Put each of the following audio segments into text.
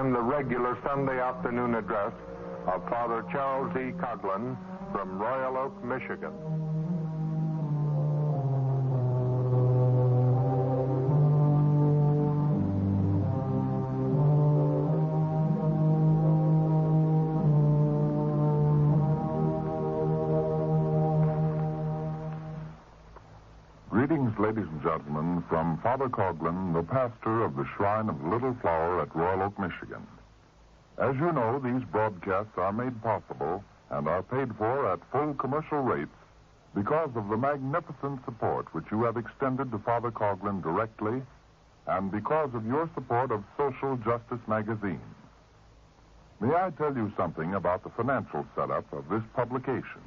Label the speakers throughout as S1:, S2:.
S1: and the regular Sunday afternoon address of Father Charles E. Coughlin from Royal Oak, Michigan.
S2: Greetings, ladies and gentlemen, from Father Coughlin, the pastor of the Shrine of the Little Flower at Royal Oak, Michigan. As you know, these broadcasts are made possible and are paid for at full commercial rates because of the magnificent support which you have extended to Father Coughlin directly and because of your support of Social Justice magazine. May I tell you something about the financial setup of this publication?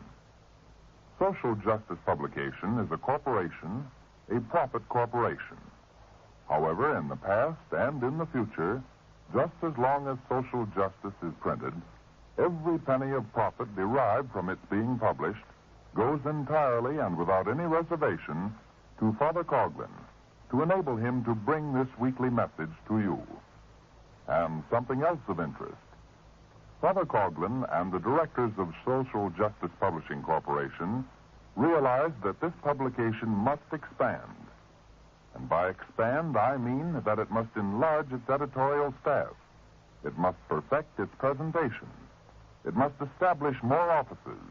S2: Social Justice Publication is a corporation, a profit corporation. However, in the past and in the future, just as long as Social Justice is printed, every penny of profit derived from its being published goes entirely and without any reservation to Father Coughlin to enable him to bring this weekly message to you. And something else of interest. Father Coughlin and the directors of Social Justice Publishing Corporation realized that this publication must expand. And by expand, I mean that it must enlarge its editorial staff. It must perfect its presentation. It must establish more offices.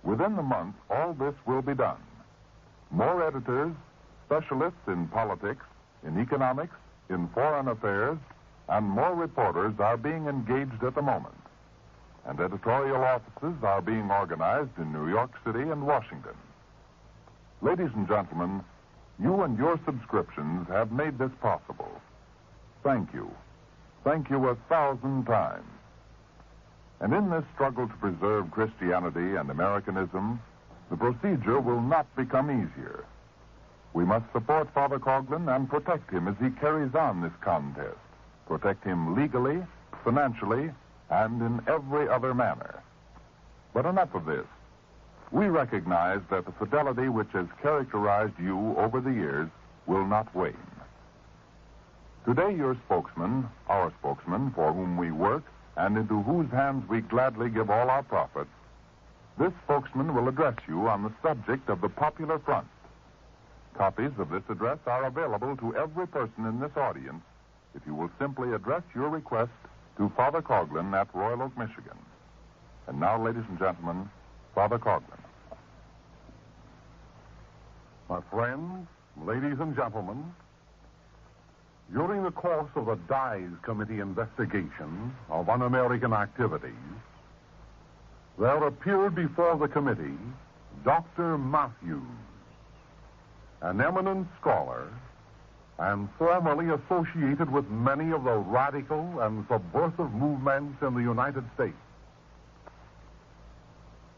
S2: Within the month, all this will be done. More editors, specialists in politics, in economics, in foreign affairs, and more reporters are being engaged at the moment. And editorial offices are being organized in New York City and Washington. Ladies and gentlemen, you and your subscriptions have made this possible. Thank you. Thank you 1,000 times. And in this struggle to preserve Christianity and Americanism, the procedure will not become easier. We must support Father Coughlin and protect him as he carries on this contest. Protect him legally, financially, and in every other manner. But enough of this. We recognize that the fidelity which has characterized you over the years will not wane. Today, your spokesman, our spokesman, for whom we work, and into whose hands we gladly give all our profits, this spokesman will address you on the subject of the Popular Front. Copies of this address are available to every person in this audience if you will simply address your request to Father Coughlin at Royal Oak, Michigan. And now, ladies and gentlemen, Father Coughlin.
S3: My friends, ladies and gentlemen, during the course of the Dies Committee investigation of un-American activities, there appeared before the committee Dr. Matthews, an eminent scholar and formerly associated with many of the radical and subversive movements in the United States.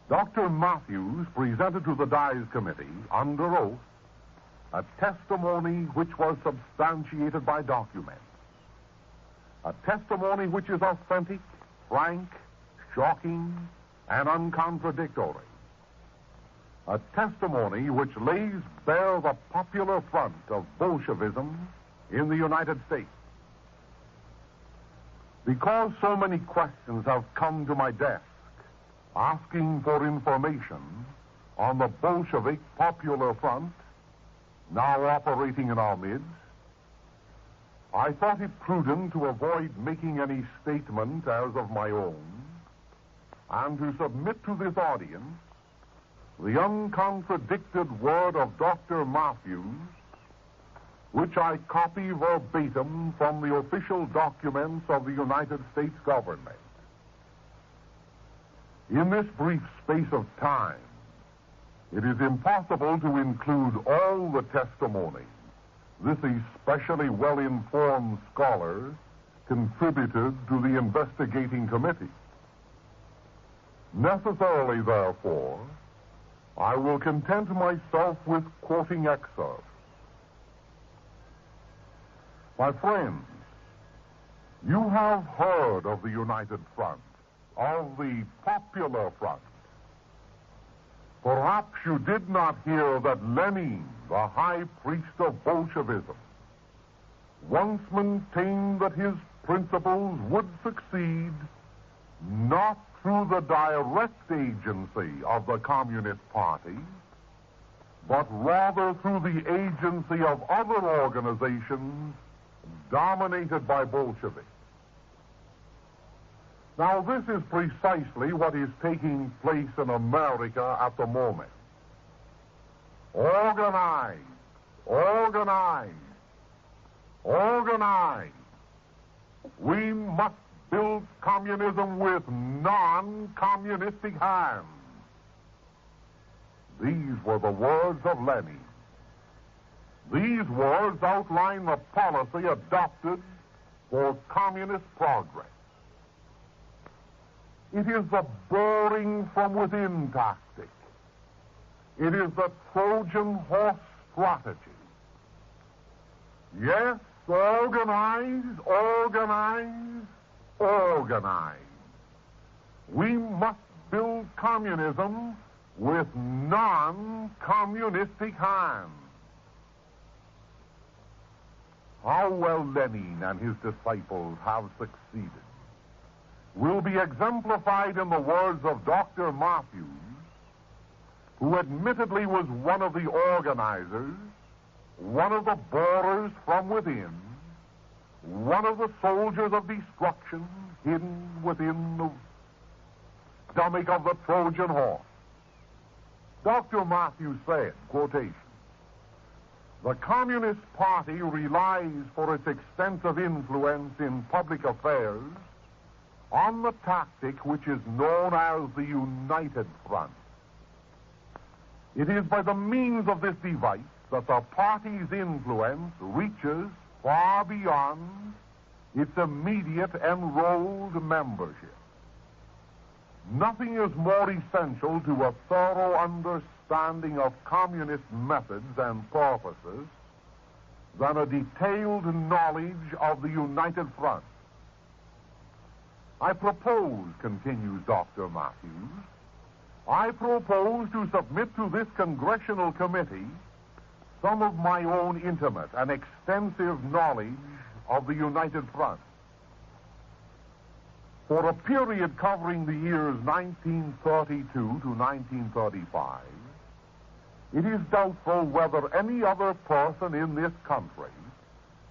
S3: Dr. Matthews presented to the Dies Committee under oath a testimony which was substantiated by documents. A testimony which is authentic, frank, shocking, and uncontradictory. A testimony which lays bare the popular front of Bolshevism in the United States. Because so many questions have come to my desk asking for information on the Bolshevik Popular Front now operating in our midst, I thought it prudent to avoid making any statement as of my own and to submit to this audience the uncontradicted word of Dr. Matthews, which I copy verbatim from the official documents of the United States government. In this brief space of time, it is impossible to include all the testimony this especially well-informed scholar contributed to the investigating committee. Necessarily, therefore, I will content myself with quoting excerpts. My friends, you have heard of the United Front, of the Popular Front. Perhaps you did not hear that Lenin, the high priest of Bolshevism, once maintained that his principles would succeed not through the direct agency of the Communist Party, but rather through the agency of other organizations dominated by Bolsheviks. Now, this is precisely what is taking place in America at the moment. Organize, organize, organize. We must build communism with non-communistic hands. These were the words of Lenin. These words outline the policy adopted for communist progress. It is the boring from within tactic. It is the Trojan horse strategy. Yes, organize, organize, organize. We must build communism with non-communistic hands. How well Lenin and his disciples have succeeded will be exemplified in the words of Dr. Matthews, who admittedly was one of the organizers, one of the borers from within, one of the soldiers of destruction hidden within the stomach of the Trojan horse. Dr. Matthews said, quotation, "The Communist Party relies for its extensive influence in public affairs on the tactic which is known as the United Front. It is by the means of this device that the party's influence reaches far beyond its immediate enrolled membership. Nothing is more essential to a thorough understanding of communist methods and purposes than a detailed knowledge of the United Front. I propose," continues Dr. Matthews, "I propose to submit to this congressional committee some of my own intimate and extensive knowledge of the United Front. For a period covering the years 1932 to 1935, it is doubtful whether any other person in this country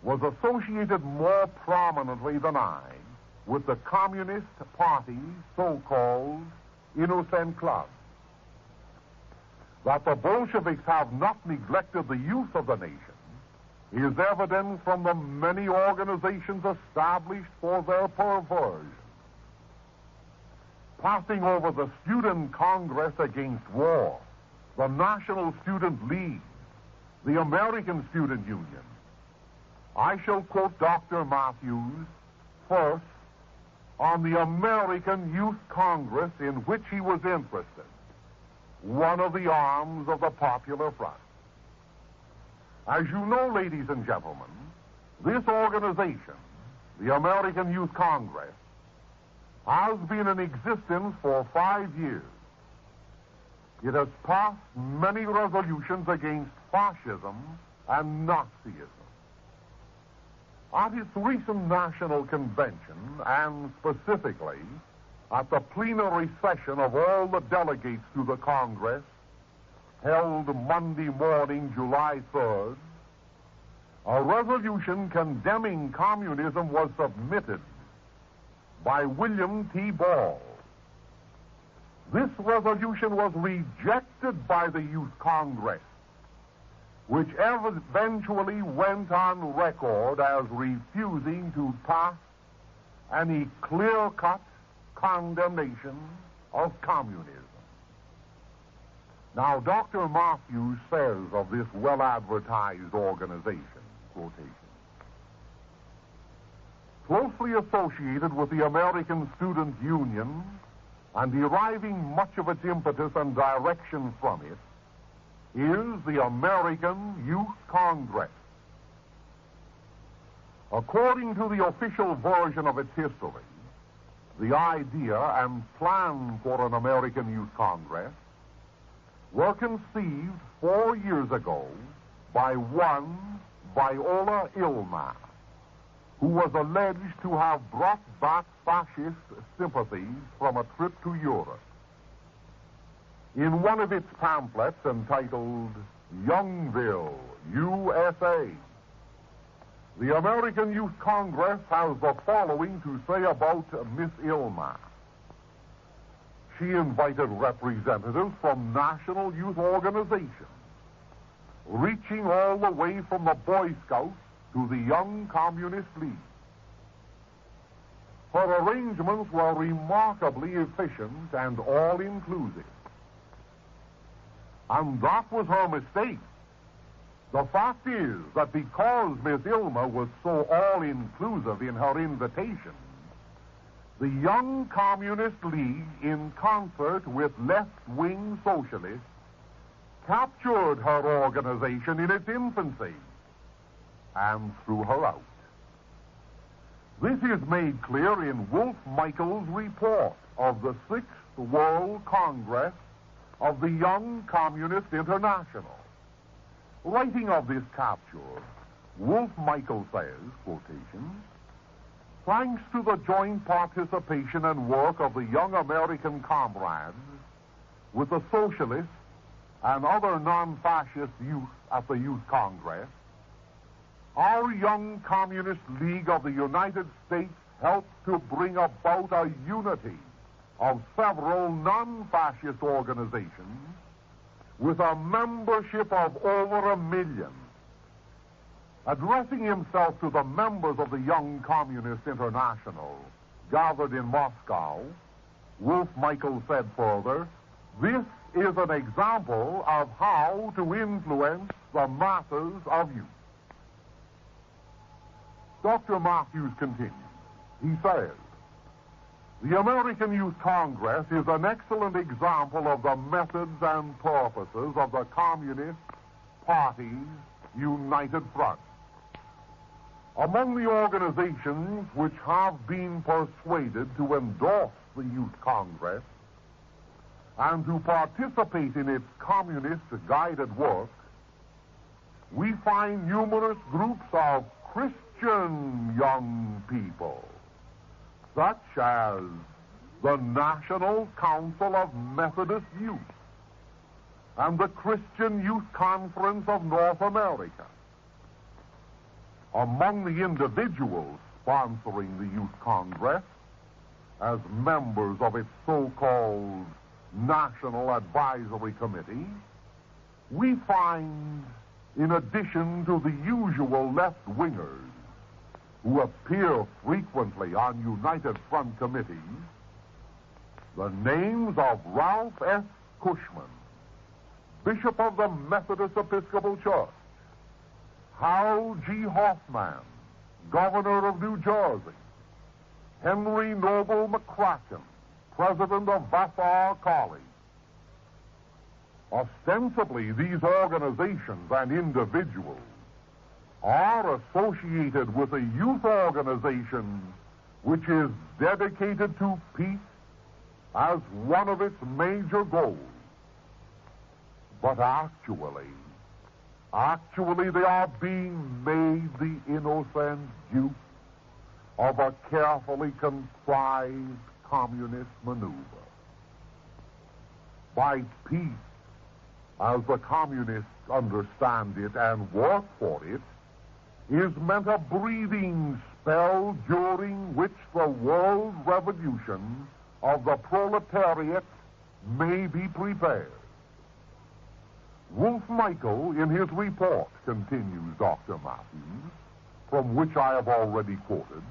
S3: was associated more prominently than I with the Communist Party's so-called innocent club. That the Bolsheviks have not neglected the youth of the nation is evident from the many organizations established for their perversion. Passing over the Student Congress Against War, the National Student League, the American Student Union, I shall quote Dr. Matthews first on the American Youth Congress in which he was interested, one of the arms of the Popular Front. As you know, ladies and gentlemen, this organization, the American Youth Congress, has been in existence for 5 years. It has passed many resolutions against fascism and Nazism. At its recent national convention, and specifically at the plenary session of all the delegates to the Congress, held Monday morning, July 3rd, a resolution condemning communism was submitted by William T. Ball. This resolution was rejected by the Youth Congress, which eventually went on record as refusing to pass any clear-cut condemnation of communism. Now, Dr. Matthews says of this well-advertised organization, quotation, "Closely associated with the American Student Union and deriving much of its impetus and direction from it is the American Youth Congress. According to the official version of its history, the idea and plan for an American Youth Congress were conceived 4 years ago by one Viola Illma, who was alleged to have brought back fascist sympathies from a trip to Europe. In one of its pamphlets entitled Youngville, USA, the American Youth Congress has the following to say about Miss Ilma. She invited representatives from national youth organizations, reaching all the way from the Boy Scouts to the Young Communist League. Her arrangements were remarkably efficient and all-inclusive. And that was her mistake. The fact is that because Miss Ilma was so all-inclusive in her invitation, the Young Communist League, in concert with left-wing socialists, captured her organization in its infancy and threw her out. This is made clear in Wolf Michael's report of the 6th World Congress of the Young Communist International. Writing of this capture, Wolf Michael says, quotation, "Thanks to the joint participation and work of the young American comrades with the socialists and other non-fascist youth at the Youth Congress, our Young Communist League of the United States helped to bring about a unity of several non-fascist organizations with a membership of over 1 million. Addressing himself to the members of the Young Communist International gathered in Moscow, Wolf Michael said further, "This is an example of how to influence the masses of youth." Dr. Matthews continues. He says, "The American Youth Congress is an excellent example of the methods and purposes of the Communist Party's United Front. Among the organizations which have been persuaded to endorse the Youth Congress and to participate in its communist-guided work, we find numerous groups of Christian young people, such as the National Council of Methodist Youth and the Christian Youth Conference of North America. Among the individuals sponsoring the Youth Congress as members of its so-called National Advisory Committee, we find, in addition to the usual left-wingers who appear frequently on United Front committees, the names of Ralph S. Cushman, Bishop of the Methodist Episcopal Church, Hal G. Hoffman, Governor of New Jersey, Henry Noble McCracken, President of Vassar College. Ostensibly, these organizations and individuals are associated with a youth organization which is dedicated to peace as one of its major goals. But actually they are being made the innocent dupe of a carefully contrived communist maneuver. By peace, as the communists understand it and work for it, is meant a breathing spell during which the world revolution of the proletariat may be prepared. Wolf Michael, in his report, continues Dr. Matthews, from which I have already quoted,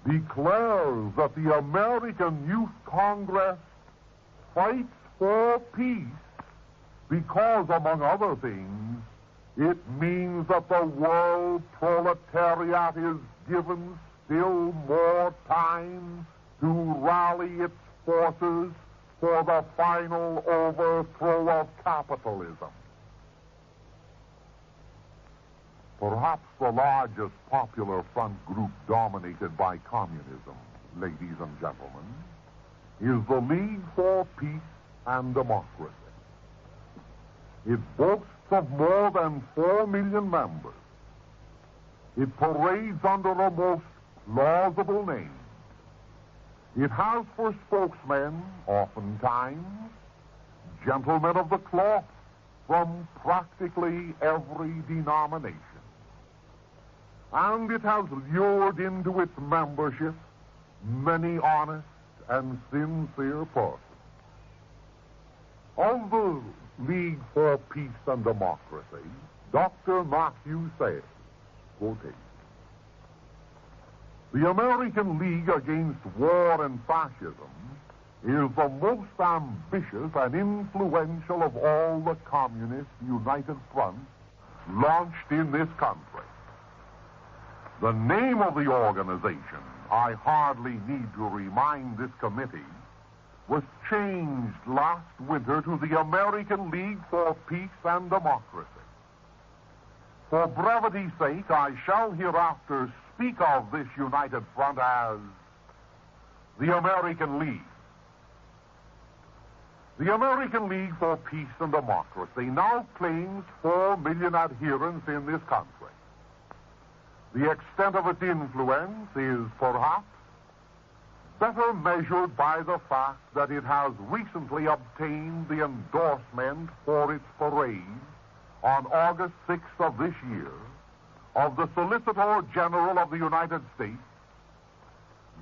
S3: declares that the American Youth Congress fights for peace because, among other things, it means that the world proletariat is given still more time to rally its forces for the final overthrow of capitalism. Perhaps the largest popular front group dominated by communism, ladies and gentlemen, is the League for Peace and Democracy. It boasts of more than 4 million members. It parades under a most plausible name. It has for spokesmen, oftentimes, gentlemen of the cloth from practically every denomination. And it has lured into its membership many honest and sincere persons. Of the League for Peace and Democracy, Dr. Matthews says, quoting, "The American League Against War and Fascism is the most ambitious and influential of all the communist united fronts launched in this country. The name of the organization, I hardly need to remind this committee, was changed last winter to the American League for Peace and Democracy. For brevity's sake, I shall hereafter speak of this united front as the American League. The American League for Peace and Democracy now claims 4 million adherents in this country. The extent of its influence is perhaps better measured by the fact that it has recently obtained the endorsement for its parade on August 6th of this year of the Solicitor General of the United States,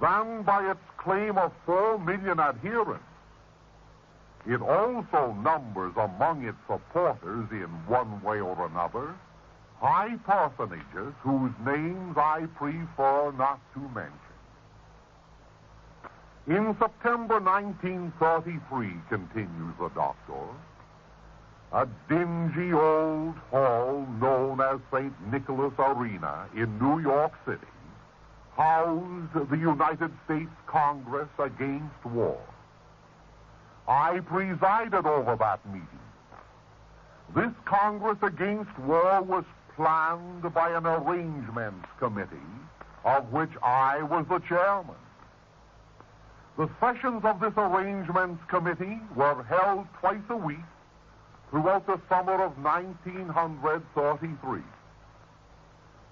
S3: than by its claim of 4 million adherents. It also numbers among its supporters in one way or another high personages whose names I prefer not to mention. In September 1933, continues the doctor, a dingy old hall known as St. Nicholas Arena in New York City housed the United States Congress Against War. I presided over that meeting. This Congress Against War was planned by an arrangements committee, of which I was the chairman. The sessions of this arrangements committee were held twice a week throughout the summer of 1933.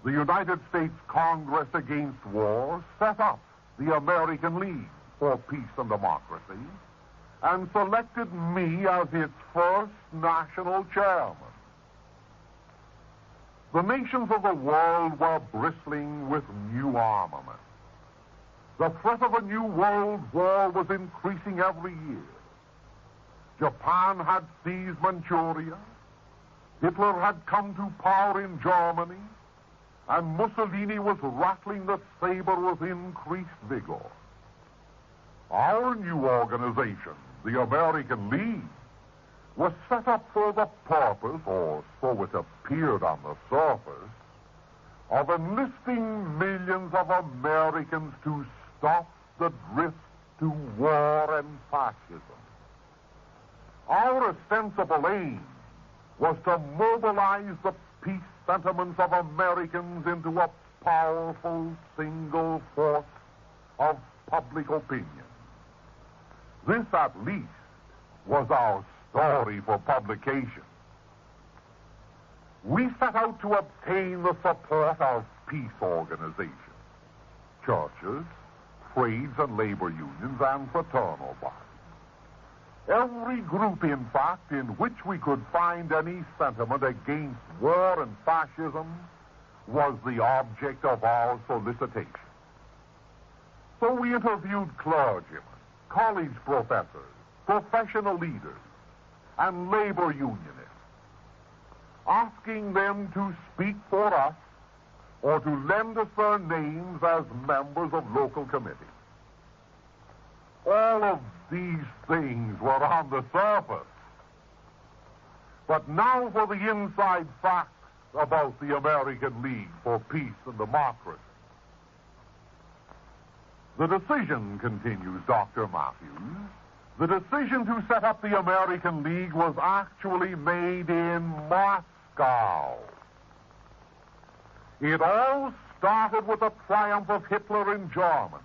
S3: The United States Congress Against War set up the American League for Peace and Democracy and selected me as its first national chairman. The nations of the world were bristling with new armament. The threat of a new world war was increasing every year. Japan had seized Manchuria, Hitler had come to power in Germany, and Mussolini was rattling the saber with increased vigor. Our new organization, the American League, was set up for the purpose, or so it appeared on the surface, of enlisting millions of Americans to stop the drift to war and fascism. Our ostensible aim was to mobilize the peace sentiments of Americans into a powerful single force of public opinion. This, at least, was our story for publication. We set out to obtain the support of peace organizations, churches, trades and labor unions, and fraternal bodies. Every group, in fact, in which we could find any sentiment against war and fascism was the object of our solicitation. So we interviewed clergymen, college professors, professional leaders, and labor unionists, asking them to speak for us or to lend us their names as members of local committees. All of these things were on the surface. But now for the inside facts about the American League for Peace and Democracy. The decision, continues Dr. Matthews, the decision to set up the American League was actually made in Moscow. It all started with the triumph of Hitler in Germany.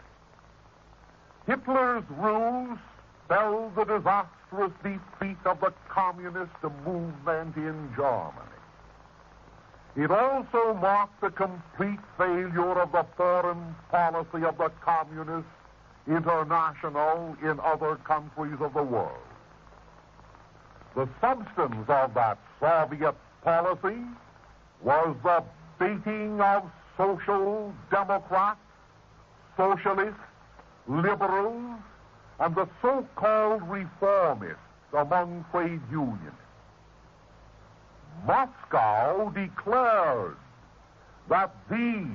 S3: Hitler's rule spelled the disastrous defeat of the communist movement in Germany. It also marked the complete failure of the foreign policy of the Communist International in other countries of the world. The substance of that Soviet policy was the baiting of social democrats, socialists, liberals, and the so-called reformists among trade unions. Moscow declared that these,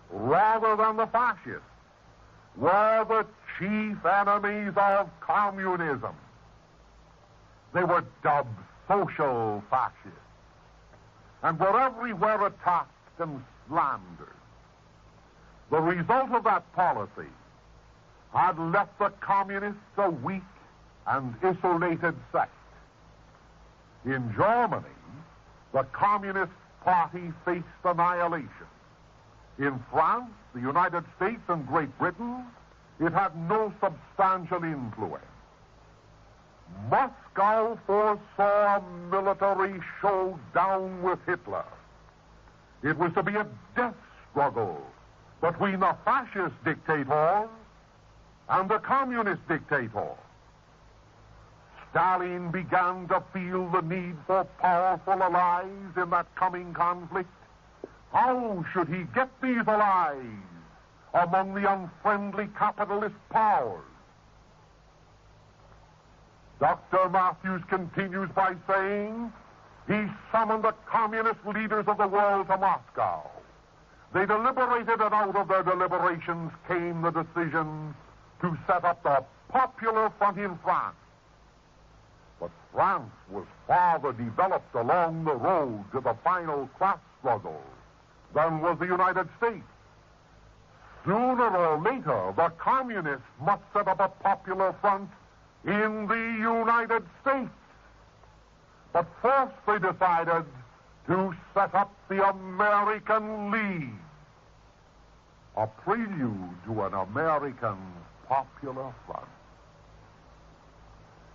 S3: rather than the fascists, were the chief enemies of communism. They were dubbed social fascists and were everywhere attacked and slandered. The result of that policy had left the communists a weak and isolated sect. In Germany, the Communist Party faced annihilation. In France, the United States, and Great Britain, it had no substantial influence. Moscow foresaw a military showdown with Hitler. It was to be a death struggle between the fascist dictator and the communist dictator. Stalin began to feel the need for powerful allies in that coming conflict. How should he get these allies among the unfriendly capitalist powers? Dr. Matthews continues by saying he summoned the communist leaders of the world to Moscow. They deliberated, and out of their deliberations came the decision to set up the Popular Front in France. But France was farther developed along the road to the final class struggle than was the United States. Sooner or later, the communists must set up a Popular Front in the United States. But first they decided to set up the American League, a prelude to an American Popular Front.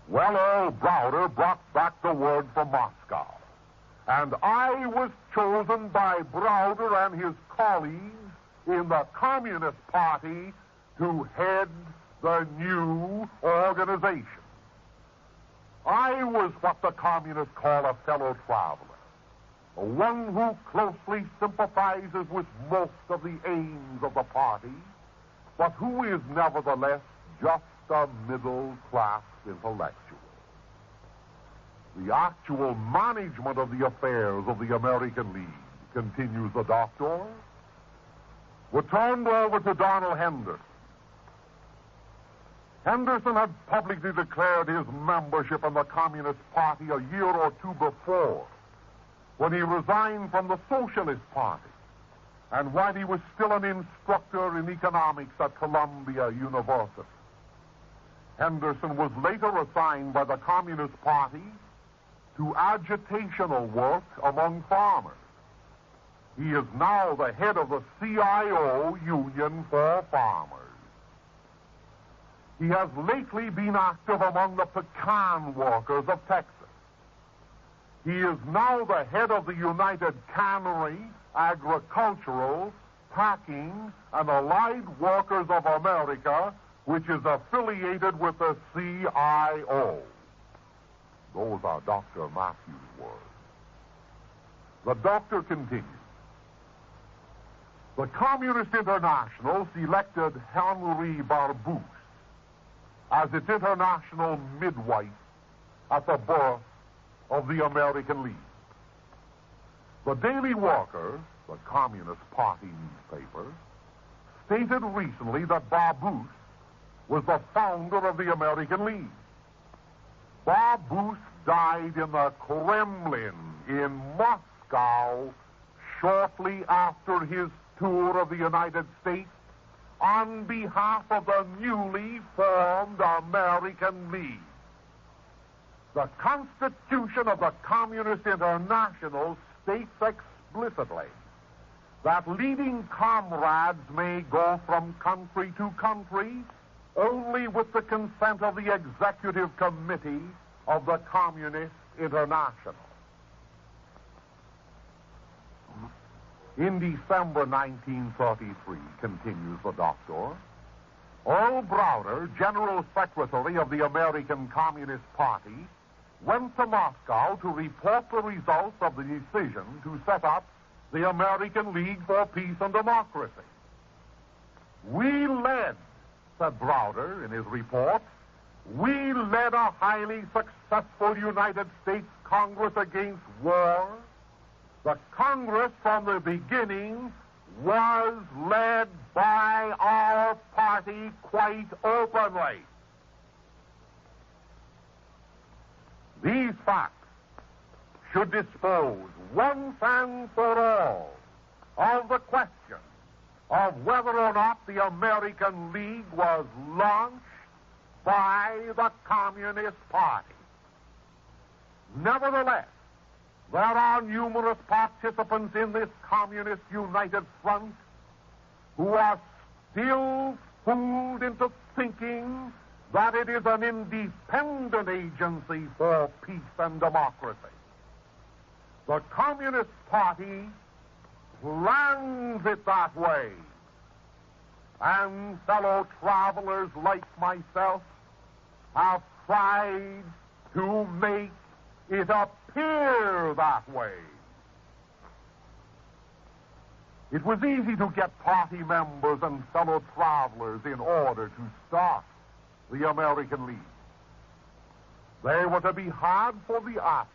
S3: Well, Earl Browder brought back the word from Moscow, and I was chosen by Browder and his colleagues in the Communist Party to head the new organization. I was what the communists call a fellow traveler, one who closely sympathizes with most of the aims of the party, but who is nevertheless just a middle-class intellectual. The actual management of the affairs of the American League, continues the doctor, were turned over to Donald Henderson. Henderson had publicly declared his membership in the Communist Party a year or two before, when he resigned from the Socialist Party, and while he was still an instructor in economics at Columbia University. Henderson was later assigned by the Communist Party to agitational work among farmers. He is now the head of the CIO Union for Farmers. He has lately been active among the pecan workers of Texas. He is now the head of the United Cannery, Agricultural, Packing, and Allied Workers of America, which is affiliated with the CIO. Those are Dr. Matthews' words. The doctor continues. The Communist International selected Henry Barbusse as its international midwife at the birth of the American League. The Daily Worker, the Communist Party newspaper, stated recently that Barbusse was the founder of the American League. Barbusse died in the Kremlin in Moscow shortly after his tour of the United States on behalf of the newly formed American League. The Constitution of the Communist International states explicitly that leading comrades may go from country to country only with the consent of the Executive Committee of the Communist International. In December 1933, continues the doctor, Earl Browder, General Secretary of the American Communist Party, went to Moscow to report the results of the decision to set up the American League for Peace and Democracy. We led, said Browder in his report, we led a highly successful United States Congress against war. The Congress from the beginning was led by our party quite openly. These facts should dispose once and for all of the question of whether or not the American League was launched by the Communist Party. Nevertheless, there are numerous participants in this Communist United Front who are still fooled into thinking that it is an independent agency for peace and democracy. The Communist Party plans it that way. And fellow travelers like myself have tried to make it appear that way. It was easy to get party members and fellow travelers in order to start the American League. They were to be hard for the asking.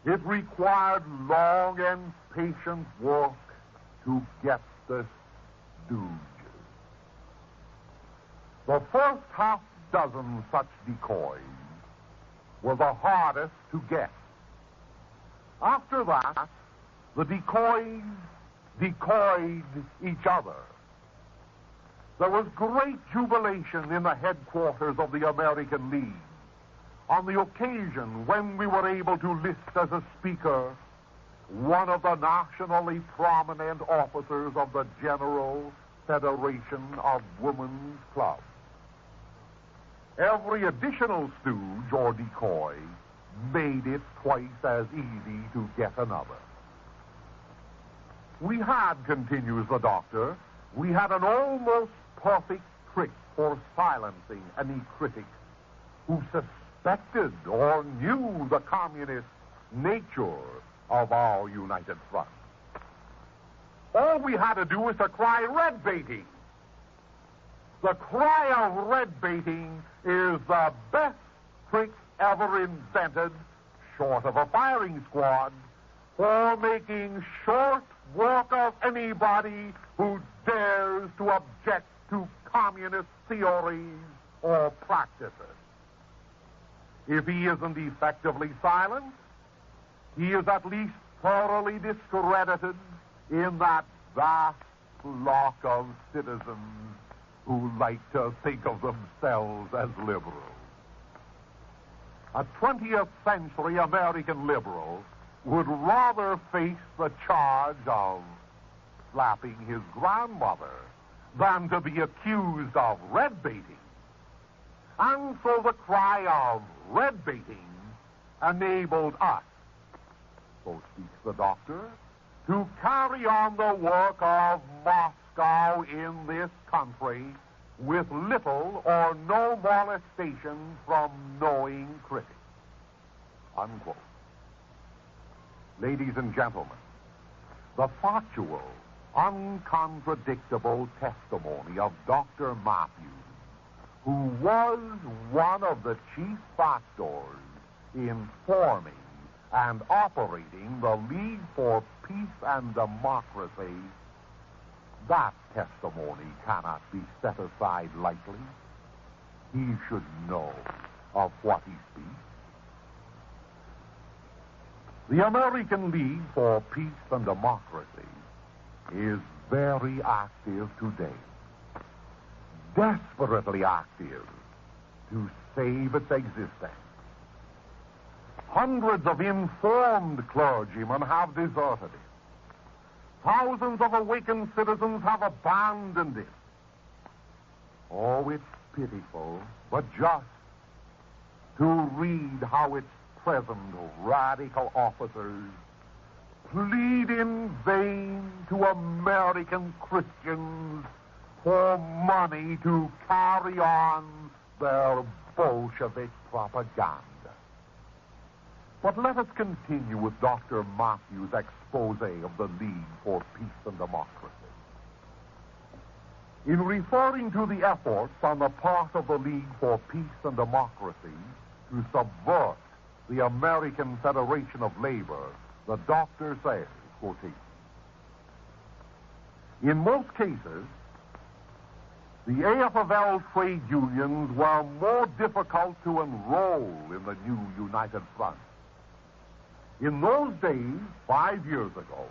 S3: It required long and patient work to get the stooges. The first half dozen such decoys were the hardest to get. After that, the decoys decoyed each other. There was great jubilation in the headquarters of the American League on the occasion when we were able to list as a speaker one of the nationally prominent officers of the General Federation of Women's Clubs. Every additional stooge or decoy made it twice as easy to get another. We had, continues the doctor, we had an almost perfect trick for silencing any critic who suspected or knew the communist nature of our united front. All we had to do was to cry red baiting. The cry of red baiting is the best trick ever invented, short of a firing squad, for making short work of anybody who dares to object to communist theories or practices. If he isn't effectively silenced, he is at least thoroughly discredited in that vast flock of citizens who like to think of themselves as liberals. A 20th century American liberal would rather face the charge of slapping his grandmother than to be accused of red baiting. And so the cry of red baiting enabled us, so speaks the doctor, to carry on the work of Moscow in this country with little or no molestation from knowing critics. Unquote. Ladies and gentlemen, the factual, uncontradictable testimony of Dr. Matthews, who was one of the chief factors in forming and operating the League for Peace and Democracy, that testimony cannot be set aside lightly. He should know of what he speaks. The American League for Peace and Democracy is very active today, desperately active to save its existence. Hundreds of informed clergymen have deserted it. Thousands of awakened citizens have abandoned it. Oh, it's pitiful, but just to read how its present radical officers plead in vain to American Christians for money to carry on their Bolshevik propaganda. But let us continue with Dr. Matthews' expose of the League for Peace and Democracy. In referring to the efforts on the part of the League for Peace and Democracy to subvert the American Federation of Labor, the doctor says, quoting, "In most cases, the AFL trade unions were more difficult to enroll in the new United Front. In those days, 5 years ago,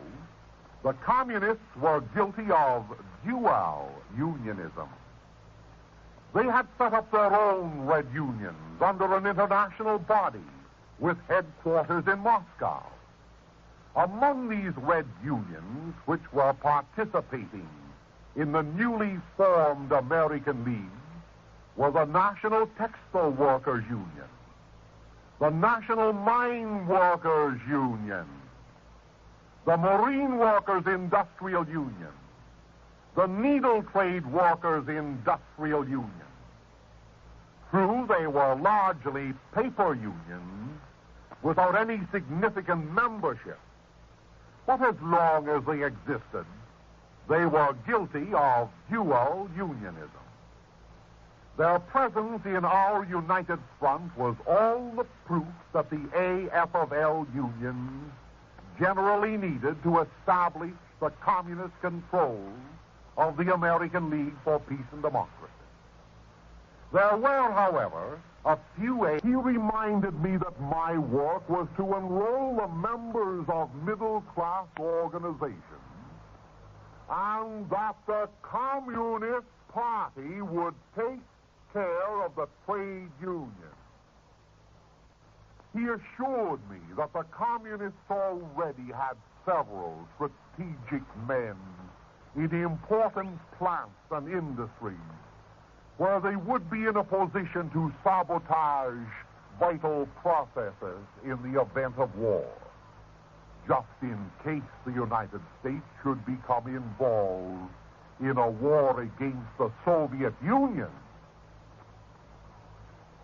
S3: the communists were guilty of dual unionism. They had set up their own red unions under an international body with headquarters in Moscow. Among these red unions, which were participating in the newly formed American League, were the National Textile Workers Union, the National Mine Workers Union, the Marine Workers Industrial Union, the Needle Trade Workers Industrial Union. True, they were largely paper unions without any significant membership, but as long as they existed, they were guilty of dual unionism. Their presence in our united front was all the proof that the AFL unions generally needed to establish the communist control of the American League for Peace and Democracy. There were, however, a few... He reminded me that my work was to enroll the members of middle-class organizations, and that the Communist Party would take care of the trade union. He assured me that the communists already had several strategic men in important plants and industries where they would be in a position to sabotage vital processes in the event of war, just in case the United States should become involved in a war against the Soviet Union.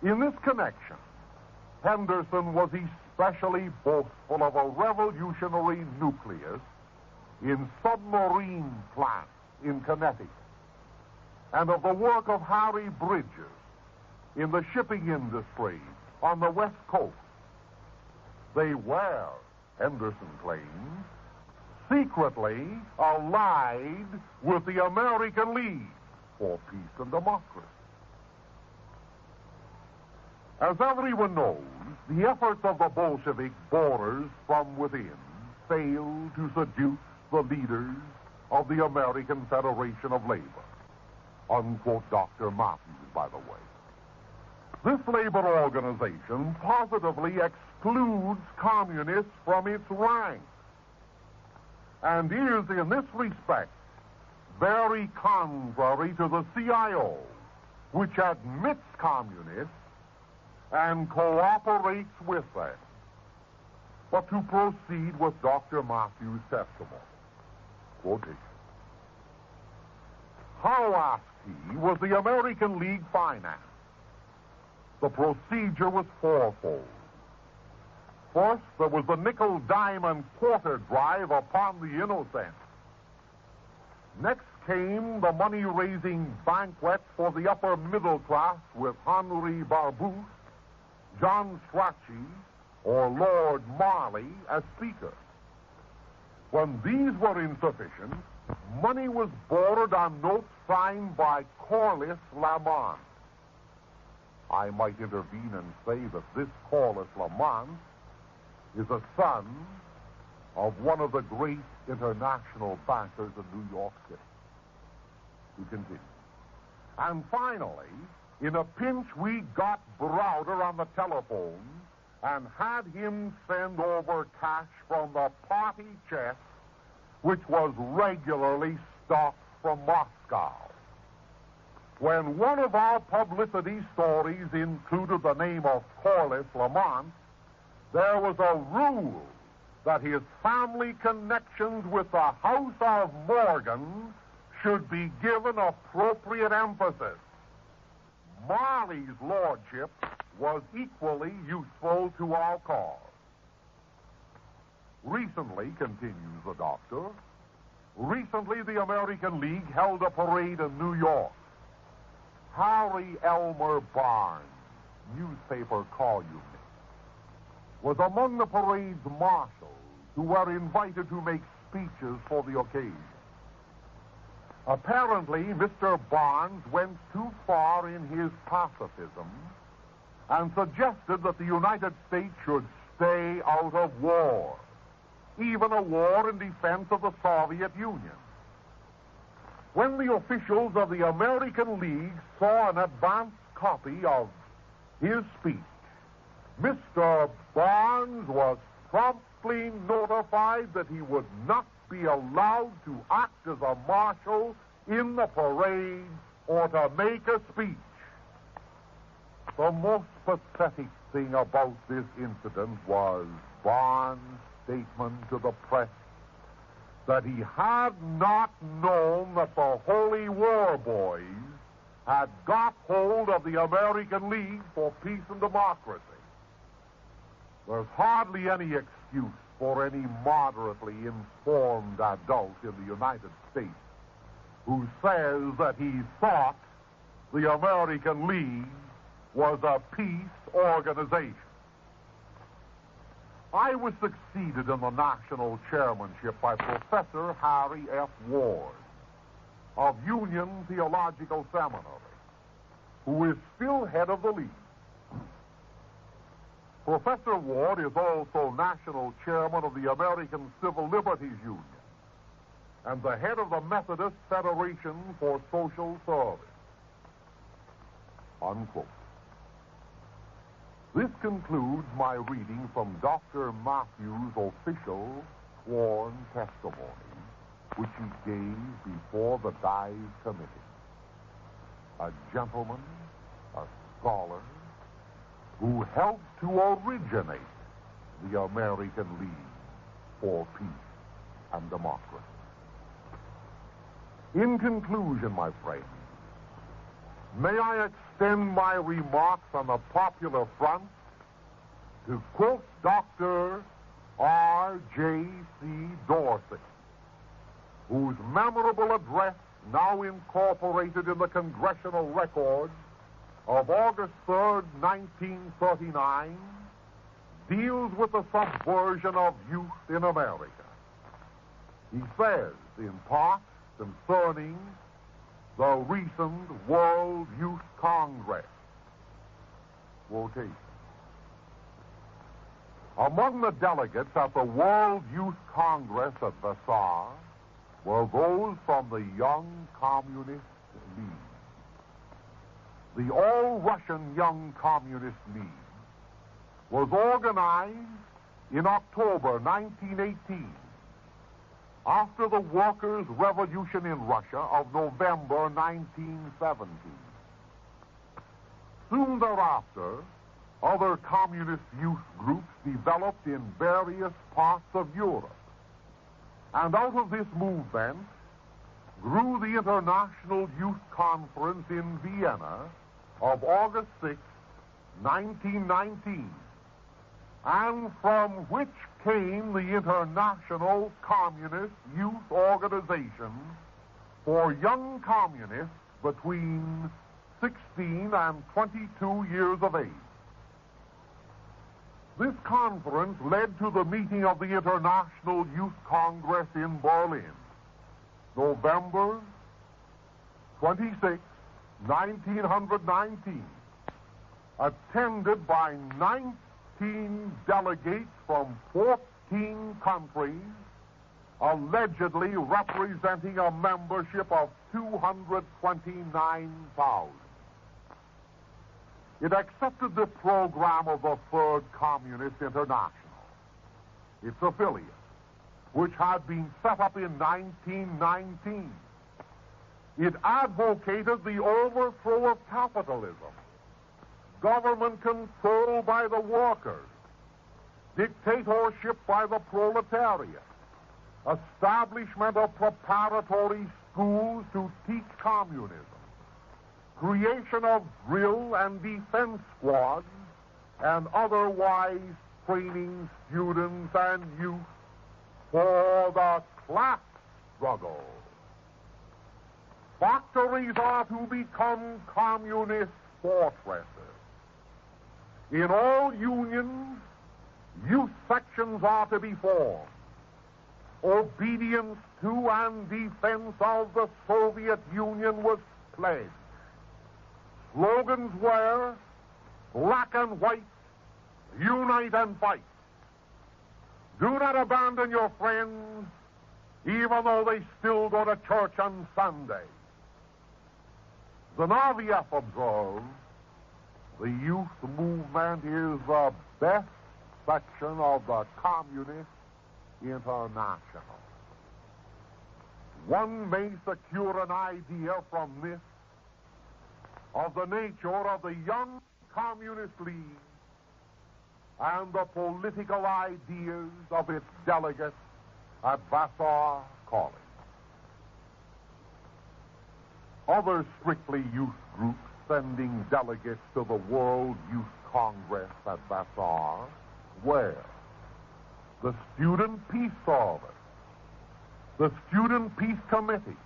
S3: In this connection, Henderson was especially boastful of a revolutionary nucleus in submarine plants in Connecticut, and of the work of Harry Bridges in the shipping industry on the West Coast. They were, Henderson claims, secretly allied with the American League for Peace and Democracy. As everyone knows, the efforts of the Bolshevik borers from within failed to seduce the leaders of the American Federation of Labor. Unquote Dr. Matthews, by the way. This labor organization positively excludes communists from its ranks, and is, in this respect, very contrary to the CIO, which admits communists and cooperates with them. But to proceed with Dr. Matthews' testimony, quotation. How, asked he, was the American League financed? The procedure was fourfold. First, there was the nickel-diamond quarter drive upon the innocent. Next came the money-raising banquets for the upper middle class with Henri Barbusse, John Strachey, or Lord Marley as speaker. When these were insufficient, money was borrowed on notes signed by Corliss Lamont. I might intervene and say that this Corliss Lamont is a son of one of the great international bankers in New York City. To continue. And finally, in a pinch, we got Browder on the telephone and had him send over cash from the party chest, which was regularly stocked from Moscow. When one of our publicity stories included the name of Corliss Lamont, there was a rule that his family connections with the House of Morgan should be given appropriate emphasis. Marley's lordship was equally useful to our cause. Recently, continues the doctor, recently the American League held a parade in New York. Harry Elmer Barnes, newspaper columnist, was among the parade's marshals who were invited to make speeches for the occasion. Apparently, Mr. Barnes went too far in his pacifism and suggested that the United States should stay out of war, even a war in defense of the Soviet Union. When the officials of the American League saw an advance copy of his speech, Mr. Barnes was promptly notified that he would not be allowed to act as a marshal in the parade or to make a speech. The most pathetic thing about this incident was Barnes' statement to the press that he had not known that the Holy War Boys had got hold of the American League for Peace and Democracy. There's hardly any excuse for any moderately informed adult in the United States who says that he thought the American League was a peace organization. I was succeeded in the national chairmanship by Professor Harry F. Ward of Union Theological Seminary, who is still head of the League. Professor Ward is also national chairman of the American Civil Liberties Union and the head of the Methodist Federation for Social Service. Unquote. This concludes my reading from Dr. Matthews' official sworn testimony, which he gave before the Dies Committee. A gentleman, a scholar, who helped to originate the American League for Peace and Democracy. In conclusion, my friends, may I extend my remarks on the popular front to quote Dr. R.J.C. Dorsey, whose memorable address, now incorporated in the Congressional Records, of August 3rd, 1939, deals with the subversion of youth in America. He says, in part, concerning the recent World Youth Congress, quotation, among the delegates at the World Youth Congress at Versailles were those from the Young Communist League. The All-Russian Young Communist League was organized in October 1918 after the Workers' Revolution in Russia of November 1917. Soon thereafter, other communist youth groups developed in various parts of Europe. And out of this movement grew the International Youth Conference in Vienna of August 6, 1919, and from which came the International Communist Youth Organization for young communists between 16 and 22 years of age. This conference led to the meeting of the International Youth Congress in Berlin, November 26, 1919, attended by 19 delegates from 14 countries, allegedly representing a membership of 229,000. It accepted the program of the Third Communist International, its affiliate, which had been set up in 1919. It advocated the overthrow of capitalism, government control by the workers, dictatorship by the proletariat, establishment of preparatory schools to teach communism, creation of drill and defense squads, and otherwise training students and youth for the class struggle. Factories are to become communist fortresses. In all unions, youth sections are to be formed. Obedience to and defense of the Soviet Union was pledged. Slogans were, black and white, unite and fight. Do not abandon your friends, even though they still go to church on Sunday. Zinoviev observed, the youth movement is the best section of the Communist International. One may secure an idea from this of the nature of the young Communist League and the political ideas of its delegates at Vassar College. Other strictly youth groups sending delegates to the World Youth Congress at Vassar were the Student Peace Service, the Student Peace Committee,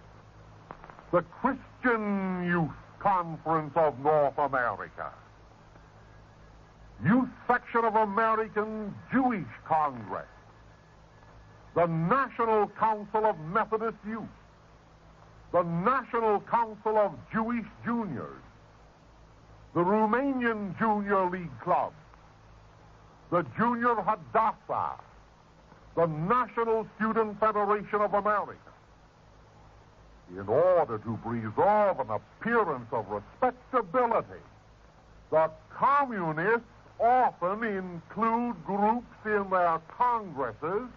S3: the Christian Youth Conference of North America, Youth Section of American Jewish Congress, the National Council of Methodist Youth, the National Council of Jewish Juniors, the Romanian Junior League Club, the Junior Hadassah, the National Student Federation of America. In order to preserve an appearance of respectability, the communists often include groups in their congresses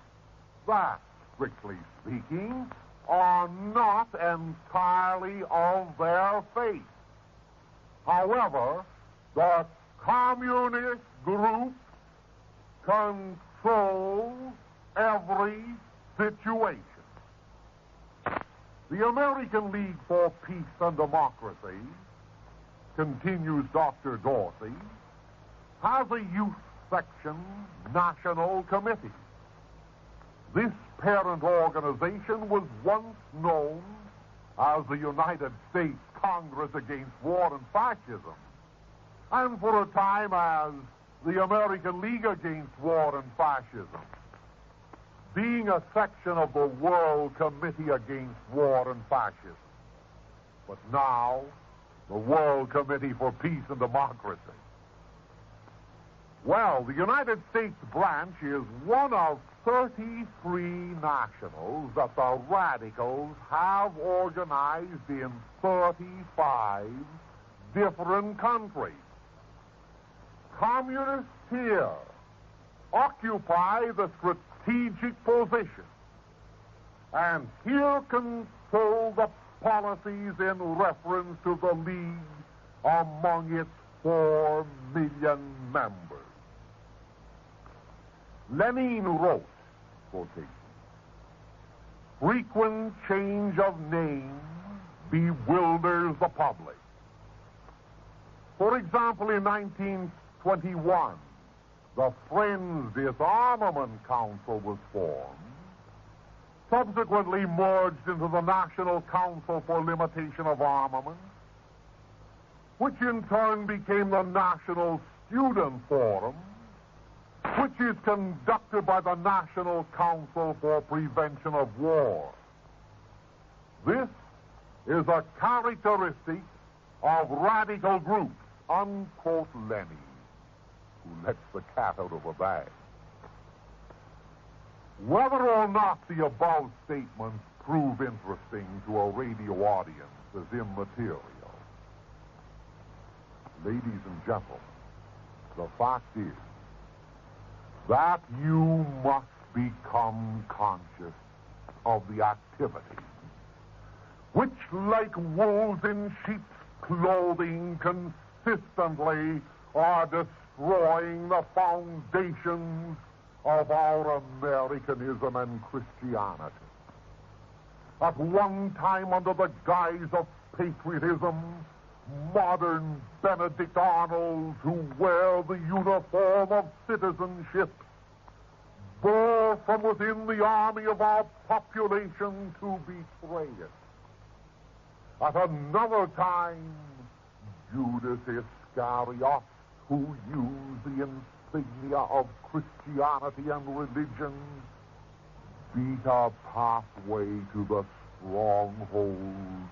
S3: that, strictly speaking, are not entirely of their faith. However, the communist group controls every situation. The American League for Peace and Democracy, continues Dr. Dorsey, has a youth section national committee. This parent organization was once known as the United States Congress Against War and Fascism, and for a time as the American League Against War and Fascism, being a section of the World Committee Against War and Fascism. But now, the World Committee for Peace and Democracy. Well, the United States branch is one of 33 nationals that the radicals have organized in 35 different countries. Communists here occupy the strategic position and here control the policies in reference to the League among its 4 million members. Lenin wrote, quotation, frequent change of name bewilders the public. For example, in 1921, the Friends Disarmament Council was formed, subsequently merged into the National Council for Limitation of Armament, which in turn became the National Student Forum, which is conducted by the National Council for Prevention of War. This is a characteristic of radical groups, unquote Lenin, who lets the cat out of a bag. Whether or not the above statements prove interesting to a radio audience is immaterial. Ladies and gentlemen, the fact is that you must become conscious of the activity which, like wolves in sheep's clothing, consistently are destroying the foundations of our Americanism and Christianity. At one time, under the guise of patriotism, modern Benedict Arnolds who wear the uniform of citizenship bore from within the army of our population to betray it. At another time, Judas Iscariot, who used the insignia of Christianity and religion, beat a pathway to the stronghold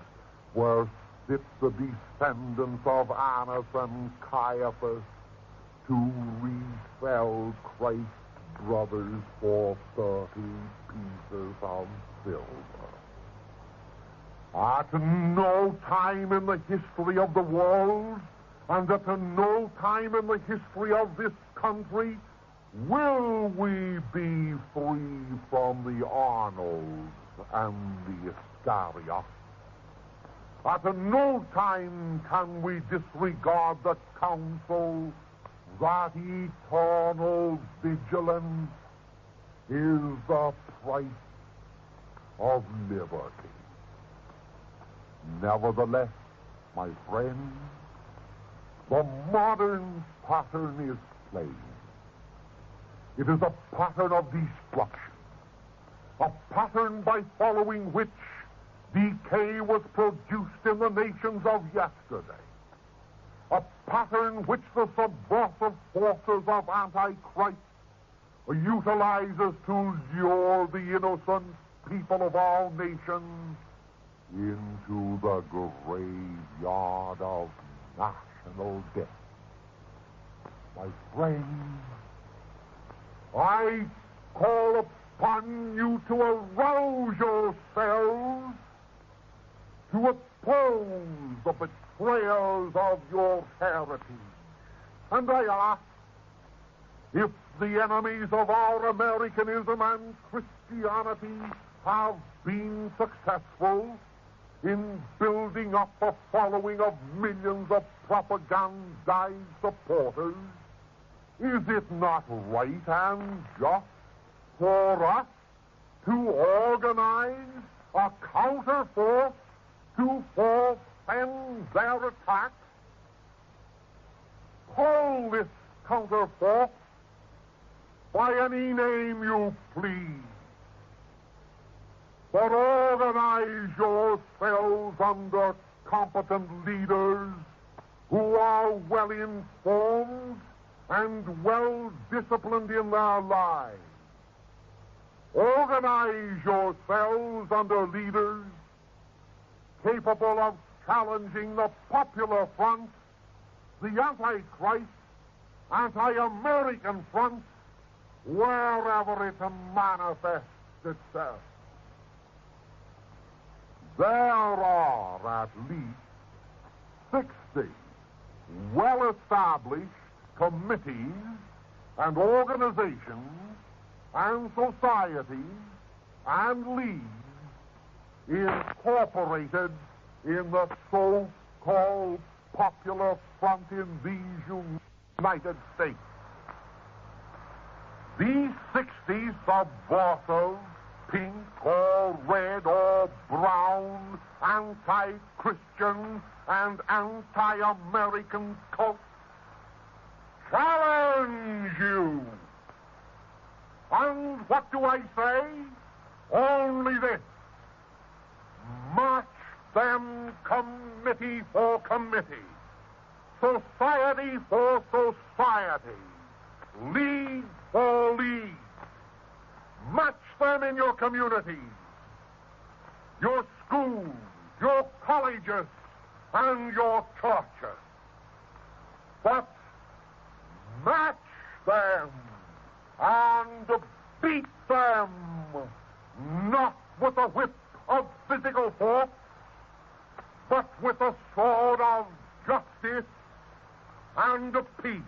S3: where sit the descendants of Annas and Caiaphas to resell Christ's brothers for 30 pieces of silver. At no time in the history of the world, and at no time in the history of this country, will we be free from the Arnolds and the Iscariots. At no time can we disregard the counsel that eternal vigilance is the price of liberty. Nevertheless, my friends, the modern pattern is plain. It is a pattern of destruction, a pattern by following which decay was produced in the nations of yesterday, a pattern which the subversive forces of Antichrist utilizes to lure the innocent people of all nations into the graveyard of national death. My friends, I call upon you to arouse yourselves to oppose the betrayers of your heritage. And I ask, if the enemies of our Americanism and Christianity have been successful in building up a following of millions of propagandized supporters, is it not right and just for us to organize a counterforce to forfend their attacks? Call this counterforce by any name you please, but organize yourselves under competent leaders who are well informed and well disciplined in their lives. Organize yourselves under leaders capable of challenging the popular front, the Antichrist, anti-American front, wherever it manifests itself. There are at least 60 well-established committees and organizations and societies and leagues incorporated in the so-called Popular Front in these United States. These 60 subversive, pink or red or brown, anti-Christian and anti-American cults challenge you. And what do I say? Only this: march them committee for committee, society for society, league for league. Match them in your communities, your schools, your colleges, and your churches. But match them and beat them, not with a whip of physical force, but with the sword of justice and of peace.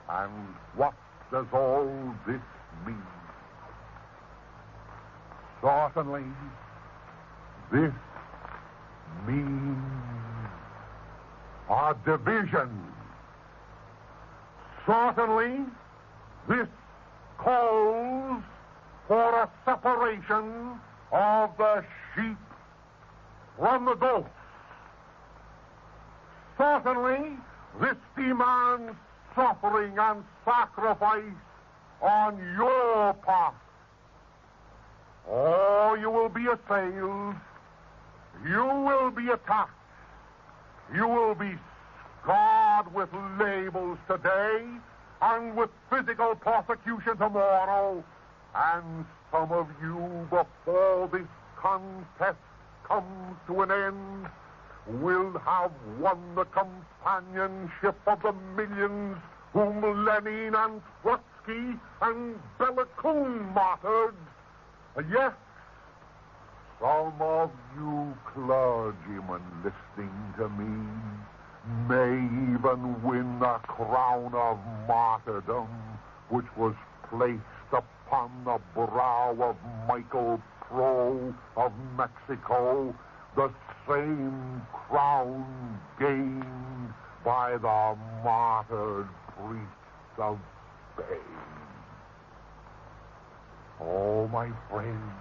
S3: And what does all this mean? Certainly, this means a division. Certainly, This calls for a separation of the sheep from the goats. Certainly, this demands suffering and sacrifice on your part. Or you will be assailed, you will be attacked, you will be scarred with labels today and with physical persecution tomorrow, and some of you, before this contest comes to an end, will have won the companionship of the millions whom Lenin and Trotsky and Bela Kun martyred. Yes, some of you clergymen listening to me may even win the crown of martyrdom which was placed upon the brow of Michael Pro of Mexico, the same crown gained by the martyred priests of Spain. Oh, my friends,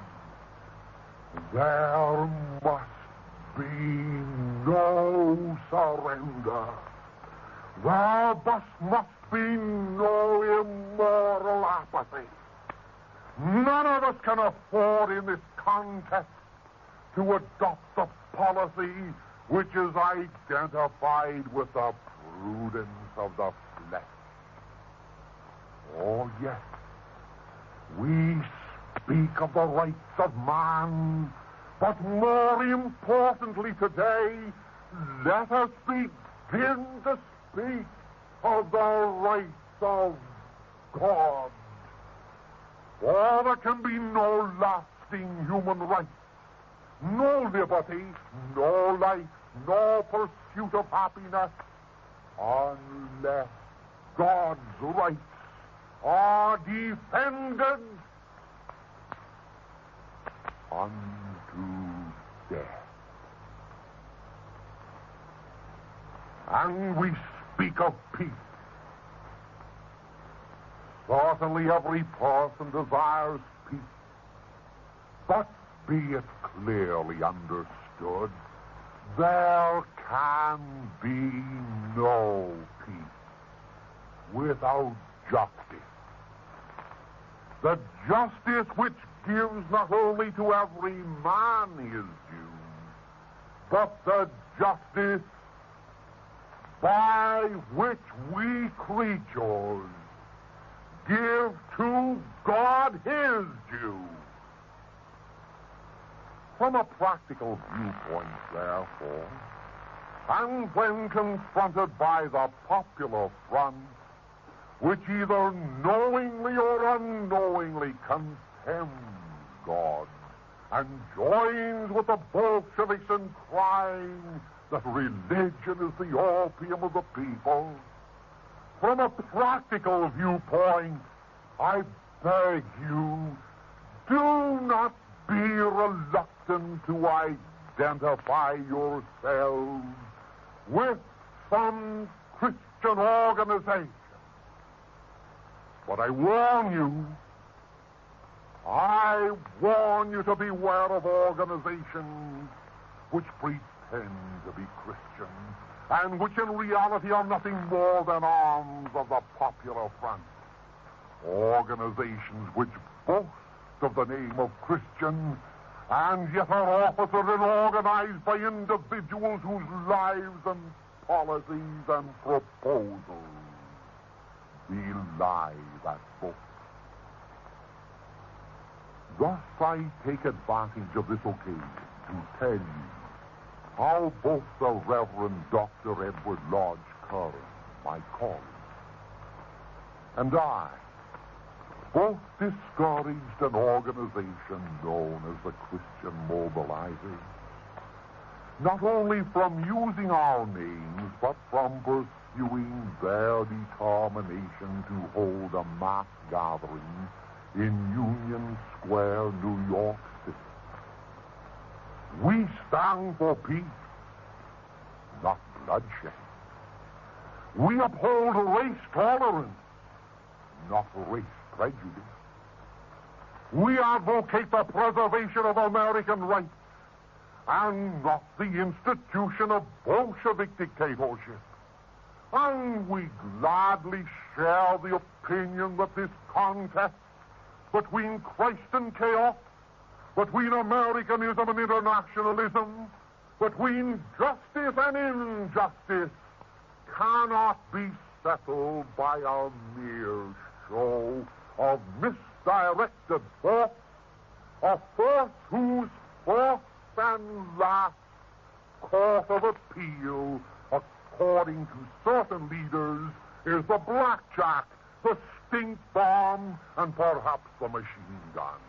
S3: there must be no surrender. There must be no immoral apathy. None of us can afford in this contest to adopt a policy which is identified with the prudence of the flesh. Oh, yes, we speak of the rights of man, but more importantly today, let us begin to speak of the rights of God. For there can be no lasting human rights, no liberty, no life, no pursuit of happiness, unless God's rights are defended unto death. And we speak of peace. Certainly every person desires peace, but be it clearly understood, there can be no peace without justice. The justice which gives not only to every man his due, but the justice by which we creatures give to God his due. From a practical viewpoint, therefore, and when confronted by the popular front, which either knowingly or unknowingly contemns God and joins with the Bolsheviks in crying that religion is the opium of the people, from a practical viewpoint, I beg you, do not be reluctant to identify yourselves with some Christian organization. But I warn you to beware of organizations which pretend to be Christian and which in reality are nothing more than arms of the popular front. Organizations which boast of the name of Christian and yet are officered and organized by individuals whose lives and policies and proposals belie that boast. Thus I take advantage of this occasion to tell you how both the Reverend Dr. Edward Lodge Curran, my colleague, and I both discouraged an organization known as the Christian Mobilizers, not only from using our names, but from pursuing their determination to hold a mass gathering in Union Square, New York City. We stand for peace, not bloodshed. We uphold race tolerance, not race prejudice. We advocate the preservation of American rights and not the institution of Bolshevik dictatorship. And we gladly share the opinion that this contest between Christ and chaos, between Americanism and internationalism, between justice and injustice, cannot be settled by a mere show of misdirected force, a force whose fourth and last court of appeal, according to certain leaders, is the blackjack, the stink bomb, and perhaps the machine gun.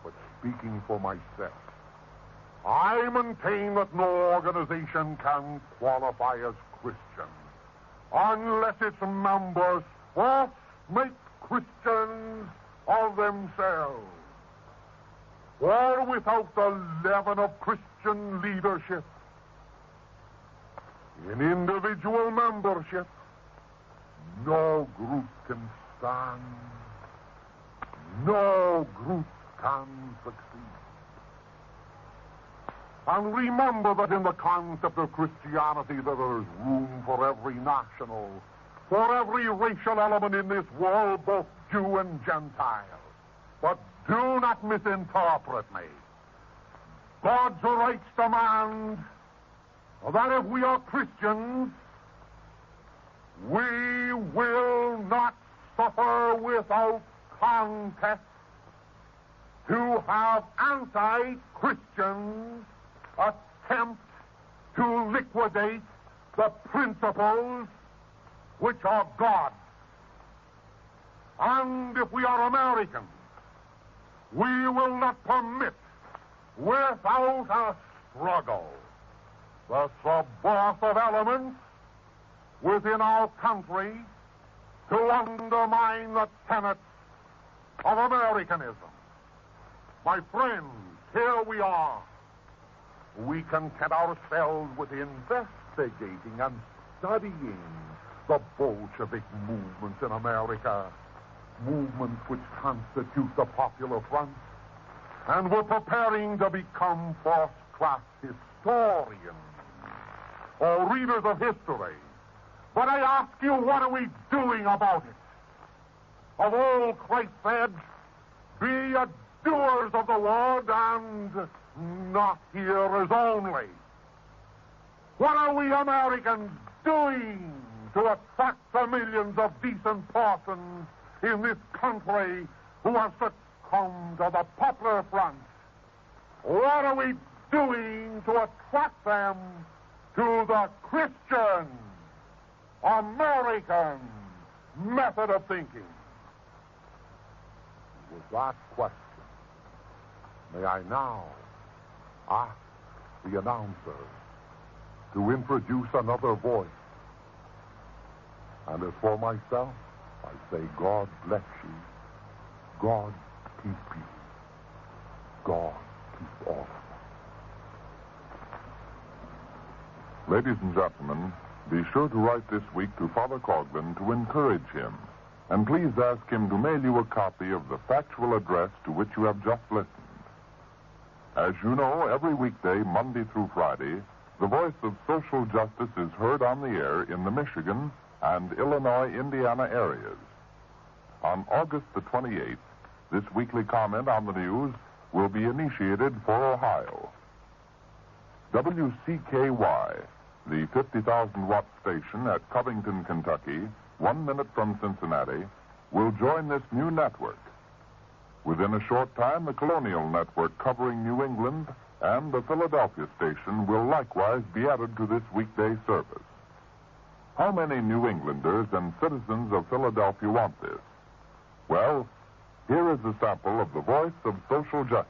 S3: But speaking for myself, I maintain that no organization can qualify as Christian unless its members first make Christians of themselves. For without the leaven of Christian leadership in individual membership, no group can stand, no group can succeed. And remember that in the concept of Christianity there is room for every national, for every racial element in this world, both Jew and Gentile. But do not misinterpret me. God's rights demand that if we are Christians, we will not suffer without contest to have anti-Christians attempt to liquidate the principles which are God. And if we are Americans, we will not permit, without a struggle, the subversive elements within our country to undermine the tenets of Americanism. My friends, here we are. We content ourselves with investigating and studying the Bolshevik movements in America, movements which constitute the Popular Front, and we're preparing to become first-class historians or readers of history. But I ask you, what are we doing about it? Of old, Christ said, be ye doers of the word and not hearers only. What are we Americans doing to attract the millions of decent persons in this country who have succumbed to the Popular Front? What are we doing to attract them to the Christian American method of thinking? With that question, may I now ask the announcer to introduce another voice. And as for myself, I say, God bless you. God keep you. God keep all of us.
S2: Ladies and gentlemen, be sure to write this week to Father Coughlin to encourage him. And please ask him to mail you a copy of the factual address to which you have just listened. As you know, every weekday, Monday through Friday, the voice of social justice is heard on the air in the Michigan and Illinois, Indiana areas. On August the 28th, this weekly comment on the news will be initiated for Ohio. WCKY, the 50,000-watt station at Covington, Kentucky, 1 minute from Cincinnati, will join this new network. Within a short time, the Colonial Network covering New England and the Philadelphia station will likewise be added to this weekday service. How many New Englanders and citizens of Philadelphia want this? Well, here is a sample of the voice of social justice.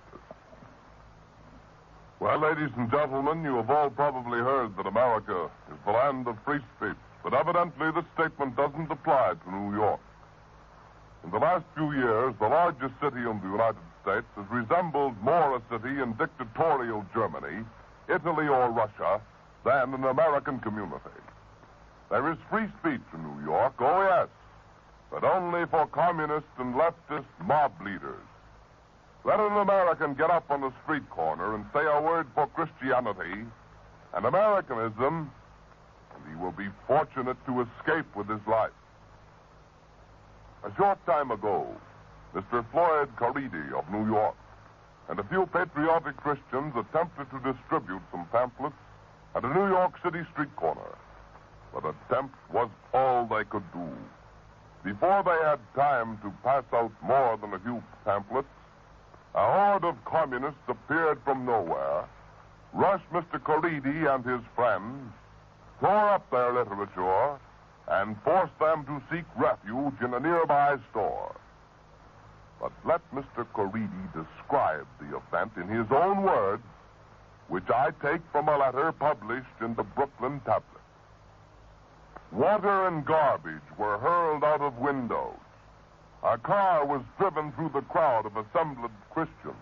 S4: Well, ladies and gentlemen, you have all probably heard that America is the land of free speech, but evidently this statement doesn't apply to New York. In the last few years, the largest city in the United States has resembled more a city in dictatorial Germany, Italy, or Russia than an American community. There is free speech in New York, oh yes, but only for communist and leftist mob leaders. Let an American get up on a street corner and say a word for Christianity and Americanism, and he will be fortunate to escape with his life. A short time ago, Mr. Floyd Caridi of New York and a few patriotic Christians attempted to distribute some pamphlets at a New York City street corner. But attempt was all they could do. Before they had time to pass out more than a few pamphlets, a horde of communists appeared from nowhere, rushed Mr. Caridi and his friends, tore up their literature, and forced them to seek refuge in a nearby store. But let Mr. Caridi describe the event in his own words, which I take from a letter published in the Brooklyn Tablet. Water and garbage were hurled out of windows. A car was driven through the crowd of assembled Christians.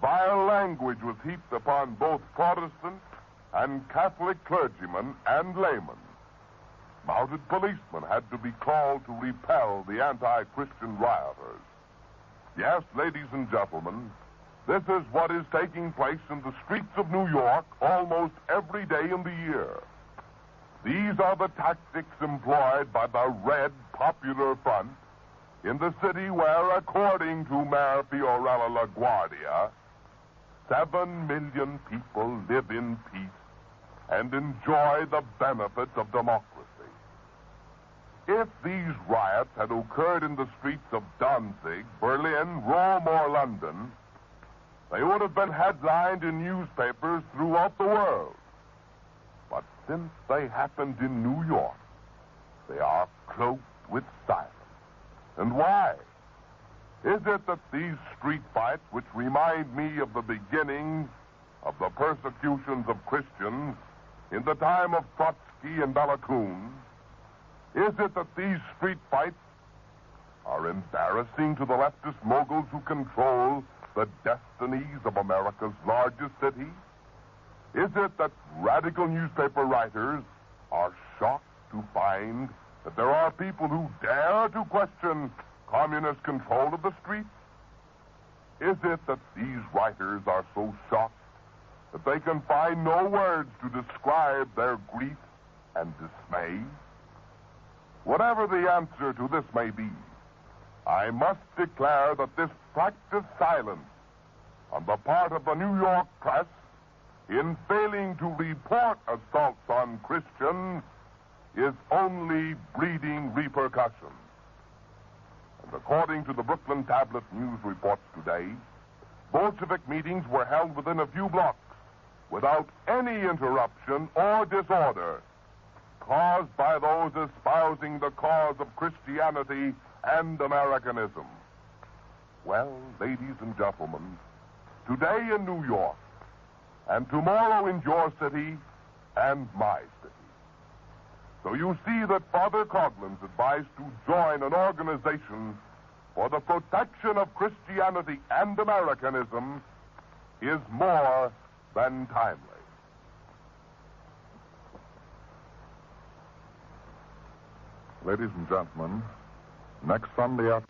S4: Vile language was heaped upon both Protestant and Catholic clergymen and laymen. Mounted policemen had to be called to repel the anti-Christian rioters. Yes, ladies and gentlemen, this is what is taking place in the streets of New York almost every day in the year. These are the tactics employed by the Red Popular Front in the city where, according to Mayor Fiorella LaGuardia, 7 million people live in peace and enjoy the benefits of democracy. If these riots had occurred in the streets of Danzig, Berlin, Rome, or London, they would have been headlined in newspapers throughout the world. But since they happened in New York, they are cloaked with silence. And why? Is it that these street fights, which remind me of the beginning of the persecutions of Christians in the time of Trotsky and Bela Kun, is it that these street fights are embarrassing to the leftist moguls who control the destinies of America's largest city? Is it that radical newspaper writers are shocked to find that there are people who dare to question communist control of the streets? Is it that these writers are so shocked that they can find no words to describe their grief and dismay? Whatever the answer to this may be, I must declare that this practiced silence on the part of the New York press in failing to report assaults on Christians is only breeding repercussions. And according to the Brooklyn Tablet News reports today, Bolshevik meetings were held within a few blocks without any interruption or disorder caused by those espousing the cause of Christianity and Americanism. Well, ladies and gentlemen, today in New York, and tomorrow in your city and my city. So you see that Father Coughlin's advice to join an organization for the protection of Christianity and Americanism is more than timely.
S2: Ladies and gentlemen, next Sunday afternoon.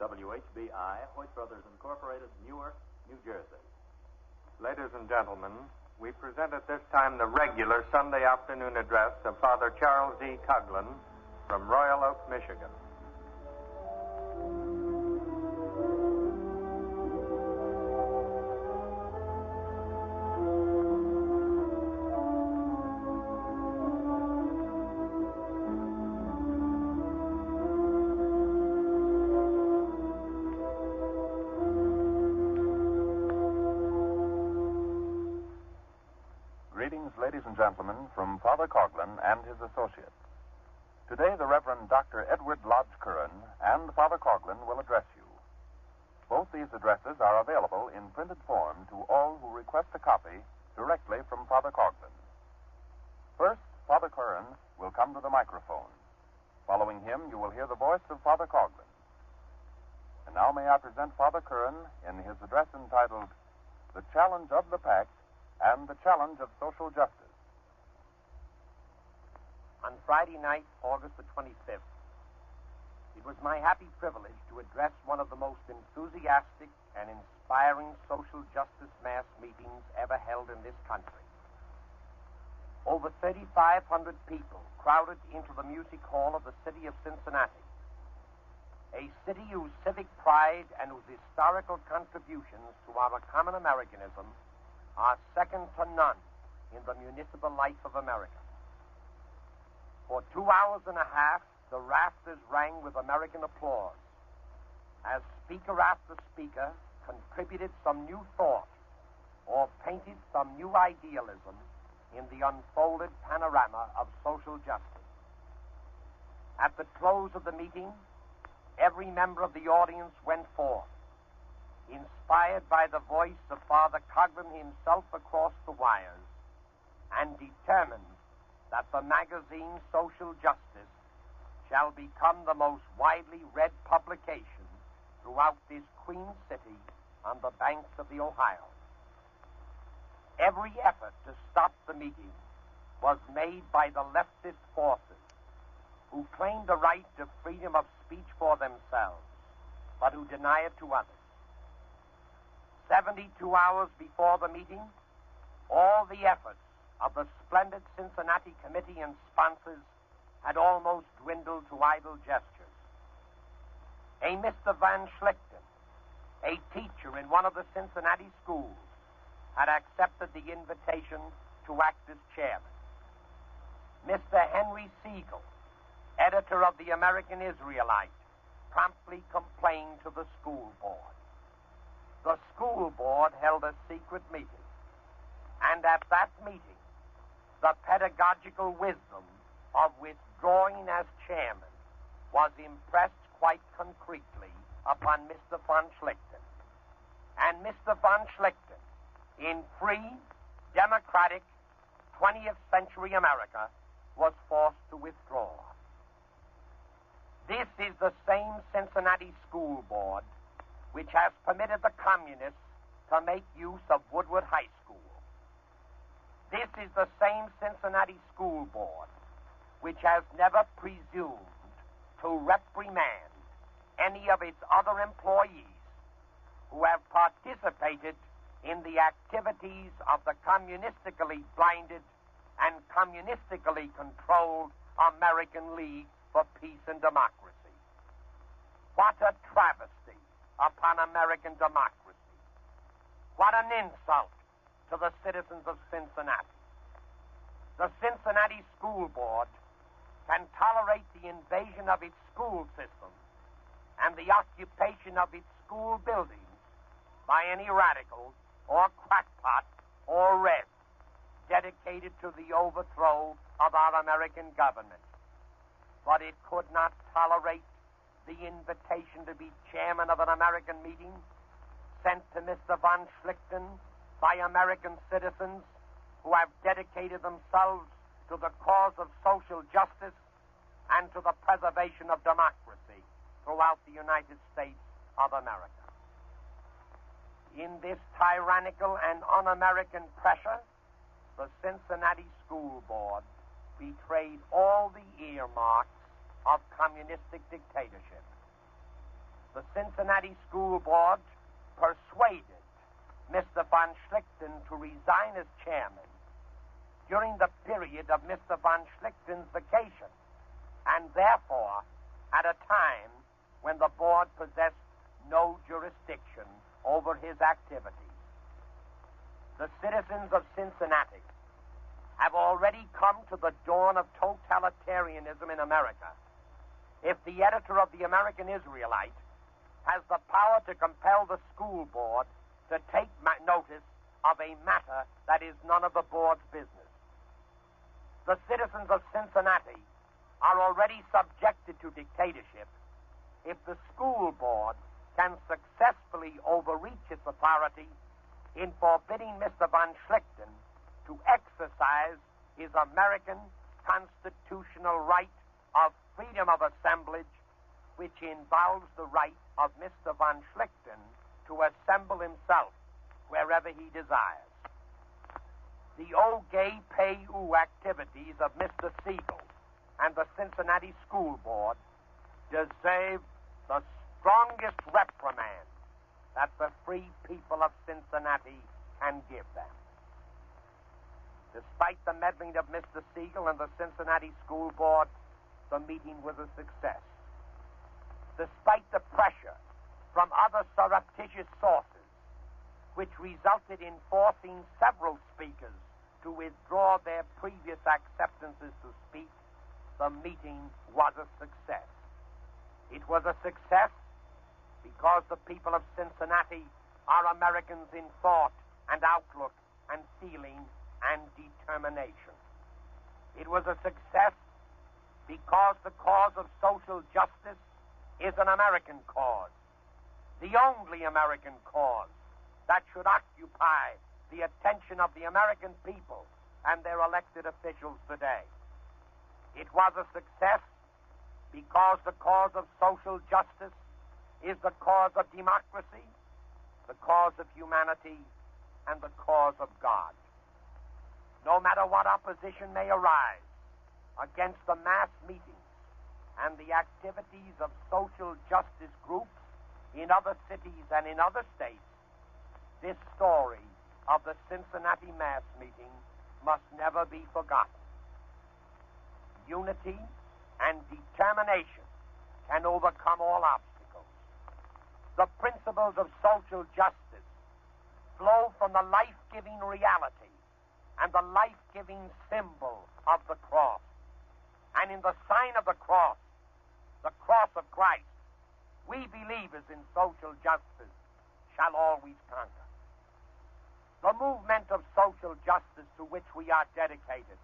S5: WHBI, Hoyt Brothers Incorporated, Newark, New Jersey. Ladies and gentlemen, we present at this time the regular Sunday afternoon address of Father Charles D. Coughlin from Royal Oak, Michigan.
S6: Greetings, ladies and gentlemen, from Father Coughlin and his associates. Today, the Reverend Dr. Edward Lodge Curran and Father Coughlin will address you. Both these addresses are available in printed form to all who request a copy directly from Father Coughlin. First, Father Curran will come to the microphone. Following him, you will hear the voice of Father Coughlin. And now may I present Father Curran in his address entitled, The Challenge of the Pact and the Challenge of Social Justice.
S7: On Friday night, August the 25th, it was my happy privilege to address one of the most enthusiastic and inspiring social justice mass meetings ever held in this country. Over 3,500 people crowded into the music hall of the city of Cincinnati, a city whose civic pride and whose historical contributions to our common Americanism are second to none in the municipal life of America. For 2 hours and a half, the rafters rang with American applause as speaker after speaker contributed some new thought or painted some new idealism in the unfolded panorama of social justice. At the close of the meeting, every member of the audience went forth, inspired by the voice of Father Coughlin himself across the wires, and determined that the magazine Social Justice shall become the most widely read publication throughout this Queen City on the banks of the Ohio. Every effort to stop the meeting was made by the leftist forces who claim the right to freedom of speech for themselves, but who deny it to others. 72 hours before the meeting, all the efforts of the splendid Cincinnati committee and sponsors had almost dwindled to idle gestures. A Mr. Van Schlichten, a teacher in one of the Cincinnati schools, had accepted the invitation to act as chairman. Mr. Henry Siegel, editor of the American Israelite, promptly complained to the school board. The school board held a secret meeting, and at that meeting, the pedagogical wisdom of withdrawing as chairman was impressed quite concretely upon Mr. Van Schlichten. And Mr. Van Schlichten, in free, democratic, 20th century America, was forced to withdraw. This is the same Cincinnati school board which has permitted the communists to make use of Woodward High School. This is the same Cincinnati school board which has never presumed to reprimand any of its other employees who have participated in the activities of the communistically blinded and communistically controlled American League for Peace and Democracy. What a travesty upon American democracy. What an insult to the citizens of Cincinnati. The Cincinnati School Board can tolerate the invasion of its school system and the occupation of its school buildings by any radicals or crackpot or red dedicated to the overthrow of our American government. But it could not tolerate the invitation to be chairman of an American meeting sent to Mr. Van Schlichten by American citizens who have dedicated themselves to the cause of social justice and to the preservation of democracy throughout the United States of America. In this tyrannical and un-American pressure, the Cincinnati School Board betrayed all the earmarks of communistic dictatorship. The Cincinnati School Board persuaded Mr. Van Schlichten to resign as chairman during the period of Mr. Van Schlichten's vacation, and therefore at a time when the board possessed no jurisdiction over his activities. The citizens of Cincinnati have already come to the dawn of totalitarianism in America if the editor of the American Israelite has the power to compel the school board to take notice of a matter that is none of the board's business. The citizens of Cincinnati are already subjected to dictatorship if the school board can successfully overreach its authority in forbidding Mr. von Schlichten to exercise his American constitutional right of freedom of assemblage, which involves the right of Mr. von Schlichten to assemble himself wherever he desires. The O-Gay Pay-Oo activities of Mr. Siegel and the Cincinnati School Board deserve the strongest reprimand that the free people of Cincinnati can give them. Despite the meddling of Mr. Siegel and the Cincinnati School Board, the meeting was a success. Despite the pressure from other surreptitious sources, which resulted in forcing several speakers to withdraw their previous acceptances to speak, the meeting was a success. It was a success because the people of Cincinnati are Americans in thought and outlook and feeling and determination. It was a success because the cause of social justice is an American cause, the only American cause that should occupy the attention of the American people and their elected officials today. It was a success because the cause of social justice is the cause of democracy, the cause of humanity, and the cause of God. No matter what opposition may arise against the mass meetings and the activities of social justice groups in other cities and in other states, this story of the Cincinnati mass meeting must never be forgotten. Unity and determination can overcome all obstacles. The principles of social justice flow from the life-giving reality and the life-giving symbol of the cross. And in the sign of the cross of Christ, we believers in social justice shall always conquer. The movement of social justice to which we are dedicated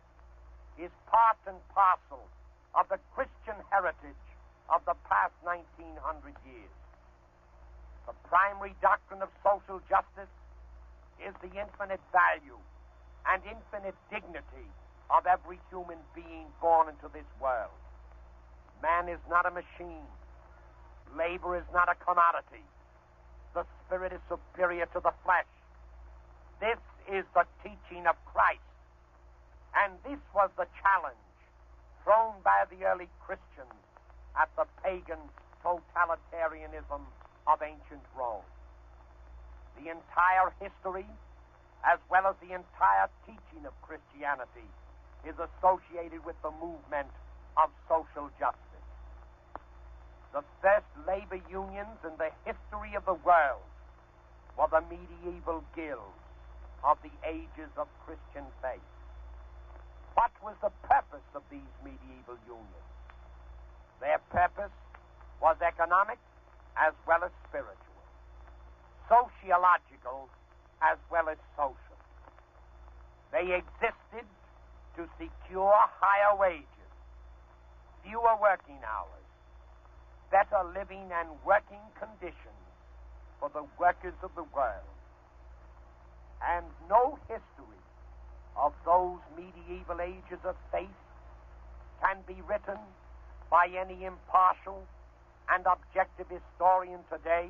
S7: is part and parcel of the Christian heritage of the past 1900 years. The primary doctrine of social justice is the infinite value and infinite dignity of every human being born into this world. Man is not a machine. Labor is not a commodity. The spirit is superior to the flesh. This is the teaching of Christ. And this was the challenge thrown by the early Christians at the pagan totalitarianism of ancient Rome. The entire history, as well as the entire teaching of Christianity, is associated with the movement of social justice. The first labor unions in the history of the world were the medieval guilds of the ages of Christian faith. What was the purpose of these medieval unions? Their purpose was economic as well as spiritual, sociological as well as social. They existed to secure higher wages, fewer working hours, better living and working conditions for the workers of the world. And no history of those medieval ages of faith can be written by any impartial and objective historian today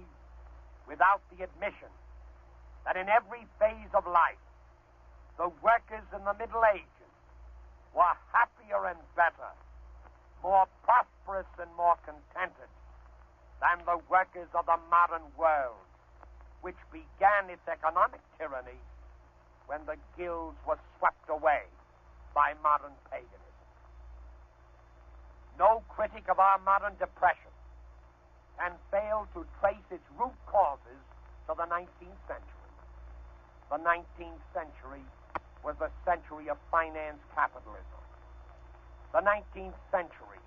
S7: without the admission that in every phase of life, the workers in the Middle Ages were happier and better, more prosperous and more contented than the workers of the modern world, which began its economic tyranny when the guilds were swept away by modern paganism. No critic of our modern depression can fail to trace its root causes to the 19th century. The 19th century was the century of finance capitalism. The 19th century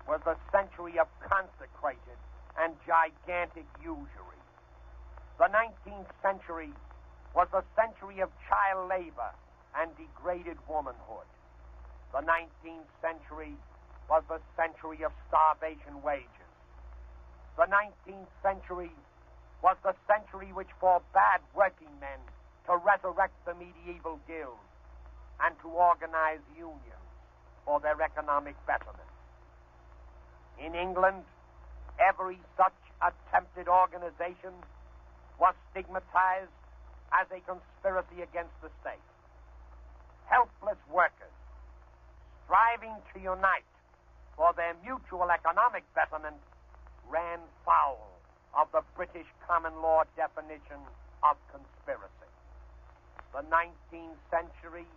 S7: was the century of consecrated and gigantic usury. The 19th century was the century of child labor and degraded womanhood. The 19th century was the century of starvation wages. The 19th century was the century which forbade working men to resurrect the medieval guilds and to organize unions for their economic betterment. In England, every such attempted organization was stigmatized as a conspiracy against the state. Helpless workers, striving to unite for their mutual economic betterment, ran foul of the British common law definition of conspiracy. The 19th century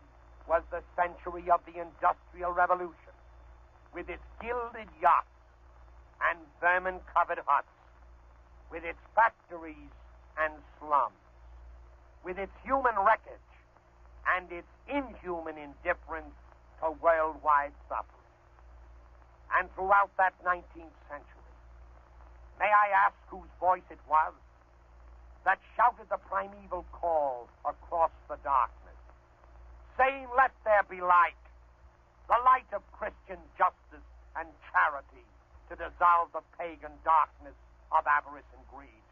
S7: was the century of the Industrial Revolution, with its gilded yachts and vermin-covered huts, with its factories and slums, with its human wreckage and its inhuman indifference to worldwide suffering. And throughout that 19th century, may I ask whose voice it was that shouted the primeval call across the darkness, saying, "Let there be light, the light of Christian justice and charity to dissolve the pagan darkness of avarice and greed."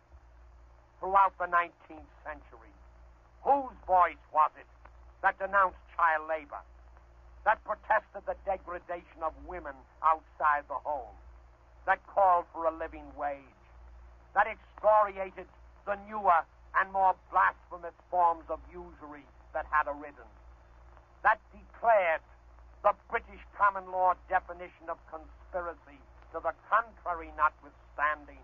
S7: Throughout the 19th century, whose voice was it that denounced child labor, that protested the degradation of women outside the home, that called for a living wage, that excoriated the newer and more blasphemous forms of usury that had arisen, that declared the British common law definition of conspiracy to the contrary notwithstanding?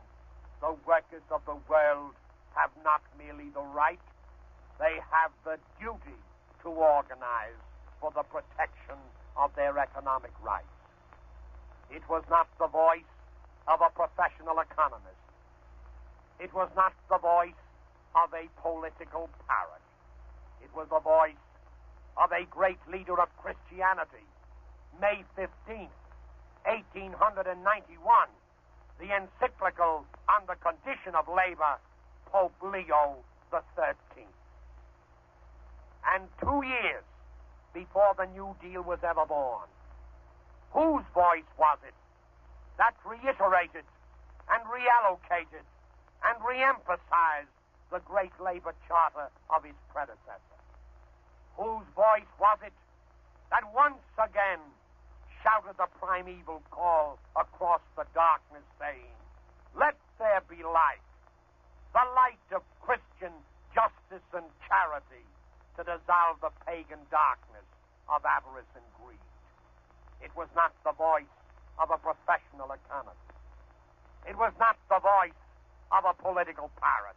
S7: The workers of the world have not merely the right, they have the duty to organize for the protection of their economic rights. It was not the voice of a professional economist. It was not the voice of a political parrot. It was the voice of a great leader of Christianity. May 15th, 1891, the encyclical On the Condition of Labor, Pope Leo XIII. And 2 years before the New Deal was ever born, whose voice was it that reiterated and reallocated and reemphasized the great labor charter of his predecessor? Whose voice was it that once again shouted the primeval call across the darkness, saying, "Let there be light, the light of Christian justice and charity to dissolve the pagan darkness of avarice and greed"? It was not the voice of a professional economist. It was not the voice of a political parrot.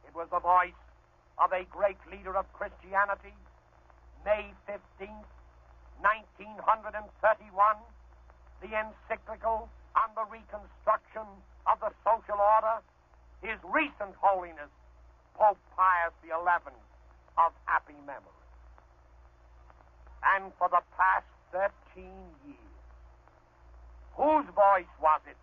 S7: It was the voice of a great leader of Christianity. May 15th, 1931, the encyclical on the reconstruction of the social order, His Recent Holiness, Pope Pius XI, of happy memory. And for the past 13 years, whose voice was it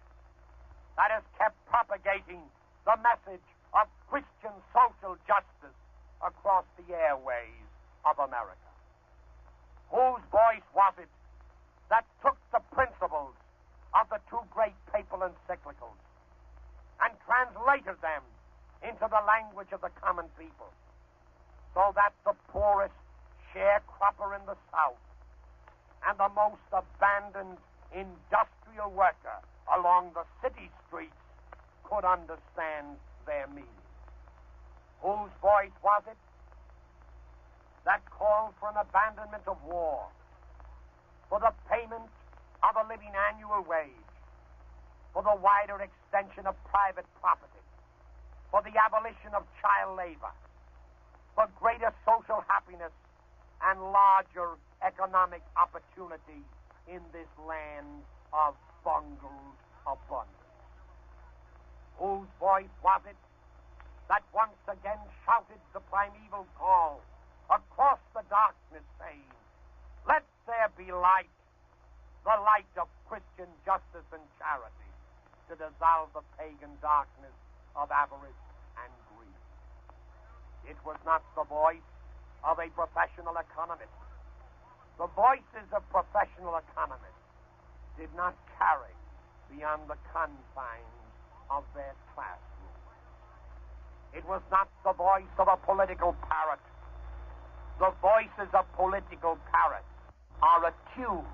S7: that has kept propagating the message of Christian social justice across the airways of America? Whose voice was it that took the principles of the two great papal encyclicals and translated them into the language of the common people, so that the poorest sharecropper in the South and the most abandoned industrial worker along the city streets could understand their meaning? Whose voice was it that called for an abandonment of war, for the payment of a living annual wage, for the wider extension of private property, for the abolition of child labor, for greater social happiness and larger economic opportunity in this land of bungled abundance? Whose voice was it that once again shouted the primeval call across the darkness, saying, "Let there be light, the light of Christian justice and charity to dissolve the pagan darkness of avarice and greed"? It was not the voice of a professional economist. The voices of professional economists did not carry beyond the confines of their classroom. It was not the voice of a political parrot. The voices of political parrots are attuned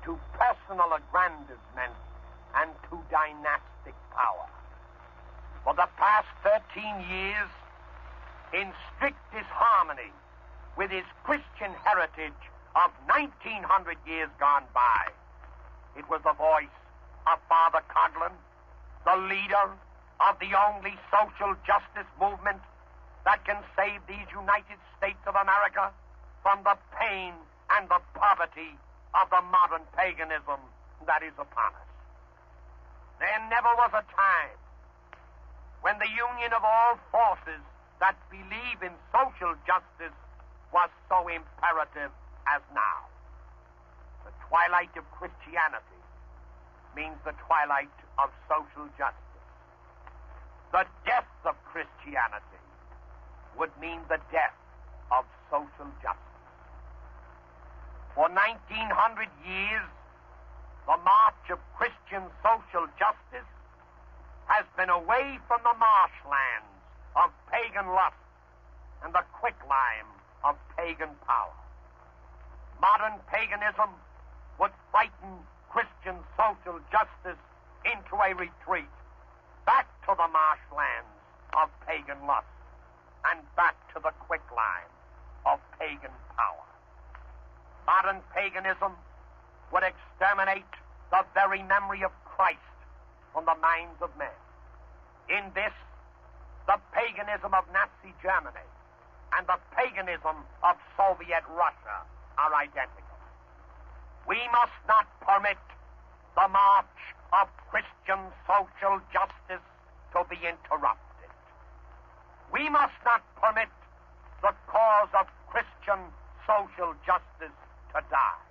S7: to personal aggrandizement and to dynastic power. For the past 13 years, in strictest harmony with his Christian heritage of 1900 years gone by, it was the voice of Father Coughlin, the leader of the only social justice movement that can save these United States of America from the pain and the poverty of the modern paganism that is upon us. There never was a time when the union of all forces that believe in social justice was so imperative as now. The twilight of Christianity means the twilight of social justice. The death of Christianity would mean the death of social justice. For 1900 years, the march of Christian social justice has been away from the marshlands of pagan lust and the quicklime of pagan power. Modern paganism would frighten Christian social justice into a retreat back to the marshlands of pagan lust and back to the quicklime of pagan power. Modern paganism would exterminate the very memory of Christ from the minds of men. In this, the paganism of Nazi Germany and the paganism of Soviet Russia are identical. We must not permit the march of Christian social justice to be interrupted. We must not permit the cause of Christian social justice to die.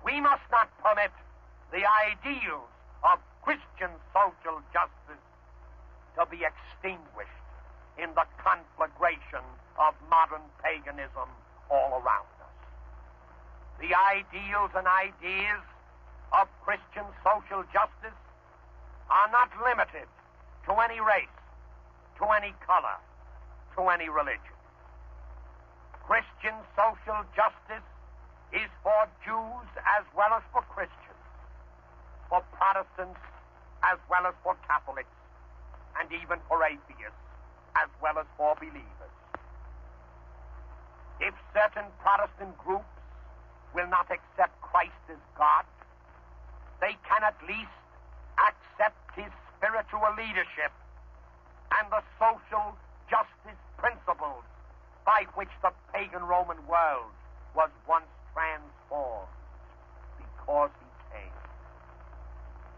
S7: We must not permit the ideals of Christian social justice to be extinguished in the conflagration of modern paganism all around us. The ideals and ideas of Christian social justice are not limited to any race, to any color, to any religion. Christian social justice is for Jews as well as for Christians, for Protestants as well as for Catholics, and even for atheists as well as for believers. If certain Protestant groups will not accept Christ as God, they can at least accept his spiritual leadership and the social justice principles by which the pagan Roman world was once transformed because he came.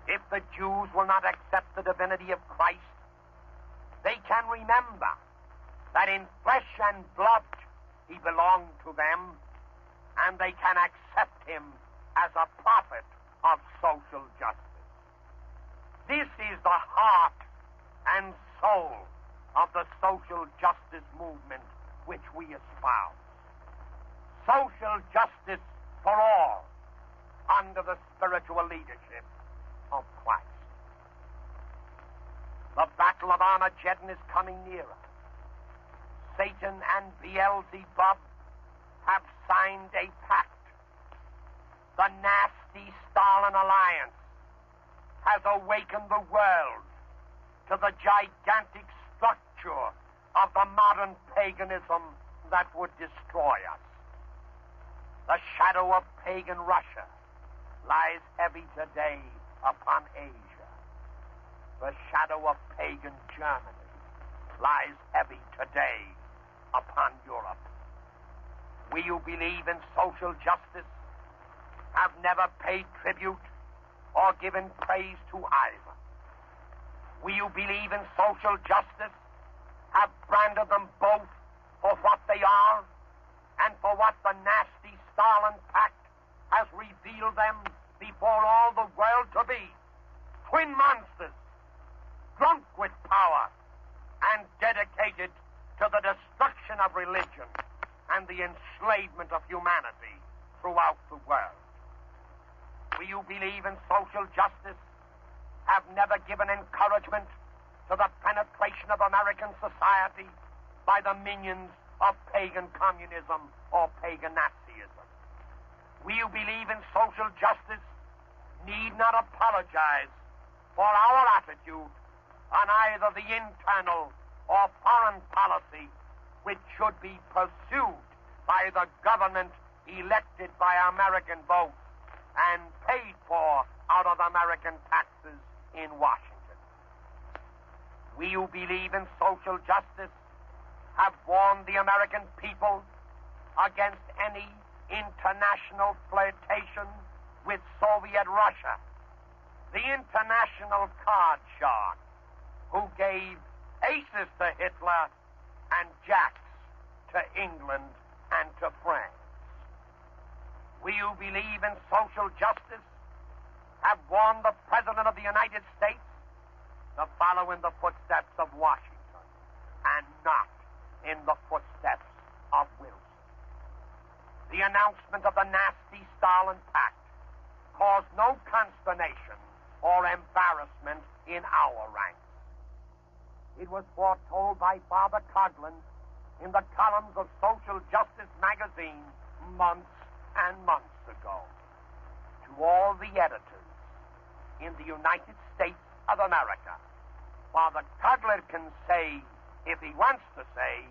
S7: If the Jews will not accept the divinity of Christ, they can remember that in flesh and blood he belonged to them, and they can accept him as a prophet of social justice. This is the heart and soul of the social justice movement which we espouse. Social justice for all under the spiritual leadership of Christ. The battle of Armageddon is coming nearer. Satan and Beelzebub have signed a pact. The nasty Stalin alliance has awakened the world to the gigantic structure of the modern paganism that would destroy us. The shadow of pagan Russia lies heavy today upon Asia. The shadow of pagan Germany lies heavy today upon Europe. We who believe in social justice have never paid tribute or given praise to either. We who believe in social justice have branded them both for what they are and for what the nasty Stalin Pact has revealed them before all the world to be. Twin monsters, drunk with power, and dedicated to the destruction of religion and the enslavement of humanity throughout the world. We who believe in social justice have never given encouragement to the penetration of American society by the minions of pagan communism or pagan Nazism. We who believe in social justice need not apologize for our attitude on either the internal or foreign policy which should be pursued by the government elected by American votes and paid for out of American taxes in Washington. We who believe in social justice have warned the American people against any international flirtation with Soviet Russia, the international card shark who gave aces to Hitler and jacks to England and to France. We who believe in social justice have warned the President of the United States to follow in the footsteps of Washington and not in the footsteps of Wilson. The announcement of the nasty Stalin Pact caused no consternation or embarrassment in our ranks. It was foretold by Father Coughlin in the columns of Social Justice magazine months and months ago. To all the editors in the United States of America, Father Coughlin can say, if he wants to say,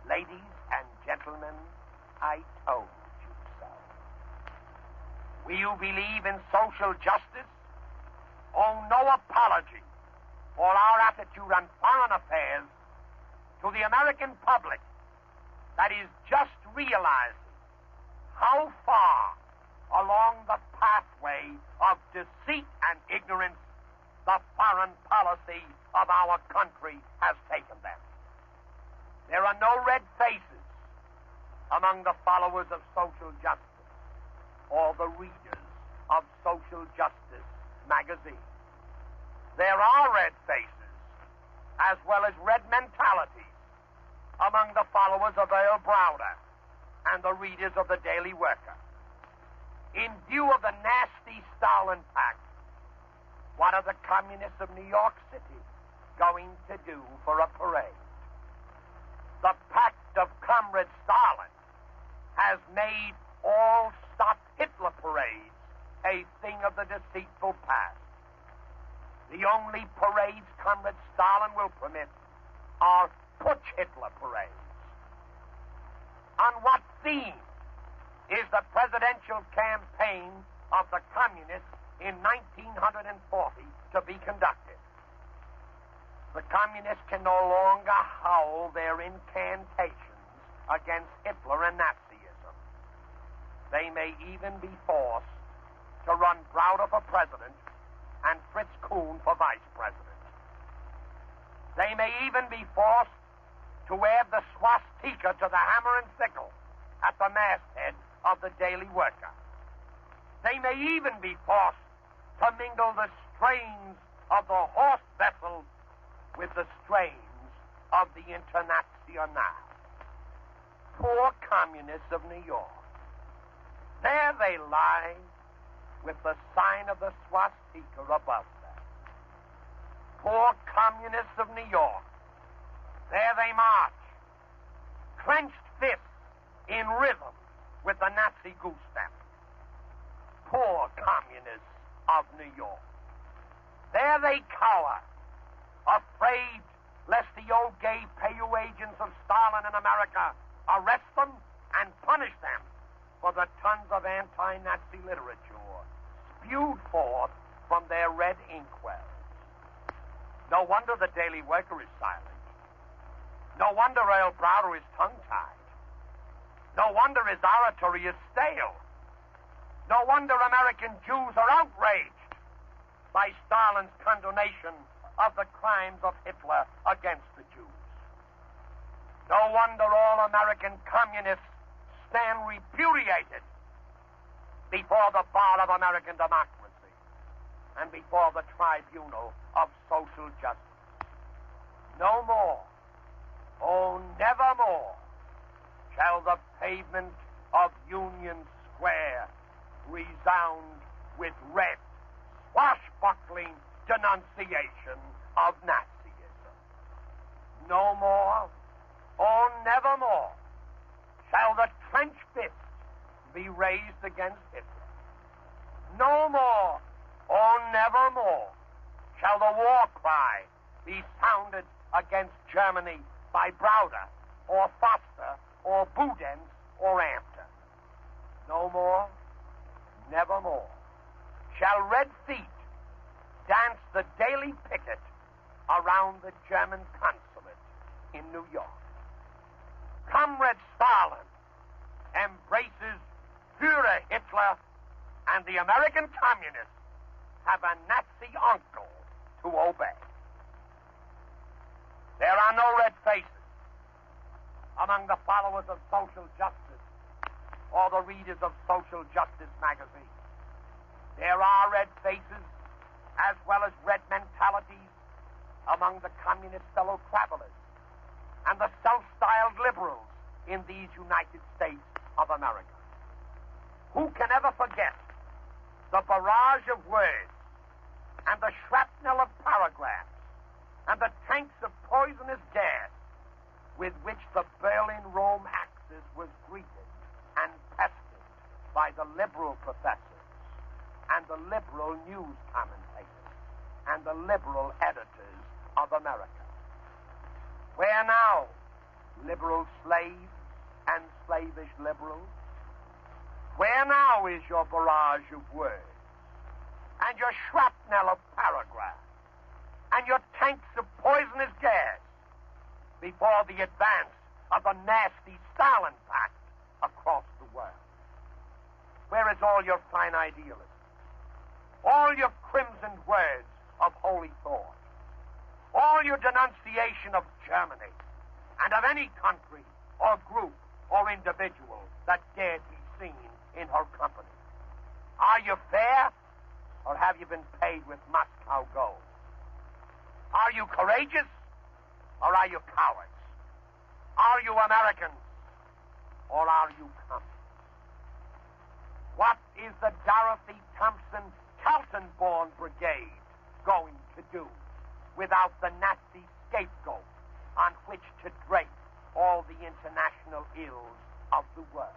S7: ladies and gentlemen, I told you so. We who believe in social justice owe no apology for our attitude on foreign affairs to the American public that is just realizing how far along the pathway of deceit and ignorance the foreign policy of our country has taken them. There are no red faces among the followers of social justice or the readers of Social Justice magazine. There are red faces as well as red mentalities among the followers of Earl Browder and the readers of the Daily Worker. In view of the nasty Stalin Pact, what are the communists of New York City going to do for a parade? The Pact of Comrade Stalin has made all Stop Hitler parades a thing of the deceitful past. The only parades Comrade Stalin will permit are Putsch Hitler parades. On what theme is the presidential campaign of the communists in 1940 to be conducted? The communists can no longer howl their incantations against Hitler and Nazism. They may even be forced to run Browder for president and Fritz Kuhn for vice president. They may even be forced to add the swastika to the hammer and sickle at the masthead of the Daily Worker. They may even be forced to mingle the strains of the horse vessel with the strains of the Internationale. Poor communists of New York. There they lie with the sign of the swastika above them. Poor communists of New York. There they march, clenched fists in rhythm with the Nazi goose step. Poor communists of New York. There they cower, afraid lest the old gay pay-you agents of Stalin in America arrest them and punish them for the tons of anti-Nazi literature spewed forth from their red inkwells. No wonder the Daily Worker is silent. No wonder Earl Browder is tongue-tied. No wonder his oratory is stale. No wonder American Jews are outraged by Stalin's condemnation of the crimes of Hitler against the Jews. No wonder all American communists stand repudiated before the bar of American democracy and before the tribunal of social justice. No more, oh, never more, shall the pavement of Union Square resound with red, swashbuckling denunciation of Nazism. No more, or nevermore, shall the clenched fist be raised against Hitler. No more, or nevermore, shall the war cry be sounded against Germany by Browder, or Foster, or Budenz, or Ampton. No more, nevermore, shall red feet dance the daily picket around the German consulate in New York. Comrade Stalin embraces Führer Hitler, and the American communists have a Nazi uncle to obey. There are no red faces among the followers of social justice or the readers of Social Justice magazine. There are red faces as well as red mentalities among the communist fellow travelers and the self-styled liberals in these United States of America. Who can ever forget the barrage of words and the shrapnel of paragraphs and the tanks of poisonous gas with which the Berlin-Rome axis was greeted and pestered by the liberal professors and the liberal news commentators and the liberal editors of America? Where now, liberal slaves and slavish liberals? Where now is your barrage of words and your shrapnel of paragraphs and your tanks of poisonous gas before the advance of the nasty Stalin pact across the world? Where is all your fine idealism, all your crimsoned words of holy thought, all your denunciation of Germany and of any country or group or individual that dared be seen in her company? Are you fair, or have you been paid with Moscow gold? Are you courageous, or are you cowards? Are you Americans, or are you communists? What is the Dorothy Thompson Kaltenborn Brigade going to do without the Nazi scapegoat on which to drape all the international ills of the world?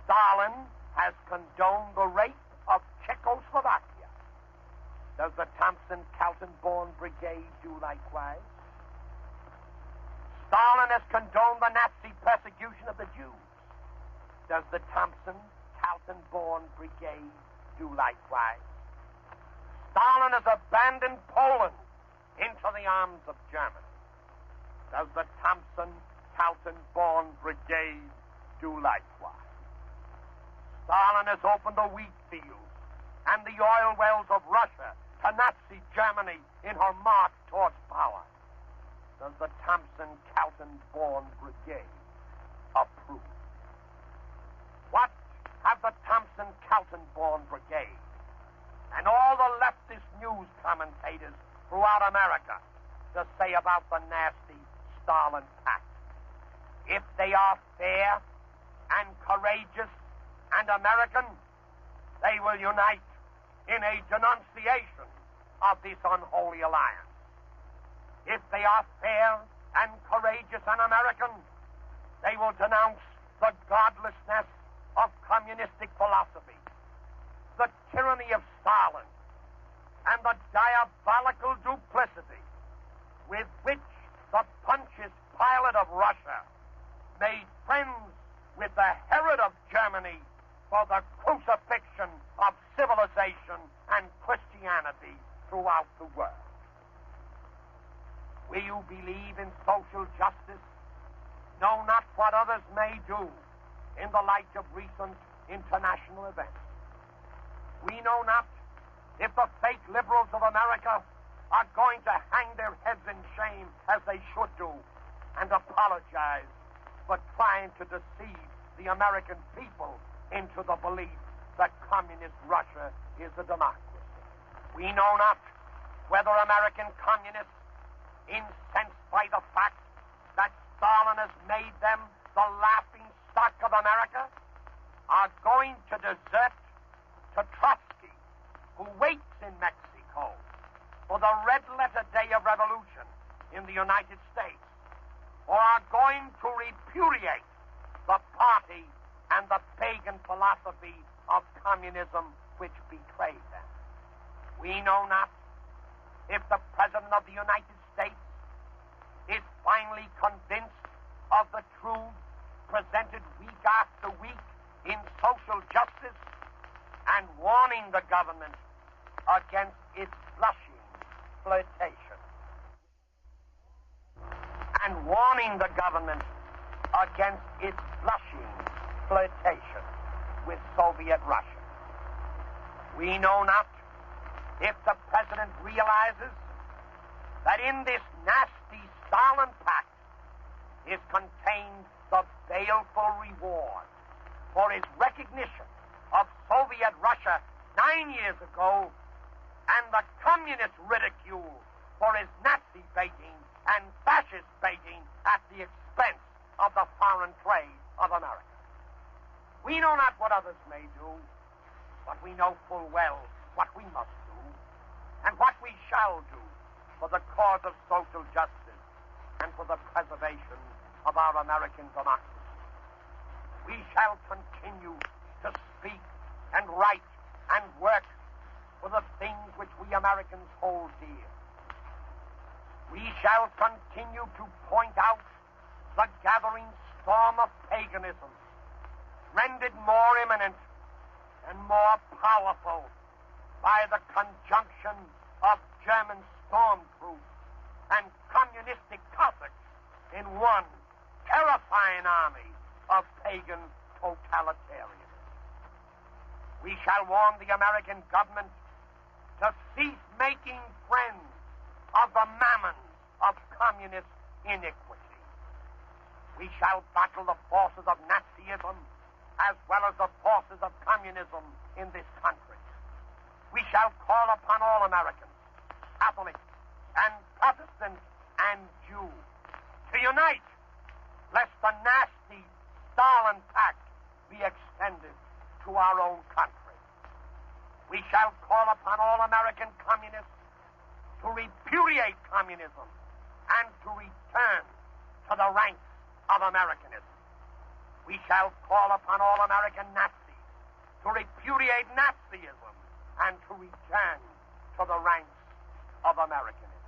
S7: Stalin has condoned the rape of Czechoslovakia. Does the Thompson-Kaltenborn Brigade do likewise? Stalin has condoned the Nazi persecution of the Jews. Does the Thompson-Kaltenborn Brigade do likewise? Stalin has abandoned Poland into the arms of Germany. Does the Thompson-Kaltenborn Brigade do likewise? Stalin has opened the wheat fields and the oil wells of Russia to Nazi Germany in her march towards power. Does the Thompson-Kaltenborn Brigade approve? What have the Thompson-Kaltenborn Brigade and all the leftist news commentators throughout America to say about the nasty Stalin pact? If they are fair and courageous and American, they will unite in a denunciation of this unholy alliance. If they are fair and courageous and American, they will denounce the godlessness of communistic philosophy, the tyranny of Stalin, and the diabolical duplicity with which the Pontius Pilate of Russia made friends with the Herod of Germany for the crucifixion of civilization and Christianity throughout the world. We who believe in social justice know not what others may do in the light of recent international events. We know not if the fake liberals of America are going to hang their heads in shame, as they should do, and apologize for trying to deceive the American people into the belief that communist Russia is a democracy. We know not whether American communists, incensed by the fact that Stalin has made them the laughing stock of America, are going to desert to Trotsky, who waits in Mexico for the red-letter day of revolution in the United United States, or are going to repudiate the party and the pagan philosophy of communism which betrayed them. We know not if the President of the United States is finally convinced of the truth presented week after week in social justice and warning the government against its blushing flirtation. And warning the government against its blushing flirtation with Soviet Russia. We know not if the President realizes that in this nasty Stalin Pact is contained the baleful reward for his recognition of Soviet Russia 9 years ago and the communist ridicule for his Nazi baiting and fascist baiting at the expense of the foreign trade of America. We know not what others may do, but we know full well what we must do and what we shall do for the cause of social justice and for the preservation of our American democracy. We shall continue to speak and write and work for the things which we Americans hold dear. We shall continue to point out the gathering storm of paganism, rendered more imminent and more powerful by the conjunction of German stormtroops and communistic Cossacks in one terrifying army of pagan totalitarians. We shall warn the American government to cease making friends of the mammon of communist iniquity. We shall battle the forces of Nazism as well as the forces of communism in this country. We shall call upon all Americans, Catholics and Protestants and Jews, to unite lest the nasty Stalin Pact be extended to our own country. We shall call upon all American communists to repudiate communism and to return to the ranks of Americanism. We shall call upon all American Nazis to repudiate Nazism and to return to the ranks of Americanism.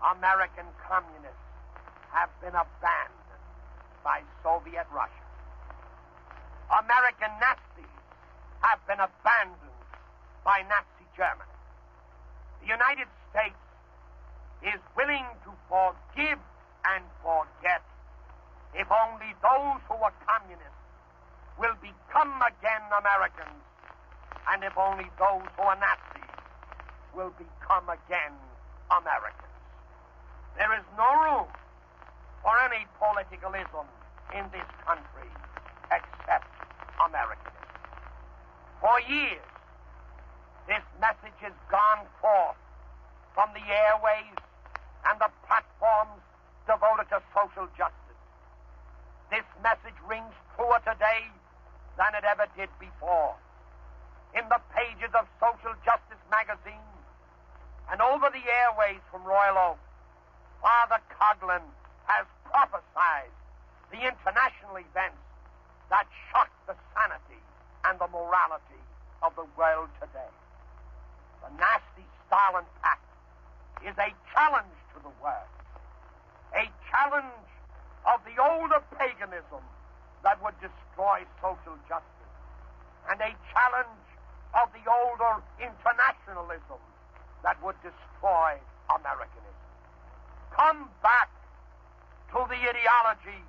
S7: American communists have been abandoned by Soviet Russia. American Nazis have been abandoned by Nazi Germany. The United States is willing to forgive and forget if only those who are communists will become again Americans, and if only those who are Nazis will become again Americans. There is no room for any politicalism in this country except Americanism. For years, this message has gone forth from the airways and the platforms devoted to social justice. This message rings truer today than it ever did before. In the pages of Social Justice magazine and over the airways from Royal Oak, Father Coughlin has prophesied the international events that shock the sanity and the morality of the world today. The nasty Stalin Pact is a challenge to the world, a challenge of the older paganism that would destroy social justice, and a challenge of the older internationalism that would destroy Americanism. Come back to the ideology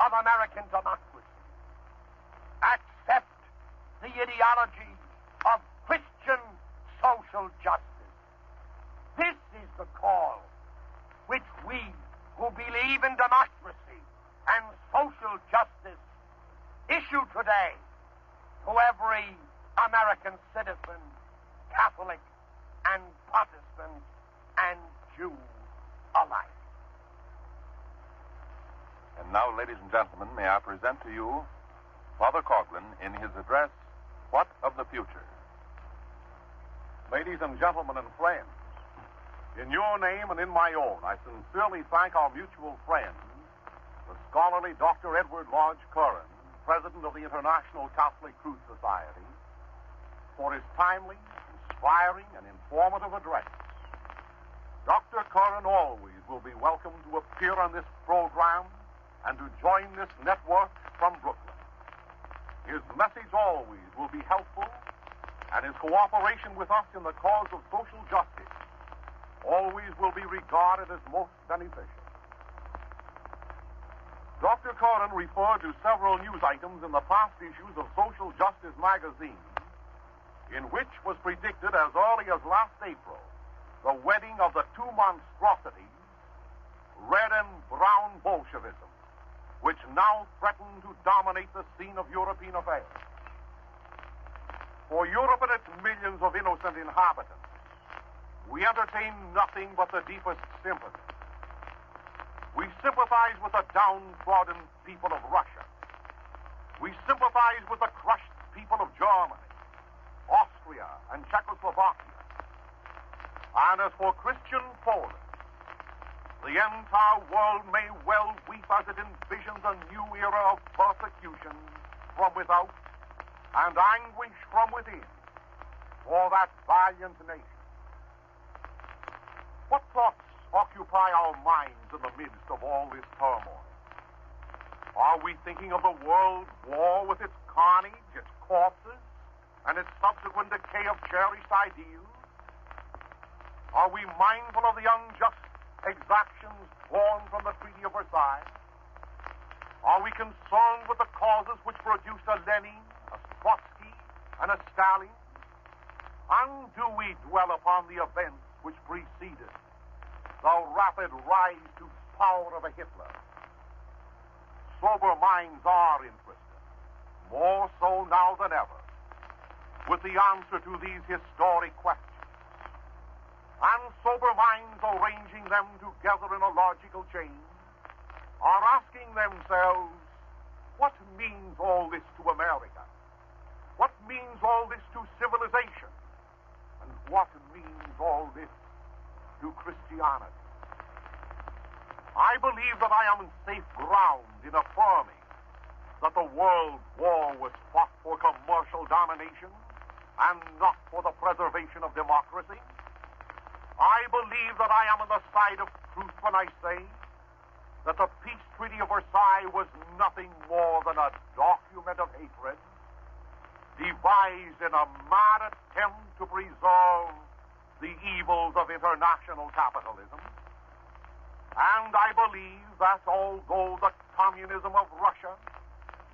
S7: of American democracy. Accept the ideology of Christian social justice. This is the call which we who believe in democracy and social justice issue today to every American citizen, Catholic and Protestant and Jew alike.
S6: And now, ladies and gentlemen, may I present to you Father Coughlin in his address, What of the Future?
S3: Ladies and gentlemen and friends, In your name and in my own, I sincerely thank our mutual friend, the scholarly Dr. Edward Lodge Curran, President of the International Catholic Truth Society, for his timely, inspiring, and informative address. Dr. Curran always will be welcome to appear on this program and to join this network from Brooklyn. His message always will be helpful, and his cooperation with us in the cause of social justice always will be regarded as most beneficial. Dr. Curran referred to several news items in the past issues of Social Justice magazine, in which was predicted as early as last April the wedding of the two monstrosities, red and brown Bolshevism, which now threaten to dominate the scene of European affairs. For Europe and its millions of innocent inhabitants, we entertain nothing but the deepest sympathy. We sympathize with the downtrodden people of Russia. We sympathize with the crushed people of Germany, Austria, and Czechoslovakia. And as for Christian Poland, the entire world may well weep as it envisions a new era of persecution from without and anguish from within for that valiant nation. What thoughts occupy our minds in the midst of all this turmoil? Are we thinking of the world war with its carnage, its corpses, and its subsequent decay of cherished ideals? Are we mindful of the unjust exactions born from the Treaty of Versailles? Are we concerned with the causes which produced a Lenin, a Trotsky, and a Stalin? And do we dwell upon the events which preceded the rapid rise to power of a Hitler? Sober minds are interested, more so now than ever, with the answer to these historic questions. And sober minds, arranging them together in a logical chain, are asking themselves, what means all this to America? What means all this to civilization? And what means all this to Christianity? I believe that I am in safe ground in affirming that the world war was fought for commercial domination and not for the preservation of democracy. I believe that I am on the side of truth when I say that the Peace Treaty of Versailles was nothing more than a document of hatred devised in a mad attempt to preserve the evils of international capitalism. And I believe that although the communism of Russia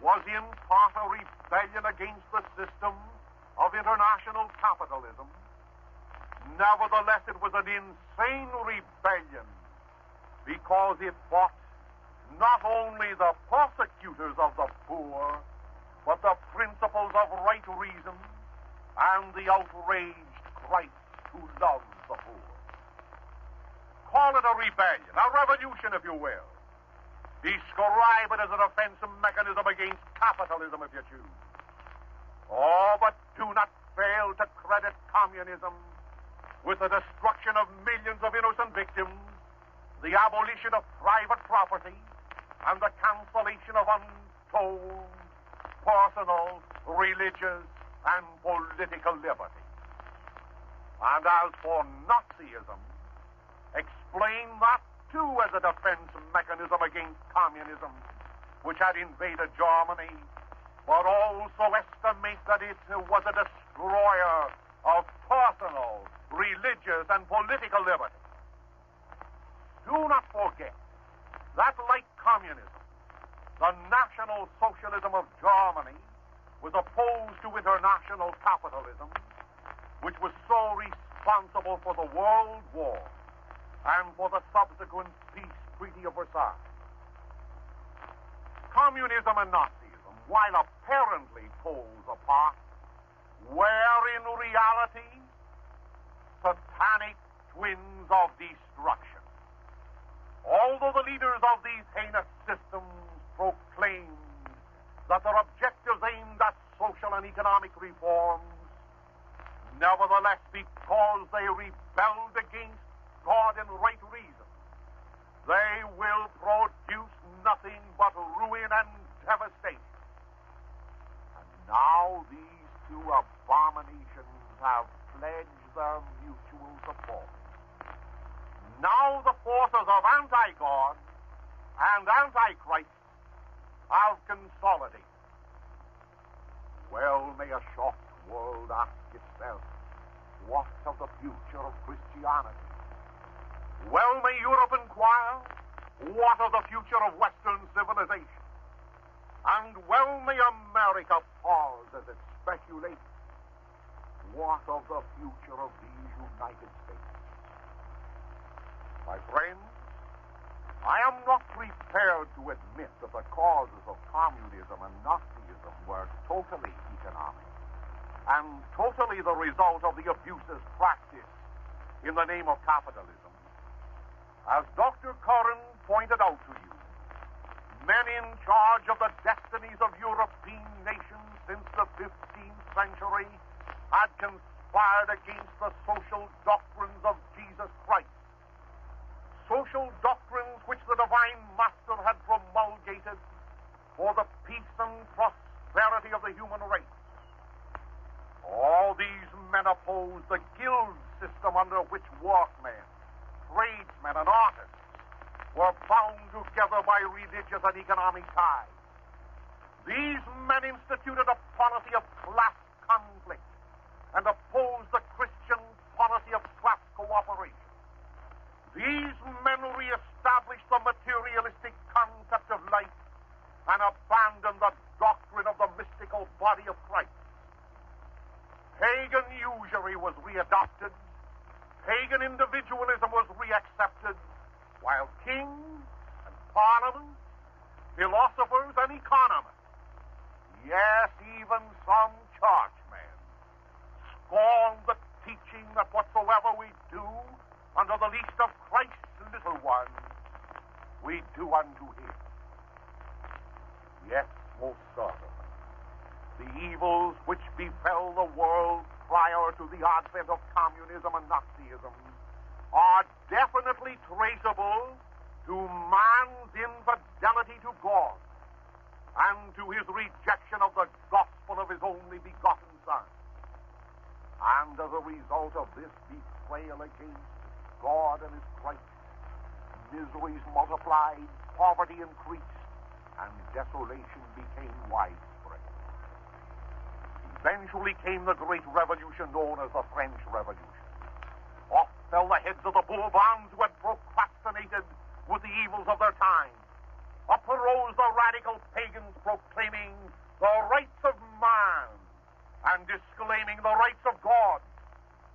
S3: was in part a rebellion against the system of international capitalism, nevertheless it was an insane rebellion because it fought not only the persecutors of the poor, but the principles of right reason and the outraged Christ who loves the poor. Call it a rebellion, a revolution, if you will. Describe it as a defensive mechanism against capitalism, if you choose. Oh, but do not fail to credit communism with the destruction of millions of innocent victims, the abolition of private property, and the cancellation of untold personal, religious, and political liberty. And as for Nazism, explain that too as a defense mechanism against communism, which had invaded Germany, but also estimate that it was a destroyer of personal, religious, and political liberty. Do not forget that, like communism, the National Socialism of Germany was opposed to international capitalism, which was so responsible for the World War and for the subsequent Peace Treaty of Versailles. Communism and Nazism, while apparently poles apart, were in reality satanic twins of destruction. Although the leaders of these heinous systems proclaimed that their objectives aimed at social and economic reforms, nevertheless, because they rebelled against God and right reason, they will produce nothing but ruin and devastation. And now these two abominations have pledged their mutual support. Now the forces of anti-God and anti-Christ have consolidated. Well, may a shocked world ask itself, what of the future of Christianity? Well, may Europe inquire, what of the future of Western civilization? And well may America pause as it speculates, what of the future of these United States? My friends, I am not prepared to admit that the causes of communism and Nazism were totally economic and totally the result of the abuses practiced in the name of capitalism. As Dr. Curran pointed out to you, men in charge of the destinies of European nations since the 15th century had conspired against the social doctrines of Jesus Christ. Social doctrines which the Divine Master had promulgated for the peace and prosperity of the human race. All these men opposed the guild system under which workmen, tradesmen, and artists were bound together by religious and economic ties. These men instituted a policy of class conflict and opposed the Christian policy of class cooperation. These men re-established the materialistic concept of life and abandoned the doctrine of the mystical body of Christ. Pagan usury was readopted, pagan individualism was reaccepted, while kings and parliaments, philosophers and economists, yes, even some churchmen, scorned the teaching that whatsoever we do under the least of Christ's little ones, we do unto him. Yes, most certainly, the evils which befell the world prior to the advent of communism and Nazism are definitely traceable to man's infidelity to God and to his rejection of the gospel of his only begotten Son. And as a result of this betrayal against God and his Christ, miseries multiplied, poverty increased, and desolation became widespread. Eventually came the great revolution known as the French Revolution. Off fell the heads of the Bourbons who had procrastinated with the evils of their time. Up arose the radical pagans proclaiming the rights of man and disclaiming the rights of God,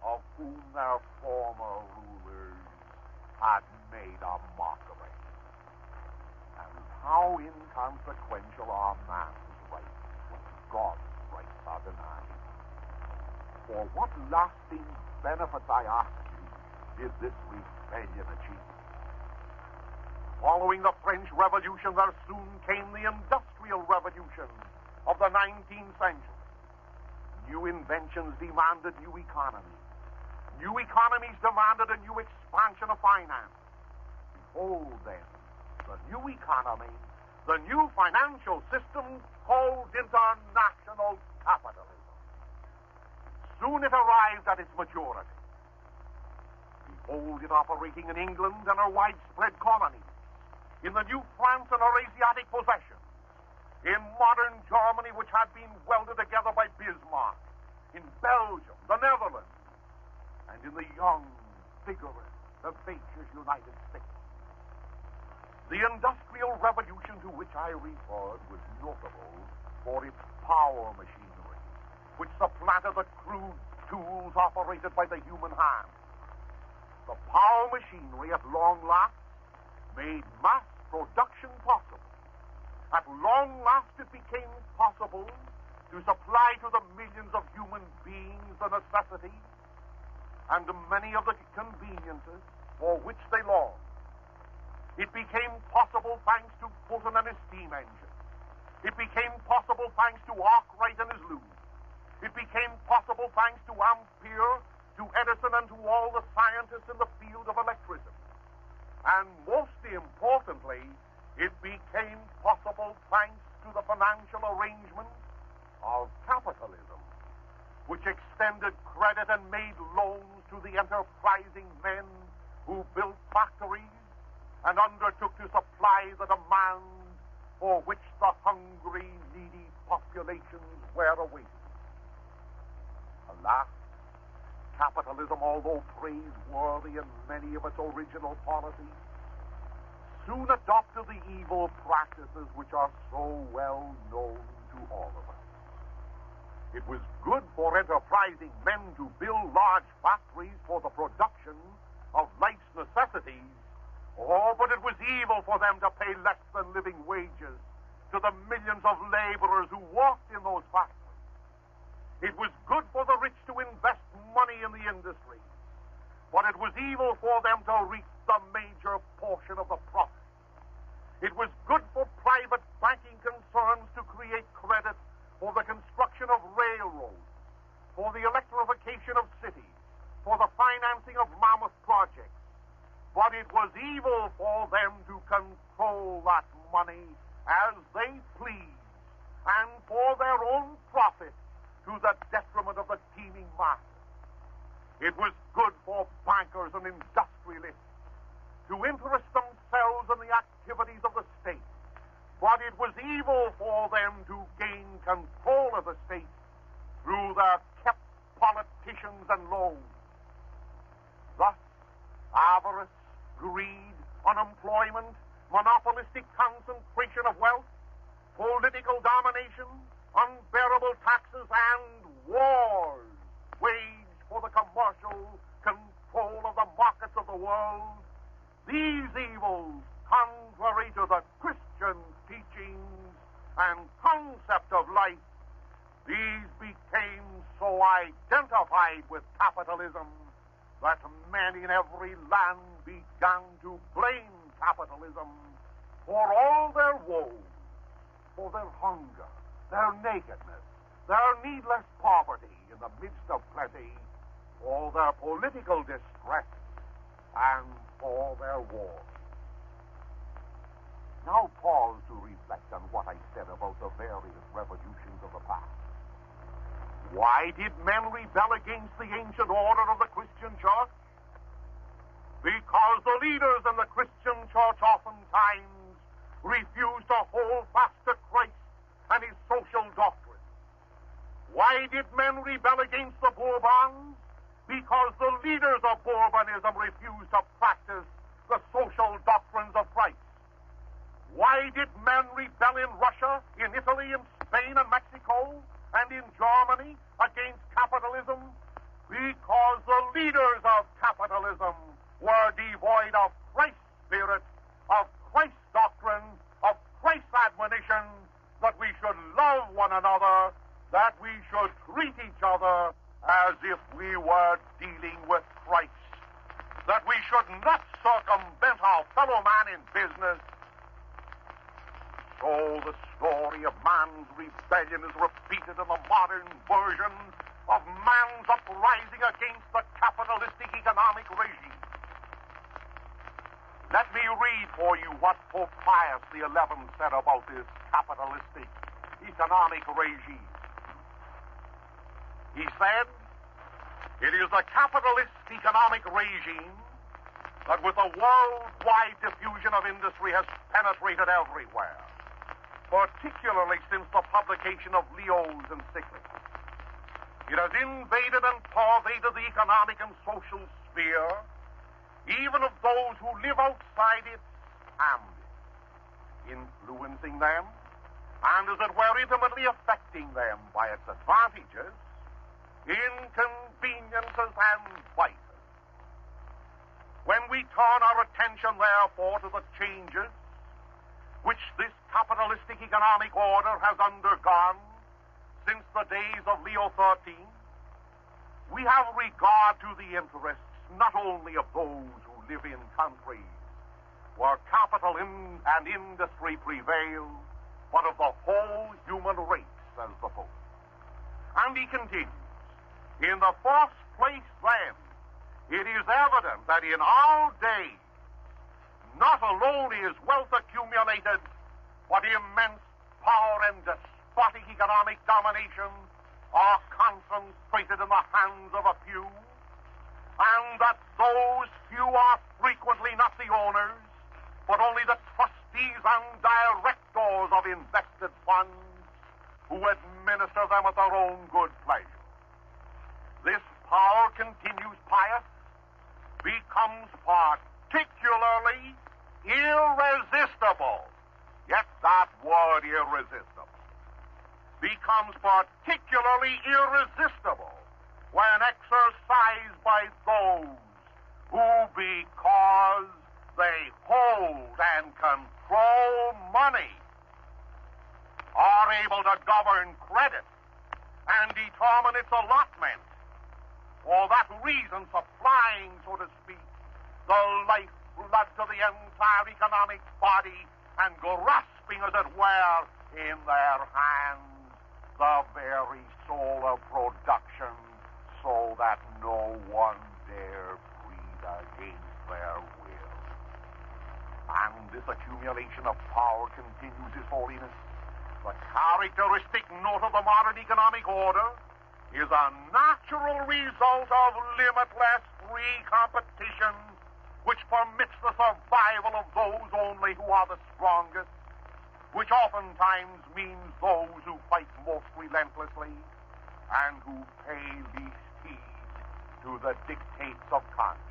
S3: of whom their former rulers had made a mockery. And how inconsequential are man's rights when God's rights are denied. For what lasting benefits, I ask you, did this rebellion achieve? Following the French Revolution, there soon came the Industrial Revolution of the 19th century. New inventions demanded new economies. New economies demanded a new expansion of finance. Behold, then, the new economy, the new financial system called international capitalism. Soon it arrived at its maturity. Behold it operating in England and her widespread colonies, in the new France and her Asiatic possessions, in modern Germany, which had been welded together by Bismarck, in Belgium, the Netherlands, and in the young, vigorous, vivacious United States. The Industrial Revolution to which I referred was notable for its power machinery, which supplanted the crude tools operated by the human hand. The power machinery at long last made mass production possible. At long last it became possible to supply to the millions of human beings the necessities and many of the conveniences for which they longed. It became possible thanks to Fulton and his steam engine. It became possible thanks to Arkwright and his loom. It became possible thanks to Ampere, to Edison, and to all the scientists in the field field of electricity. And most importantly, it became possible thanks to the financial arrangement of capitalism, which extended credit and made loans to the enterprising men who built factories and undertook to supply the demand for which the hungry, needy populations were awaiting. Alas, capitalism, although praiseworthy in many of its original policies, soon adopted the evil practices which are so well known to all of us. It was good for enterprising men to build large factories for the production of life's necessities, but it was evil for them to pay less than living wages to the millions of laborers who worked in those factories. It was good for the rich to invest money in the industry, but it was evil for them to reap the major portion of the profit. It was good for private banking concerns to create credit for the construction of railroads, for the electrification of cities, for the financing of mammoth projects. But it was evil for them to control that money as they pleased and for their own profit to the detriment of the teeming masses. It was good for bankers and industrialists to interest themselves in the activities of the state, but it was evil for them to gain control of the state through their kept politicians and loans. Thus, avarice, greed, unemployment, monopolistic concentration of wealth, political domination, unbearable taxes, and wars waged for the commercial control of the markets of the world. These evils, contrary to the Christian teachings and concept of life, these became so identified with capitalism that men in every land began to blame capitalism for all their woes, for their hunger, their nakedness, their needless poverty in the midst of plenty, for their political distress, and for their wars. Now pause to reflect on what I said about the various revolutions of the past. Why did men rebel against the ancient order of the Christian church? Because the leaders in the Christian church oftentimes refused to hold fast to Christ and his social doctrine. Why did men rebel against the Bourbons? Because the leaders of Bourbonism refused to practice the social doctrines of Christ. Why did men rebel in Russia, in Italy, in Spain, and Mexico, and in Germany against capitalism? Because the leaders of capitalism were devoid of Christ's spirit, of Christ's doctrine, of Christ's admonition that we should love one another, that we should treat each other as if we were dealing with Christ, that we should not circumvent our fellow man in business. So the story of man's rebellion is repeated in the modern version of man's uprising against the capitalistic economic regime. Let me read for you what Pope Pius XI said about this capitalistic economic regime. He said, "It is a capitalist economic regime that with a worldwide diffusion of industry has penetrated everywhere, particularly since the publication of Leo's encyclical. It has invaded and pervaded the economic and social sphere, even of those who live outside its ambit, influencing them, and as it were intimately affecting them by its advantages, inconveniences, and vices. When we turn our attention, therefore, to the changes which this capitalistic economic order has undergone since the days of Leo XIII, we have regard to the interests not only of those who live in countries where capital and industry prevail, but of the whole human race, says the Pope. And he continues, in the first place, then, it is evident that in our day, not alone is wealth accumulated, but immense power and despotic economic domination are concentrated in the hands of a few, and that those few are frequently not the owners, but only the trustees and directors of invested funds who administer them at their own good pleasure. This power continues pious, becomes particularly irresistible. Yes, that word irresistible. Becomes particularly irresistible when exercised by those who, because they hold and control money, are able to govern credit and determine its allotment. For that reason, supplying, so to speak, the lifeblood to the entire economic body and grasping, as it were, in their hands the very soul of production, so that no one dare breathe against their will. And this accumulation of power continues, His Holiness. The characteristic note of the modern economic order is a natural result of limitless free competition, which permits the survival of those only who are the strongest, which oftentimes means those who fight most relentlessly and who pay least heed to the dictates of conscience.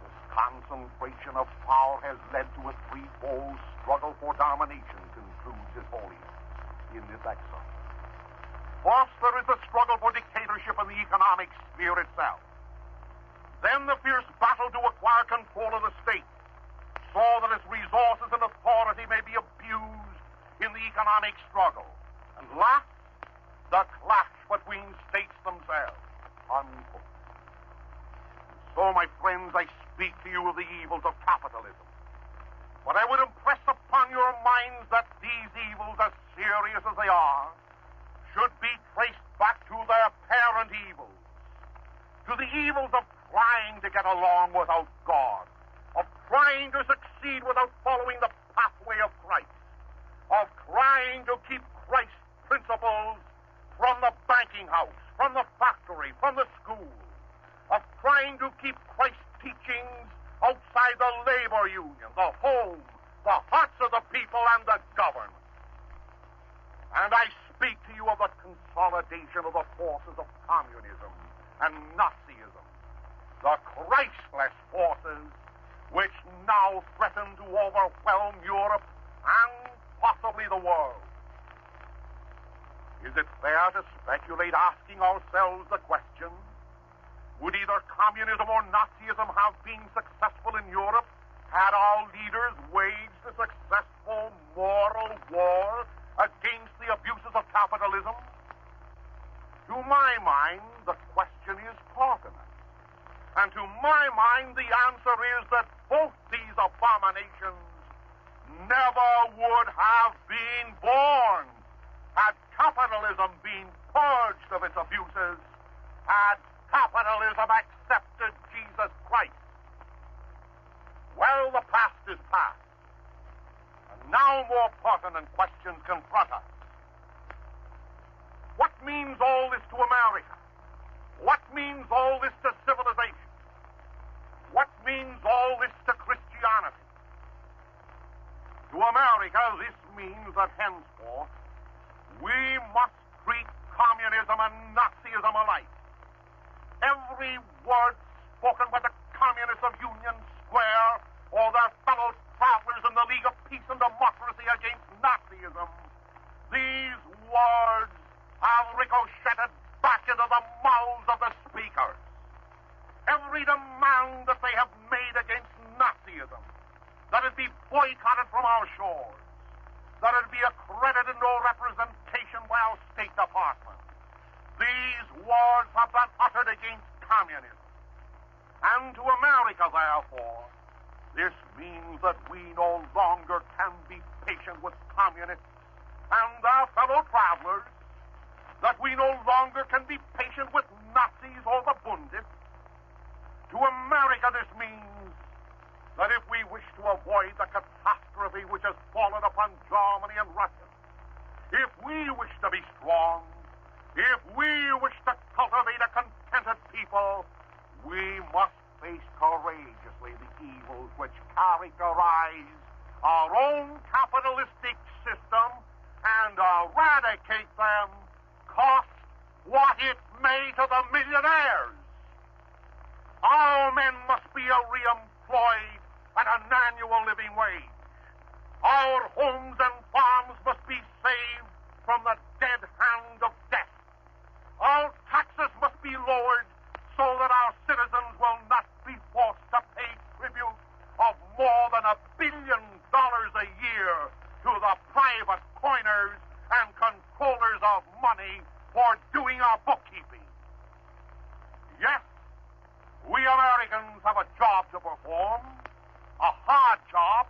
S3: This concentration of power has led to a threefold struggle for domination, concludes His Holiness in this excerpt. First, there is the struggle for dictatorship in the economic sphere itself. Then the fierce battle to acquire control of the state, so that its resources and authority may be abused in the economic struggle. And last, the clash between states themselves. Unquote. So, my friends, I speak to you of the evils of capitalism. But I would impress upon your minds that these evils, as serious as they are, should be traced back to their parent evils, to the evils of trying to get along without God, of trying to succeed without following the pathway of Christ, of trying to keep Christ's principles from the banking house, from the factory, from the school, of trying to keep Christ's teachings outside the labor union, the home, the hearts of the people, and the government. And I speak to you of the consolidation of the forces of communism and Nazism, the Christless forces which now threaten to overwhelm Europe and possibly the world. Is it fair to speculate, asking ourselves the question, would either communism or Nazism have been successful in Europe had our leaders waged a successful moral war against the abuses of capitalism? To my mind, the question is pertinent. And to my mind, the answer is that both these abominations never would have been born had capitalism been purged of its abuses, had capitalism accepted Jesus Christ. Well, the past is past. And now more pertinent questions confront us. What means all this to America? What means all this to civilization? What means all this to Christianity? To America, this means that henceforth we must treat communism and Nazism alike. Every word spoken by the communists of Union Square or their fellow travelers in the League of Peace and Democracy against Nazism, these words have ricocheted back into the mouths of the speakers. Every demand that they have made against Nazism, that it be boycotted from our shores, that it be accredited no representation by our State Department, these words have been uttered against communism. And to America, therefore, this means that we no longer can be patient with communists and our fellow travelers, that we no longer can be patient with Nazis or the Bundists. To America, this means that if we wish to avoid the catastrophe which has fallen upon Germany and Russia, if we wish to be strong, if we wish to cultivate a contented people, we must face courageously the evils which characterize our own capitalistic system and eradicate them, cost what it may to the millionaires. Our men must be reemployed at an annual living wage. Our homes and farms must be saved from the dead hand of death. Our taxes must be lowered so that our citizens will not be forced to pay tribute of more than $1 billion a year to the private coiners and controllers of money for doing our bookkeeping. Yes, we Americans have a job to perform, a hard job,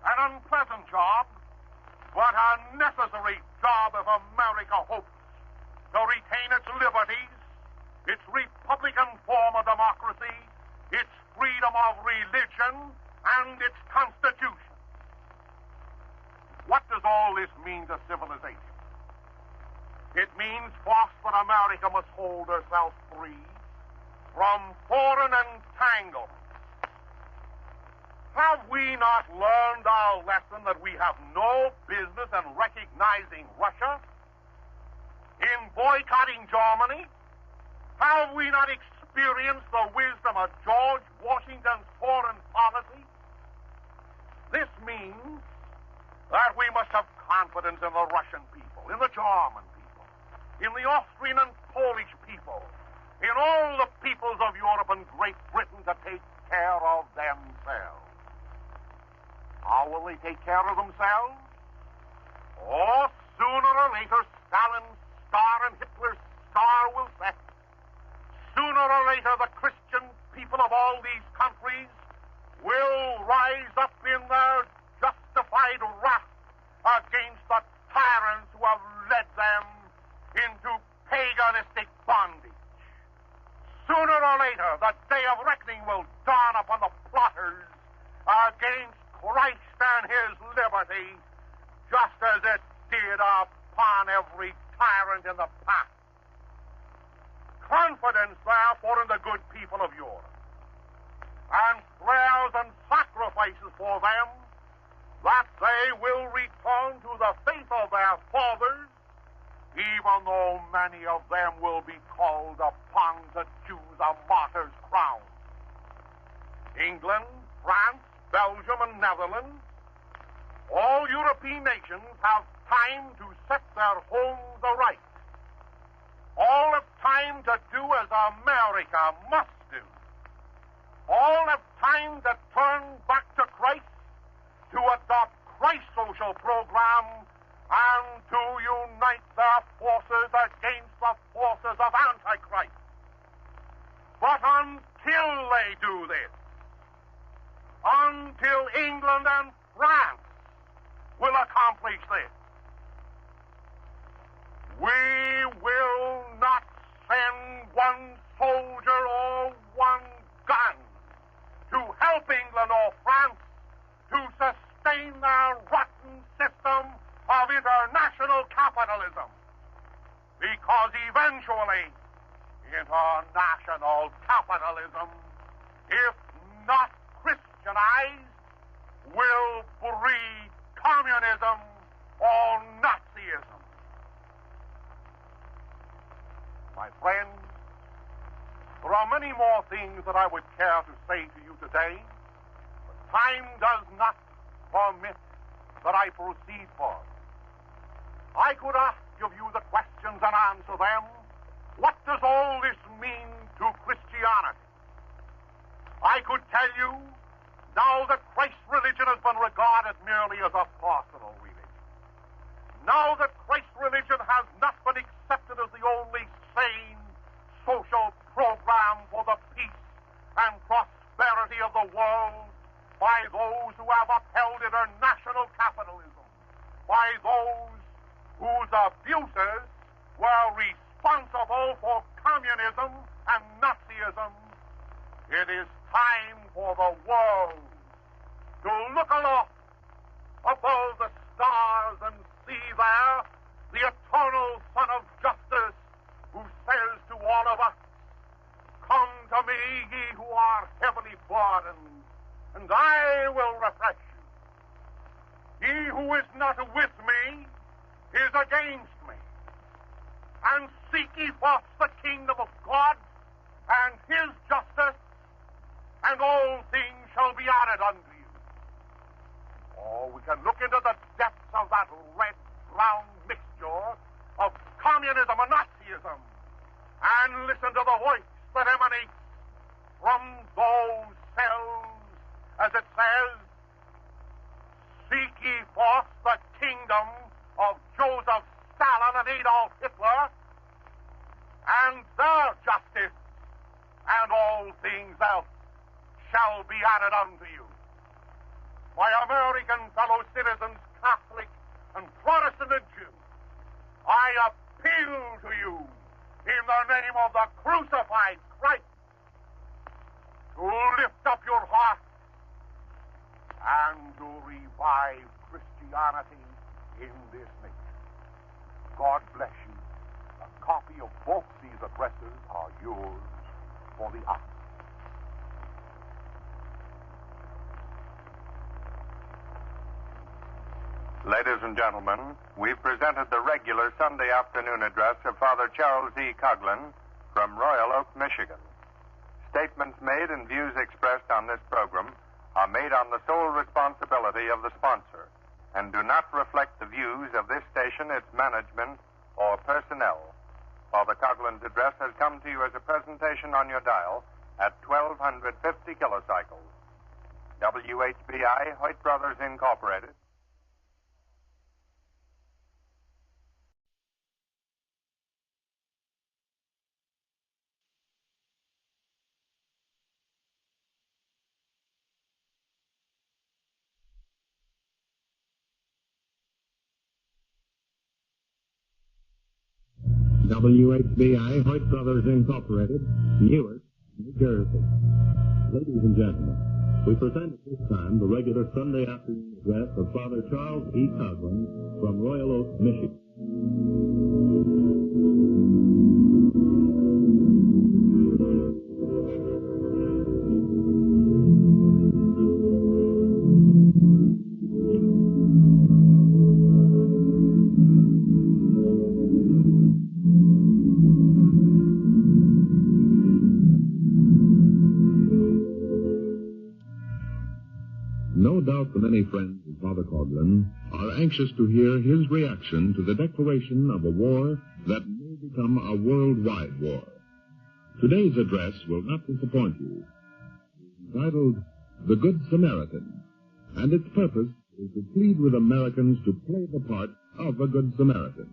S3: an unpleasant job, but a necessary job if America hopes to retain its liberties, its Republican form of democracy, its freedom of religion, and its Constitution. What does all this mean to civilization? It means first that America must hold herself free from foreign entanglements. Have we not learned our lesson that we have no business in recognizing Russia, in boycotting Germany? Have we not experienced the wisdom of George Washington's foreign policy? This means that we must have confidence in the Russian people, in the German people, in the Austrian and Polish people, in all the peoples of Europe and Great Britain to take care of themselves. How will they take care of themselves? Oh, sooner or later, Stalin's star and Hitler's star will set. Sooner or later, the Christian people of all these countries will rise up in their justified wrath against the tyrants who have led them into paganistic bondage. Sooner or later, the day of reckoning will dawn upon the plotters against Christ and his liberty, just as it did upon every tyrant in the past. Confidence, therefore, in the good people of Europe, and prayers and sacrifices for them, that they will return to the faith of their fathers, even though many of them will be called upon to choose a martyr's crown. England, France, Belgium, and Netherlands, all European nations have time to set their homes aright. All have time to do as America must do. All have time to turn back to Christ, to adopt Christ's social program, and to unite their forces against the forces of Antichrist. But until they do this, until England and France will accomplish this, we will not send one soldier or one gun to help England or France to sustain their rotten system of international capitalism. Because eventually, international capitalism, if not Christianized, will breed communism or Nazism. My friends, there are many more things that I would care to say to you today, but time does not permit that I proceed further. I could ask of you the questions and answer them. What does all this mean to Christianity? I could tell you, now that Christ's religion has been regarded merely as a personal religion, now that Christ's religion has not been accepted as the only sane social program for the peace and prosperity of the world by those who have upheld international capitalism, by those whose abuses were responsible for communism and Nazism, it is time for the world to look aloft above the stars and see there the eternal Son of Justice who says to all of us, "Come to me, ye who are heavily burdened, and I will refresh you. He who is not with me is against me. And seek ye first the kingdom of God and his justice, and all things shall be added unto you." Or we can look into the depths of that red-brown mixture of communism and Nazism and listen to the voice that emanates from those cells, as it says, "Seek ye first the kingdom of Joseph Stalin and Adolf Hitler, and their justice, and all things else shall be added unto you." My American fellow citizens, Catholic and Protestant and Jew, I appeal to you in the name of the crucified Christ to lift up your hearts and to revive Christianity in this nation. God bless you. A copy of both these addresses are yours for the hour.
S5: Ladies and gentlemen, we've presented the regular Sunday afternoon address of Father Charles E. Coughlin from Royal Oak, Michigan. Statements made and views expressed on this program are made on the sole responsibility of the sponsor and do not reflect the views of this station, its management, or personnel. Father Coughlin's address has come to you as a presentation on your dial at 1250 kilocycles. WHBI, Hoyt Brothers Incorporated.
S8: WHBI, Hoyt Brothers Incorporated, Newark, New Jersey. Ladies and gentlemen, we present at this time the regular Sunday afternoon address of Father Charles E. Coughlin from Royal Oak, Michigan. No doubt the many friends of Father Coughlin are anxious to hear his reaction to the declaration of a war that may become a worldwide war. Today's address will not disappoint you. It's entitled, "The Good Samaritan," and its purpose is to plead with Americans to play the part of a Good Samaritan.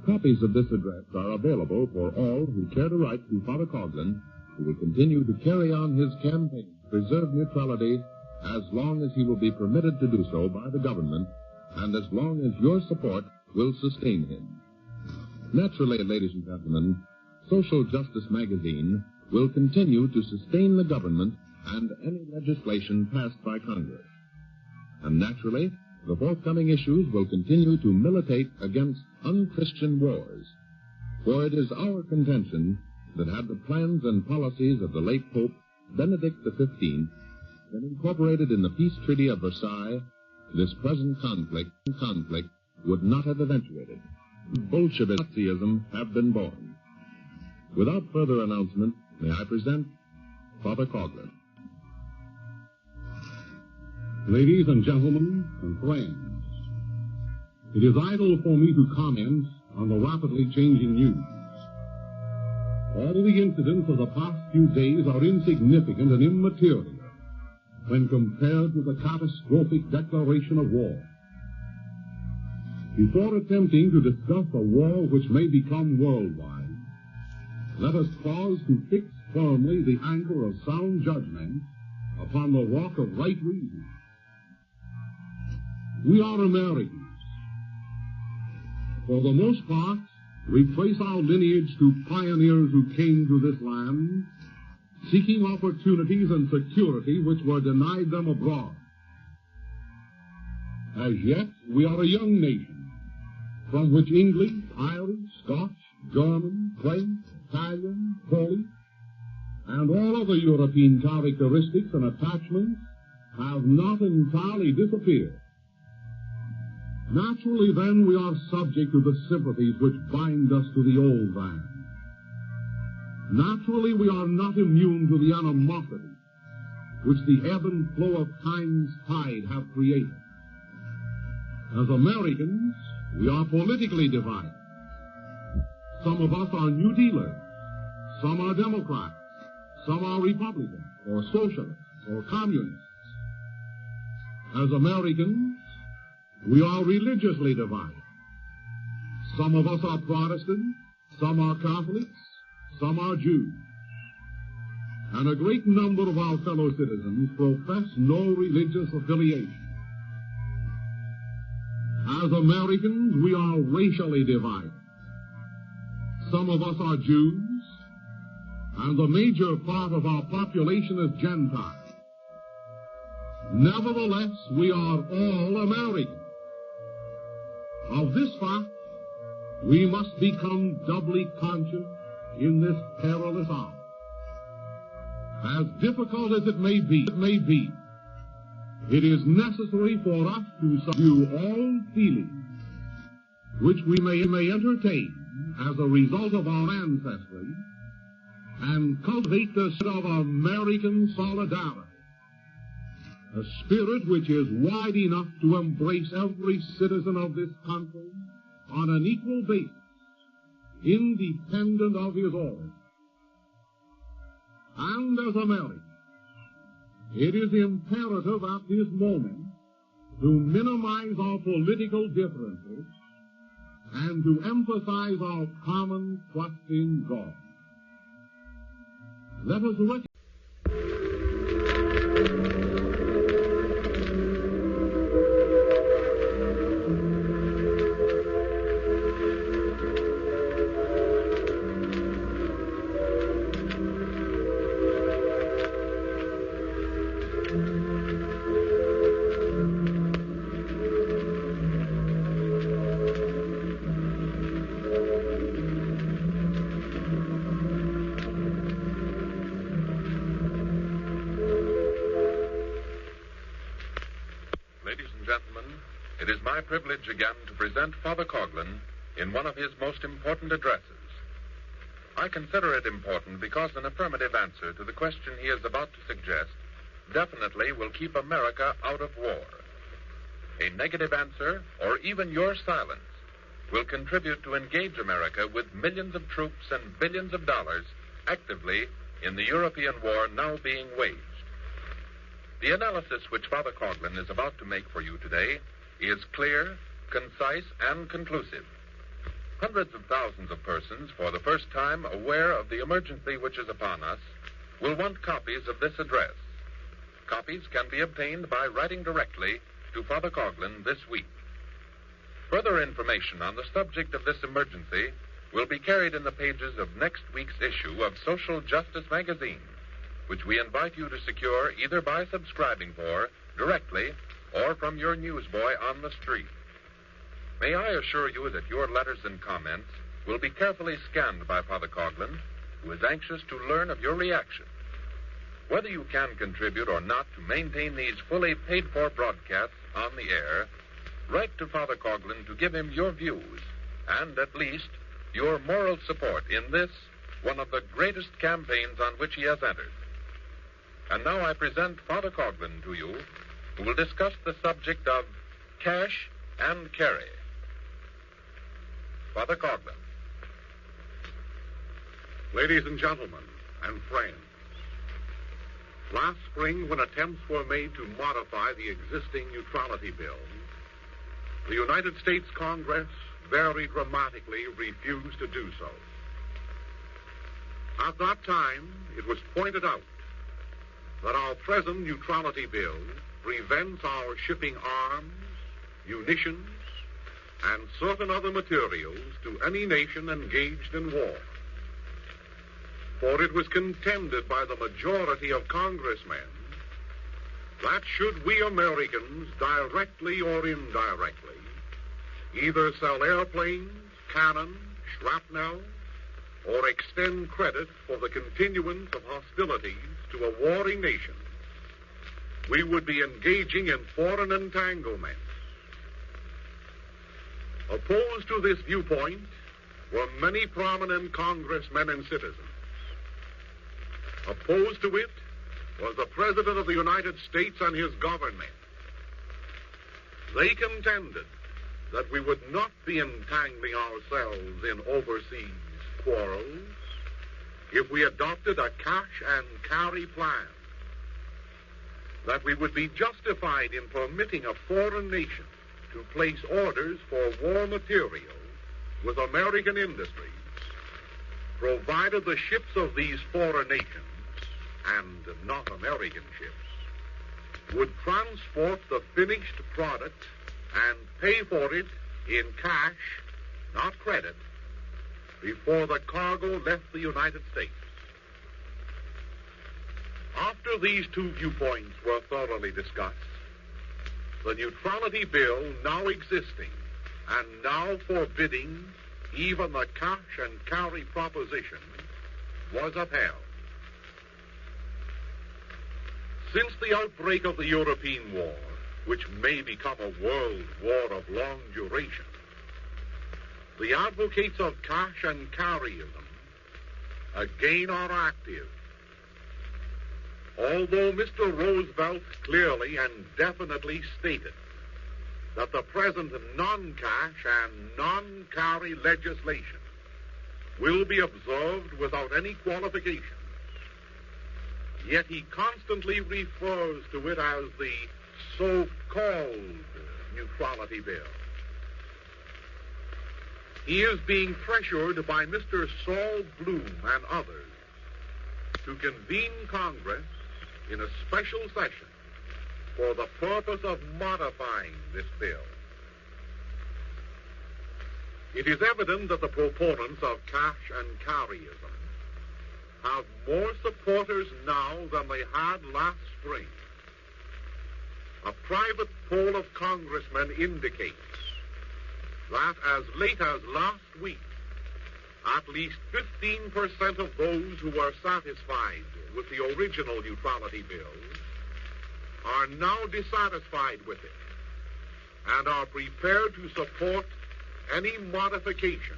S8: Copies of this address are available for all who care to write to Father Coughlin, who will continue to carry on his campaign to preserve neutrality as long as he will be permitted to do so by the government, and as long as your support will sustain him. Naturally, ladies and gentlemen, Social Justice Magazine will continue to sustain the government and any legislation passed by Congress. And naturally, the forthcoming issues will continue to militate against unchristian wars. For it is our contention that had the plans and policies of the late Pope Benedict XV been incorporated in the Peace Treaty of Versailles, this present conflict would not have eventuated. Bolshevism have been born. Without further announcement, may I present Father Coughlin.
S9: Ladies and gentlemen and friends, it is idle for me to comment on the rapidly changing news. All the incidents of the past few days are insignificant and immaterial when compared with the catastrophic declaration of war. Before attempting to discuss a war which may become worldwide, let us pause to fix firmly the anchor of sound judgment upon the rock of right reason. We are Americans. For the most part, We trace our lineage to pioneers who came to this land, seeking opportunities and security which were denied them abroad. As yet, we are a young nation, from which English, Irish, Scotch, German, French, Italian, Polish, and all other European characteristics and attachments have not entirely disappeared. Naturally, then, we are subject to the sympathies which bind us to the old land. Naturally, we are not immune to the animosity which the ebb and flow of time's tide have created. As Americans, we are politically divided. Some of us are New Dealers, some are Democrats, some are Republicans, or Socialists, or Communists. As Americans, we are religiously divided. Some of us are Protestants, some are Catholics, some are Jews. And a great number of our fellow citizens profess no religious affiliation. As Americans, we are racially divided. Some of us are Jews, and the major part of our population is Gentile. Nevertheless, we are all Americans. Of this fact, we must become doubly conscious in this perilous hour. As difficult as it may be, it is necessary for us to subdue all feelings which we may entertain as a result of our ancestry and cultivate the spirit of American solidarity, a spirit which is wide enough to embrace every citizen of this country on an equal basis, independent of his origin. And as Americans, it is imperative at this moment to minimize our political differences and to emphasize our common trust in God. Let us recognize
S10: it is my privilege again to present Father Coughlin in one of his most important addresses. I consider it important because an affirmative answer to the question he is about to suggest definitely will keep America out of war. A negative answer, or even your silence, will contribute to engage America with millions of troops and billions of dollars actively in the European war now being waged. The analysis which Father Coughlin is about to make for you today is clear, concise, and conclusive. Hundreds of thousands of persons, for the first time aware of the emergency which is upon us, will want copies of this address. Copies can be obtained by writing directly to Father Coughlin this week. Further information on the subject of this emergency will be carried in the pages of next week's issue of Social Justice magazine, which we invite you to secure either by subscribing for directly or from your newsboy on the street. May I assure you that your letters and comments will be carefully scanned by Father Coughlin, who is anxious to learn of your reaction. Whether you can contribute or not to maintain these fully paid-for broadcasts on the air, write to Father Coughlin to give him your views and, at least, your moral support in this, one of the greatest campaigns on which he has entered. And now I present Father Coughlin to you, who will discuss the subject of cash and carry. Father Coughlin.
S9: Ladies and gentlemen and friends, last spring, when attempts were made to modify the existing Neutrality bill, the United States Congress very dramatically refused to do so. At that time, it was pointed out that our present Neutrality bill prevents our shipping arms, munitions, and certain other materials to any nation engaged in war. For it was contended by the majority of congressmen that should we Americans, directly or indirectly, either sell airplanes, cannon, shrapnel, or extend credit for the continuance of hostilities to a warring nation, we would be engaging in foreign entanglements. Opposed to this viewpoint were many prominent congressmen and citizens. Opposed to it was the President of the United States and his government. They contended that we would not be entangling ourselves in overseas quarrels if we adopted a cash and carry plan, that we would be justified in permitting a foreign nation to place orders for war material with American industries, provided the ships of these foreign nations, and not American ships, would transport the finished product and pay for it in cash, not credit, before the cargo left the United States. After these two viewpoints were thoroughly discussed, the Neutrality Bill now existing and now forbidding even the cash and carry proposition was upheld. Since the outbreak of the European War, which may become a world war of long duration, the advocates of cash and carryism again are active. Although Mr. Roosevelt clearly and definitely stated that the present non-cash and non-carry legislation will be observed without any qualification, yet he constantly refers to it as the so-called Neutrality Bill. He is being pressured by Mr. Saul Bloom and others to convene Congress in a special session for the purpose of modifying this bill. It is evident that the proponents of cash and carryism have more supporters now than they had last spring. A private poll of congressmen indicates that as late as last week, at least 15% of those who were satisfied with the original Neutrality Bill are now dissatisfied with it and are prepared to support any modification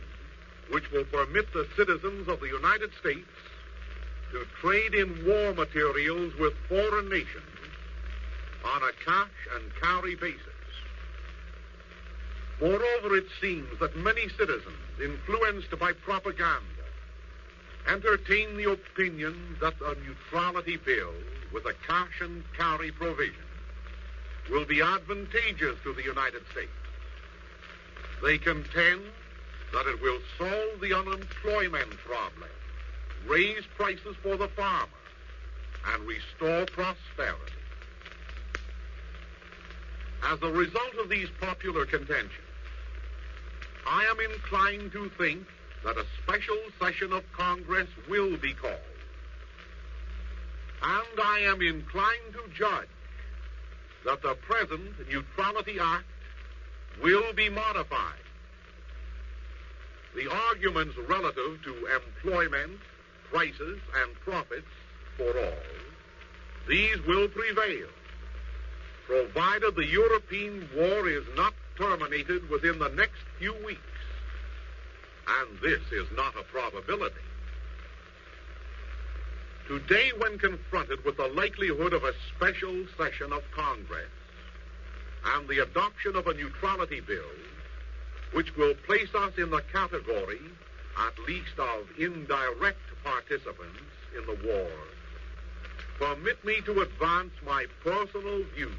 S9: which will permit the citizens of the United States to trade in war materials with foreign nations on a cash and carry basis. Moreover, it seems that many citizens, influenced by propaganda, entertain the opinion that a neutrality bill with a cash and carry provision will be advantageous to the United States. They contend that it will solve the unemployment problem, raise prices for the farmer, and restore prosperity. As a result of these popular contentions, I am inclined to think that a special session of Congress will be called. And I am inclined to judge that the present Neutrality Act will be modified. The arguments relative to employment, prices, and profits for all, these will prevail, provided the European war is not terminated within the next few weeks. And this is not a probability. Today, when confronted with the likelihood of a special session of Congress and the adoption of a neutrality bill, which will place us in the category, at least, of indirect participants in the war, permit me to advance my personal views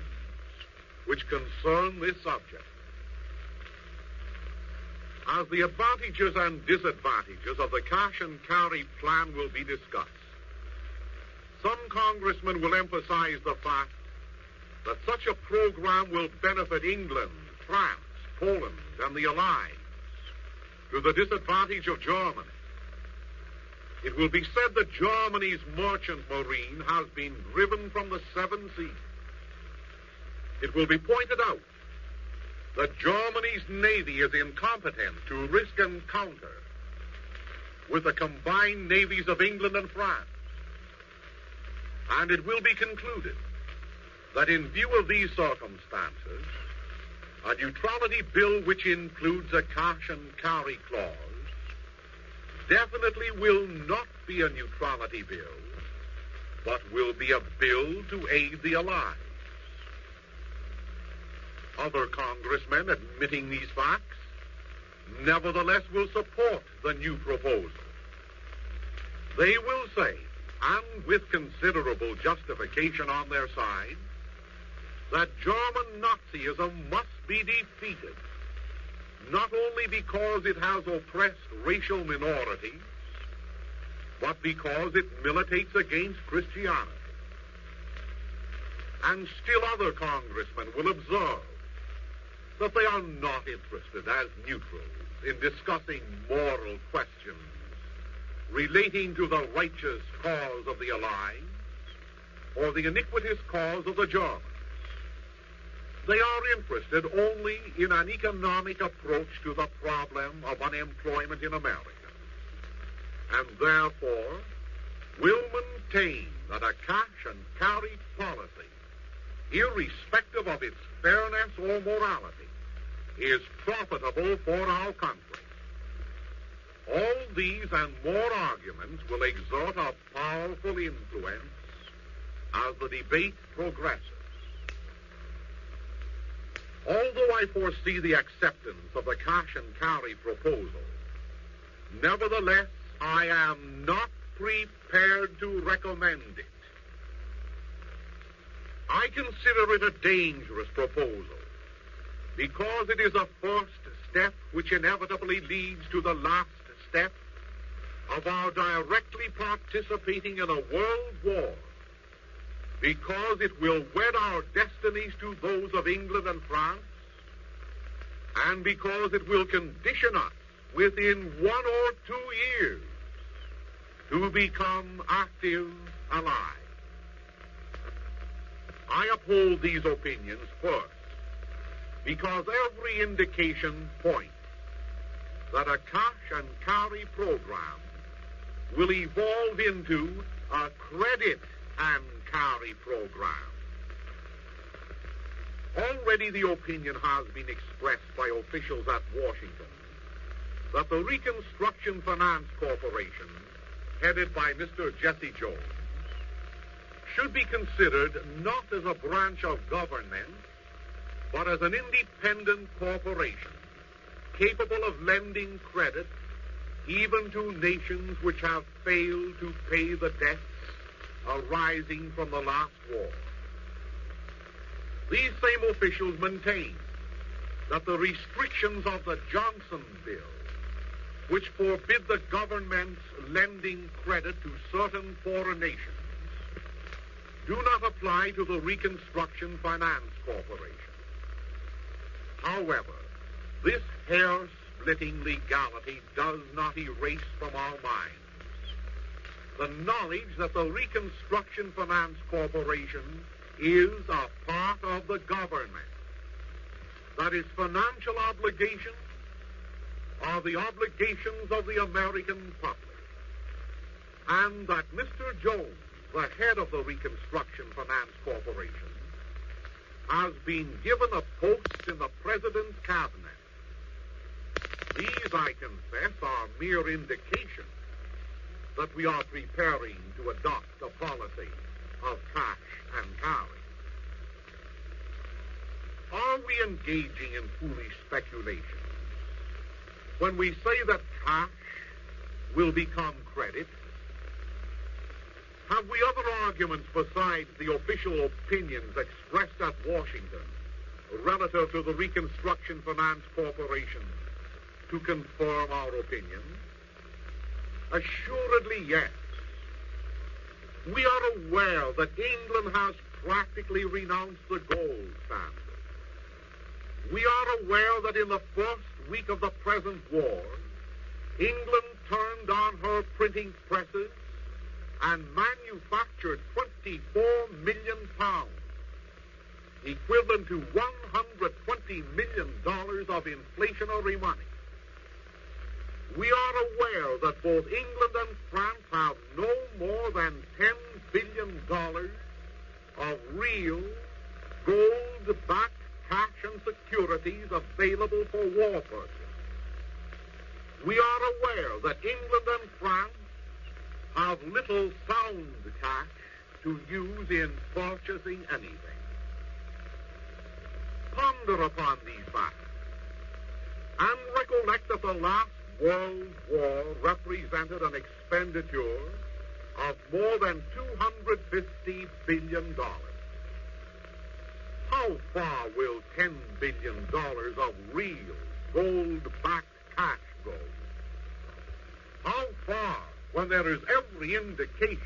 S9: which concern this subject. As the advantages and disadvantages of the cash and carry plan will be discussed, some congressmen will emphasize the fact that such a program will benefit England, France, Poland and the Allies to the disadvantage of Germany. It will be said that Germany's merchant marine has been driven from the seven seas. It will be pointed out that Germany's navy is incompetent to risk encounter with the combined navies of England and France. And it will be concluded that in view of these circumstances, a neutrality bill which includes a cash and carry clause definitely will not be a neutrality bill, but will be a bill to aid the Allies. Other congressmen admitting these facts nevertheless will support the new proposal. They will say, and with considerable justification on their side, that German Nazism must be defeated, not only because it has oppressed racial minorities, but because it militates against Christianity. And still other congressmen will observe that they are not interested as neutrals in discussing moral questions relating to the righteous cause of the Allies or the iniquitous cause of the Germans. They are interested only in an economic approach to the problem of unemployment in America, and therefore will maintain that a cash and carry policy, irrespective of its fairness or morality, is profitable for our country. All these and more arguments will exert a powerful influence as the debate progresses. Although I foresee the acceptance of the cash and carry proposal, nevertheless, I am not prepared to recommend it. I consider it a dangerous proposal because it is a first step which inevitably leads to the last step of our directly participating in a world war, because it will wed our destinies to those of England and France, and because it will condition us within 1 or 2 years to become active allies. I uphold these opinions first because every indication points that a cash and carry program will evolve into a credit and carry program. Already the opinion has been expressed by officials at Washington that the Reconstruction Finance Corporation, headed by Mr. Jesse Jones, should be considered not as a branch of government, but as an independent corporation capable of lending credit even to nations which have failed to pay the debts arising from the last war. These same officials maintain that the restrictions of the Johnson Bill, which forbid the government's lending credit to certain foreign nations, do not apply to the Reconstruction Finance Corporation. However, this hair-splitting legality does not erase from our minds the knowledge that the Reconstruction Finance Corporation is a part of the government, that its financial obligations are the obligations of the American public, and that Mr. Jones, the head of the Reconstruction Finance Corporation, has been given a post in the President's cabinet. These, I confess, are mere indications that we are preparing to adopt a policy of cash and carry. Are we engaging in foolish speculation when we say that cash will become credit? Have we other arguments besides the official opinions expressed at Washington relative to the Reconstruction Finance Corporation to confirm our opinion? Assuredly, yes. We are aware that England has practically renounced the gold standard.
S3: We are aware that in the first week of the present war, England turned on her printing presses and manufactured 24 million pounds, equivalent to $120 million of inflationary money. We are aware that both England and France have no more than $10 billion of real gold-backed cash and securities available for war purposes. We are aware that England and France have little sound cash to use in purchasing anything. Ponder upon these facts and recollect that the last World War represented an expenditure of more than $250 billion. How far will $10 billion of real gold-backed cash go? How far, when there is every indication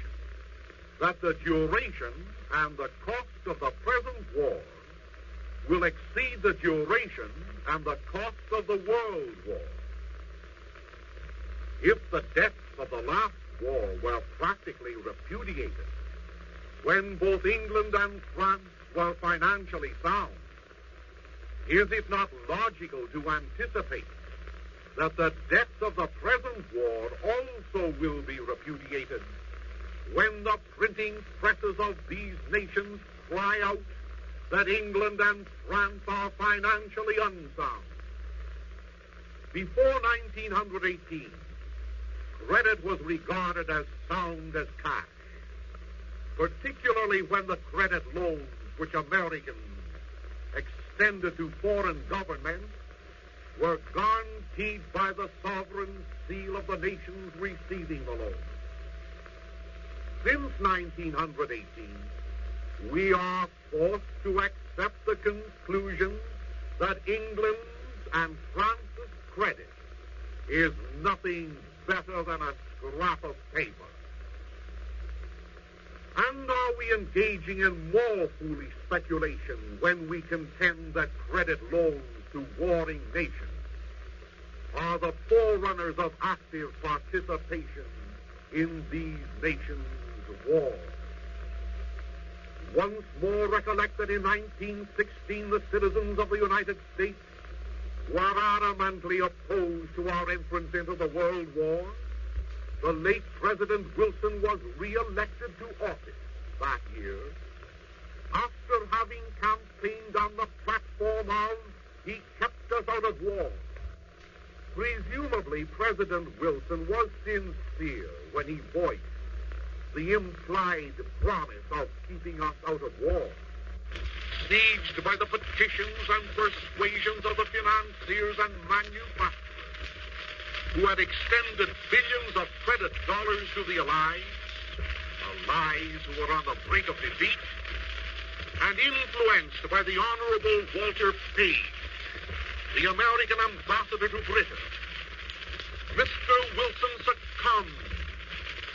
S3: that the duration and the cost of the present war will exceed the duration and the cost of the World War? If the debts of the last war were practically repudiated, when both England and France were financially sound, is it not logical to anticipate that the debts of the present war also will be repudiated when the printing presses of these nations cry out that England and France are financially unsound? Before 1918, credit was regarded as sound as cash, particularly when the credit loans which Americans extended to foreign governments were guaranteed by the sovereign seal of the nations receiving the loan. Since 1918, we are forced to accept the conclusion that England's and France's credit is nothing better than a scrap of paper. And are we engaging in more foolish speculation when we contend that credit loans to warring nations are the forerunners of active participation in these nations' wars? Once more recollect that in 1916 the citizens of the United States were adamantly opposed to our entrance into the World War. The late President Wilson was re-elected to office that year after having campaigned on the platform of "He kept us out of war." Presumably, President Wilson was sincere when he voiced the implied promise of keeping us out of war. Sieged by the petitions and persuasions of the financiers and manufacturers who had extended billions of credit dollars to the Allies who were on the brink of defeat, and influenced by the Honorable Walter Page, the American ambassador to Britain, Mr. Wilson succumbed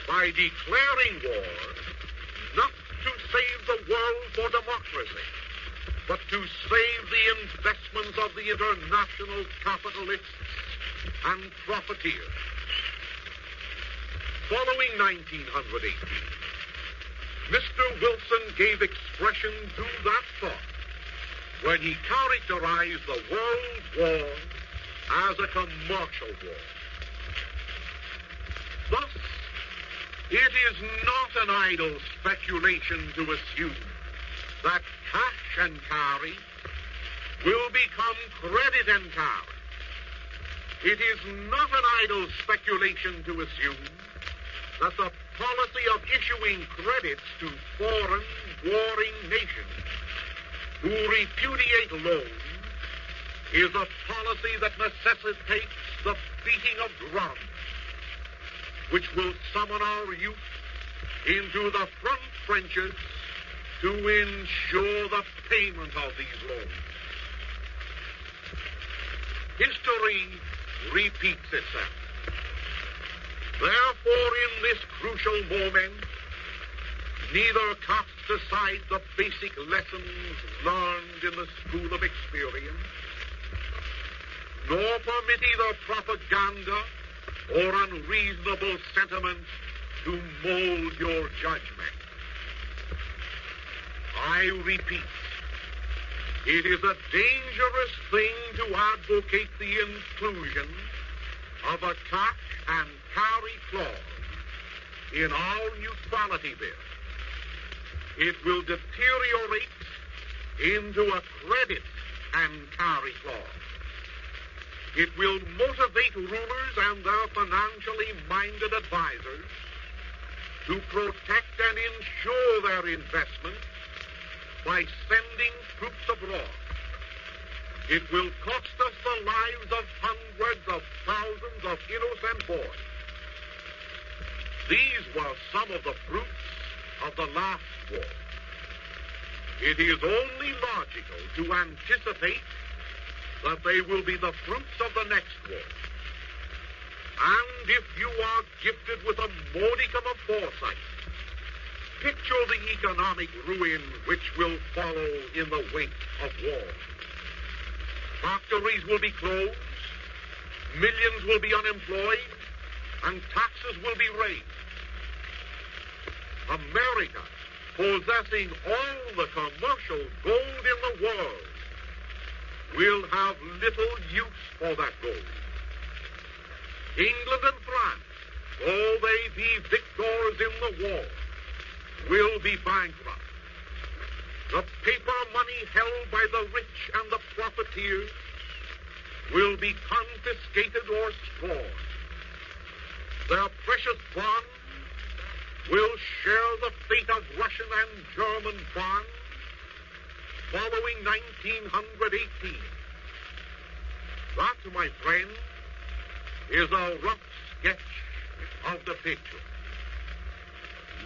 S3: by declaring war not to save the world for democracy, but to save the investments of the international capitalists and profiteers. Following 1918, Mr. Wilson gave expression to that thought when he characterized the World War as a commercial war. Thus, it is not an idle speculation to assume that cash and carry will become credit and carry. It is not an idle speculation to assume that the policy of issuing credits to foreign warring nations who repudiate loans is a policy that necessitates the beating of drums, which will summon our youth into the front trenches to ensure the payment of these loans. History repeats itself. Therefore, in this crucial moment, neither casts aside the basic lessons learned in the school of experience,
S9: nor permit either propaganda or unreasonable sentiments to mold your judgment. I repeat, it is a dangerous thing to advocate the inclusion of a catch and carry clause in our neutrality bill. It will deteriorate into a credit and carry clause. It will motivate rulers and their financially minded advisors to protect and insure their investments by sending troops abroad. It will cost us the lives of hundreds of thousands of innocent boys. These were some of the fruits of the last war. It is only logical to anticipate that they will be the fruits of the next war. And if you are gifted with a modicum of foresight, picture the economic ruin which will follow in the wake of war. Factories will be closed, millions will be unemployed, and taxes will be raised. America, possessing all the commercial gold in the world, will have little use for that gold. England and France, though they be victors in the war, will be bankrupt. The paper money held by the rich and the profiteers will be confiscated or stored. Their precious bonds will share the fate of Russian and German bonds following 1918. That, my friend, is a rough sketch of the picture.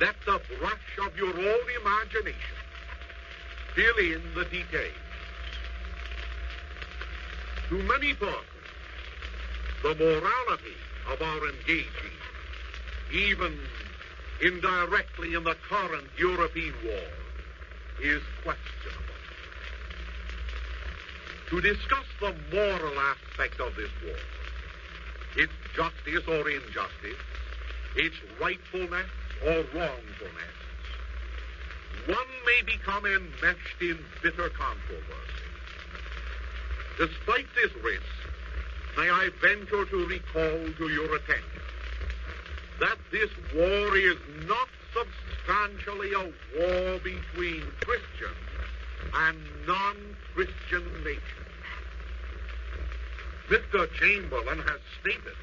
S9: Let the brush of your own imagination fill in the details. To many persons, the morality of our engaging, even indirectly in the current European war, is questionable. To discuss the moral aspect of this war, its justice or injustice, its rightfulness or wrongfulness, one may become enmeshed in bitter controversy. Despite this risk, may I venture to recall to your attention that this war is not substantially a war between Christian and non-Christian nations. Mr. Chamberlain has stated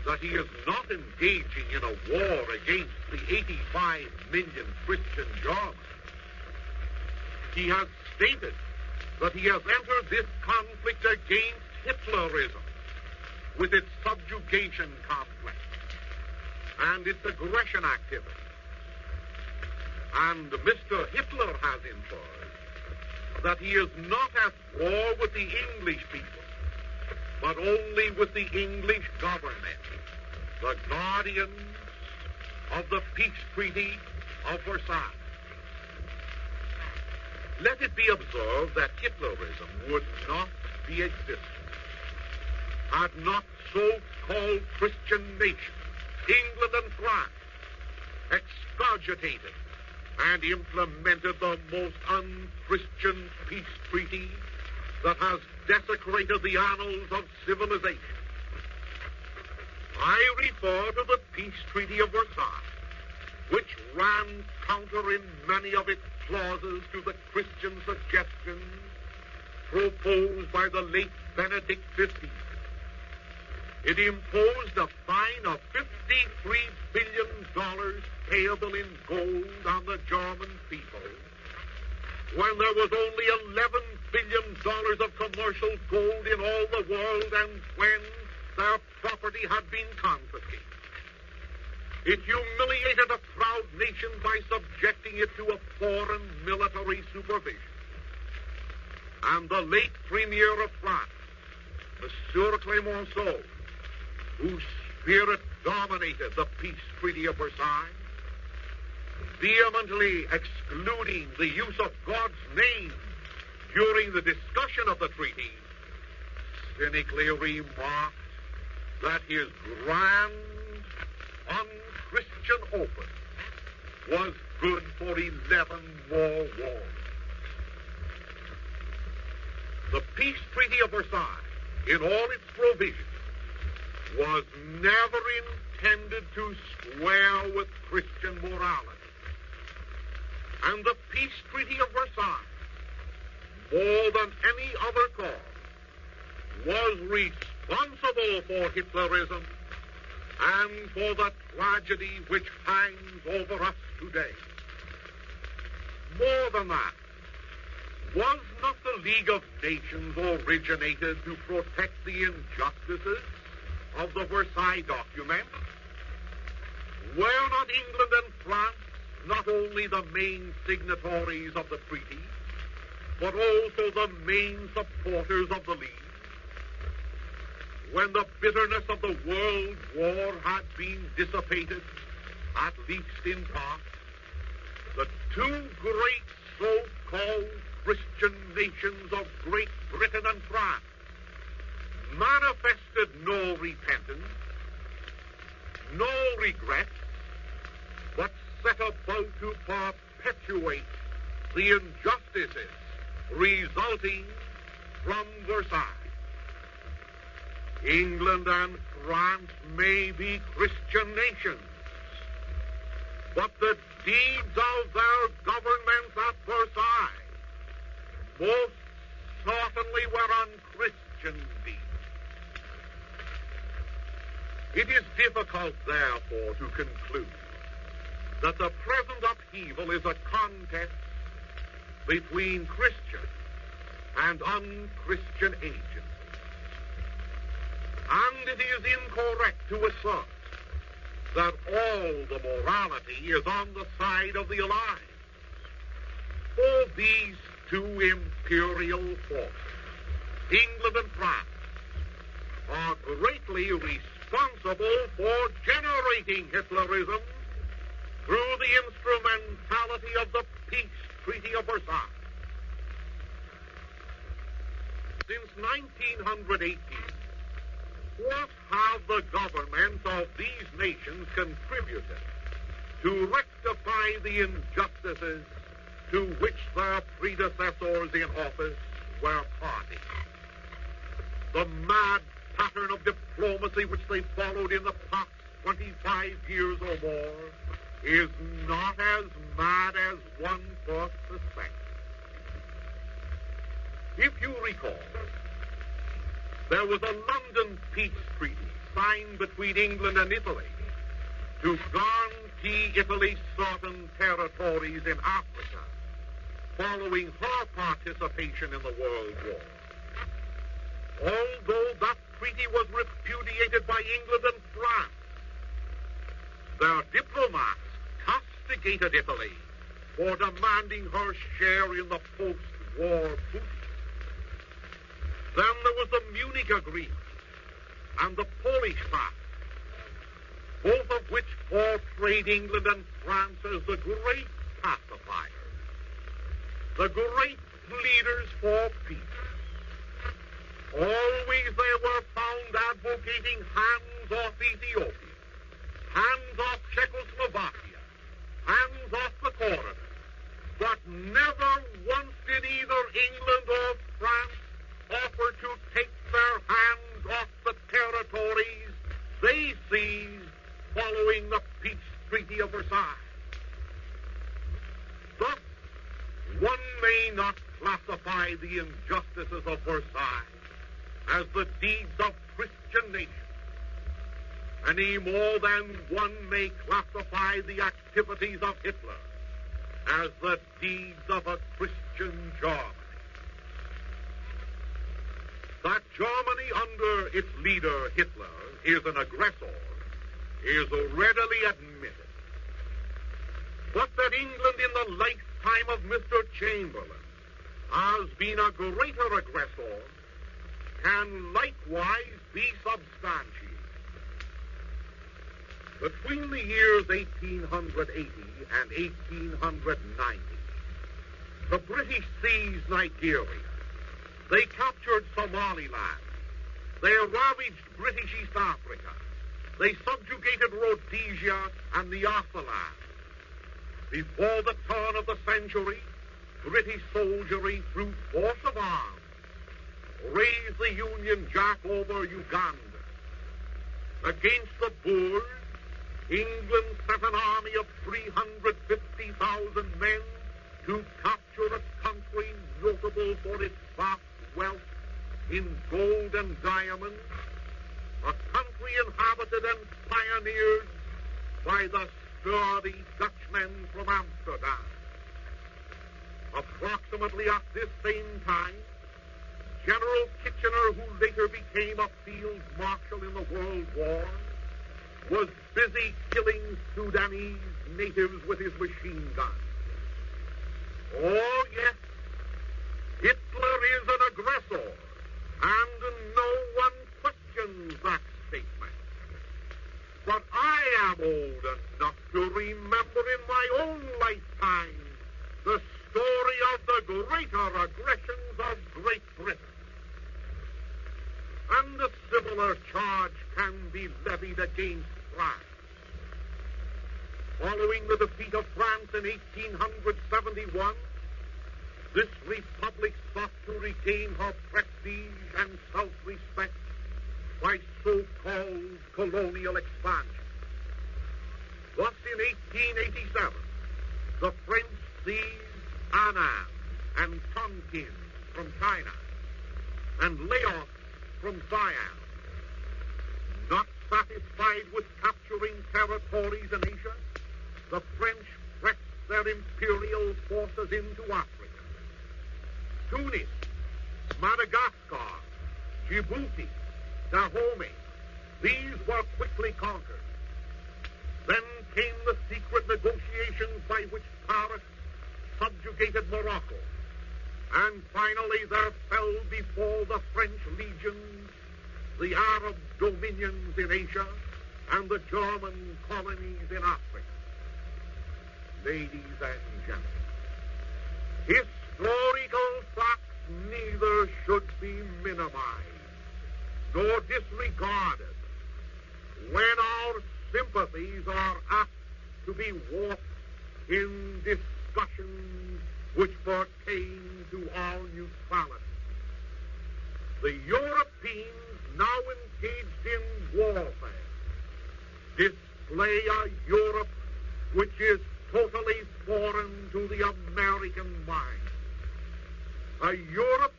S9: that he is not engaging in a war against the 85 million Christian Germans. He has stated that he has entered this conflict against Hitlerism with its subjugation complex and its aggression activity. And Mr. Hitler has inferred that he is not at war with the English people, but only with the English government, the guardians of the peace treaty of Versailles. Let it be observed that Hitlerism would not be existent had not so-called Christian nations, England and France, expurgated and implemented the most unchristian peace treaty that has desecrated the annals of civilization. I refer to the Peace Treaty of Versailles, which ran counter in many of its clauses to the Christian suggestions proposed by the late Benedict XV. It imposed a fine of $53 billion payable in gold on the German people, when there was only $11 billion of commercial gold in all the world and when their property had been confiscated. It humiliated a proud nation by subjecting it to a foreign military supervision. And the late Premier of France, Monsieur Clemenceau, whose spirit dominated the Peace Treaty of Versailles, vehemently excluding the use of God's name during the discussion of the treaty, cynically remarked that his grand, unchristian opus was good for 11 more wars. The peace treaty of Versailles, in all its provisions, was never intended to square with Christian morality. And the peace treaty of Versailles, more than any other cause, was responsible for Hitlerism and for the tragedy which hangs over us today. More than that, was not the League of Nations originated to protect the injustices of the Versailles document? Were not England and France not only the main signatories of the treaty, but also the main supporters of the League? When the bitterness of the World War had been dissipated, at least in part, the two great so-called Christian nations of Great Britain and France manifested no repentance, no regret, but set about to perpetuate the injustices resulting from Versailles. England and France may be Christian nations, but the deeds of their governments at Versailles most certainly were unchristian deeds. It is difficult, therefore, to conclude that the present upheaval is a contest between Christian and unchristian agents. And it is incorrect to assert that all the morality is on the side of the Allies. For these two imperial forces, England and France, are greatly responsible for generating Hitlerism through the instrumentality of the Peace Treaty of Versailles. Since 1918, what have the governments of these nations contributed to rectify the injustices to which their predecessors in office were party? The mad pattern of diplomacy which they followed in the past 25 years or more is not as mad as one first suspects. If you recall, there was a London peace treaty signed between England and Italy to guarantee Italy certain territories in Africa following her participation in the World War. Although that treaty was repudiated by England and France, their diplomats castigated Italy for demanding her share in the post-war booty. Then there was the Munich Agreement and the Polish Pact, both of which portrayed England and France as the great pacifiers, the great leaders for peace. Always they were found advocating hands off Ethiopia, hands off Czechoslovakia, hands off the corridor, but never once did either England or France offer to take their hands off the territories they seized following the Peace Treaty of Versailles. Thus, one may not classify the injustices of Versailles as the deeds of Christian nations, any more than one may classify the activities of Hitler as the deeds of a Christian Germany. That Germany under its leader Hitler is an aggressor is readily admitted. But that England in the lifetime of Mr. Chamberlain has been a greater aggressor can likewise be substantiated. Between the years 1880 and 1890, the British seized Nigeria. They captured Somaliland
S11: They ravaged British East Africa. They subjugated Rhodesia and the Otherland. Before the turn of the century, British soldiery, through force of arms, raised the Union Jack over Uganda. Against the Boers, England sent an army of 350,000 men to capture a country notable for its vast wealth in gold and diamonds, a country inhabited and pioneered by the sturdy Dutchmen from Amsterdam. Approximately at this same time, General Kitchener, who later became a field marshal in the World War, was busy killing Sudanese natives with his machine gun. Oh, yes, Hitler is an aggressor, and no one questions that statement. But I am old enough to remember in my own lifetime the story of the greater aggressions of Great Britain. And a similar charge can be levied against France. Following the defeat of France in 1871, this republic sought to regain her prestige and self-respect by so-called colonial expansion. Thus, in 1887, the French seized Annam and Tonkin from China and Laos from Siam. Not satisfied with capturing territories in Asia, the French pressed their imperial forces into Africa. Tunis, Madagascar, Djibouti, Dahomey, these were quickly conquered. Then came the secret negotiations by which Paris subjugated Morocco. And finally there fell before the French legions the Arab dominions in Asia and the German colonies in Africa. Ladies and gentlemen, historical facts neither should be minimized nor disregarded when our sympathies are apt to be warped in discussions which pertain to our neutrality. The Europeans now engaged in warfare display a Europe which is totally foreign to the American mind. A Europe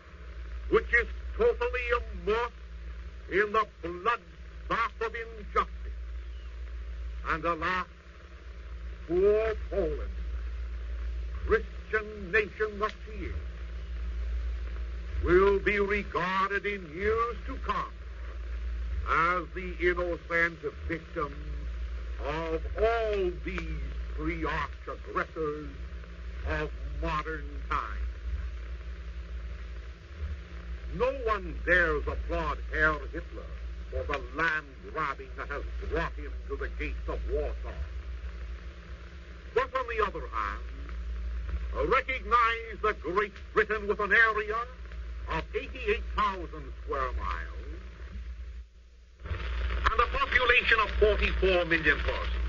S11: which is totally immersed in the bloodbath of injustice. And alas, poor Poland, Christian nation that she is, will be regarded in years to come as the innocent victims of all these three arch-aggressors of modern times. No one dares applaud Herr Hitler for the land-grabbing that has brought him to the gates of Warsaw. But on the other hand, recognize that Great Britain with an area of 88,000 square miles and a population of 44 million persons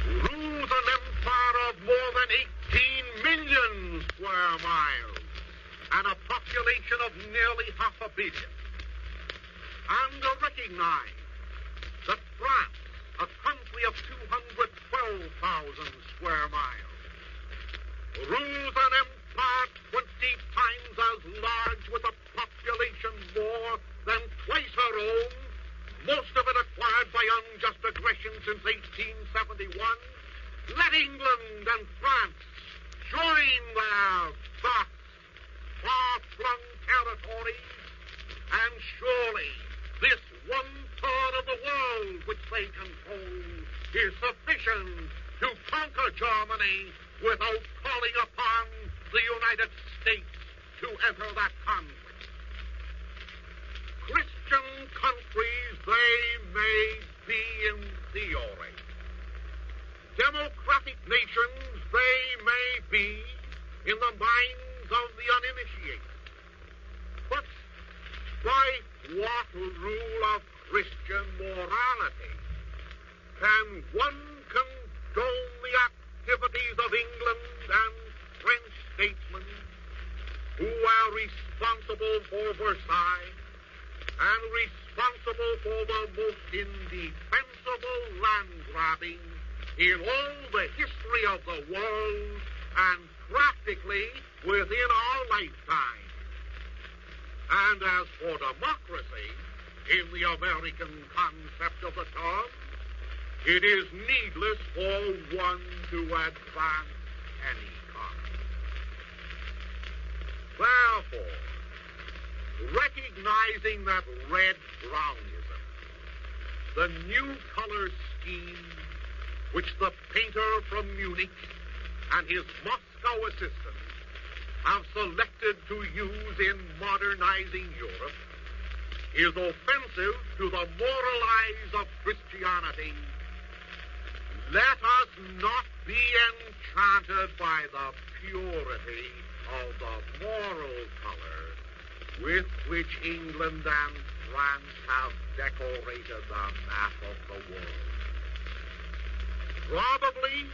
S11: rules an empire of more than 18 million square miles and a population of nearly 500 million. And recognize that France, a country of 212,000 square miles, rules an empire 20 times as large with a population more than twice her own, most of it acquired by unjust aggression since 1871. Let England and France join their vast, far-flung territories, and surely this 1/3 of the world which they control is sufficient to conquer Germany without calling upon the United States to enter that conflict. Christian countries they may be in theory. Democratic nations they may be in the minds of the uninitiated. But By what rule of Christian morality can one condone the activities of England and French statesmen who are responsible for Versailles and responsible for the most indefensible land grabbing in all the history of the world and practically within our lifetime? And as for democracy, in the American concept of the term, it is needless for one to advance any kind. Therefore, recognizing that red brownism, the new color scheme which the painter from Munich and his Moscow assistant have selected to use in modernizing Europe, is offensive to the moral eyes of Christianity. Let us not be enchanted by the purity of the moral color with which England and France have decorated the map of the world. Probably,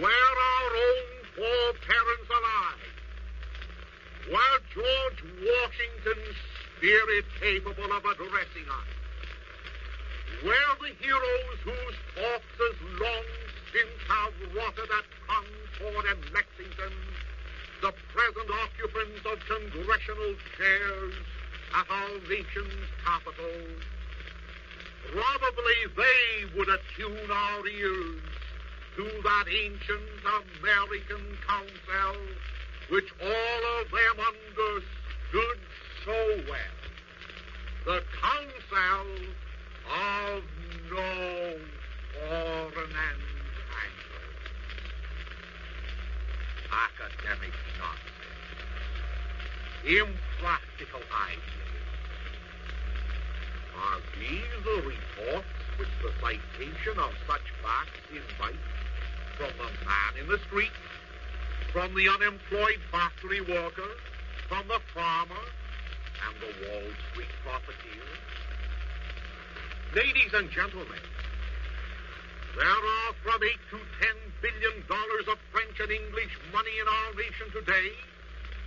S11: were our own foreparents alive, were George Washington's spirit capable of addressing us, were the heroes whose corpses long since have rotted at Concord and Lexington the present occupants of congressional chairs at our nation's capital, probably they would attune our ears to that ancient American counsel which all of them understood so well, the counsel of no foreign entanglement. Academic nonsense, impractical ideas. Are these the reports which the citation of such facts invites from the man in the street, from the unemployed factory worker, from the farmer, and the Wall Street profiteer? Ladies and gentlemen, there are from $8 to $10 billion of French and English money in our nation today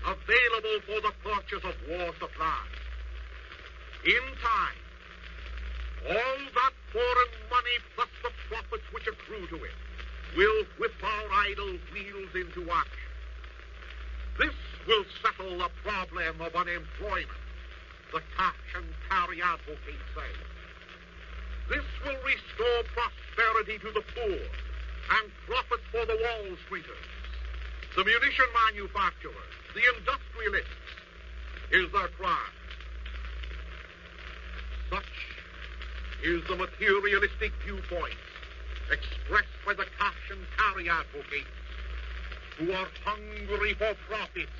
S11: available for the purchase of war supplies. In time, all that foreign money plus the profits which accrue to it will whip our idle wheels into action. This will settle the problem of unemployment, the cash and carry advocates say. This will restore prosperity to the poor and profits for the Wall Streeters, the munition manufacturers, the industrialists, is their cry. Such is the materialistic viewpoint expressed by the cash and carry advocates who are hungry for profits,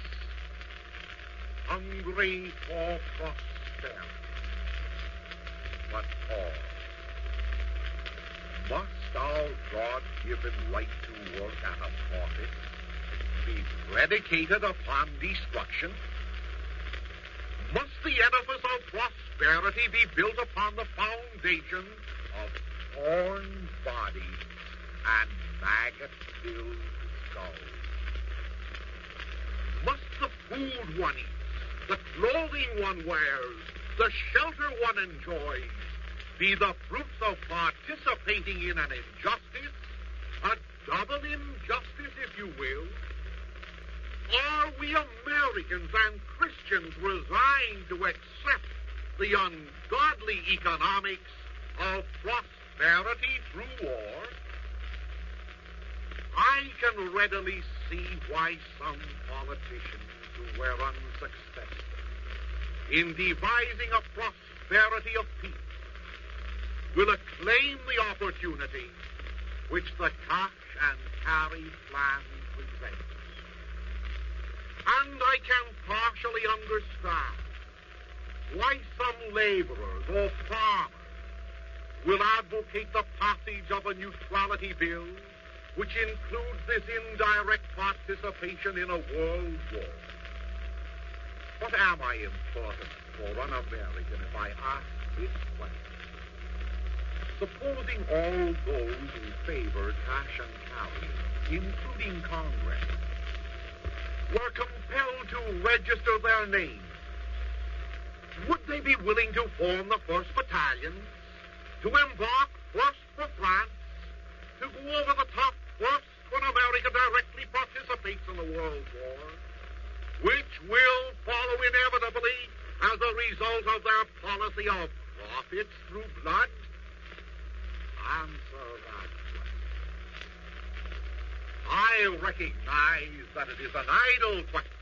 S11: hungry for prosperity. But pause. Must our God-given right to work at a profit be predicated upon destruction? Must the edifice of prosperity be built upon the foundation of torn bodies and maggot-filled skulls? Must the food one eats, the clothing one wears, the shelter one enjoys, be the fruits of participating in an injustice, a double injustice, if you will? Are we Americans and Christians resigned to accept the ungodly economics of prosperity through war? I can readily see why some politicians who were unsuccessful in devising a prosperity of peace will acclaim the opportunity which the cash and carry plan presents. And I can partially understand why some laborers or farmers will advocate the passage of a neutrality bill which includes this indirect participation in a world war. What am I impertinent? therefore un-American if I ask this question. Supposing all those who favor cash and carry, including Congress, were compelled to register their names, would they be willing to form the 1st Battalion, to embark first for France, to go over the top first when America directly participates in the World War, which will follow inevitably as a result of their policy of profits through blood? Answer that question. I recognize that it is an idle question.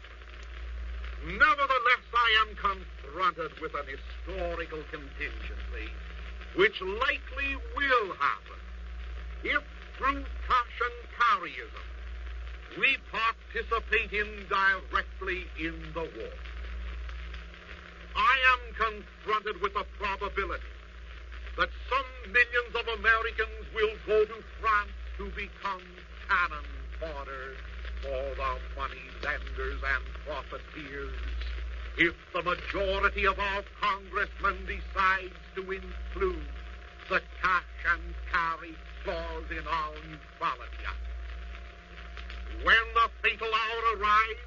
S11: Nevertheless, I am confronted with an historical contingency which likely will happen if, through cash and carryism, we participate indirectly in the war. I am confronted with the probability that some millions of Americans will go to France to become cannon fodder for the money lenders and profiteers if the majority of our congressmen decides to include the cash and carry clause in our Neutrality Act. When the fatal hour arrives,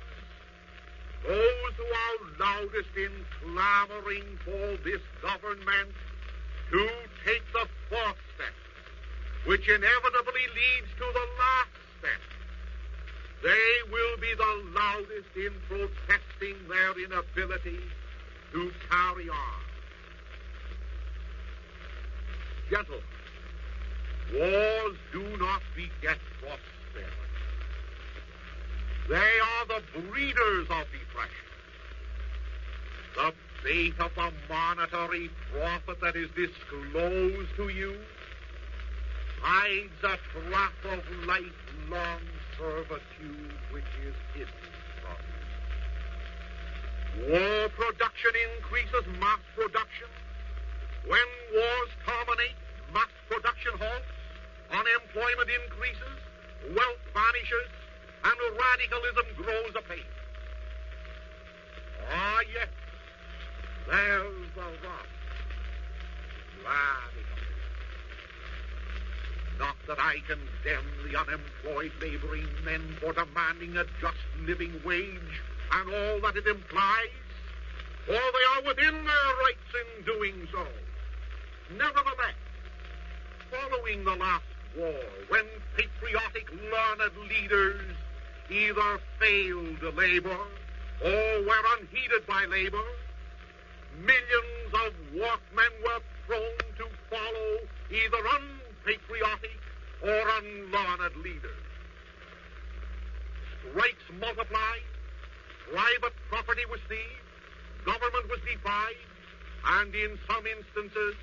S11: those who are loudest in clamoring for this government to take the 4th step, which inevitably leads to the last step, they will be the loudest in protesting their inability to carry on. Gentlemen, wars do not beget prosperity. They are the breeders of depression. The bait of the monetary profit that is disclosed to you hides a trap of lifelong servitude which is hidden from you. War production increases mass production. When wars terminate, mass production halts, unemployment increases, wealth vanishes, and radicalism grows apace. Ah, yes, there's the rub. Radicalism. Not that I condemn the unemployed laboring men for demanding a just living wage and all that it implies, for they are within their rights in doing so. Nevertheless, following the last war, when patriotic learned leaders either failed labor or were unheeded by labor, millions of workmen were prone to follow either unpatriotic or unlearned leaders. Strikes multiplied, private property was seized, government was defied, and in some instances,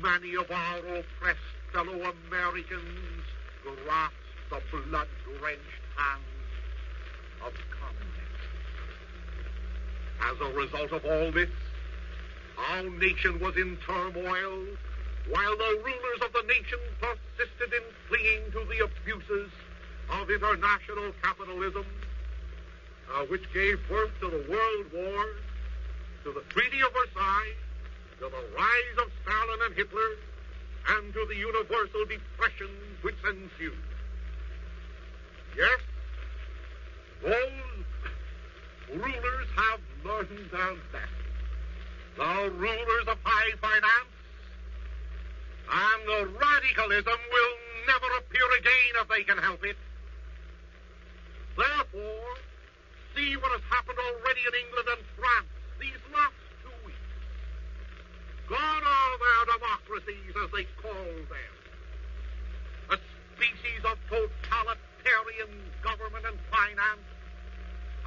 S11: many of our oppressed fellow Americans grasped the blood-drenched hands of communists. As a result of all this, our nation was in turmoil, while the rulers of the nation persisted in clinging to the abuses of international capitalism, which gave birth to the World Wars, to the Treaty of Versailles, to the rise of Stalin and Hitler, and to the universal depression which ensued. Yes, those rulers have learned their lesson. The rulers of high finance and the radicalism will never appear again if they can help it. Therefore, see what has happened already in England and France these last 2 weeks. Gone are their democracies, as they call them. A species of totalitarian government and finance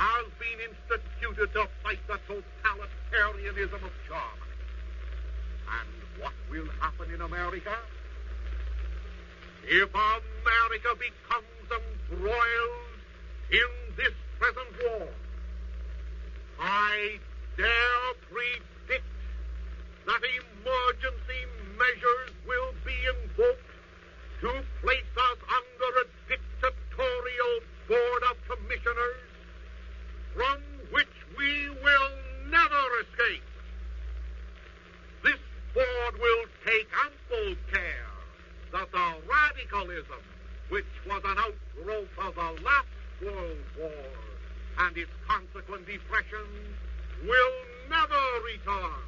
S11: has been instituted to fight the totalitarianism of Germany. And what will happen in America? If America becomes embroiled in this present war, I dare predict that emergency measures will be invoked to place us under a dictatorial board of commissioners from which we will never escape. take ample care that the radicalism, which was an outgrowth of the last World War and its consequent depression, will never return.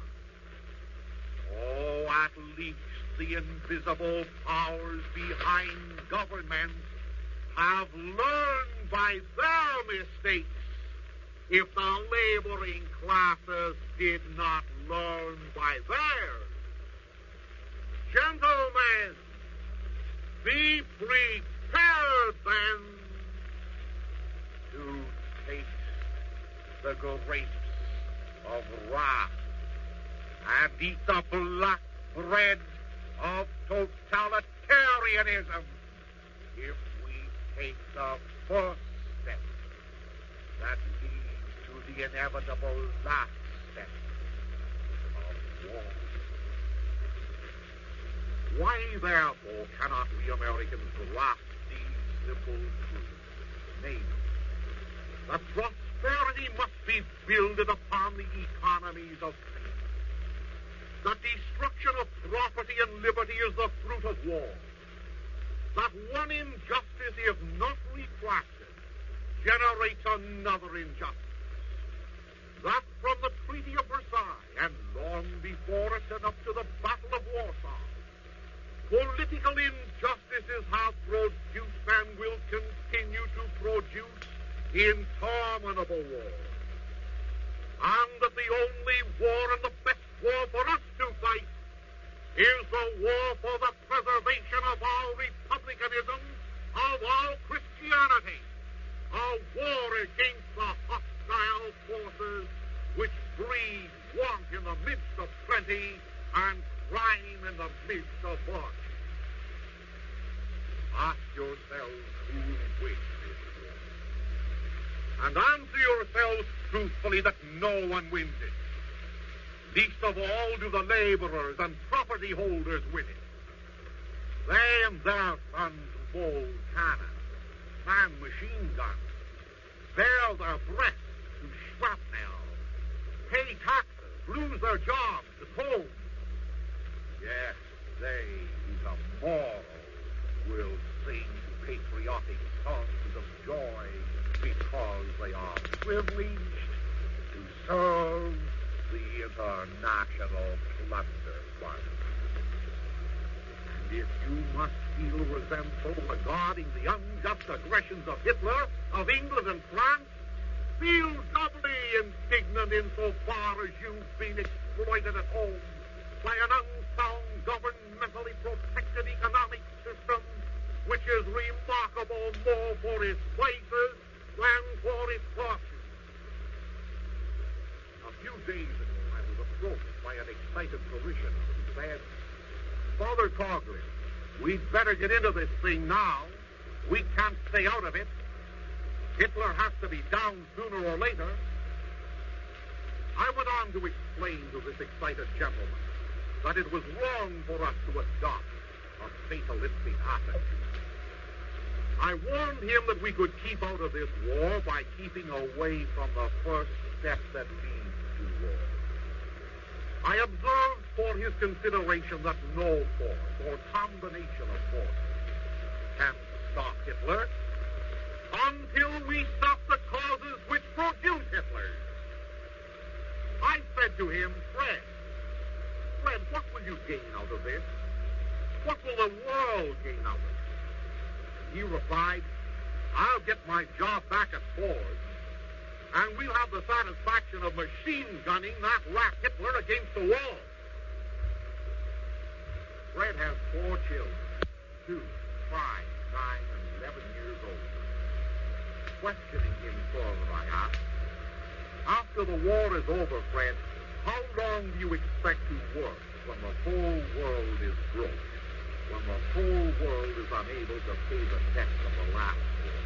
S11: Oh, at least the invisible powers behind government have learned by their mistakes, if the laboring classes did not learn by theirs. Gentlemen, be prepared then to taste the grapes of wrath and eat the black bread of totalitarianism if we take the first step that leads to the inevitable last step of war. Why, therefore, cannot we Americans grasp these simple truths? Namely, that prosperity must be builded upon the economies of faith. That destruction of property and liberty is the fruit of war. That one injustice, if not retracted, generates another injustice. That from the Treaty of Versailles and long before it and up to the Battle of Warsaw, political injustices have produced and will continue to produce interminable war. And that the only war and the best war for us to fight is the war for the preservation of all republicanism, of all Christianity, a war against the hostile forces which breed want in the midst of plenty and crime in the midst of virtue. Ask yourselves who wins this war, and answer yourselves truthfully that no one wins it. Least of all do the laborers and property holders win it. They and their sons mold cannon, man machine guns, bear their breath to shrapnel, pay taxes, lose their jobs at home. Yes, they who tomorrow will sing patriotic songs of joy because they are privileged to serve the international plunder fund. And if you must feel resentful regarding the unjust aggressions of Hitler, of England and France, feel doubly indignant insofar as you've been exploited at home by an unsound, governmentally protected economic system which is remarkable more for its vices than for its virtues. A few days ago, I was approached by an excited parishioner who said, "Father Coughlin, we'd better get into this thing now. We can't stay out of it. Hitler has to be down sooner or later." I went on to explain to this excited gentleman that it was wrong for us to adopt a fatalistic attitude. I warned him that we could keep out of this war by keeping away from the first step that leads to war. I observed for his consideration that no force or combination of forces can stop Hitler until we stop the causes which produce Hitler. I said to him, Fred, what will you gain out of this? What will the world gain out of it? He replied, I'll get my job back at Ford, and we'll have the satisfaction of machine gunning that rat Hitler against the wall. Fred has 4 children, 2, 5, 9, and 11 years old. Questioning him further, I asked, after the war is over, Fred, how long do you expect to work when the whole world is broke, when the whole world is unable to pay the debts of the last war?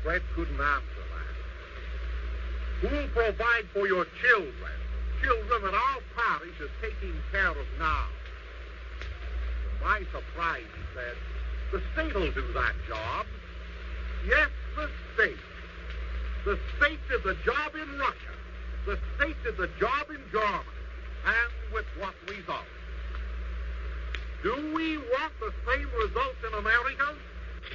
S11: Fred couldn't answer that. Who'll provide for your children? Children that our parish is taking care of now. To my surprise, he said, the state will do that job. Yes, the state. The state did the job in Russia. The state did the job in Germany. And with want the same results in America?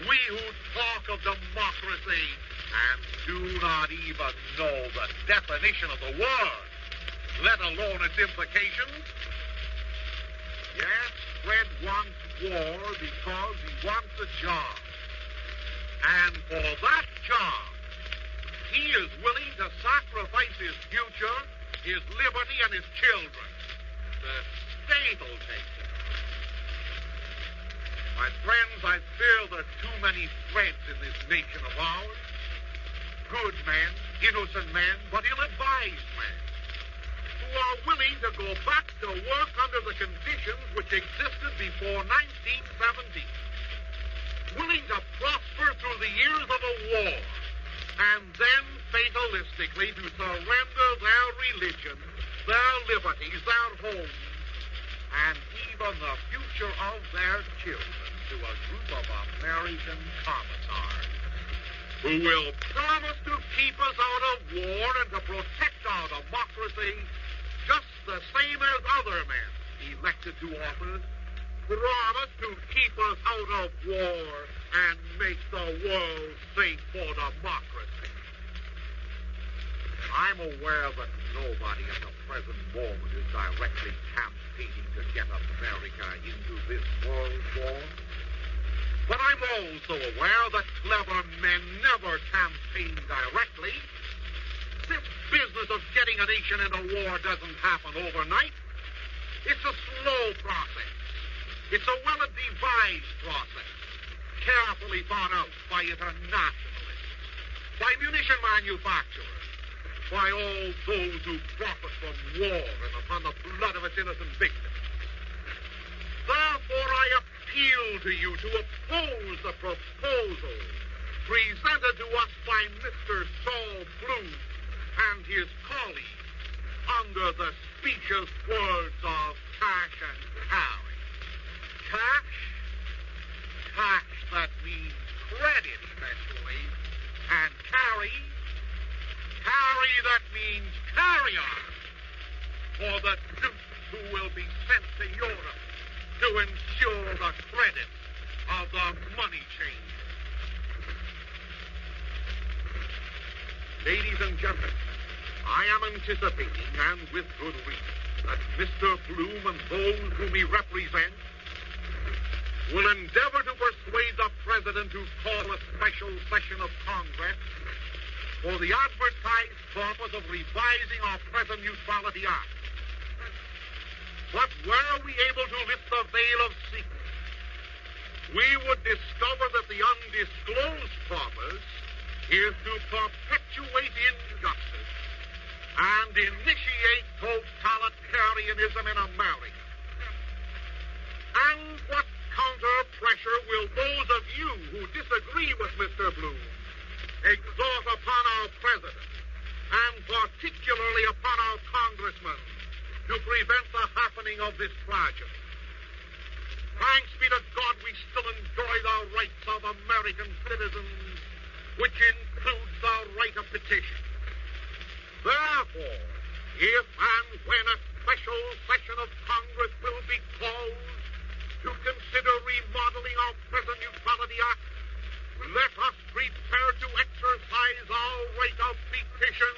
S11: We who talk of democracy and do not even know the definition of the word, let alone its implications. Yes, Fred wants war because he wants a job. And for that job, he is willing to sacrifice his future, his liberty, and his children. The state will take care. My friends, I fear there are too many threads in this nation of ours. Good men, innocent men, but ill-advised men, who are willing to go back to work under the conditions which existed before 1917. Willing to prosper through the years of a war, and then fatalistically to surrender their religion, their liberties, their homes, and even the future of their children to a group of American commissars who will promise to keep us out of war and to protect our democracy just the same as other men elected to office promise to keep us out of war and make the world safe for democracy. I'm aware that nobody at the present moment is directly campaigning to get America into this world war. But I'm also aware that clever men never campaign directly. This business of getting a nation into war doesn't happen overnight. It's a slow process. It's a well-devised process, carefully thought out by internationalists, by munition manufacturers, by all those who profit from war and upon the blood of its innocent victims. Therefore, I appeal to you to oppose the proposal presented to us by Mr. Saul Bloom and his colleagues under the specious words of cash and carry. Cash? Cash that means credit, eventually. And carry? Carry that means carry-on. For the troops who will be sent to Europe to ensure the credit of the money changers. Ladies and gentlemen, I am anticipating, and with good reason, that Mr. Bloom and those whom he represents will endeavor to persuade the President to call a special session of Congress for the advertised purpose of revising our present Neutrality Act. But were we able to lift the veil of secret, we would discover that the undisclosed purpose is to perpetuate injustice and initiate totalitarianism in America. And what counter-pressure will those of you who disagree with Mr. Bloom exhort upon our President, and particularly upon our congressmen, to prevent the happening of this tragedy? Thanks be to God, we still enjoy the rights of American citizens, which includes the right of petition. Therefore, if and when a special session of Congress will be called to consider remodeling our present Neutrality Act, let us prepare to exercise our right of petition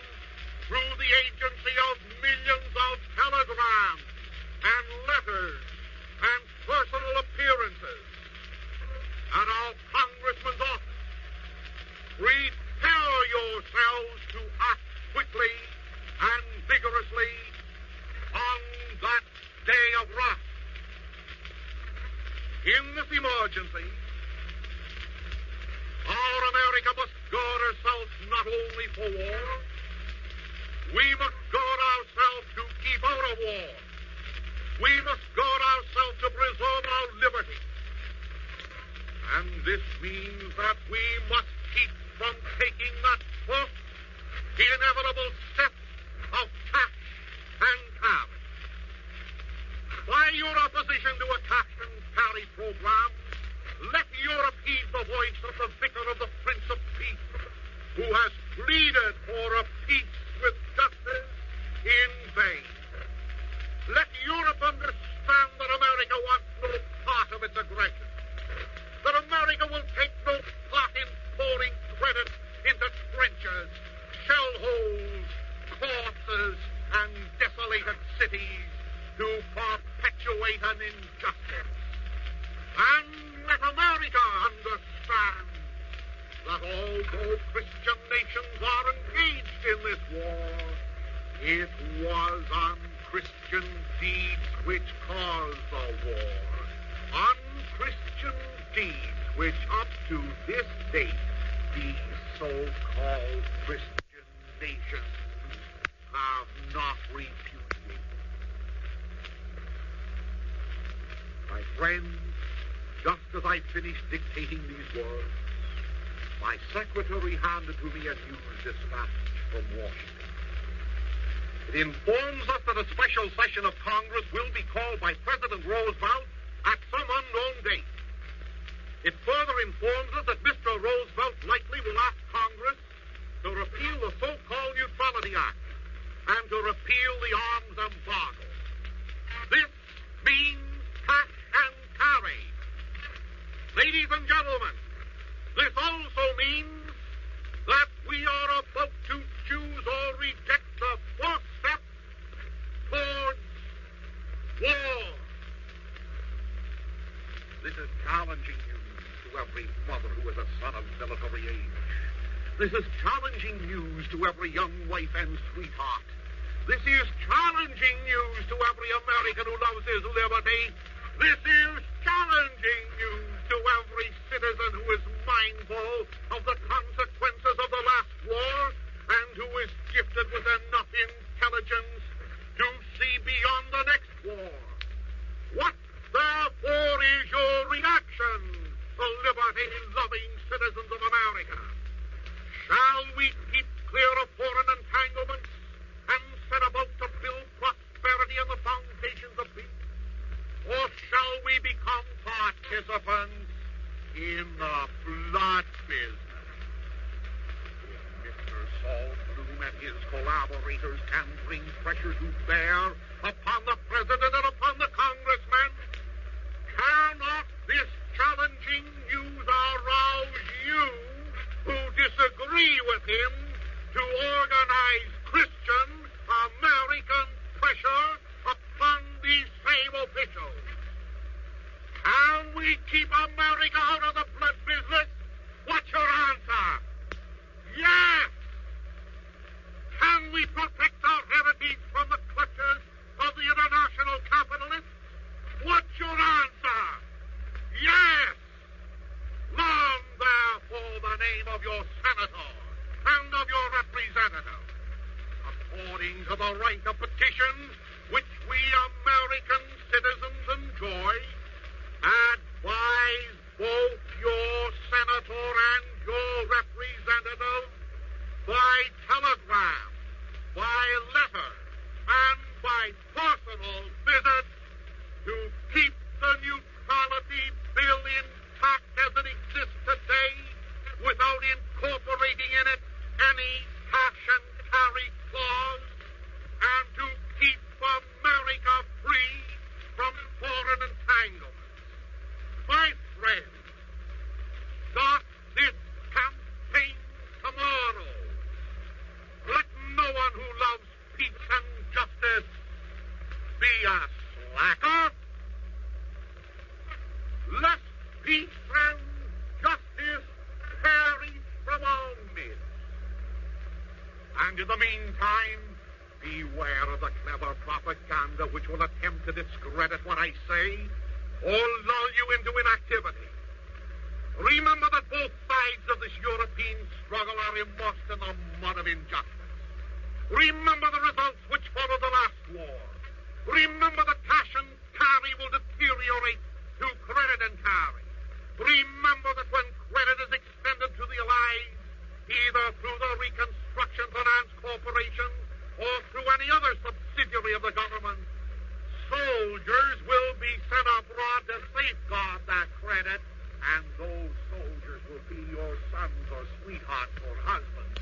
S11: through the agency of millions of telegrams and letters and personal appearances at our congressman's office. Prepare yourselves to act quickly and vigorously on that day of wrath. In this emergency, our America must guard herself not only for war, we must guard ourselves to keep out of war. We must guard ourselves to preserve our liberty. And this means that we must keep from taking that first inevitable step of cash and carry. By your opposition to a cash and carry program, let Europe heed the voice of the vicar of the Prince of Peace, who has pleaded for a peace with justice in vain. Let Europe understand that America wants no part of its aggression. perpetrate an injustice. And let America understand that although Christian nations are engaged in this war, it was unchristian deeds which caused the war. Unchristian deeds which up to this date these so-called Christian nations have not repudiated. My friends, just as I finished dictating these words, my secretary handed to me a news dispatch from Washington. It informs us that a special session of Congress will be called by President Roosevelt at some unknown date. It further informs us that Mr. Roosevelt likely will ask Congress to repeal the so-called Neutrality Act and to repeal the arms embargo. This means cash and carry. Ladies and gentlemen, this also means that we are about to choose or reject the first step towards war. This is challenging news to every mother who is a son of military age. This is challenging news to every young wife and sweetheart. This is challenging news to every American who loves his liberty. This is challenging news to every citizen who is mindful of the consequences of the last war and who is gifted with enough intelligence to see beyond the next war. What, therefore, is your reaction, the liberty-loving citizens of America? Shall we keep clear of foreign entanglements and set about to build prosperity on the foundations of peace? Or shall we become participants in the blood business? If Mr. Saul Bloom and his collaborators can bring pressure to bear upon the President and upon the Congressmen, cannot this challenging news arouse you who disagree with him to organize Christian American pressure upon these same officials? Can we keep America out of the blood business? What's your answer? Yes! Can we protect our heritage from the clutches of the international capitalists? What's your answer? Yes! Long, therefore, the name of your senator and of your representative, according to the right of petition which we American citizens enjoy, advise both your senator and your representative by telegram, by letter, and by personal visit to keep the neutrality bill intact as it exists today without incorporating in it any cash and carry clause, and to keep America free from foreign entanglements. My friends, start this campaign tomorrow. Let no one who loves peace and justice be a slacker. Let peace and justice perish from our midst. And in the meantime, beware of the clever propaganda which will attempt to discredit what I say or lull you into inactivity. Remember that both sides of this European struggle are immersed in the mud of injustice. Remember the results which followed the last war. Remember that cash and carry will deteriorate to credit and carry. Remember that when credit is extended to the Allies, either through the Reconstruction Finance Corporation or through any other subsidiary of the government, soldiers will be sent abroad to safeguard that credit, and those soldiers will be your sons or sweethearts or husbands.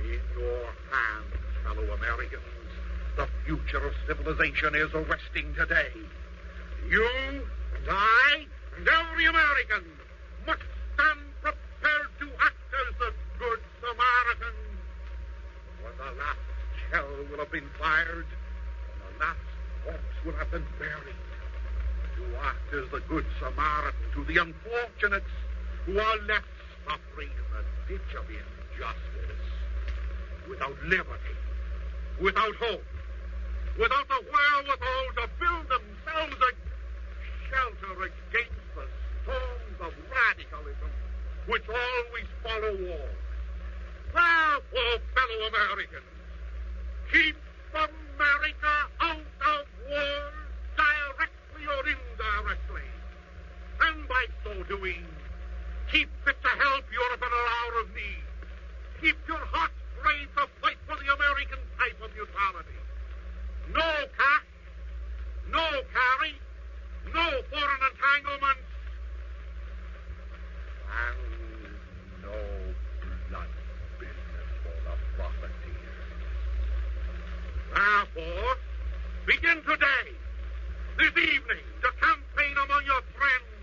S11: In your hands, fellow Americans, the future of civilization is resting today. You and I and every American must stand prepared to act as the Good Samaritan. When the last shell will have been fired, and the last corpse will have been buried. To act as the good Samaritan to the unfortunates who are left suffering in the ditch of injustice, without liberty, without hope, without the wherewithal to build themselves a shelter against the storms of radicalism which always follow war. Therefore, fellow Americans, keep America out of war, directly or indirectly. And by so doing, keep fit to help Europe in her hour of need. Keep your hearts brave to fight for the American type of neutrality. No cash, no carry, no foreign entanglements, and no blood business for the profiteers. Therefore, begin today, this evening, to campaign among your friends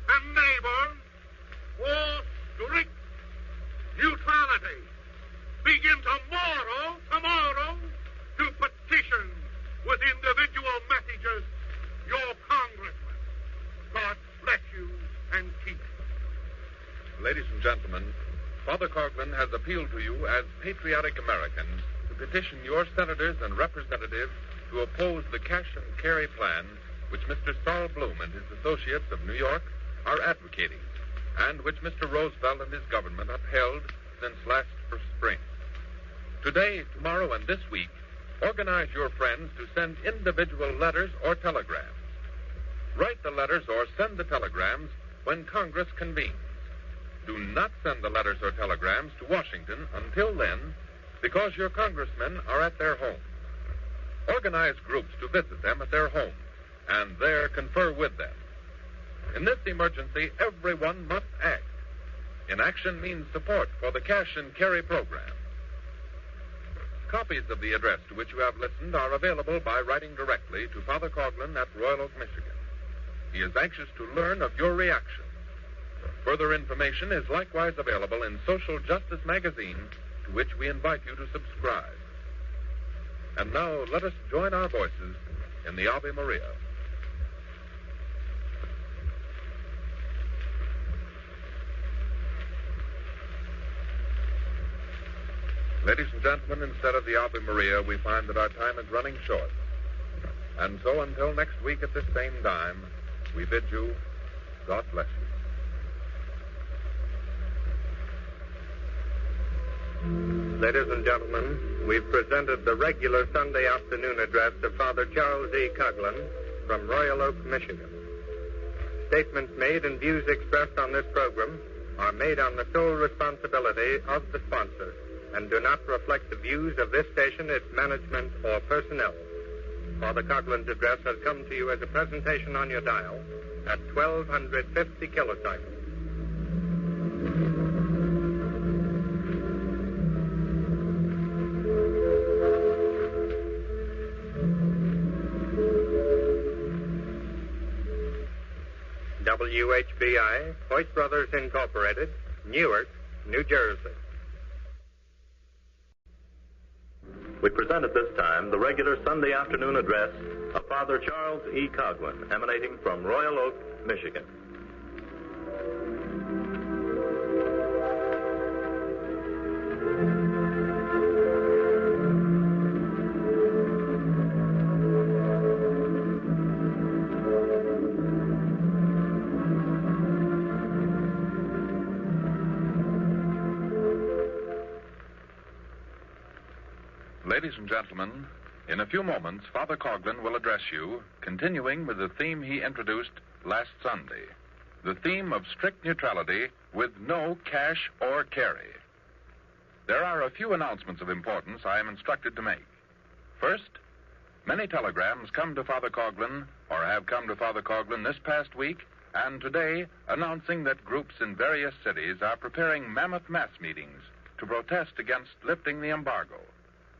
S11: and neighbors for strict neutrality. Begin tomorrow, to petition with individual messages your congressman. God bless you and keep you.
S10: Ladies and gentlemen, Father Coughlin has appealed to you as patriotic Americans to petition your senators and representatives to oppose the cash and carry plan which Mr. Saul Bloom and his associates of New York are advocating, and which Mr. Roosevelt and his government upheld since last spring. Today, tomorrow, and this week, organize your friends to send individual letters or telegrams. Write the letters or send the telegrams when Congress convenes. Do not send the letters or telegrams to Washington until then, because your congressmen are at their homes. Organize groups to visit them at their homes, and there confer with them. In this emergency, everyone must act. Inaction means support for the cash and carry program. Copies of the address to which you have listened are available by writing directly to Father Coughlin at Royal Oak, Michigan. He is anxious to learn of your reaction. Further information is likewise available in Social Justice Magazine, to which we invite you to subscribe. And now let us join our voices in the Ave Maria. Ladies and gentlemen, instead of the Ave Maria, we find that our time is running short. And so until next week at this same time, we bid you God bless you.
S5: Ladies and gentlemen, we've presented the regular Sunday afternoon address of Father Charles E. Coughlin from Royal Oak, Michigan. Statements made and views expressed on this program are made on the sole responsibility of the sponsor and do not reflect the views of this station, its management, or personnel. Father Coughlin's address has come to you as a presentation on your dial at 1250 kilocycles. WHBI, Hoyt Brothers Incorporated, Newark, New Jersey.
S12: We present at this time the regular Sunday afternoon address of Father Charles E. Coughlin, emanating from Royal Oak, Michigan.
S10: Ladies and gentlemen, in a few moments, Father Coughlin will address you, continuing with the theme he introduced last Sunday, the theme of strict neutrality with no cash or carry. There are a few announcements of importance I am instructed to make. First, many telegrams come to Father Coughlin, or have come to Father Coughlin this past week and today, announcing that groups in various cities are preparing mammoth mass meetings to protest against lifting the embargo.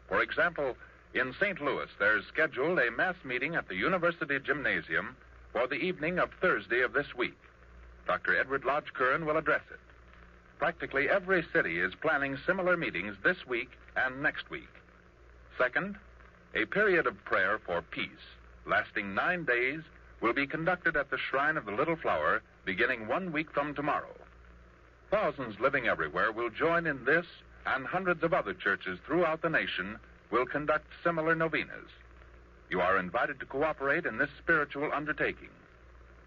S10: For example, in St. Louis, there's scheduled a mass meeting at the University Gymnasium for the evening of Thursday of this week. Dr. Edward Lodge Curran will address it. Practically every city is planning similar meetings this week and next week. Second, a period of prayer for peace lasting 9 days, will be conducted at the Shrine of the Little Flower beginning 1 week from tomorrow. Thousands living everywhere will join in this, and hundreds of other churches throughout the nation will conduct similar novenas. You are invited to cooperate in this spiritual undertaking.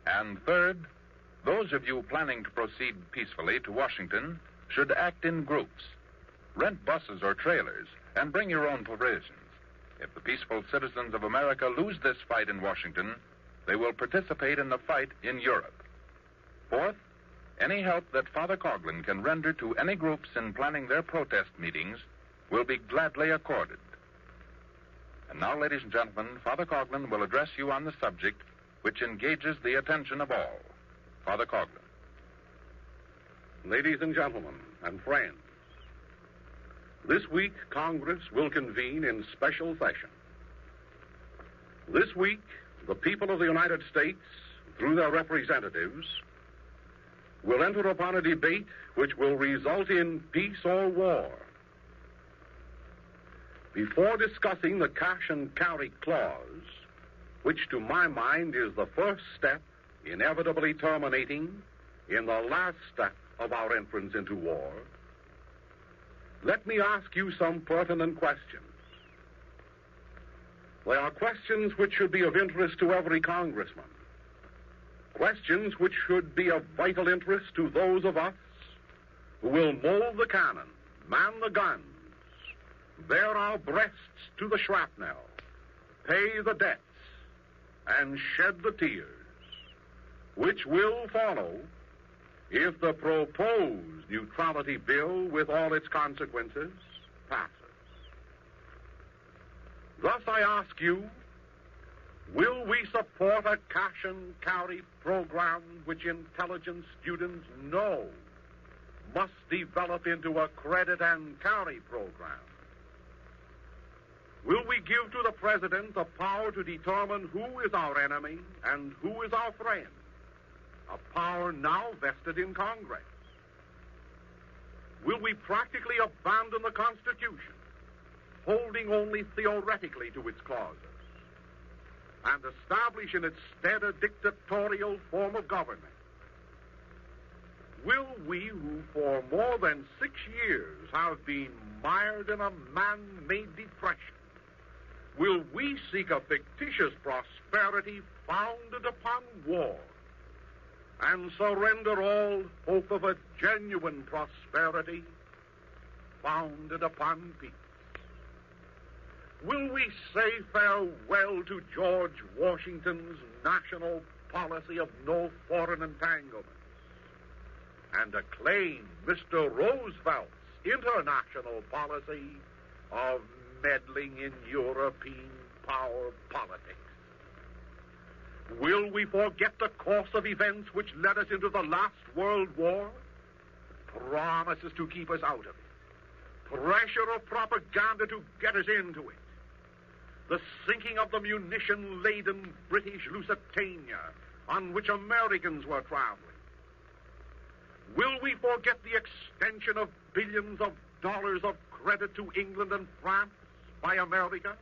S10: And third, those of you planning to proceed peacefully to Washington should act in groups. Rent buses or trailers and bring your own provisions. If the peaceful citizens of America lose this fight in Washington, they will participate in the fight in Europe. Fourth, any help that Father Coughlin can render to any groups in planning their protest meetings will be gladly accorded. And now, ladies and gentlemen, Father Coughlin will address you on the subject which engages the attention of all. Father Coughlin.
S9: Ladies and gentlemen and friends, this week Congress will convene in special session. This week, the people of the United States, through their representatives, will enter upon a debate which will result in peace or war. Before discussing the cash and carry clause, which to my mind is the first step inevitably terminating in the last step of our entrance into war, let me ask you some pertinent questions. They are questions which should be of interest to every congressman. Questions which should be of vital interest to those of us who will mold the cannon, man the guns, bare our breasts to the shrapnel, pay the debts, and shed the tears, which will follow if the proposed neutrality bill with all its consequences passes. Thus I ask you, will we support a cash and carry program which intelligence students know must develop into a credit and carry program? Will we give to the President the power to determine who is our enemy and who is our friend? A power now vested in Congress. Will we practically abandon the Constitution, holding only theoretically to its clauses, and establish in its stead a dictatorial form of government? Will we, who for more than 6 years have been mired in a man-made depression, will we seek a fictitious prosperity founded upon war, and surrender all hope of a genuine prosperity founded upon peace? Will we say farewell to George Washington's national policy of no foreign entanglements and acclaim Mr. Roosevelt's international policy of meddling in European power politics? Will we forget the course of events which led us into the last World War? Promises to keep us out of it. Pressure of propaganda to get us into it. The sinking of the munition-laden British Lusitania on which Americans were traveling. Will we forget the extension of billions of dollars of credit to England and France by America,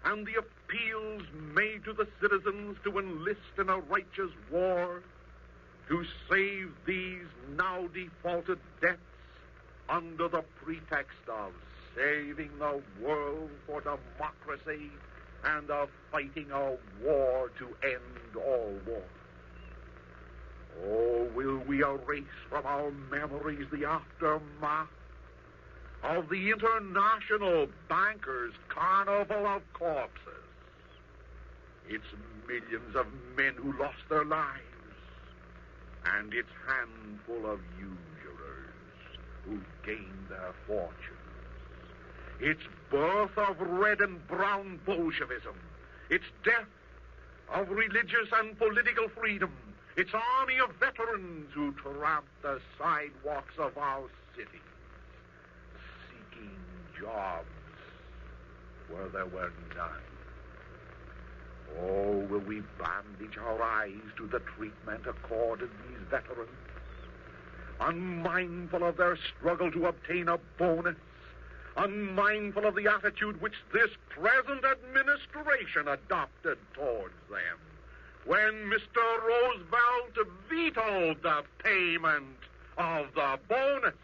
S9: and the appeals made to the citizens to enlist in a righteous war to save these now defaulted debts under the pretext of saving the world for democracy and of fighting a war to end all war? Oh, will we erase from our memories the aftermath of the international bankers' carnival of corpses? Its millions of men who lost their lives, and its handful of usurers who gained their fortunes. Its birth of red and brown Bolshevism, its death of religious and political freedom, its army of veterans who tramped the sidewalks of our cities, seeking jobs where there were none. Oh, will we bandage our eyes to the treatment accorded these veterans, unmindful of their struggle to obtain a bonus,
S11: unmindful of the attitude which this present administration adopted towards them when Mr. Roosevelt vetoed the payment of the bonus.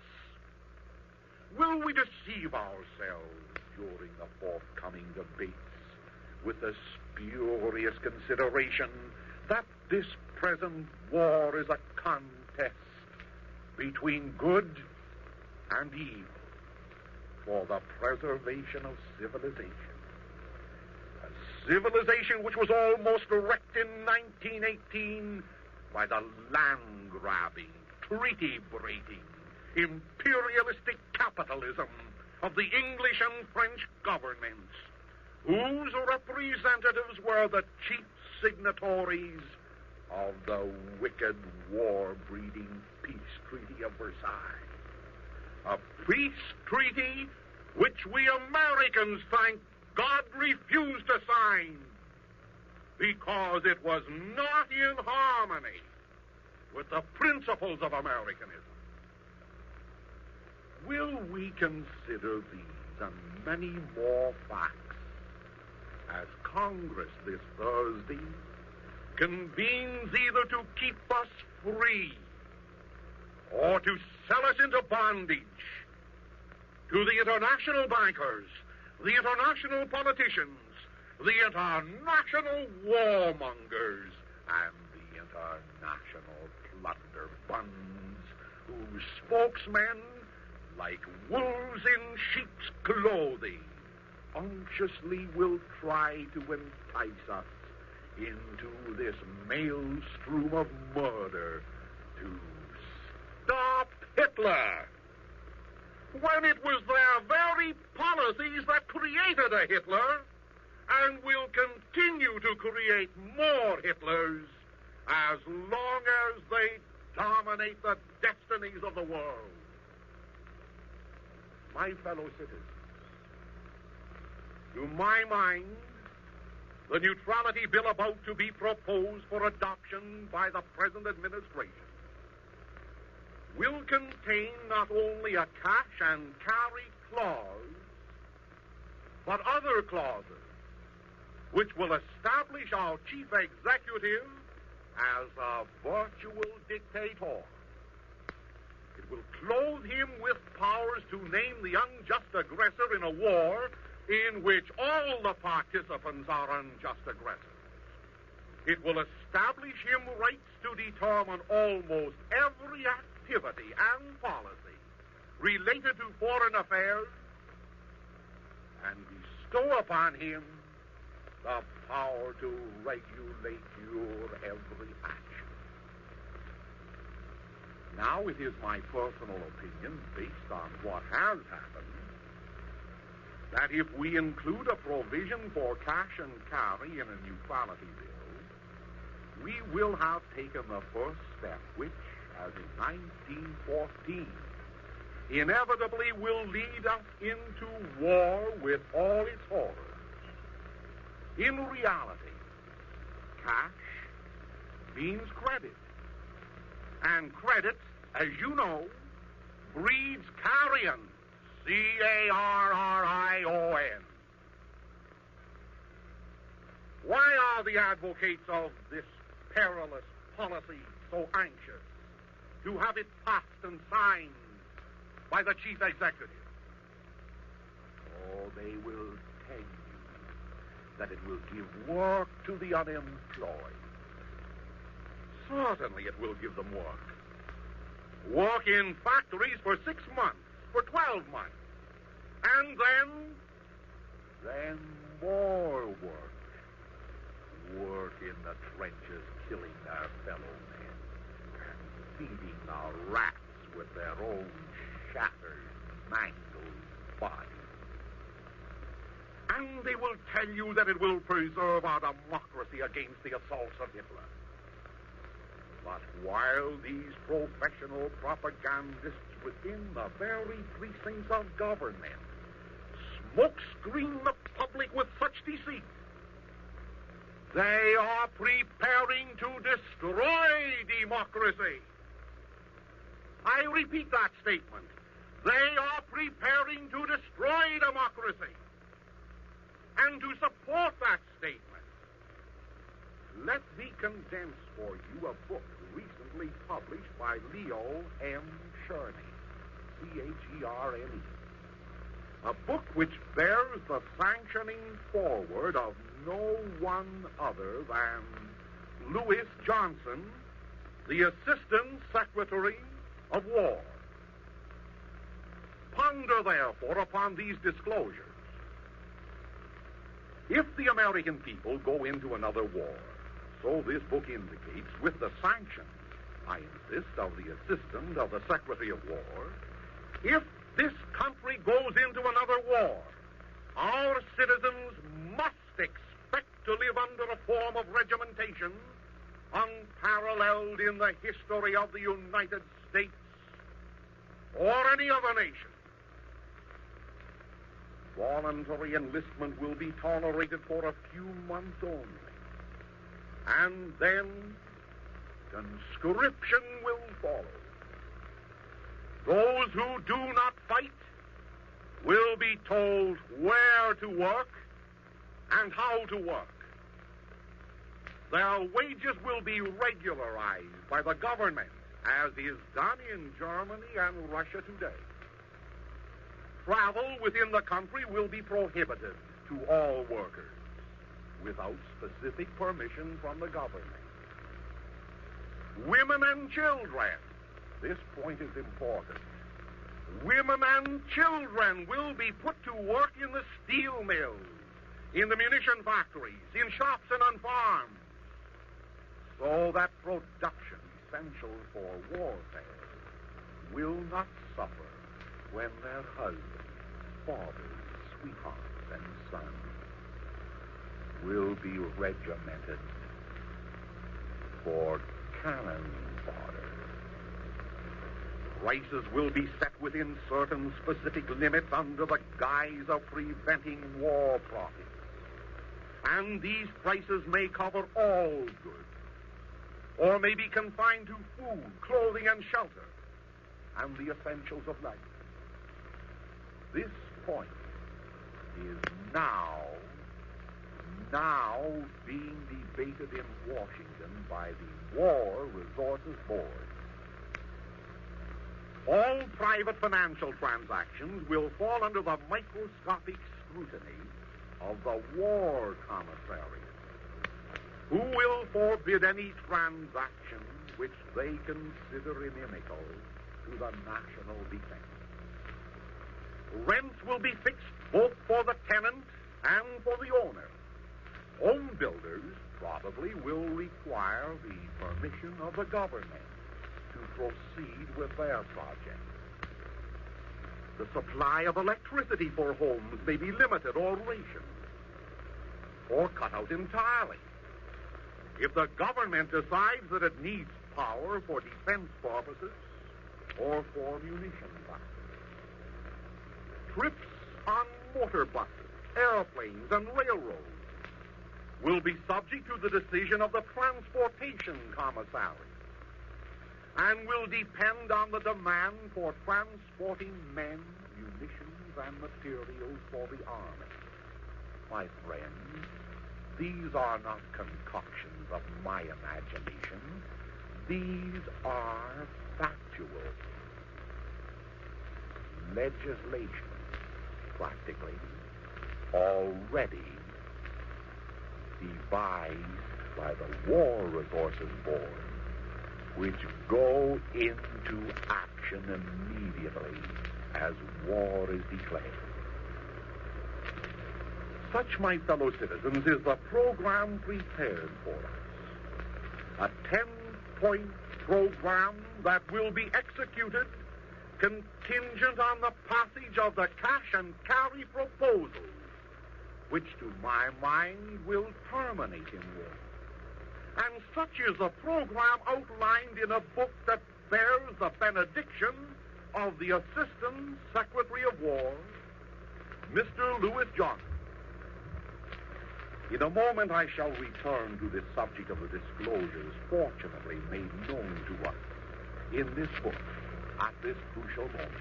S11: Will we deceive ourselves during the forthcoming debates with the spurious consideration that this present war is a contest between good and evil for the preservation of civilization? A civilization which was almost wrecked in 1918 by the land-grabbing, treaty-breaking, imperialistic capitalism of the English and French governments, whose representatives were the chief signatories of the wicked war-breeding peace treaty of Versailles. A peace treaty which we Americans, thank God, refused to sign because it was not in harmony with the principles of Americanism. Will we consider these and many more facts as Congress this Thursday convenes either to keep us free or to sell us into bondage to the international bankers, the international politicians, the international warmongers, and the international plunderbuns whose spokesmen, like wolves in sheep's clothing, unctuously will try to entice us into this maelstrom of murder to stop Hitler, when it was their very policies that created a Hitler and will continue to create more Hitlers as long as they dominate the destinies of the world. My fellow citizens, to my mind, the neutrality bill about to be proposed for adoption by the present administration will contain not only a cash and carry clause, but other clauses which will establish our chief executive as a virtual dictator. It will clothe him with powers to name the unjust aggressor in a war in which all the participants are unjust aggressors. It will establish him rights to determine almost every activity and policy related to foreign affairs and bestow upon him the power to regulate your every action. Now, it is my personal opinion, based on what has happened, that if we include a provision for cash and carry in a neutrality bill, we will have taken the first step which, as in 1914, inevitably will lead us into war with all its horrors. In reality, cash means credit. And credit, as you know, breeds carrion. C-A-R-R-I-O-N. Why are the advocates of this perilous policy so anxious to have it passed and signed by the chief executive? Oh, they will tell you that it will give work to the unemployed. Certainly it will give them work. Work in factories for 6 months, for 12 months. And then more work. Work in the trenches, killing their fellow men and feeding the rats with their own shattered, mangled bodies. And they will tell you that it will preserve our democracy against the assaults of Hitler. But while these professional propagandists within the very precincts of government smokescreen the public with such deceit, they are preparing to destroy democracy. I repeat that statement. They are preparing to destroy democracy. And to support that statement, let me condense for you a book recently published by Leo M. Cherney, C-H-E-R-N-E. A book which bears the sanctioning foreword of no one other than Louis Johnson, the Assistant Secretary of War. Ponder, therefore, upon these disclosures. If the American people go into another war, so this book indicates, with the sanction, I insist, of the Assistant of the Secretary of War, if this country goes into another war, our citizens must expect to live under a form of regimentation unparalleled in the history of the United States or any other nation. Voluntary enlistment will be tolerated for a few months only, and then conscription will follow. Those who do not fight will be told where to work and how to work. Their wages will be regularized by the government, as is done in Germany and Russia today. Travel within the country will be prohibited to all workers without specific permission from the government. Women and children, this point is important. Women and children will be put to work in the steel mills, in the munition factories, in shops and on farms, so that production essential for warfare will not suffer when their husbands, fathers, sweethearts, and sons will be regimented for cannon fodder. Prices will be set within certain specific limits under the guise of preventing war profits. And these prices may cover all goods, or may be confined to food, clothing, and shelter, and the essentials of life. This point is now being debated in Washington by the War Resources Board. All private financial transactions will fall under the microscopic scrutiny of the War Commissariat, who will forbid any transaction which they consider inimical to the national defense. Rents will be fixed both for the tenant and for the owner. Home builders probably will require the permission of the government to proceed with their project. The supply of electricity for homes may be limited or rationed, or cut out entirely. If the government decides that it needs power for defense purposes or for munition factories. Trips on motor buses, airplanes, and railroads will be subject to the decision of the Transportation Commissary and will depend on the demand for transporting men, munitions, and materials for the Army. My friends, these are not concoctions of my imagination. These are factual. Legislation, practically, already devised by the War Resources Board, which go into action immediately as war is declared. Such, my fellow citizens, is the program prepared for us. A 10-point program that will be executed contingent on the passage of the cash and carry proposals, which to my mind will terminate in war. And such is the program outlined in a book that bears the benediction of the Assistant Secretary of War, Mr. Louis Johnson. In a moment I shall return to this subject of the disclosures fortunately made known to us in this book at this crucial moment.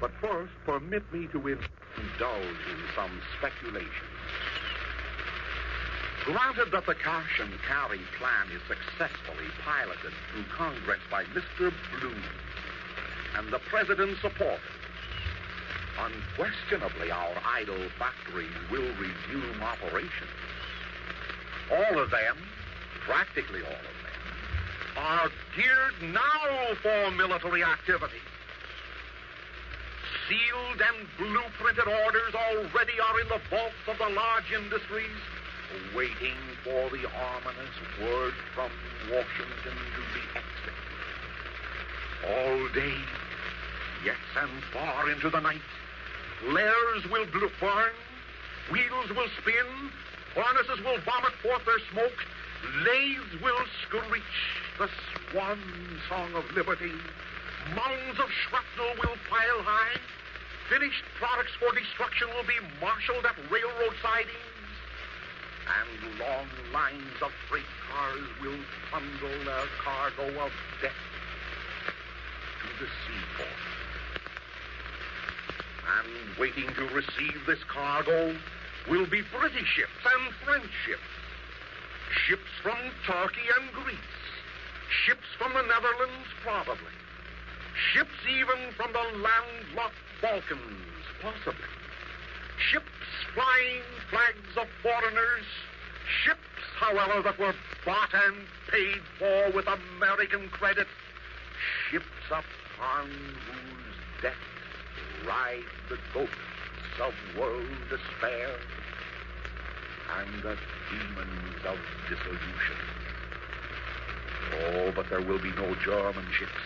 S11: But first, permit me to indulge in some speculation. Granted that the cash and carry plan is successfully piloted through Congress by Mr. Bloom and the President's supporters, unquestionably our idle factories will resume operations. All of them, practically all of them, are geared now for military activity. Sealed and blueprinted orders already are in the vaults of the large industries, waiting for the ominous word from Washington to be executed. All day, yes, and far into the night, flares will burn, wheels will spin, furnaces will vomit forth their smoke, lathes will screech the swan song of liberty, mounds of shrapnel will pile high, finished products for destruction will be marshaled at railroad sidings, and long lines of freight cars will bundle their cargo of death to the seaport. And waiting to receive this cargo will be British ships and French ships, ships from Turkey and Greece, ships from the Netherlands, probably, ships even from the landlocked Balkans, possibly, ships flying flags of foreigners, ships, however, that were bought and paid for with American credit, ships upon whose decks ride the ghosts of world despair and the demons of dissolution. Oh, but there will be no German ships,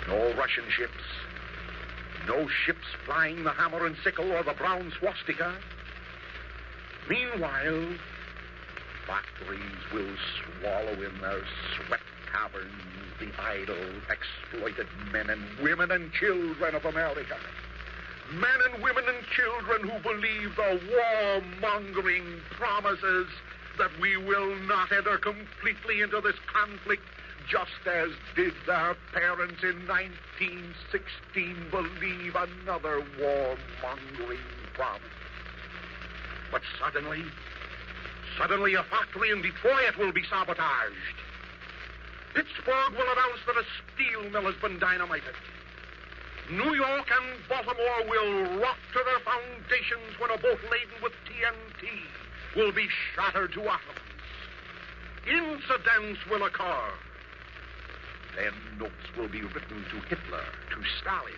S11: no Russian ships, no ships flying the hammer and sickle or the brown swastika. Meanwhile, factories will swallow in their sweat caverns the idle, exploited men and women and children of America. Men and women and children who believe the war-mongering promises that we will not enter completely into this conflict, just as did their parents in 1916 believe another war-mongering promise. But suddenly a factory in Detroit will be sabotaged. Pittsburgh will announce that a steel mill has been dynamited. New York and Baltimore will rock to their foundations when a boat laden with TNT will be shattered to atoms. Incidents will occur. Then notes will be written to Hitler, to Stalin.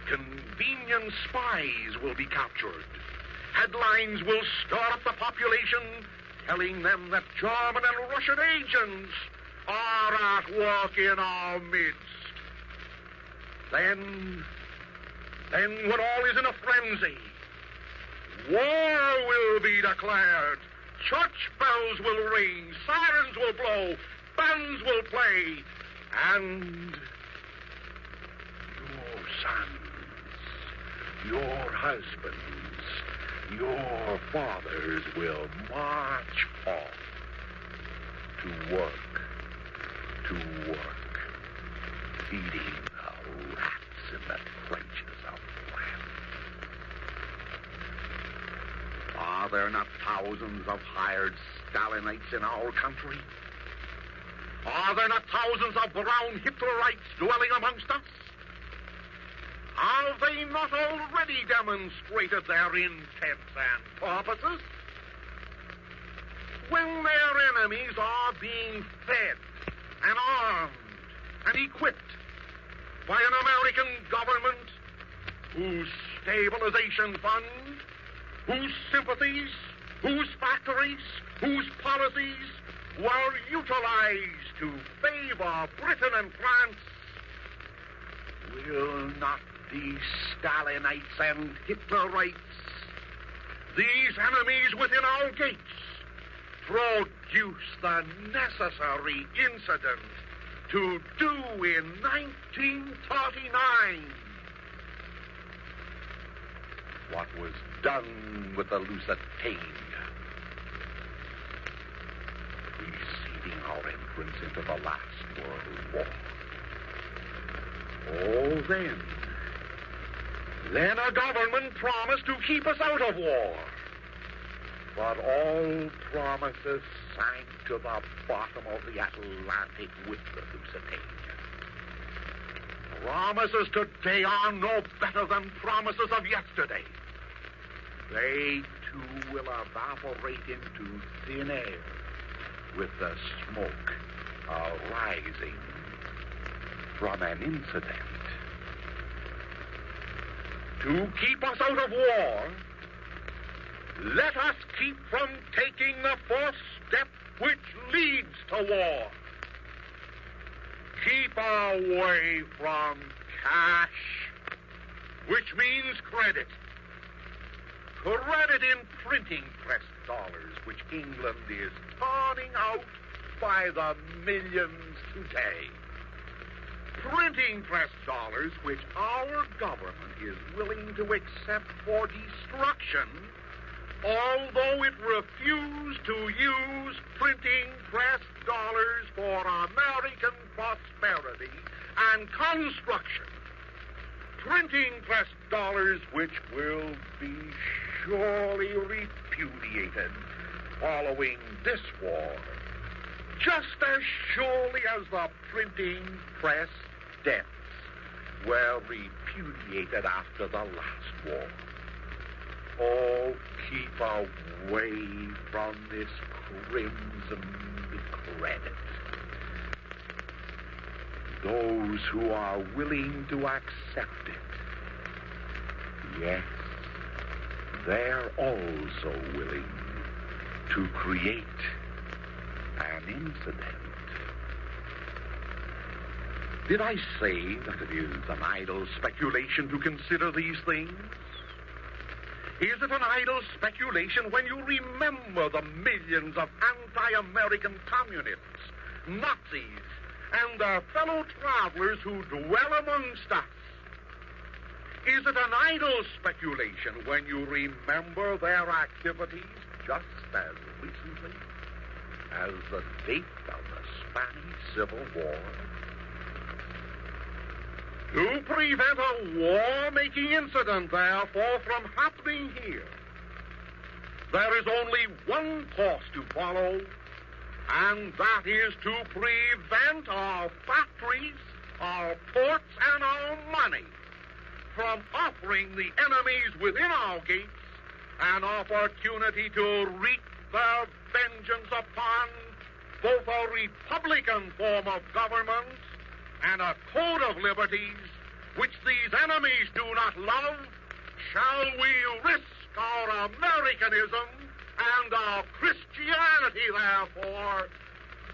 S11: Convenient spies will be captured. Headlines will stir up the population, telling them that German and Russian agents are at work in our midst. Then when all is in a frenzy, war will be declared. Church bells will ring, sirens will blow, bands will play, and your sons, your husbands, your fathers will march off to work, feeding the rats in the trenches of land. Are there not thousands of hired Stalinites in our country? Are there not thousands of brown Hitlerites dwelling amongst us? Have they not already demonstrated their intents and purposes? When their enemies are being fed and armed and equipped by an American government whose stabilization fund, whose sympathies, whose factories, whose policies were utilized to favor Britain and France, will not these Stalinites and Hitlerites, these enemies within our gates, produce the necessary incident to do in 1939 what was done with the Lusitania, preceding our entrance into the last World War? Oh, then, Then a government promised to keep us out of war. But all promises sank to the bottom of the Atlantic with the Lusitania. Promises today are no better than promises of yesterday. They, too, will evaporate into thin air with the smoke arising from an incident. To keep us out of war, let us keep from taking the first step which leads to war. Keep away from cash, which means credit. Credit in printing press dollars, which England is turning out by the millions today. Printing press dollars, which our government is willing to accept for destruction, although it refused to use printing press dollars for American prosperity and construction. Printing press dollars which will be surely repudiated following this war, just as surely as the printing press debts were repudiated after the last war. Oh, keep away from this crimson credit. Those who are willing to accept it, yes, they're also willing to create an incident. Did I say that it is an idle speculation to consider these things? Is it an idle speculation when you remember the millions of anti-American communists, Nazis, and their fellow travelers who dwell amongst us? Is it an idle speculation when you remember their activities just as recently as the date of the Spanish Civil War? To prevent a war-making incident, therefore, from happening here, there is only one course to follow, and that is to prevent our factories, our ports, and our money from offering the enemies within our gates an opportunity to wreak their vengeance upon both a republican form of government and a code of liberties which these enemies do not love. Shall we risk our Americanism and our Christianity, therefore,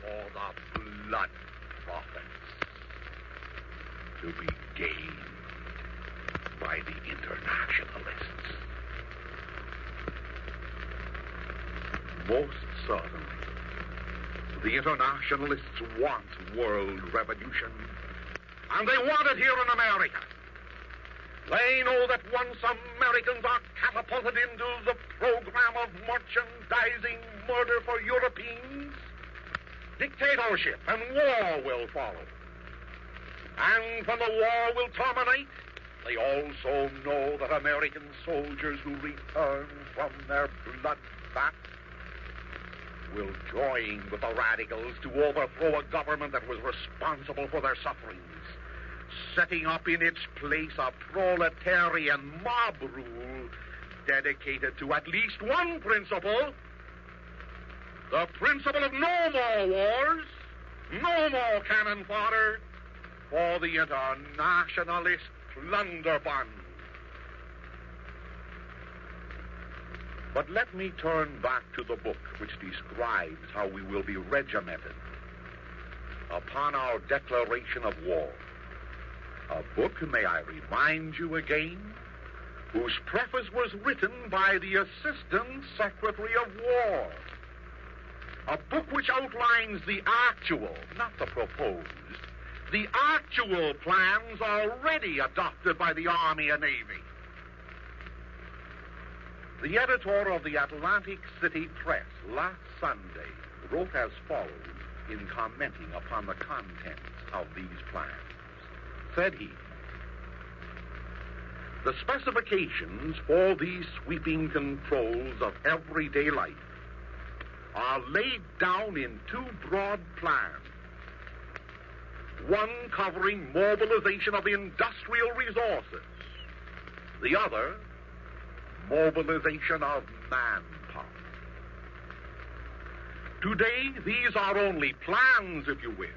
S11: for the blood profits to be gained by the internationalists? Most certainly, the internationalists want world revolution, and they want it here in America. They know that once Americans are catapulted into the program of merchandising murder for Europeans, dictatorship and war will follow. And when the war will terminate, they also know that American soldiers who return from their bloodbath will join with the radicals to overthrow a government that was responsible for their sufferings, setting up in its place a proletarian mob rule dedicated to at least one principle: the principle of no more wars, no more cannon fodder for the internationalist plunder fund. But let me turn back to the book which describes how we will be regimented upon our declaration of war. A book, may I remind you again, whose preface was written by the Assistant Secretary of War. A book which outlines the actual, not the proposed, the actual plans already adopted by the Army and Navy. The editor of the Atlantic City Press last Sunday wrote as follows in commenting upon the contents of these plans. Said he, The specifications for these sweeping controls of everyday life are laid down in two broad plans. One covering mobilization of industrial resources. The other, mobilization of manpower. Today, these are only plans, if you will.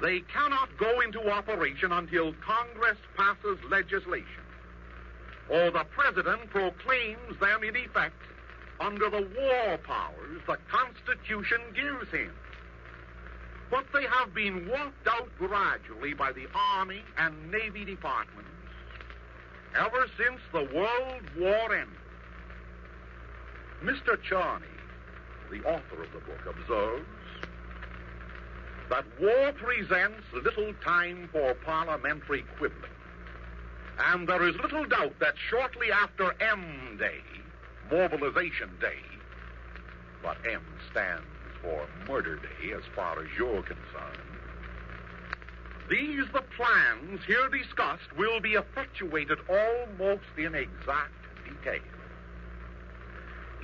S11: They cannot go into operation until Congress passes legislation, or the President proclaims them in effect under the war powers the Constitution gives him. But they have been worked out gradually by the Army and Navy departments ever since the World War ended. Mr. Charney, the author of the book, observes that war presents little time for parliamentary quibbling. And there is little doubt that shortly after M-Day, Mobilization Day, but M stands for Murder Day as far as you're concerned, the plans here discussed will be effectuated almost in exact detail.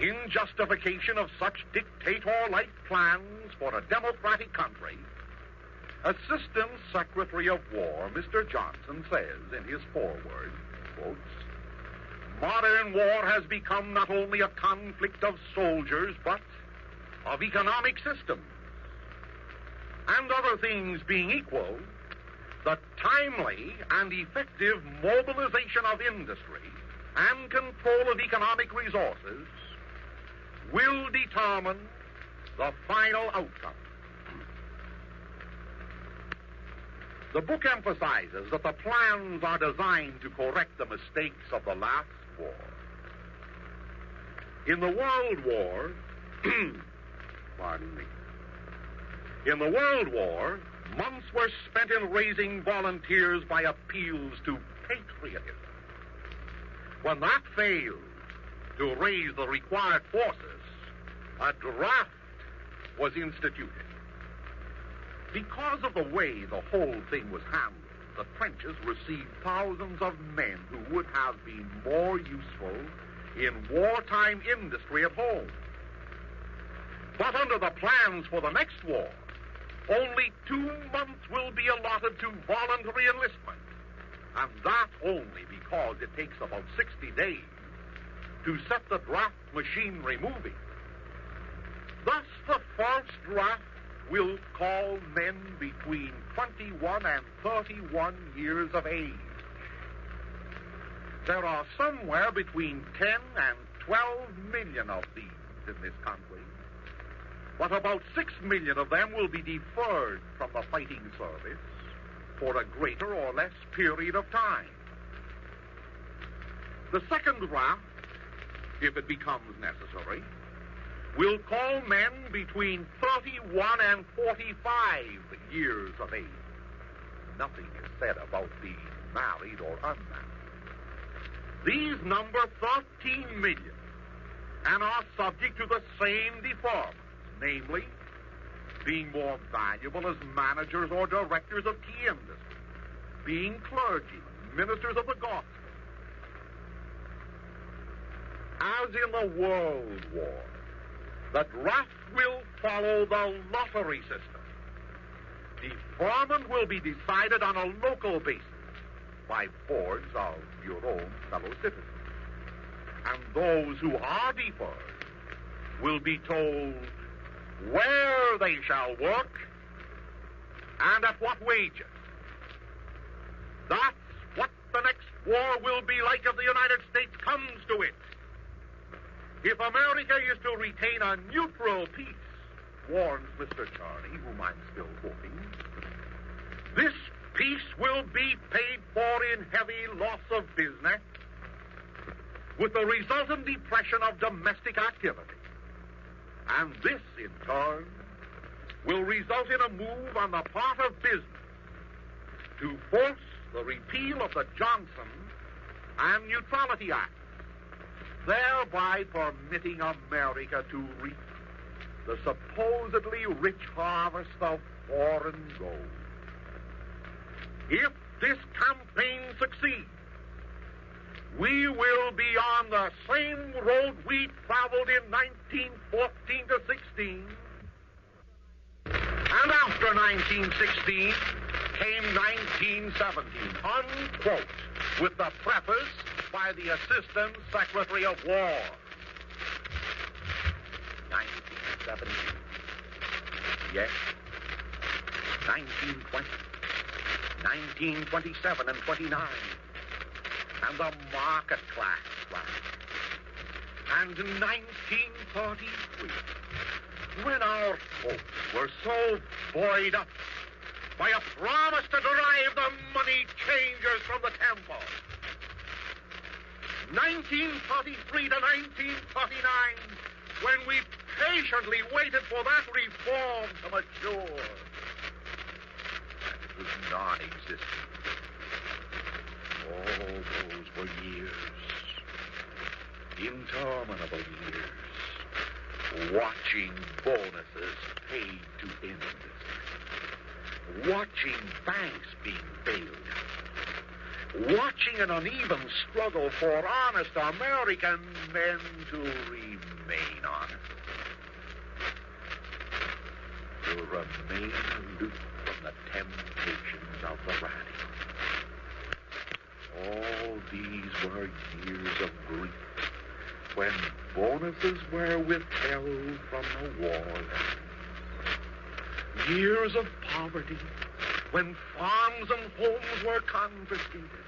S11: In justification of such dictator-like plans for a democratic country, Assistant Secretary of War Mr. Johnson says in his foreword, quotes, "Modern war has become not only a conflict of soldiers, but of economic systems. And other things being equal, the timely and effective mobilization of industry and control of economic resources will determine the final outcome." The book emphasizes that the plans are designed to correct the mistakes of the last war. In the World War, pardon me. In the World War, months were spent in raising volunteers by appeals to patriotism. When that failed to raise the required forces, a draft was instituted. Because of the way the whole thing was handled, the trenches received thousands of men who would have been more useful in wartime industry at home. But under the plans for the next war, only 2 months will be allotted to voluntary enlistment, and that only because it takes about 60 days to set the draft machinery moving. Thus, the first draft will call men between 21 and 31 years of age. There are somewhere between 10 and 12 million of these in this country, but about 6 million of them will be deferred from the fighting service for a greater or less period of time. The second draft, if it becomes necessary, will call men between 31 and 45 years of age. Nothing is said about being married or unmarried. These number 13 million and are subject to the same deformity, namely, being more valuable as managers or directors of key industry, being clergymen, ministers of the gospel. As in the World War, the draft will follow the lottery system. Deferment will be decided on a local basis by boards of your own fellow citizens. And those who are deferred will be told where they shall work and at what wages. That's what the next war will be like if the United States comes to it. If America is to retain a neutral peace, warns Mr. Charney, whom I'm still quoting, this peace will be paid for in heavy loss of business, with the resultant depression of domestic activity. And this, in turn, will result in a move on the part of business to force the repeal of the Johnson and Neutrality Act, thereby permitting America to reap the supposedly rich harvest of foreign gold. If this campaign succeeds, we will be on the same road we traveled in 1914 to 16. And after 1916 came 1917, unquote, with the preface by the Assistant Secretary of War. 1917. Yes. 1920. 1927 and 29. And the market class rise. And 1943, when our hopes were so buoyed up by a promise to drive the money changers from the temple. 1943 to 1949, when we patiently waited for that reform to mature. And it was non-existent. All those were years, interminable years, watching bonuses paid to industry, watching banks being bailed out, watching an uneven struggle for honest American men to remain honest, to remain aloof from the temptations of the radical. All these were years of grief, when bonuses were withheld from the war. Years of poverty, when farms and homes were confiscated.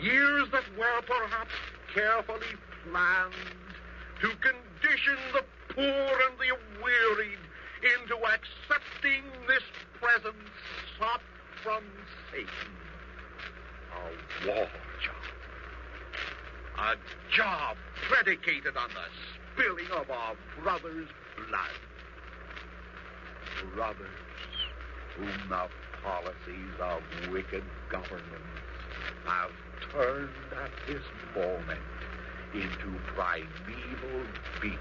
S11: Years that were perhaps carefully planned to condition the poor and the wearied into accepting this present sop from Satan. A war job. A job predicated on the spilling of our brothers' blood. Brothers whom the policies of wicked governments have turned at this moment into primeval beasts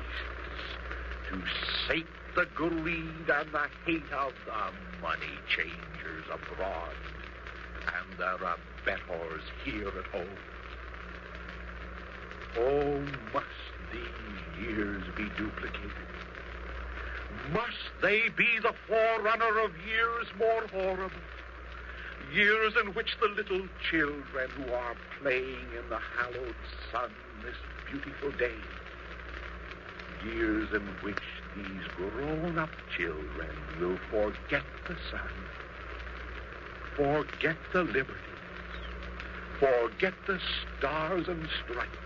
S11: to sate the greed and the hate of the money changers abroad and their abettors here at home. Oh, must these years be duplicated? Must they be the forerunner of years more horrible? Years in which the little children who are playing in the hallowed sun this beautiful day, years in which these grown-up children will forget the sun, forget the liberty, forget the stars and stripes,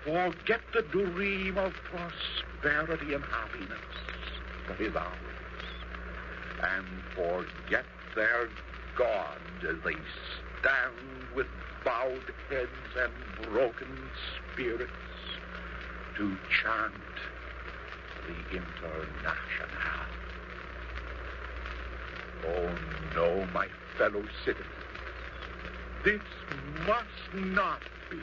S11: forget the dream of prosperity and happiness that is ours, and forget their God as they stand with bowed heads and broken spirits to chant the International. Oh, no, my fellow citizens, this must not be.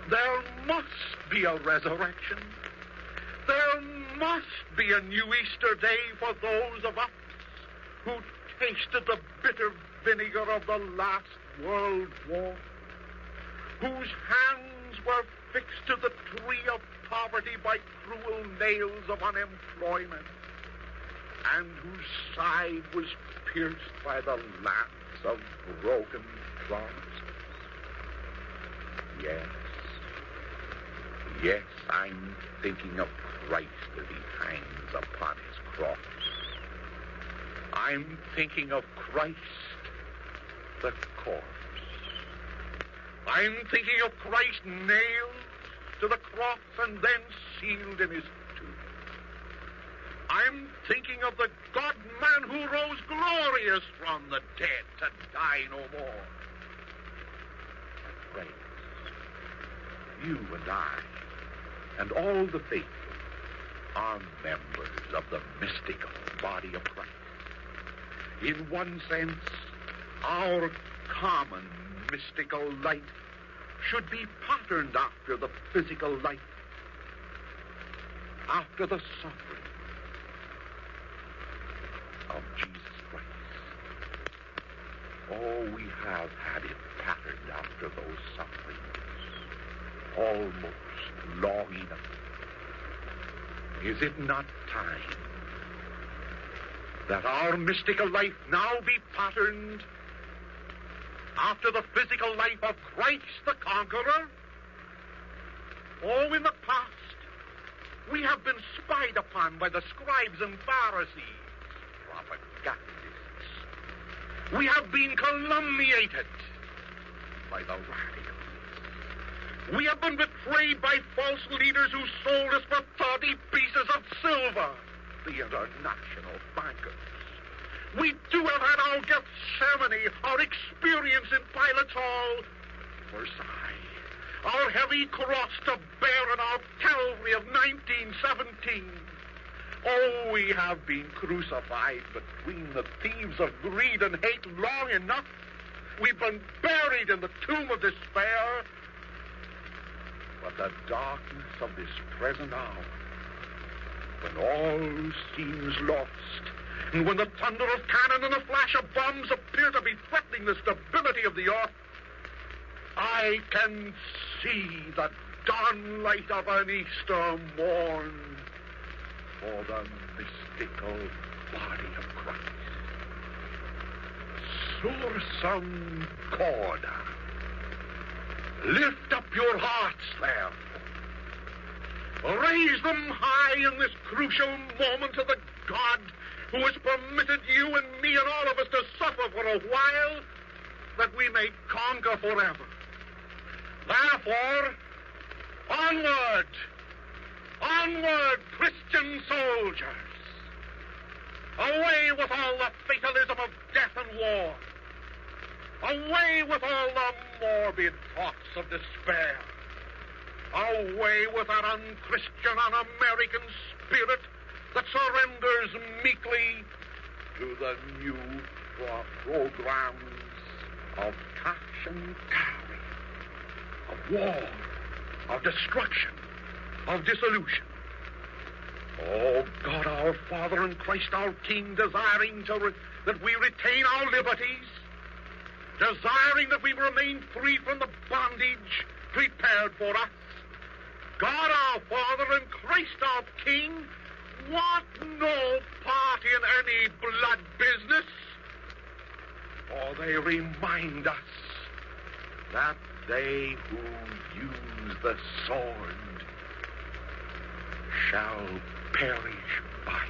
S11: There must be a resurrection. There must be a new Easter day for those of us who tasted the bitter vinegar of the last World War, whose hands were fixed to the tree of poverty by cruel nails of unemployment, and whose side was pierced by the lance of broken promise. Yes, I'm thinking of Christ as he hangs upon his cross. I'm thinking of Christ, the corpse. I'm thinking of Christ nailed to the cross and then sealed in his tomb. I'm thinking of the God-man who rose glorious from the dead to die no more. Friends, you and I, and all the faithful, are members of the mystical body of Christ. In one sense, our common mystical life should be patterned after the physical life, after the suffering of Jesus Christ. Oh, we have had it patterned after those sufferings, almost long enough. Is it not time that our mystical life now be patterned after the physical life of Christ the Conqueror? Oh, in the past, we have been spied upon by the scribes and Pharisees, propagandists. We have been calumniated by the radicals. We have been betrayed by false leaders who sold us for 30 pieces of silver, the international bankers. We do have had our Gethsemane, our experience in Pilate's Hall, Versailles, our heavy cross to bear on our Calvary of 1917. Oh, we have been crucified between the thieves of greed and hate long enough. We've been buried in the tomb of despair. But the darkness of this present hour, when all seems lost, and when the thunder of cannon and the flash of bombs appear to be threatening the stability of the earth, I can see the dawn light of an Easter morn for the mystical body of Christ. Sursum corda. Lift up your hearts, therefore. Raise them high in this crucial moment to the God who has permitted you and me and all of us to suffer for a while, that we may conquer forever. Therefore, onward, onward, Christian soldiers. Away with all the fatalism of death and war. Away with all the morbid thoughts of despair. Away with that unchristian, un-American spirit that surrenders meekly to the new programs of cash and carry, of war, of destruction, of dissolution. Oh, God, our Father and Christ, our King, desiring that we retain our liberties, desiring that we remain free from the bondage prepared for us. God, our Father, and Christ, our King, want no part in any blood business. For they remind us that they who use the sword shall perish by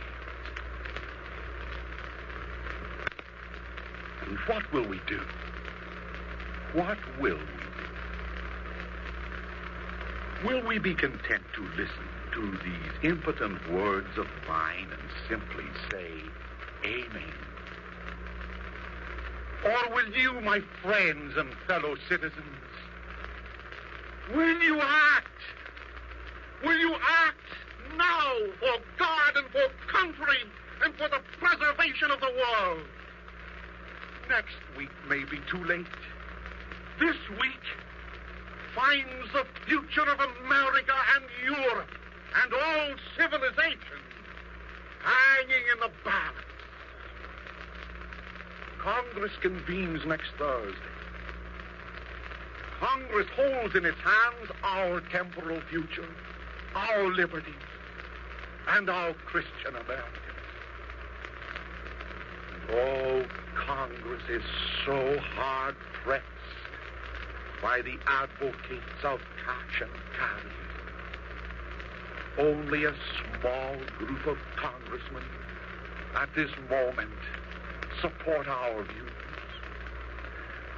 S11: it. And what will we do? What will we do? Will we be content to listen to these impotent words of mine and simply say, Amen? Or will you, my friends and fellow citizens, will you act? Will you act now for God and for country and for the preservation of the world? Next week may be too late. This week finds the future of America and Europe and all civilization hanging in the balance. Congress convenes next Thursday. Congress holds in its hands our temporal future, our liberties, and our Christian America. Oh, Congress is so hard-pressed by the advocates of cash and carry. Only a small group of congressmen at this moment support our views.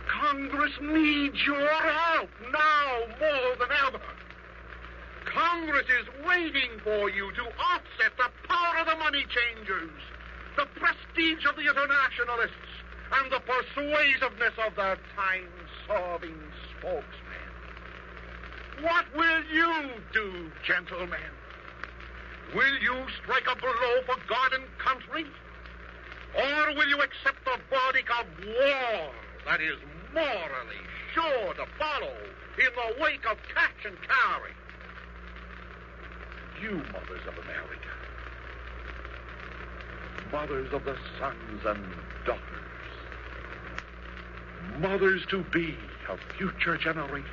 S11: Congress needs your help now more than ever. Congress is waiting for you to offset the power of the money changers, the prestige of the internationalists, and the persuasiveness of their time-serving spokesmen. What will you do, gentlemen? Will you strike a blow for God and country? Or will you accept the verdict of war that is morally sure to follow in the wake of cash and carry? You mothers of America, mothers of the sons and daughters, mothers to be of future generations.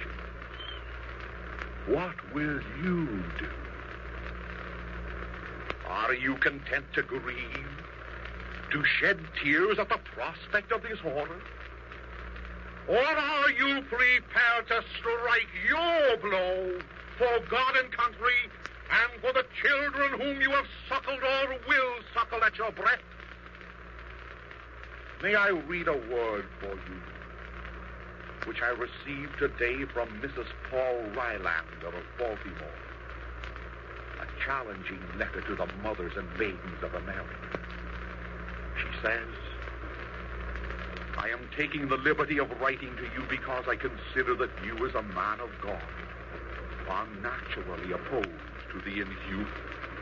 S11: What will you do? Are you content to grieve, to shed tears at the prospect of this horror? Or are you prepared to strike your blow for God and country and for the children whom you have suckled or will suckle at your breast? May I read a word for you, which I received today from Mrs. Paul Rylander of Baltimore. A challenging letter to the mothers and maidens of America. She says, I am taking the liberty of writing to you because I consider that you, as a man of God, are naturally opposed to the inhuman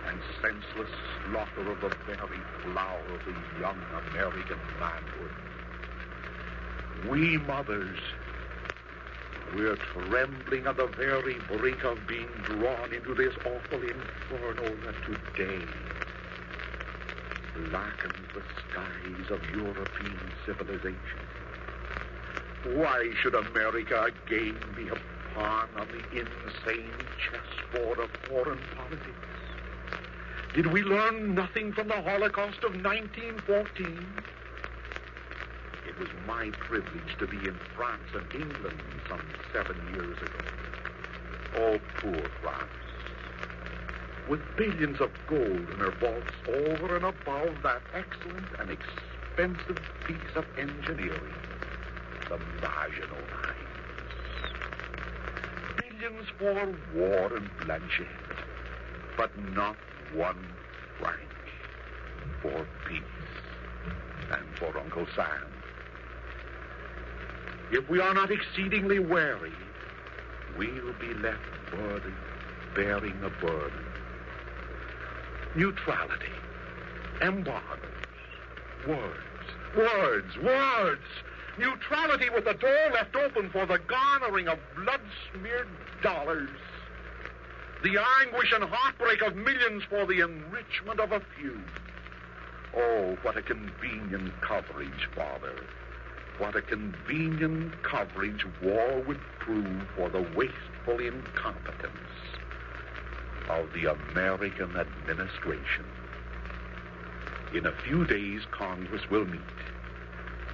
S11: and senseless slaughter of the very flower of the young American manhood. We mothers, we're trembling at the very brink of being drawn into this awful inferno that today blackens the skies of European civilization. Why should America again be a pawn on the insane chessboard of foreign politics? Did we learn nothing from the Holocaust of 1914? It was my privilege to be in France and England some 7 years ago. Oh, poor France. With billions of gold in her vaults over and above that excellent and expensive piece of engineering, the Maginot Lines. Billions for war and bloodshed, but not 1 franc for peace and for Uncle Sam. If we are not exceedingly wary, we'll be left bearing a burden. Neutrality, embargoes, words. Neutrality with the door left open for the garnering of blood-smeared dollars. The anguish and heartbreak of millions for the enrichment of a few. Oh, what a convenient coverage, Father. What a convenient coverage war would prove for the wasteful incompetence of the American administration. In a few days, Congress will meet.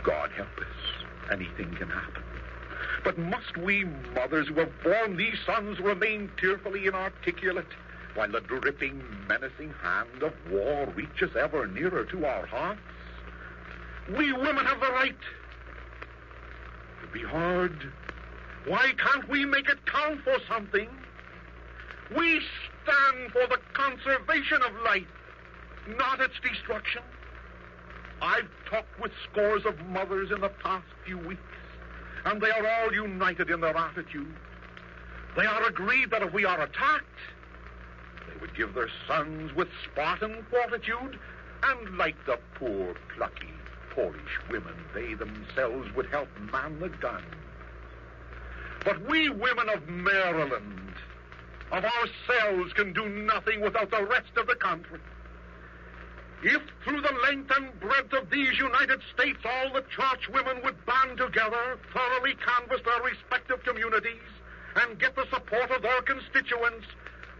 S11: God help us, anything can happen. But must we mothers who have borne these sons remain tearfully inarticulate while the dripping, menacing hand of war reaches ever nearer to our hearts? We women have the right to be heard. Why can't we make it count for something? We stand for the conservation of life, not its destruction. I've talked with scores of mothers in the past few weeks, and they are all united in their attitude. They are agreed that if we are attacked, they would give their sons with Spartan fortitude, and like the poor, plucky Polish women, they themselves would help man the gun. But we women of Maryland, of ourselves, can do nothing without the rest of the country. If through the length and breadth of these United States all the church women would band together, thoroughly canvass their respective communities, and get the support of their constituents,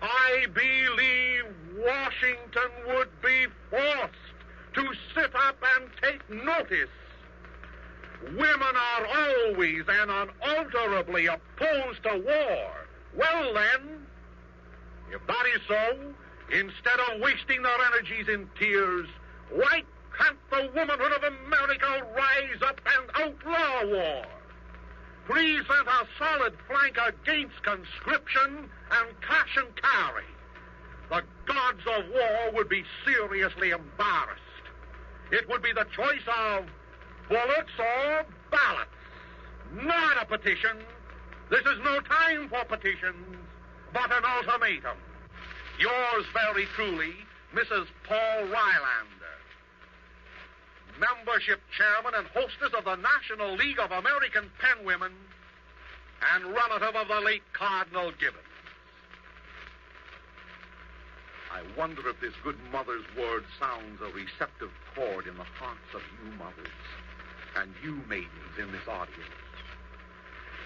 S11: I believe Washington would be forced to sit up and take notice. Women are always and unalterably opposed to war. Well, then, if that is so, instead of wasting their energies in tears, why can't the womanhood of America rise up and outlaw war? Present a solid flank against conscription and cash and carry. The gods of war would be seriously embarrassed. It would be the choice of bullets or ballots, not a petition. This is no time for petitions, but an ultimatum. Yours very truly, Mrs. Paul Rylander, membership chairman and hostess of the National League of American Penwomen and relative of the late Cardinal Gibbons. I wonder if this good mother's word sounds a receptive chord in the hearts of you mothers and you maidens in this audience.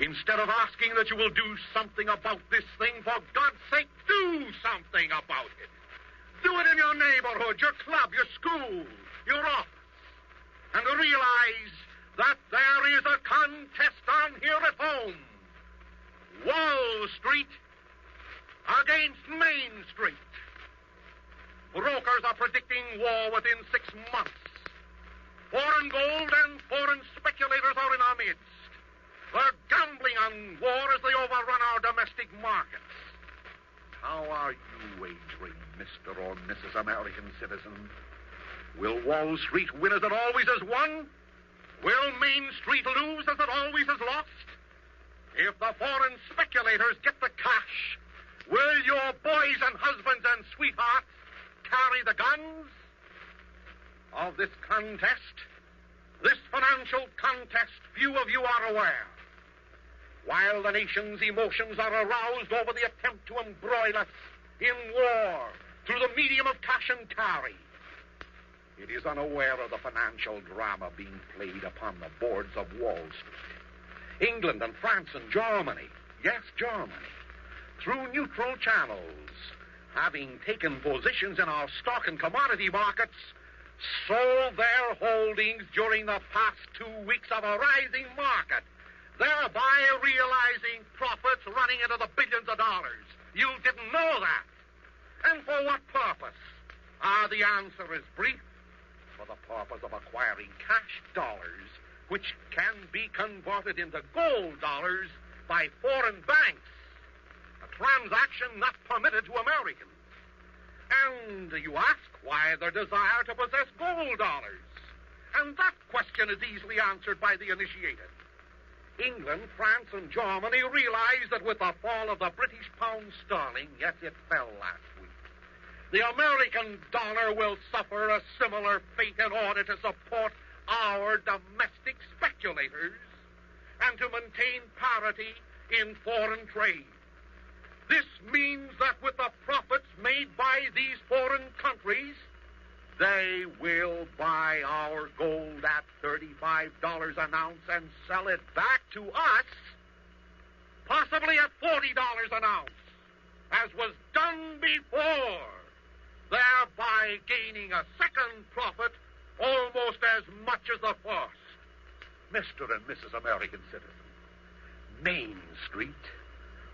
S11: Instead of asking that you will do something about this thing, for God's sake, do something about it. Do it in your neighborhood, your club, your school, your office. And realize that there is a contest on here at home. Wall Street against Main Street. Brokers are predicting war within 6 months. Foreign gold and foreign speculators are in our midst. They're gambling on war as they overrun our domestic markets. How are you wagering, Mr. or Mrs. American citizen? Will Wall Street win as it always has won? Will Main Street lose as it always has lost? If the foreign speculators get the cash, will your boys and husbands and sweethearts carry the guns? Of this contest, this financial contest, few of you are aware. While the nation's emotions are aroused over the attempt to embroil us in war through the medium of cash and carry, it is unaware of the financial drama being played upon the boards of Wall Street. England and France and Germany, yes, Germany, through neutral channels, having taken positions in our stock and commodity markets, sold their holdings during the past 2 weeks of a rising market, thereby realizing profits running into the billions of dollars. You didn't know that. And for what purpose? The answer is brief. For the purpose of acquiring cash dollars, which can be converted into gold dollars by foreign banks. A transaction not permitted to Americans. And you ask why their desire to possess gold dollars. And that question is easily answered by the initiated. England, France, and Germany realize that with the fall of the British pound sterling, yes, it fell last week, the American dollar will suffer a similar fate in order to support our domestic speculators and to maintain parity in foreign trade. This means that with the profits made by these foreign countries, they will buy our gold at $35 an ounce and sell it back to us, possibly at $40 an ounce, as was done before, thereby gaining a second profit almost as much as the first. Mr. and Mrs. American citizen, Main Street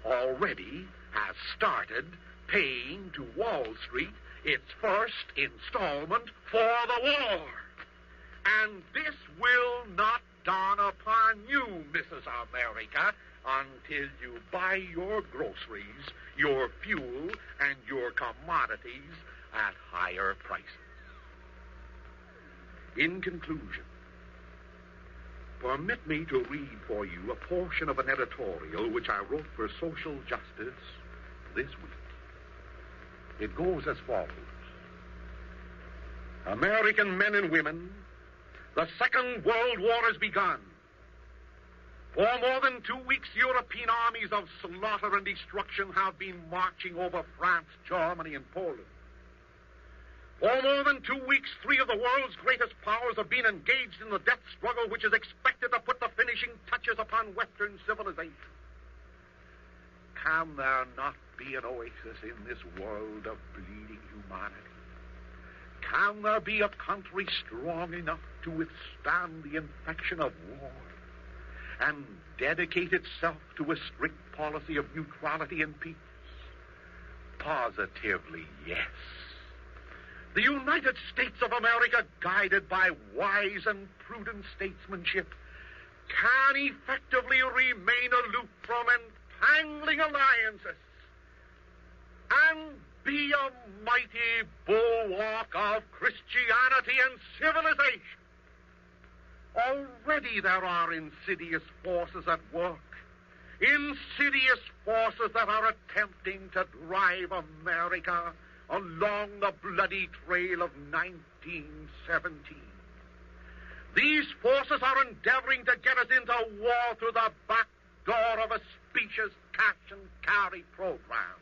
S11: already has started paying to Wall Street its first installment for the war. And this will not dawn upon you, Mrs. America, until you buy your groceries, your fuel, and your commodities at higher prices. In conclusion, permit me to read for you a portion of an editorial which I wrote for Social Justice this week. It goes as follows. American men and women, the Second World War has begun. For more than 2 weeks, European armies of slaughter and destruction have been marching over France, Germany, and Poland. For more than 2 weeks, 3 of the world's greatest powers have been engaged in the death struggle which is expected to put the finishing touches upon Western civilization. Can there not be an oasis in this world of bleeding humanity? Can there be a country strong enough to withstand the infection of war and dedicate itself to a strict policy of neutrality and peace? Positively, yes. The United States of America, guided by wise and prudent statesmanship, can effectively remain aloof from entangling alliances and be a mighty bulwark of Christianity and civilization. Already there are insidious forces at work, insidious forces that are attempting to drive America along the bloody trail of 1917. These forces are endeavoring to get us into war through the back door of a specious cash and carry program.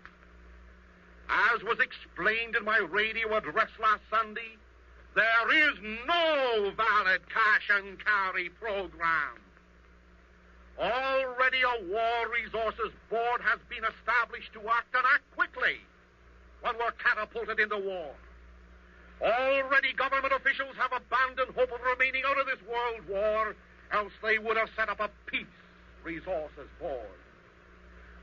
S11: As was explained in my radio address last Sunday, there is no valid cash and carry program. Already a War Resources Board has been established to act, and act quickly, when we're catapulted into war. Already government officials have abandoned hope of remaining out of this world war, else they would have set up a Peace Resources Board.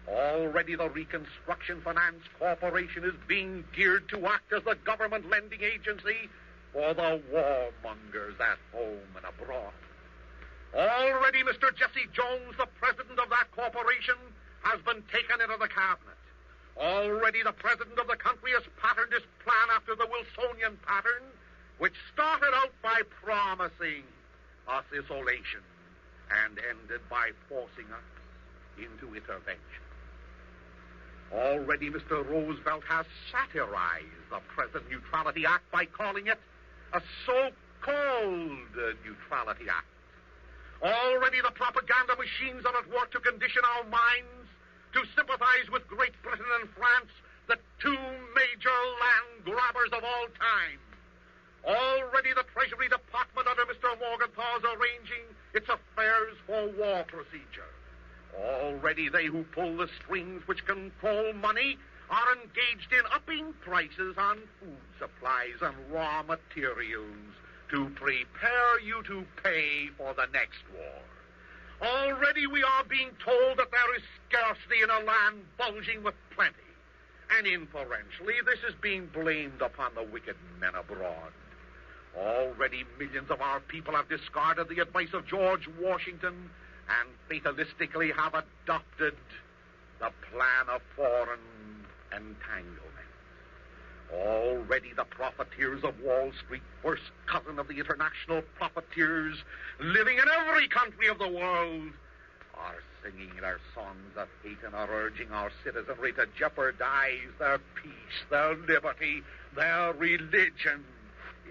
S11: Already the Reconstruction Finance Corporation is being geared to act as the government lending agency for the warmongers at home and abroad. Already Mr. Jesse Jones, the president of that corporation, has been taken into the cabinet. Already the president of the country has patterned his plan after the Wilsonian pattern, which started out by promising us isolation and ended by forcing us into intervention. Already Mr. Roosevelt has satirized the present Neutrality Act by calling it a so-called Neutrality Act. Already the propaganda machines are at work to condition our minds to sympathize with Great Britain and France, the two major land grabbers of all time. Already the Treasury Department under Mr. Morgenthau is arranging its affairs for war procedure. Already they who pull the strings which control money are engaged in upping prices on food supplies and raw materials to prepare you to pay for the next war. Already we are being told that there is scarcity in a land bulging with plenty. And inferentially, this is being blamed upon the wicked men abroad. Already millions of our people have discarded the advice of George Washington and fatalistically have adopted the plan of foreign entanglement. Already the profiteers of Wall Street, first cousin of the international profiteers living in every country of the world, are singing their songs of hate and are urging our citizenry to jeopardize their peace, their liberty, their religion,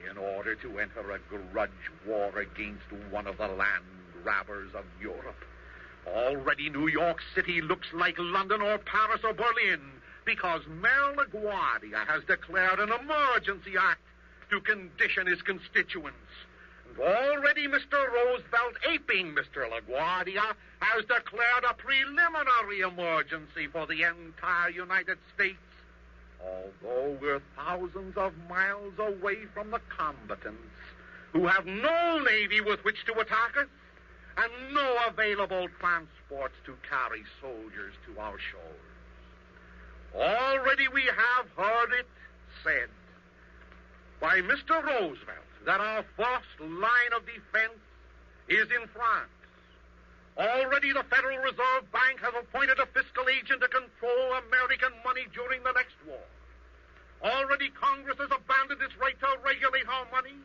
S11: in order to enter a grudge war against one of the land grabbers of Europe. Already New York City looks like London or Paris or Berlin, because Mayor LaGuardia has declared an emergency act to condition his constituents. And already Mr. Roosevelt, aping Mr. LaGuardia, has declared a preliminary emergency for the entire United States. Although we're thousands of miles away from the combatants, who have no navy with which to attack us, and no available transports to carry soldiers to our shores. Already we have heard it said by Mr. Roosevelt that our first line of defense is in France. Already the Federal Reserve Bank has appointed a fiscal agent to control American money during the next war. Already Congress has abandoned its right to regulate our money.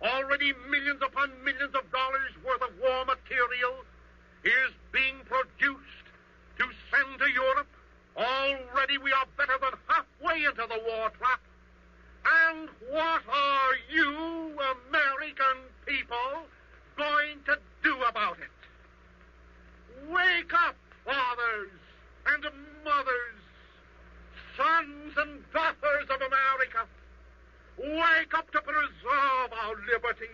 S11: Already millions upon millions of dollars worth of war material is being produced to send to Europe. Already we are better than halfway into the war trap. And what are you, American people, going to do about it? Wake up, fathers and mothers, sons and daughters of America. Wake up to preserve our liberty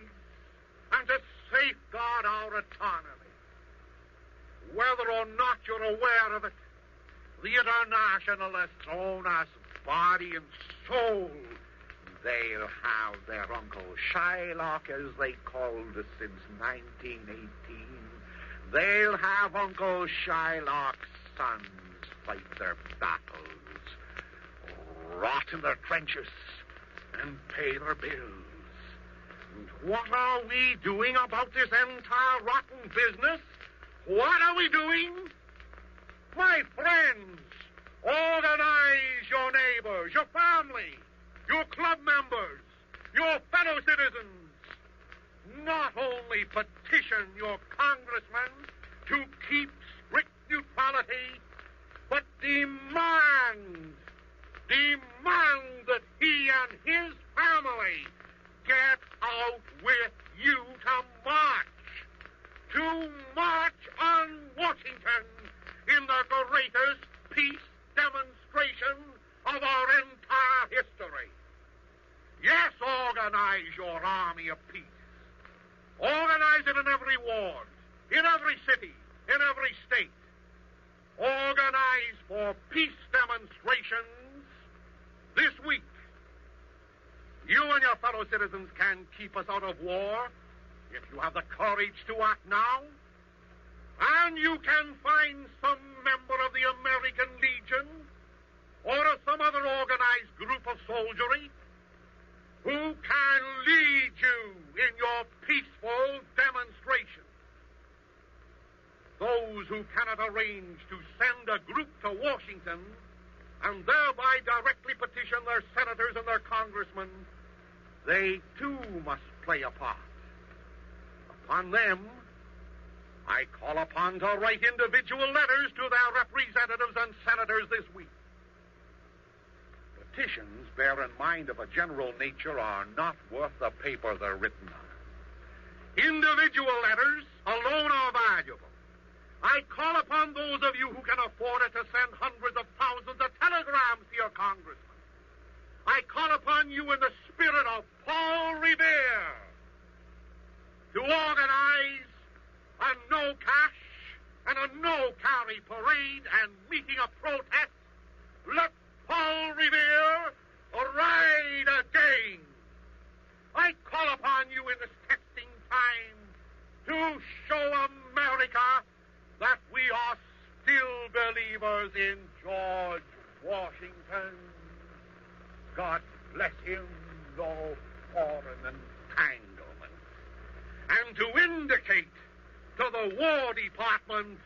S11: and to safeguard our autonomy. Whether or not you're aware of it, the internationalists own us body and soul. They'll have their Uncle Shylock, as they called us since 1918. They'll have Uncle Shylock's sons fight their battles, rot in their trenches, and pay their bills. And what are we doing about this entire rotten business? What are we doing? My friends, organize your neighbors, your family, your club members, your fellow citizens. Not only petition your congressman to keep strict neutrality, but demand that he and his family get out with you to march on Washington in the greatest peace demonstration of our entire history. Yes, organize your army of peace. Organize it in every ward, in every city, in every state. Organize for peace demonstrations this week. You and your fellow citizens can keep us out of war if you have the courage to act now. And you can find some member of the American Legion or of some other organized group of soldiery who can lead you in your peaceful demonstration. Those who cannot arrange to send a group to Washington and thereby directly petition their senators and their congressmen, they too must play a part. Upon them, I call upon to write individual letters to their representatives and senators this week. Petitions, bear in mind, of a general nature are not worth the paper they're written on. Individual letters alone are valuable. I call upon those of you who can afford it to send hundreds of thousands of telegrams to your congressman. I call upon you in the spirit of Paul Revere to organize a no-cash and a no-carry parade and meeting of protest. Let Paul Revere ride again. I call upon you in this testing time to show America that we are still believers in George Washington. God bless him, no foreign entanglement. And to indicate to the War Department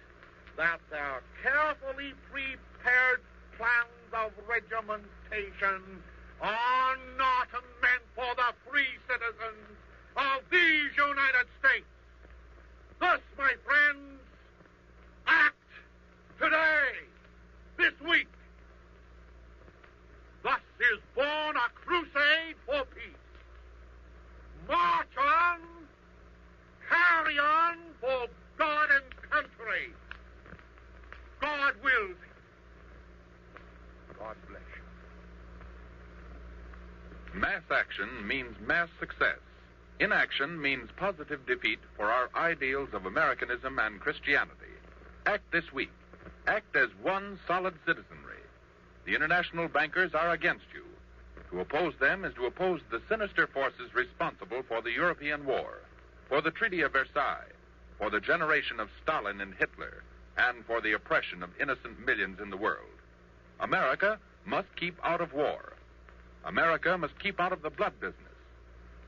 S11: that their carefully prepared plans of regimentation are not meant for the free citizens of these United States. Thus, my friends, act today, this week. Thus is born a crusade for peace. March on, carry on for God and country. God wills it. God bless you.
S10: Mass action means mass success. Inaction means positive defeat for our ideals of Americanism and Christianity. Act this week. Act as one solid citizenry. The international bankers are against you. To oppose them is to oppose the sinister forces responsible for the European war, for the Treaty of Versailles, for the generation of Stalin and Hitler, and for the oppression of innocent millions in the world. America must keep out of war. America must keep out of the blood business.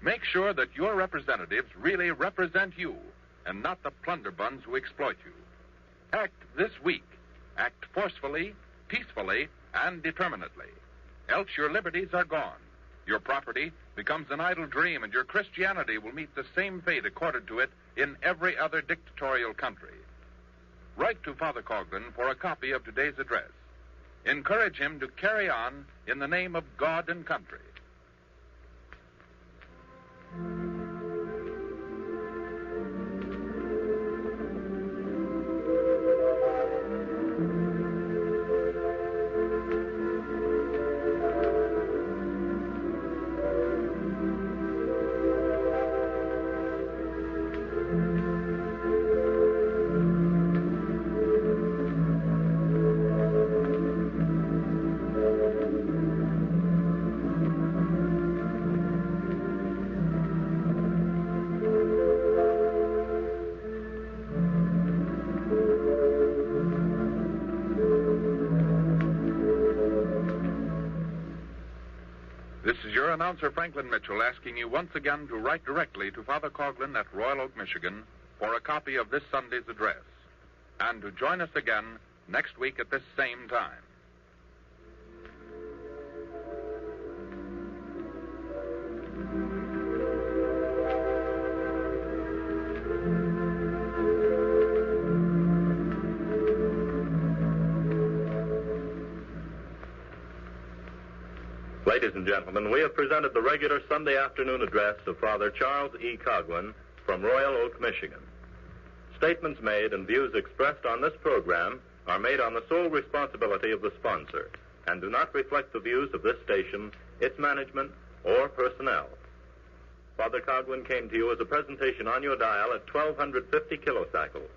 S10: Make sure that your representatives really represent you and not the plunderbuns who exploit you. Act this week. Act forcefully, peacefully, and determinedly. Else your liberties are gone. Your property becomes an idle dream, and your Christianity will meet the same fate accorded to it in every other dictatorial country. Write to Father Coughlin for a copy of today's address. Encourage him to carry on in the name of God and country. This is your announcer, Franklin Mitchell, asking you once again to write directly to Father Coughlin at Royal Oak, Michigan, for a copy of this Sunday's address, and to join us again next week at this same time.
S12: Ladies and gentlemen, we have presented the regular Sunday afternoon address of Father Charles E. Coughlin from Royal Oak, Michigan. Statements made and views expressed on this program are made on the sole responsibility of the sponsor and do not reflect the views of this station, its management, or personnel. Father Coughlin came to you as a presentation on your dial at 1250 kilocycles.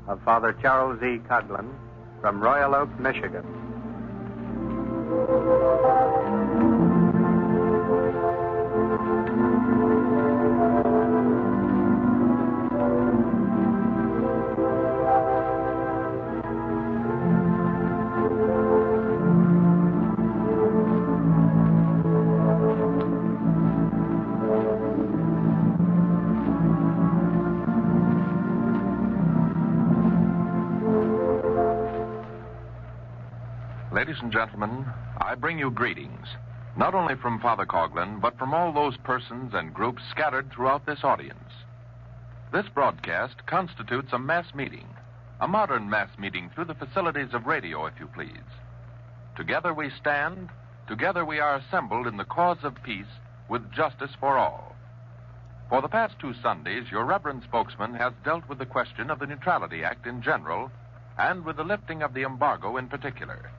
S5: of Father Charles E. Coughlin from Royal Oak, Michigan.
S10: Ladies and gentlemen, I bring you greetings, not only from Father Coughlin, but from all those persons and groups scattered throughout this audience. This broadcast constitutes a mass meeting, a modern mass meeting through the facilities of radio, if you please. Together we stand, together we are assembled in the cause of peace with justice for all. For the past 2 Sundays, your reverend spokesman has dealt with the question of the Neutrality Act in general and with the lifting of the embargo in particular.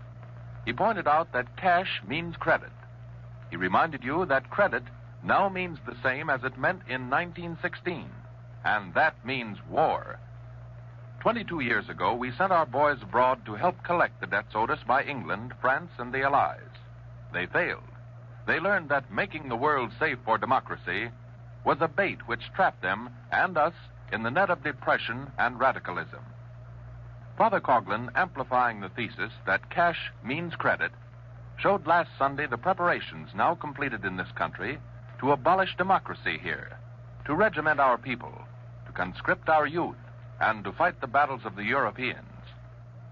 S10: He pointed out that cash means credit. He reminded you that credit now means the same as it meant in 1916, and that means war. 22 years ago, we sent our boys abroad to help collect the debts owed us by England, France, and the Allies. They failed. They learned that making the world safe for democracy was a bait which trapped them and us in the net of depression and radicalism. Father Coughlin, amplifying the thesis that cash means credit, showed last Sunday the preparations now completed in this country to abolish democracy here, to regiment our people, to conscript our youth, and to fight the battles of the Europeans.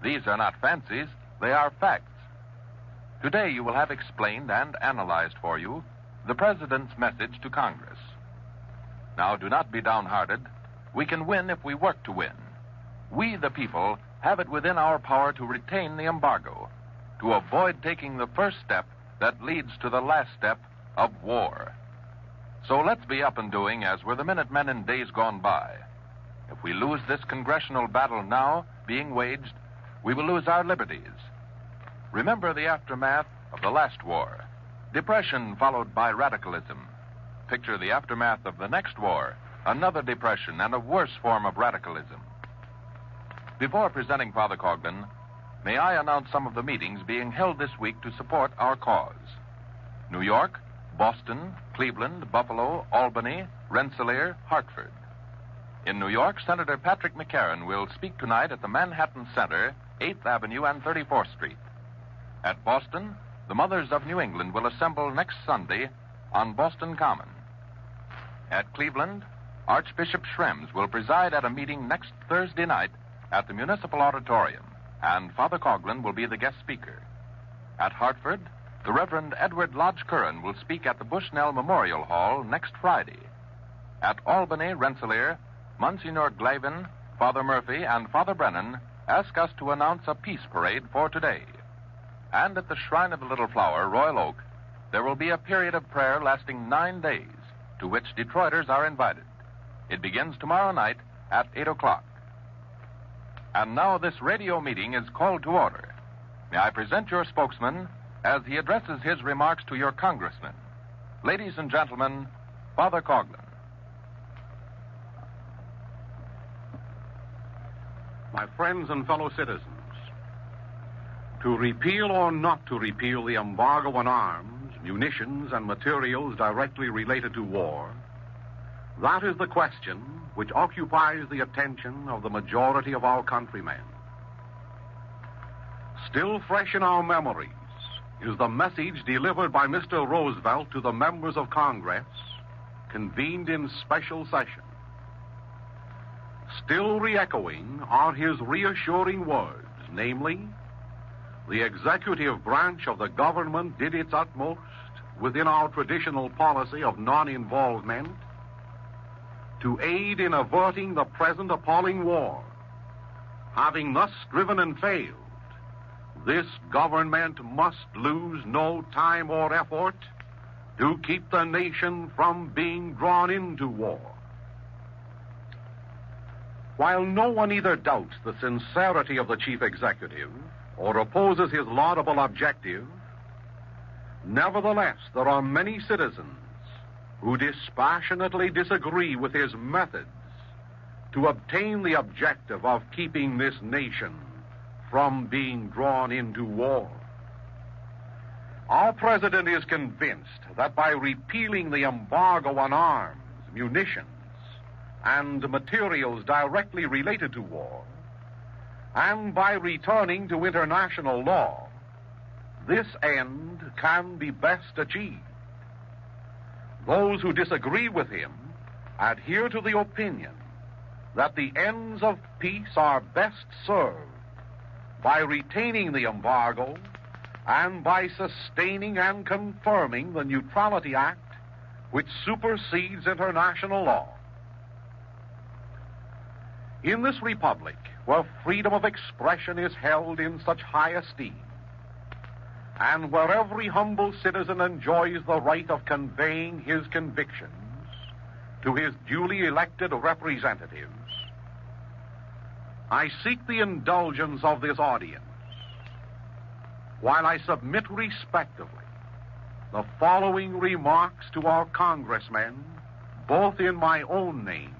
S10: These are not fancies, they are facts. Today you will have explained and analyzed for you the President's message to Congress. Now, do not be downhearted. We can win if we work to win. We, the people, have it within our power to retain the embargo, to avoid taking the first step that leads to the last step of war. So let's be up and doing as were the Minutemen in days gone by. If we lose this congressional battle now being waged, we will lose our liberties. Remember the aftermath of the last war. Depression followed by radicalism. Picture the aftermath of the next war, another depression and a worse form of radicalism. Before presenting Father Coughlin, may I announce some of the meetings being held this week to support our cause. New York, Boston, Cleveland, Buffalo, Albany, Rensselaer, Hartford. In New York, Senator Patrick McCarran will speak tonight at the Manhattan Center, 8th Avenue and 34th Street. At Boston, the Mothers of New England will assemble next Sunday on Boston Common. At Cleveland, Archbishop Schrems will preside at a meeting next Thursday night at the Municipal Auditorium, and Father Coughlin will be the guest speaker. At Hartford, the Reverend Edward Lodge Curran will speak at the Bushnell Memorial Hall next Friday. At Albany, Rensselaer, Monsignor Glavin, Father Murphy, and Father Brennan ask us to announce a peace parade for today. And at the Shrine of the Little Flower, Royal Oak, there will be a period of prayer lasting 9 days, to which Detroiters are invited. It begins tomorrow night at 8 o'clock. And now this radio meeting is called to order. May I present your spokesman as he addresses his remarks to your congressman. Ladies and gentlemen, Father Coughlin.
S9: My friends and fellow citizens, to repeal or not to repeal the embargo on arms, munitions, and materials directly related to war, that is the question which occupies the attention of the majority of our countrymen. Still fresh in our memories is the message delivered by Mr. Roosevelt to the members of Congress convened in special session. Still re-echoing are his reassuring words, namely, the executive branch of the government did its utmost within our traditional policy of non-involvement to aid in averting the present appalling war. Having thus striven and failed, this government must lose no time or effort to keep the nation from being drawn into war. While no one either doubts the sincerity of the chief executive or opposes his laudable objective, nevertheless, there are many citizens who dispassionately disagree with his methods
S3: to obtain the objective of keeping this nation from being drawn into war. Our president is convinced that by repealing the embargo on arms, munitions, and materials directly related to war, and by returning to international law, this end can be best achieved. Those who disagree with him adhere to the opinion that the ends of peace are best served by retaining the embargo and by sustaining and confirming the Neutrality Act, which supersedes international law. In this republic, where freedom of expression is held in such high esteem, and where every humble citizen enjoys the right of conveying his convictions to his duly elected representatives, I seek the indulgence of this audience while I submit respectively the following remarks to our congressmen, both in my own name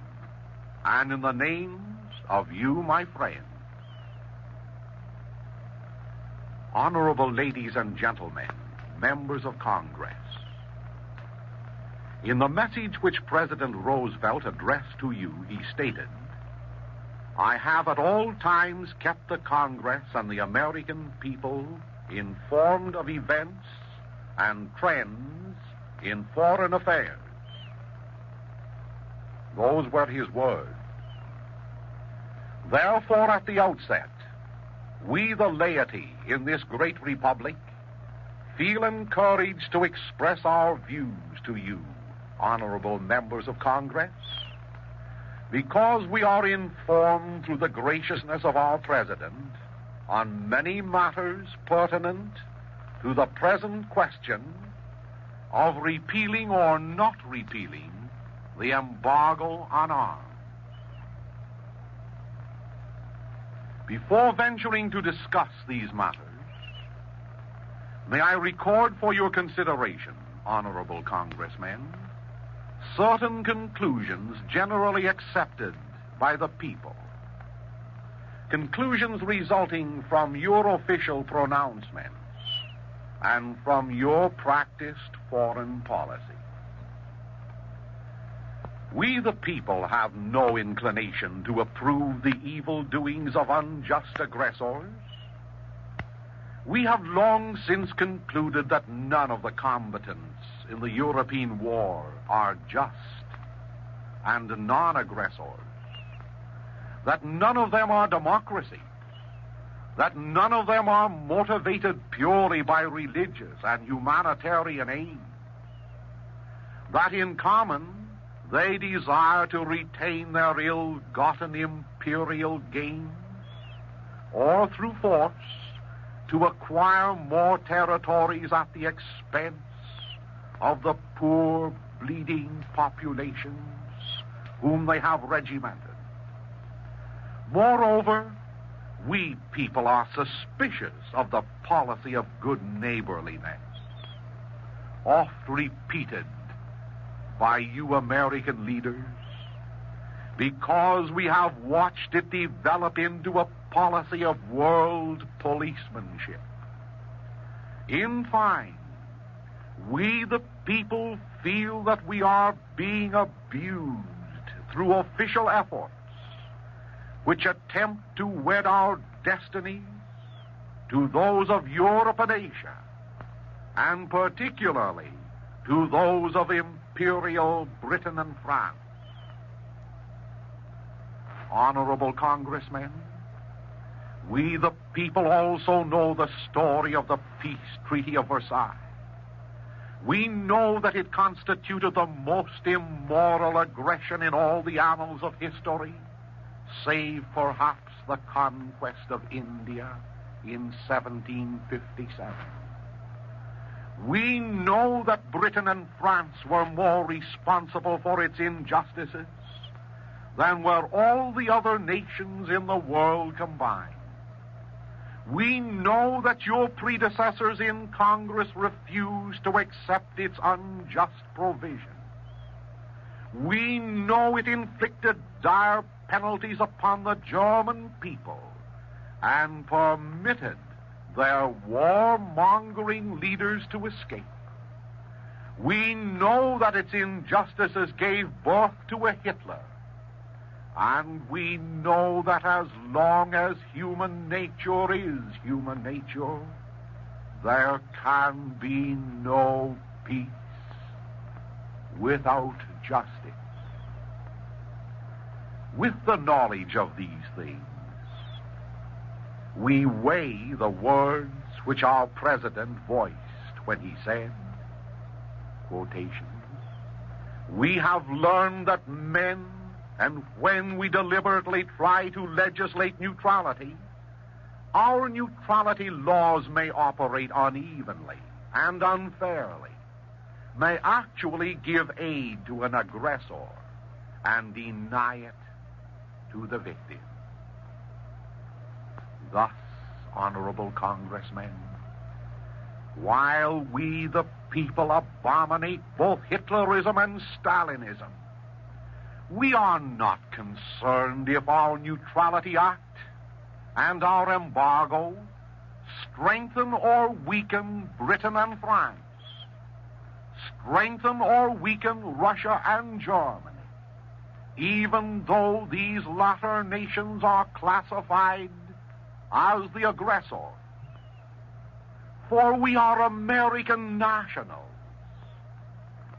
S3: and in the names of you, my friends. Honorable ladies and gentlemen, members of Congress, in the message which President Roosevelt addressed to you, he stated, "I have at all times kept the Congress and the American people informed of events and trends in foreign affairs." Those were his words. Therefore, at the outset, we, the laity in this great republic, feel encouraged to express our views to you, honorable members of Congress, because we are informed through the graciousness of our president on many matters pertinent to the present question of repealing or not repealing the embargo on arms. Before venturing to discuss these matters, may I record for your consideration, honorable congressmen, certain conclusions generally accepted by the people, conclusions resulting from your official pronouncements and from your practiced foreign policy. We, the people, have no inclination to approve the evil doings of unjust aggressors. We have long since concluded that none of the combatants in the European war are just and non-aggressors, that none of them are democracies, that none of them are motivated purely by religious and humanitarian aims, that in common they desire to retain their ill-gotten imperial gains, or through force to acquire more territories at the expense of the poor, bleeding populations whom they have regimented. Moreover, we people are suspicious of the policy of good neighborliness, oft repeated by you American leaders, because we have watched it develop into a policy of world policemanship. In fine, we the people feel that we are being abused through official efforts which attempt to wed our destinies to those of Europe and Asia, and particularly to those of Imperial Britain and France. Honorable congressmen, we the people also know the story of the Peace Treaty of Versailles. We know that it constituted the most immoral aggression in all the annals of history, save perhaps the conquest of India in 1757. We know that Britain and France were more responsible for its injustices than were all the other nations in the world combined. We know that your predecessors in Congress refused to accept its unjust provisions. We know it inflicted dire penalties upon the German people and permitted their warmongering leaders to escape. We know that its injustices gave birth to a Hitler, and we know that as long as human nature is human nature, there can be no peace without justice. With the knowledge of these things, we weigh the words which our president voiced when he said, quotations, "We have learned that men, and when we deliberately try to legislate neutrality, our neutrality laws may operate unevenly and unfairly, may actually give aid to an aggressor and deny it to the victim." Thus, honorable congressmen, while we the people abominate both Hitlerism and Stalinism, we are not concerned if our Neutrality Act and our embargo strengthen or weaken Britain and France, strengthen or weaken Russia and Germany, even though these latter nations are classified as the aggressor. For we are American nationals.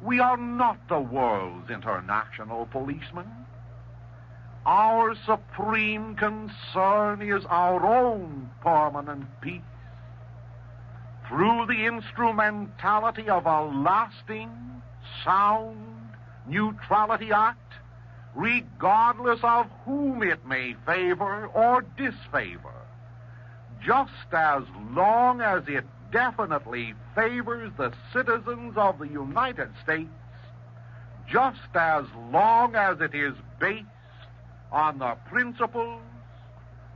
S3: We are not the world's international policemen. Our supreme concern is our own permanent peace through the instrumentality of a lasting, sound Neutrality Act, regardless of whom it may favor or disfavor, just as long as it definitely favors the citizens of the United States, just as long as it is based on the principles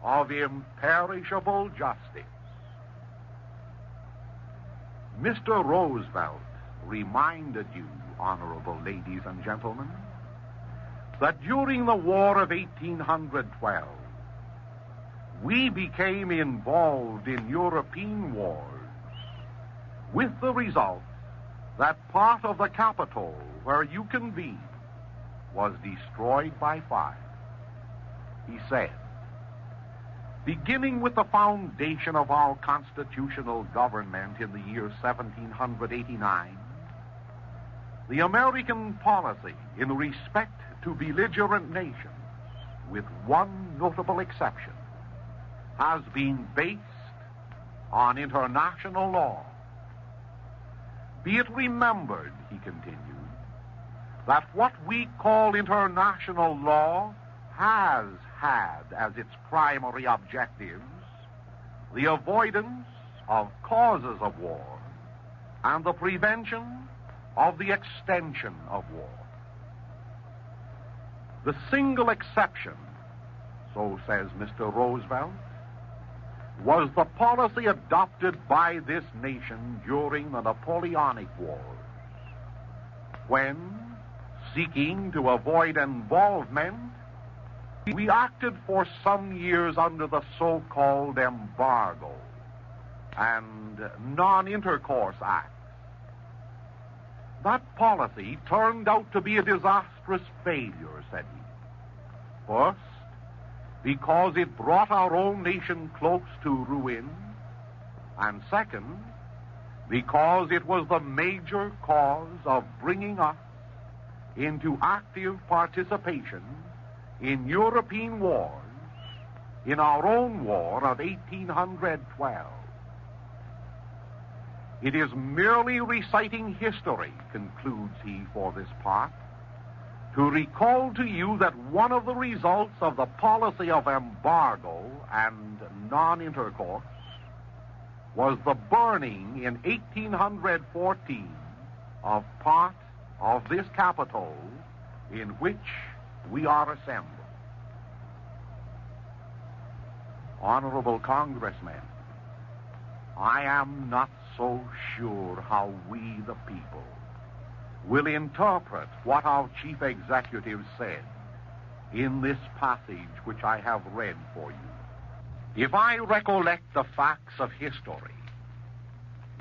S3: of imperishable justice. Mr. Roosevelt reminded you, honorable ladies and gentlemen, that during the War of 1812, we became involved in European wars, with the result that part of the Capitol where you convened was destroyed by fire. He said, beginning with the foundation of our constitutional government in the year 1789, the American policy in respect to belligerent nations, with one notable exception, has been based on international law. Be it remembered, he continued, that what we call international law has had as its primary objectives the avoidance of causes of war and the prevention of the extension of war. The single exception, so says Mr. Roosevelt, was the policy adopted by this nation during the Napoleonic Wars, when, seeking to avoid involvement, we acted for some years under the so-called embargo and non-intercourse acts. That policy turned out to be a disastrous failure, said he. First, because it brought our own nation close to ruin, and second, because it was the major cause of bringing us into active participation in European wars, in our own war of 1812. It is merely reciting history, concludes he for this part, to recall to you that one of the results of the policy of embargo and non-intercourse was the burning in 1814 of part of this Capitol in which we are assembled. Honorable Congressmen, I am not so sure how we, the people, will interpret what our chief executive said in this passage which I have read for you. If I recollect the facts of history,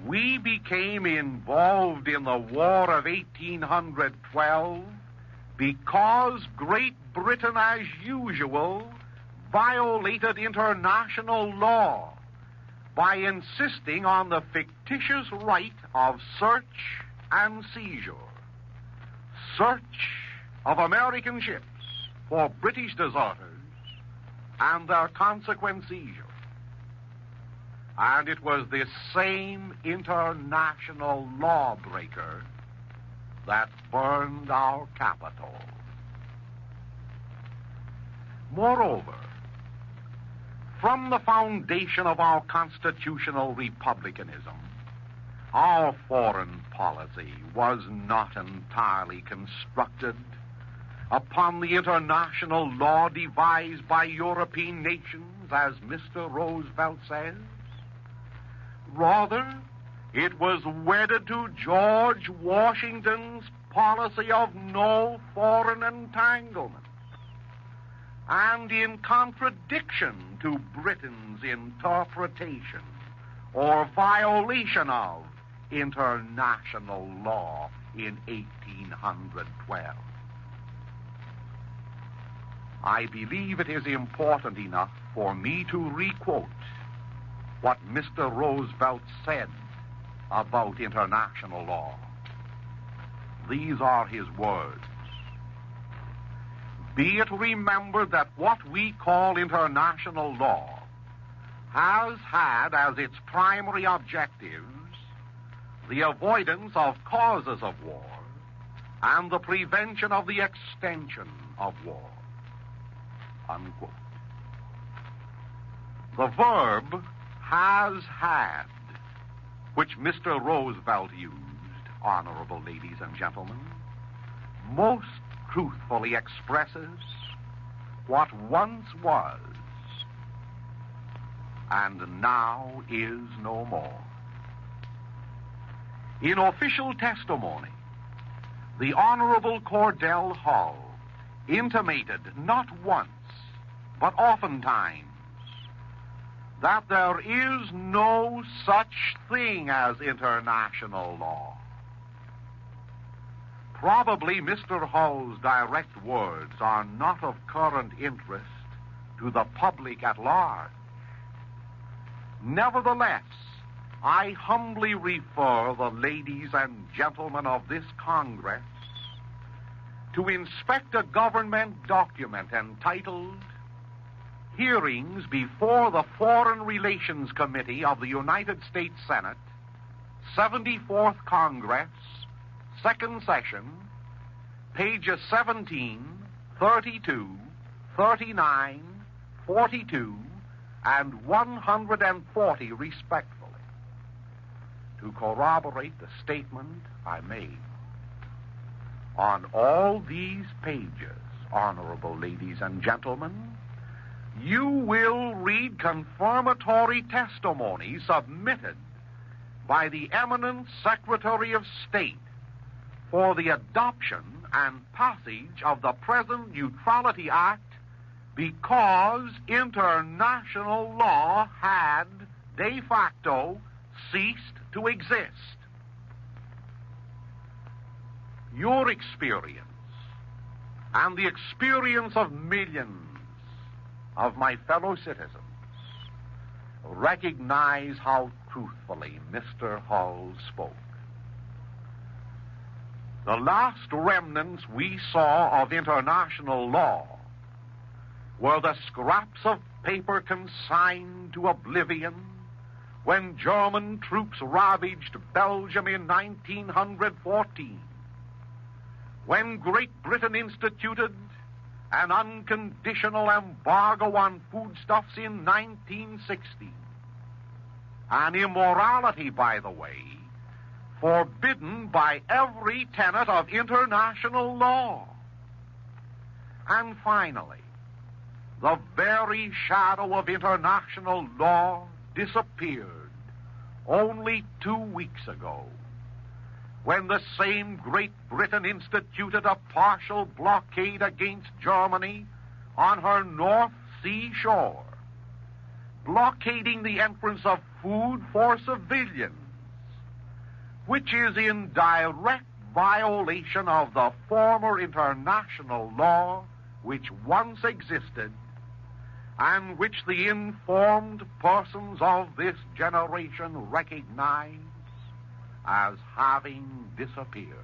S3: we became involved in the War of 1812 because Great Britain, as usual, violated international law by insisting on the fictitious right of search and seizure. Search of American ships for British deserters and their consequent seizure. And it was this same international lawbreaker that burned our capital. Moreover, from the foundation of our constitutional republicanism, our foreign policy was not entirely constructed upon the international law devised by European nations, as Mr. Roosevelt says. Rather, it was wedded to George Washington's policy of no foreign entanglements, and in contradiction to Britain's interpretation or violation of international law in 1812. I believe it is important enough for me to requote what Mr. Roosevelt said about international law. These are his words. Be it remembered that what we call international law has had as its primary objectives the avoidance of causes of war and the prevention of the extension of war. Unquote. The verb has had, which Mr. Roosevelt used, honorable ladies and gentlemen, most truthfully expresses what once was and now is no more. In official testimony, the Honorable Cordell Hull intimated not once, but oftentimes, that there is no such thing as international law. Probably Mr. Hull's direct words are not of current interest to the public at large. Nevertheless, I humbly refer the ladies and gentlemen of this Congress to inspect a government document entitled Hearings Before the Foreign Relations Committee of the United States Senate, 74th Congress, Second Session, pages 17, 32, 39, 42, and 140, respectively, to corroborate the statement I made. On all these pages, honorable ladies and gentlemen, you will read confirmatory testimony submitted by the eminent Secretary of State for the adoption and passage of the present Neutrality Act because international law had de facto ceased to exist. Your experience and the experience of millions of my fellow citizens recognize how truthfully Mr. Hull spoke. The last remnants we saw of international law were the scraps of paper consigned to oblivion when German troops ravaged Belgium in 1914, when Great Britain instituted an unconditional embargo on foodstuffs in 1960, an immorality, by the way, forbidden by every tenet of international law. And finally, the very shadow of international law disappeared only 2 weeks ago, when the same Great Britain instituted a partial blockade against Germany on her North Sea shore, blockading the entrance of food for civilians, which is in direct violation of the former international law which once existed and which the informed persons of this generation recognize as having disappeared.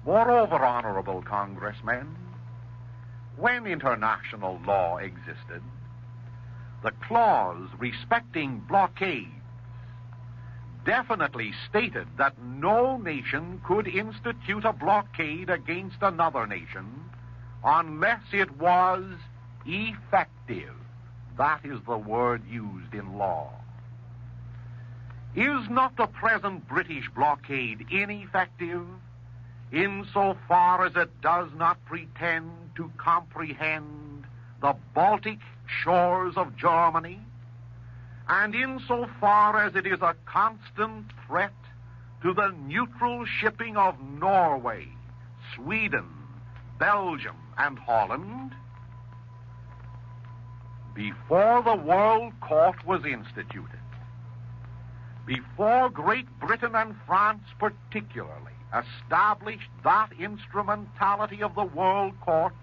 S3: Moreover, honorable congressmen, when international law existed, the clause respecting blockades definitely stated that no nation could institute a blockade against another nation unless it was effective. That is the word used in law. Is not the present British blockade ineffective insofar as it does not pretend to comprehend the Baltic shores of Germany, and insofar as it is a constant threat to the neutral shipping of Norway, Sweden, Belgium, and Holland? Before the World Court was instituted, before Great Britain and France particularly established that instrumentality of the World Court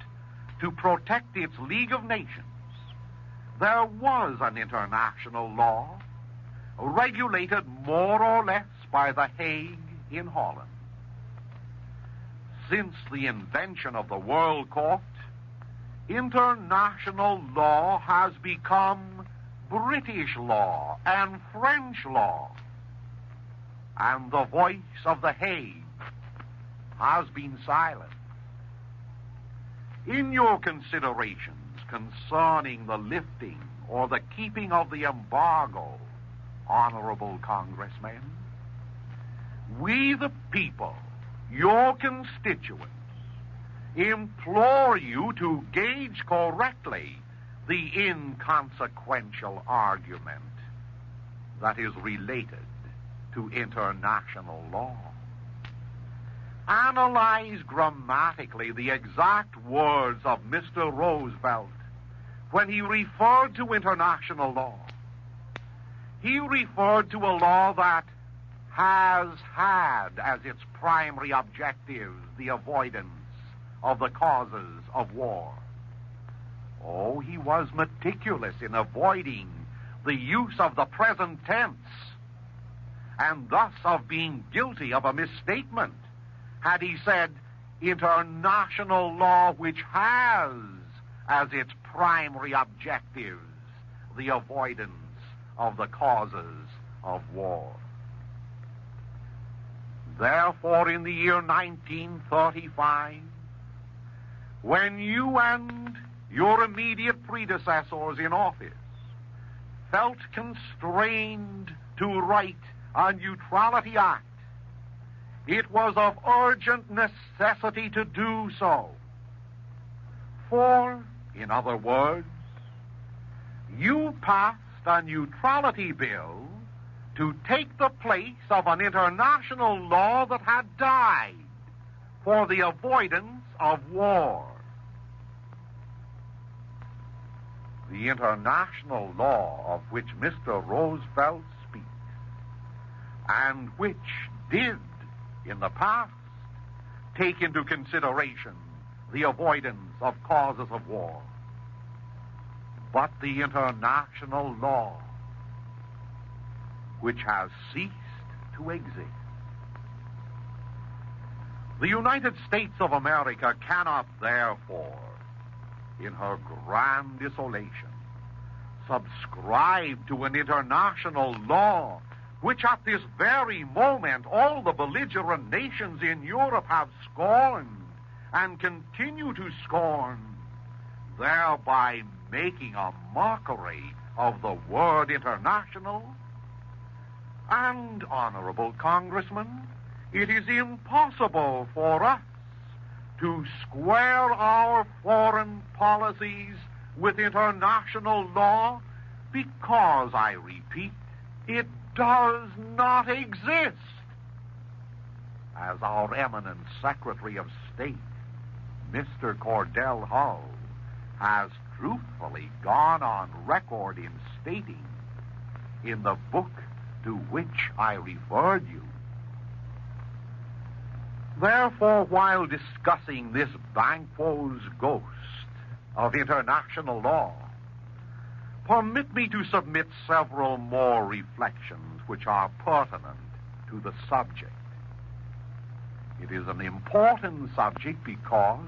S3: to protect its League of Nations, there was an international law regulated more or less by The Hague in Holland. Since the invention of the World Court, international law has become British law and French law, and the voice of The Hague has been silent. In your considerations concerning the lifting or the keeping of the embargo, honorable congressmen, we the people, your constituents, implore you to gauge correctly the inconsequential argument that is related to international law. Analyze grammatically the exact words of Mr. Roosevelt when he referred to international law. He referred to a law that has had as its primary objective the avoidance of the causes of war. Oh, he was meticulous in avoiding the use of the present tense, and thus of being guilty of a misstatement had he said international law which has as its primary objectives the avoidance of the causes of war. Therefore, in the year 1935, when you and your immediate predecessors in office felt constrained to write a Neutrality Act, it was of urgent necessity to do so. For, in other words, you passed a neutrality bill to take the place of an international law that had died for the avoidance of war. The international law of which Mr. Roosevelt speaks, and which did, in the past, take into consideration the avoidance of causes of war. But the international law which has ceased to exist. The United States of America cannot, therefore, in her grand isolation, subscribe to an international law which at this very moment all the belligerent nations in Europe have scorned and continue to scorn, thereby making a mockery of the word international. And, honorable congressmen, it is impossible for us to square our foreign policies with international law because, I repeat, it does not exist. As our eminent Secretary of State,
S13: Mr. Cordell Hull has truthfully gone on record in stating in the book to which I referred you. Therefore, while discussing this Banquo's ghost of international law, permit me to submit several more reflections which are pertinent to the subject. It is an important subject because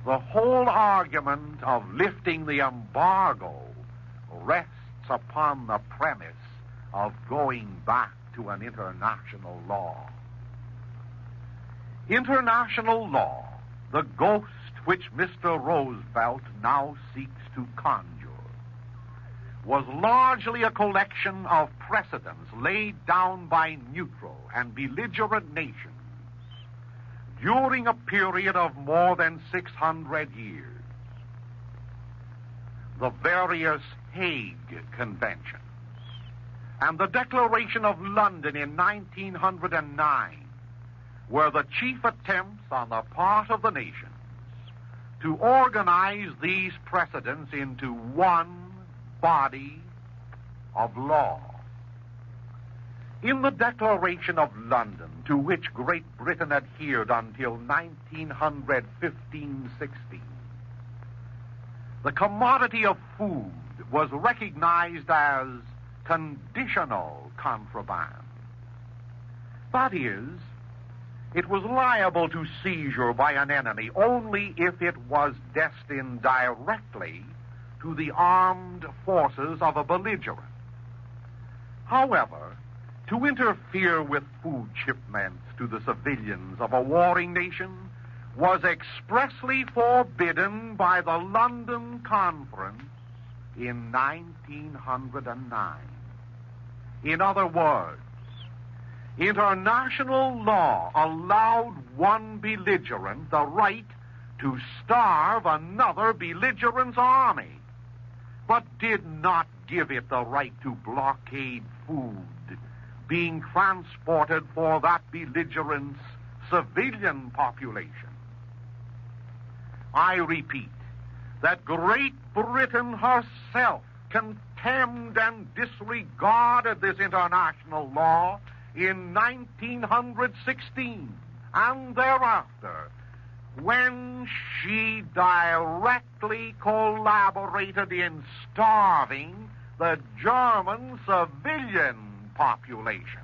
S13: the whole argument of lifting the embargo rests upon the premise of going back to an international law. International law, the ghost which Mr. Roosevelt now seeks to conjure, was largely a collection of precedents laid down by neutral and belligerent nations during a period of more than 600 years. The various Hague Conventions and the Declaration of London in 1909 were the chief attempts on the part of the nations to organize these precedents into one body of law. In the Declaration of London, to which Great Britain adhered until 1915-16, the commodity of food was recognized as conditional contraband. That is, it was liable to seizure by an enemy only if it was destined directly to the armed forces of a belligerent. However, to interfere with food shipments to the civilians of a warring nation was expressly forbidden by the London Conference in 1909. In other words, international law allowed one belligerent the right to starve another belligerent's army, but did not give it the right to blockade food being transported for that belligerent's civilian population. I repeat that Great Britain herself contemned and disregarded this international law in 1916 and thereafter, when she directly collaborated in starving the German civilian population.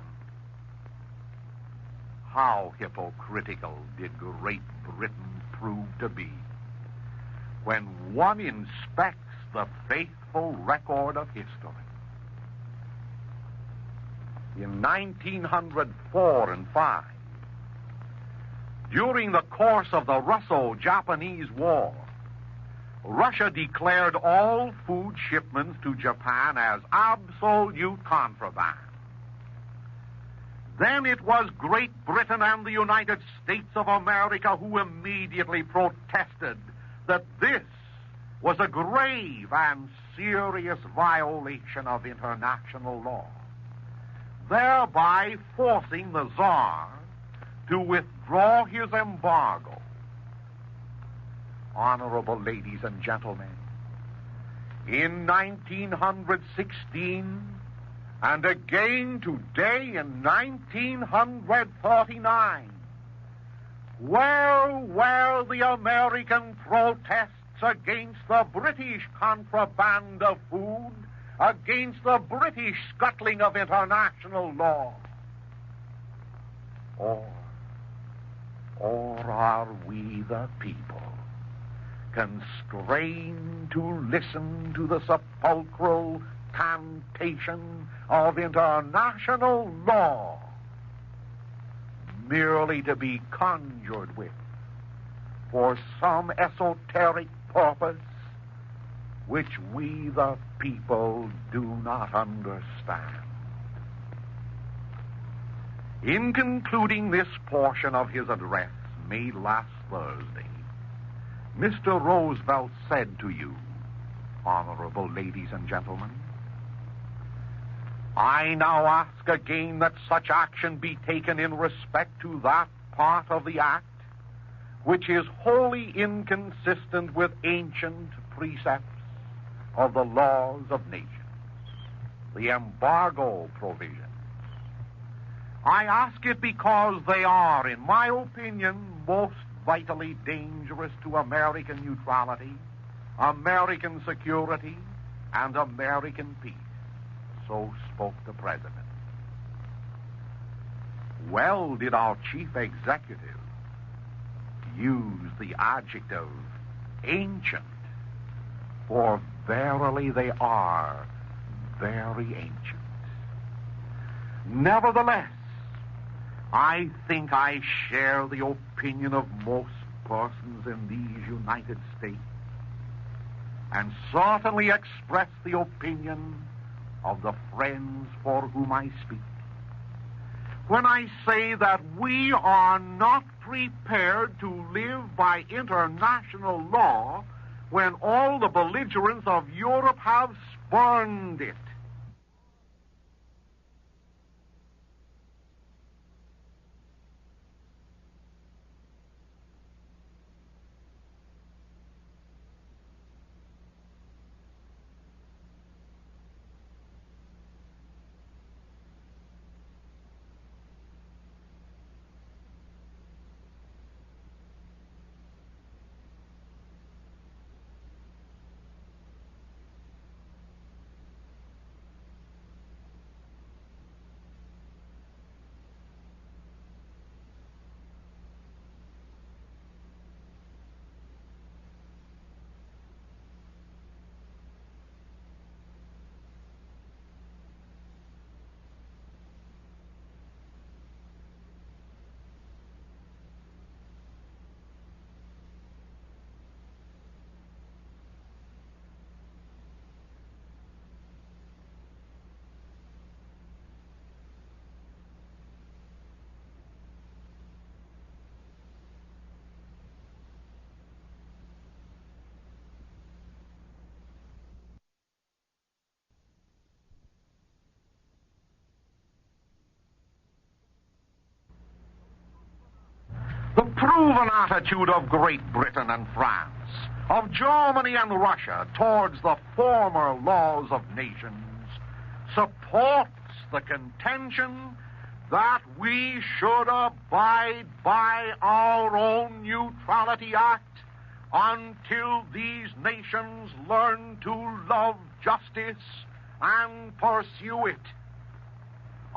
S13: How hypocritical did Great Britain prove to be when one inspects the faithful record of history. In 1904 and 5, during the course of the Russo-Japanese War, Russia declared all food shipments to Japan as absolute contraband. Then it was Great Britain and the United States of America who immediately protested that this was a grave and serious violation of international law, thereby forcing the Tsar to withdraw his embargo. Honorable ladies and gentlemen, in 1916, and again today in 1939, where were the American protests against the British contraband of food, against the British scuttling of international law? Or are we the people constrained to listen to the sepulchral cantation of international law, merely to be conjured with for some esoteric purpose which we the people do not understand? In concluding this portion of his address made last Thursday, Mr. Roosevelt said to you, honorable ladies and gentlemen, I now ask again that such action be taken in respect to that part of the act which is wholly inconsistent with ancient precepts of the laws of nations, the embargo provisions. I ask it because they are, in my opinion, most vitally dangerous to American neutrality, American security, and American peace. So spoke the President. Well did our chief executive use the adjective ancient, for verily they are very ancient. Nevertheless, I think I share the opinion of most persons in these United States, and certainly express the opinion of the friends for whom I speak, when I say that we are not prepared to live by international law when all the belligerents of Europe have spurned it. The proven attitude of Great Britain and France, of Germany and Russia towards the former laws of nations, supports the contention that we should abide by our own Neutrality Act until these nations learn to love justice and pursue it.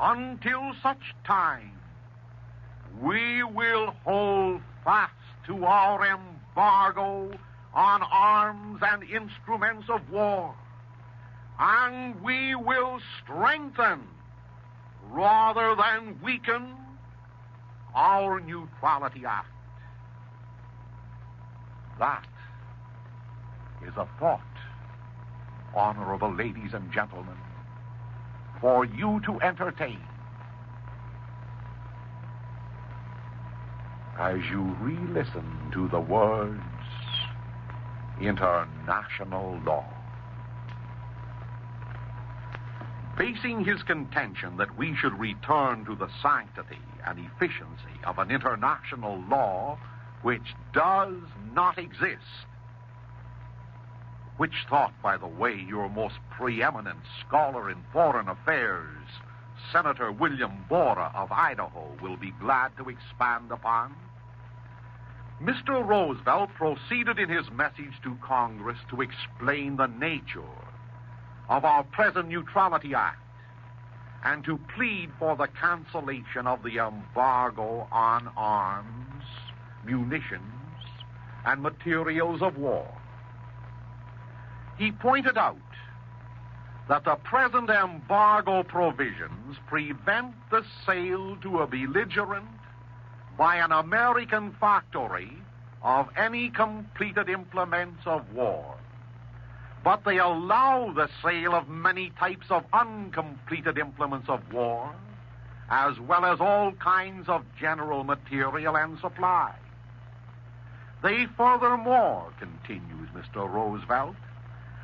S13: Until such time, we will hold fast to our embargo on arms and instruments of war, and we will strengthen rather than weaken our Neutrality Act. That is a thought, honorable ladies and gentlemen, for you to entertain as you re-listen to the words international law. Basing his contention that we should return to the sanctity and efficiency of an international law which does not exist, which thought, by the way, your most preeminent scholar in foreign affairs, Senator William Borah of Idaho, will be glad to expand upon, Mr. Roosevelt proceeded in his message to Congress to explain the nature of our present Neutrality Act and to plead for the cancellation of the embargo on arms, munitions, and materials of war. He pointed out that the present embargo provisions prevent the sale to a belligerent by an American factory of any completed implements of war, but they allow the sale of many types of uncompleted implements of war, as well as all kinds of general material and supply. They furthermore, continues Mr. Roosevelt,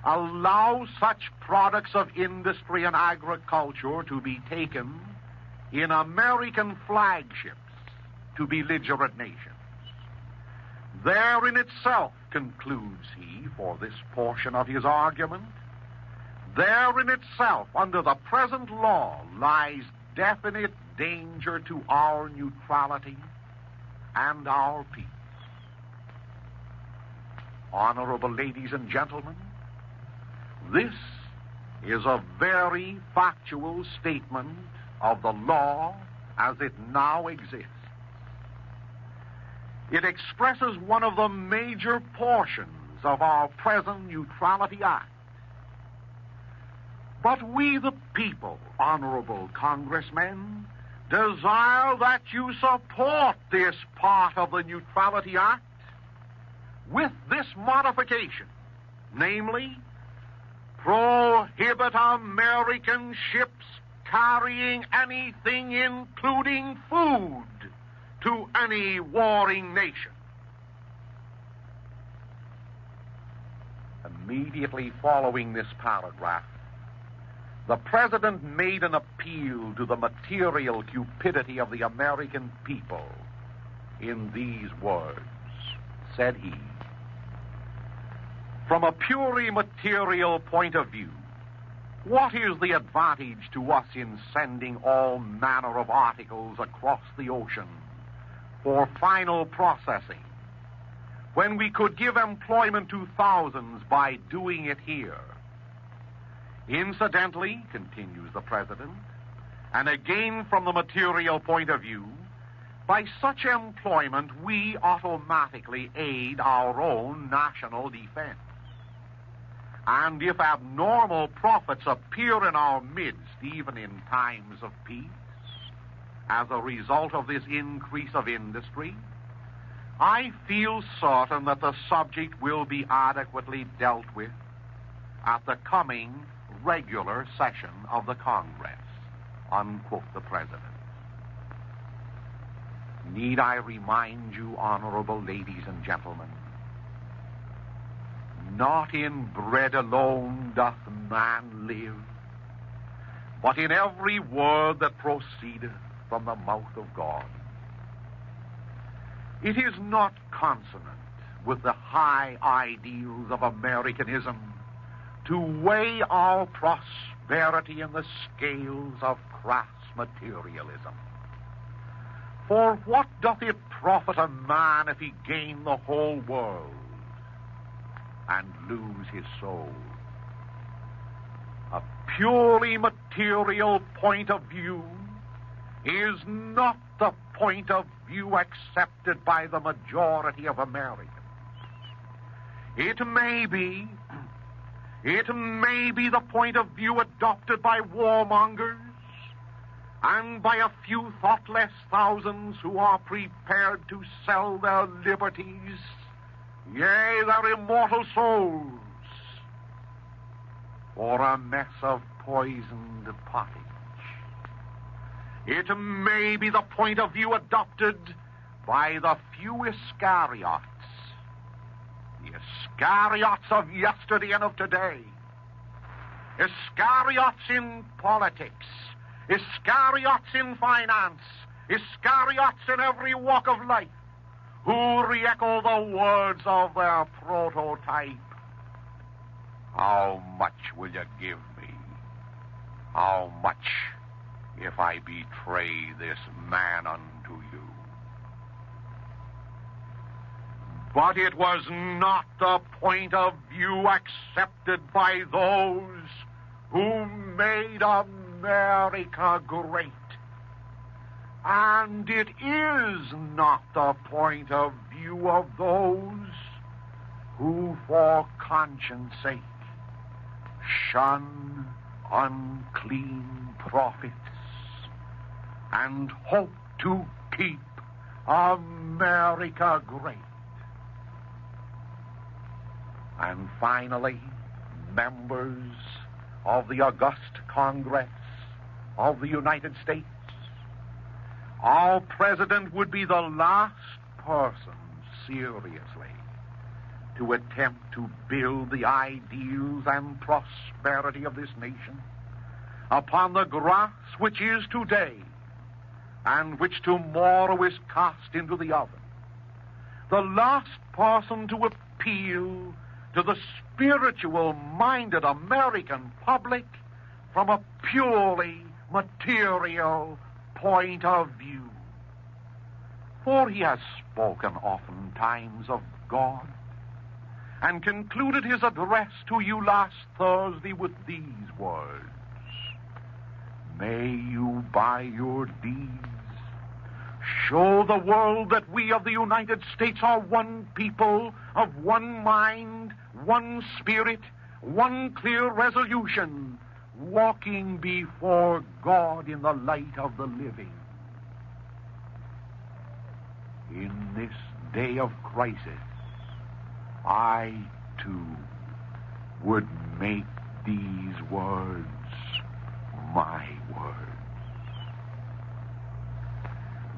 S13: allow such products of industry and agriculture to be taken in American flagships to belligerent nations. There in itself, concludes he for this portion of his argument, there in itself, under the present law, lies definite danger to our neutrality and our peace. Honorable ladies and gentlemen, this is a very factual statement of the law as it now exists. It expresses one of the major portions of our present Neutrality Act. But we the people, honorable congressmen, desire that you support this part of the Neutrality Act with this modification, namely, prohibit American ships carrying anything including food to any warring nation. Immediately following this paragraph, the President made an appeal to the material cupidity of the American people in these words. Said he, "From a purely material point of view, what is the advantage to us in sending all manner of articles across the ocean for final processing, when we could give employment to thousands by doing it here? Incidentally," continues the President, "and again from the material point of view, by such employment we automatically aid our own national defense. And if abnormal profits appear in our midst, even in times of peace, as a result of this increase of industry, I feel certain that the subject will be adequately dealt with at the coming regular session of the Congress," unquote the President. Need I remind you, honorable ladies and gentlemen, not in bread alone doth man live, but in every word that proceedeth from the mouth of God. It is not consonant with the high ideals of Americanism to weigh our prosperity in the scales of crass materialism. For what doth it profit a man if he gain the whole world and lose his soul? A purely material point of view is not the point of view accepted by the majority of Americans. It may be the point of view adopted by warmongers and by a few thoughtless thousands who are prepared to sell their liberties, yea, their immortal souls, for a mess of poisoned pottage. It may be the point of view adopted by the few Iscariots, the Iscariots of yesterday and of today, Iscariots in politics, Iscariots in finance, Iscariots in every walk of life, who re-echo the words of their prototype. How much will you give me? How much if I betray this man unto you? But it was not the point of view accepted by those who made America great. And it is not the point of view of those who, for conscience sake, shun unclean profits and hope to keep America great. And finally, members of the august Congress of the United States, our President would be the last person seriously to attempt to build the ideals and prosperity of this nation upon the grass which is today and which tomorrow is cast into the oven, the last person to appeal to the spiritual-minded American public from a purely material point of view. For he has spoken oftentimes of God, and concluded his address to you last Thursday with these words: "May you by your deeds show the world that we of the United States are one people of one mind, one spirit, one clear resolution, walking before God in the light of the living." In this day of crisis, I, too, would make these words my words.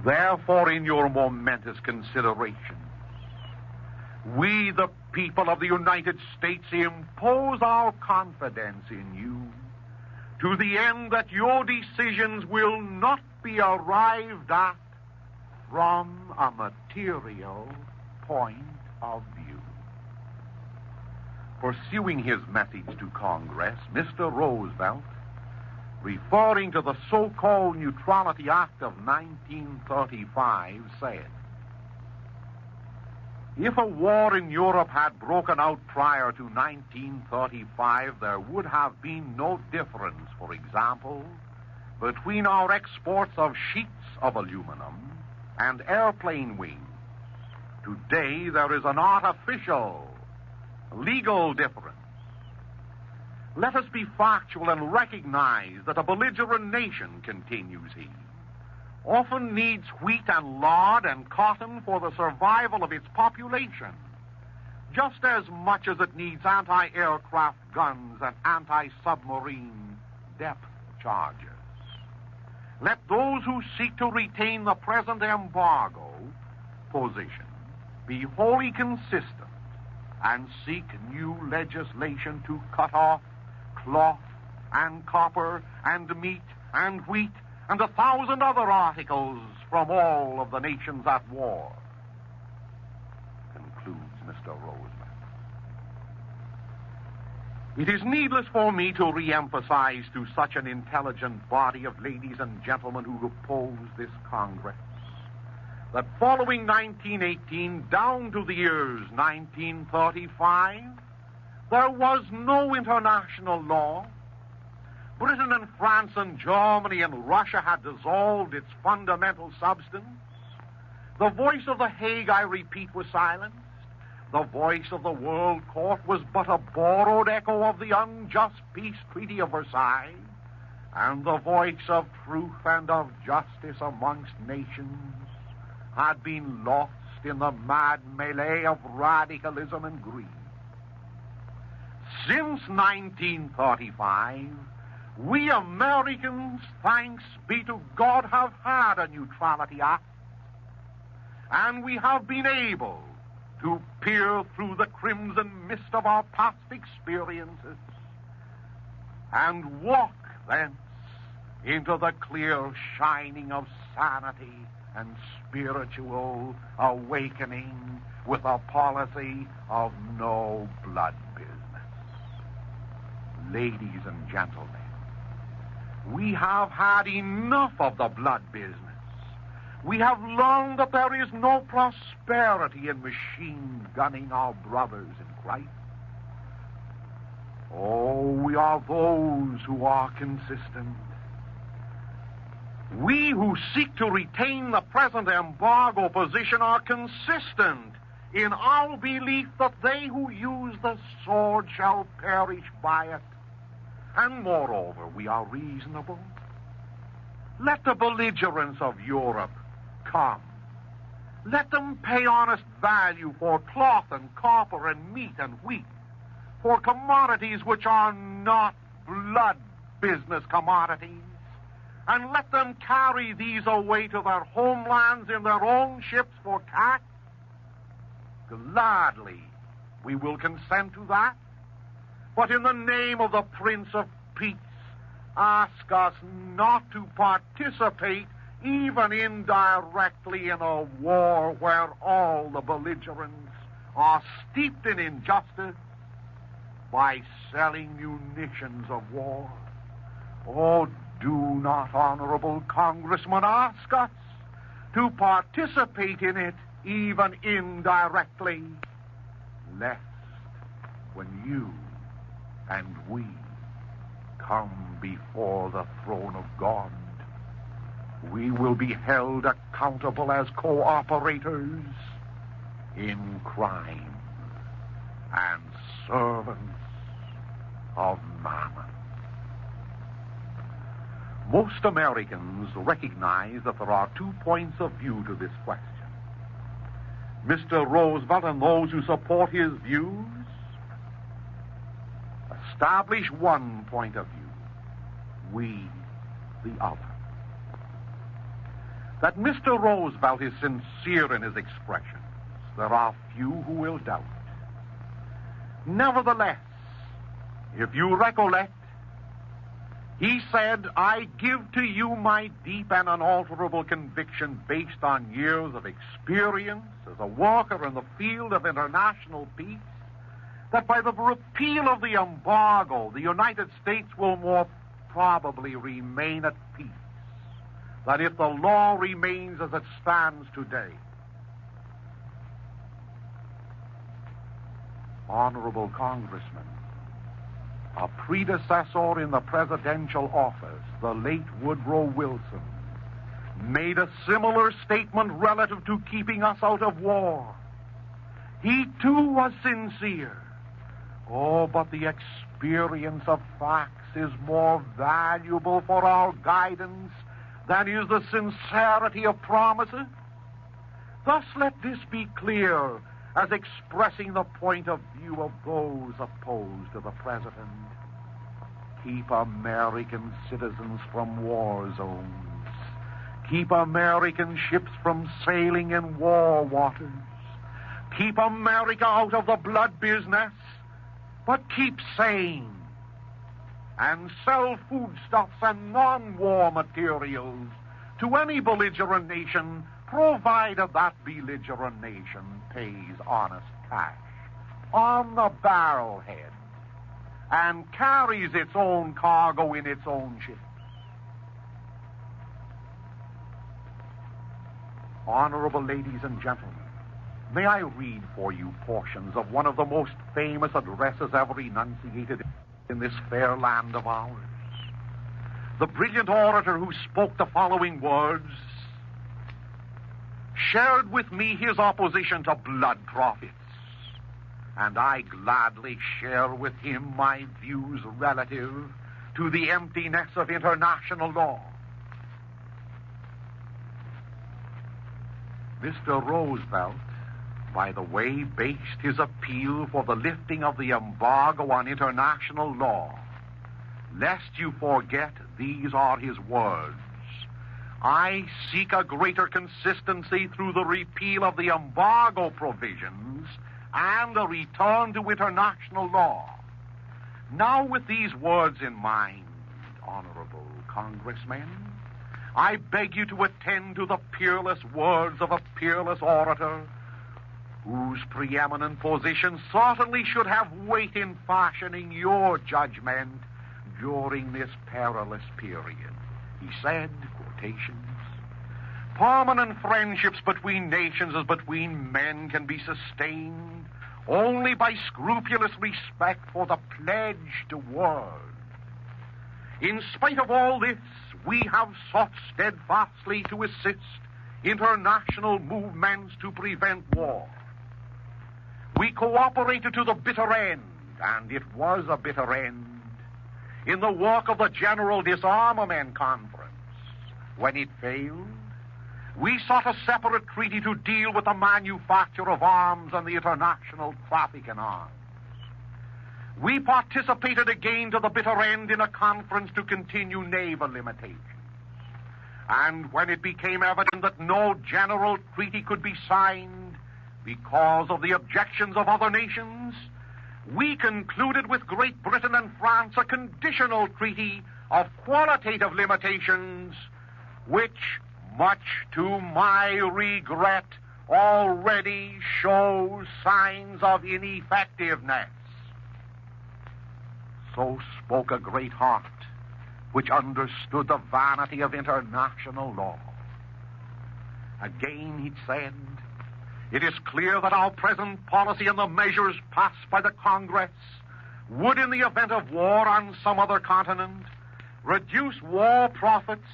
S13: Therefore, in your momentous consideration, we, the people of the United States, impose our confidence in you to the end that your decisions will not be arrived at from a material point of view. Pursuing his message to Congress, Mr. Roosevelt, referring to the so-called Neutrality Act of 1935, said, "If a war in Europe had broken out prior to 1935, there would have been no difference, for example, between our exports of sheets of aluminum and airplane wings. Today, there is an artificial, legal difference. Let us be factual and recognize that a belligerent nation," continues he, "often needs wheat and lard and cotton for the survival of its population, just as much as it needs anti-aircraft guns and anti-submarine depth charges. Let those who seek to retain the present embargo position be wholly consistent and seek new legislation to cut off cloth and copper and meat and wheat and 1,000 other articles from all of the nations at war," concludes Mr. Roosevelt. It is needless for me to re-emphasize to such an intelligent body of ladies and gentlemen who oppose this Congress that following 1918 down to the years 1935, there was no international law. Britain and France and Germany and Russia had dissolved its fundamental substance. The voice of The Hague, I repeat, was silenced. The voice of the World Court was but a borrowed echo of the unjust peace treaty of Versailles. And the voice of truth and of justice amongst nations had been lost in the mad melee of radicalism and greed. Since 1935, we Americans, thanks be to God, have had a Neutrality Act, and we have been able to peer through the crimson mist of our past experiences and walk thence into the clear shining of sanity and spiritual awakening with a policy of no blood business. Ladies and gentlemen, we have had enough of the blood business. We have learned that there is no prosperity in machine gunning our brothers in Christ. Oh, we are those who are consistent. We who seek to retain the present embargo position are consistent in our belief that they who use the sword shall perish by it. And moreover, we are reasonable. Let the belligerents of Europe come. Let them pay honest value for cloth and copper and meat and wheat, for commodities which are not blood business commodities, and let them carry these away to their homelands in their own ships for tax. Gladly, we will consent to that. But in the name of the Prince of Peace, ask us not to participate even indirectly, in a war where all the belligerents are steeped in injustice by selling munitions of war? Oh, do not, honorable Congressman, ask us to participate in it, even indirectly, lest when you and we come before the throne of God, we will be held accountable as cooperators in crime and servants of mammon. Most Americans recognize that there are 2 points of view to this question. Mr. Roosevelt and those who support his views establish one point of view, we the other. That Mr. Roosevelt is sincere in his expressions, there are few who will doubt. Nevertheless, if you recollect, he said, "I give to you my deep and unalterable conviction based on years of experience as a worker in the field of international peace, that by the repeal of the embargo, the United States will more probably remain at peace than if the law remains as it stands today." Honorable Congressman, a predecessor in the presidential office, the late Woodrow Wilson, made a similar statement relative to keeping us out of war. He, too, was sincere. Oh, but the experience of facts is more valuable for our guidance than is the sincerity of promises. Thus, let this be clear as expressing the point of view of those opposed to the president. Keep American citizens from war zones. Keep American ships from sailing in war waters. Keep America out of the blood business, but keep sane. And sell foodstuffs and non-war materials to any belligerent nation, provided that belligerent nation pays honest cash on the barrelhead and carries its own cargo in its own ships. Honorable ladies and gentlemen, may I read for you portions of one of the most famous addresses ever enunciated in this fair land of ours. The brilliant orator who spoke the following words shared with me his opposition to blood profits, and I gladly share with him my views relative to the emptiness of international law. Mr. Roosevelt, by the way, based his appeal for the lifting of the embargo on international law. Lest you forget, these are his words. I seek a greater consistency through the repeal of the embargo provisions and a return to international law. Now, with these words in mind, honorable congressmen, I beg you to attend to the peerless words of a peerless orator whose preeminent position certainly should have weight in fashioning your judgment during this perilous period. He said, quotations, "Permanent friendships between nations as between men can be sustained only by scrupulous respect for the pledged word. In spite of all this, we have sought steadfastly to assist international movements to prevent war. We cooperated to the bitter end, and it was a bitter end, in the work of the General Disarmament Conference. When it failed, we sought a separate treaty to deal with the manufacture of arms and the international traffic in arms. We participated again to the bitter end in a conference to continue naval limitations. And when it became evident that no general treaty could be signed because of the objections of other nations, we concluded with Great Britain and France a conditional treaty of qualitative limitations which much to my regret, already shows signs of ineffectiveness. So spoke a great heart which understood the vanity of international law. Again he said, it is clear that our present policy and the measures passed by the Congress would, in the event of war on some other continent, reduce war profits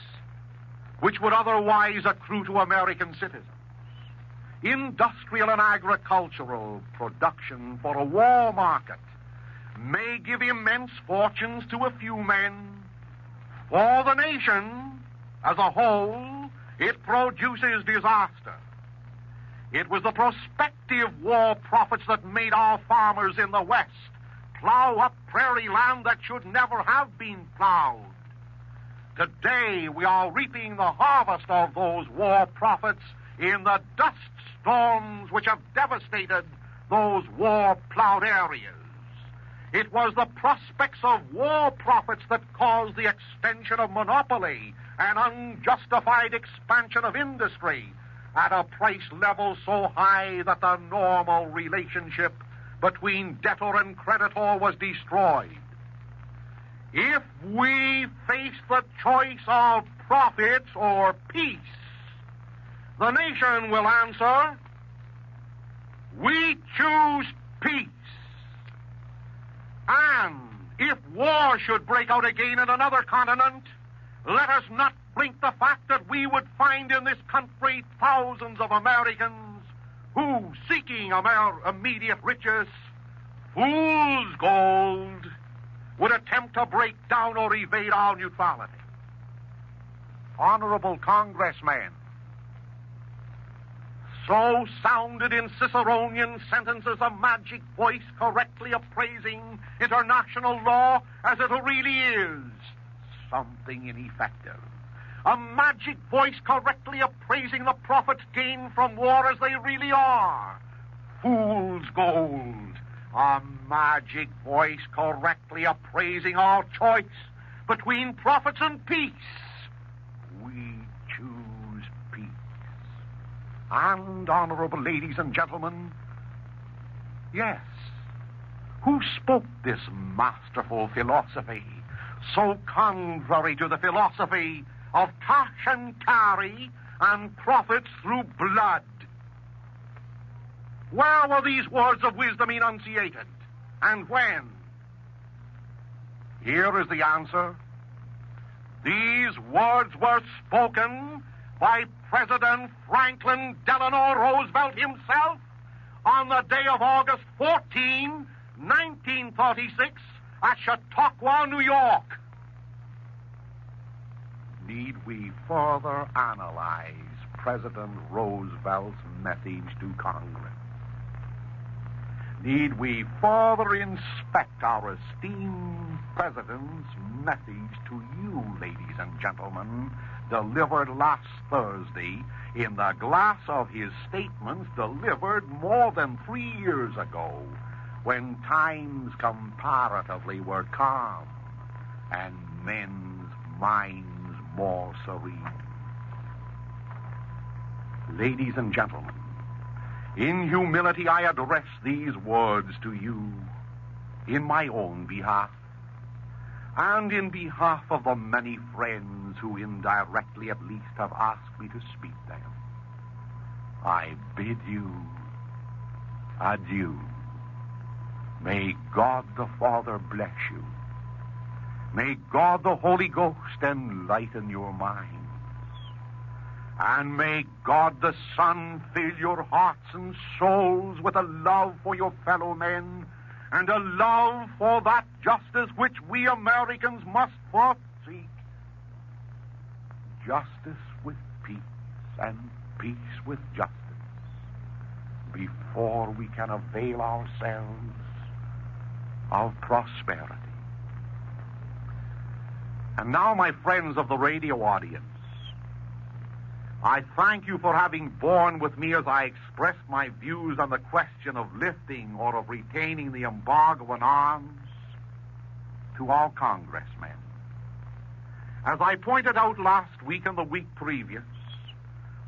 S13: which would otherwise accrue to American citizens. Industrial and agricultural production for a war market may give immense fortunes to a few men. For the nation as a whole, it produces disaster. It was the prospective war profits that made our farmers in the West plow up prairie land that should never have been plowed. Today, we are reaping the harvest of those war profits in the dust storms which have devastated those war-plowed areas. It was the prospects of war profits that caused the extension of monopoly and unjustified expansion of industry at a price level so high that the normal relationship between debtor and creditor was destroyed. If we face the choice of profits or peace, the nation will answer, we choose peace. And if war should break out again in another continent, let us not blink the fact that we would find in this country thousands of Americans who, seeking immediate riches, fool's gold, would attempt to break down or evade our neutrality. Honorable Congressmen, so sounded in Ciceronian sentences a magic voice correctly appraising international law as it really is, something ineffective. A magic voice correctly appraising the profits gained from war as they really are, fool's gold. A magic voice correctly appraising our choice between profits and peace. We choose peace. And, honorable ladies and gentlemen, yes, who spoke this masterful philosophy, so contrary to the philosophy of cash and carry and profits through blood? Where were these words of wisdom enunciated, and when? Here is the answer. These words were spoken by President Franklin Delano Roosevelt himself on the day of August 14, 1936, at Chautauqua, New York. Need we further analyze President Roosevelt's message to Congress? Need we further inspect our esteemed President's message to you, ladies and gentlemen, delivered last Thursday in the glass of his statements delivered more than 3 years ago, when times comparatively were calm and men's minds more serene? Ladies and gentlemen, in humility I address these words to you in my own behalf, and in behalf of the many friends who indirectly at least have asked me to speak them. I bid you adieu. May God the Father bless you. May God the Holy Ghost enlighten your minds. And may God the Son fill your hearts and souls with a love for your fellow men and a love for that justice which we Americans must first seek. Justice with peace and peace with justice before we can avail ourselves of prosperity. And now, my friends of the radio audience, I thank you for having borne with me as I expressed my views on the question of lifting or of retaining the embargo on arms to all congressmen. As I pointed out last week and the week previous,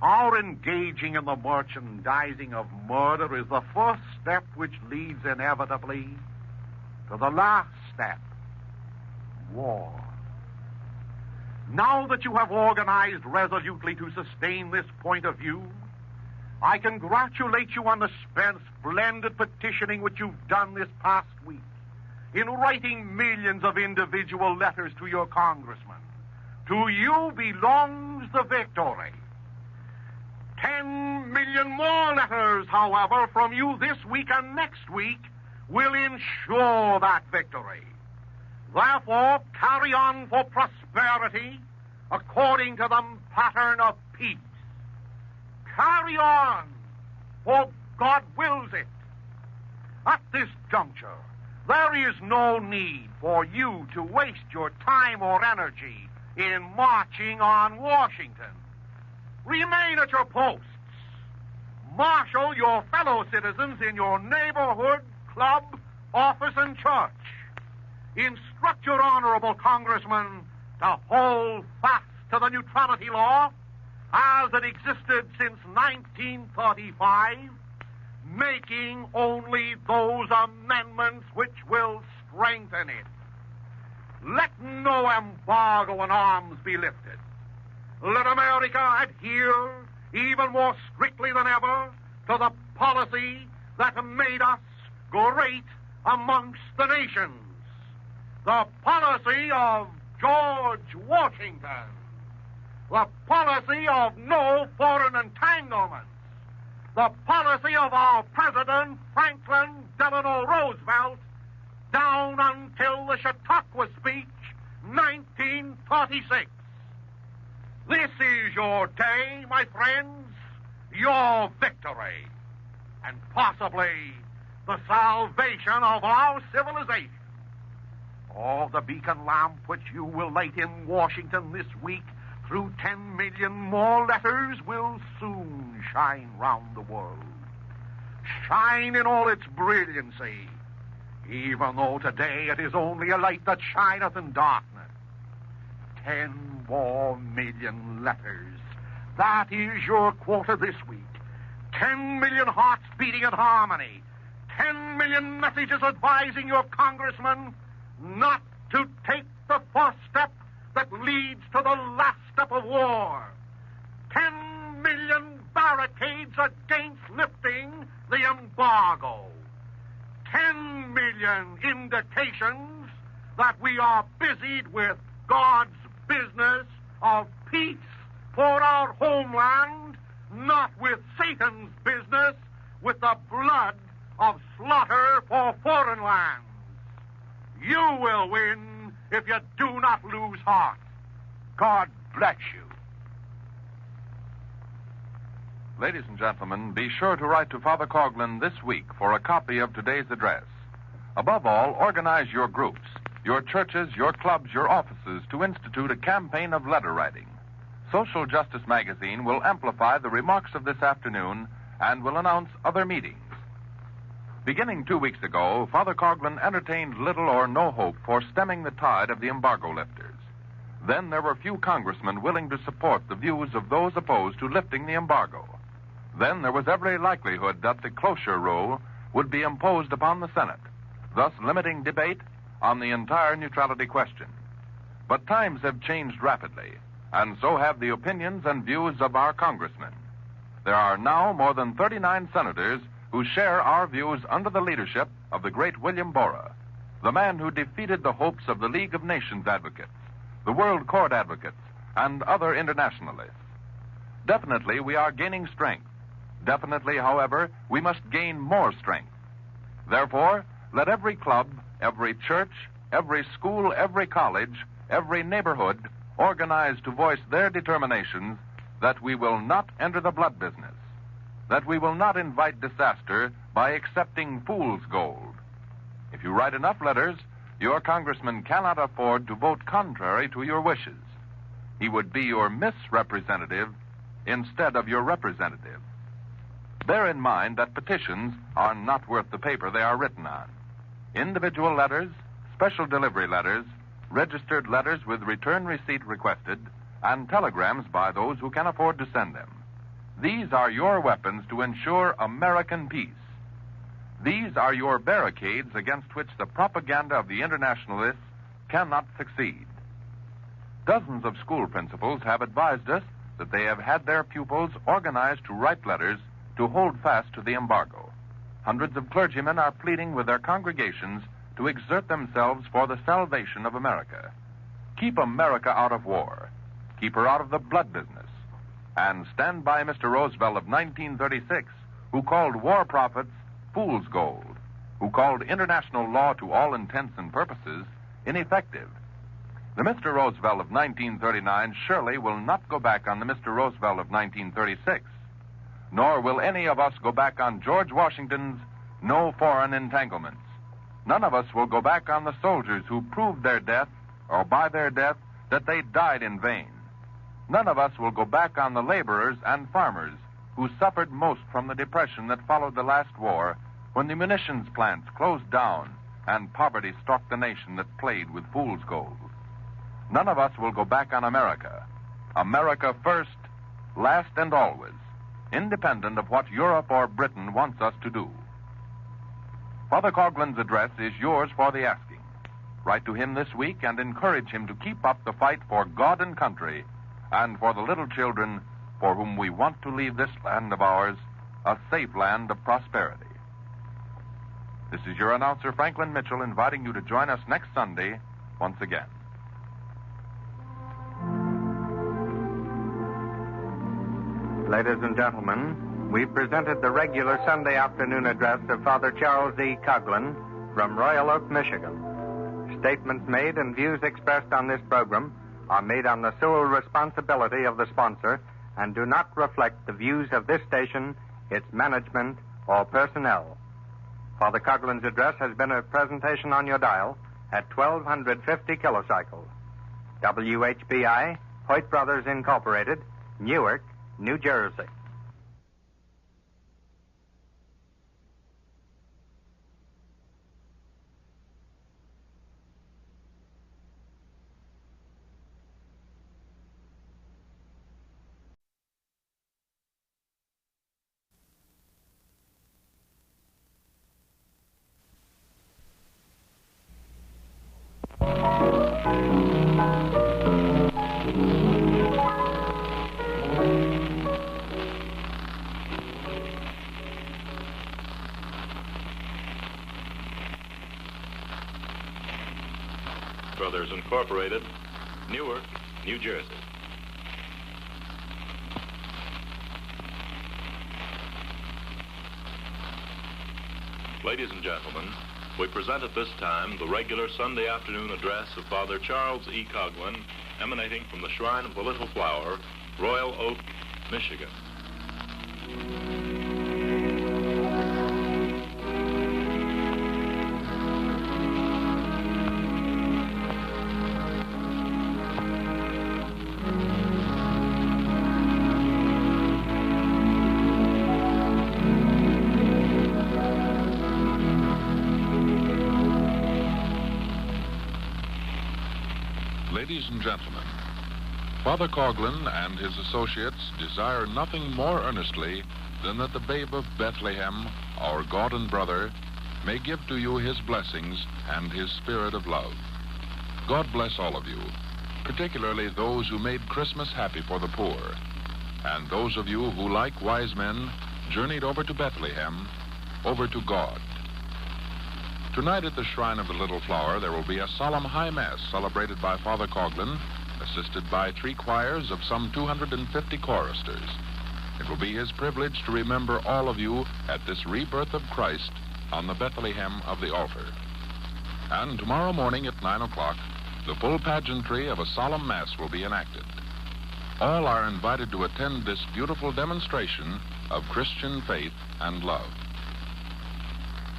S13: Our engaging in the merchandising of murder is the first step which leads inevitably to the last step, war. Now that you have organized resolutely to sustain this point of view, I congratulate you on the splendid petitioning which you've done this past week in writing millions of individual letters to your congressman. To you belongs the victory. 10 million more letters, however, from you this week and next week will ensure that victory. Therefore, carry on for prosperity according to the pattern of peace. Carry on, for God wills it. At this juncture, there is no need for you to waste your time or energy in marching on Washington. Remain at your posts. Marshal your fellow citizens in your neighborhood, club, office, and church. Instruct your honorable congressman to hold fast to the neutrality law as it existed since 1935, making only those amendments which will strengthen it. Let no embargo on arms be lifted. Let America adhere even more strictly than ever to the policy that made us great amongst the nations. The policy of George Washington. The policy of no foreign entanglements. The policy of our President Franklin Delano Roosevelt down until the Chautauqua speech, 1936. This is your day, my friends, your victory, and possibly the salvation of our civilization. Oh, the beacon lamp which you will light in Washington this week through 10 million more letters will soon shine round the world. Shine in all its brilliancy, even though today it is only a light that shineth in darkness. 10 more million letters. That is your quota this week. 10 million hearts beating in harmony. 10 million messages advising your congressman not to take the first step that leads to the last step of war. 10 million barricades against lifting the embargo. 10 million indications that we are busied with God's business of peace for our homeland, not with Satan's business with the blood of slaughter for foreign lands. You will win if you do not lose heart. God bless you.
S10: Ladies and gentlemen, be sure to write to Father Coughlin this week for a copy of today's address. Above all, organize your groups, your churches, your clubs, your offices to institute a campaign of letter writing. Social Justice Magazine will amplify the remarks of this afternoon and will announce other meetings. Beginning 2 weeks ago, Father Coughlin entertained little or no hope for stemming the tide of the embargo lifters. Then there were few congressmen willing to support the views of those opposed to lifting the embargo. Then there was every likelihood that the cloture rule would be imposed upon the Senate, thus limiting debate on the entire neutrality question. But times have changed rapidly, and so have the opinions and views of our congressmen. There are now more than 39 senators who share our views under the leadership of the great William Borah, the man who defeated the hopes of the League of Nations advocates, the World Court advocates, and other internationalists. Definitely, we are gaining strength. Definitely, however, we must gain more strength. Therefore, let every club, every church, every school, every college, every neighborhood organize to voice their determinations that we will not enter the blood business, that we will not invite disaster by accepting fool's gold. If you write enough letters, your congressman cannot afford to vote contrary to your wishes. He would be your misrepresentative instead of your representative. Bear in mind that petitions are not worth the paper they are written on. Individual letters, special delivery letters, registered letters with return receipt requested, and telegrams by those who can afford to send them. These are your weapons to ensure American peace. These are your barricades against which the propaganda of the internationalists cannot succeed. Dozens of school principals have advised us that they have had their pupils organized to write letters to hold fast to the embargo. Hundreds of clergymen are pleading with their congregations to exert themselves for the salvation of America. Keep America out of war. Keep her out of the blood business. And stand by Mr. Roosevelt of 1936, who called war profits fool's gold, who called international law to all intents and purposes ineffective. The Mr. Roosevelt of 1939 surely will not go back on the Mr. Roosevelt of 1936, nor will any of us go back on George Washington's no foreign entanglements. None of us will go back on the soldiers who proved their death, or by their death, that they died in vain. None of us will go back on the laborers and farmers who suffered most from the depression that followed the last war, when the munitions plants closed down and poverty stalked the nation that played with fool's gold. None of us will go back on America. America first, last and always, independent of what Europe or Britain wants us to do. Father Coughlin's address is yours for the asking. Write to him this week and encourage him to keep up the fight for God and country and for the little children for whom we want to leave this land of ours a safe land of prosperity. This is your announcer, Franklin Mitchell, inviting you to join us next Sunday once again.
S5: Ladies and gentlemen, we presented the regular Sunday afternoon address of Father Charles E. Coughlin from Royal Oak, Michigan. Statements made and views expressed on this program are made on the sole responsibility of the sponsor and do not reflect the views of this station, its management, or personnel. Father Coughlin's address has been a presentation on your dial at 1250 kilocycles. WHBI, Hoyt Brothers Incorporated, Newark, New Jersey.
S12: Brothers Incorporated, Newark, New Jersey. Ladies and gentlemen, we present at this time the regular Sunday afternoon address of Father Charles E. Coughlin, emanating from the Shrine of the Little Flower, Royal Oak, Michigan.
S2: Ladies and gentlemen, Father Coughlin and his associates desire nothing more earnestly than that the Babe of Bethlehem, our God and brother, may give to you his blessings and his spirit of love. God bless all of you, particularly those who made Christmas happy for the poor, and those of you who, like wise men, journeyed over to Bethlehem, over to God. Tonight at the Shrine of the Little Flower, there will be a solemn high mass celebrated by Father Coughlin, assisted by 3 choirs of some 250 choristers. It will be his privilege to remember all of you at this rebirth of Christ on the Bethlehem of the altar. And tomorrow morning at 9 o'clock, the full pageantry of a solemn mass will be enacted. All are invited to attend this beautiful demonstration of Christian faith and love.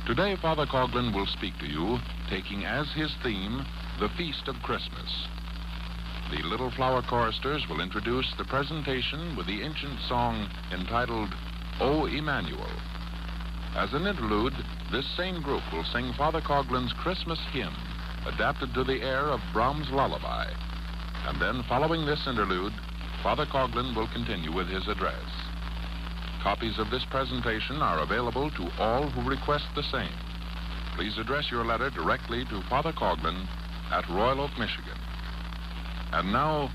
S2: Today, Father Coughlin will speak to you, taking as his theme the Feast of Christmas. The Little Flower choristers will introduce the presentation with the ancient song entitled, O Emmanuel. As an interlude, this same group will sing Father Coughlin's Christmas hymn, adapted to the air of Brahms' Lullaby. And then, following this interlude, Father Coughlin will continue with his address.
S8: Copies of this presentation are available to all who request the same. Please address your letter directly to Father Coughlin at Royal Oak, Michigan. And now,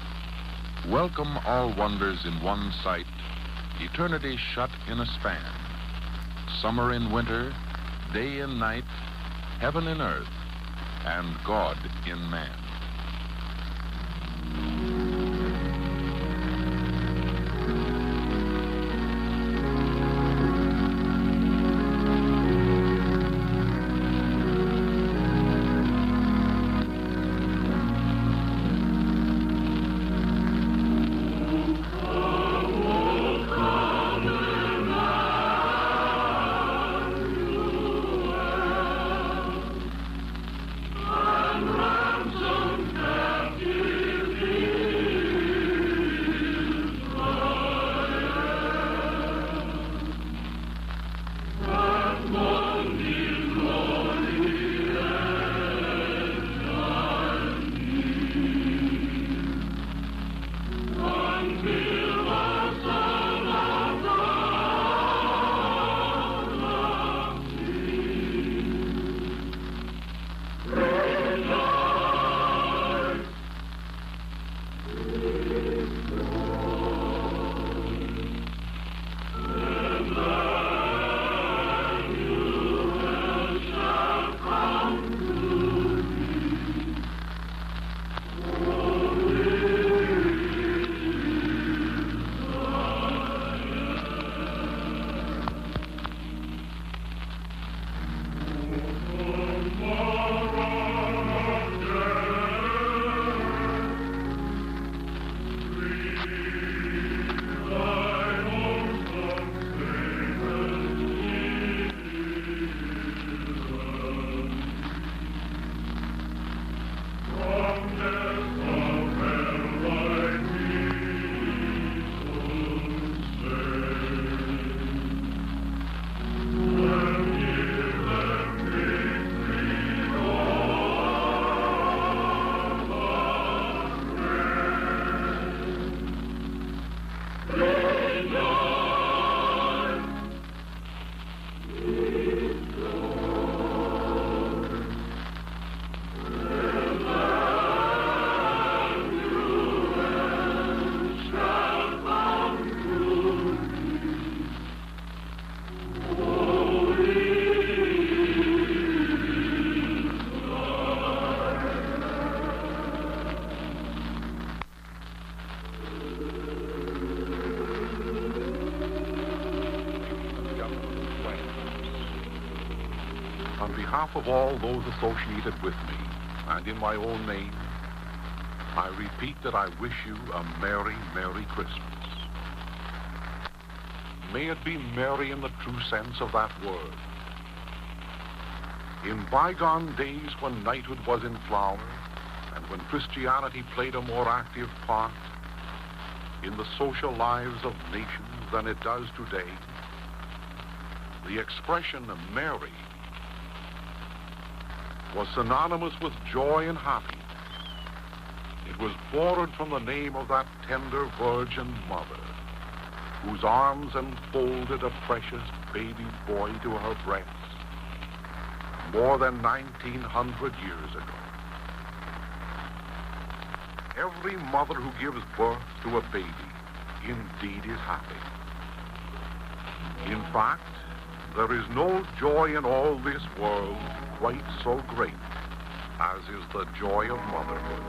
S8: welcome all wonders in one sight, eternity shut in a span. Summer in winter, day in night, heaven in earth, and God in man.
S3: On behalf of all those associated with me, and in my own name, I repeat that I wish you a Merry, Merry Christmas. May it be merry in the true sense of that word. In bygone days when knighthood was in flower, and when Christianity played a more active part in the social lives of nations than it does today, the expression merry was synonymous with joy and happiness. It was borrowed from the name of that tender virgin mother whose arms enfolded a precious baby boy to her breast more than 1900 years ago. Every mother who gives birth to a baby indeed is happy. In fact, there is no joy in all this world quite so great as is the joy of motherhood.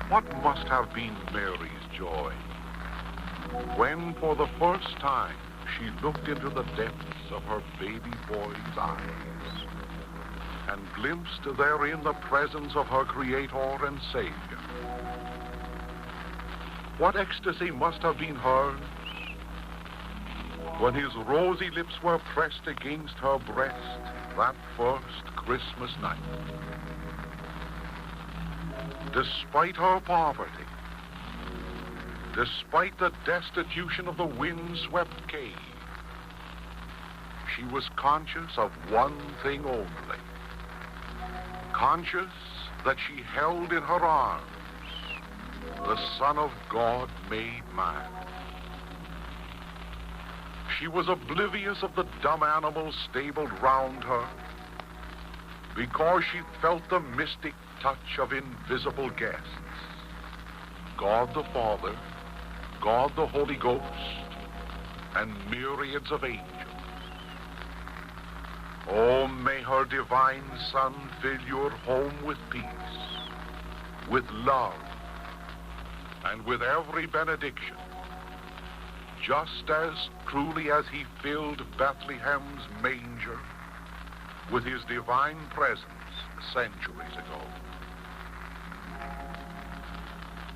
S3: What must have been Mary's joy when, for the first time, she looked into the depths of her baby boy's eyes and glimpsed therein the presence of her Creator and Savior? What ecstasy must have been hers when his rosy lips were pressed against her breast that first Christmas night. Despite her poverty, despite the destitution of the wind-swept cave, she was conscious of one thing only. Conscious that she held in her arms the Son of God made man. She was oblivious of the dumb animals stabled round her, because she felt the mystic touch of invisible guests. God the Father, God the Holy Ghost, and myriads of angels. Oh, may her divine Son fill your home with peace, with love, and with every benediction, just as truly as he filled Bethlehem's manger with his divine presence centuries ago.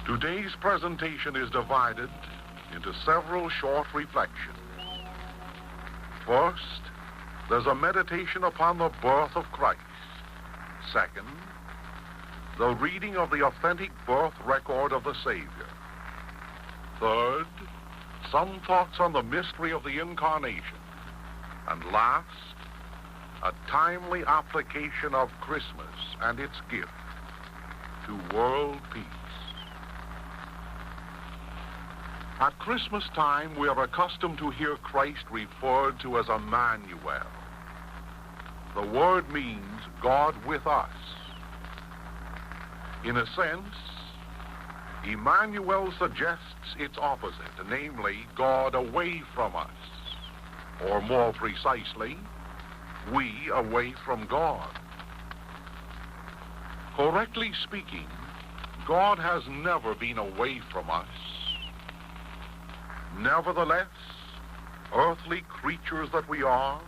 S3: Today's presentation is divided into several short reflections. First, there's a meditation upon the birth of Christ. Second, the reading of the authentic birth record of the Savior. Third, some thoughts on the mystery of the Incarnation. And last, a timely application of Christmas and its gift to world peace. At Christmas time, we are accustomed to hear Christ referred to as Emmanuel. The word means God with us. In a sense, Emmanuel suggests its opposite, namely, God away from us, or more precisely, we away from God. Correctly speaking, God has never been away from us. Nevertheless, earthly creatures that we are,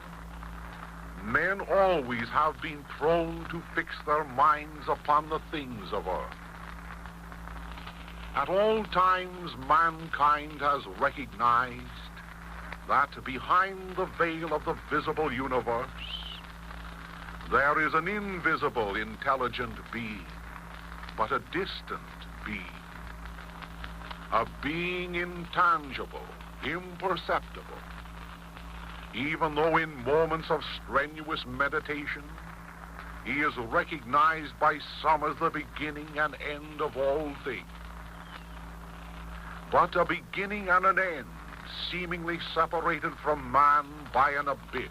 S3: men always have been prone to fix their minds upon the things of earth. At all times, mankind has recognized that behind the veil of the visible universe, there is an invisible, intelligent being, but a distant being. A being intangible, imperceptible, even though in moments of strenuous meditation, he is recognized by some as the beginning and end of all things. But a beginning and an end, seemingly separated from man by an abyss,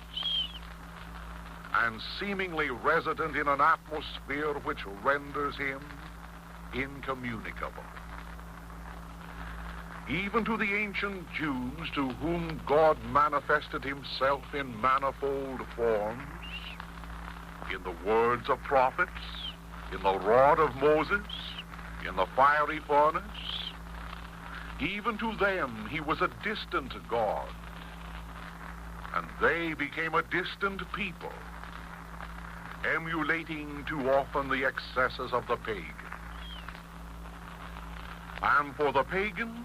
S3: and seemingly resident in an atmosphere which renders him incommunicable. Even to the ancient Jews, to whom God manifested himself in manifold forms, in the words of prophets, in the rod of Moses, in the fiery furnace, even to them he was a distant God, and they became a distant people, emulating too often the excesses of the pagans. And for the pagans,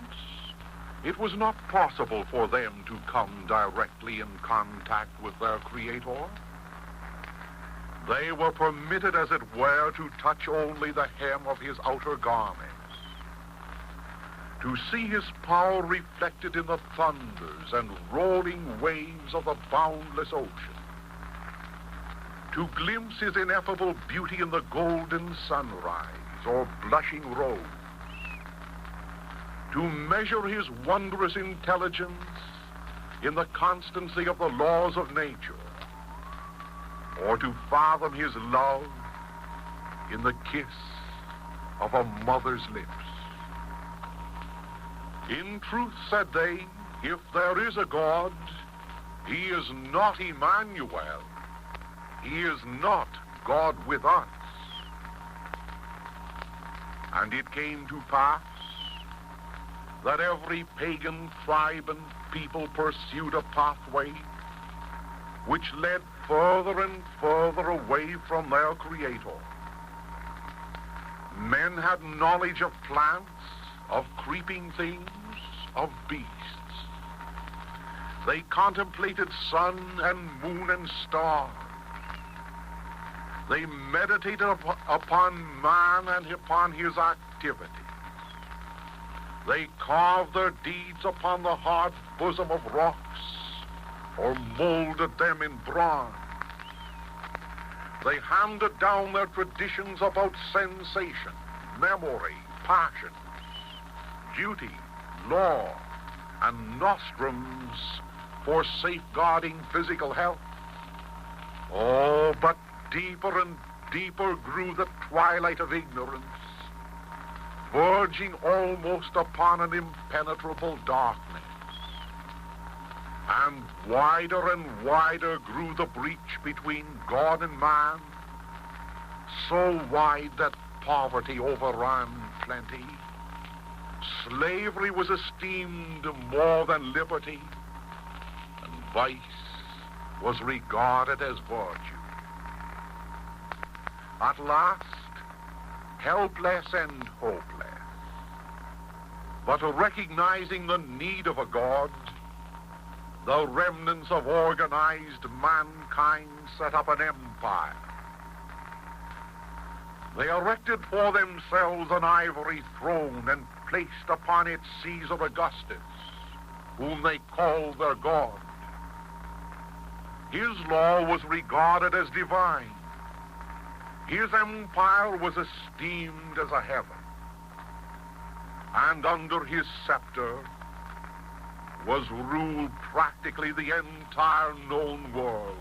S3: it was not possible for them to come directly in contact with their Creator. They were permitted, as it were, to touch only the hem of his outer garments, to see his power reflected in the thunders and rolling waves of the boundless ocean, to glimpse his ineffable beauty in the golden sunrise or blushing rose, to measure his wondrous intelligence in the constancy of the laws of nature, or to fathom his love in the kiss of a mother's lips. In truth, said they, if there is a God, he is not Emmanuel. He is not God with us. And it came to pass that every pagan tribe and people pursued a pathway which led further and further away from their Creator. Men had knowledge of plants, of creeping things, of beasts. They contemplated sun and moon and stars. They meditated upon man and upon his activity. They carved their deeds upon the hard bosom of rocks, or molded them in bronze. They handed down their traditions about sensation, memory, passion, duty, law, and nostrums for safeguarding physical health. Oh, but deeper and deeper grew the twilight of ignorance, verging almost upon an impenetrable darkness. And wider grew the breach between God and man, so wide that poverty overran plenty. Slavery was esteemed more than liberty, and vice was regarded as virtue. At last, helpless and hopeless, but recognizing the need of a God, the remnants of organized mankind set up an empire. They erected for themselves an ivory throne and placed upon it Caesar Augustus, whom they called their God. His law was regarded as divine. His empire was esteemed as a heaven. And under his scepter was ruled practically the entire known world.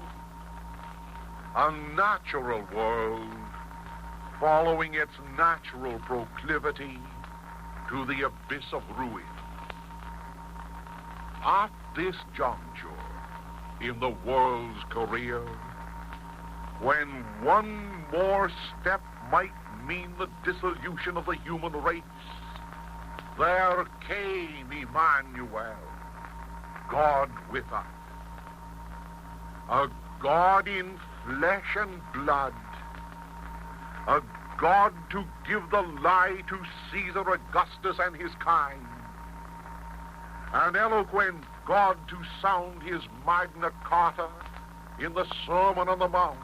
S3: A natural world following its natural proclivity to the abyss of ruin. At this juncture in the world's career, when one more step might mean the dissolution of the human race, there came Emmanuel, God with us. A God in flesh and blood. A God to give the lie to Caesar Augustus and his kind. An eloquent God to sound his Magna Carta in the Sermon on the Mount.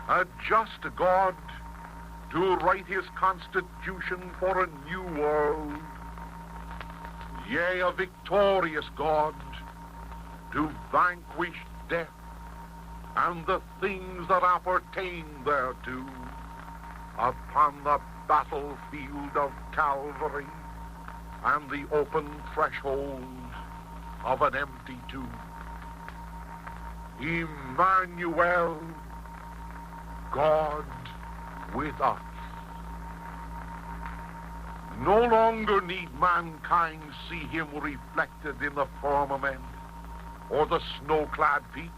S3: A just God to write his constitution for a new world. Yea, a victorious God to vanquish death and the things that appertain thereto upon the battlefield of Calvary and the open threshold of an empty tomb. Emmanuel, God with us. No longer need mankind see him reflected in the firmament or the snow-clad peaks.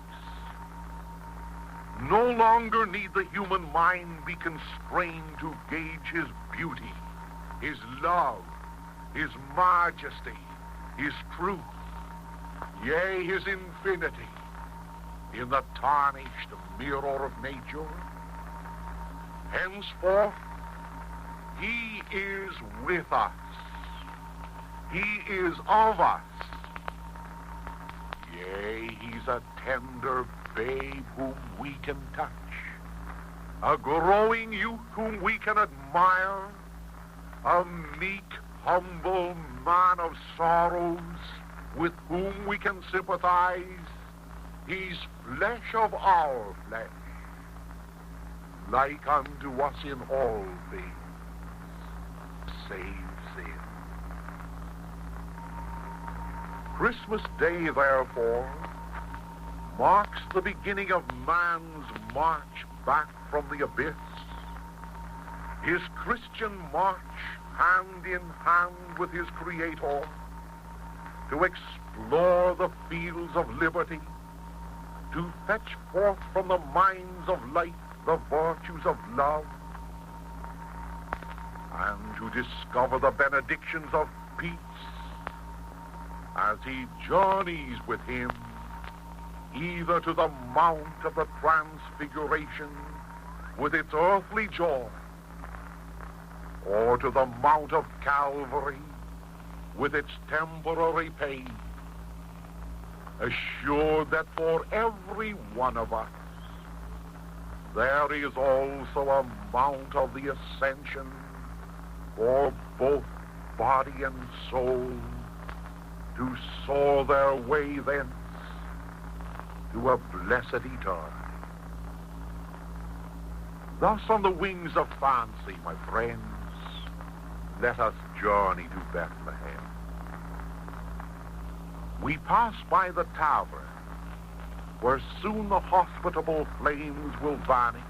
S3: No longer need the human mind be constrained to gauge his beauty, his love, his majesty, his truth, yea, his infinity in the tarnished mirror of nature. Henceforth, he is with us. He is of us. Yea, he's a tender babe whom we can touch, a growing youth whom we can admire, a meek, humble man of sorrows with whom we can sympathize. He's flesh of our flesh, like unto us in all things, save sin. Christmas Day, therefore, marks the beginning of man's march back from the abyss, his Christian march hand in hand with his Creator to explore the fields of liberty, to fetch forth from the mines of light the virtues of love, and to discover the benedictions of peace as he journeys with him either to the Mount of the Transfiguration with its earthly joy, or to the Mount of Calvary with its temporary pain, assured that for every one of us there is also a Mount of the Ascension for both body and soul to soar their way thence to a blessed eternity. Thus, on the wings of fancy, my friends, let us journey to Bethlehem. We pass by the tavern, where soon the hospitable flames will vanish,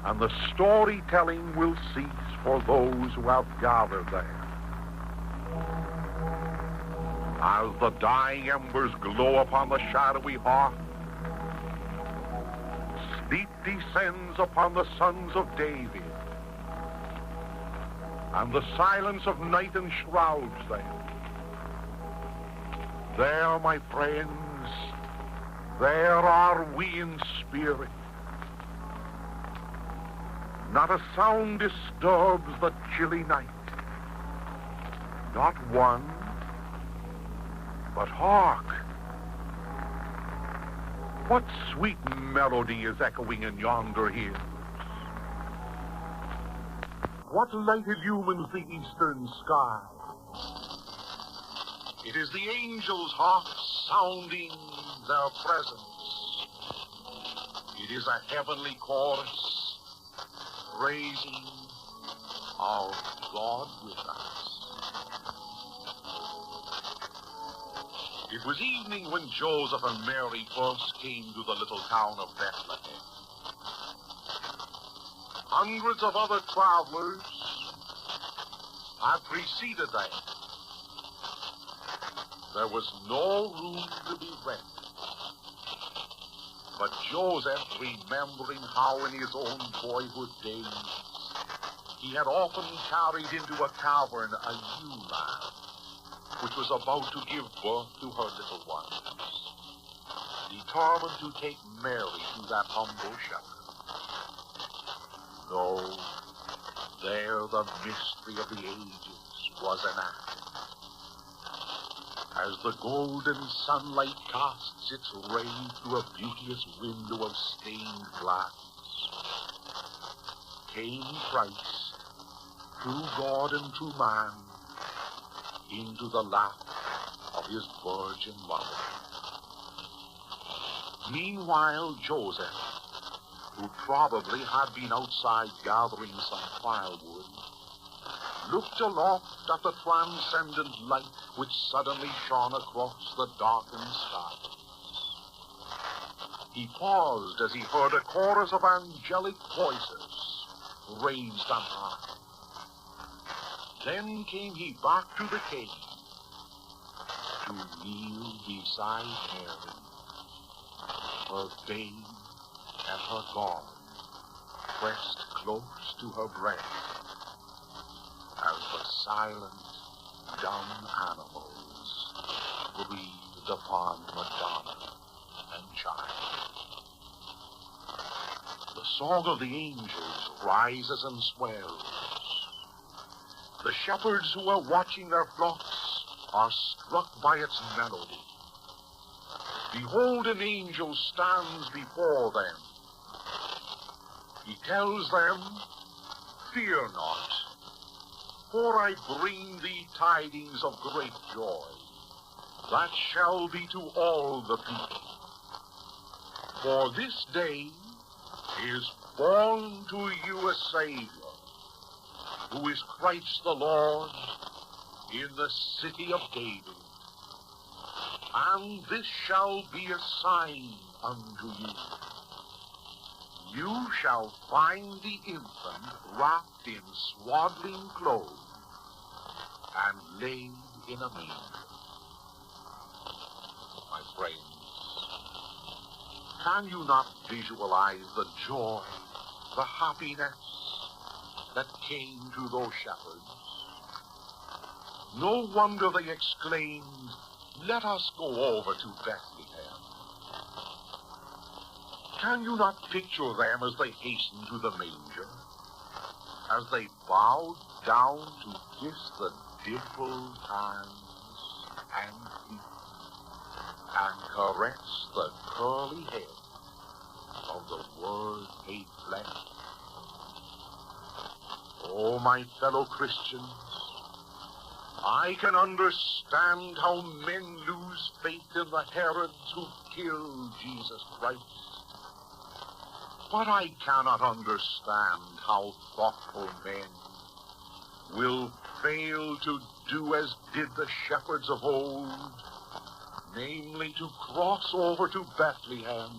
S3: and the storytelling will cease for those who have gathered there. As the dying embers glow upon the shadowy hearth, sleep descends upon the sons of David, and the silence of night enshrouds them. There, my friends, there are we in spirit. Not a sound disturbs the chilly night. Not one, but hark! What sweet melody is echoing in yonder hills? What light illumines the eastern sky? It is the angels' harps sounding their presence. It is a heavenly chorus praising our God with us. It was evening when Joseph and Mary first came to the little town of Bethlehem. Hundreds of other travelers had preceded them. There was no room to be rented. But Joseph, remembering how in his own boyhood days he had often carried into a cavern a ewe lamb, which was about to give birth to her little ones, determined to take Mary to that humble shepherd. No, there the mystery of the ages was enacted. As the golden sunlight casts its rays through a beauteous window of stained glass, came Christ, true God and true man, into the lap of his virgin mother. Meanwhile, Joseph, who probably had been outside gathering some firewood, looked aloft at the transcendent light which suddenly shone across the darkened skies. He paused as he heard a chorus of angelic voices raised on high. Then came he back to the cave to kneel beside Mary, her babe and her God pressed close to her breast, as the silent, dumb animals breathed upon Madonna and child. The song of the angels rises and swells. The shepherds who are watching their flocks are struck by its melody. Behold, an angel stands before them. He tells them, "Fear not, for I bring thee tidings of great joy, that shall be to all the people. For this day is born to you a Savior, who is Christ the Lord, in the city of David. And this shall be a sign unto you. You shall find the infant wrapped in swaddling clothes and laid in a manger." My friends, can you not visualize the joy, the happiness that came to those shepherds? No wonder they exclaimed, "Let us go over to Bethlehem." Can you not picture them as they hastened to the manger, as they bowed down to kiss the dimpled hands and feet, and caress the curly head of the Word made flesh? Oh, my fellow Christians, I can understand how men lose faith in the Herods who killed Jesus Christ. But I cannot understand how thoughtful men will fail to do as did the shepherds of old, namely to cross over to Bethlehem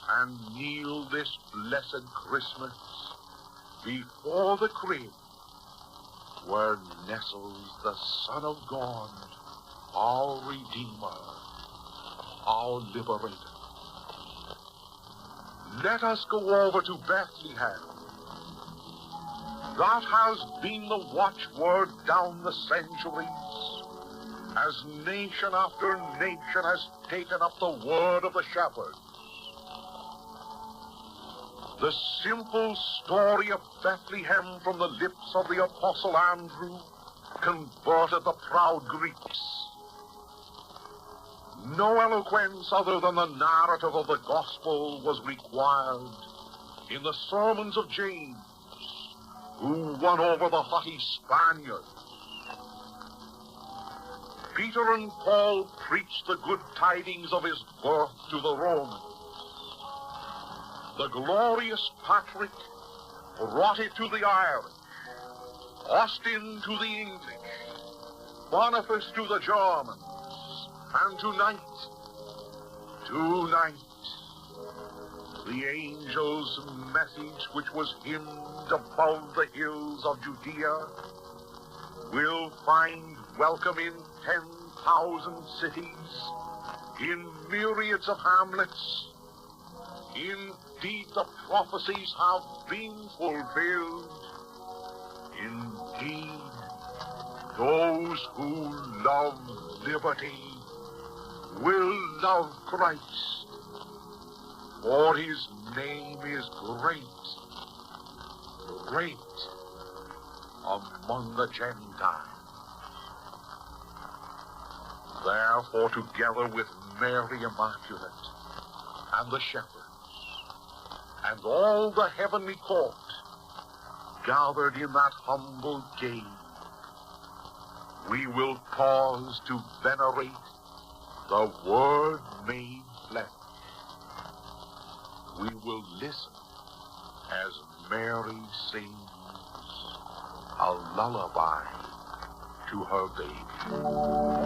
S3: and kneel this blessed Christmas before the crib where nestles the Son of God, our Redeemer, our Liberator. Let us go over to Bethlehem. That has been the watchword down the centuries, as nation after nation has taken up the word of the shepherds. The simple story of Bethlehem from the lips of the Apostle Andrew converted the proud Greeks. No eloquence other than the narrative of the gospel was required in the sermons of James, who won over the haughty Spaniards. Peter and Paul preached the good tidings of his birth to the Romans. The glorious Patrick brought it to the Irish, Austin to the English, Boniface to the Germans, and tonight, the angel's message, which was hymned above the hills of Judea, will find welcome in 10,000 cities, in myriads of hamlets. Indeed, the prophecies have been fulfilled. Indeed, those who love liberty will love Christ, for his name is great, great among the Gentiles. Therefore, together with Mary Immaculate and the shepherds and all the heavenly court gathered in that humble cave, we will pause to venerate the Word made flesh. We will listen as Mary sings a lullaby to her baby.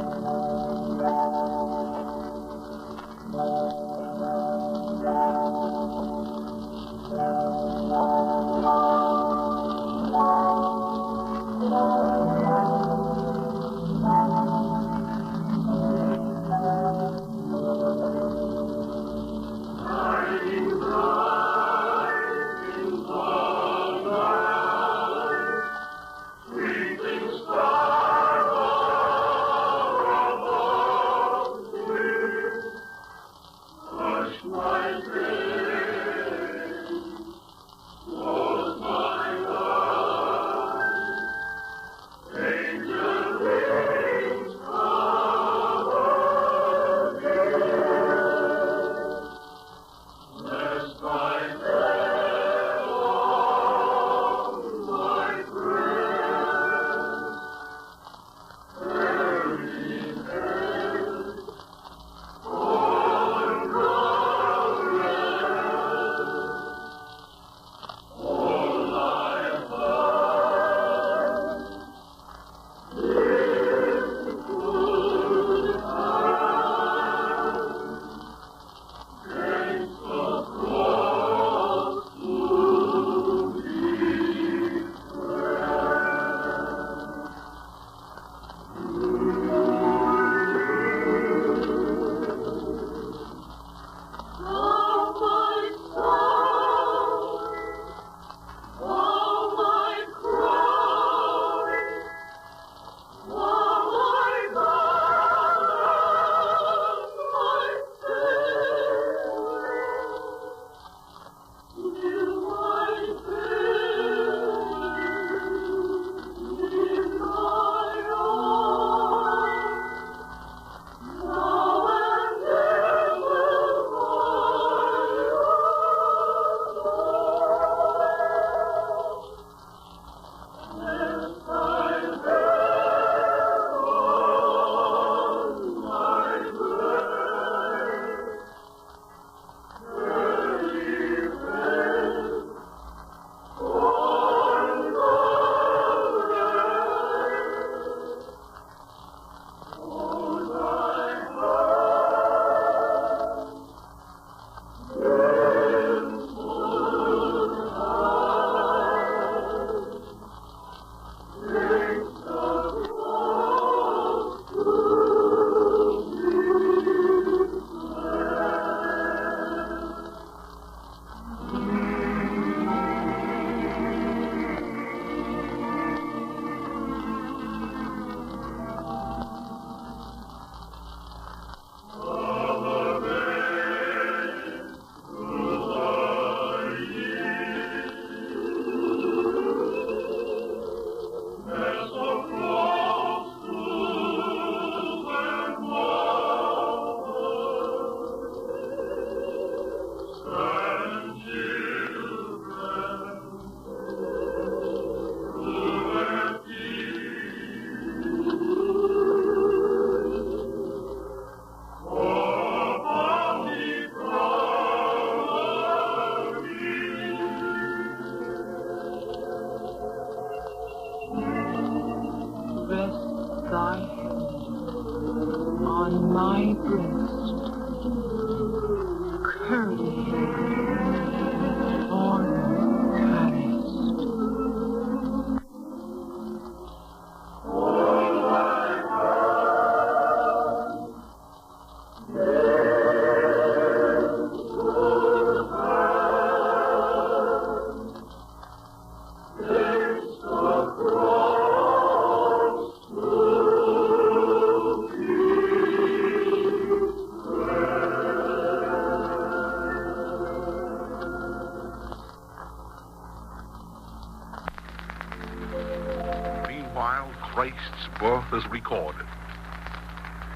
S3: while Christ's birth is recorded.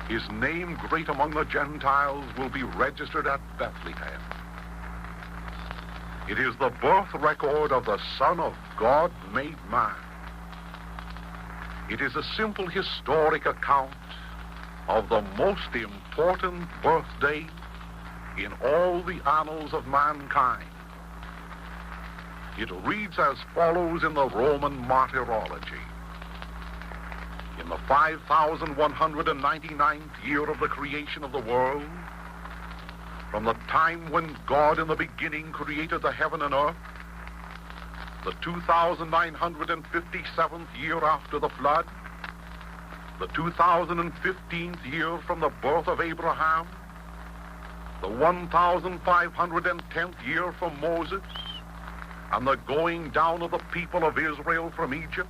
S3: His name, great among the Gentiles, will be registered at Bethlehem. It is the birth record of the Son of God made man. It is a simple historic account of the most important birthday in all the annals of mankind. It reads as follows in the Roman Martyrology. In the 5,199th year of the creation of the world, from the time when God in the beginning created the heaven and earth, the 2,957th year after the flood, the 2015th year from the birth of Abraham, the 1,510th year from Moses, and the going down of the people of Israel from Egypt,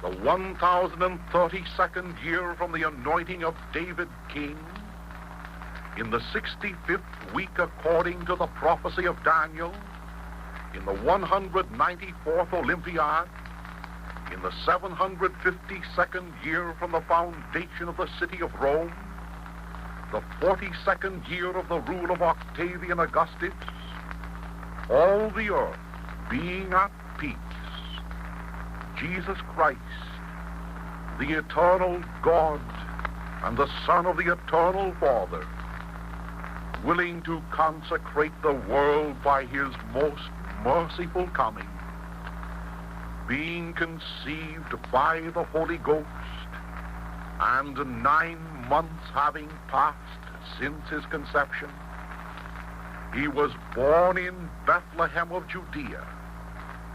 S3: the 1,032nd year from the anointing of David king, in the 65th week according to the prophecy of Daniel, in the 194th Olympiad, in the 752nd year from the foundation of the city of Rome, the 42nd year of the rule of Octavian Augustus, all the earth being at peace, Jesus Christ, the eternal God and the Son of the eternal Father, willing to consecrate the world by his most merciful coming, being conceived by the Holy Ghost, and 9 months having passed since his conception, he was born in Bethlehem of Judea,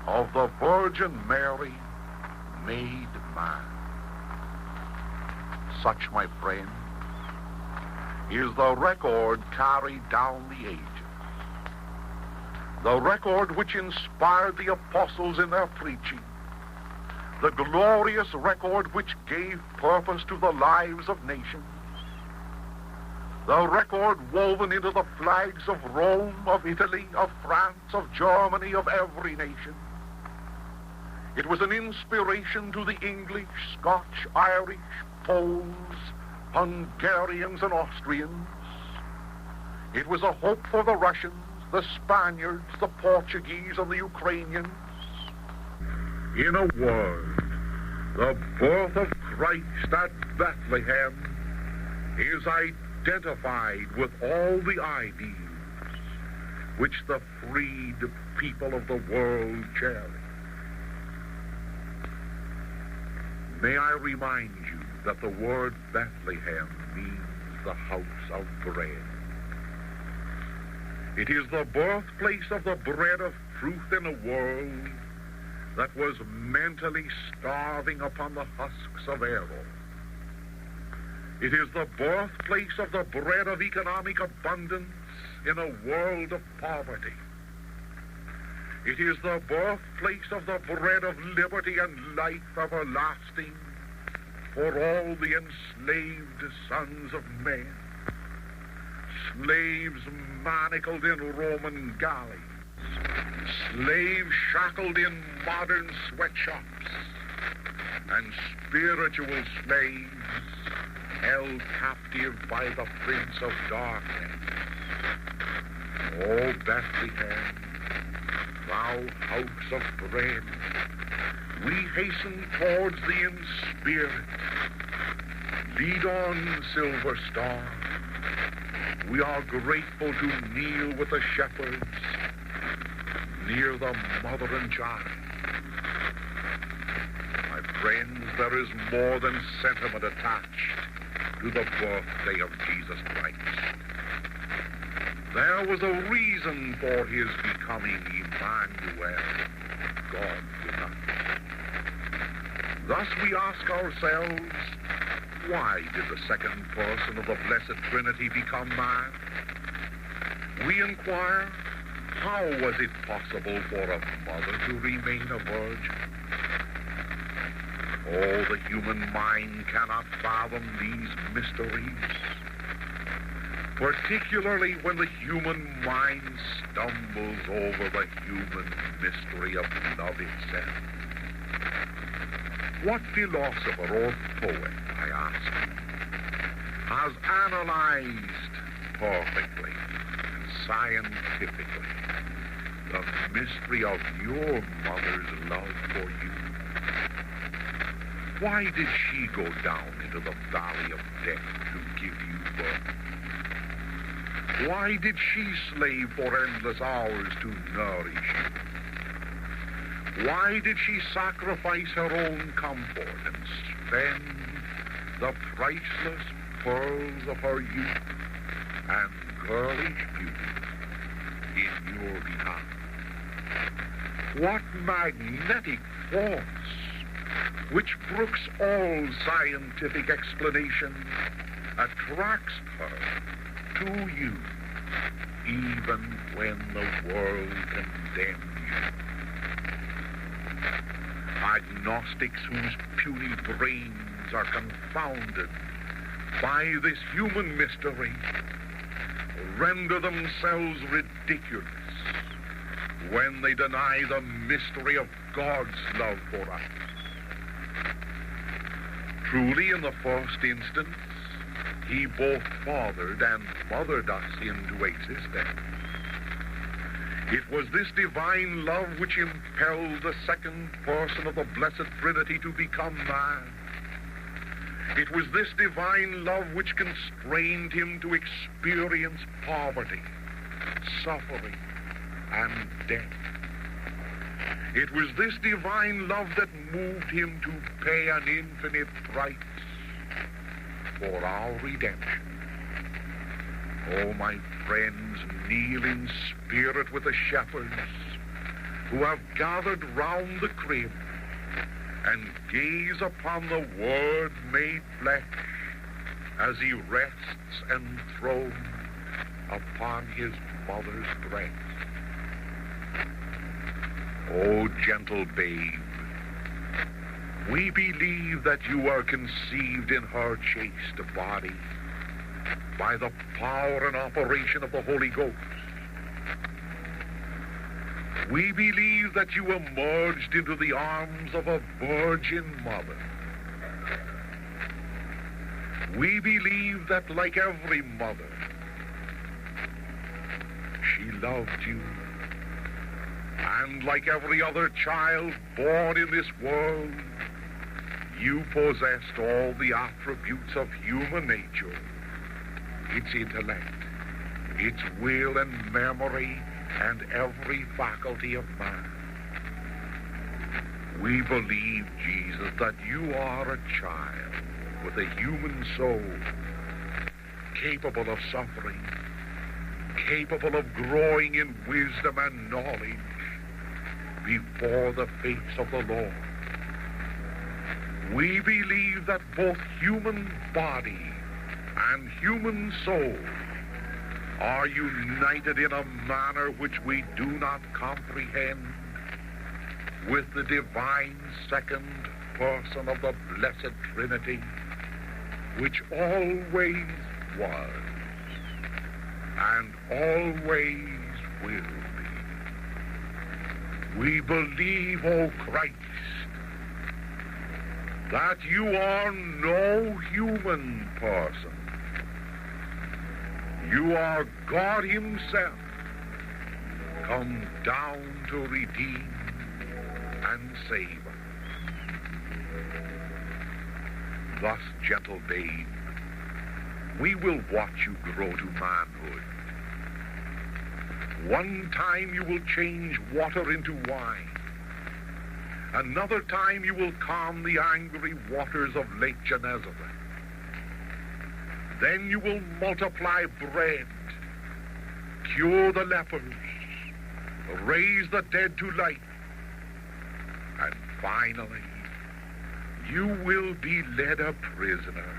S3: of the Virgin Mary, made man. Such, my friend, is the record carried down the ages. The record which inspired the apostles in their preaching. The glorious record which gave purpose to the lives of nations. The record woven into the flags of Rome, of Italy, of France, of Germany, of every nation. It was an inspiration to the English, Scotch, Irish, Poles, Hungarians, and Austrians. It was a hope for the Russians, the Spaniards, the Portuguese, and the Ukrainians. In a word, the birth of Christ at Bethlehem is identified with all the ideals which the freed people of the world cherish. May I remind you that the word Bethlehem means the house of bread. It is the birthplace of the bread of truth in a world that was mentally starving upon the husks of error. It is the birthplace of the bread of economic abundance in a world of poverty. It is the birthplace of the bread of liberty and life everlasting for all the enslaved sons of men, slaves manacled in Roman galleys, slaves shackled in modern sweatshops, and spiritual slaves held captive by the Prince of Darkness. O Bethlehem, thou house of bread, we hasten towards thee in spirit. Lead on, silver star. We are grateful to kneel with the shepherds near the mother and child. My friends, there is more than sentiment attached to the birthday of Jesus Christ. There was a reason for his becoming Emmanuel, God with us. Thus we ask ourselves, why did the second person of the Blessed Trinity become man? We inquire, how was it possible for a mother to remain a virgin? Oh, the human mind cannot fathom these mysteries, particularly when the human mind stumbles over the human mystery of love itself. What philosopher or poet, I ask, has analyzed perfectly, scientifically, the mystery of your mother's love for you? Why did she go down into the valley of death to give you birth? Why did she slave for endless hours to nourish you? Why did she sacrifice her own comfort and spend the priceless pearls of her youth and girlish beauty in your behalf? What magnetic force, which brooks all scientific explanation, attracts her to you, even when the world condemns you? Agnostics whose puny brains are confounded by this human mystery render themselves ridiculous when they deny the mystery of God's love for us. Truly, in the first instance, he both fathered and mothered us into existence. It was this divine love which impelled the second person of the Blessed Trinity to become man. It was this divine love which constrained him to experience poverty, suffering, and death. It was this divine love that moved him to pay an infinite price for our redemption. Oh, my friends, kneel in spirit with the shepherds who have gathered round the crib and gaze upon the Word made flesh as he rests enthroned upon his mother's breast. Oh, gentle babe, we believe that you are conceived in her chaste body by the power and operation of the Holy Ghost. We believe that you emerged into the arms of a virgin mother. We believe that, like every mother, she loved you. And like every other child born in this world, you possessed all the attributes of human nature, its intellect, its will and memory, and every faculty of man. We believe, Jesus, that you are a child with a human soul, capable of suffering, capable of growing in wisdom and knowledge before the face of the Lord. We believe that both human body and human soul are united in a manner which we do not comprehend with the divine second person of the Blessed Trinity, which always was and always will be. We believe, O Christ, that you are no human person. You are God himself, come down to redeem and save us. Thus, gentle babe, we will watch you grow to manhood. One time you will change water into wine. Another time you will calm the angry waters of Lake Gennesaret. Then you will multiply bread, cure the lepers, raise the dead to life, and finally, you will be led a prisoner.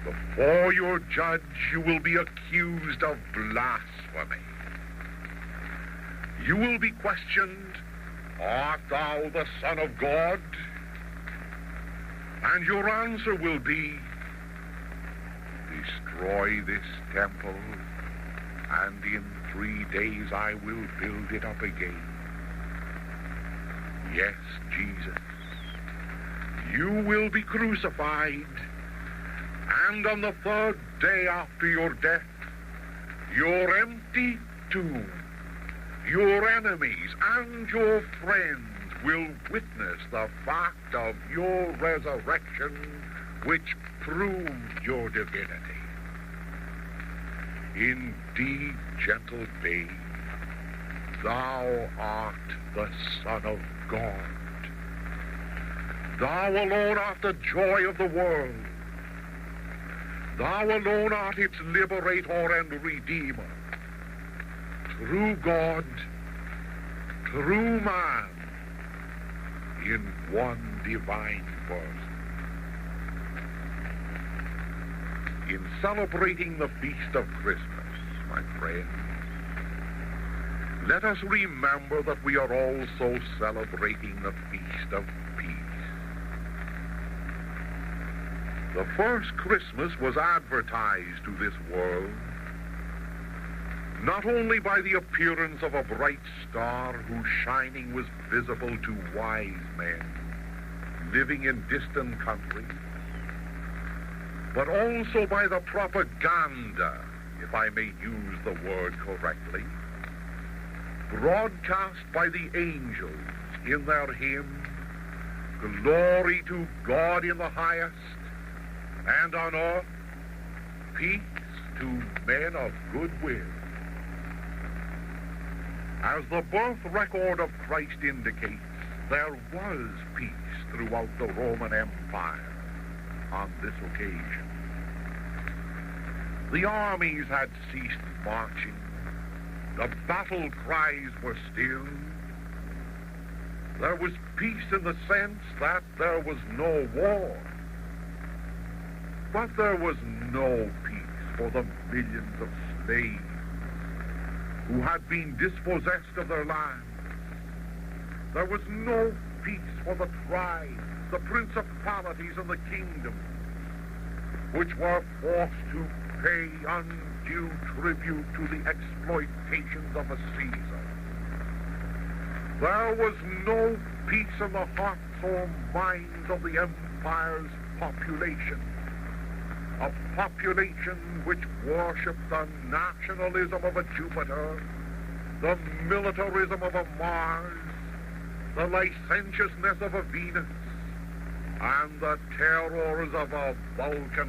S3: Before your judge, you will be accused of blasphemy. You will be questioned, art thou the Son of God? And your answer will be, destroy this temple, and in 3 days I will build it up again.
S14: Yes, Jesus, you will be crucified, and on the third day after your death, your empty tomb, your enemies and your friends will witness the fact of your resurrection, which proved your divinity. Indeed, gentle babe, thou art the Son of God. Thou alone art the joy of the world. Thou alone art its liberator and redeemer. True God, true man, in one divine person. In celebrating the feast of Christmas, my friends, let us remember that we are also celebrating the feast of peace. The first Christmas was advertised to this world not only by the appearance of a bright star whose shining was visible to wise men living in distant countries, but also by the propaganda, if I may use the word correctly, broadcast by the angels in their hymn, "Glory to God in the highest, and on earth peace to men of good will." As the birth record of Christ indicates, there was peace throughout the Roman Empire on this occasion. The armies had ceased marching. The battle cries were still. There was peace in the sense that there was no war. But there was no peace for the millions of slaves who had been dispossessed of their lands. There was no peace for the tribes, the principalities, and the kingdoms, which were forced to pay undue tribute to the exploitations of a Caesar. There was no peace in the hearts or minds of the empire's population, a population which worshipped the nationalism of a Jupiter, the militarism of a Mars, the licentiousness of a Venus, and the terrors of a Vulcan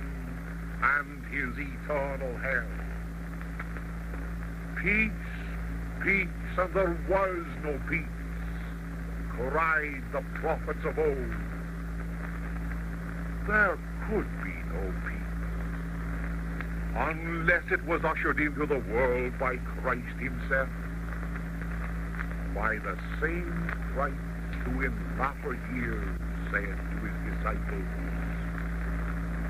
S14: and his eternal hell. Peace, peace, and there was no peace, cried the prophets of old. There could be no peace unless it was ushered into the world by Christ himself, by the same Christ who in latter years said to his disciples,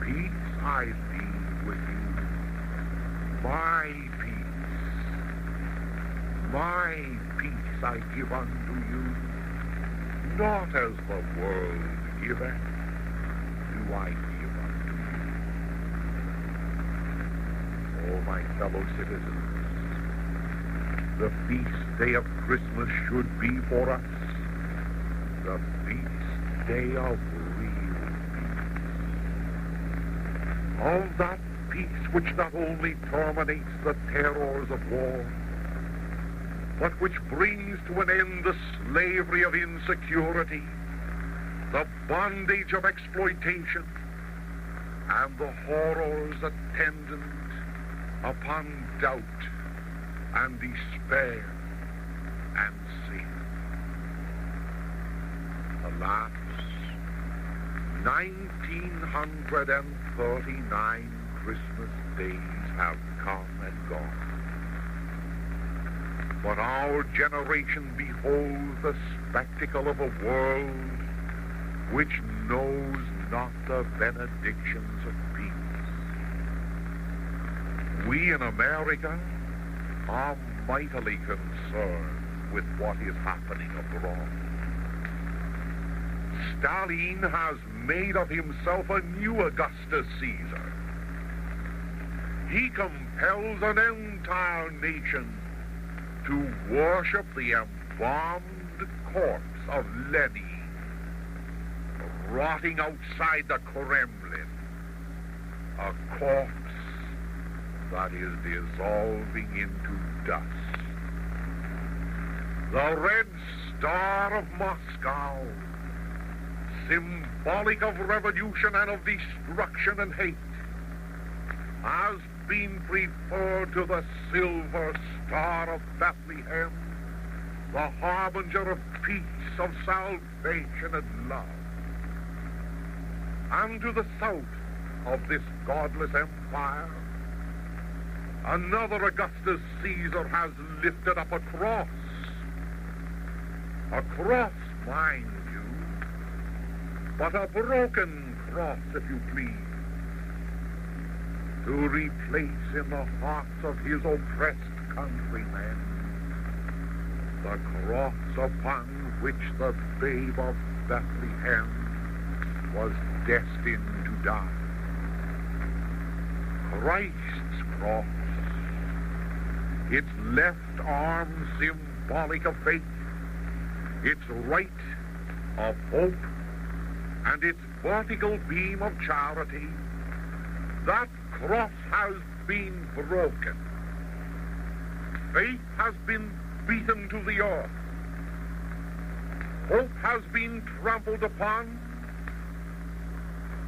S14: "Peace I leave with you, my peace I give unto you, not as the world giveth, do I give unto you." Oh, my fellow citizens, the feast day of Christmas should be for us the feast day of real peace. Of that peace which not only terminates the terrors of war, but which brings to an end the slavery of insecurity, the bondage of exploitation, and the horrors attendant upon doubt and despair and sin. Alas, 1939 Christmas days have come and gone. But our generation beholds the spectacle of a world which knows not the benedictions of peace. We in America are mightily concerned with what is happening abroad. Stalin has made of himself a new Augustus Caesar. He compels an entire nation to worship the embalmed corpse of Lenny rotting outside the Kremlin. A corpse that is dissolving into dust. The Red Star of Moscow, symbolic of revolution and of destruction and hate, has been preferred to the Silver Star of Bethlehem, the harbinger of peace, of salvation and love. And to the south of this godless empire, another Augustus Caesar has lifted up a cross. A cross, mind you, but a broken cross, if you please, to replace in the hearts of his oppressed countrymen the cross upon which the babe of Bethlehem was destined to die. Christ's cross, its left arm symbolic of faith, its right of hope, and its vertical beam of charity, that cross has been broken. Faith has been beaten to the earth. Hope has been trampled upon,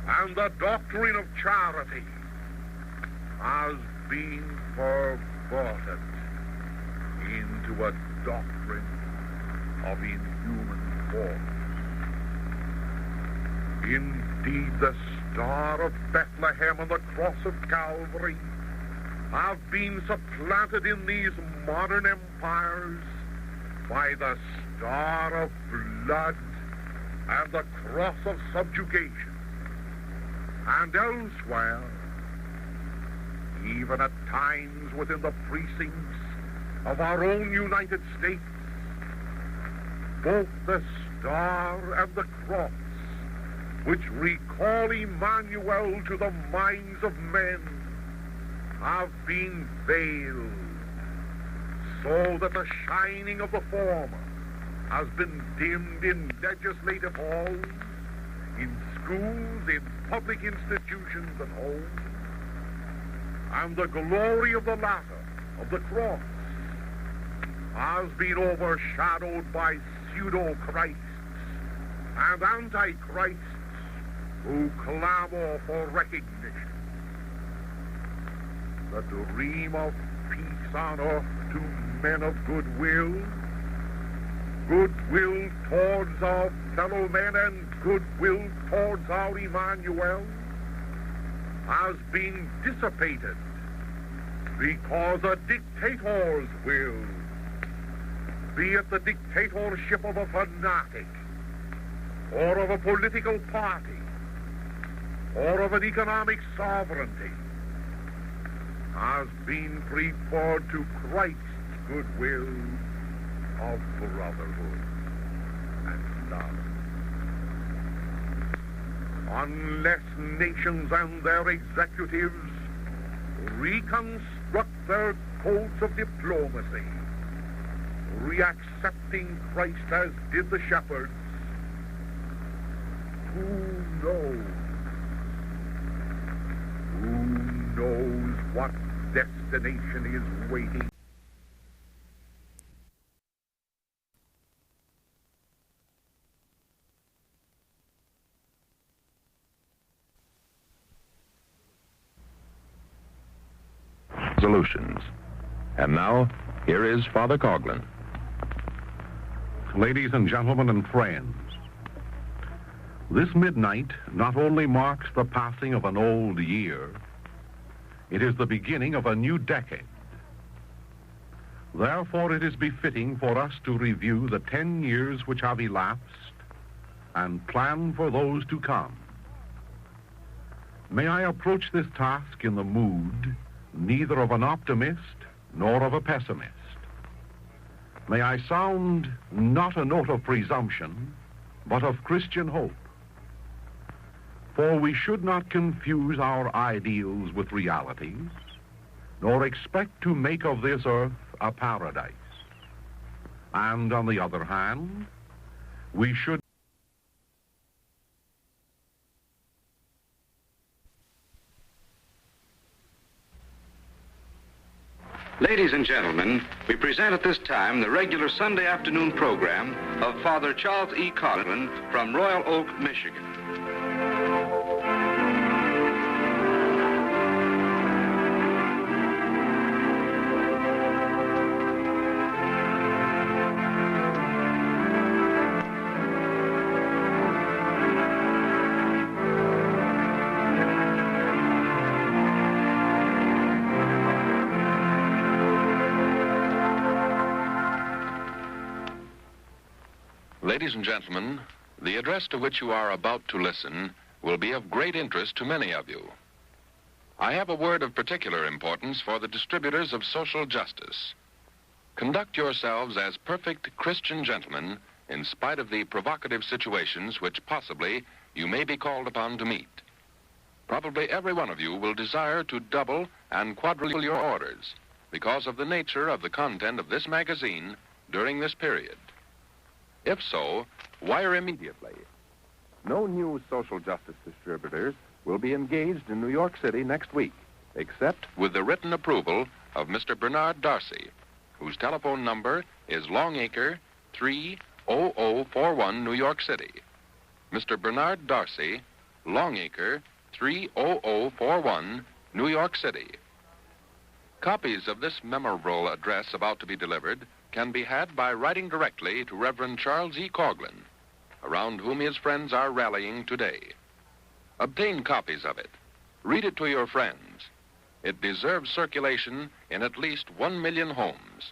S14: and the doctrine of charity has been perverted into a doctrine of inhuman force. Indeed, the Star of Bethlehem and the cross of Calvary have been supplanted in these modern empires by the Star of Blood and the cross of subjugation. And elsewhere, even at times within the precincts of our own United States, both the Star and the cross, which recall Emmanuel to the minds of men, have been veiled, so that the shining of the former has been dimmed in legislative halls, in schools, in public institutions and homes, and the glory of the latter, of the cross, has been overshadowed by pseudo-Christs and antichrists who clamor for recognition. The dream of peace on earth to men of goodwill, goodwill towards our fellow men and goodwill towards our Emmanuel, has been dissipated because a dictator's will, be it the dictatorship of a fanatic, or of a political party, or of an economic sovereignty, has been preferred to Christ's goodwill of brotherhood and love. Unless nations and their executives reconstruct their codes of diplomacy, reaccepting Christ as did the shepherds, who knows what destination is waiting?
S10: Solutions. And now, here is Father Coughlin.
S9: Ladies and gentlemen and friends, this midnight not only marks the passing of an old year, it is the beginning of a new decade. Therefore, it is befitting for us to review the 10 years which have elapsed and plan for those to come. May I approach this task in the mood neither of an optimist nor of a pessimist. May I sound not a note of presumption, but of Christian hope. For we should not confuse our ideals with realities, nor expect to make of this earth a paradise. And on the other hand, we should
S15: Ladies and gentlemen, we present at this time the regular Sunday afternoon program of Father Charles E. Coughlin from Royal Oak, Michigan.
S10: Ladies and gentlemen, the address to which you are about to listen will be of great interest to many of you. I have a word of particular importance for the distributors of social justice. Conduct yourselves as perfect Christian gentlemen in spite of the provocative situations which possibly you may be called upon to meet. Probably every one of you will desire to double and quadruple your orders because of the nature of the content of this magazine during this period. If so, wire immediately. No new social justice distributors will be engaged in New York City next week, except with the written approval of Mr. Bernard Darcy, whose telephone number is Longacre 30041, New York City. Mr. Bernard Darcy, Longacre 30041, New York City. Copies of this memorable address about to be delivered can be had by writing directly to Reverend Charles E. Coughlin, around whom his friends are rallying today. Obtain copies of it. Read it to your friends. It deserves circulation in at least 1 million homes.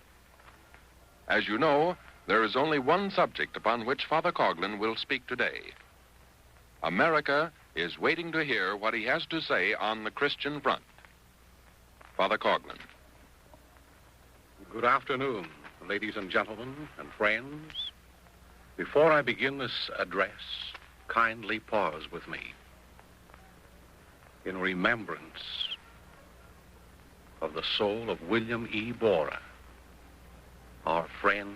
S10: As you know, there is only one subject upon which Father Coughlin will speak today. America is waiting to hear what he has to say on the Christian front. Father Coughlin.
S9: Good afternoon, ladies and gentlemen and friends. Before I begin this address, kindly pause with me in remembrance of the soul of William E. Borah, our friend,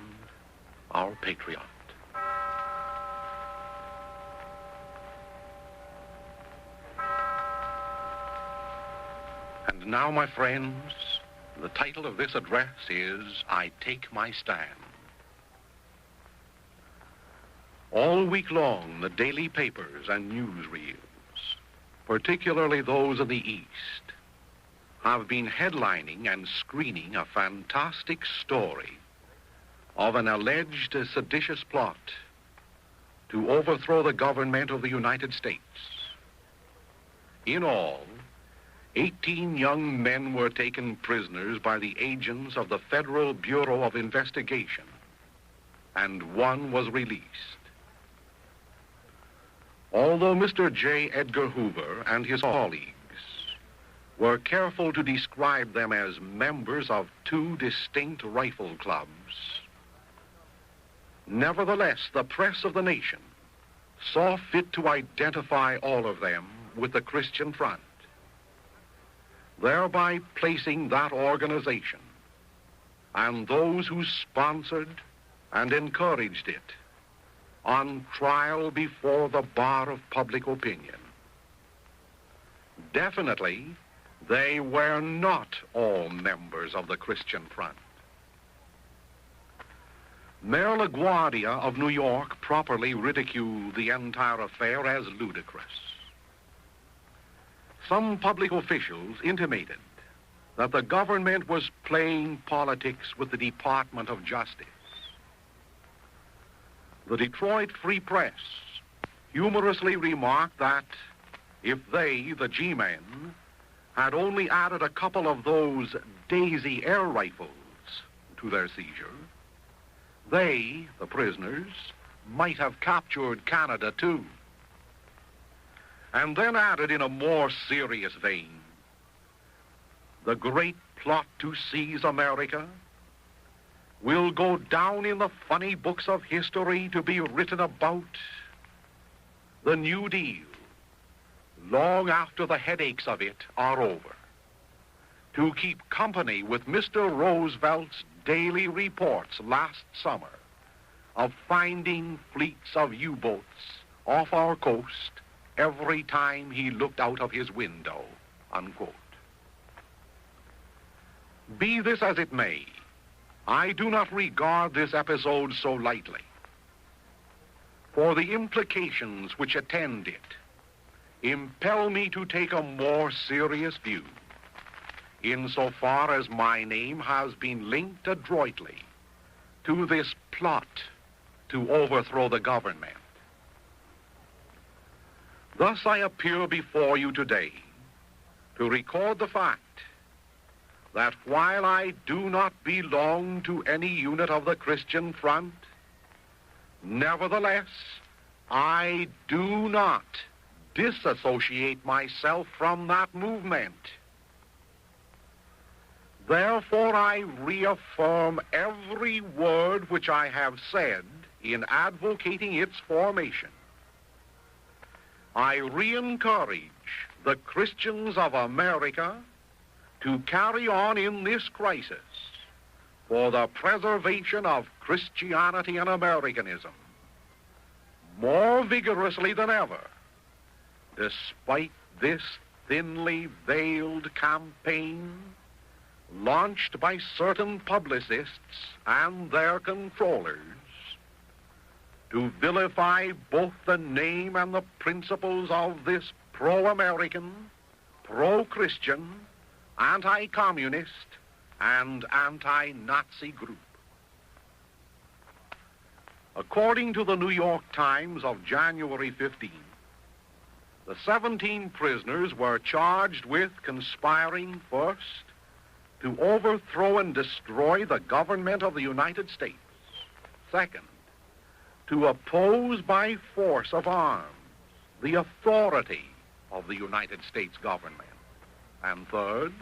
S9: our patriot. And now, my friends, the title of this address is, I Take My Stand. All week long, the daily papers and newsreels, particularly those of the East, have been headlining and screening a fantastic story of an alleged seditious plot to overthrow the government of the United States. In all, 18 young men were taken prisoners by the agents of the Federal Bureau of Investigation, and one was released. Although Mr. J. Edgar Hoover and his colleagues were careful to describe them as members of 2 distinct rifle clubs, nevertheless, the press of the nation saw fit to identify all of them with the Christian Front, thereby placing that organization and those who sponsored and encouraged it on trial before the bar of public opinion. Definitely, they were not all members of the Christian Front. Mayor LaGuardia of New York properly ridiculed the entire affair as ludicrous. Some public officials intimated that the government was playing politics with the Department of Justice. The Detroit Free Press humorously remarked that if they, the G-men, had only added a couple of those Daisy air rifles to their seizure, they, the prisoners, might have captured Canada too. And then added in a more serious vein, the great plot to seize America will go down in the funny books of history to be written about the New Deal long after the headaches of it are over, to keep company with Mr. Roosevelt's
S13: daily reports last summer of finding fleets of U-boats off our coast every time he looked out of his window, unquote. Be this as it may, I do not regard this episode so lightly, for the implications which attend it impel me to take a more serious view, insofar as my name has been linked adroitly to this plot to overthrow the government. Thus I appear before you today to record the fact that while I do not belong to any unit of the Christian front, nevertheless, I do not disassociate myself from that movement. Therefore, I reaffirm every word which I have said in advocating its formation. I re-encourage the Christians of America to carry on in this crisis for the preservation of Christianity and Americanism more vigorously than ever, despite this thinly veiled campaign launched by certain publicists and their controllers to vilify both the name and the principles of this pro-American, pro-Christian, anti-communist, and anti-Nazi group. According to the New York Times of January 15, the 17 prisoners were charged with conspiring, first, to overthrow and destroy the government of the United States. Second, to oppose by force of arms the authority of the United States government. And third,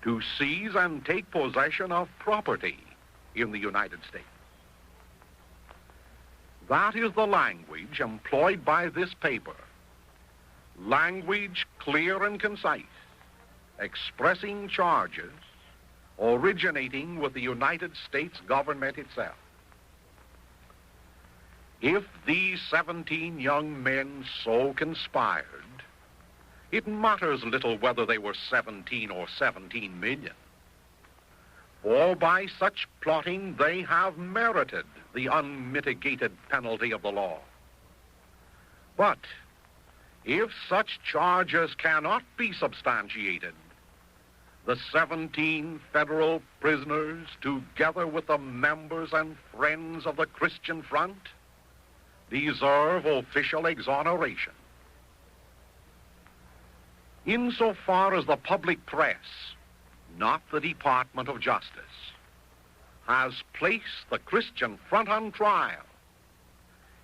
S13: to seize and take possession of property in the United States. That is the language employed by this paper. Language clear and concise, expressing charges originating with the United States government itself. If these 17 young men so conspired, it matters little whether they were 17 or 17 million. For by such plotting they have merited the unmitigated penalty of the law. But if such charges cannot be substantiated, the 17 federal prisoners, together with the members and friends of the Christian Front, deserve official exoneration. Insofar as the public press, not the Department of Justice, has placed the Christian Front on trial,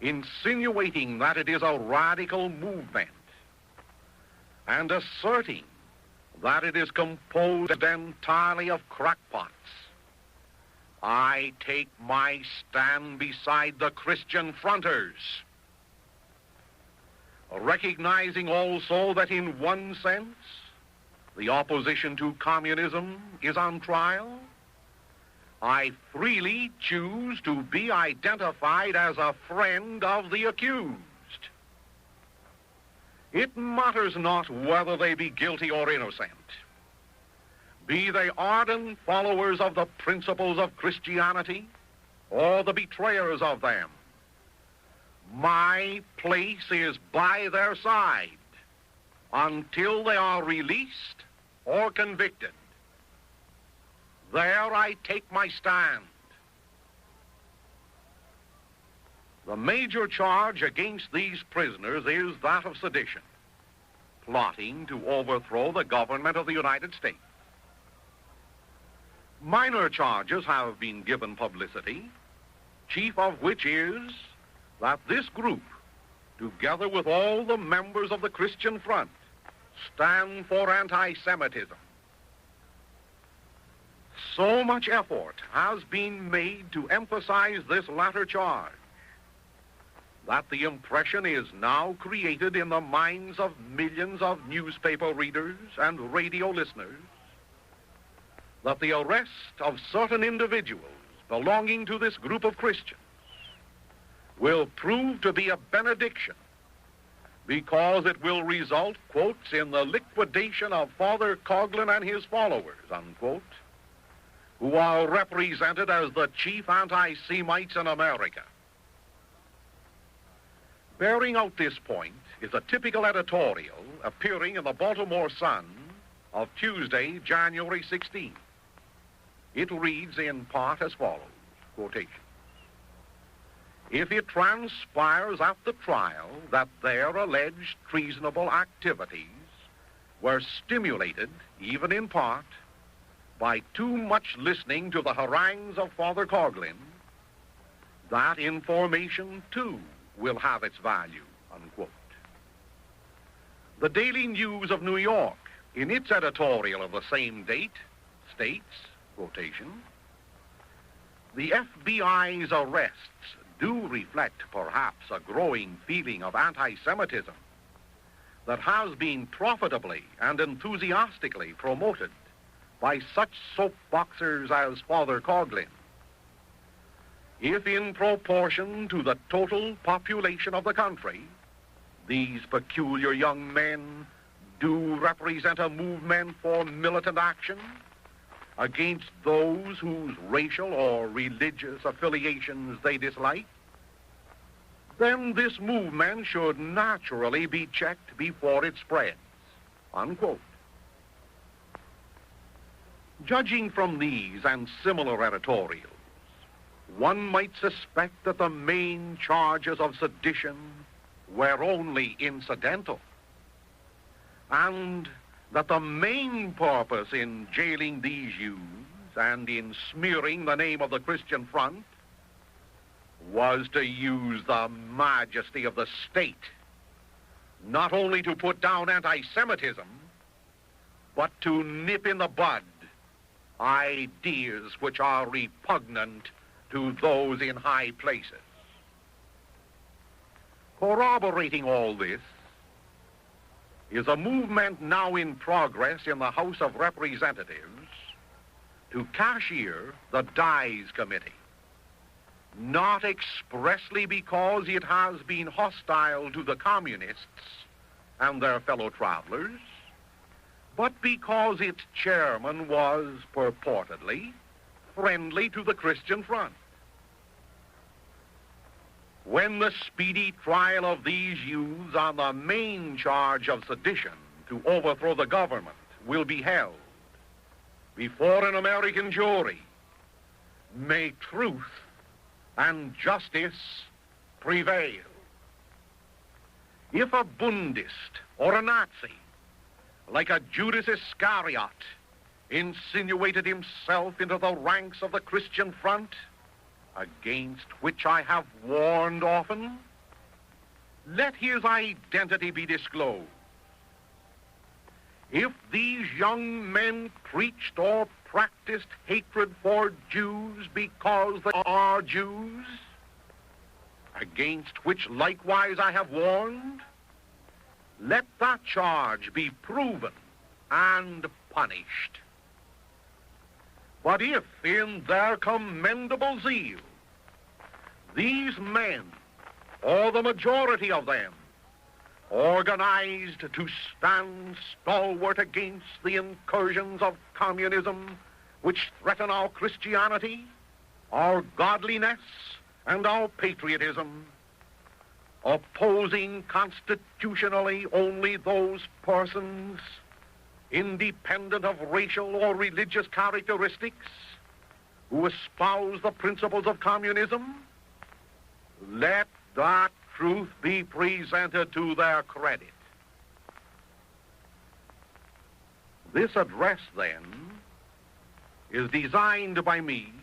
S13: insinuating that it is a radical movement, and asserting that it is composed entirely of crackpots, I take my stand beside the Christian Fronters, recognizing also that in one sense, the opposition to communism is on trial. I freely choose to be identified as a friend of the accused. It matters not whether they be guilty or innocent. Be they ardent followers of the principles of Christianity or the betrayers of them. My place is by their side until they are released or convicted. There I take my stand. The major charge against these prisoners is that of sedition, plotting to overthrow the government of the United States. Minor charges have been given publicity, chief of which is that this group, together with all the members of the Christian Front, stand for anti-Semitism. So much effort has been made to emphasize this latter charge that the impression is now created in the minds of millions of newspaper readers and radio listeners that the arrest of certain individuals belonging to this group of Christians will prove to be a benediction, because it will result, quotes, in the liquidation of Father Coughlin and his followers, unquote, who are represented as the chief anti-Semites in America. Bearing out this point is a typical editorial appearing in the Baltimore Sun of Tuesday, January 16th. It reads in part as follows, quotation: "If it transpires at the trial that their alleged treasonable activities were stimulated, even in part, by too much listening to the harangues of Father Coughlin, that information, too, will have its value," unquote. The Daily News of New York, in its editorial of the same date, states, quotation, "The FBI's arrests do reflect perhaps a growing feeling of anti-Semitism that has been profitably and enthusiastically promoted by such soapboxers as Father Coughlin. If in proportion to the total population of the country, these peculiar young men do represent a movement for militant action against those whose racial or religious affiliations they dislike, then this movement should naturally be checked before it spreads," unquote. Judging from these and similar editorials, one might suspect that the main charges of sedition were only incidental, and that the main purpose in jailing these youths and in smearing the name of the Christian Front was to use the majesty of the state not only to put down anti-Semitism, but to nip in the bud ideas which are repugnant to those in high places. Corroborating all this is a movement now in progress in the House of Representatives to cashier the Dies Committee, not expressly because it has been hostile to the communists and their fellow travelers, but because its chairman was purportedly friendly to the Christian Front. When the speedy trial of these youths on the main charge of sedition to overthrow the government will be held before an American jury, may truth and justice prevail. If a Bundist or a Nazi, like a Judas Iscariot, insinuated himself into the ranks of the Christian Front, against which I have warned often, let his identity be disclosed. If these young men preached or practiced hatred for Jews because they are Jews, against which likewise I have warned, let that charge be proven and punished. But if in their commendable zeal these men, or the majority of them, organized to stand stalwart against the incursions of communism which threaten our Christianity, our godliness, and our patriotism, opposing constitutionally only those persons independent of racial or religious characteristics who espouse the principles of communism, let that truth be presented to their credit. This address, then, is designed by me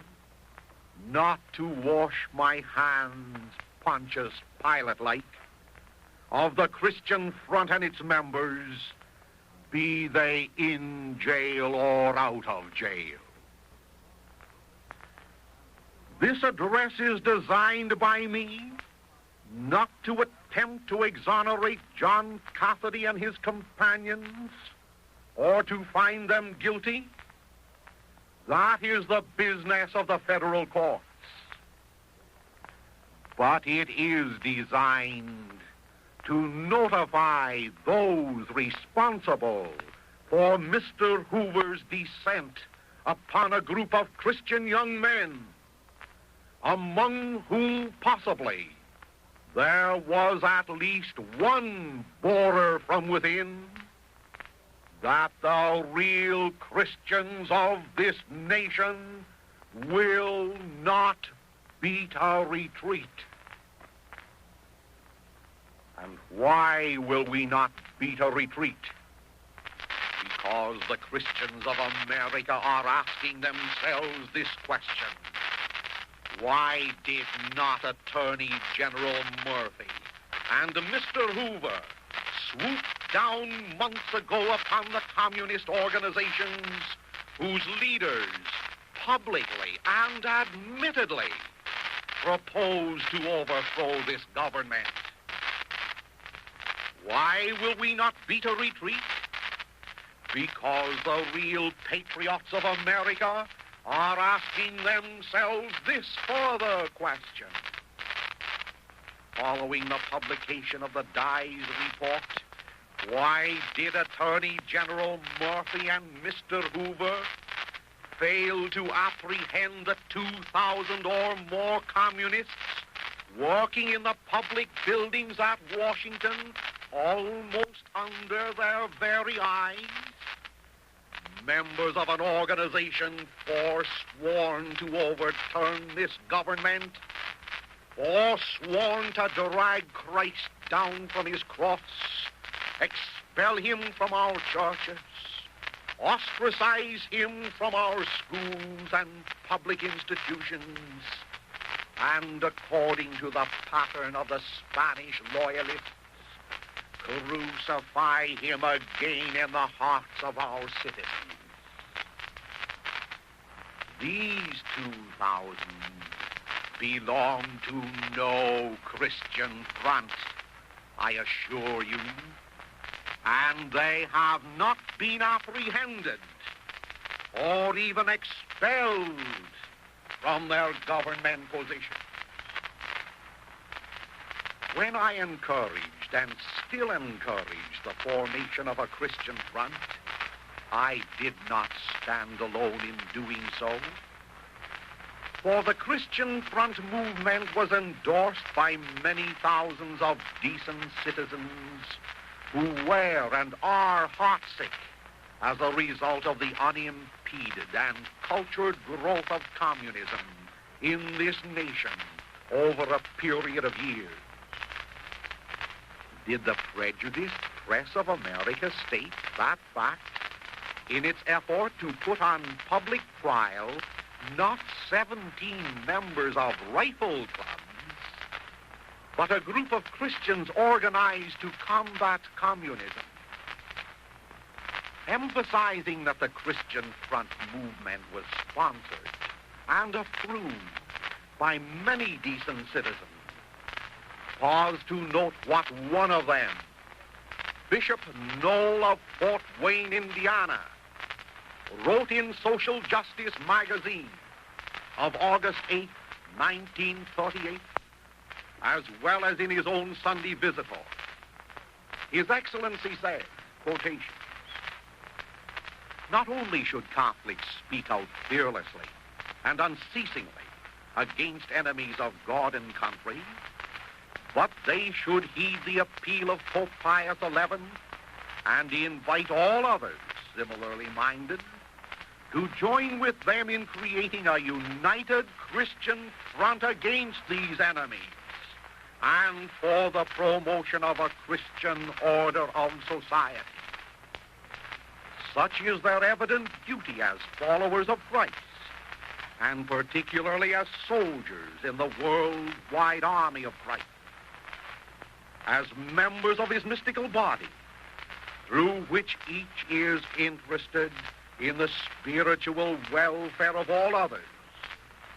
S13: not to wash my hands, Pontius Pilate-like, of the Christian Front and its members, be they in jail or out of jail. This address is designed by me not to attempt to exonerate John Cafferty and his companions or to find them guilty, That is the business of the federal courts. But it is designed to notify those responsible for Mr. Hoover's descent upon a group of Christian young men, among whom possibly there was at least one borer from within, that the real Christians of this nation will not beat a retreat. And why will we not beat a retreat? Because the Christians of America are asking themselves this question. Why did not Attorney General Murphy and Mr. Hoover swoop down months ago upon the communist organizations whose leaders publicly and admittedly propose to overthrow this government? Why will we not beat a retreat? Because the real patriots of America are asking themselves this further question. Following the publication of the Dies report, why did Attorney General Murphy and Mr. Hoover fail to apprehend the 2,000 or more communists working in the public buildings at Washington almost under their very eyes? Members of an organization forsworn to overturn this government, forsworn to drag Christ down from his cross, expel him from our churches, ostracize him from our schools and public institutions, and according to the pattern of the Spanish loyalists, crucify him again in the hearts of our citizens. These 2,000 belong to no Christian front, I assure you, and they have not been apprehended or even expelled from their government positions. When I encouraged and still encourage the formation of a Christian front, I did not stand alone in doing so. For the Christian front movement was endorsed by many thousands of decent citizens who were and are heartsick as a result of the unimpeded and cultured growth of communism in this nation over a period of years. Did the prejudiced press of America state that fact in its effort to put on public trial not 17 members of rifle clubs, but a group of Christians organized to combat communism? Emphasizing that the Christian Front movement was sponsored and approved by many decent citizens, pause to note what one of them, Bishop Noel of Fort Wayne, Indiana, wrote in Social Justice magazine of August 8, 1938, as well as in his own Sunday Visitor. His Excellency said, quotation, "Not only should Catholics speak out fearlessly and unceasingly against enemies of God and country, but they should heed the appeal of Pope Pius XI and invite all others similarly minded to join with them in creating a united Christian front against these enemies and for the promotion of a Christian order of society. Such is their evident duty as followers of Christ, and particularly as soldiers in the worldwide army of Christ, as members of his mystical body, through which each is interested in the spiritual welfare of all others,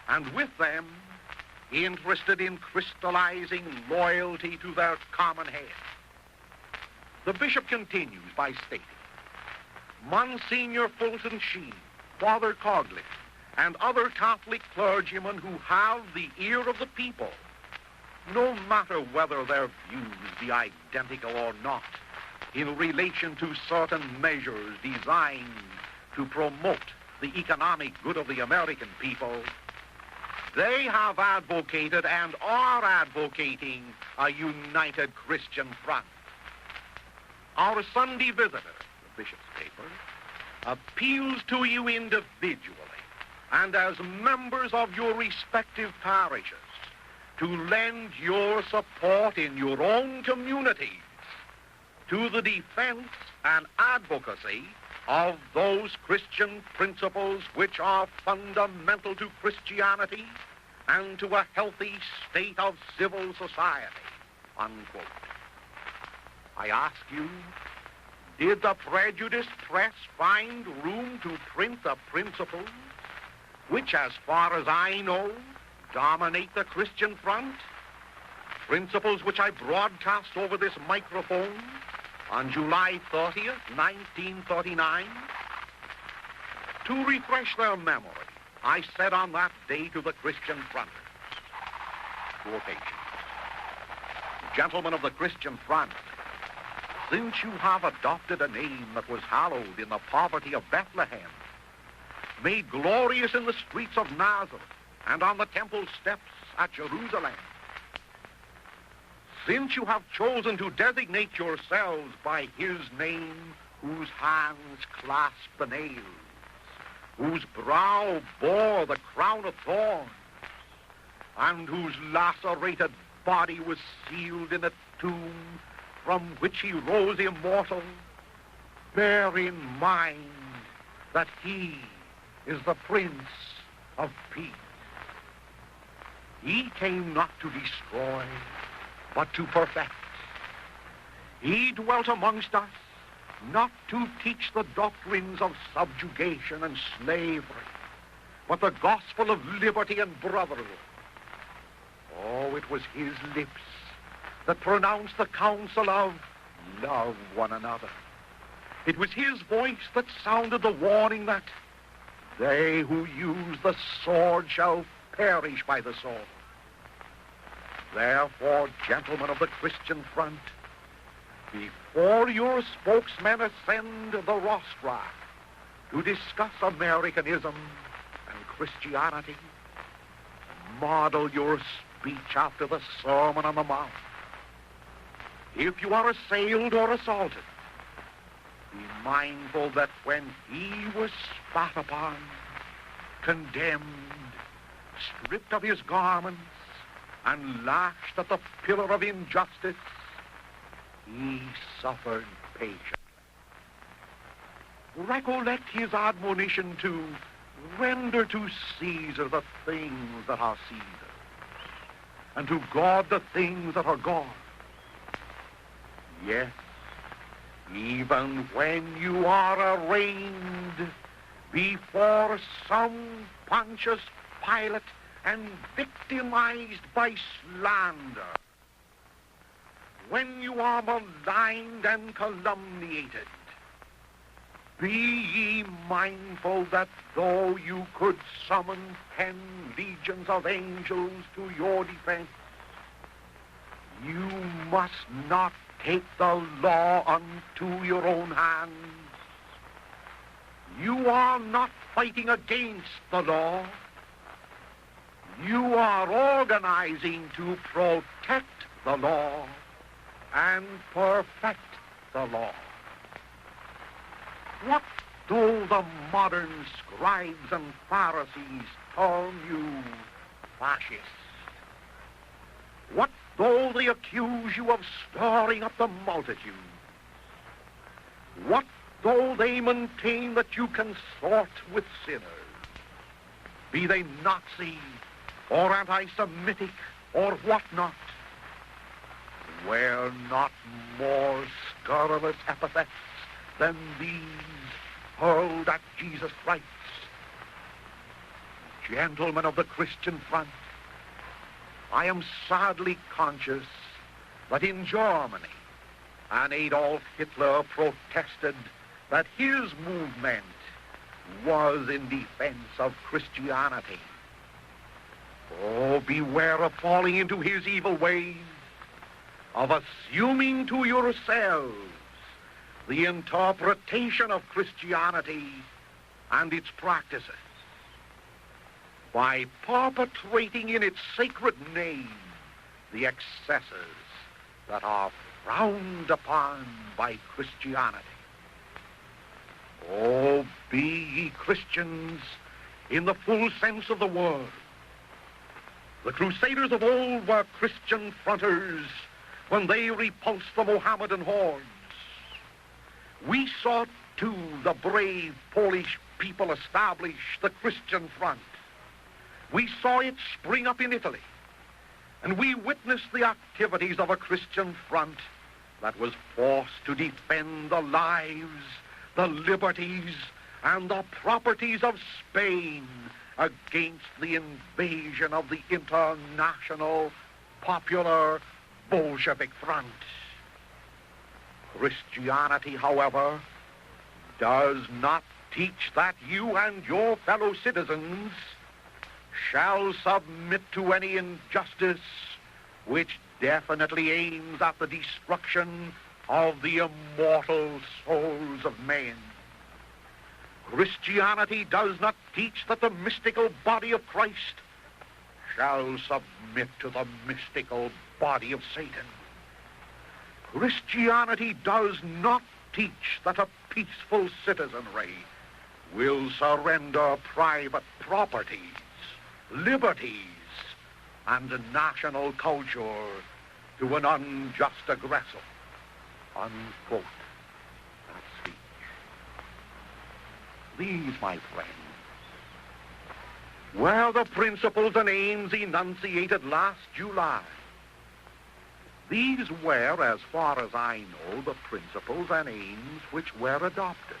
S13: and with them interested in crystallizing loyalty to their common head." The bishop continues by stating, "Monsignor Fulton Sheen, Father Coughlin and other Catholic clergymen who have the ear of the people, no matter whether their views be identical or not, in relation to certain measures designed to promote the economic good of the American people, they have advocated and are advocating a united Christian front. Our Sunday Visitor, the Bishop's paper, appeals to you individually and as members of your respective parishes to lend your support in your own communities to the defense and advocacy of those Christian principles which are fundamental to Christianity and to a healthy state of civil society, unquote. I ask you, did the prejudiced press find room to print the principles which, as far as I know, dominate the Christian front? Principles which I broadcast over this microphone on July 30th, 1939. To refresh their memory, I said on that day to the Christian front, quotation, "Gentlemen of the Christian front, since you have adopted a name that was hallowed in the poverty of Bethlehem, made glorious in the streets of Nazareth and on the temple steps at Jerusalem, since you have chosen to designate yourselves by his name, whose hands clasped the nails, whose brow bore the crown of thorns, and whose lacerated body was sealed in a tomb from which he rose immortal, bear in mind that he is the Prince of Peace. He came not to destroy, but to perfect. He dwelt amongst us, not to teach the doctrines of subjugation and slavery, but the gospel of liberty and brotherhood. Oh, it was his lips that pronounced the counsel of love one another. It was his voice that sounded the warning that they who use the sword shall perish by the sword. Therefore, gentlemen of the Christian front, before your spokesmen ascend the rostrum to discuss Americanism and Christianity, model your speech after the Sermon on the Mount. If you are assailed or assaulted, be mindful that when he was spat upon, condemned, stripped of his garments, and lashed at the pillar of injustice, he suffered patiently. Recollect his admonition to render to Caesar the things that are Caesar's, and to God the things that are God's. Yes, even when you are arraigned before some Pontius Pilate and victimized by slander, when you are maligned and calumniated, be ye mindful that though you could summon 10 legions of angels to your defense, you must not take the law unto your own hands. You are not fighting against the law. You are organizing to protect the law and perfect the law. What though the modern scribes and Pharisees term you fascist? What though they accuse you of stirring up the multitude? What though they maintain that you consort with sinners? Be they Nazi or anti-Semitic or whatnot, wear not more scurrilous epithets than these hurled at Jesus Christ. Gentlemen of the Christian front, I am sadly conscious that in Germany, an Adolf Hitler protested that his movement was in defense of Christianity. Oh, beware of falling into his evil ways, of assuming to yourselves the interpretation of Christianity and its practices, by perpetrating in its sacred name the excesses that are frowned upon by Christianity. Oh, be ye Christians in the full sense of the word. The Crusaders of old were Christian fronters when they repulsed the Mohammedan hordes. We saw, too, the brave Polish people establish the Christian front. We saw it spring up in Italy, and we witnessed the activities of a Christian front that was forced to defend the lives, the liberties, and the properties of Spain against the invasion of the international popular Bolshevik front. Christianity, however, does not teach that you and your fellow citizens shall submit to any injustice which definitely aims at the destruction of the immortal souls of men. Christianity does not teach that the mystical body of Christ shall submit to the mystical body of Satan. Christianity does not teach that a peaceful citizenry will surrender private properties, liberties, and national culture to an unjust aggressor. Unquote that speech. These, my friends, were the principles and aims enunciated last July. These were, as far as I know, the principles and aims which were adopted.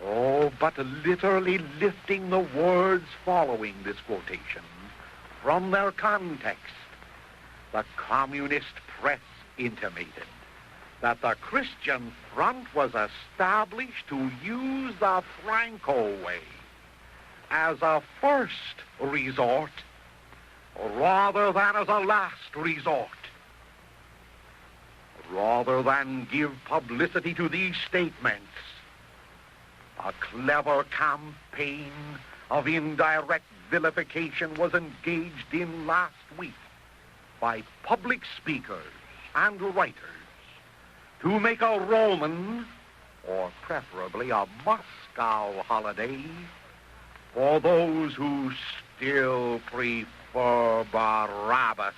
S13: Oh, but literally lifting the words following this quotation from their context, the communist press intimated that the Christian front was established to use the Franco way as a first resort rather than as a last resort. Rather than give publicity to these statements, a clever campaign of indirect vilification was engaged in last week by public speakers and writers to make a Roman, or preferably a Moscow holiday, for those who still prefer Barabbas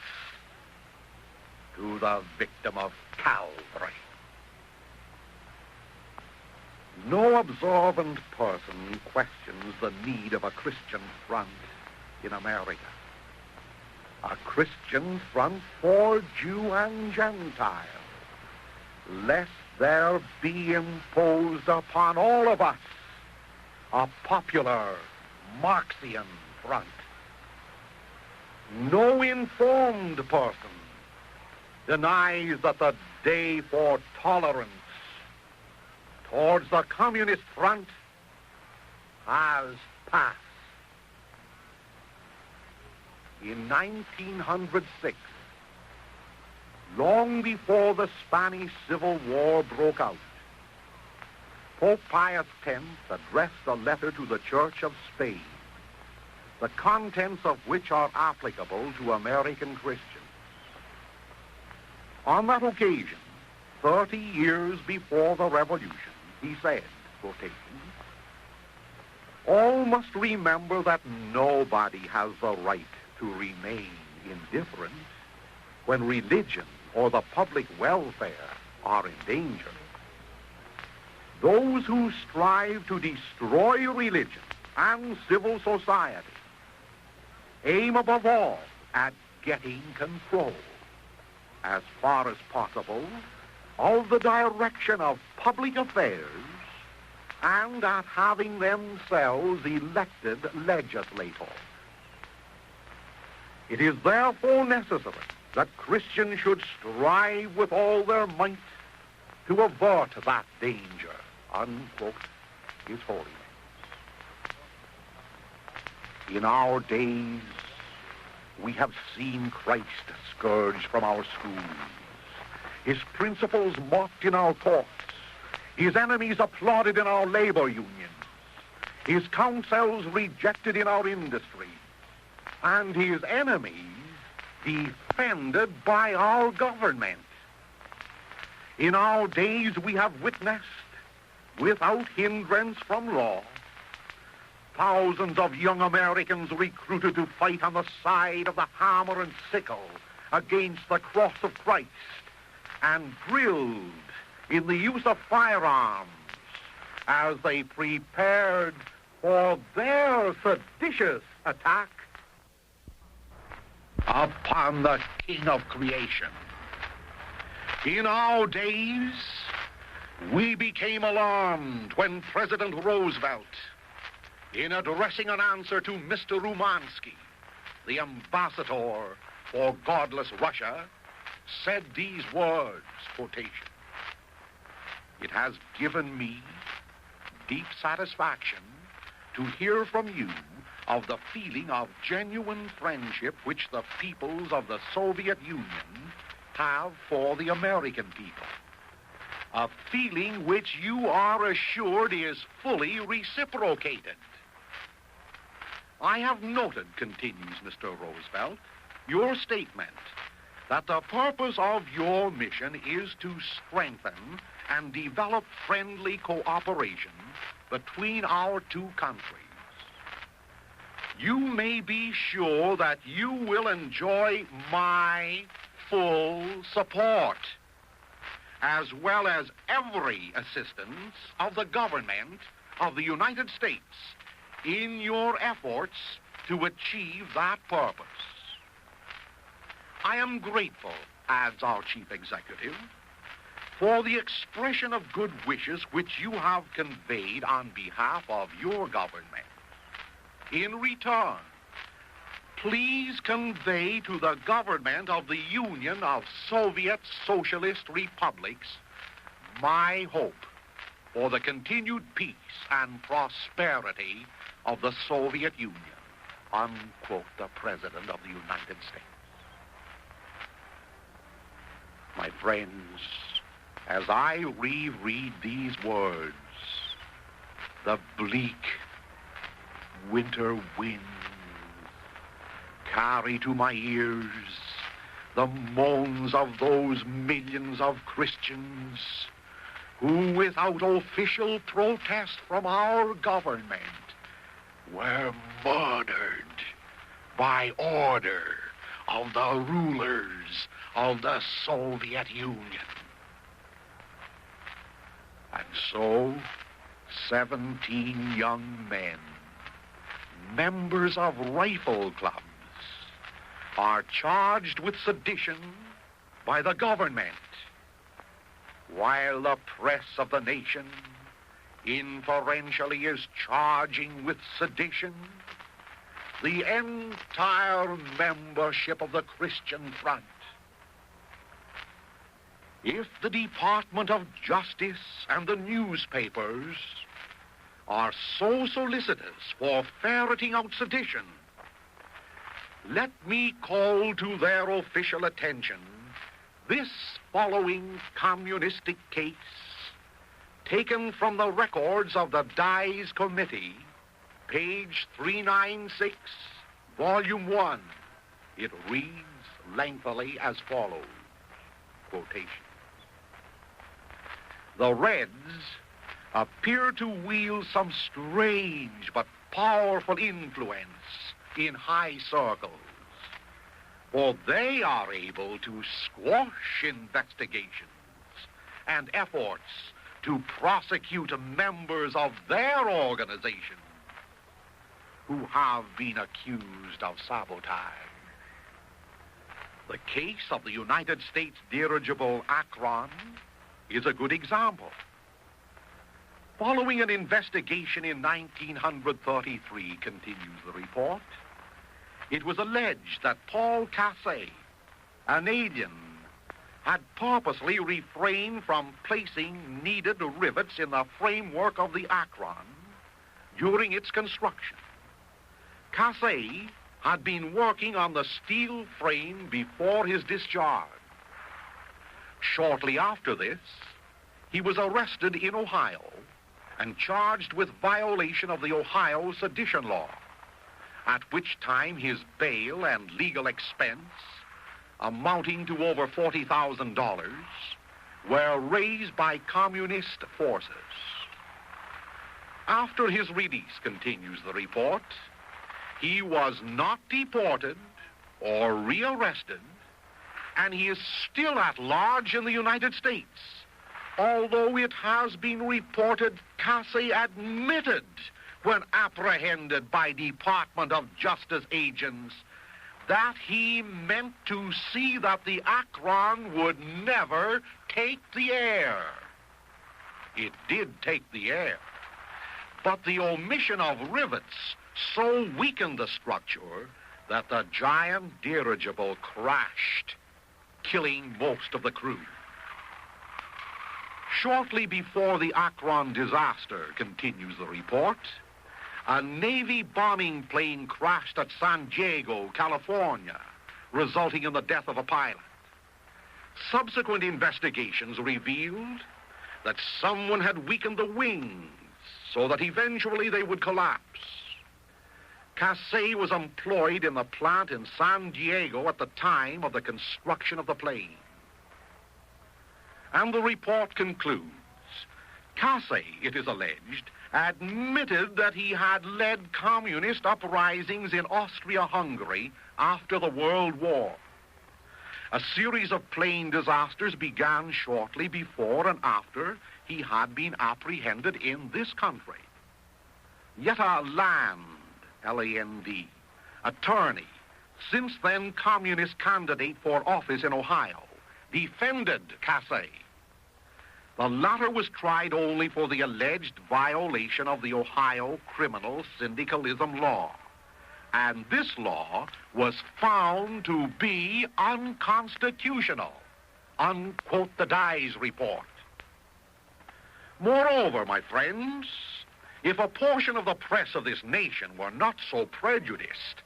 S13: to the victim of Calvary. No observant person questions the need of a Christian front in America. A Christian front for Jew and Gentile, lest there be imposed upon all of us a popular Marxian front. No informed person denies that the day for tolerance towards the communist front has passed. In 1906, long before the Spanish Civil War broke out, Pope Pius X addressed a letter to the Church of Spain, the contents of which are applicable to American Christians. On that occasion, 30 years before the Revolution, he said, quotation, "All must remember that nobody has the right to remain indifferent when religion or the public welfare are in danger. Those who strive to destroy religion and civil society aim above all at getting control, as far as possible, of the direction of public affairs and at having themselves elected legislators. It is therefore necessary that Christians should strive with all their might to avert that danger," unquote. His holiness. In our days, we have seen Christ scourged from our schools, his principles mocked in our courts, his enemies applauded in our labor unions, his counsels rejected in our industry, and his enemies defended by our government. In our days, we have witnessed, without hindrance from law, thousands of young Americans recruited to fight on the side of the hammer and sickle against the cross of Christ, and drilled in the use of firearms as they prepared for their seditious attack upon the King of creation. In our days, we became alarmed when President Roosevelt, in addressing an answer to Mr. Umansky, the ambassador for godless Russia, said these words, quotation, "It has given me deep satisfaction to hear from you of the feeling of genuine friendship which the peoples of the Soviet Union have for the American people, a feeling which you are assured is fully reciprocated. I have noted," continues Mr. Roosevelt, "your statement that the purpose of your mission is to strengthen and develop friendly cooperation between our two countries. You may be sure that you will enjoy my full support, as well as every assistance of the government of the United States in your efforts to achieve that purpose. I am grateful," adds our chief executive, "for the expression of good wishes which you have conveyed on behalf of your government. In return, please convey to the government of the Union of Soviet Socialist Republics my hope for the continued peace and prosperity of the Soviet Union," unquote, the President of the United States. My friends, as I reread these words, the bleak winter winds carry to my ears the moans of those millions of Christians who, without official protest from our government, were murdered by order of the rulers of the Soviet Union. And so, 17 young men, members of rifle clubs, are charged with sedition by the government, while the press of the nation inferentially is charging with sedition the entire membership of the Christian Front. If the Department of Justice and the newspapers are so solicitous for ferreting out sedition, let me call to their official attention this following communistic case taken from the records of the Dies Committee, page 396, volume 1. It reads lengthily as follows, quotation. The Reds appear to wield some strange but powerful influence in high circles, for they are able to squash investigations and efforts to prosecute members of their organization who have been accused of sabotage. The case of the United States dirigible Akron is a good example. Following an investigation in 1933, continues the report, it was alleged that Paul Casey, an alien had purposely refrained from placing needed rivets in the framework of the Akron during its construction. Casey had been working on the steel frame before his discharge. Shortly after this, he was arrested in Ohio and charged with violation of the Ohio sedition law, at which time his bail and legal expense, amounting to over $40,000, were raised by communist forces. After his release, continues the report, he was not deported or rearrested, and he is still at large in the United States, although it has been reported Casey admitted when apprehended by Department of Justice agents that he meant to see that the Akron would never take the air. It did take the air, but the omission of rivets so weakened the structure that the giant dirigible crashed, killing most of the crew. Shortly before the Akron disaster, continues the report, a Navy bombing plane crashed at San Diego, California, resulting in the death of a pilot. Subsequent investigations revealed that someone had weakened the wings so that eventually they would collapse. Casey was employed in the plant in San Diego at the time of the construction of the plane. And the report concludes, Casey, it is alleged, admitted that he had led communist uprisings in Austria-Hungary after the World War. A series of plane disasters began shortly before and after he had been apprehended in this country. Yet a Land, L-A-N-D, attorney, since then communist candidate for office in Ohio, defended Casey. The latter was tried only for the alleged violation of the Ohio criminal syndicalism law, and this law was found to be unconstitutional, unquote the Dies report. Moreover, my friends, if a portion of the press of this nation were not so prejudiced,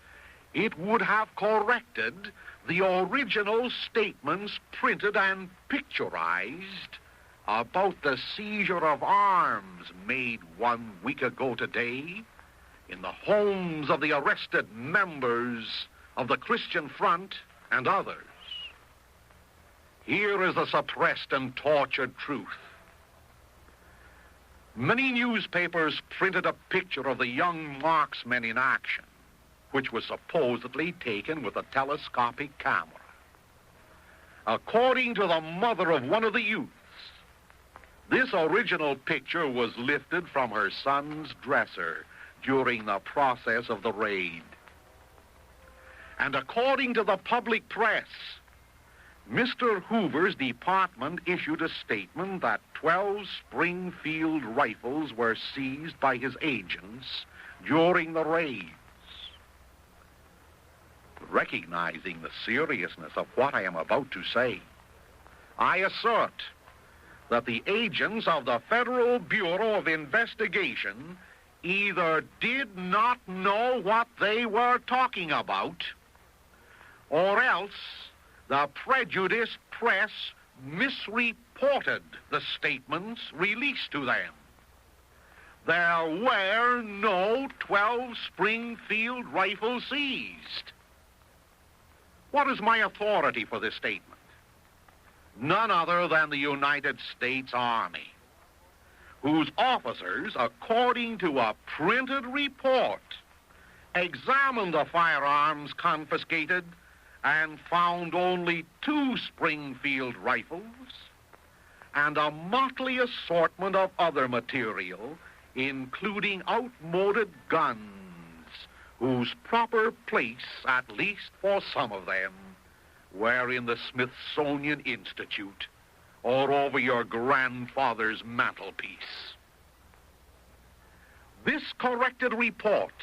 S13: it would have corrected the original statements printed and picturized about the seizure of arms made 1 week ago today in the homes of the arrested members of the Christian Front and others. Here is the suppressed and tortured truth. Many newspapers printed a picture of the young marksmen in action, which was supposedly taken with a telescopic camera. According to the mother of one of the youths, this original picture was lifted from her son's dresser during the process of the raid. And according to the public press, Mr. Hoover's department issued a statement that 12 Springfield rifles were seized by his agents during the raids. Recognizing the seriousness of what I am about to say, I assert that the agents of the Federal Bureau of Investigation either did not know what they were talking about, or else the prejudiced press misreported the statements released to them. There were no 12 Springfield rifles seized. What is my authority for this statement? None other than the United States Army, whose officers, according to a printed report, examined the firearms confiscated and found only 2 Springfield rifles and a motley assortment of other material, including outmoded guns, whose proper place, at least for some of them, were in the Smithsonian Institute or over your grandfather's mantelpiece. This corrected report,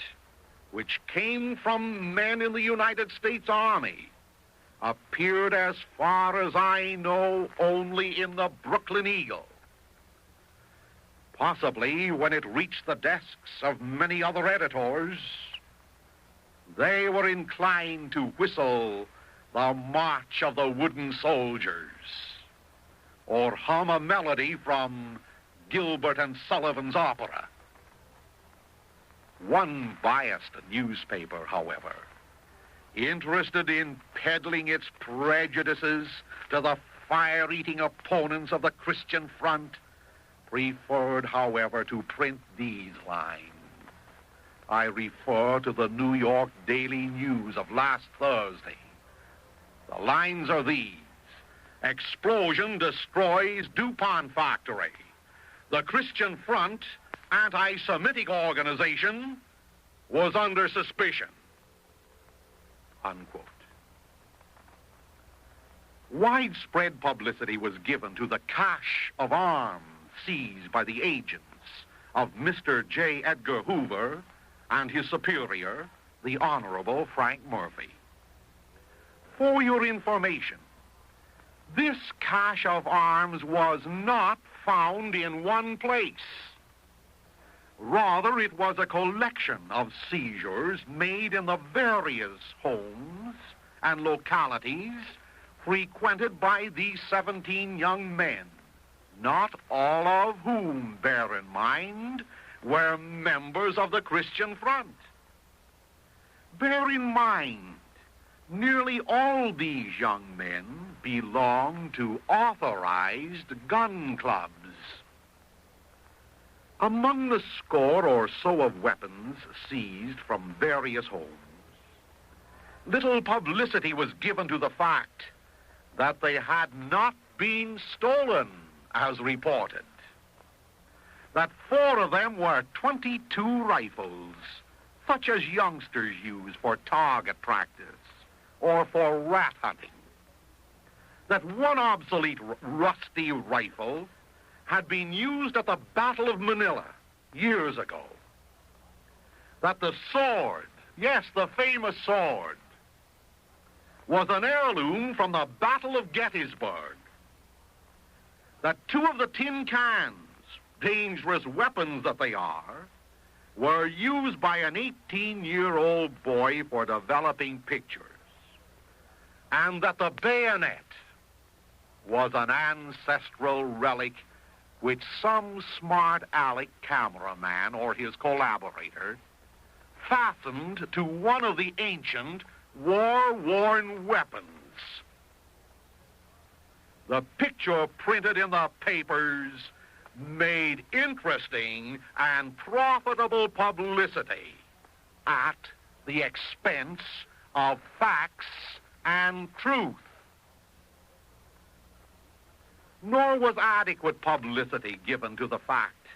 S13: which came from men in the United States Army, appeared, as far as I know, only in the Brooklyn Eagle. Possibly when it reached the desks of many other editors, they were inclined to whistle the March of the Wooden Soldiers, or hum a melody from Gilbert and Sullivan's opera. One biased newspaper, however, interested in peddling its prejudices to the fire-eating opponents of the Christian front, preferred, however, to print these lines. I refer to the New York Daily News of last Thursday. The lines are these: explosion destroys DuPont factory. The Christian Front, anti-Semitic organization, was under suspicion. Unquote. Widespread publicity was given to the cache of arms seized by the agents of Mr. J. Edgar Hoover and his superior, the Honorable Frank Murphy. For your information, this cache of arms was not found in one place. Rather, it was a collection of seizures made in the various homes and localities frequented by these 17 young men, not all of whom, bear in mind, were members of the Christian Front. Bear in mind, nearly all these young men belonged to authorized gun clubs. Among the score or so of weapons seized from various homes, little publicity was given to the fact that they had not been stolen, as reported. That 4 of them were .22 rifles, such as youngsters use for target practice or for rat hunting. That 1 obsolete rusty rifle had been used at the Battle of Manila years ago. That the sword, yes, the famous sword, was an heirloom from the Battle of Gettysburg. That 2 of the tin cans, dangerous weapons that they are, were used by an 18-year-old boy for developing pictures. And that the bayonet was an ancestral relic which some smart aleck cameraman or his collaborator fastened to one of the ancient war-worn weapons. The picture printed in the papers made interesting and profitable publicity at the expense of facts and truth. Nor was adequate publicity given to the fact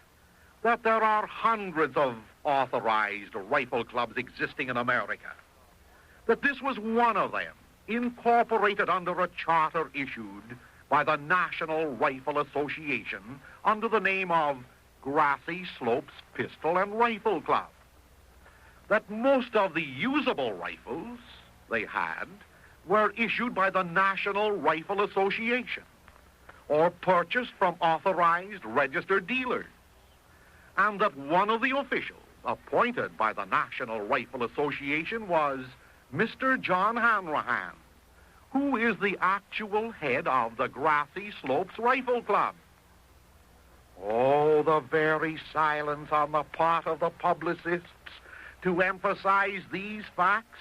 S13: that there are hundreds of authorized rifle clubs existing in America, that this was one of them, incorporated under a charter issued by the National Rifle Association under the name of Grassy Slopes Pistol and Rifle Club. That most of the usable rifles they had were issued by the National Rifle Association or purchased from authorized registered dealers, and that one of the officials appointed by the National Rifle Association was Mr. John Hanrahan, who is the actual head of the Grassy Slopes Rifle Club. Oh, the very silence on the part of the publicists to emphasize these facts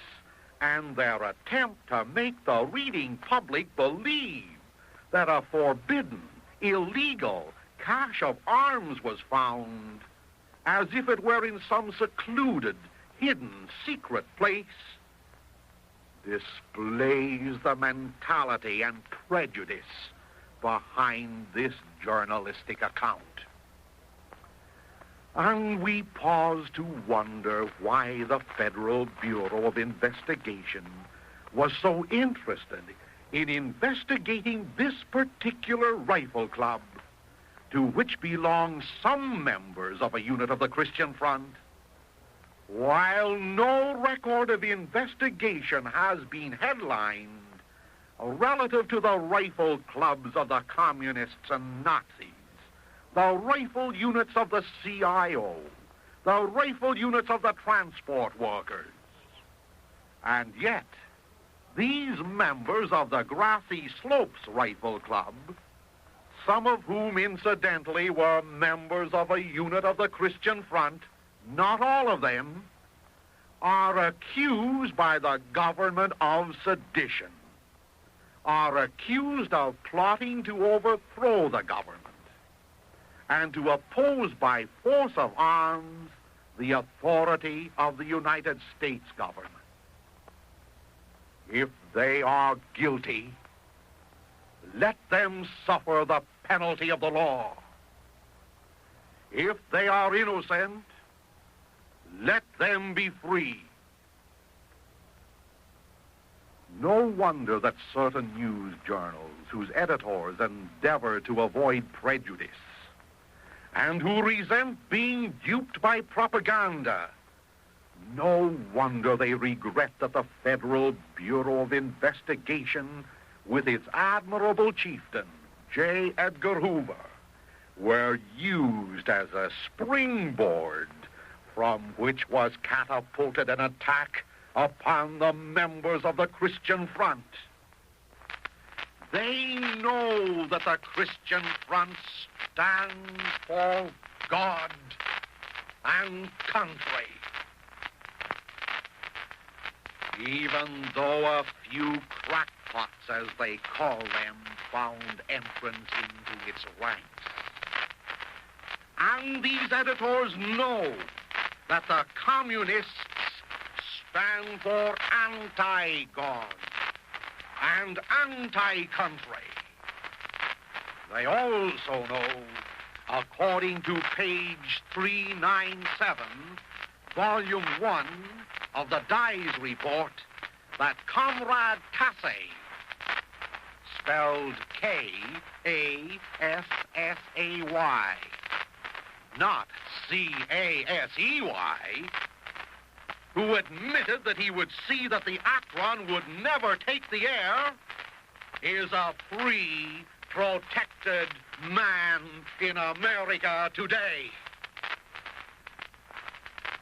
S13: and their attempt to make the reading public believe that a forbidden, illegal cache of arms was found, as if it were in some secluded, hidden, secret place, displays the mentality and prejudice behind this journalistic account. And we pause to wonder why the Federal Bureau of Investigation was so interested in investigating this particular rifle club, to which belong some members of a unit of the Christian Front, while no record of investigation has been headlined
S14: relative to the rifle clubs of the communists and Nazis, the rifle units of the CIO, the rifle units of the transport workers. And yet, these members of the Grassy Slopes Rifle Club, some of whom incidentally were members of a unit of the Christian Front, not all of them, are accused by the government of sedition, are accused of plotting to overthrow the government and to oppose by force of arms the authority of the United States government. If they are guilty, let them suffer the penalty of the law. If they are innocent, let them be free. No wonder that certain news journals whose editors endeavor to avoid prejudice and who resent being duped by propaganda, no wonder they regret that the Federal Bureau of Investigation, with its admirable chieftain, J. Edgar Hoover, were used as a springboard from which was catapulted an attack upon the members of the Christian Front. They know that the Christian Front stands for God and country. Even though a few crackpots, as they call them, found entrance into its ranks. And these editors know that the communists stand for anti-God and anti-country. They also know, according to page 397, volume 1 of the Dies Report, that Comrade Cassay, spelled K-A-S-S-A-Y, not C-A-S-E-Y, who admitted that he would see that the Akron would never take the air, is a free, protected man in America today.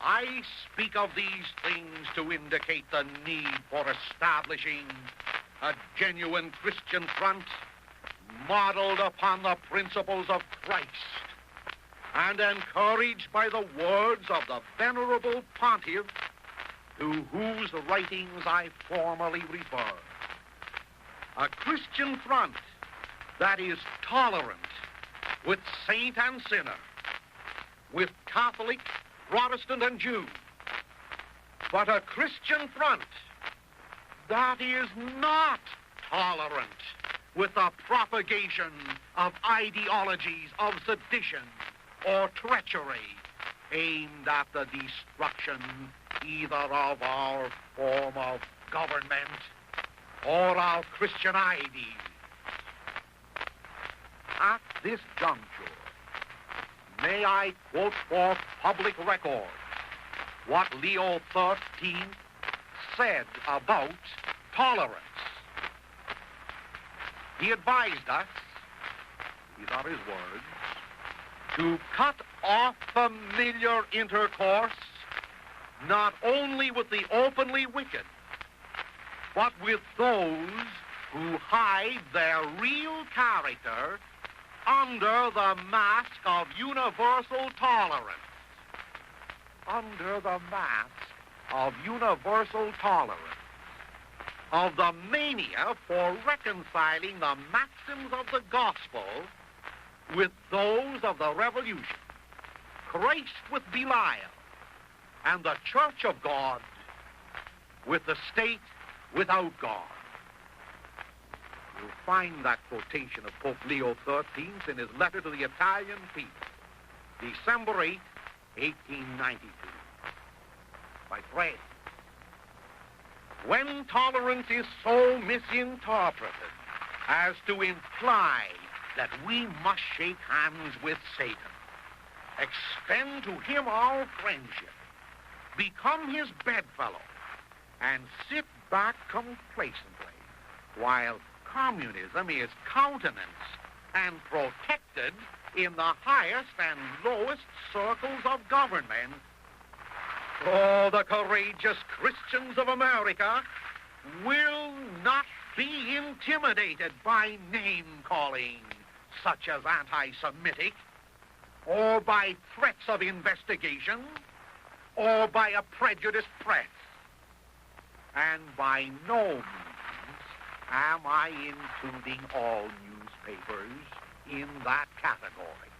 S14: I speak of these things to indicate the need for establishing a genuine Christian front modeled upon the principles of Christ and encouraged by the words of the Venerable Pontiff, to whose writings I formally refer. A Christian front that is tolerant with saint and sinner, with Catholic, Protestant, and Jew, but a Christian front that is not tolerant with the propagation of ideologies of sedition or treachery aimed at the destruction either of our form of government or our Christian ideals. At this juncture, may I quote for public record what Leo XIII said about tolerance. He advised us, these are his words, to cut off familiar intercourse not only with the openly wicked, but with those who hide their real character under the mask of universal tolerance. Under the mask of universal tolerance, of the mania for reconciling the maxims of the gospel with those of the revolution, Christ with Belial, and the Church of God with the state without God. You'll find that quotation of Pope Leo XIII in his letter to the Italian people, December 8, 1892. My friend, when tolerance is so misinterpreted as to imply that we must shake hands with Satan, extend to him our friendship, become his bedfellow, and sit back complacently
S13: while communism is countenanced and protected in the highest and lowest circles of government. Oh, the courageous Christians of America will not be intimidated by name-calling, such as anti-Semitic, or by threats of investigation, or by a prejudiced press. And by no means am I including all newspapers in that category.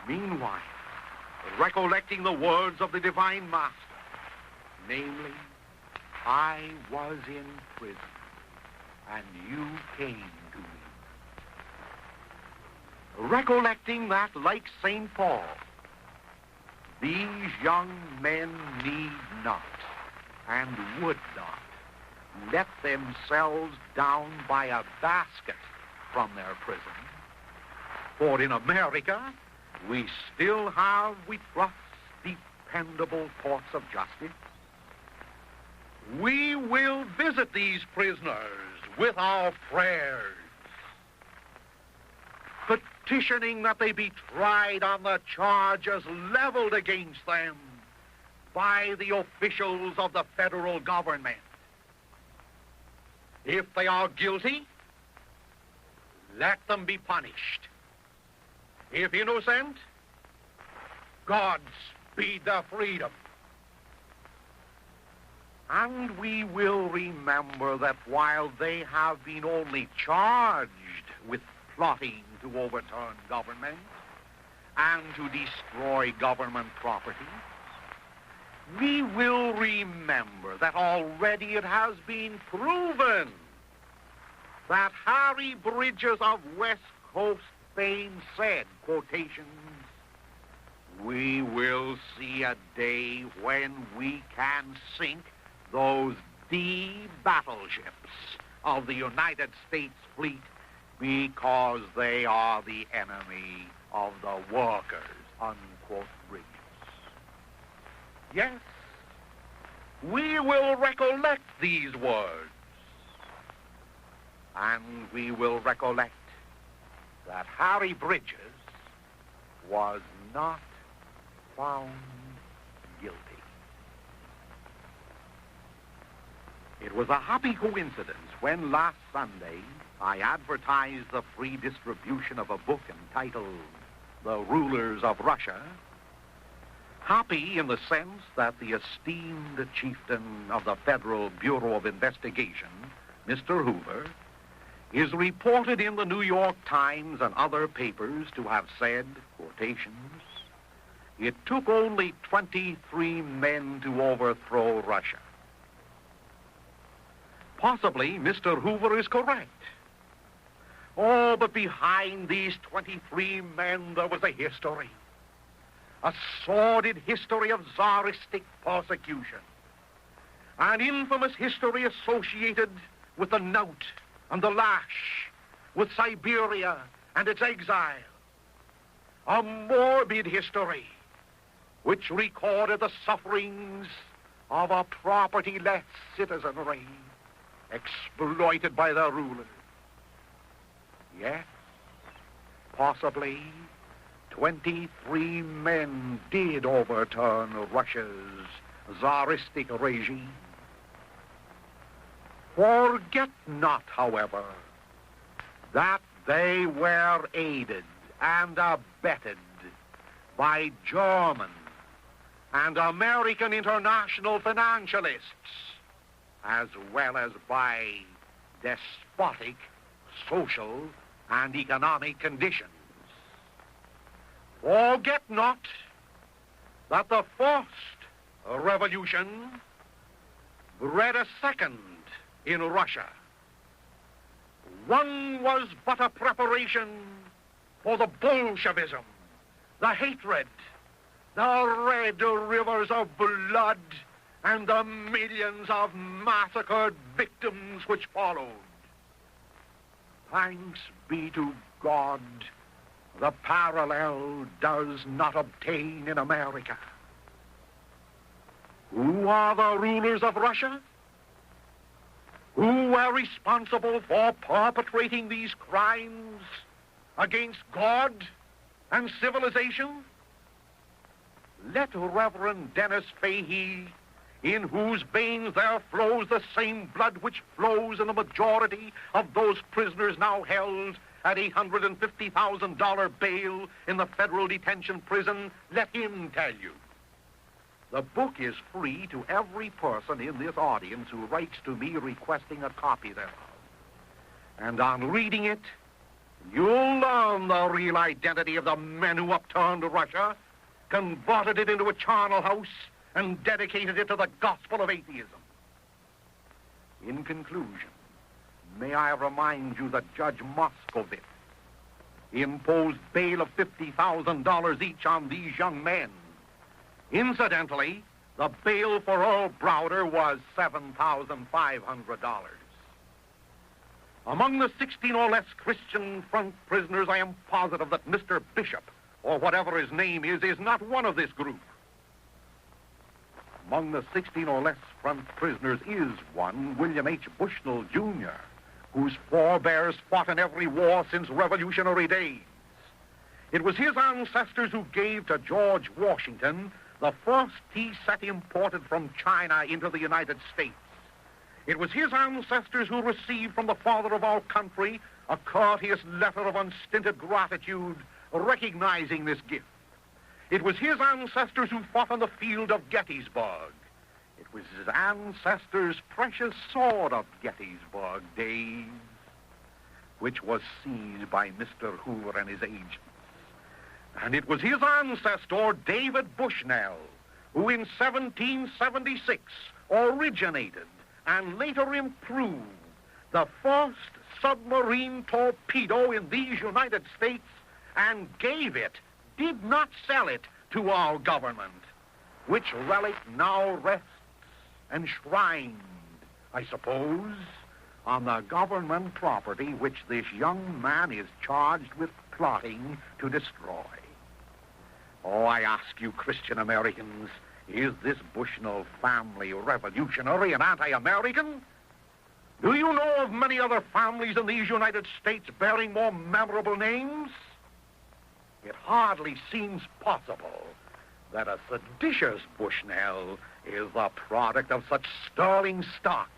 S13: Meanwhile, recollecting the words of the Divine Master, namely, I was in prison, and you came to me. Recollecting that, like St. Paul, these young men need not and would not let themselves down by a basket from their prison. For in America, we still have, we trust, dependable courts of justice. We will visit these prisoners with our prayers, petitioning that they be tried on the charges leveled against them by the officials of the federal government. If they are guilty, let them be punished. If innocent, God speed their freedom. And we will remember that while they have been only charged with plotting to overturn government and to destroy government property, we will remember that already it has been proven that Harry Bridges of West Coast fame said, quotations, "We will see a day when we can sink those D battleships of the United States fleet because they are the enemy of the workers," unquote, Bridges. Yes, we will recollect these words, and we will recollect that Harry Bridges was not found guilty. It was a happy coincidence when last Sunday I advertised the free distribution of a book entitled The Rulers of Russia. Happy in the sense that the esteemed chieftain of the Federal Bureau of Investigation, Mr. Hoover, is reported in the New York Times and other papers to have said, quotations, "It took only 23 men to overthrow Russia." Possibly Mr. Hoover is correct. Oh, but behind these 23 men there was a history. A sordid history of Tsaristic persecution. An infamous history associated with the knout and the lash, with Siberia and its exile. A morbid history which recorded the sufferings of a property-less citizenry exploited by their rulers. Yes, possibly 23 men did overturn Russia's Tsaristic regime. Forget not, however, that they were aided and abetted by German and American international financialists, as well as by despotic social and economic conditions. Forget not that the first revolution bred a second in Russia. One was but a preparation for the Bolshevism, the hatred, the red rivers of blood, and the millions of massacred victims which followed. Thanks be to God, the parallel does not obtain in America. Who are the rulers of Russia? who were responsible for perpetrating these crimes against God and civilization? Let Reverend Dennis Fahey, in whose veins there flows the same blood which flows in the majority of those prisoners now held at $850,000 bail in the federal detention prison, let him tell you. The book is free to every person in this audience who writes to me requesting a copy thereof. And on reading it, you'll learn the real identity of the men who upturned Russia, converted it into a charnel house, and dedicated it to the gospel of atheism. In conclusion, may I remind you that Judge Moscovitz imposed bail of $50,000 each on these young men. Incidentally, the bail for Earl Browder was $7,500. Among the 16 or less Christian front prisoners, I am positive that Mr. Bishop, or whatever his name is not one of this group. Among the 16 or less front prisoners is one, William H. Bushnell, Jr., whose forebears fought in every war since Revolutionary days. It was his ancestors who gave to George Washington the first tea set imported from China into the United States. It was his ancestors who received from the father of our country a courteous letter of unstinted gratitude recognizing this gift. It was his ancestors who fought on the field of Gettysburg. It was his ancestors' precious sword of Gettysburg days, which was seized by Mr. Hoover and his agents. And it was his ancestor, David Bushnell, who in 1776 originated and later improved the first submarine torpedo in these United States and gave it, did not sell it, to our government, which relic now rests enshrined, I suppose, on the government property which this young man is charged with plotting to destroy. Oh, I ask you, Christian Americans, is this Bushnell family revolutionary and anti-American? Do you know of many other families in these United States bearing more memorable names? It hardly seems possible that a seditious Bushnell is the product of such sterling stock.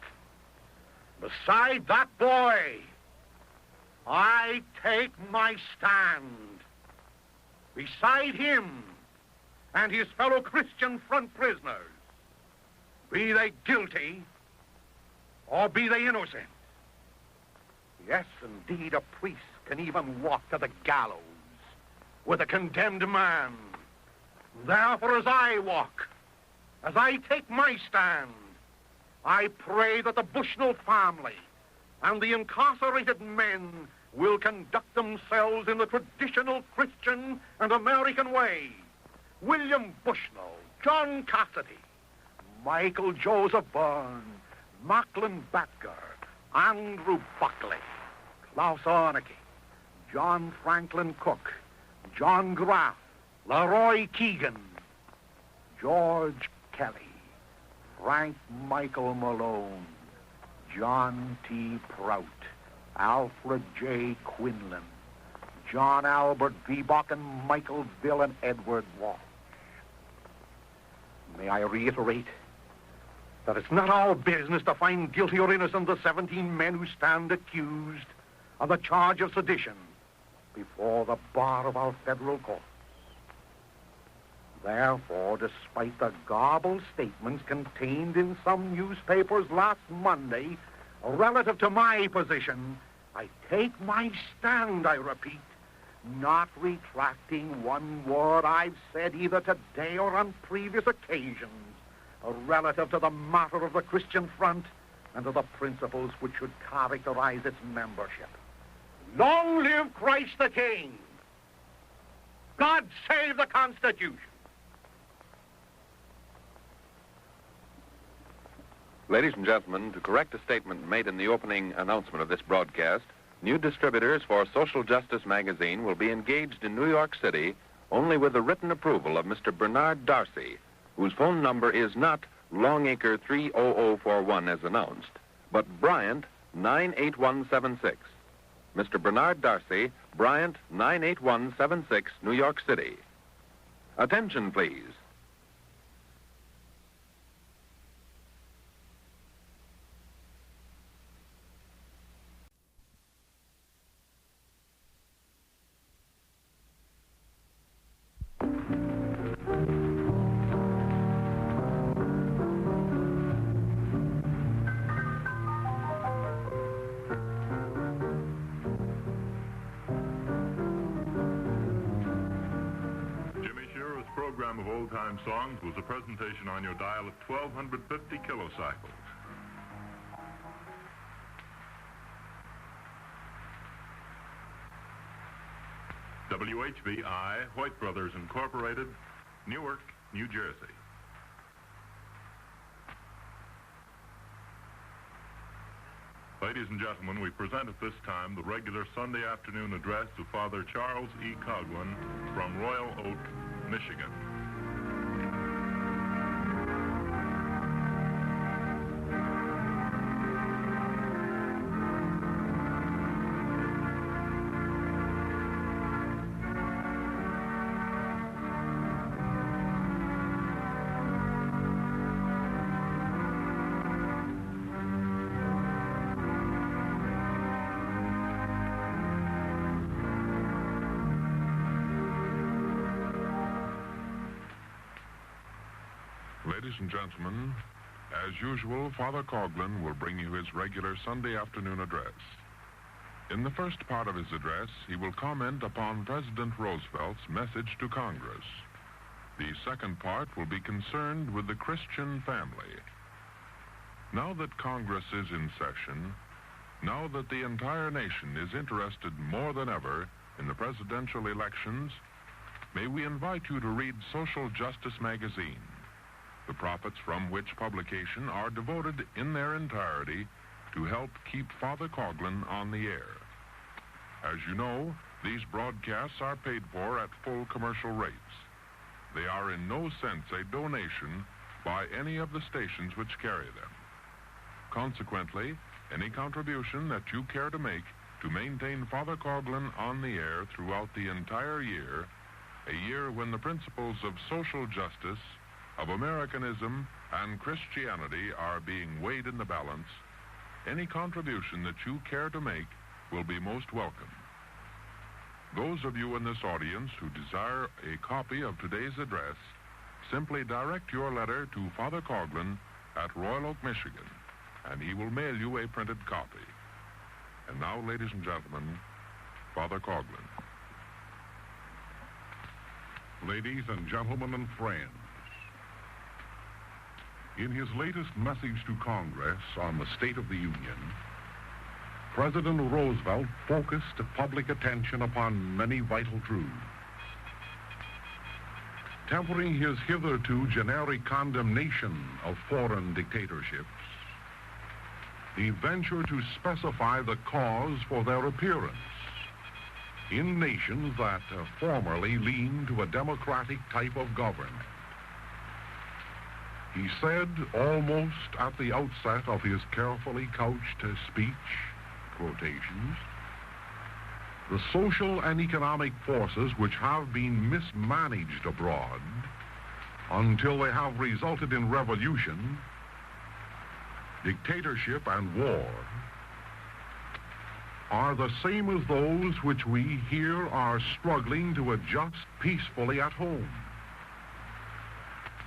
S13: Beside that boy, I take my stand. Beside him and his fellow Christian front prisoners, be they guilty or be they innocent. Yes, indeed, a priest can even walk to the gallows with a condemned man. Therefore, as I walk, as I take my stand, I pray that the Bushnell family and the incarcerated men will conduct themselves in the traditional Christian and American way. William Bushnell, John Cassidy, Michael Joseph Byrne, Macklin Batker, Andrew Buckley, Klaus Arneke, John Franklin Cook, John Graff, Leroy Keegan, George Kelly, Frank Michael Malone, John T. Prout, Alfred J. Quinlan, John Albert Vebach, and Michael Bill and Edward Walsh. May I reiterate that it's not our business to find guilty or innocent the 17 men who stand accused of the charge of sedition before the bar of our federal courts. Therefore, despite the garbled statements contained in some newspapers last Monday relative to my position, I take my stand, I repeat, not retracting one word I've said either today or on previous occasions relative to the matter of the Christian Front and to the principles which should characterize its membership. Long live Christ the King! God save the Constitution!
S10: Ladies and gentlemen, to correct a statement made in the opening announcement of this broadcast, new distributors for Social Justice magazine will be engaged in New York City only with the written approval of Mr. Bernard Darcy, whose phone number is not Longacre 30041 as announced, but Bryant, 98176. Mr. Bernard Darcy, Bryant, 98176, New York City. Attention, please.
S16: Program of old-time songs was a presentation on your dial of 1,250 kilocycles. WHBI, Hoyt Brothers Incorporated, Newark, New Jersey. Ladies and gentlemen, we present at this time the regular Sunday afternoon address of Father Charles E. Coughlin from Royal Oak, Michigan.
S2: Ladies and gentlemen, as usual, Father Coughlin will bring you his regular Sunday afternoon address. In the first part of his address, he will comment upon President Roosevelt's message to Congress. The second part will be concerned with the Christian family. Now that Congress is in session, now that the entire nation is interested more than ever in the presidential elections, may we invite you to read Social Justice magazine. The profits from which publication are devoted in their entirety to help keep Father Coughlin on the air. As you know, these broadcasts are paid for at full commercial rates. They are in no sense a donation by any of the stations which carry them. Consequently, any contribution that you care to make to maintain Father Coughlin on the air throughout the entire year, a year when the principles of social justice, of Americanism and Christianity are being weighed in the balance, any contribution that you care to make will be most welcome. Those of you in this audience who desire a copy of today's address, simply direct your letter to Father Coughlin at Royal Oak, Michigan, and he will mail you a printed copy. And now, ladies and gentlemen, Father Coughlin.
S3: Ladies and gentlemen and friends, in his latest message to Congress on the State of the Union, President Roosevelt focused public attention upon many vital truths. Tempering his hitherto generic condemnation of foreign dictatorships, he ventured to specify the cause for their appearance in nations that formerly leaned to a democratic type of government. He said, almost at the outset of his carefully couched speech, quotations, the social and economic forces which have been mismanaged abroad until they have resulted in revolution, dictatorship, and war are the same as those which we here are struggling to adjust peacefully at home.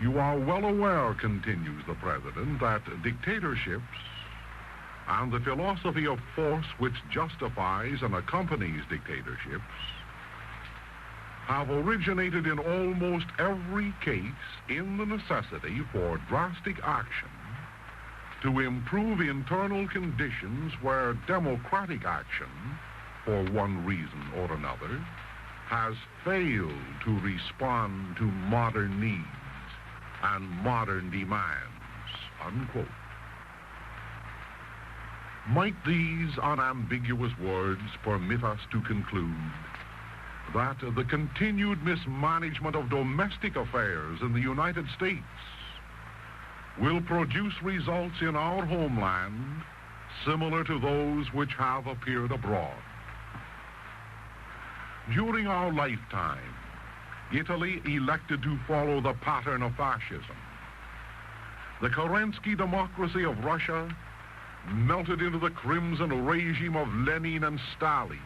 S3: You are well aware, continues the President, that dictatorships and the philosophy of force which justifies and accompanies dictatorships have originated in almost every case in the necessity for drastic action to improve internal conditions where democratic action, for one reason or another, has failed to respond to modern needs and modern demands, unquote. Might these unambiguous words permit us to conclude that the continued mismanagement of domestic affairs in the United States will produce results in our homeland similar to those which have appeared abroad. During our lifetime, Italy elected to follow the pattern of fascism. The Kerensky democracy of Russia melted into the crimson regime of Lenin and Stalin.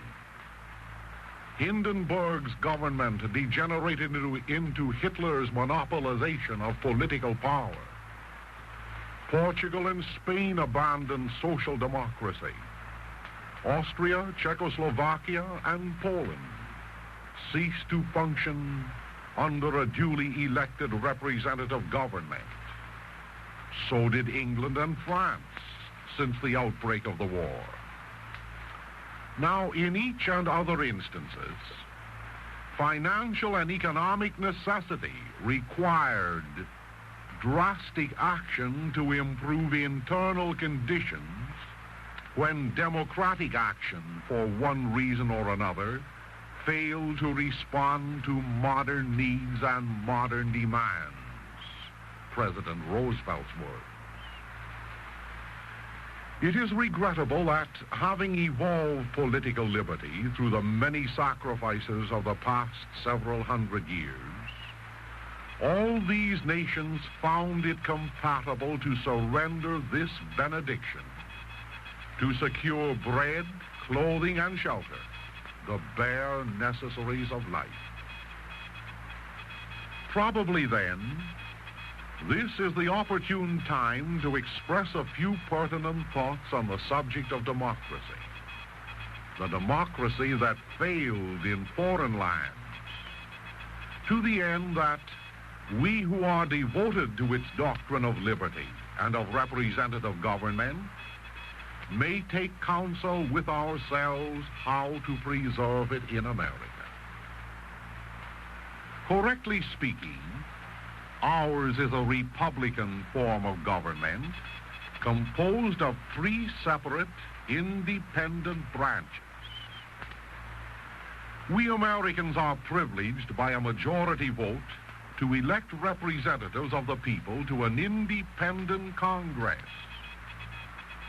S3: Hindenburg's government degenerated into Hitler's monopolization of political power. Portugal and Spain abandoned social democracy. Austria, Czechoslovakia, and Poland ceased to function under a duly elected representative government. So did England and France since the outbreak of the war. Now, in each and other instances, financial and economic necessity required drastic action to improve internal conditions when democratic action, for one reason or another, failed to respond to modern needs and modern demands. President Roosevelt's words. It is regrettable that, having evolved political liberty through the many sacrifices of the past several hundred years, all these nations found it compatible to surrender this benediction to secure bread, clothing, and shelter, the bare necessaries of life. Probably then, this is the opportune time to express a few pertinent thoughts on the subject of democracy. The democracy that failed in foreign lands, to the end that we who are devoted to its doctrine of liberty and of representative government may take counsel with ourselves how to preserve it in America. Correctly speaking, ours is a republican form of government composed of three separate, independent branches. We Americans are privileged by a majority vote to elect representatives of the people to an independent Congress,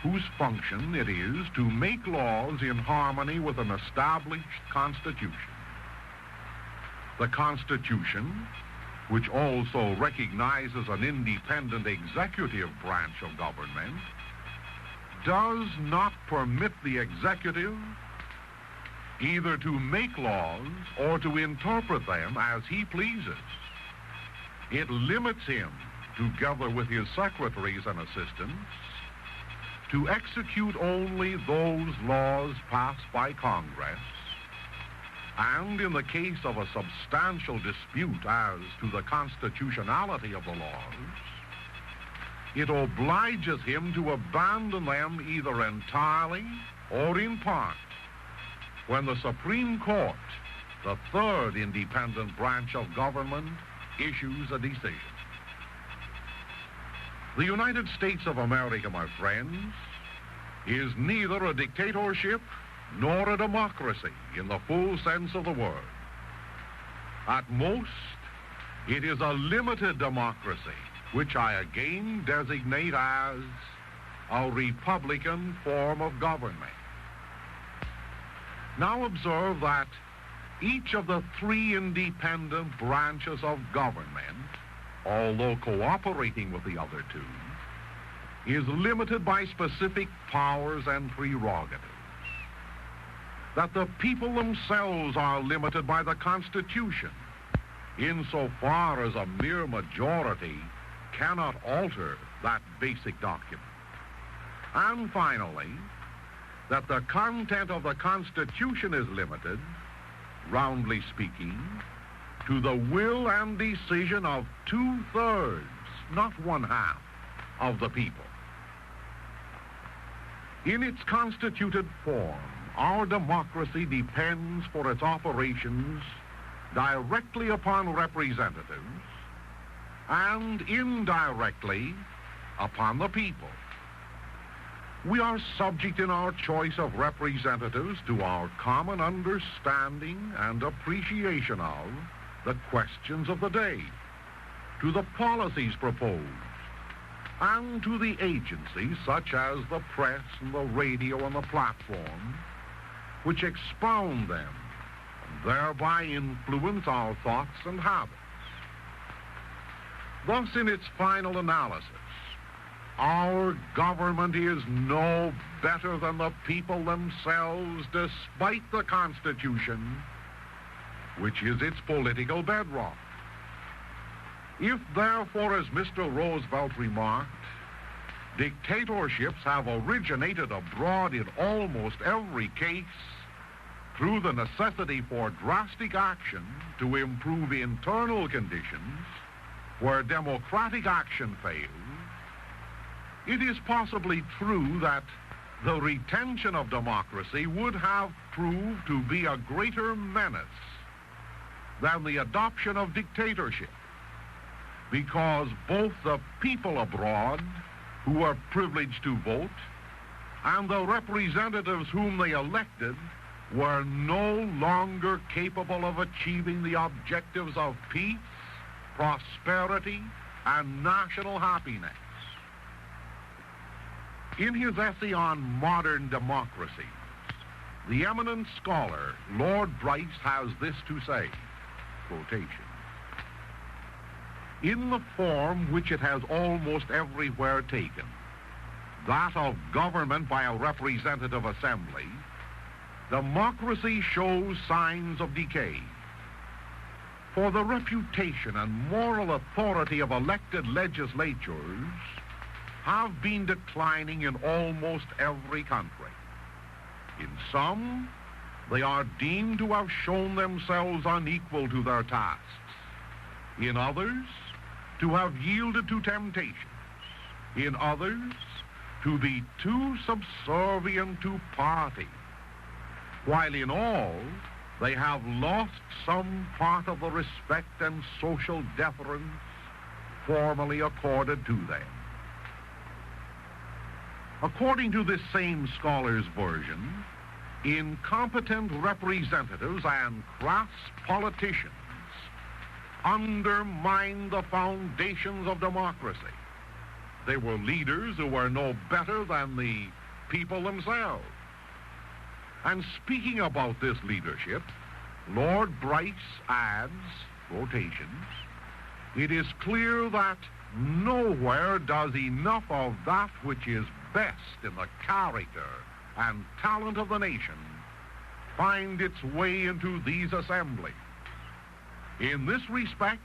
S3: whose function it is to make laws in harmony with an established Constitution. The Constitution, which also recognizes an independent executive branch of government, does not permit the executive either to make laws or to interpret them as he pleases. It limits him, together with his secretaries and assistants, to execute only those laws passed by Congress, and in the case of a substantial dispute as to the constitutionality of the laws, it obliges him to abandon them either entirely or in part when the Supreme Court, the third independent branch of government, issues a decision. The United States of America, my friends, is neither a dictatorship nor a democracy in the full sense of the word. At most, it is a limited democracy, which I again designate as a republican form of government. Now observe that each of the three independent branches of government, although cooperating with the other two, is limited by specific powers and prerogatives. That the people themselves are limited by the Constitution, insofar as a mere majority cannot alter that basic document. And finally, that the content of the Constitution is limited, roundly speaking, to the will and decision of 2/3, not 1/2, of the people. In its constituted form, our democracy depends for its operations directly upon representatives and indirectly upon the people. We are subject in our choice of representatives to our common understanding and appreciation of the questions of the day, to the policies proposed, and to the agencies such as the press and the radio and the platform, which expound them and thereby influence our thoughts and habits. Thus, in its final analysis, our government is no better than the people themselves, despite the Constitution, which is its political bedrock. If, therefore, as Mr. Roosevelt remarked, dictatorships have originated abroad in almost every case through the necessity for drastic action to improve internal conditions where democratic action fails, it is possibly true that the retention of democracy would have proved to be a greater menace than the adoption of dictatorship, because both the people abroad who are privileged to vote and the representatives whom they elected were no longer capable of achieving the objectives of peace, prosperity, and national happiness. In his essay on modern democracies, the eminent scholar Lord Bryce has this to say, quotation, "In the form which it has almost everywhere taken, that of government by a representative assembly, democracy shows signs of decay. For the reputation and moral authority of elected legislatures have been declining in almost every country. In some, they are deemed to have shown themselves unequal to their tasks. In others, to have yielded to temptations. In others, to be too subservient to party. While in all, they have lost some part of the respect and social deference formerly accorded to them." According to this same scholar's version, incompetent representatives and crass politicians undermined the foundations of democracy. They were leaders who were no better than the people themselves. And speaking about this leadership, Lord Bryce adds, quotations, "It is clear that nowhere does enough of that which is best in the character and talent of the nation find its way into these assemblies. In this respect,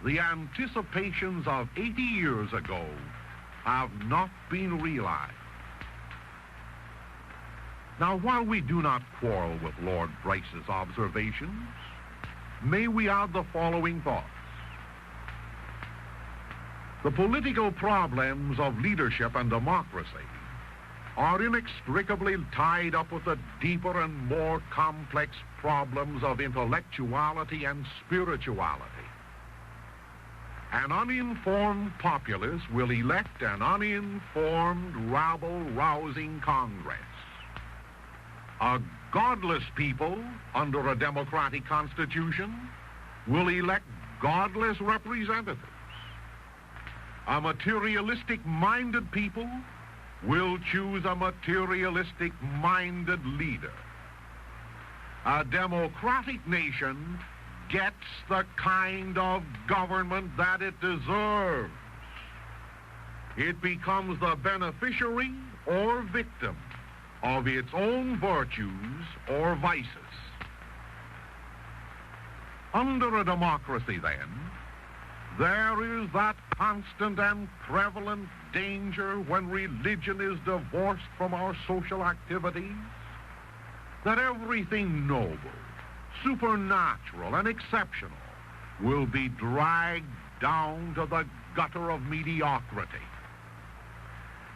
S3: the anticipations of 80 years ago have not been realized." Now, while we do not quarrel with Lord Bryce's observations, may we add the following thoughts. The political problems of leadership and democracy are inextricably tied up with the deeper and more complex problems of intellectuality and spirituality. An uninformed populace will elect an uninformed, rabble-rousing Congress. A godless people under a democratic constitution will elect godless representatives. A materialistic-minded people will choose a materialistic-minded leader. A democratic nation gets the kind of government that it deserves. It becomes the beneficiary or victim of its own virtues or vices. Under a democracy, then, there is that constant and prevalent danger when religion is divorced from our social activities, that everything noble, supernatural, and exceptional will be dragged down to the gutter of mediocrity.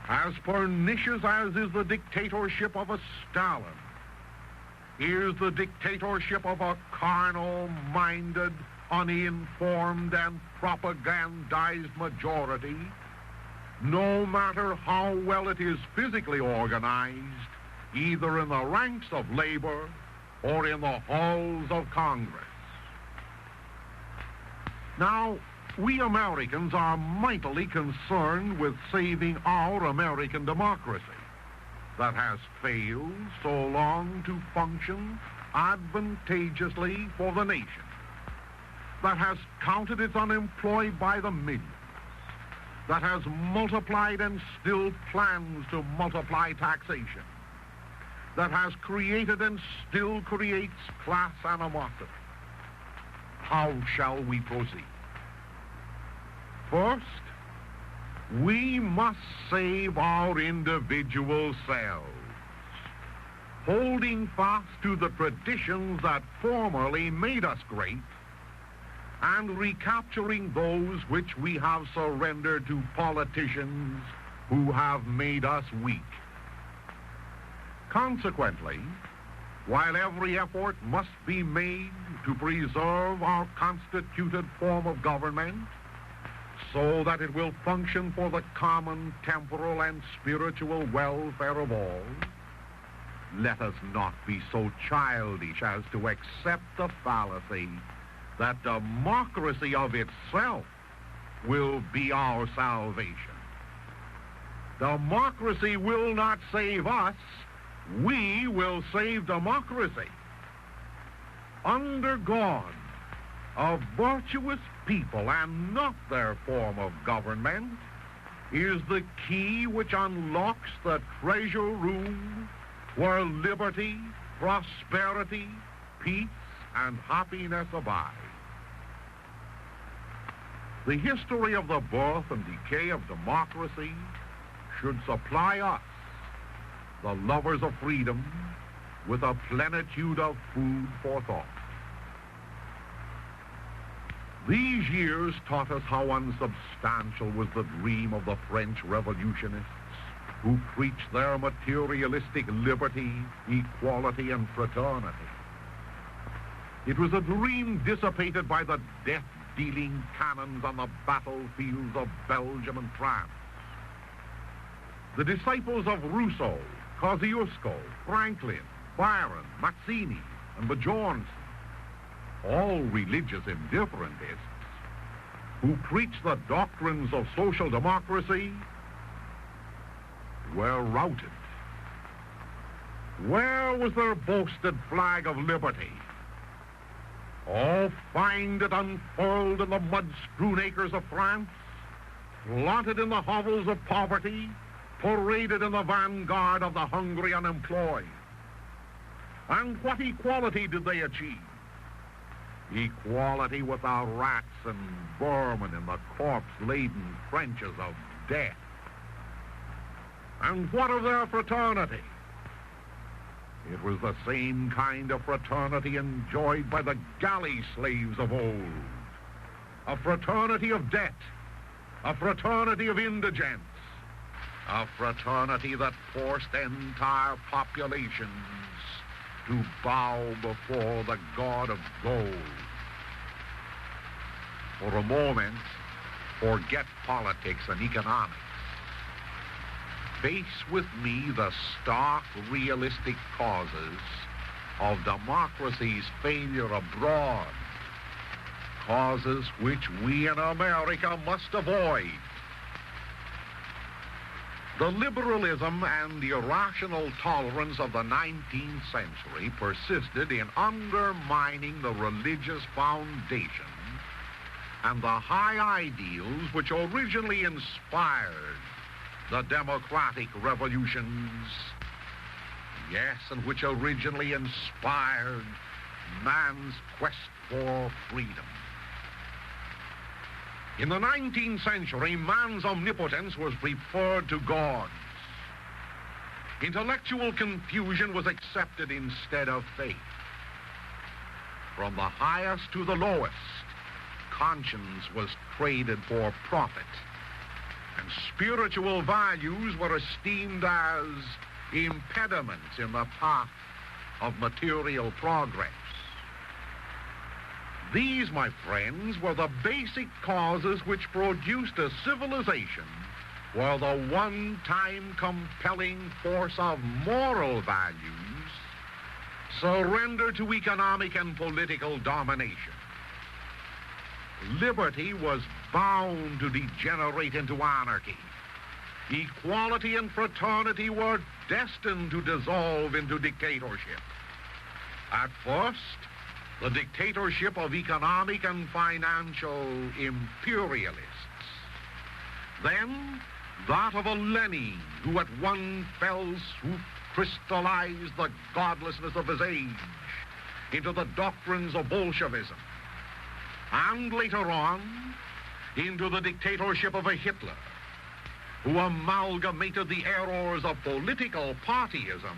S3: As pernicious as is the dictatorship of a Stalin, is the dictatorship of a carnal-minded, uninformed, and propagandized majority, no matter how well it is physically organized, either in the ranks of labor or in the halls of Congress. Now,
S14: We Americans are mightily concerned with saving our American democracy that has failed so long to function advantageously for the nation, that has counted its unemployed by the millions, that has multiplied and still plans to multiply taxation, that has created and still creates class animosity. How shall we proceed? First, we must save our individual selves, holding fast to the traditions that formerly made us great and recapturing those which we have surrendered to politicians who have made us weak. Consequently, while every effort must be made to preserve our constituted form of government so that it will function for the common temporal and spiritual welfare of all, let us not be so childish as to accept the fallacy that democracy of itself will be our salvation. Democracy will not save us. We will save democracy. Under God, a virtuous people and not their form of government is the key which unlocks the treasure room where liberty, prosperity, peace, and happiness abide. The history of the birth and decay of democracy should supply us, the lovers of freedom, with a plenitude of food for thought. These years taught us how unsubstantial was the dream of the French revolutionists who preached their materialistic liberty, equality, and fraternity. It was a dream dissipated by the death-dealing cannons on the battlefields of Belgium and France. The disciples of Rousseau, Kosciuszko, Franklin, Byron, Mazzini, and Bjornson, all religious indifferentists who preached the doctrines of social democracy, were routed. Where was their boasted flag of liberty? Oh, find it unfurled in the mud-strewn acres of France, flaunted in the hovels of poverty, paraded in the vanguard of the hungry unemployed. And what equality did they achieve? Equality with the rats and vermin in the corpse-laden trenches of death. And what of their fraternity? It was the same kind of fraternity enjoyed by the galley slaves of old. A fraternity of debt, a fraternity of indigence, a fraternity that forced entire populations to bow before the god of gold. For a moment, forget politics and economics. Face with me the stark, realistic causes of democracy's failure abroad, causes which we in America must avoid. The liberalism and the irrational tolerance of the 19th century persisted in undermining the religious foundation and the high ideals which originally inspired the democratic revolutions, yes, and which originally inspired man's quest for freedom. In the 19th century, man's omnipotence was preferred to God's. Intellectual confusion was accepted instead of faith. From the highest to the lowest, conscience was traded for profit, and spiritual values were esteemed as impediments in the path of material progress. These, my friends, were the basic causes which produced a civilization where the one-time compelling force of moral values surrendered to economic and political domination. liberty was bound to degenerate into anarchy. Equality and fraternity were destined to dissolve into dictatorship. At first, the dictatorship of economic and financial imperialists. Then, that of a Lenin, who at one fell swoop crystallized the godlessness of his age into the doctrines of Bolshevism. And later on, into the dictatorship of a Hitler, who amalgamated the errors of political partyism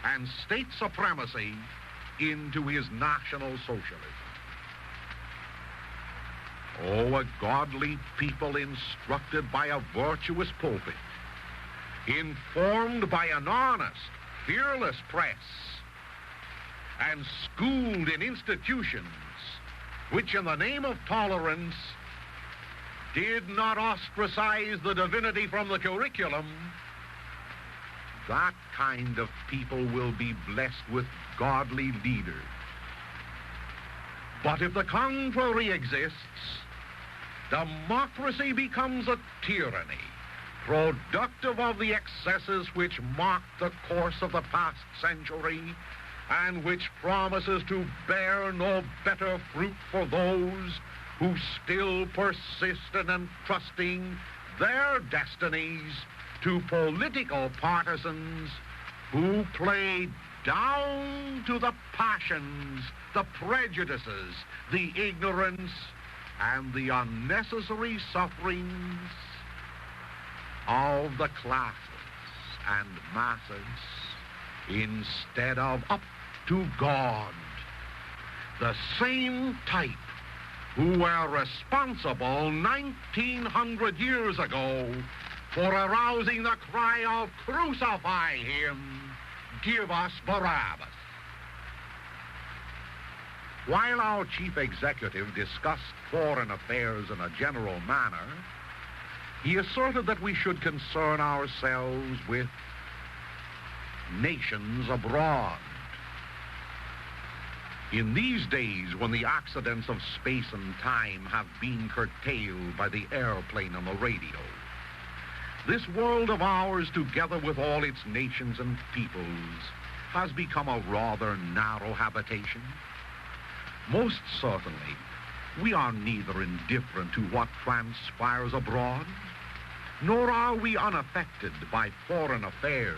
S14: and state supremacy into his National Socialism. Oh, a godly people instructed by a virtuous pulpit, informed by an honest, fearless press, and schooled in institutions which, in the name of tolerance, did not ostracize the divinity from the curriculum, that kind of people will be blessed with godly leaders. But if the contrary exists, democracy becomes a tyranny, productive of the excesses which marked the course of the past century, and which promises to bear no better fruit for those who still persist in entrusting their destinies to political partisans who play down to the passions, the prejudices, the ignorance, and the unnecessary sufferings of the classes and masses, instead of up to God, the same type who were responsible 1900 years ago for arousing the cry of "Crucify him, give us Barabbas." While our chief executive discussed foreign affairs in a general manner, he asserted that we should concern ourselves with nations abroad. In these days, when the accidents of space and time have been curtailed by the airplane and the radio, this world of ours, together with all its nations and peoples, has become a rather narrow habitation. Most certainly, we are neither indifferent to what transpires abroad, nor are we unaffected by foreign affairs,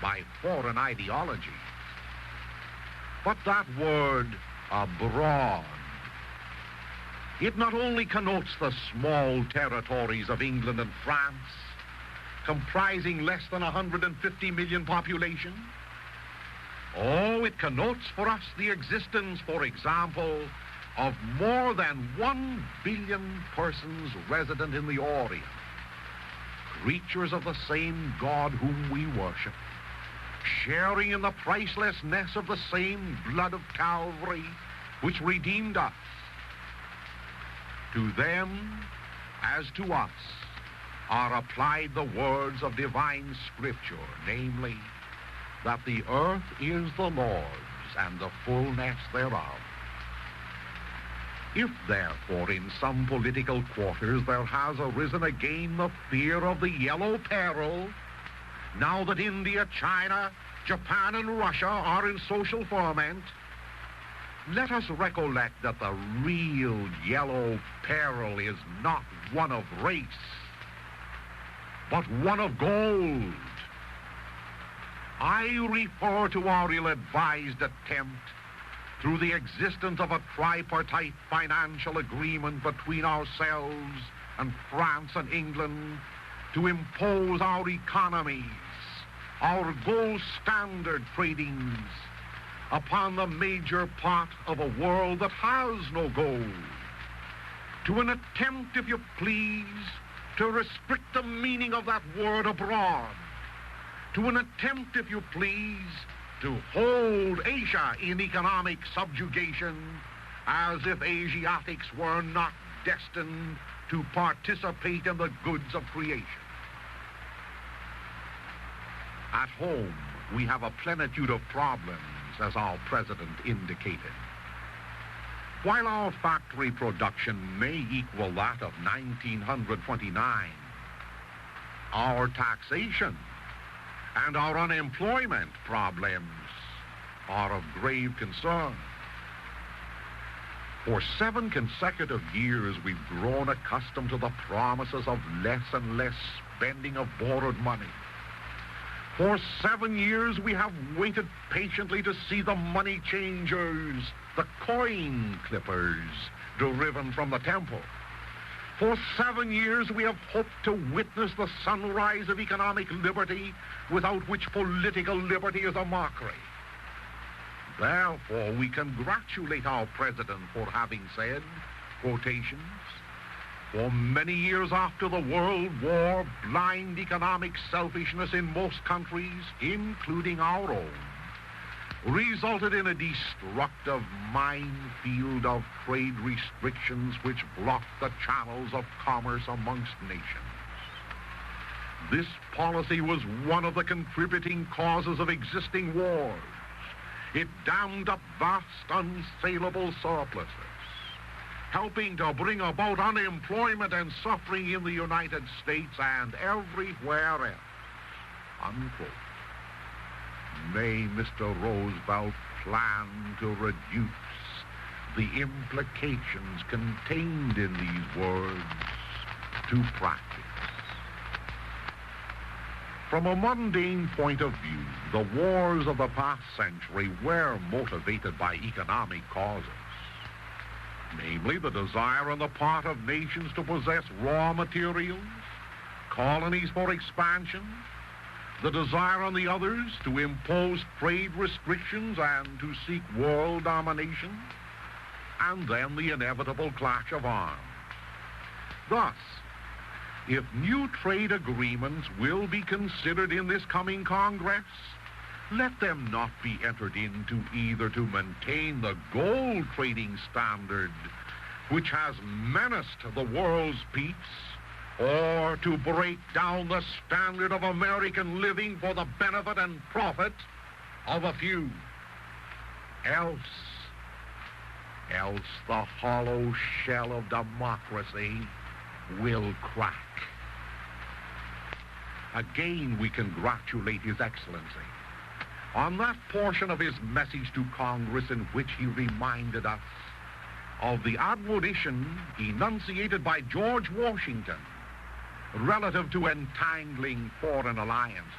S14: by foreign ideology. But that word, abroad, it not only connotes the small territories of England and France, comprising less than 150 million population. Oh, it connotes for us the existence, for example, of more than 1 billion persons resident in the Orient, creatures of the same God whom we worship, sharing in the pricelessness of the same blood of Calvary which redeemed us. To them, as to us, are applied the words of divine Scripture, namely, that the earth is the Lord's and the fullness thereof. If, therefore, in some political quarters there has arisen again the fear of the yellow peril, now that India, China, Japan, and Russia are in social ferment, let us recollect that the real yellow peril is not one of race, but one of gold. I refer to our ill-advised attempt, through the existence of a tripartite financial agreement between ourselves and France and England, to impose our economies, our gold standard tradings, upon the major part of a world that has no gold. To an attempt, if you please, to restrict the meaning of that word abroad. To an attempt, if you please, to hold Asia in economic subjugation, as if Asiatics were not destined to participate in the goods of creation. At home, we have a plenitude of problems, as our president indicated.
S9: While our factory production may equal that of 1929, our taxation and our unemployment problems are of grave concern. For 7 consecutive years, we've grown accustomed to the promises of less and less spending of borrowed money. For 7 years, we have waited patiently to see the money changers, the coin clippers, driven from the temple. For 7 years, we have hoped to witness the sunrise of economic liberty, without which political liberty is a mockery. Therefore, we congratulate our president for having said, quotations, "For many years after the World War, blind economic selfishness in most countries, including our own, resulted in a destructive minefield of trade restrictions which blocked the channels of commerce amongst nations. This policy was one of the contributing causes of existing wars. It dammed up vast unsaleable surpluses, helping to bring about unemployment and suffering in the United States and everywhere else," unquote. May Mr. Roosevelt plan to reduce the implications contained in these words to practice. From a mundane point of view, the wars of the past century were motivated by economic causes, namely the desire on the part of nations to possess raw materials, colonies for expansion, the desire on the others to impose trade restrictions and to seek world domination, and then the inevitable clash of arms. Thus, if new trade agreements will be considered in this coming Congress, let them not be entered into either to maintain the gold trading standard, which has menaced the world's peace, or to break down the standard of American living for the benefit and profit of a few. Else the hollow shell of democracy will crack. Again, we congratulate His Excellency on that portion of his message to Congress in which he reminded us of the admonition enunciated by George Washington relative to entangling foreign alliances.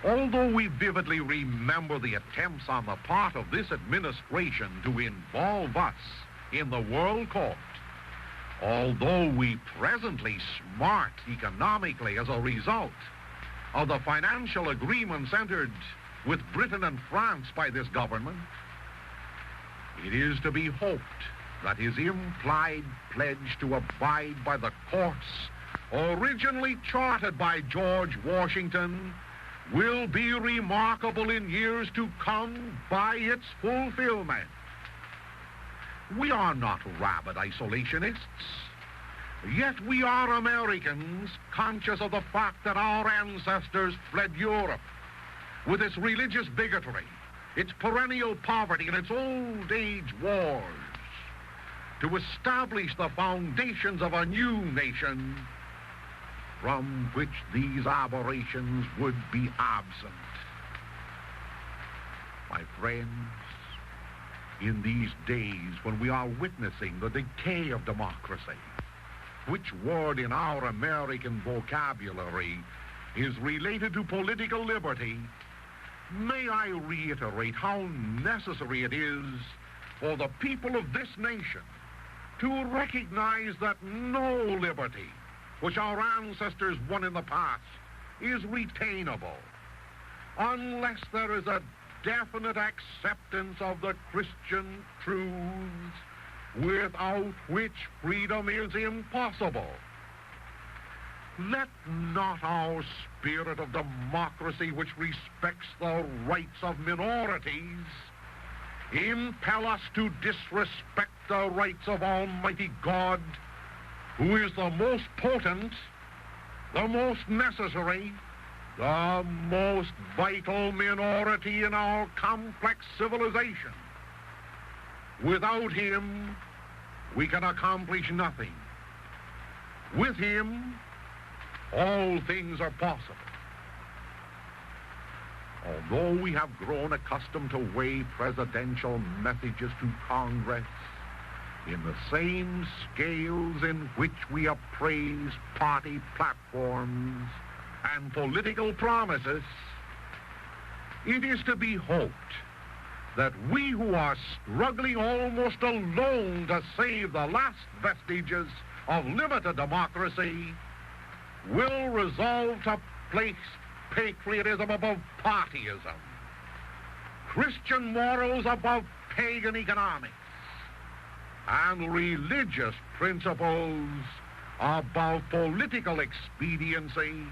S9: Although we vividly remember the attempts on the part of this administration to involve us in the World Court, although we presently smart economically as a result of the financial agreements entered with Britain and France by this government, it is to be hoped that his implied pledge to abide by the course originally charted by George Washington will be remarkable in years to come by its fulfillment. We are not rabid isolationists, yet we are Americans conscious of the fact that our ancestors fled Europe with its religious bigotry, its perennial poverty, and its old age wars to establish the foundations of a new nation from which these aberrations would be absent. My friends, in these days when we are witnessing the decay of democracy, which word in our American vocabulary is related to political liberty, may I reiterate how necessary it is for the people of this nation to recognize that no liberty which our ancestors won in the past is retainable unless there is a definite acceptance of the Christian truths without which freedom is impossible. Let not our spirit of democracy, which respects the rights of minorities, impel us to disrespect the rights of Almighty God, who is the most potent, the most necessary, the most vital minority in our complex civilization.
S14: Without him, we can accomplish nothing. With him, all things are possible. Although we have grown accustomed to weigh presidential messages to Congress in the same scales in which we appraise party platforms and political promises, it is to be hoped that we who are struggling almost alone to save the last vestiges of limited democracy will resolve to place patriotism above partyism, Christian morals above pagan economics, and religious principles above political expediency,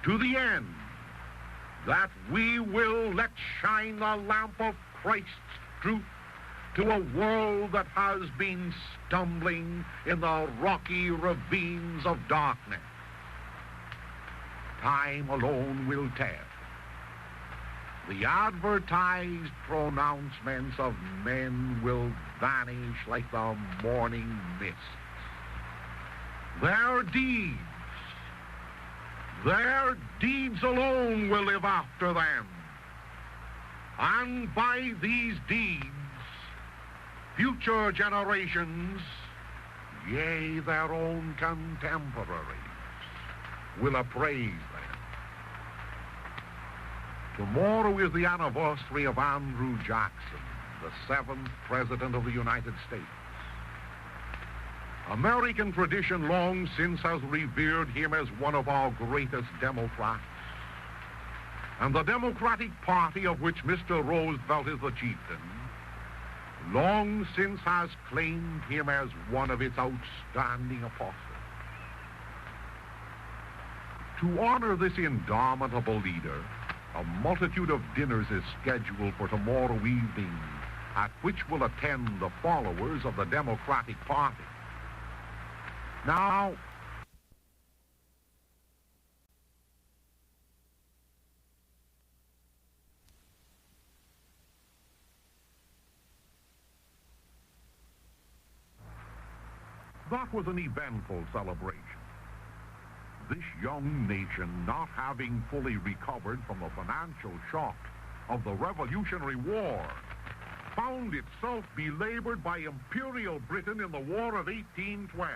S14: to the end that we will let shine the lamp of Christ's truth to a world that has been stumbling in the rocky ravines of darkness. Time alone will tell. The advertised pronouncements of men will vanish like the morning mist. Their deeds alone will live after them. And by these deeds, future generations, yea, their own contemporaries, will appraise them. Tomorrow is the anniversary of Andrew Jackson, the 7th President of the United States. American tradition long since has revered him as one of our greatest Democrats. And the Democratic Party, of which Mr. Roosevelt is the chieftain, long since has claimed him as one of its outstanding apostles. To honor this indomitable leader, a multitude of dinners is scheduled for tomorrow evening, at which will attend the followers of the Democratic Party. Now, that was an eventful celebration. This young nation, not having fully recovered from the financial shock of the Revolutionary War, found itself belabored by Imperial Britain in the War of 1812.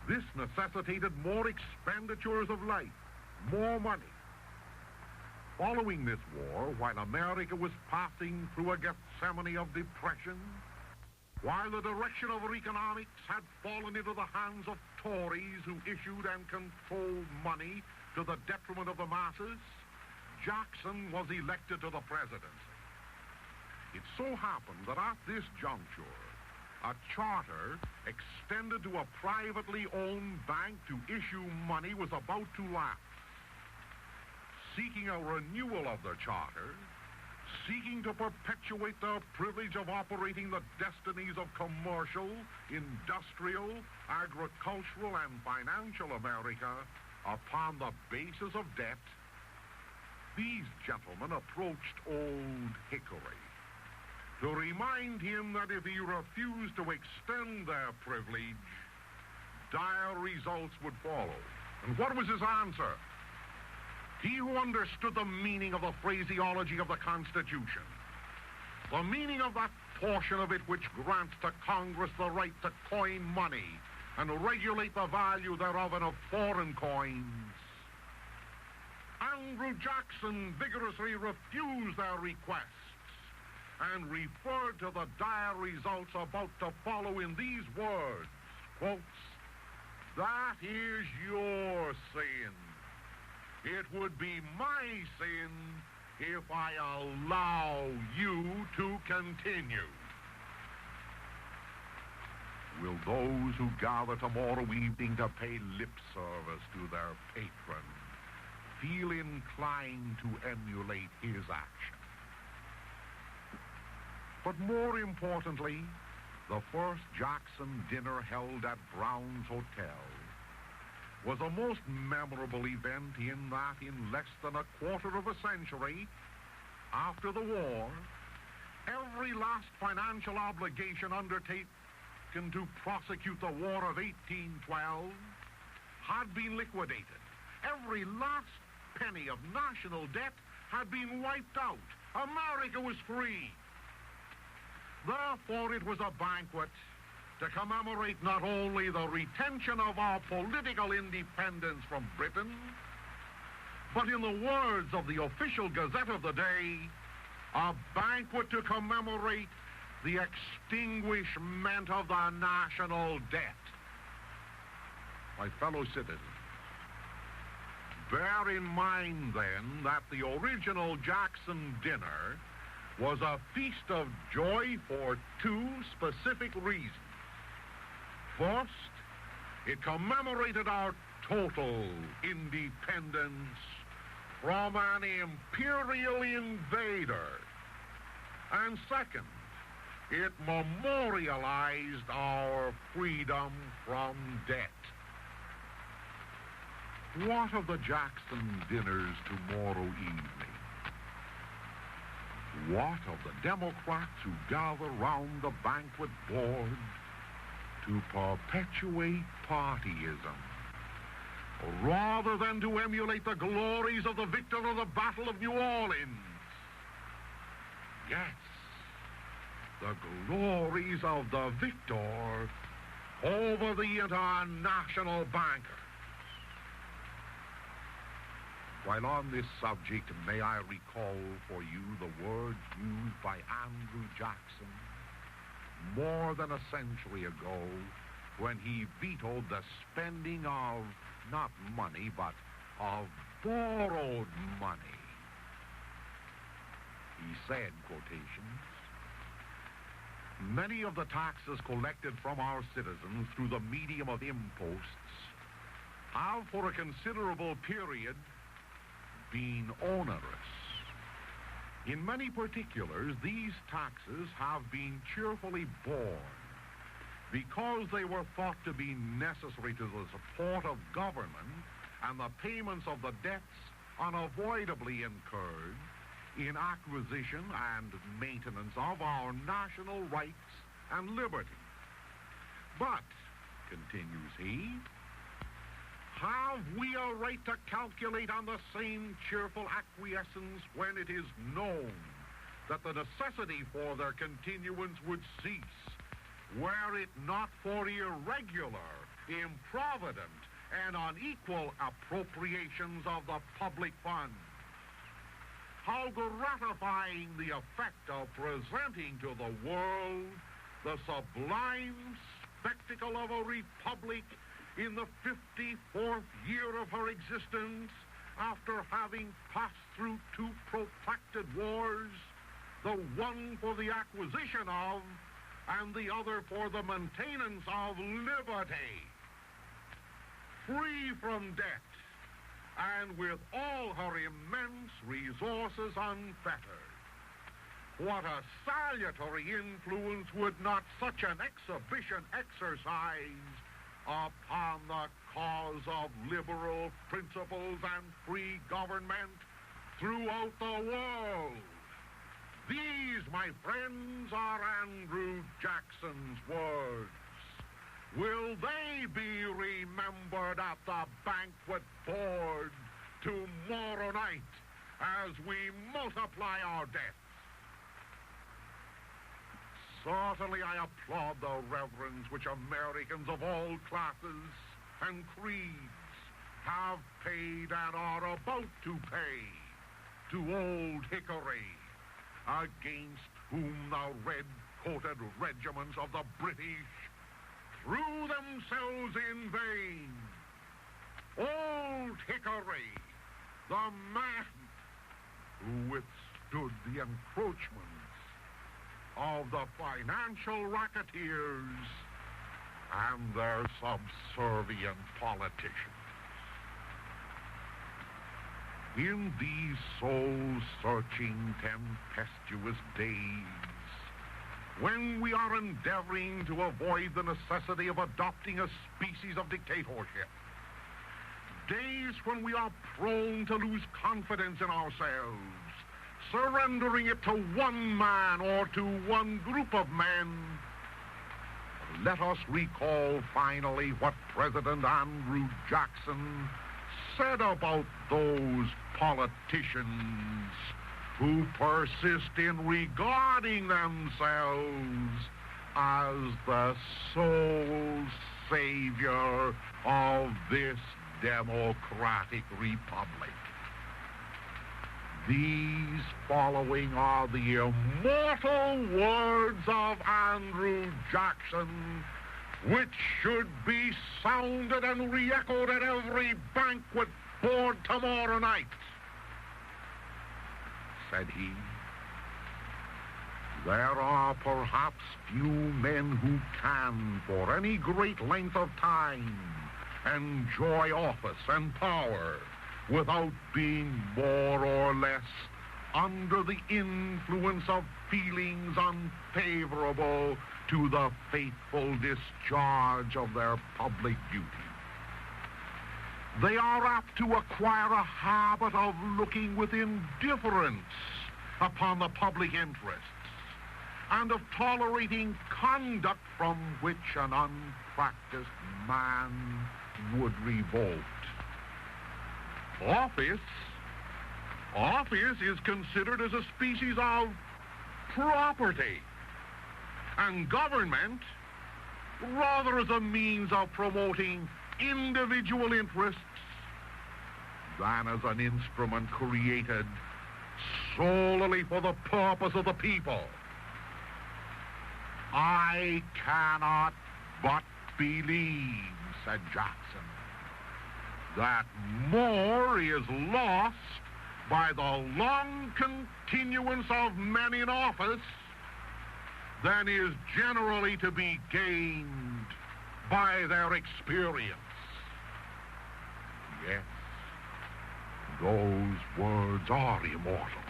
S14: This necessitated more expenditures of life, more money. Following this war, while America was passing through a Gethsemane of depression, while the direction of her economics had fallen into the hands of Tories who issued and controlled money to the detriment of the masses, Jackson was elected to the presidency. It so happened that at this juncture, a charter extended to a privately owned bank to issue money was about to lapse. Seeking a renewal of the charter, seeking to perpetuate their privilege of operating the destinies of commercial, industrial, agricultural, and financial America upon the basis of debt, these gentlemen approached Old Hickory to remind him that if he refused to extend their privilege, dire results would follow. And what was his answer? He who understood the meaning of the phraseology of the Constitution, the meaning of that portion of it which grants to Congress the right to coin money and regulate the value thereof and of foreign coins, Andrew Jackson vigorously refused their requests and referred to the dire results about to follow in these words, quotes, "That is your sin. It would be my sin if I allow you to continue." Will those who gather tomorrow evening to pay lip service to their patron feel inclined to emulate his action? But more importantly, the first Jackson dinner held at Brown's Hotel was a most memorable event in that in less than a quarter of a century after the war, every last financial obligation undertaken to prosecute the War of 1812 had been liquidated. Every last penny of national debt had been wiped out. America was free. Therefore, it was a banquet to commemorate not only the retention of our political independence from Britain, but in the words of the official Gazette of the day, a banquet to commemorate the extinguishment of the national debt. My fellow citizens, bear in mind then that the original Jackson dinner was a feast of joy for two specific reasons. First, it commemorated our total independence from an imperial invader. And second, it memorialized our freedom from debt. What of the Jackson dinners tomorrow evening? What of the Democrats who gather round the banquet board to perpetuate partyism, rather than to emulate the glories of the victor of the Battle of New Orleans? Yes, the glories of the victor over the international bankers. While on this subject, may I recall for you the words used by Andrew Jackson more than a century ago when he vetoed the spending of not money, but of borrowed money. He said, quotations, "Many of the taxes collected from our citizens through the medium of imposts have for a considerable period been onerous. In many particulars, these taxes have been cheerfully borne because they were thought to be necessary to the support of government and the payments of the debts unavoidably incurred in acquisition and maintenance of our national rights and liberty. But," continues he, "have we a right to calculate on the same cheerful acquiescence when it is known that the necessity for their continuance would cease, were it not for irregular, improvident, and unequal appropriations of the public fund? How gratifying the effect of presenting to the world the sublime spectacle of a republic in the 54th year of her existence, after having passed through two protracted wars, the one for the acquisition of, and the other for the maintenance of liberty, free from debt, and with all her immense resources unfettered. What a salutary influence would not such an exhibition exercise upon the cause of liberal principles and free government throughout the world? These, my friends, are Andrew Jackson's words. Will they be remembered at the banquet board tomorrow night as we multiply our debts? Certainly I applaud the reverence which Americans of all classes and creeds have paid and are about to pay to Old Hickory, against whom the red-coated regiments of the British threw themselves in vain. Old Hickory, the man who withstood the encroachments of the financial racketeers and their subservient politicians. In these soul-searching, tempestuous days, when we are endeavoring to avoid the necessity of adopting a species of dictatorship, days when we are prone to lose confidence in ourselves, surrendering it to one man or to one group of men. Let us recall finally what President Andrew Jackson said about those politicians who persist in regarding themselves as the sole savior of this democratic republic. These following are the immortal words of Andrew Jackson, which should be sounded and re-echoed at every banquet board tomorrow night. Said he, there are perhaps few men who can, for any great length of time, enjoy office and power without being more or less under the influence of feelings unfavorable to the faithful discharge of their public duty. They are apt to acquire a habit of looking with indifference upon the public interests and of tolerating conduct from which an unpracticed man would revolt. Office is considered as a species of property, and government rather as a means of promoting individual interests than as an instrument created solely for the purpose of the people. I cannot but believe, said Jackson, that more is lost by the long continuance of men in office than is generally to be gained by their experience. Yes, those words are immortal.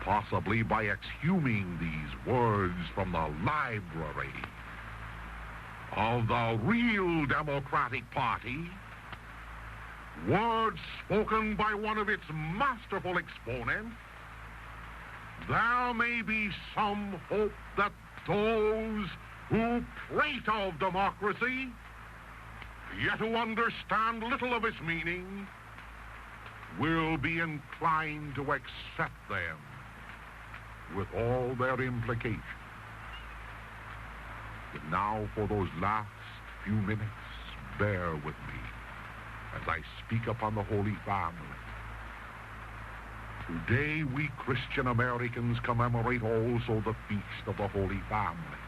S14: Possibly by exhuming these words from the library of the real Democratic Party, words spoken by one of its masterful exponents, there may be some hope that those who prate of democracy, yet who understand little of its meaning, will be inclined to accept them with all their implications. But now, for those last few minutes, bear with me as I speak upon the Holy Family. Today, we Christian Americans commemorate also the Feast of the Holy Family.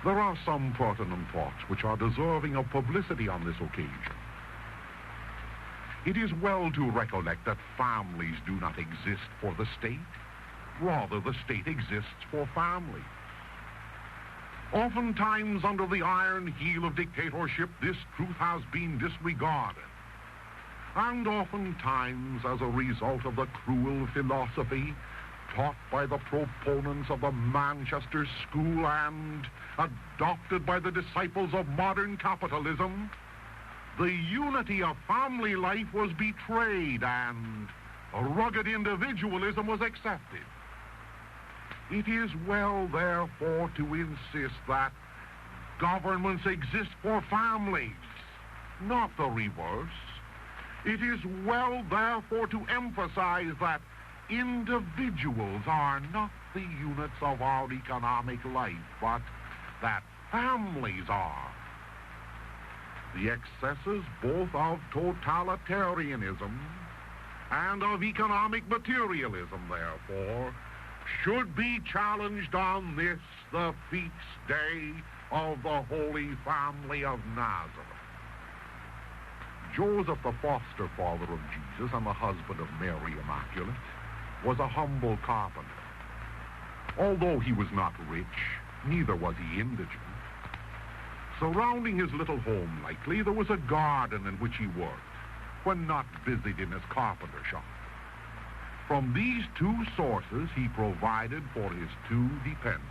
S14: There are some pertinent thoughts which are deserving of publicity on this occasion. It is well to recollect that families do not exist for the state. Rather, the state exists for families. Oftentimes, under the iron heel of dictatorship, this truth has been disregarded. And oftentimes, as a result of the cruel philosophy taught by the proponents of the Manchester School and adopted by the disciples of modern capitalism, the unity of family life was betrayed and rugged individualism was accepted. It is well, therefore, to insist that governments exist for families, not the reverse. It is well, therefore, to emphasize that individuals are not the units of our economic life, but that families are. The excesses both of totalitarianism and of economic materialism, therefore, should be challenged on this, the feast day of the Holy Family of Nazareth. Joseph, the foster father of Jesus and the husband of Mary Immaculate, was a humble carpenter. Although he was not rich, neither was he indigent. Surrounding his little home, likely, there was a garden in which he worked, when not busied in his carpenter shop. From these two sources, he provided for his two dependents.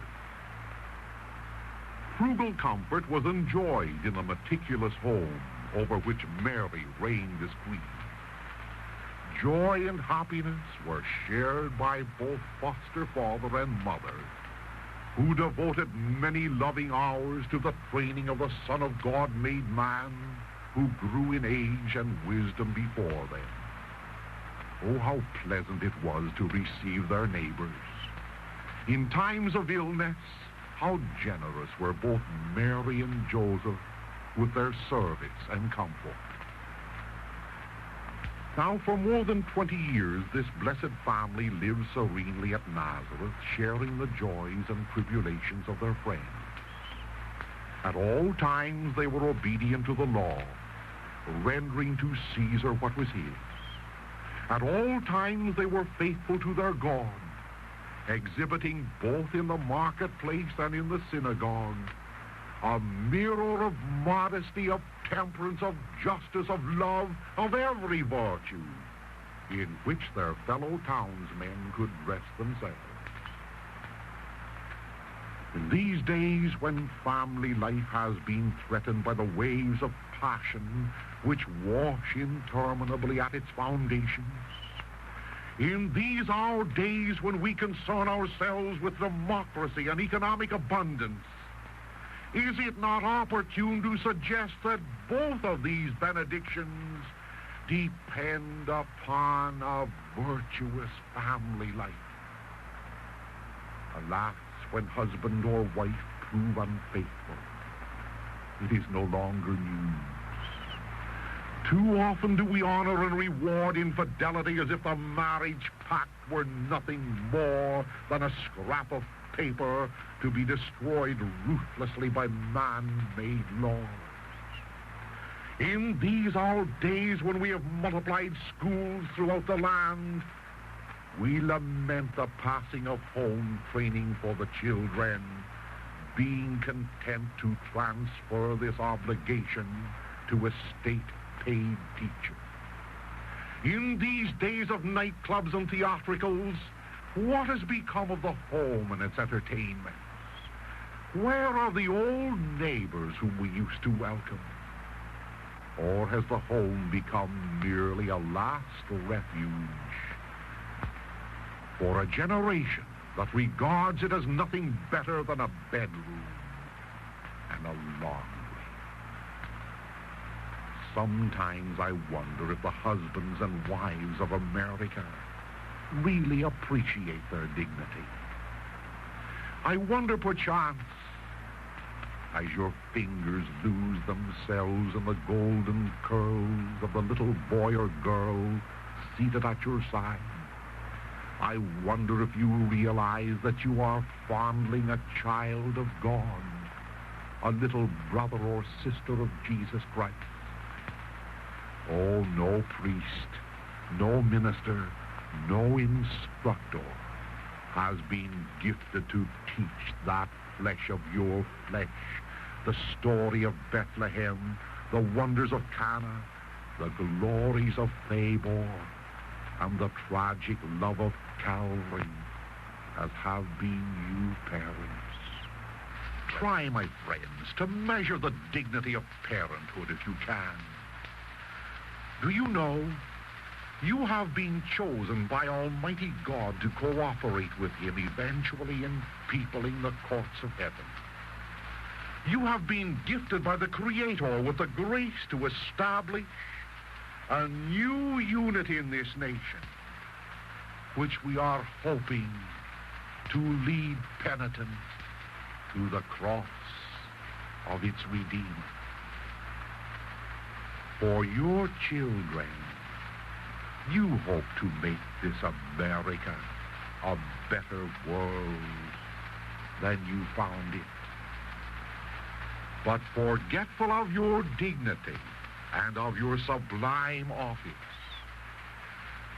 S14: Frugal comfort was enjoyed in the meticulous home over which Mary reigned as queen.
S3: joy and happiness were shared by both foster father and mother, who devoted many loving hours to the training of the Son of God made man, who grew in age and wisdom before them. Oh, how pleasant it was to receive their neighbors. In times of illness, how generous were both Mary and Joseph with their service and comfort. Now, for more than 20 years, this blessed family lived serenely at Nazareth, sharing the joys and tribulations of their friends. At all times, they were obedient to the law, rendering to Caesar what was his. At all times, they were faithful to their God, exhibiting both in the marketplace and in the synagogue a mirror of modesty, of temperance, of justice, of love, of every virtue in which their fellow townsmen could rest themselves. In these days when family life has been threatened by the waves of passion which wash interminably at its foundations, in these our days when we concern ourselves with democracy and economic abundance, is it not opportune to suggest that both of these benedictions depend upon a virtuous family life? Alas, when husband or wife prove unfaithful, it is no longer news. Too often do we honor and reward infidelity as if the marriage pact were nothing more than a scrap of paper to be destroyed ruthlessly by man-made laws. In these our days when we have multiplied schools throughout the land, we lament the passing of home training for the children, being content to transfer this obligation to a state-paid teacher. In these days of nightclubs and theatricals, what has become of the home and its entertainments? Where are the old neighbors whom we used to welcome? Or has the home become merely a last refuge for a generation that regards it as nothing better than a bedroom and a laundry? Sometimes I wonder if the husbands and wives of America really appreciate their dignity. I wonder, perchance, as your fingers lose themselves in the golden curls of the little boy or girl seated at your side, I wonder if you realize that you are fondling a child of God, a little brother or sister of Jesus Christ. Oh, no priest, no minister, no instructor has been gifted to teach that flesh of your flesh the story of Bethlehem, the wonders of Cana, the glories of Tabor, and the tragic love of Calvary, as have been you parents. Try, my friends, to measure the dignity of parenthood if you can. Do you know, you have been chosen by Almighty God to cooperate with Him eventually in peopling the courts of heaven. You have been gifted by the Creator with the grace to establish a new unity in this nation, which we are hoping to lead penitents to the cross of its Redeemer. For your children, you hope to make this America a better world than you found it. But forgetful of your dignity and of your sublime office,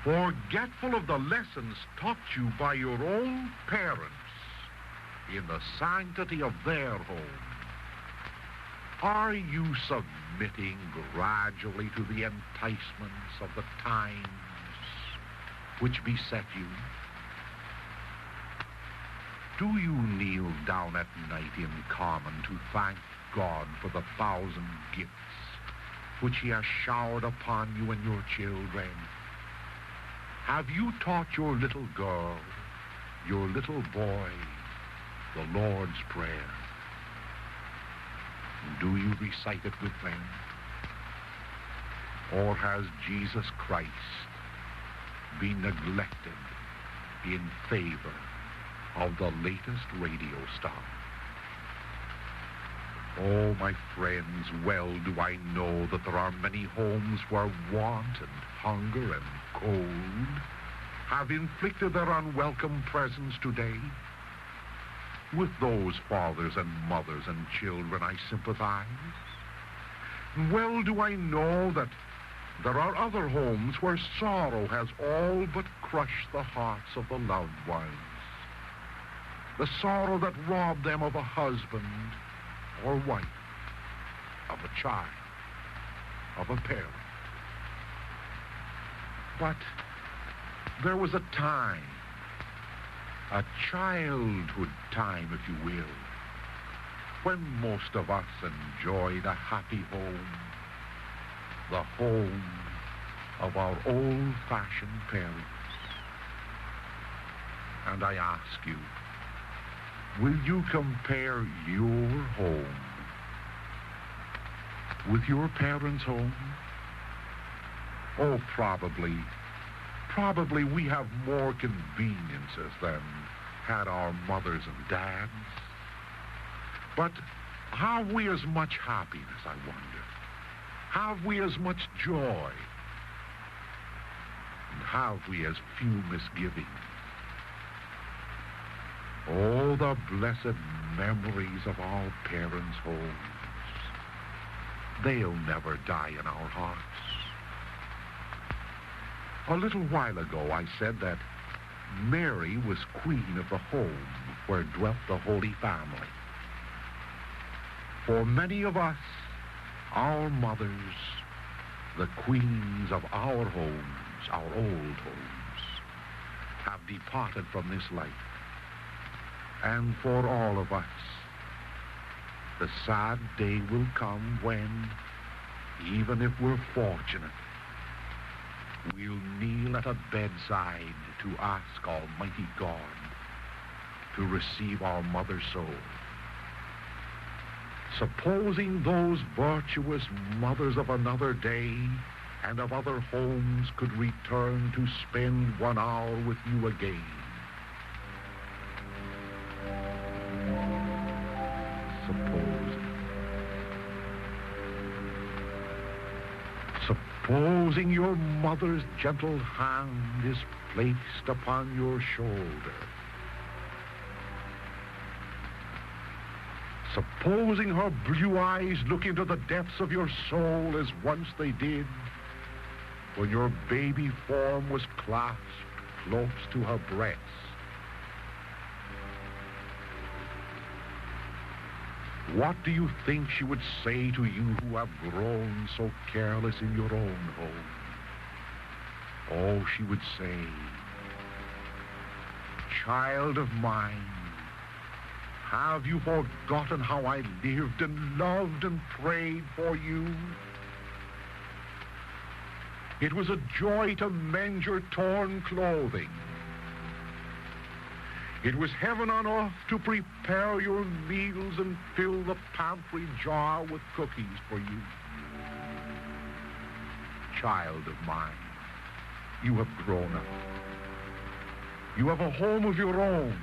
S3: forgetful of the lessons taught you by your own parents in the sanctity of their home, are you submitting gradually to the enticements of the times which beset you? Do you kneel down at night in common to thank God for the 1,000 gifts which He has showered upon you and your children? Have you taught your little girl, your little boy, the Lord's Prayer? Do you recite it with them? Or has Jesus Christ been neglected in favor of the latest radio star? Oh, my friends, well do I know that there are many homes where want and hunger and cold have inflicted their unwelcome presence today. With those fathers and mothers and children I sympathize. Well do I know that there are other homes where sorrow has all but crushed the hearts of the loved ones. The sorrow that robbed them of a husband or wife, of a child, of a parent. But there was a time, a childhood time, if you will, when most of us enjoyed a happy home, the home of our old-fashioned parents. And I ask you, will you compare your home with your parents' home? Oh, probably we have more conveniences than had our mothers and dads. But have we as much happiness, I wonder? Have we as much joy? And have we as few misgivings? Oh, the blessed memories of our parents' homes. They'll never die in our hearts. A little while ago, I said that Mary was queen of the home where dwelt the Holy Family. For many of us, our mothers, the queens of our homes, our old homes, have departed from this life. And for all of us, the sad day will come when, even if we're fortunate, we'll kneel at a bedside to ask Almighty God to receive our mother's soul. Supposing those virtuous mothers of another day and of other homes could return to spend 1 hour with you again. Supposing your mother's gentle hand is placed upon your shoulder. Supposing her blue eyes look into the depths of your soul as once they did when your baby form was clasped close to her breast. What do you think she would say to you who have grown so careless in your own home? Oh, she would say, "Child of mine, have you forgotten how I lived and loved and prayed for you? It was a joy to mend your torn clothing. It was heaven on earth to prepare your meals and fill the pantry jar with cookies for you. Child of mine, you have grown up. You have a home of your own.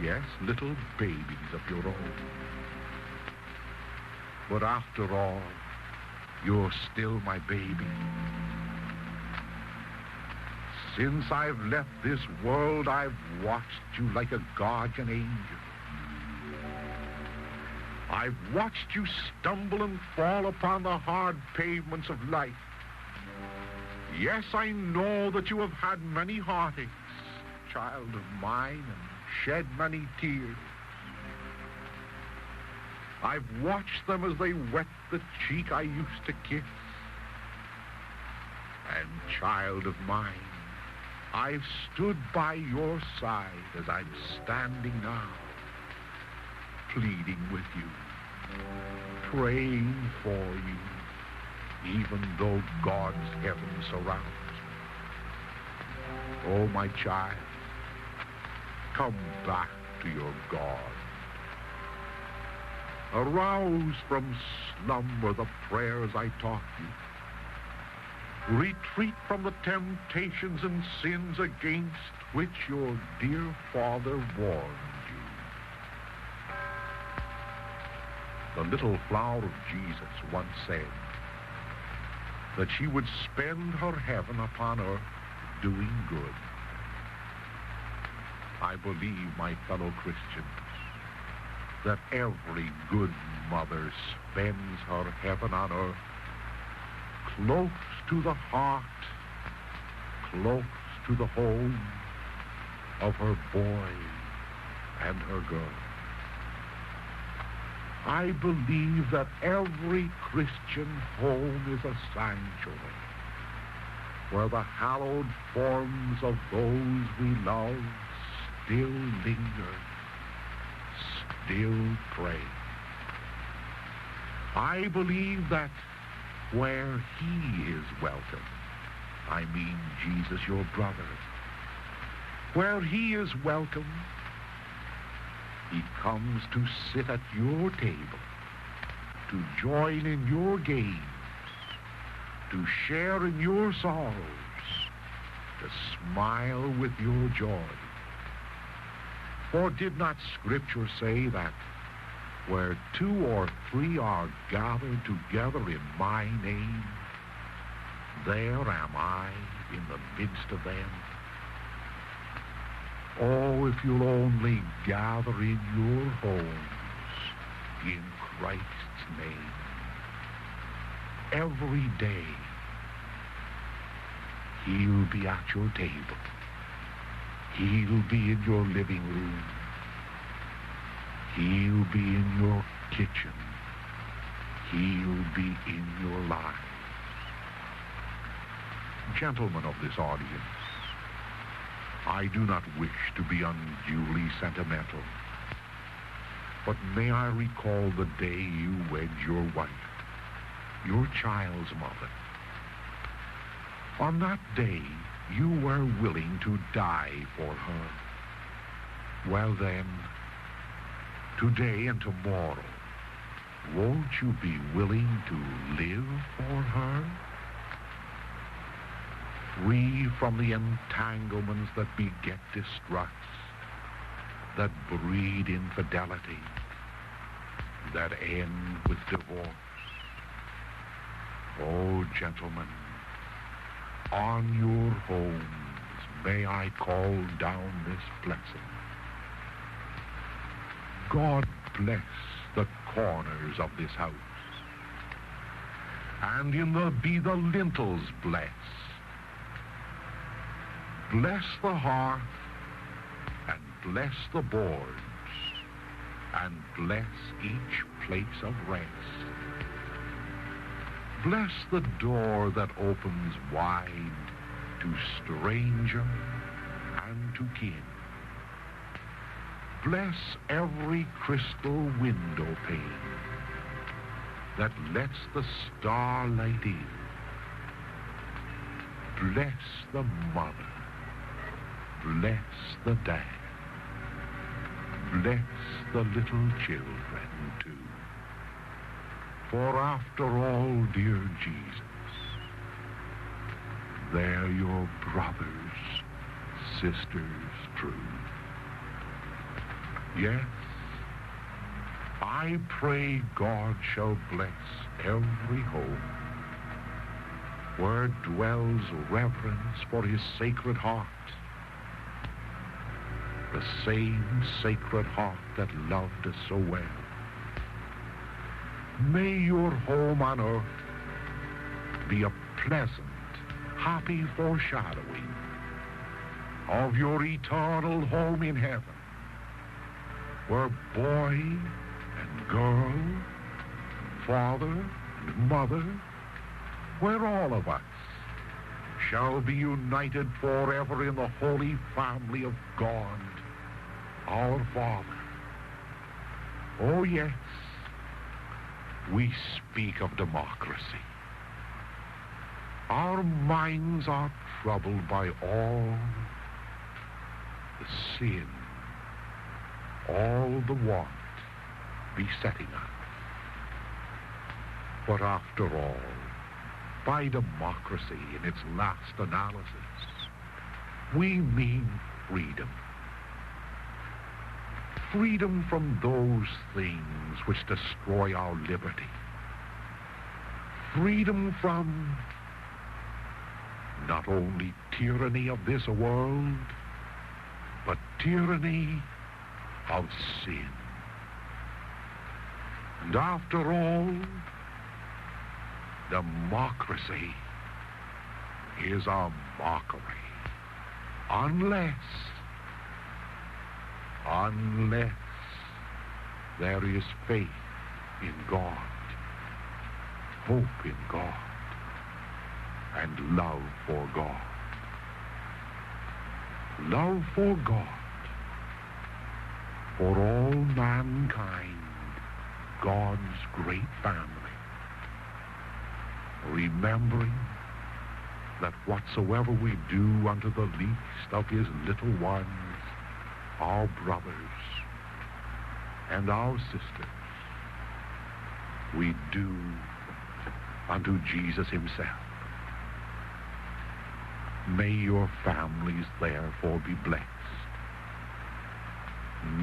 S3: Yes, little babies of your own. But after all, you're still my baby. Since I've left this world, I've watched you like a guardian angel. I've watched you stumble and fall upon the hard pavements of life. Yes, I know that you have had many heartaches, child of mine, and shed many tears. I've watched them as they wet the cheek I used to kiss. And, child of mine, I've stood by your side as I'm standing now, pleading with you, praying for you, even though God's heaven surrounds me.
S14: Oh, my child, come back to your God. Arouse from slumber the prayers I taught you. Retreat from the temptations and sins against which your dear father warned you. The little flower of Jesus once said that she would spend her heaven upon earth doing good. I believe, my fellow Christians, that every good mother spends her heaven on earth close to the heart, close to the home of her boy and her girl. I believe that every Christian home is a sanctuary where the hallowed forms of those we love still linger, still pray. I believe that where he is welcome, I mean Jesus, your brother, where he is welcome, he comes to sit at your table, to join in your games, to share in your sorrows, to smile with your joy. For did not Scripture say that where 2 or 3 are gathered together in my name, there am I in the midst of them? Oh, if you'll only gather in your homes in Christ's name every day, he'll be at your table. He'll be in your living room. He'll be in your kitchen. He'll be in your life. Gentlemen of this audience, I do not wish to be unduly sentimental, but may I recall the day you wed your wife, your child's mother. On that day, you were willing to die for her. Well then, today and tomorrow, won't you be willing to live for her? Free from the entanglements that beget distrust, that breed infidelity, that end with divorce. Oh, gentlemen, on your homes may I call down this blessing. God bless the corners of this house, and in the lintels bless. Bless the hearth, and bless the boards, and bless each place of rest. Bless the door that opens wide to stranger and to kin. Bless every crystal window pane that lets the starlight in. Bless the mother. Bless the dad. Bless the little children, too. For after all, dear Jesus, they're your brothers, sisters true. Yes, I pray God shall bless every home where dwells reverence for his sacred heart, the same sacred heart that loved us so well. May your home on earth be a pleasant, happy foreshadowing of your eternal home in heaven, where boy and girl, father and mother, where all of us shall be united forever in the holy family of God, our Father. Oh, yes, we speak of democracy. Our minds are troubled by all the sin, all the want besetting us. But after all, by democracy in its last analysis, we mean freedom. Freedom from those things which destroy our liberty. Freedom from not only tyranny of this world, but tyranny of sin. And after all, democracy is a mockery. Unless there is faith in God, hope in God, and love for God. Love for God, for all mankind, God's great family. Remembering that whatsoever we do unto the least of his little ones, our brothers and our sisters, we do unto Jesus himself. May your families therefore be blessed.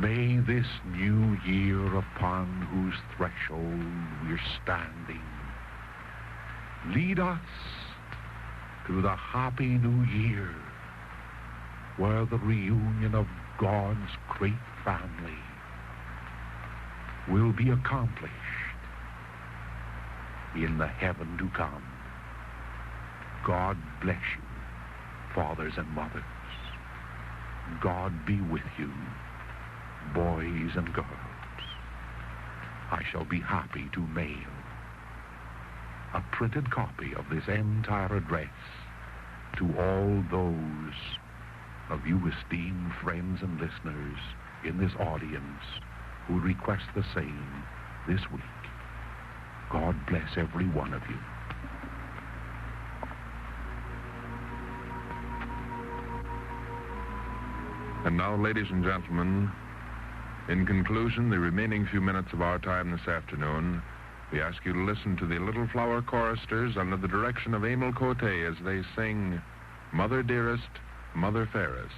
S14: May this new year upon whose threshold we're standing lead us to the happy new year, where the reunion of God's great family will be accomplished in the heaven to come. God bless you, fathers and mothers. God be with you, boys and girls. I shall be happy to mail a printed copy of this entire address to all those of you esteemed friends and listeners in this audience who request the same this week. God bless every one of you.
S10: And now, ladies and gentlemen, in conclusion, the remaining few minutes of our time this afternoon, we ask you to listen to the Little Flower Choristers under the direction of Emil Cote as they sing Mother Dearest, Mother Fairest.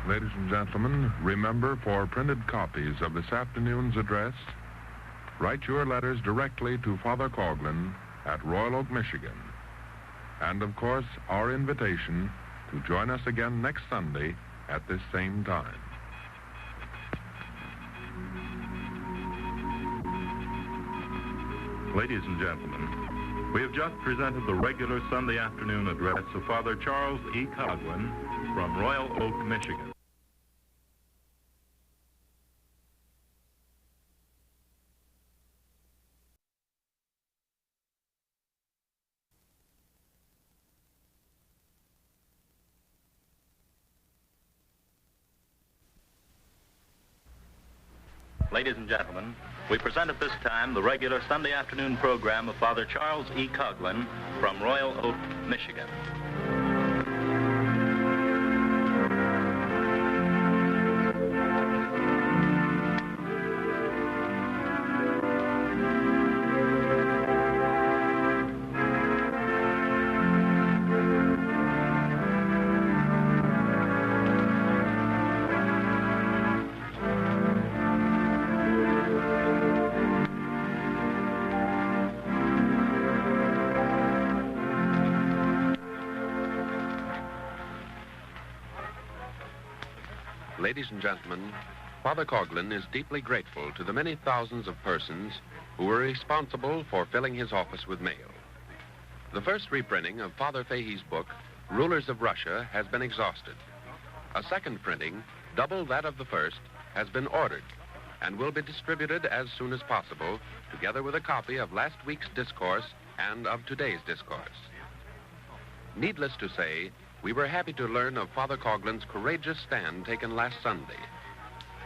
S10: Ladies and gentlemen, remember, for printed copies of this afternoon's address, write your letters directly to Father Coughlin at Royal Oak, Michigan. And, of course, our invitation to join us again next Sunday at this same time.
S12: Ladies and gentlemen, we have just presented the regular Sunday afternoon address of Father Charles E. Coughlin from Royal Oak, Michigan. Ladies and gentlemen, we present at this time the regular Sunday afternoon program of Father Charles E. Coughlin from Royal Oak, Michigan.
S10: Ladies and gentlemen, Father Coughlin is deeply grateful to the many thousands of persons who were responsible for filling his office with mail. The first reprinting of Father Fahey's book, Rulers of Russia, has been exhausted. A second printing, double that of the first, has been ordered and will be distributed as soon as possible, together with a copy of last week's discourse and of today's discourse. Needless to say, we were happy to learn of Father Coughlin's courageous stand taken last Sunday.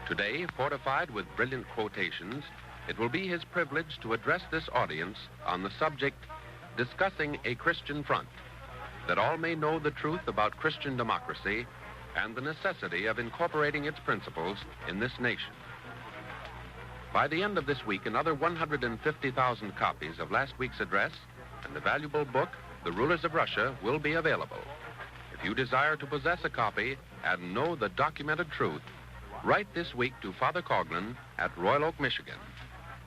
S10: Today, fortified with brilliant quotations, it will be his privilege to address this audience on the subject, Discussing a Christian Front, that all may know the truth about Christian democracy and the necessity of incorporating its principles in this nation. By the end of this week, another 150,000 copies of last week's address and the valuable book, The Rulers of Russia, will be available. If you desire to possess a copy and know the documented truth, write this week to Father Coughlin at Royal Oak, Michigan.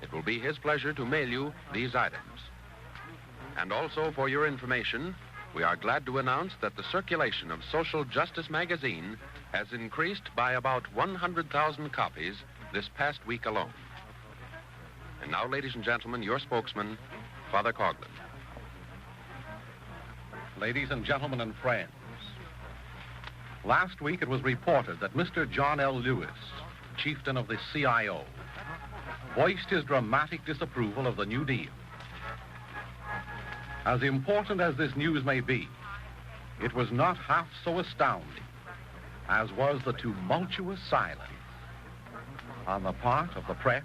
S10: It will be his pleasure to mail you these items. And also, for your information, we are glad to announce that the circulation of Social Justice magazine has increased by about 100,000 copies this past week alone. And now, ladies and gentlemen, your spokesman, Father Coughlin.
S9: Ladies and gentlemen and friends, last week it was reported that Mr. John L. Lewis, chieftain of the CIO, voiced his dramatic disapproval of the New Deal. As important as this news may be, it was not half so astounding as was the tumultuous silence on the part of the press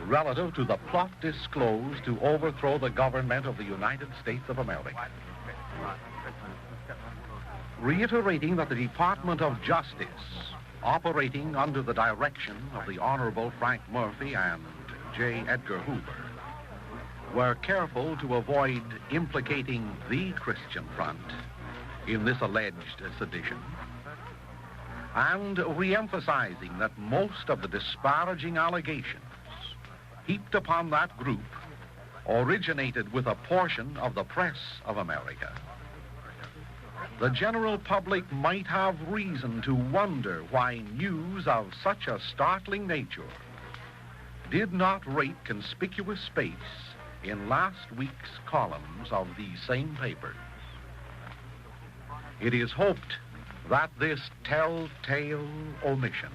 S9: relative to the plot disclosed to overthrow the government of the United States of America. Reiterating that the Department of Justice, operating under the direction of the Honorable Frank Murphy and J. Edgar Hoover, were careful to avoid implicating the Christian Front in this alleged sedition, and re-emphasizing that most of the disparaging allegations heaped upon that group originated with a portion of the press of America. The general public might have reason to wonder why news of such a startling nature did not rake conspicuous space in last week's columns of these same papers. It is hoped that this telltale omission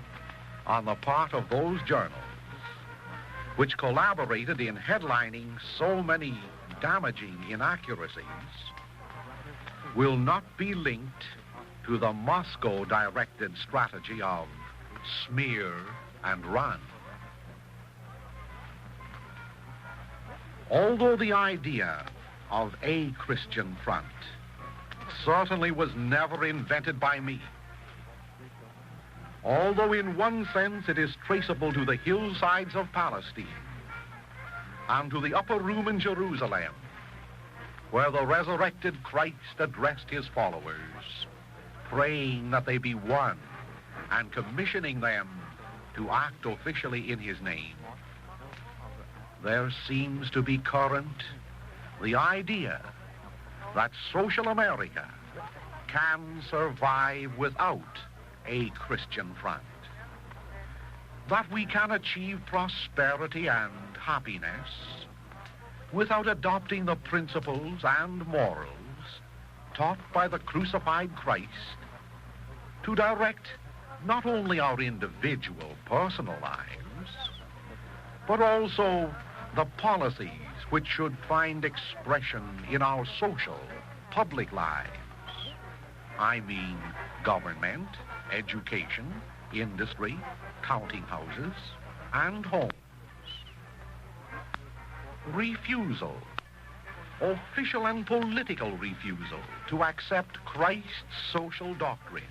S9: on the part of those journals which collaborated in headlining so many damaging inaccuracies will not be linked to the Moscow-directed strategy of smear and run. Although the idea of a Christian front certainly was never invented by me, although in one sense it is traceable to the hillsides of Palestine and to the upper room in Jerusalem, where the resurrected Christ addressed his followers, praying that they be one and commissioning them to act officially in his name, there seems to be current the idea that social America can survive without a Christian front, that we can achieve prosperity and happiness without adopting the principles and morals taught by the crucified Christ to direct not only our individual personal lives, but also the policies which should find expression in our social, public lives. I mean government, education, industry, counting houses, and homes. Refusal, official and political refusal to accept Christ's social doctrines,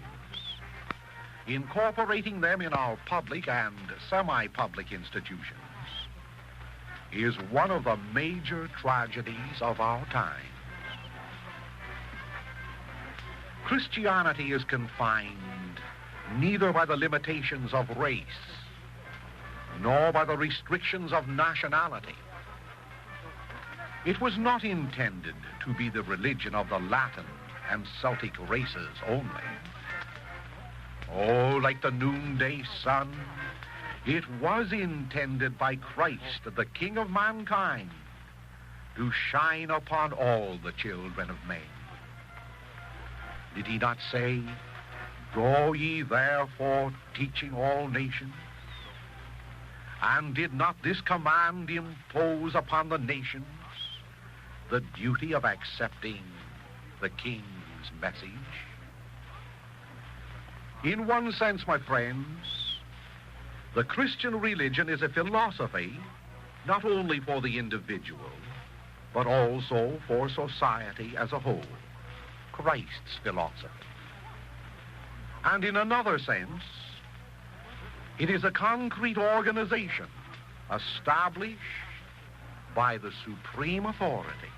S9: incorporating them in our public and semi-public institutions, is one of the major tragedies of our times. Christianity is confined neither by the limitations of race nor by the restrictions of nationality. It was not intended to be the religion of the Latin and Celtic races only.
S13: Oh, like the noonday sun, it was intended by Christ, the King of mankind, to shine upon all the children of men. Did he not say, "Go ye therefore, teaching all nations"? And did not this command impose upon the nations the duty of accepting the King's message? In one sense, my friends, the Christian religion is a philosophy not only for the individual, but also for society as a whole, Christ's philosophy. And in another sense, it is a concrete organization established by the supreme authority,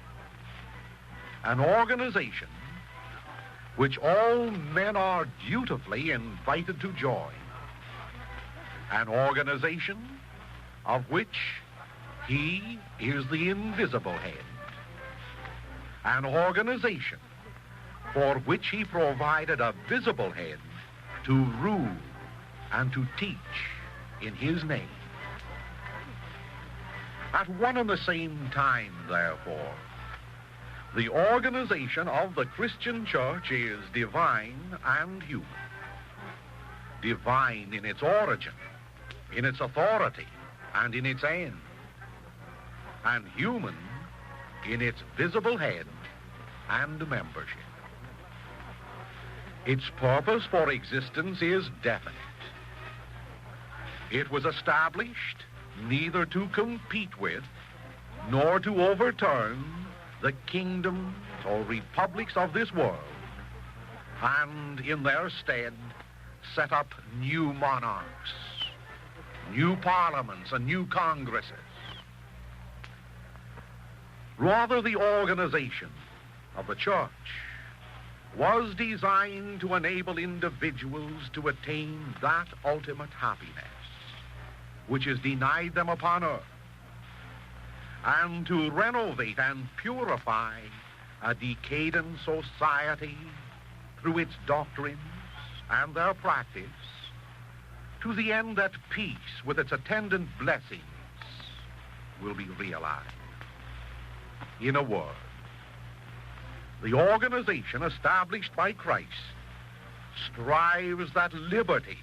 S13: an organization which all men are dutifully invited to join, an organization of which he is the invisible head, an organization for which he provided a visible head to rule and to teach in his name. At one and the same time, therefore, the organization of the Christian church is divine and human. Divine in its origin, in its authority, and in its end. And human in its visible head and membership. Its purpose for existence is definite. It was established neither to compete with nor to overturn the kingdoms or republics of this world, and in their stead set up new monarchs, new parliaments, and new congresses. Rather, the organization of the church was designed to enable individuals to attain that ultimate happiness which is denied them upon earth, and to renovate and purify a decadent society through its doctrines and their practice, to the end that peace with its attendant blessings will be realized. In a word, the organization established by Christ strives that liberty,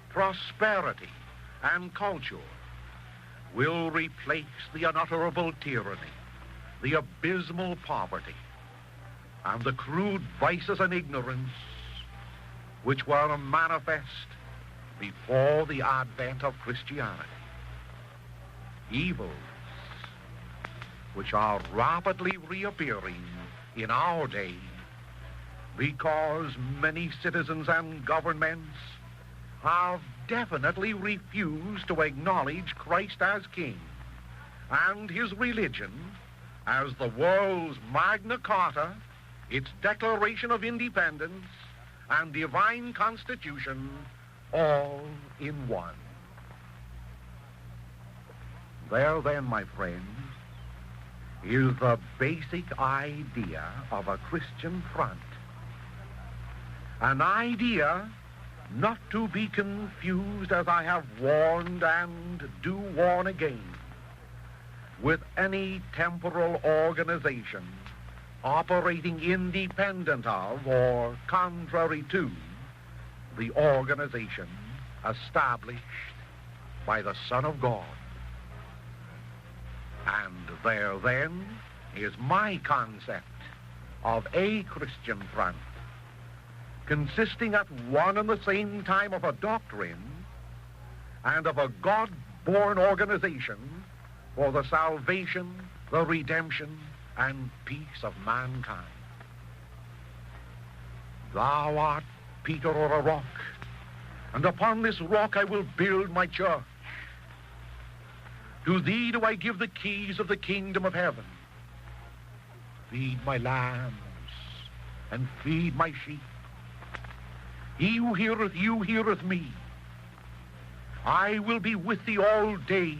S13: prosperity, and culture will replace the unutterable tyranny, the abysmal poverty, and the crude vices and ignorance which were manifest before the advent of Christianity. Evils which are rapidly reappearing in our day because many citizens and governments have definitely refused to acknowledge Christ as King and his religion as the world's Magna Carta, its Declaration of Independence, and divine Constitution, all in one. There then, my friends, is the basic idea of a Christian front. An idea not to be confused, as I have warned and do warn again, with any temporal organization operating independent of or contrary to the organization established by the Son of God. And there then is my concept of a Christian front, consisting at one and the same time of a doctrine and of a God-born organization for the salvation, the redemption, and peace of mankind. Thou art Peter, or a rock, and upon this rock I will build my church. To thee do I give the keys of the kingdom of heaven. Feed my lambs and feed my sheep. He who heareth you heareth me. I will be with thee all days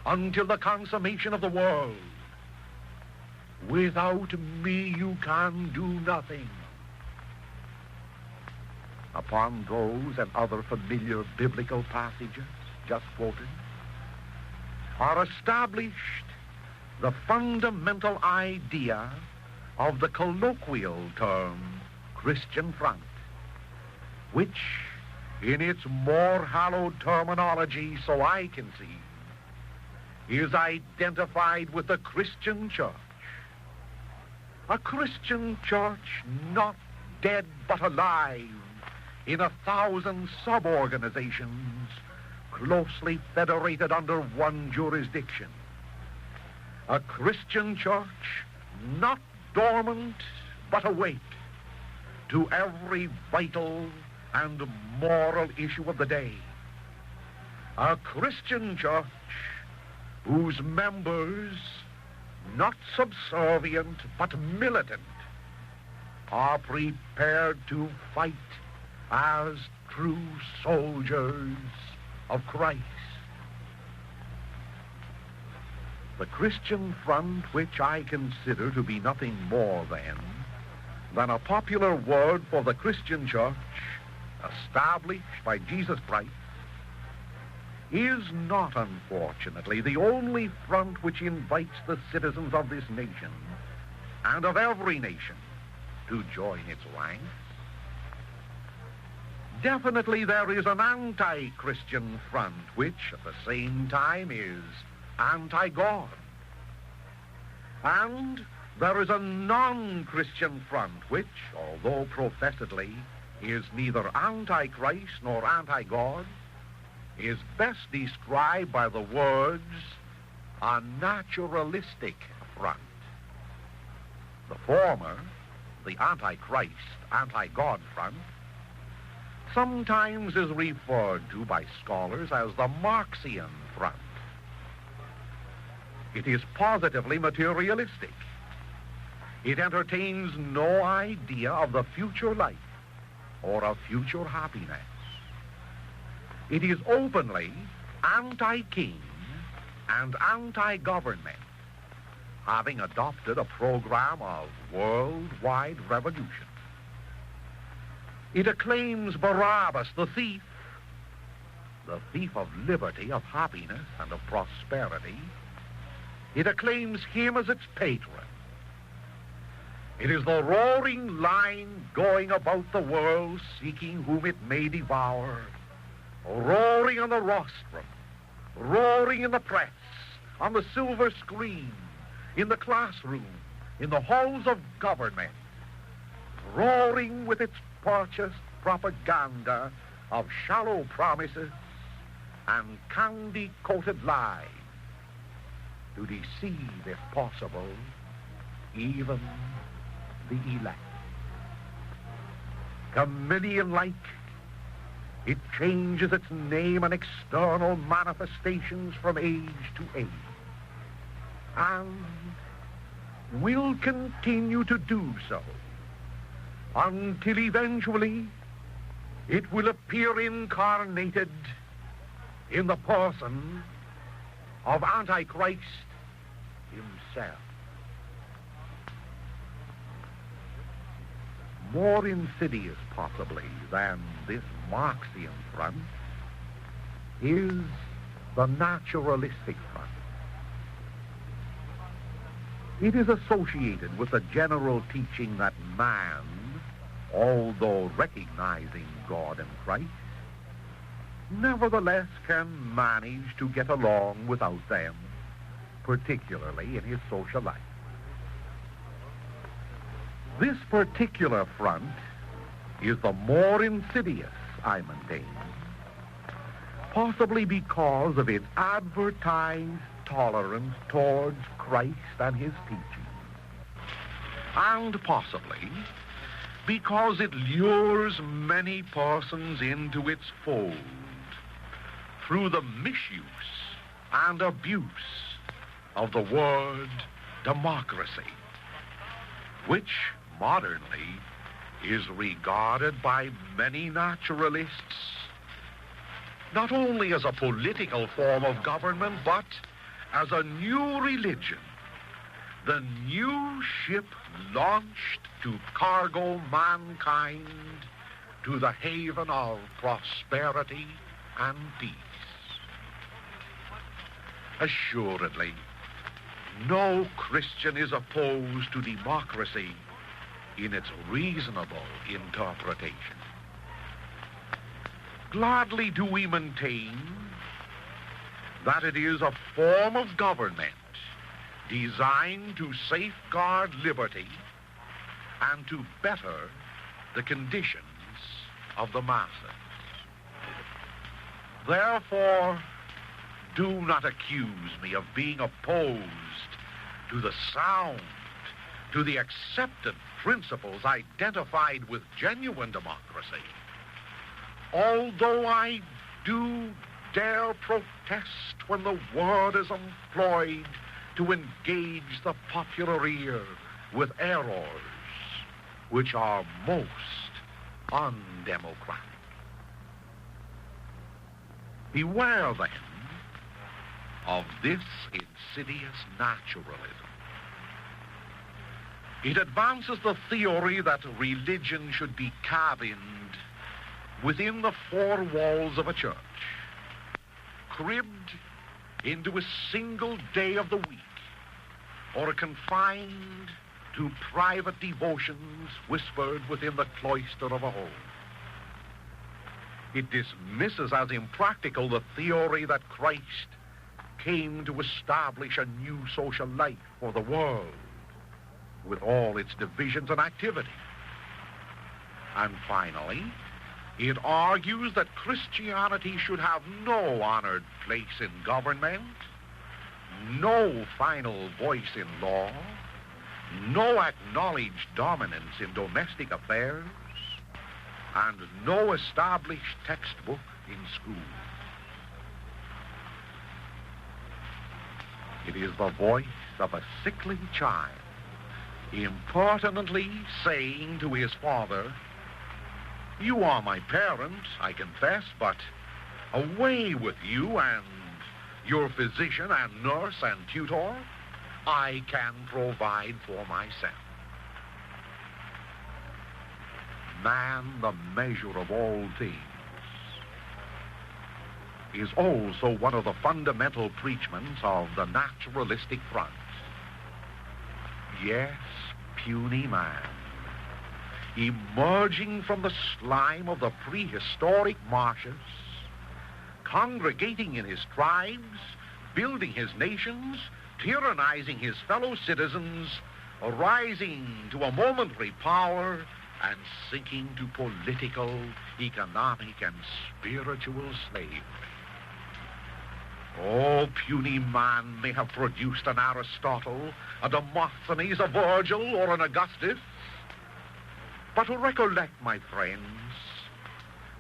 S13: until the consummation of the world. Without me you can do nothing. upon those and other familiar biblical passages just quoted, are established the fundamental idea of the colloquial term Christian front, which, in its more hallowed terminology, so I can see, is identified with the Christian church. A Christian church not dead but alive in 1,000 sub-organizations closely federated under one jurisdiction. A Christian church not dormant but awake to every vital and moral issue of the day. A Christian church whose members, not subservient but militant, are prepared to fight as true soldiers of Christ. The Christian front, which I consider to be nothing more than a popular word for the Christian church established by Jesus Christ, is not, unfortunately, the only front which invites the citizens of this nation and of every nation to join its ranks. Definitely there is an anti-Christian front which, at the same time, is anti-God. And there is a non-Christian front which, although professedly is neither anti-Christ nor anti-God, is best described by the words a naturalistic front. The former, the anti-Christ, anti-God front, sometimes is referred to by scholars as the Marxian front. It is positively materialistic. It entertains no idea of the future life or of future happiness. It is openly anti-king and anti-government, having adopted a program of worldwide revolution. It acclaims Barabbas, the thief of liberty, of happiness, and of prosperity. It acclaims him as its patron. It is the roaring lion going about the world seeking whom it may devour, roaring on the rostrum, roaring in the press, on the silver screen, in the classroom, in the halls of government, roaring with its purchased propaganda of shallow promises and candy-coated lies to deceive, if possible, even the elect. Chameleon-like, it changes its name and external manifestations from age to age, and will continue to do so until eventually it will appear incarnated in the person of Antichrist himself. More insidious, possibly, than this Marxian front is the naturalistic front. It is associated with the general teaching that man, although recognizing God and Christ, nevertheless can manage to get along without them, particularly in his social life. This particular front is the more insidious, I maintain, possibly because of its advertised tolerance towards Christ and his teaching, and possibly because it lures many persons into its fold through the misuse and abuse of the word democracy, which modernly is regarded by many naturalists not only as a political form of government, but as a new religion, the new ship launched to cargo mankind
S3: to the haven of prosperity and peace. Assuredly, no Christian is opposed to democracy in its reasonable interpretation. Gladly do we maintain that it is a form of government designed to safeguard liberty and to better the conditions of the masses. Therefore, do not accuse me of being opposed to the sound, to the accepted principles identified with genuine democracy. Although I do dare protest when the word is employed to engage the popular ear with errors which are most undemocratic. Beware, then, of this insidious naturalism. It advances the theory that religion should be cabined within the four walls of a church, cribbed into a single day of the week, or confined to private devotions whispered within the cloister of a home. It dismisses as impractical the theory that Christ came to establish a new social life for the world, with all its divisions and activity. And finally, it argues that Christianity should have no honored place in government, no final voice in law, no acknowledged dominance in domestic affairs, and no established textbook in school. It is the voice of a sickly child impertinently saying to his father, "You are my parent, I confess, but away with you and your physician and nurse and tutor. I can provide for myself." Man, the measure of all things, is also one of the fundamental preachments of the naturalistic front. Yes, puny man, emerging from the slime of the prehistoric marshes, congregating in his tribes, building his nations, tyrannizing his fellow citizens, rising to a momentary power, and sinking to political, economic, and spiritual slavery. Oh, puny man may have produced an Aristotle, a Demosthenes, a Virgil, or an Augustus. But recollect, my friends,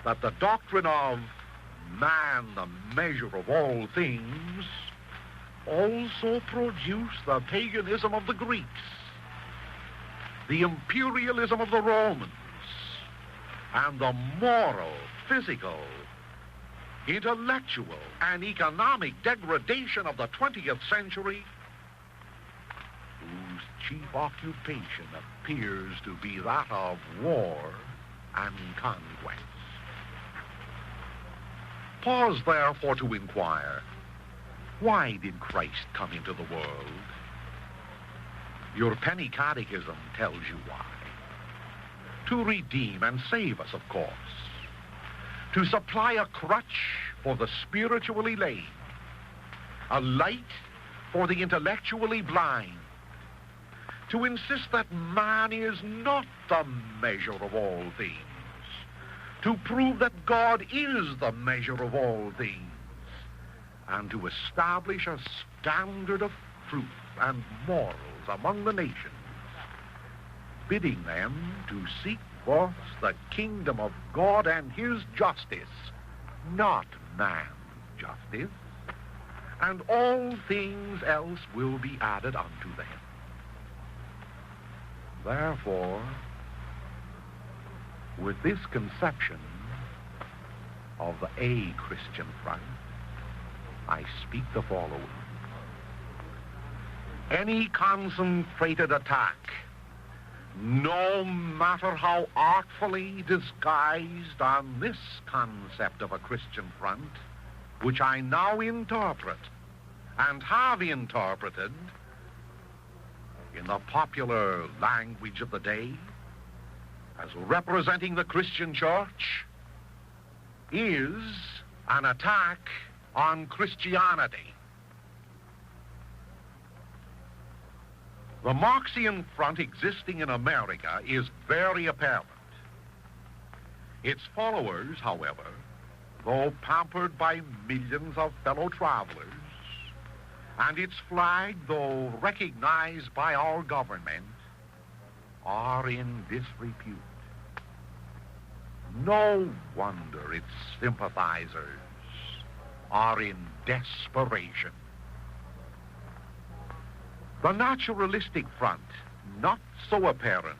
S3: that the doctrine of man, the measure of all things, also produced the paganism of the Greeks, the imperialism of the Romans, and the moral, physical, intellectual, and economic degradation of the 20th century, whose chief occupation appears to be that of war and conquest. Pause, therefore, to inquire, why did Christ come into the world? Your penny catechism tells you why. To redeem and save us, of course. To supply a crutch for the spiritually lame, a light for the intellectually blind, to insist that man is not the measure of all things, to prove that God is the measure of all things, and to establish a standard of truth and morals among the nations, bidding them to seek forth the kingdom of God and his justice, not man's justice, and all things else will be added unto them. Therefore, with this conception of the A-Christian front, I speak the following. Any concentrated attack no matter how artfully disguised on this concept of a Christian front, which I now interpret and have interpreted in the popular language of the day as representing the Christian church, is an attack on Christianity. The Marxian front existing in America is very apparent. Its followers, however, though pampered by millions of fellow travelers, and its flag, though recognized by our government, are in disrepute. No wonder its sympathizers are in desperation. The naturalistic front, not so apparent,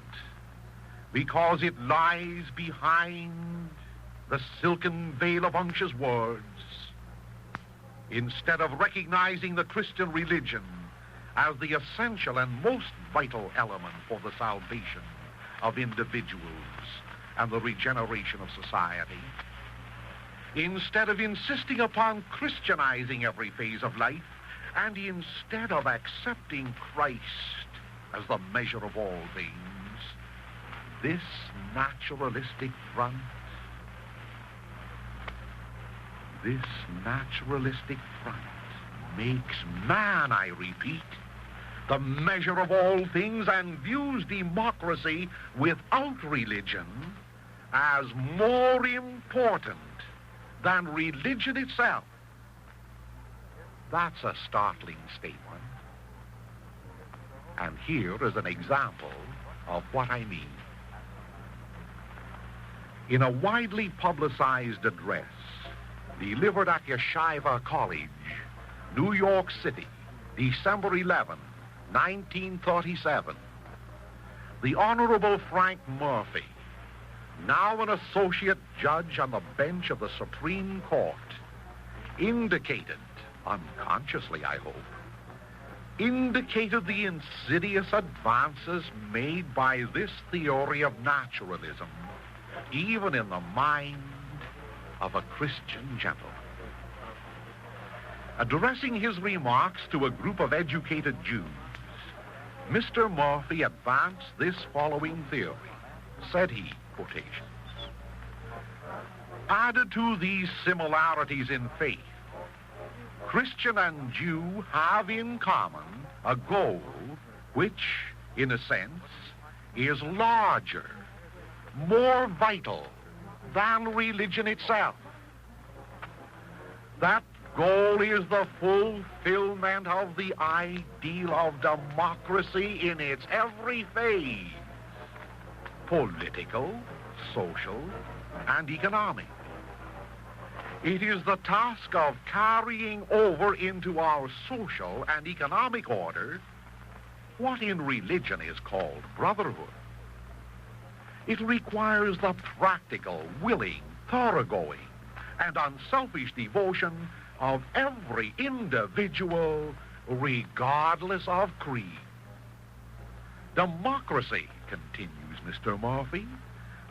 S3: because it lies behind the silken veil of unctuous words, instead of recognizing the Christian religion as the essential and most vital element for the salvation of individuals and the regeneration of society, instead of insisting upon Christianizing every phase of life, and instead of accepting Christ as the measure of all things, this naturalistic front, makes man, I repeat, the measure of all things, and views democracy without religion as more important than religion itself. That's a startling statement. And here is an example of what I mean. In a widely publicized address delivered at Yeshiva College, New York City, December 11, 1937, the Honorable Frank Murphy, now an associate judge on the bench of the Supreme Court, indicated, unconsciously I hope, indicated the insidious advances made by this theory of naturalism, even in the mind of a Christian gentleman. Addressing his remarks to a group of educated Jews, Mr. Murphy advanced this following theory. Said he, quotations, "Added to these similarities in faith, Christian and Jew have in common a goal which, in a sense, is larger, more vital than religion itself. That goal is the fulfillment of the ideal of democracy in its every phase, political, social, and economic. It is the task of carrying over into our social and economic order what in religion is called brotherhood. It requires the practical, willing, thoroughgoing, and unselfish devotion of every individual, regardless of creed. Democracy," continues Mr. Murphy,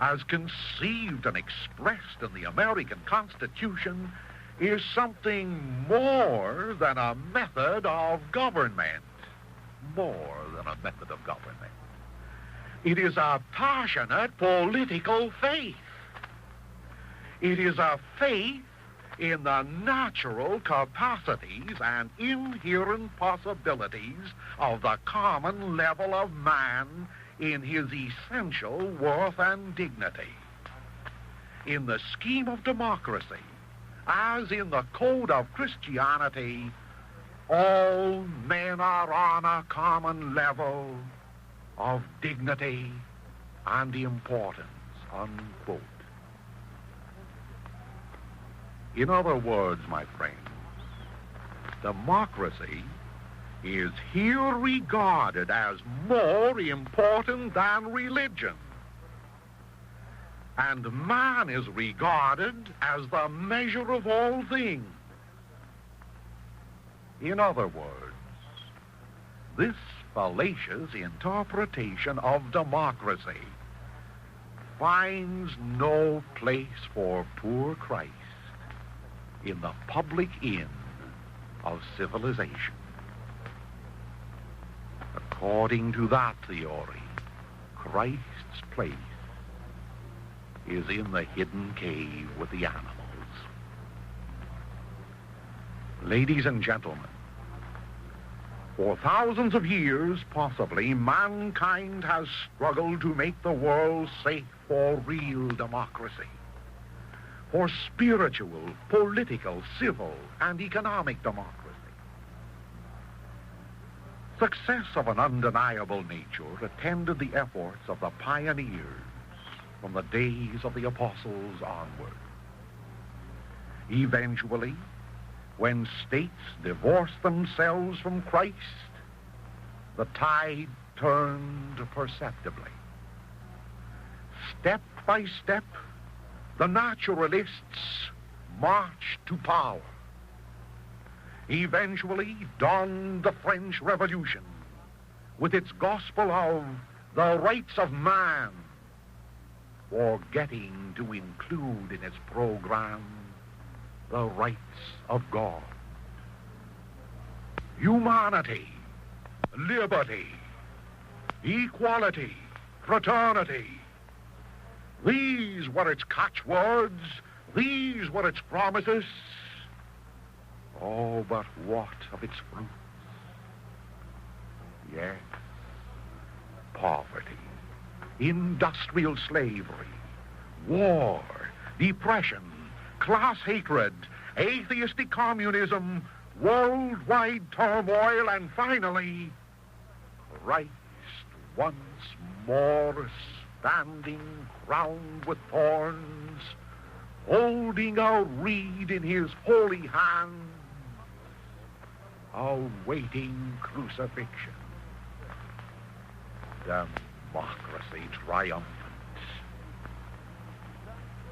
S3: "as conceived and expressed in the American Constitution, is something more than a method of government. More than a method of government. It is a passionate political faith. It is a faith in the natural capacities and inherent possibilities of the common level of man in his essential worth and dignity. In the scheme of democracy, as in the code of Christianity, all men are on a common level of dignity and importance," unquote. In other words, my friends, democracy is here regarded as more important than religion, and man is regarded as the measure of all things. In other words, this fallacious interpretation of democracy finds no place for poor Christ in the public inn of civilization. According to that theory, Christ's place is in the hidden cave with the animals. Ladies and gentlemen, for thousands of years, possibly, mankind has struggled to make the world safe for real democracy, for spiritual, political, civil, and economic democracy. Success of an undeniable nature attended the efforts of the pioneers from the days of the apostles onward. Eventually, when states divorced themselves from Christ, the tide turned perceptibly. Step by step, the naturalists marched to power. Eventually dawned the French Revolution with its gospel of the rights of man, forgetting to include in its program the rights of God. Humanity, liberty, equality, fraternity. These were its catchwords. These were its promises. Oh, but what of its fruits? Yes, poverty, industrial slavery, war, depression, class hatred, atheistic communism, worldwide turmoil, and finally, Christ once more standing crowned with thorns, holding a reed in his holy hand, awaiting crucifixion. Democracy triumphant.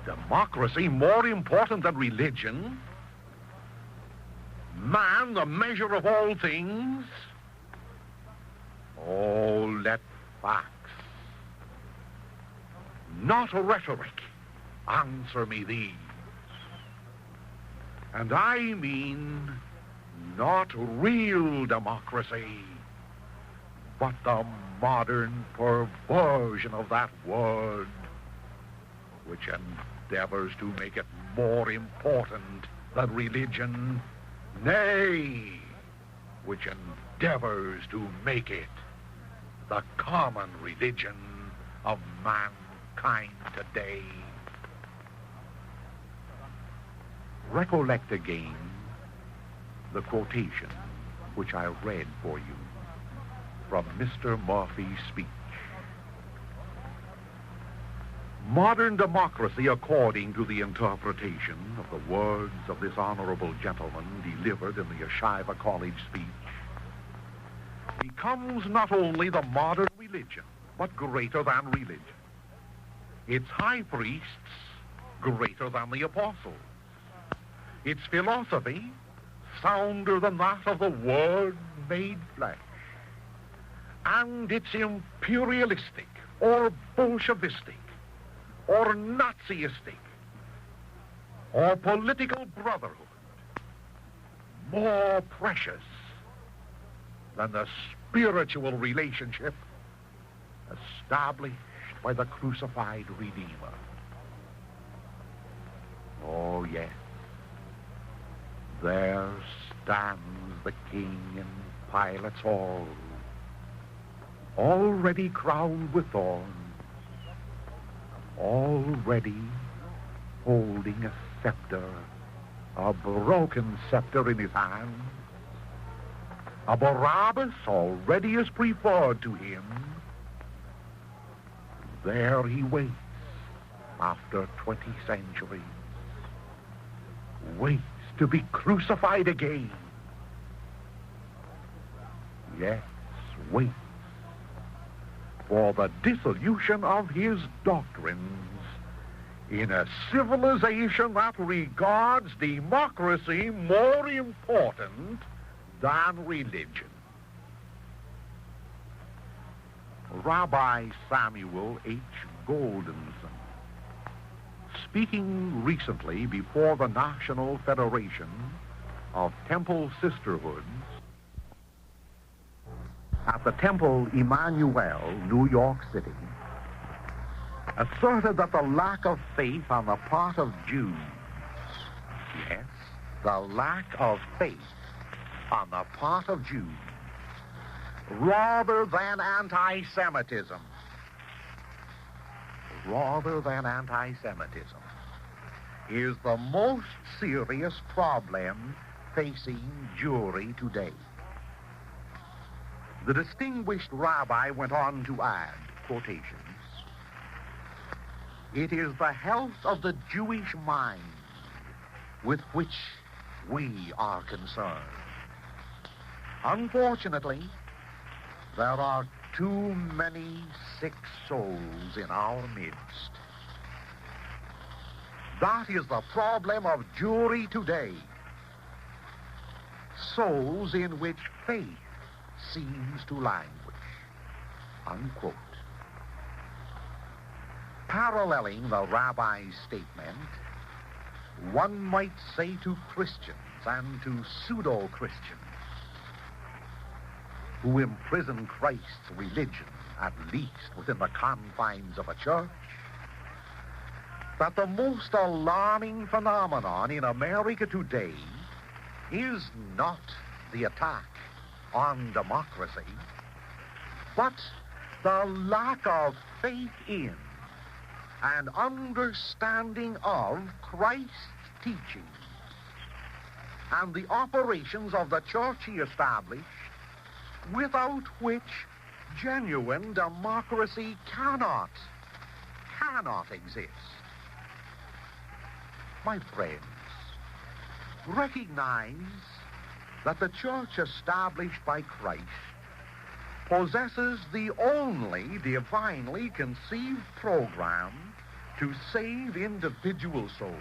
S3: Democracy more important than religion. Man, the measure of all things. Oh, let facts, not rhetoric, answer me these. And I mean not real democracy, but the modern perversion of that word, which endeavors to make it more important than religion, nay, which endeavors to make it the common religion of mankind today. Recollect again the quotation which I read for you from Mr. Murphy's speech. Modern democracy, according to the interpretation of the words of this honorable gentleman delivered in the Yeshiva College speech, becomes not only the modern religion, but greater than religion. Its high priests greater than the apostles. Its philosophy sounder than that of the Word made flesh. And its imperialistic or Bolshevistic or Nazistic or political brotherhood more precious than the spiritual relationship established by the crucified Redeemer. Oh, yes. There stands the King in Pilate's hall, already crowned with thorns, already holding a scepter, a broken scepter in his hand. A Barabbas already is preferred to him. There he waits after 20 centuries, waits to be crucified again. Yes, waits for the dissolution of his doctrines in a civilization that regards democracy more important than religion. Rabbi Samuel H. Goldenson, speaking recently before the National Federation of Temple Sisterhoods at the Temple Emmanuel, New York City, asserted that the lack of faith on the part of Jews, yes, the lack of faith on the part of Jews, rather than anti-Semitism, is the most serious problem facing Jewry today. The distinguished rabbi went on to add, quotations, "It is the health of the Jewish mind with which we are concerned. Unfortunately, there are too many sick souls in our midst. That is the problem of Jewry today. Souls in which faith seems to languish." Unquote. Paralleling the rabbi's statement, one might say to Christians and to pseudo-Christians who imprison Christ's religion, at least within the confines of a church, that the most alarming phenomenon in America today is not the attack on democracy, but the lack of faith in and understanding of Christ's teaching and the operations of the church he established, without which genuine democracy cannot exist. My friends, recognize that the church established by Christ possesses the only divinely conceived program to save individual souls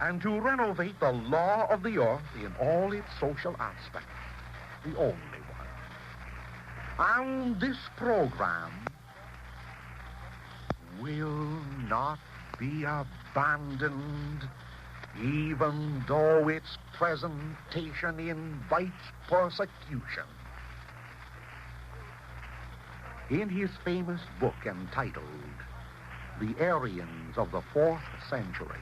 S3: and to renovate the law of the earth in all its social aspects, the only one. And this program will not be abandoned, even though its presentation invites persecution. In his famous book entitled The Arians of the Fourth Century,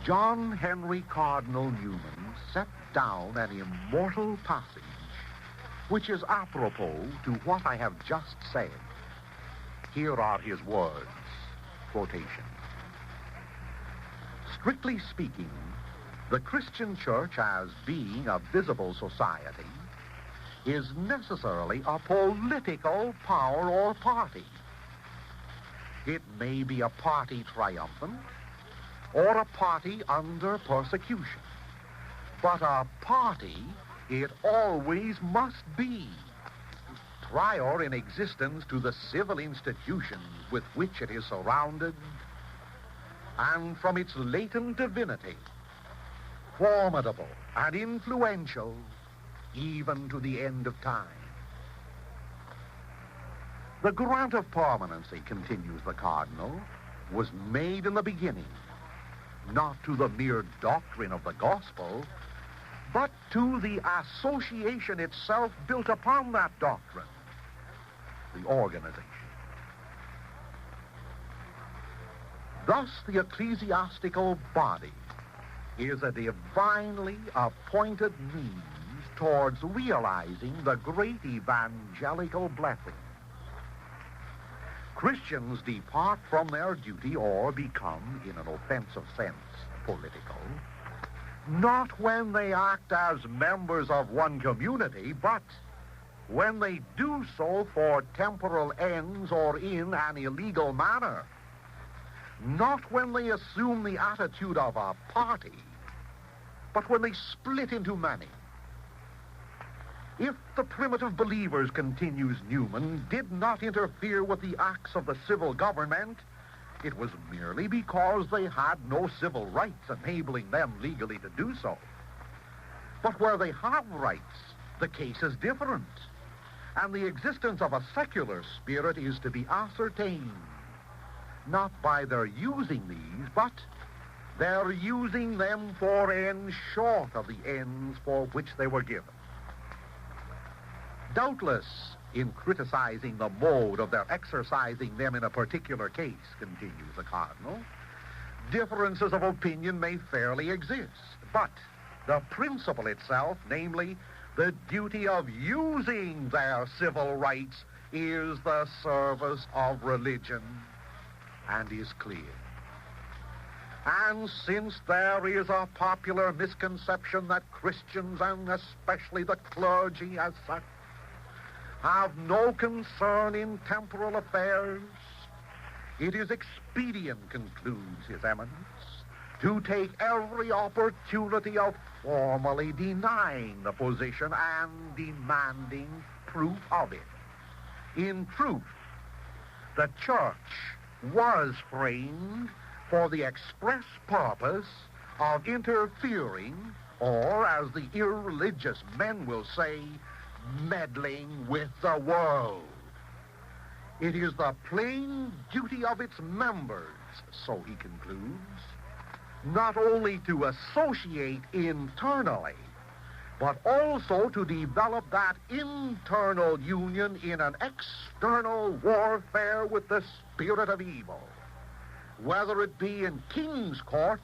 S3: John Henry Cardinal Newman set down an immortal passage which is apropos to what I have just said. Here are his words, quotation. "Strictly speaking, the Christian church, as being a visible society, is necessarily a political power or party. It may be a party triumphant or a party under persecution, but a party it always must be, prior in existence to the civil institutions with which it is surrounded, and from its latent divinity, formidable and influential even to the end of time. The grant of permanency," continues the Cardinal, "was made in the beginning, not to the mere doctrine of the gospel, but to the association itself built upon that doctrine, the organization. Thus, the ecclesiastical body is a divinely appointed means towards realizing the great evangelical blessing. Christians depart from their duty or become, in an offensive sense, political, not when they act as members of one community, but when they do so for temporal ends or in an illegal manner, not when they assume the attitude of a party, but when they split into many. If the primitive believers," continues Newman, "did not interfere with the acts of the civil government, it was merely because they had no civil rights enabling them legally to do so. But where they have rights, the case is different. And the existence of a secular spirit is to be ascertained not by their using these, but their using them for ends short of the ends for which they were given. Doubtless, in criticizing the mode of their exercising them in a particular case, continues the Cardinal, differences of opinion may fairly exist, but the principle itself, namely, the duty of using their civil rights, is the service of religion, and is clear. And since there is a popular misconception that Christians, and especially the clergy as such, have no concern in temporal affairs, it is expedient, concludes His Eminence, to take every opportunity of formally denying the position and demanding proof of it. In truth, the Church was framed for the express purpose of interfering, or, as the irreligious men will say, meddling with the world. It is the plain duty of its members, so he concludes, not only to associate internally, but also to develop that internal union in an external warfare with the spirit of evil, whether it be in king's courts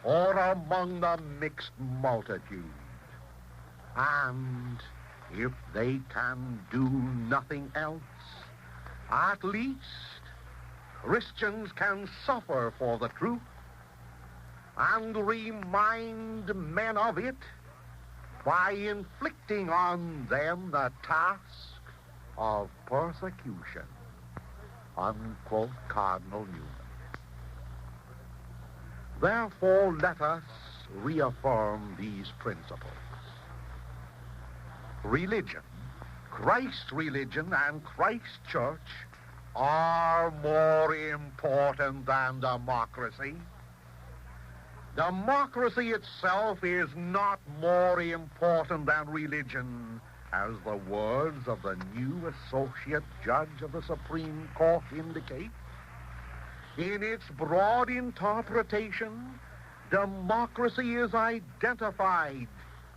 S3: or among the mixed multitude. And if they can do nothing else, at least Christians can suffer for the truth and remind men of it by inflicting on them the task of persecution. Unquote, Cardinal Newman. Therefore, let us reaffirm these principles. Religion, Christ's religion and Christ's church, are more important than democracy. Democracy itself is not more important than religion, as the words of the new associate judge of the Supreme Court indicate. In its broad interpretation, democracy is identified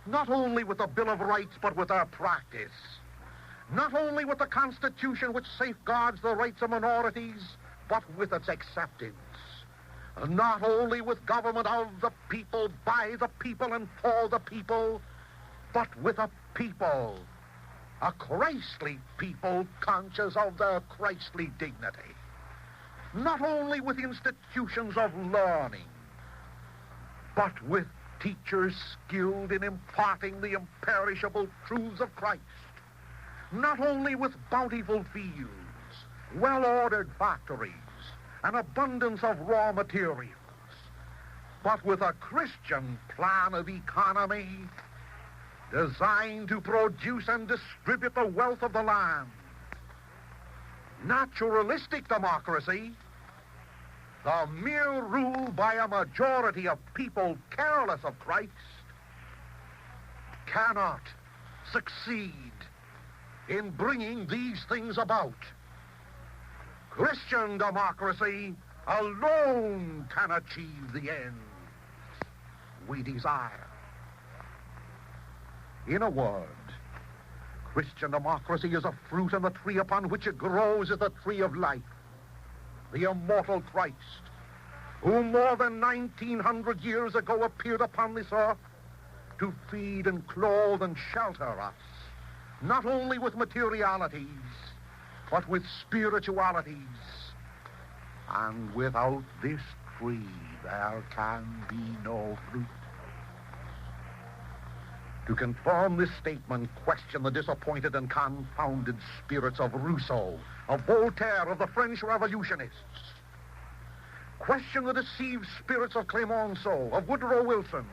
S3: not only with the Bill of Rights, but with our practice. Not only with the Constitution, which safeguards the rights of minorities, but with its acceptance. Not only with government of the people, by the people, and for the people, but with a people, a Christly people conscious of their Christly dignity. Not only with institutions of learning, but with teachers skilled in imparting the imperishable truths of Christ. Not only with bountiful fields, well-ordered factories, an abundance of raw materials, but with a Christian plan of economy designed to produce and distribute the wealth of the land. Naturalistic democracy, the mere rule by a majority of people careless of Christ, cannot succeed in bringing these things about. Christian democracy alone can achieve the ends we desire. In a word, Christian democracy is a fruit, and the tree upon which it grows is the tree of life, the immortal Christ, who more than 1900 years ago appeared upon this earth to feed and clothe and shelter us, not only with materialities, but with spiritualities. And without this tree, there can be no fruit. To confirm this statement, question the disappointed and confounded spirits of Rousseau, of Voltaire, of the French revolutionists. Question the deceived spirits of Clemenceau, of Woodrow Wilson,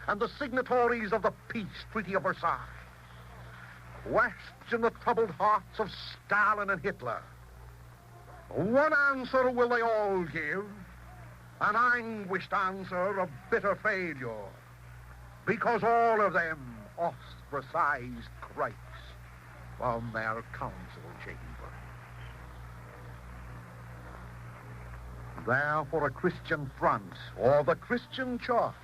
S3: and the signatories of the peace treaty of Versailles. Question the troubled hearts of Stalin and Hitler. One answer will they all give, an anguished answer of bitter failure, because all of them ostracized Christ.
S14: from their council chamber. There for a Christian front or the Christian church,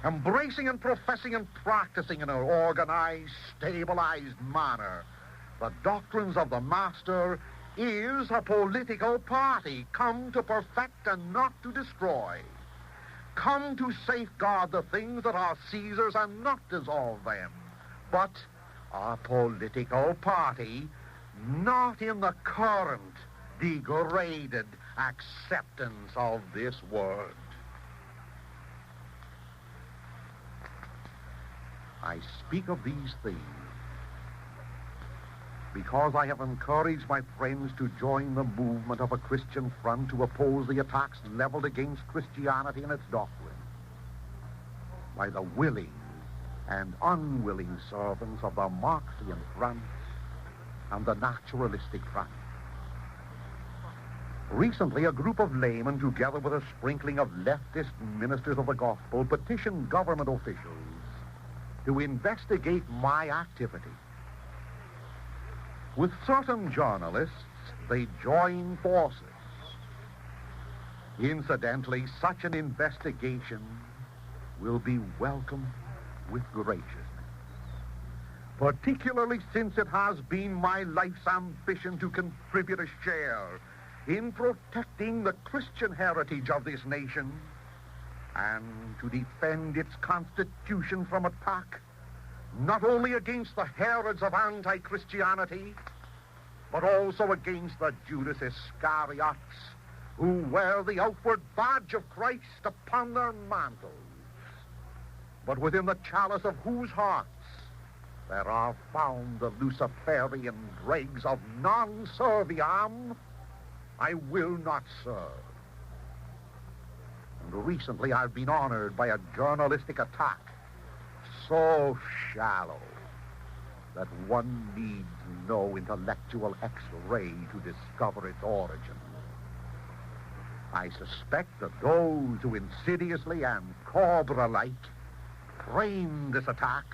S14: embracing and professing and practicing in an organized, stabilized manner the doctrines of the Master, is a political party come to perfect and not to destroy, come to safeguard the things that are Caesar's and not dissolve them, but a political party not in the current degraded acceptance of this word. I speak of these things because I have encouraged my friends to join the movement of a Christian front to oppose the attacks leveled against Christianity and its doctrine by the willing and unwilling servants of the Marxian front and the naturalistic front. Recently, a group of laymen, together with a sprinkling of leftist ministers of the gospel, petitioned government officials to investigate my activity. With certain journalists, they joined forces. Incidentally, such an investigation will be welcomed with graciousness, particularly since it has been my life's ambition to contribute a share in protecting the Christian heritage of this nation and to defend its constitution from attack, not only against the Herods of anti-Christianity, but also against the Judas Iscariots who wear the outward badge of Christ upon their mantles, but within the chalice of whose hearts there are found the Luciferian dregs of non serviam, I will not serve. And recently I've been honored by a journalistic attack so shallow that one needs no intellectual X-ray to discover its origin. I suspect that those who insidiously and Cobra-like framed this attack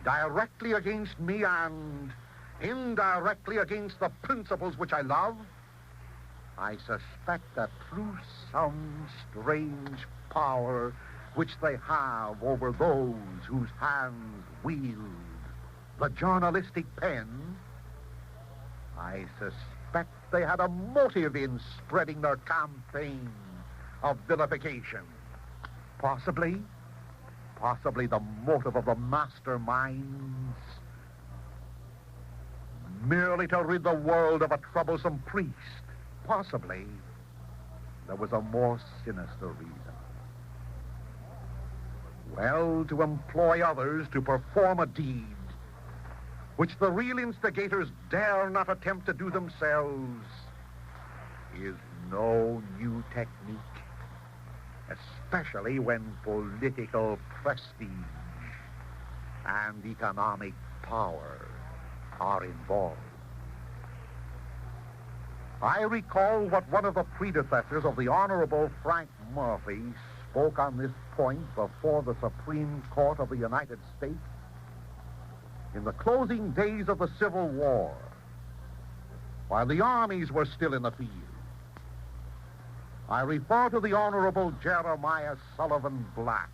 S14: directly against me and indirectly against the principles which I love, I suspect that through some strange power which they have over those whose hands wield the journalistic pen, I suspect they had a motive in spreading their campaign of vilification. Possibly the motive of the masterminds merely to rid the world of a troublesome priest. Possibly there was a more sinister reason. Well, to employ others to perform a deed which the real instigators dare not attempt to do themselves is no new technique, especially when political prestige and economic power are involved. I recall what one of the predecessors of the Honorable Frank Murphy spoke on this point before the Supreme Court of the United States in the closing days of the Civil War, while the armies were still in the field. I refer to the Honorable Jeremiah Sullivan Black,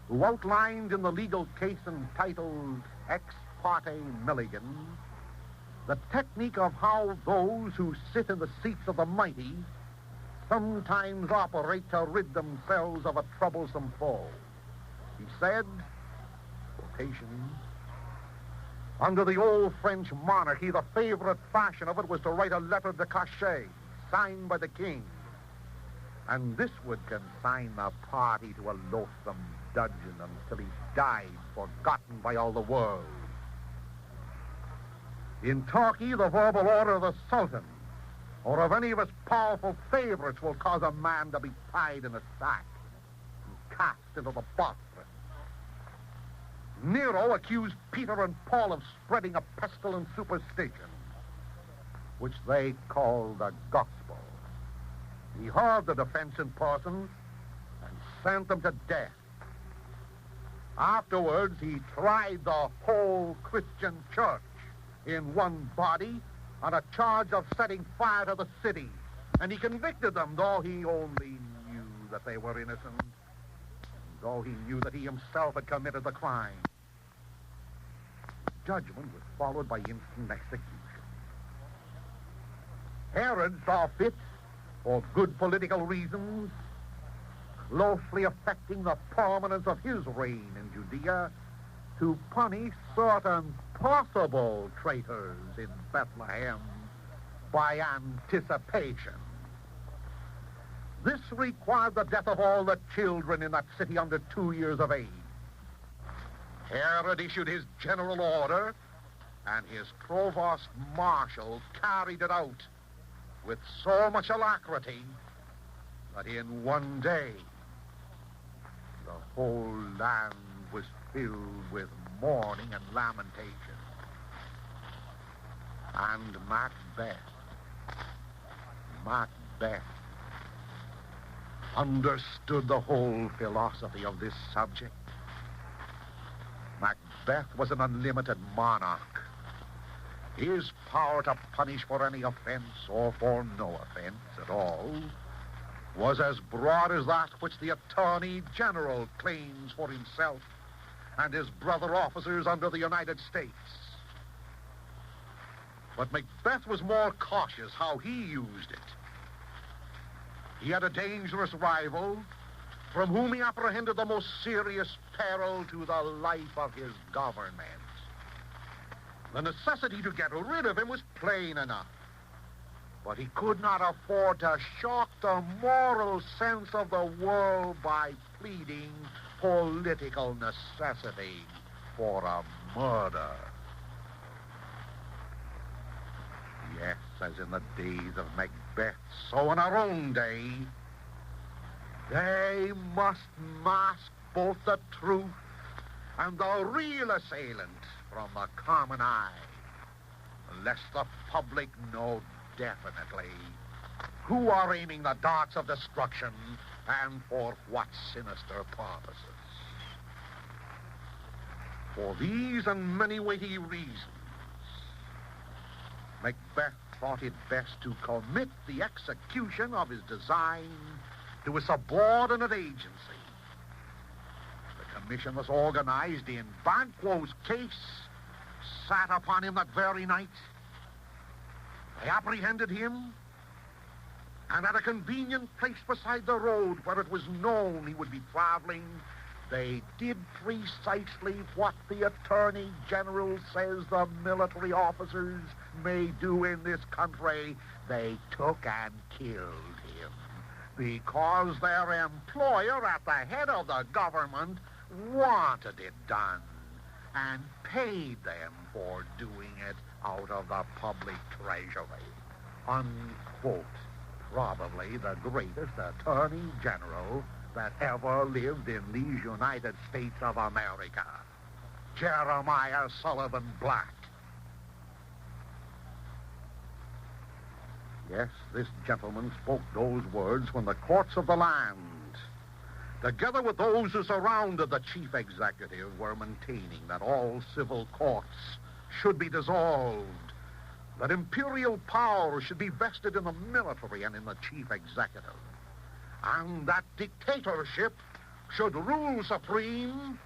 S14: who outlined in the legal case entitled Ex Parte Milligan the technique of how those who sit in the seats of the mighty sometimes operate to rid themselves of a troublesome foe. He said, quotation, under the old French monarchy, the favorite fashion of it was to write a letter de cachet, signed by the king. And this would consign the party to a loathsome dungeon until he died, forgotten by all the world. In Turkey, the verbal order of the Sultan or of any of his powerful favorites will cause a man to be tied in a sack and cast into the Bosphorus. Nero accused Peter and Paul of spreading a pestilent superstition, which they called the gospel. He heard the defense in person and sent them to death. Afterwards, he tried the whole Christian church in one body on a charge of setting fire to the city. And he convicted them, though he only knew that they were innocent, though he knew that he himself had committed the crime. Judgment was followed by instant execution. Herod saw fit, for good political reasons, closely affecting the permanence of his reign in Judea, to punish certain possible traitors in Bethlehem by anticipation. This required the death of all the children in that city under 2 years of age. Herod issued his general order, and his provost marshal carried it out with so much alacrity that in one day the whole land was filled with mourning and lamentation. And Macbeth understood the whole philosophy of this subject. Macbeth was an unlimited monarch. His power to punish for any offense or for no offense at all was as broad as that which the Attorney General claims for himself and his brother officers under the United States. But Macbeth was more cautious how he used it. He had a dangerous rival from whom he apprehended the most serious peril to the life of his government. The necessity to get rid of him was plain enough, but he could not afford to shock the moral sense of the world by pleading political necessity for a murder. Yes, as in the days of Macbeth, so in our own day, they must mask both the truth and the real assailant from the common eye, lest the public know definitely who are aiming the darts of destruction and for what sinister purposes. For these and many weighty reasons, Macbeth thought it best to commit the execution of his design to a subordinate agency. The commission was organized in Banquo's case, sat upon him that very night. They apprehended him, and at a convenient place beside the road where it was known he would be traveling, they did precisely what the Attorney General says the military officers may do in this country. They took and killed him because their employer at the head of the government wanted it done and paid them for doing it out of the public treasury. Unquote. Probably the greatest Attorney General that ever lived in these United States of America, Jeremiah Sullivan Black. Yes, this gentleman spoke those words when the courts of the land, together with those who surrounded the chief executive, were maintaining that all civil courts should be dissolved, that imperial power should be vested in the military and in the chief executive, and that dictatorship should rule supreme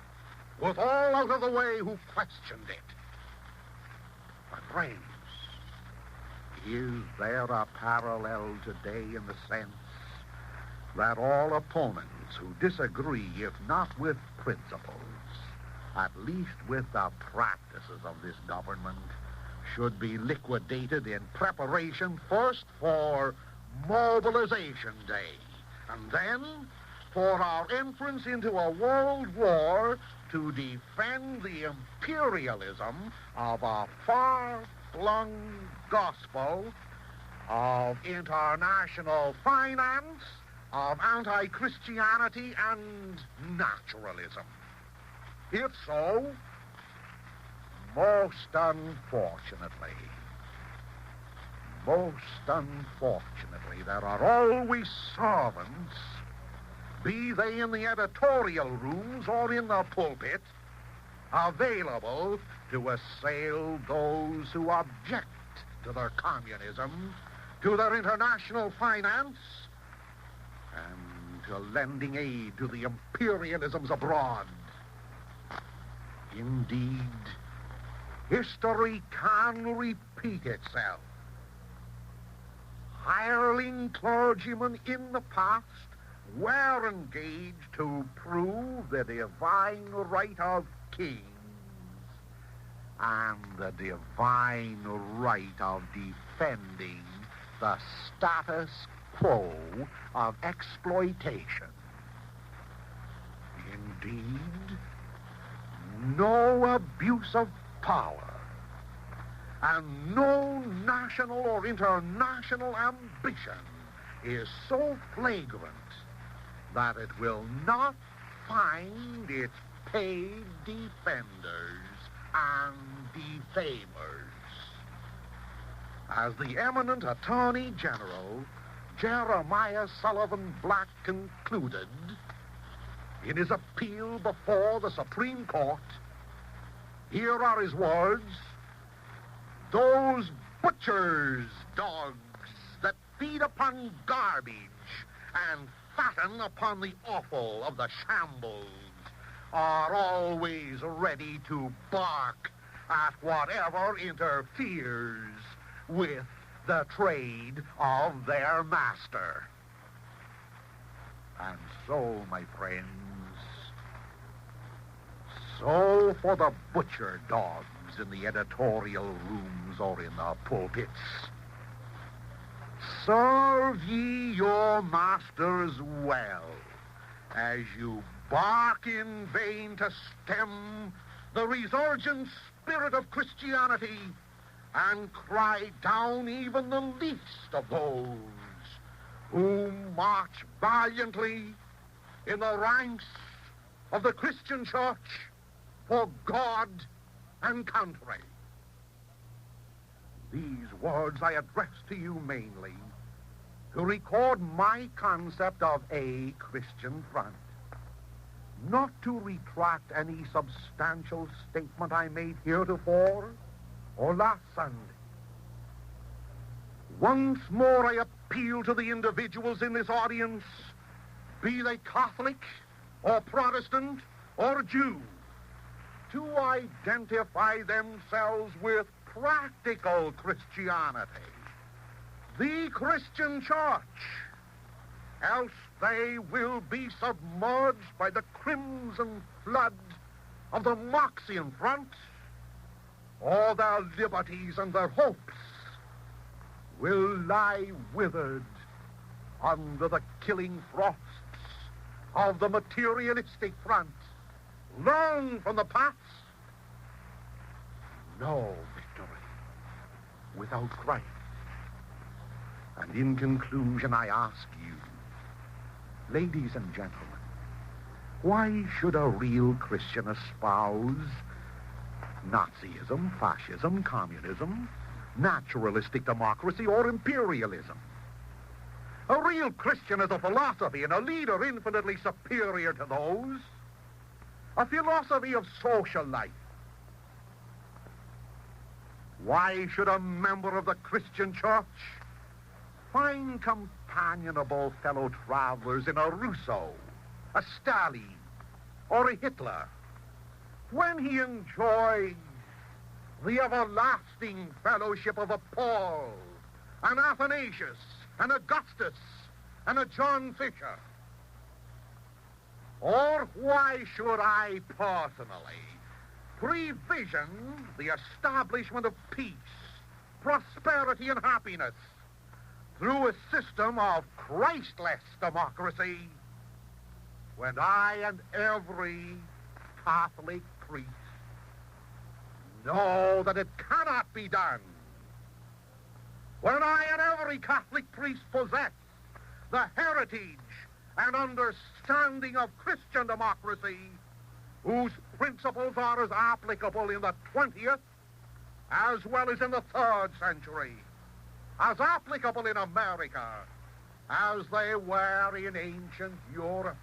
S14: with all out of the way who questioned it. But friends, is there a parallel today in the sense that all opponents who disagree, if not with principles, at least with the practices of this government, should be liquidated in preparation first for Mobilization Day, and then for our entrance into a world war to defend the imperialism of a far-flung gospel of international finance, of anti-Christianity and naturalism. If so, most unfortunately, there are always servants be they in the editorial rooms or in the pulpit, available to assail those who object to their communism, to their international finance, and to lending aid to the imperialisms abroad. Indeed, history can repeat itself. Hireling clergymen in the past were engaged to prove the divine right of kings and the divine right of defending the status quo of exploitation. Indeed, no abuse of power and no national or international ambition is so flagrant that it will not find its paid defenders and defamers. As the eminent Attorney General Jeremiah Sullivan Black concluded in his appeal before the Supreme Court, here are his words: "Those butchers' dogs that feed upon garbage and fatten upon the offal of the shambles are always ready to bark at whatever interferes with the trade of their master." And so, my friends, so for the butcher dogs in the editorial rooms or in the pulpits, serve ye your masters well as you bark in vain to stem the resurgent spirit of Christianity and cry down even the least of those who march valiantly in the ranks of the Christian church for God and country. These words I address to you mainly to record my concept of a Christian front, not to retract any substantial statement I made heretofore or last Sunday. Once more I appeal to the individuals in this audience, be they Catholic or Protestant or Jew, to identify themselves with practical Christianity, the Christian church, else they will be submerged by the crimson flood of the Marxian front, or their liberties and their hopes will lie withered under the killing frosts of the materialistic front. Learn from the past. No victory without Christ. And in conclusion, I ask you, ladies and gentlemen, why should a real Christian espouse Nazism, fascism, communism, naturalistic democracy, or imperialism? A real Christian is a philosophy and a leader infinitely superior to those. A philosophy of social life. Why should a member of the Christian church find companionable fellow travelers in a Rousseau, a Stalin, or a Hitler, when he enjoys the everlasting fellowship of a Paul, an Athanasius, an Augustus, and a John Fisher? Or why should I personally prevision the establishment of peace, prosperity, and happiness through a system of Christless democracy when I and every Catholic priest know that it cannot be done? When I and every Catholic priest possess the heritage and understanding of Christian democracy, whose principles are as applicable in the 20th as well as in the 3rd century, as applicable in America as they were in ancient Europe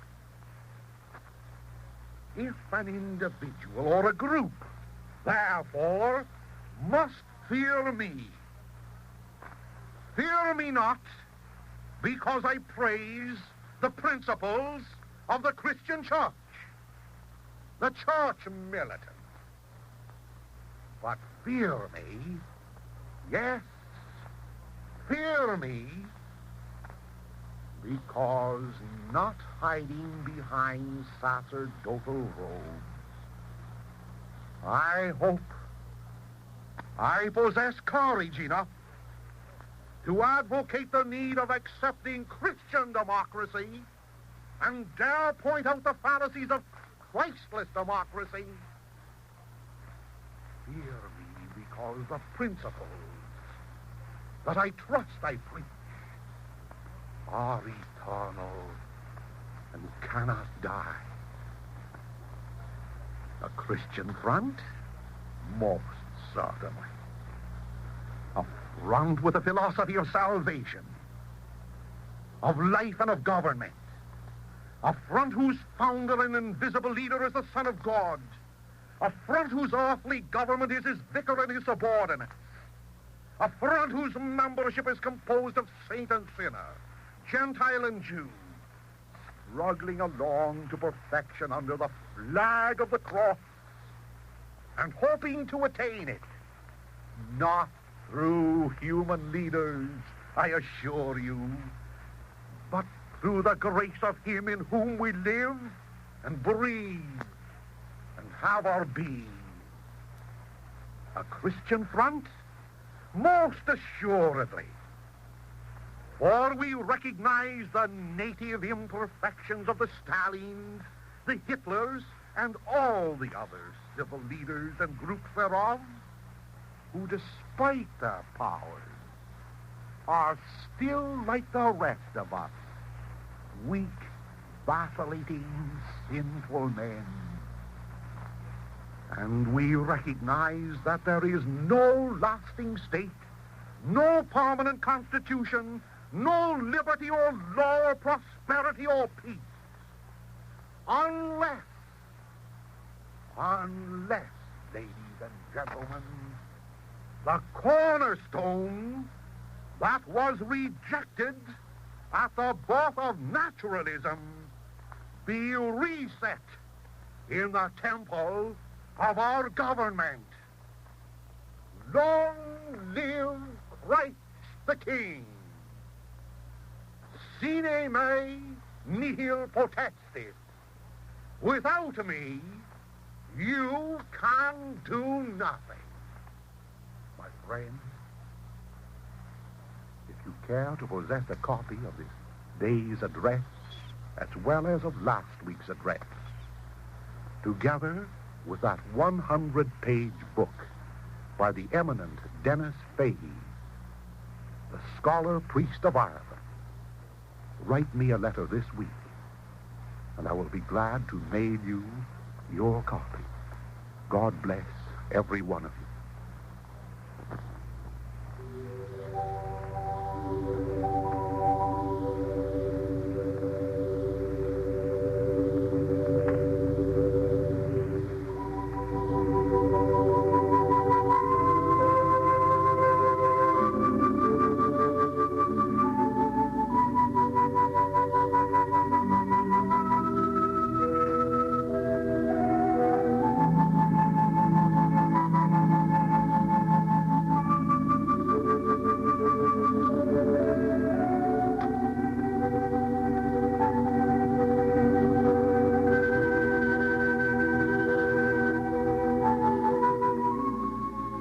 S14: if an individual or a group, therefore, must fear me. Fear me not, because I praise the principles of the Christian church, the church militant. But fear me, yes, fear me, because not hiding behind sacerdotal robes, I hope I possess courage enough to advocate the need of accepting Christian democracy and dare point out the fallacies of Christless democracy. Fear me because the principles that I trust I preach are eternal and cannot die. A Christian front? Most certainly. A front with a philosophy of salvation, of life and of government. A front whose founder and invisible leader is the Son of God. A front whose earthly government is his vicar and his subordinates. A front whose membership is composed of saint and sinner, Gentile and Jew, struggling along to perfection under the flag of the cross and hoping to attain it, not through human leaders, I assure you, but through the grace of him in whom we live and breathe and have our being. A Christian front? Most assuredly. For we recognize the native imperfections of the Stalins, the Hitlers, and all the other civil leaders and groups thereof, who, despite their powers, are still like the rest of us, weak, vacillating, sinful men. And we recognize that there is no lasting state, no permanent constitution, no liberty or law or prosperity or peace, unless, ladies and gentlemen, the cornerstone that was rejected at the birth of naturalism be reset in the temple of our government. Long live Christ the King. Sine me nihil potestis. Without me, you can do nothing. My friends, if you care to possess a copy of this day's address, as well as of last week's address, together with that 100-page book by the eminent Dennis Fahey, the scholar priest of Ireland, write me a letter this week, and I will be glad to mail you your copy. God bless every one of you.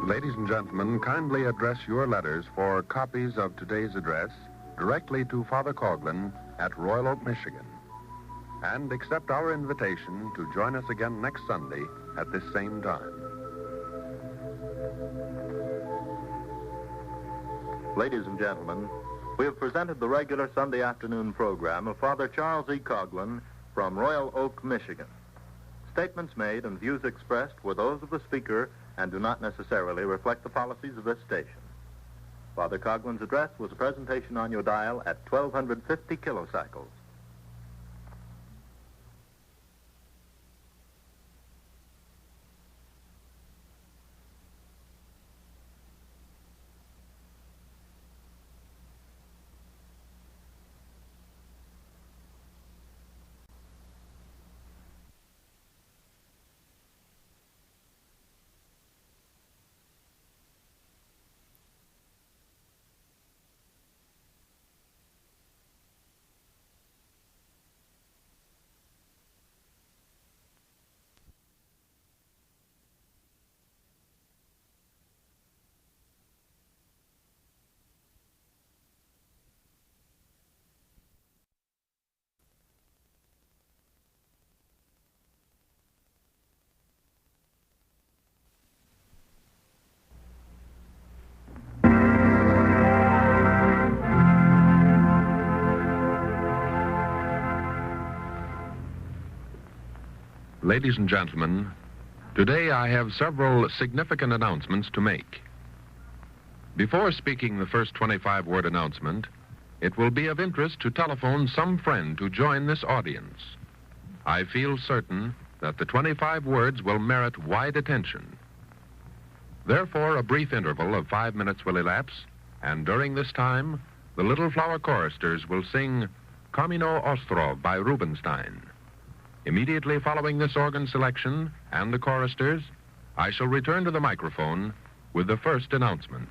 S10: Ladies and gentlemen, kindly address your letters for copies of today's address directly to Father Coughlin at Royal Oak, Michigan. And accept our invitation to join us again next Sunday at this same time.
S12: Ladies and gentlemen, we have presented the regular Sunday afternoon program of Father Charles E. Coughlin from Royal Oak, Michigan. Statements made and views expressed were those of the speaker and do not necessarily reflect the policies of this station. Father Coughlin's address was a presentation on your dial at 1250 kilocycles.
S10: Ladies and gentlemen, today I have several significant announcements to make. Before speaking the first 25-word announcement, it will be of interest to telephone some friend to join this audience. I feel certain that the 25 words will merit wide attention. Therefore, a brief interval of 5 minutes will elapse, and during this time, the Little Flower Choristers will sing Camino Ostrov by Rubinstein. Immediately following this organ selection and the choristers, I shall return to the microphone with the first announcement.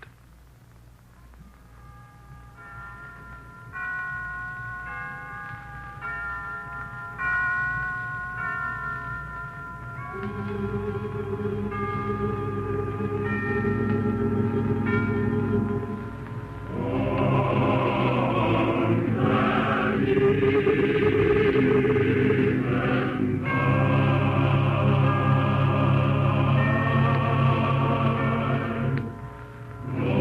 S11: Oh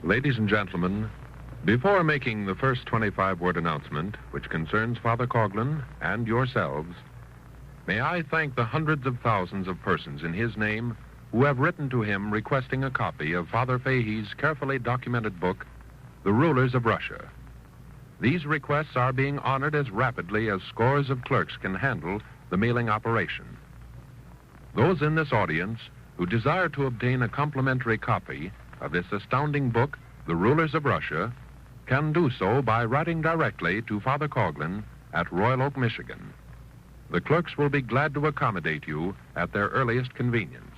S10: Ladies and gentlemen, before making the first 25-word announcement, which concerns Father Coughlin and yourselves, may I thank the hundreds of thousands of persons in his name who have written to him requesting a copy of Father Fahey's carefully documented book, The Rulers of Russia. These requests are being honored as rapidly as scores of clerks can handle the mailing operation. Those in this audience who desire to obtain a complimentary copy of this astounding book, The Rulers of Russia, can do so by writing directly to Father Coughlin at Royal Oak, Michigan. The clerks will be glad to accommodate you at their earliest convenience.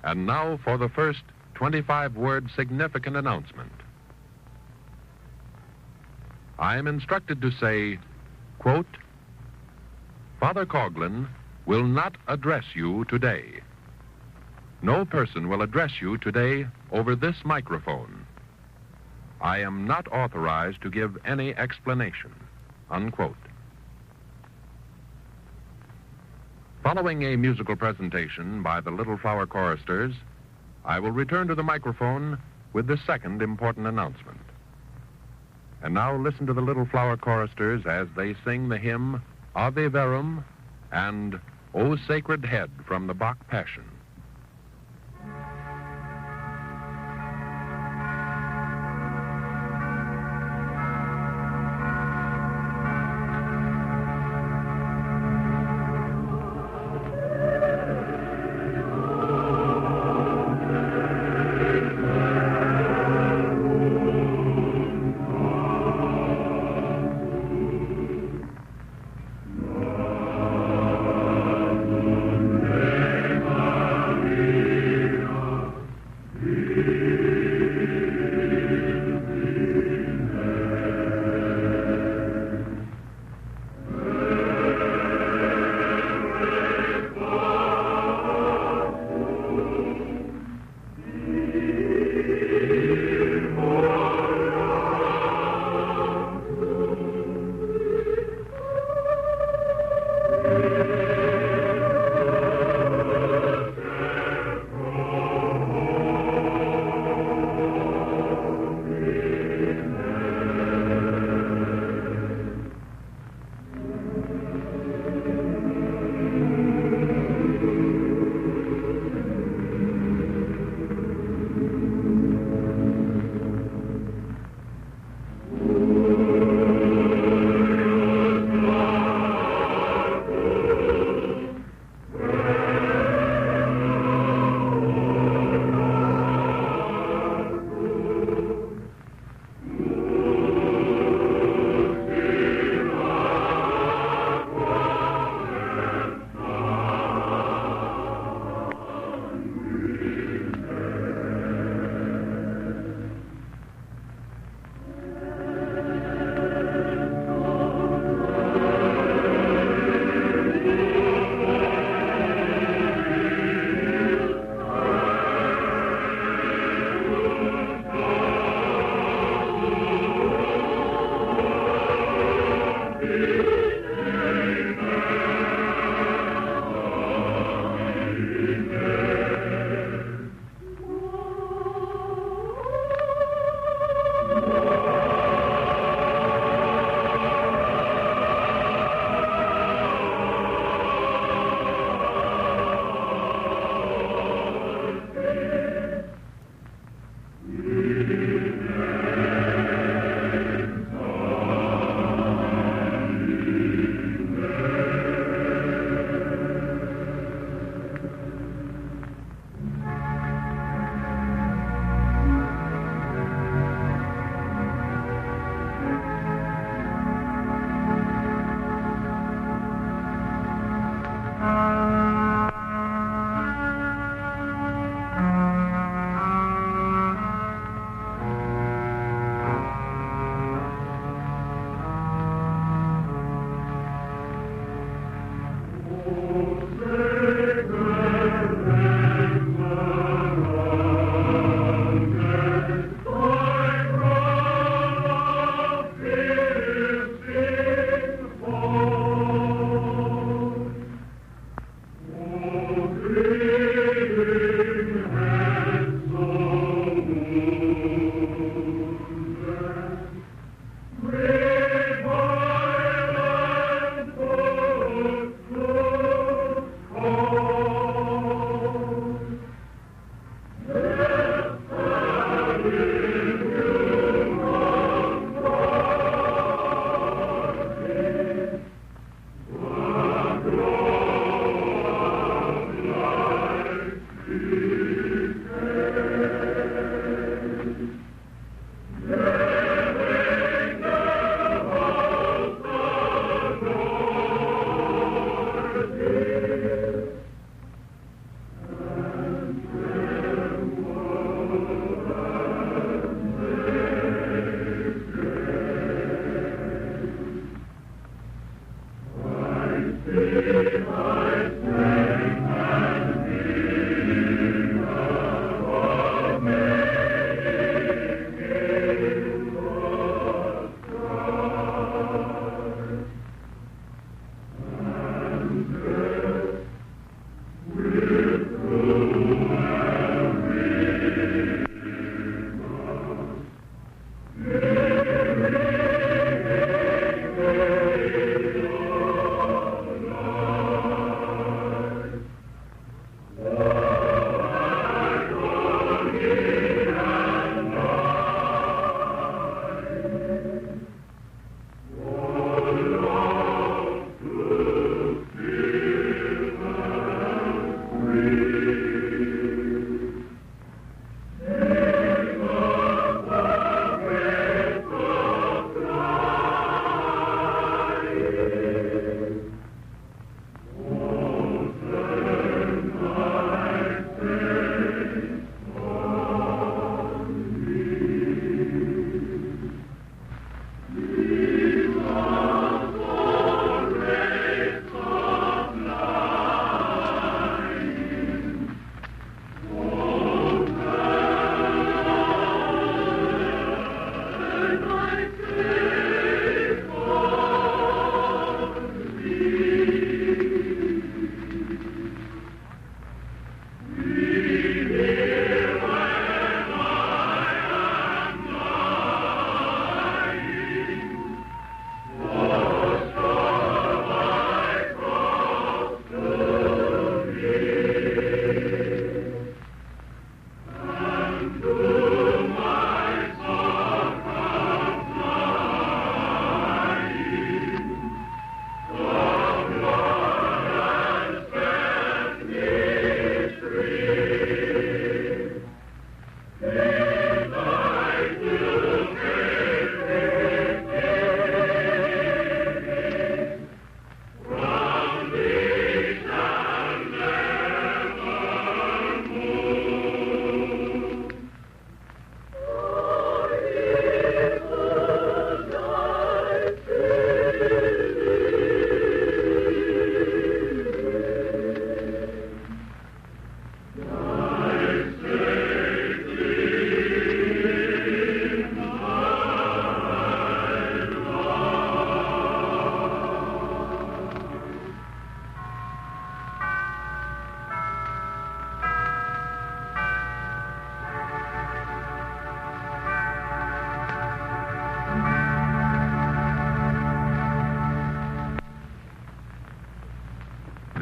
S10: And now for the first 25-word significant announcement. I am instructed to say, quote, Father Coughlin will not address you today. No person will address you today over this microphone. I am not authorized to give any explanation, unquote. Following a musical presentation by the Little Flower Choristers, I will return to the microphone with the second important announcement. And now listen to the Little Flower Choristers as they sing the hymn Ave Verum and O Sacred Head from the Bach Passion.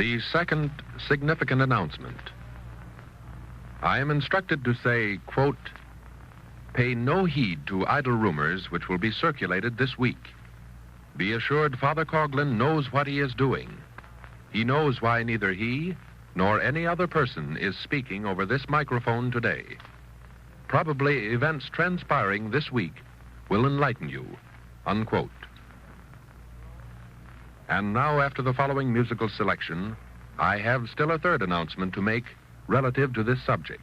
S10: The second significant announcement. I am instructed to say, quote, pay no heed to idle rumors which will be circulated this week. Be assured Father Coughlin knows what he is doing. He knows why neither he nor any other person is speaking over this microphone today. Probably events transpiring this week will enlighten you, unquote. And now, after the following musical selection, I have still a third announcement to make relative to this subject.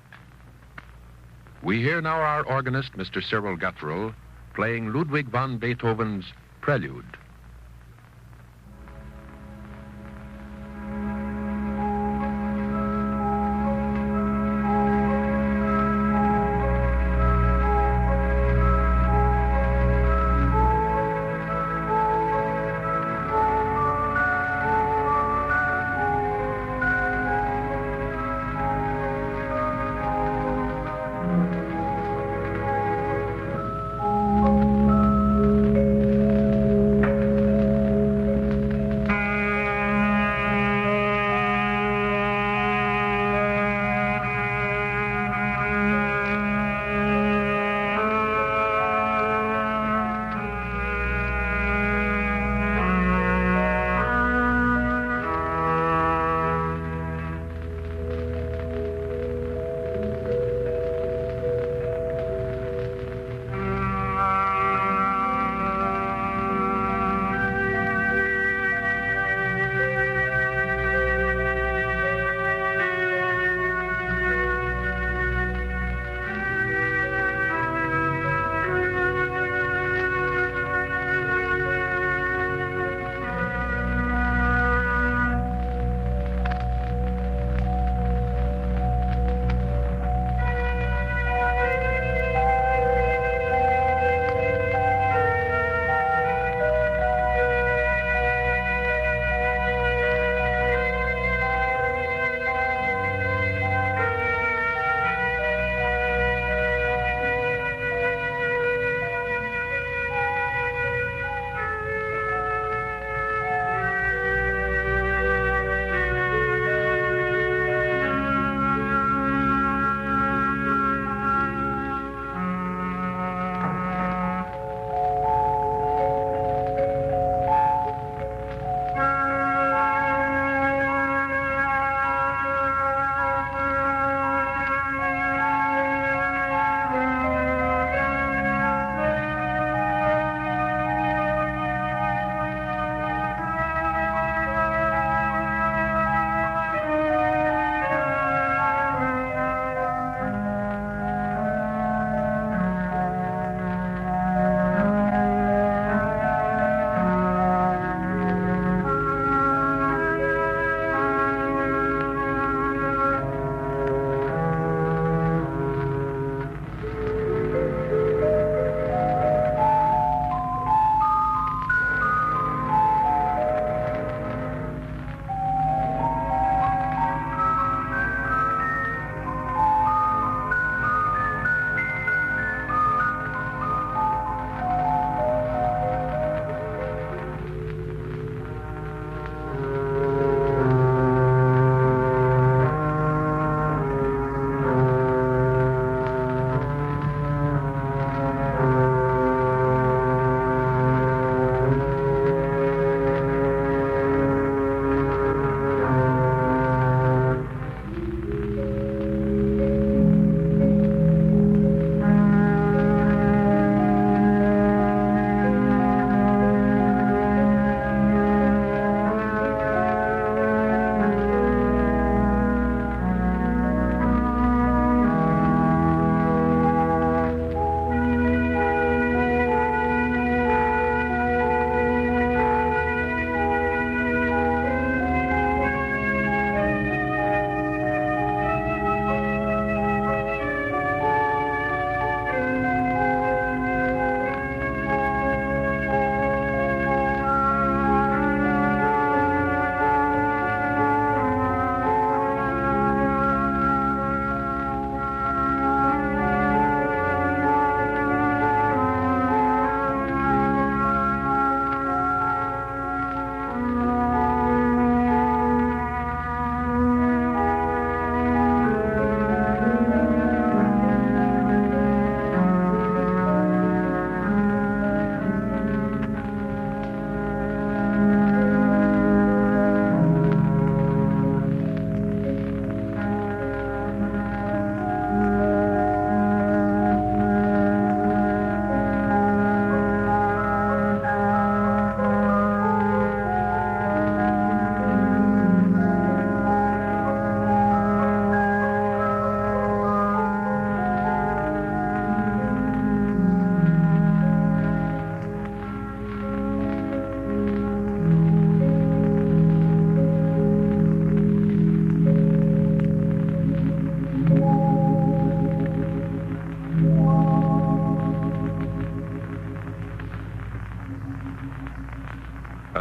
S10: We hear now our organist, Mr. Cyril Guthrell, playing Ludwig van Beethoven's Prelude.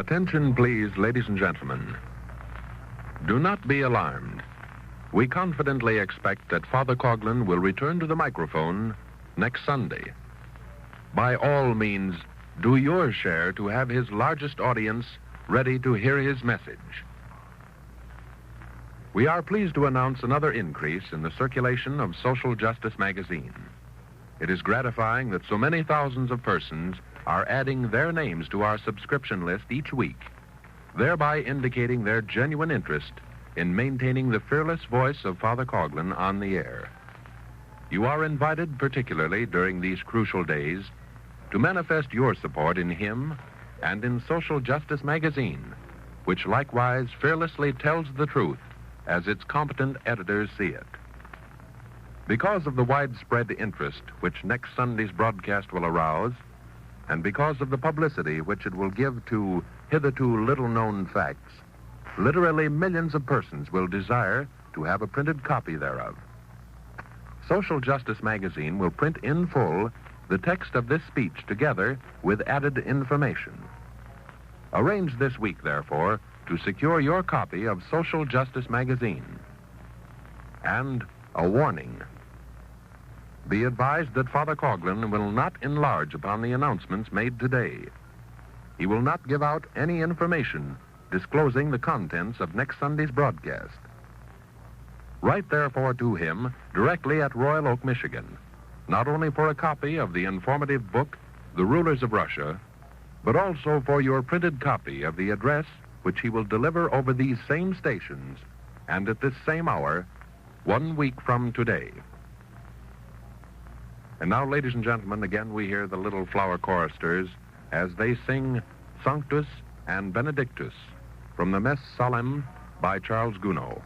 S8: Attention, please, ladies and gentlemen. Do not be alarmed. We confidently expect that Father Coughlin will return to the microphone next Sunday. By all means, do your share to have his largest audience ready to hear his message. We are pleased to announce another increase in the circulation of Social Justice magazine. It is gratifying that so many thousands of persons are adding their names to our subscription list each week, thereby indicating their genuine interest in maintaining the fearless voice of Father Coughlin on the air. You are invited, particularly during these crucial days, to manifest your support in him and in Social Justice magazine, which likewise fearlessly tells the truth as its competent editors see it. Because of the widespread interest which next Sunday's broadcast will arouse, and because of the publicity which it will give to hitherto little-known facts, literally millions of persons will desire to have a printed copy thereof. Social Justice magazine will print in full the text of this speech together with added information. Arrange this week, therefore, to secure your copy of Social Justice magazine. And a warning. Be advised that Father Coughlin will not enlarge upon the announcements made today. He will not give out any information disclosing the contents of next Sunday's broadcast. Write, therefore, to him directly at Royal Oak, Michigan, not only for a copy of the informative book, The Rulers of Russia, but also for your printed copy of the address which he will deliver over these same stations and at this same hour 1 week from today. And now, ladies and gentlemen, again we hear the little flower choristers as they sing Sanctus and Benedictus from the Messe Solemn by Charles Gounod.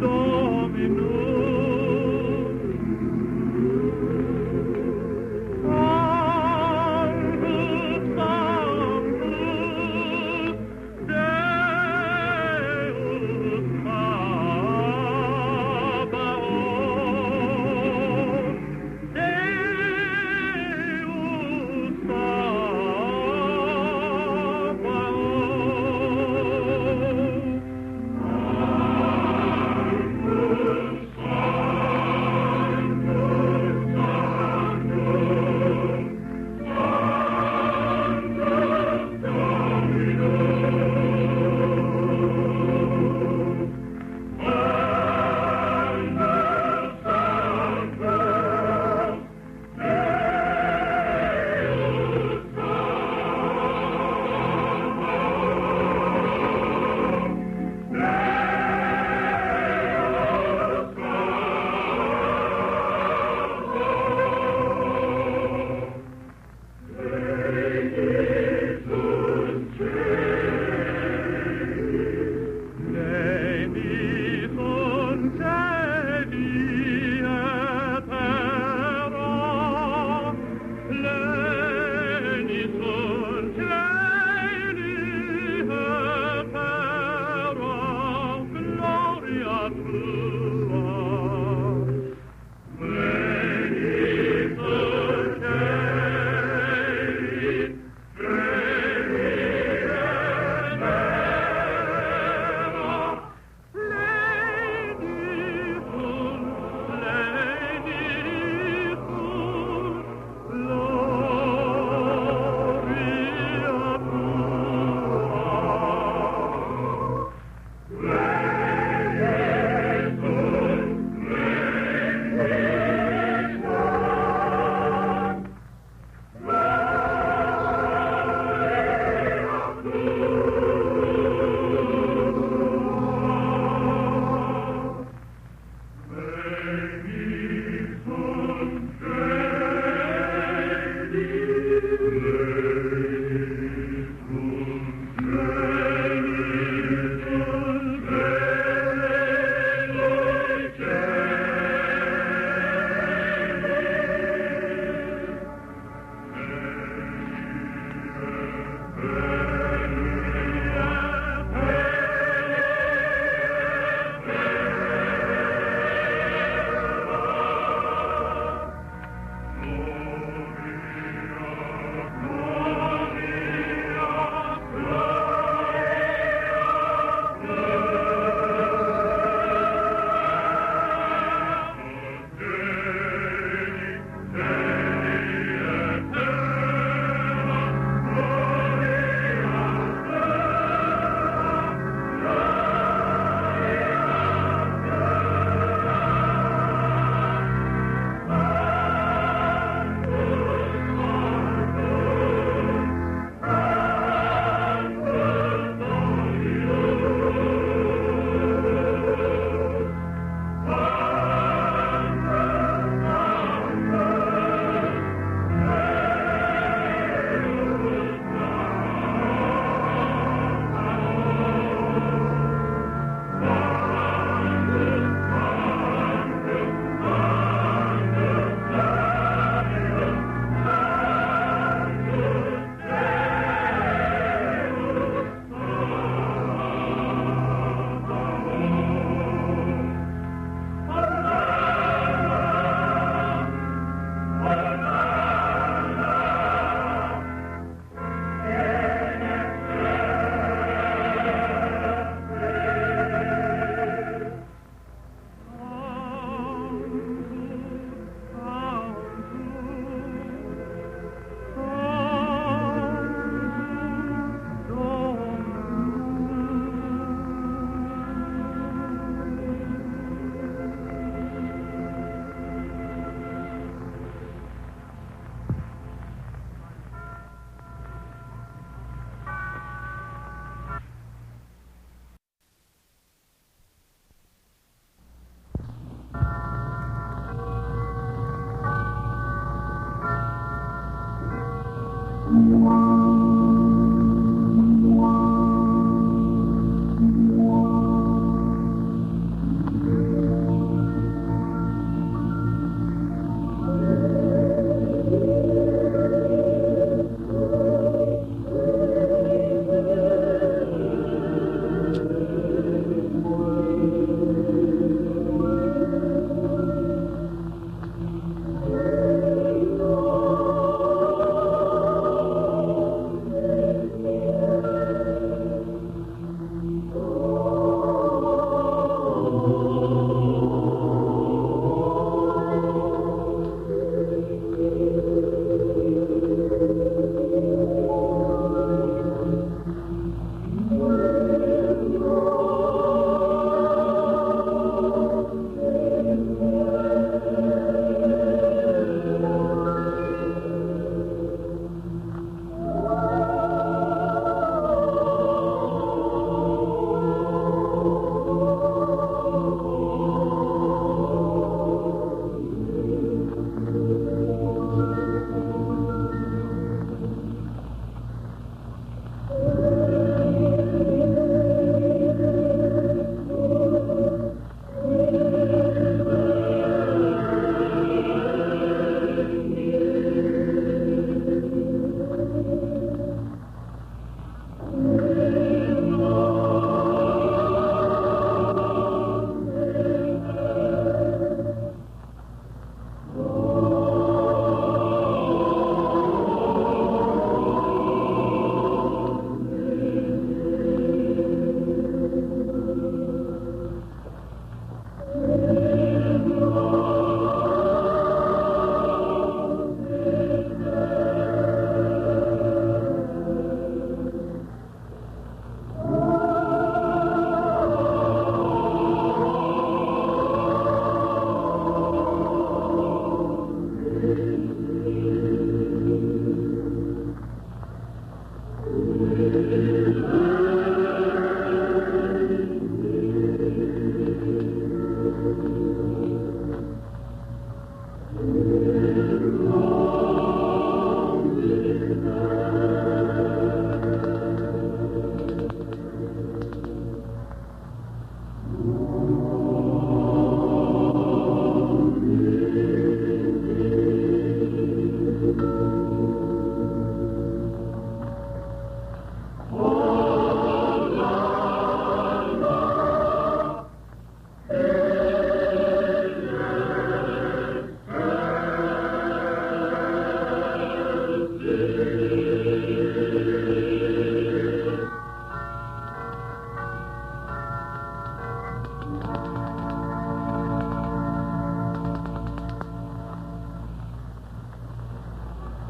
S17: Dominus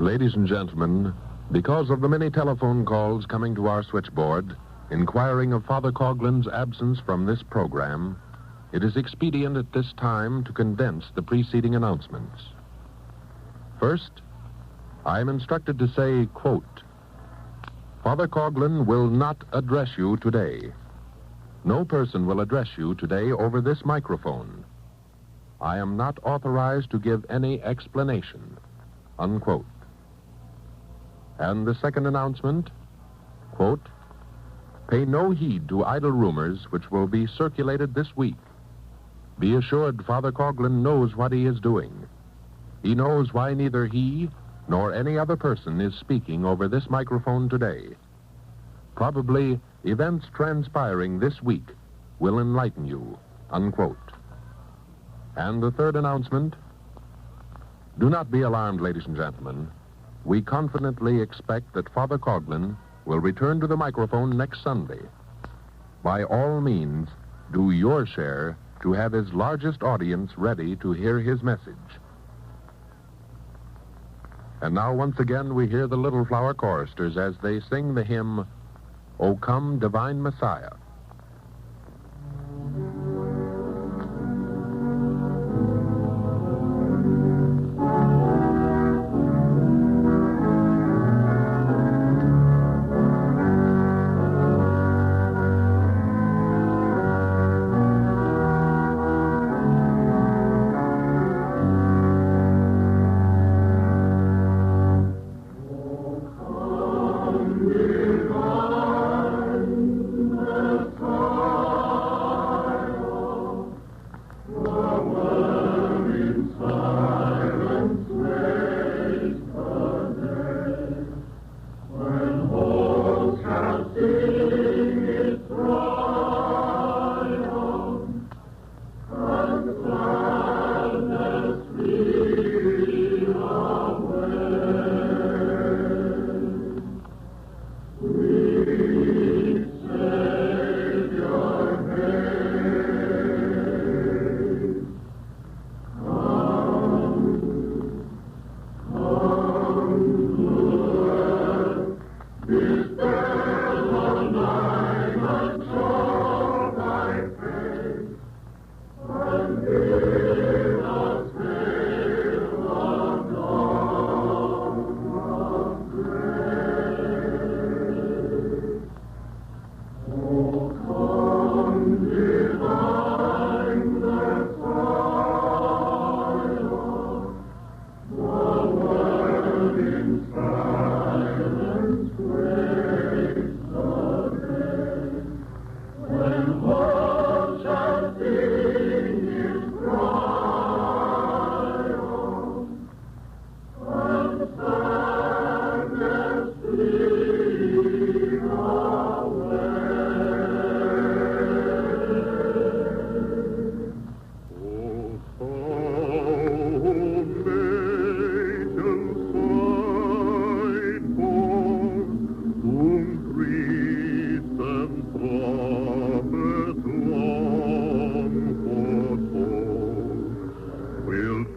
S8: Ladies and gentlemen, because of the many telephone calls coming to our switchboard inquiring of Father Coughlin's absence from this program, it is expedient at this time to condense the preceding announcements. First, I am instructed to say, quote, Father Coughlin will not address you today. No person will address you today over this microphone. I am not authorized to give any explanation, unquote. And the second announcement, quote, pay no heed to idle rumors which will be circulated this week. Be assured Father Coughlin knows what he is doing. He knows why neither he nor any other person is speaking over this microphone today. Probably events transpiring this week will enlighten you, unquote. And the third announcement, do not be alarmed, ladies and gentlemen. We confidently expect that Father Coughlin will return to the microphone next Sunday. By all means, do your share to have his largest audience ready to hear his message. And now, once again, we hear the Little Flower choristers as they sing the hymn, O Come, Divine Messiah.
S17: Oh,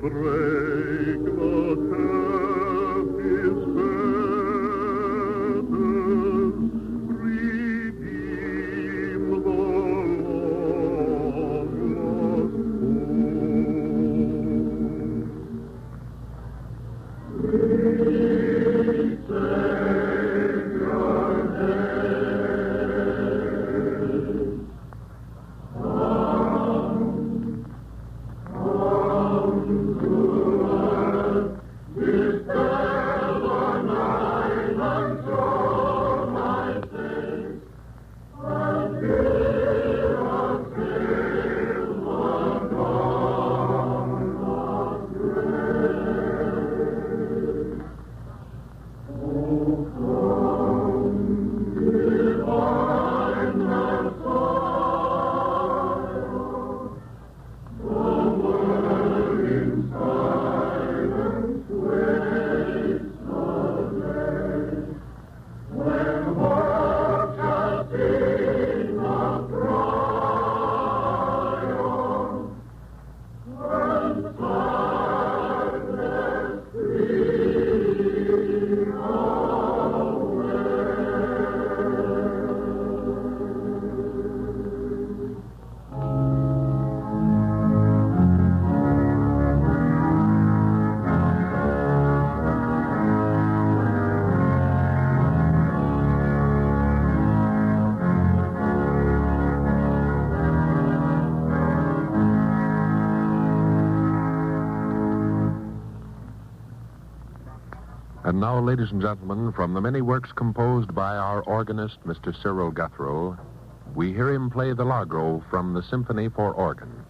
S17: break the captive's fetters, redeem the long-lost hope. Sweet Savior,
S8: And now, ladies and gentlemen, from the many works composed by our organist, Mr. Cyril Guthrow, we hear him play the Largo from the Symphony for Organ.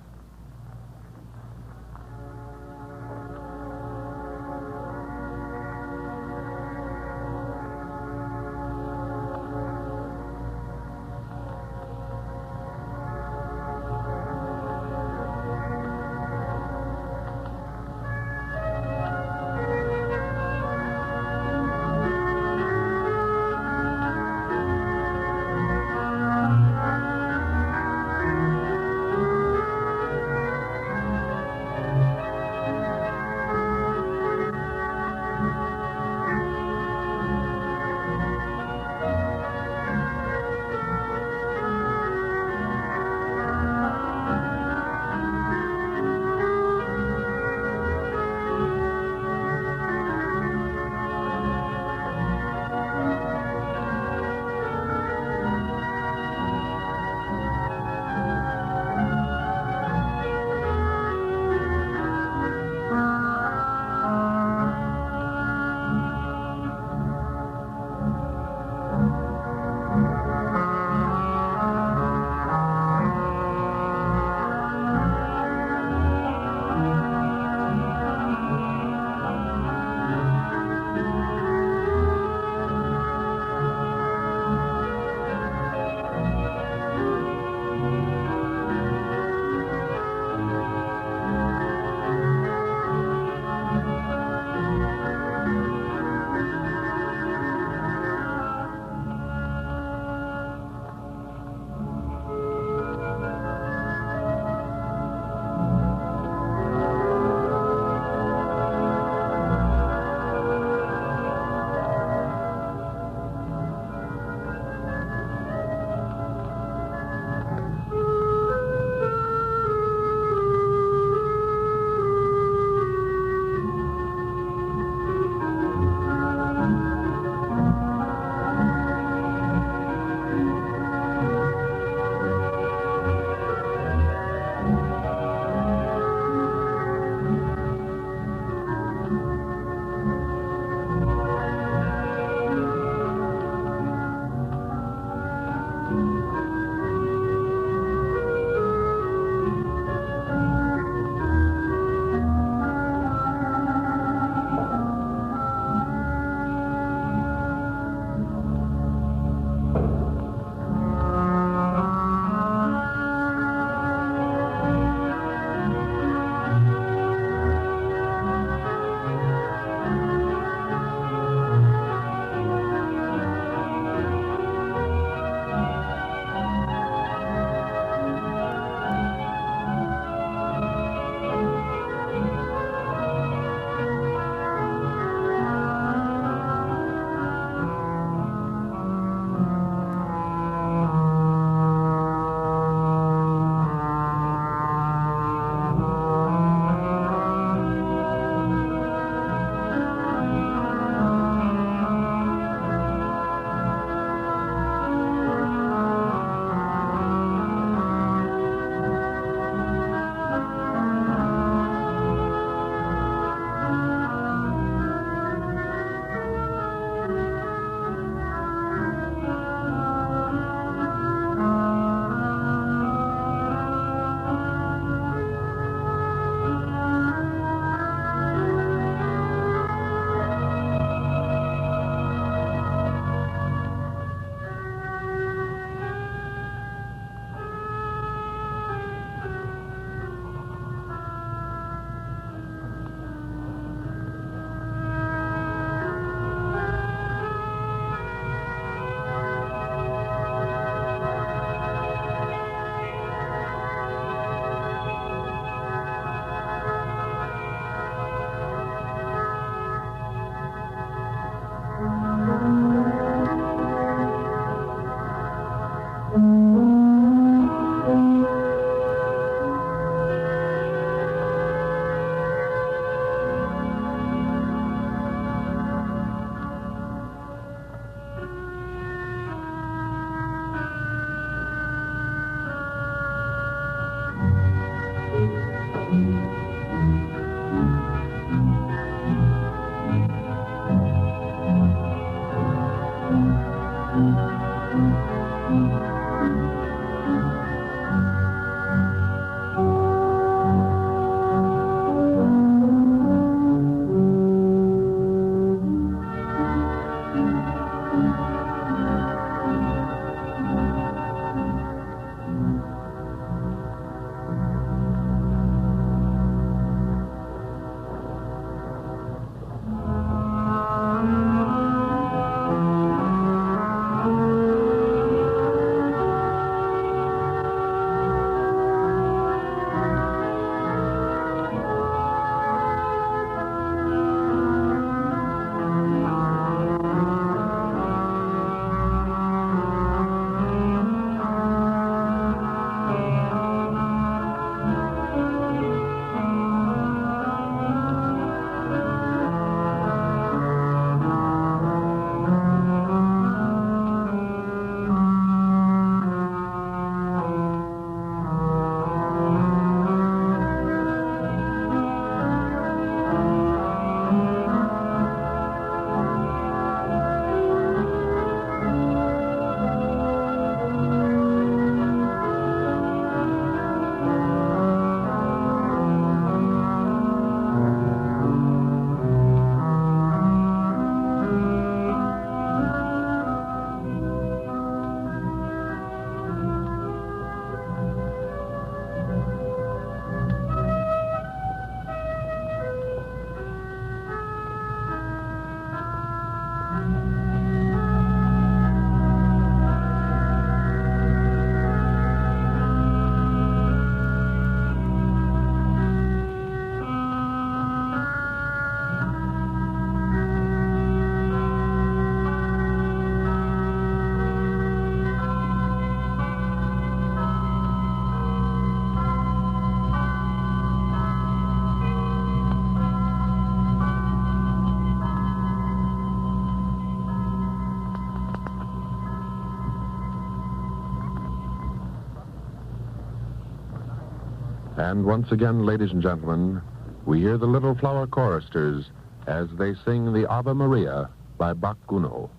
S8: And once again, ladies and gentlemen, we hear the Little Flower Choristers as they sing the Ave Maria by Bach-Gounod.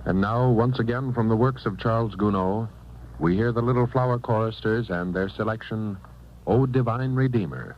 S8: And now, once again, from the works of Charles Gounod, we hear the Little Flower Choristers and their selection, O Divine Redeemer.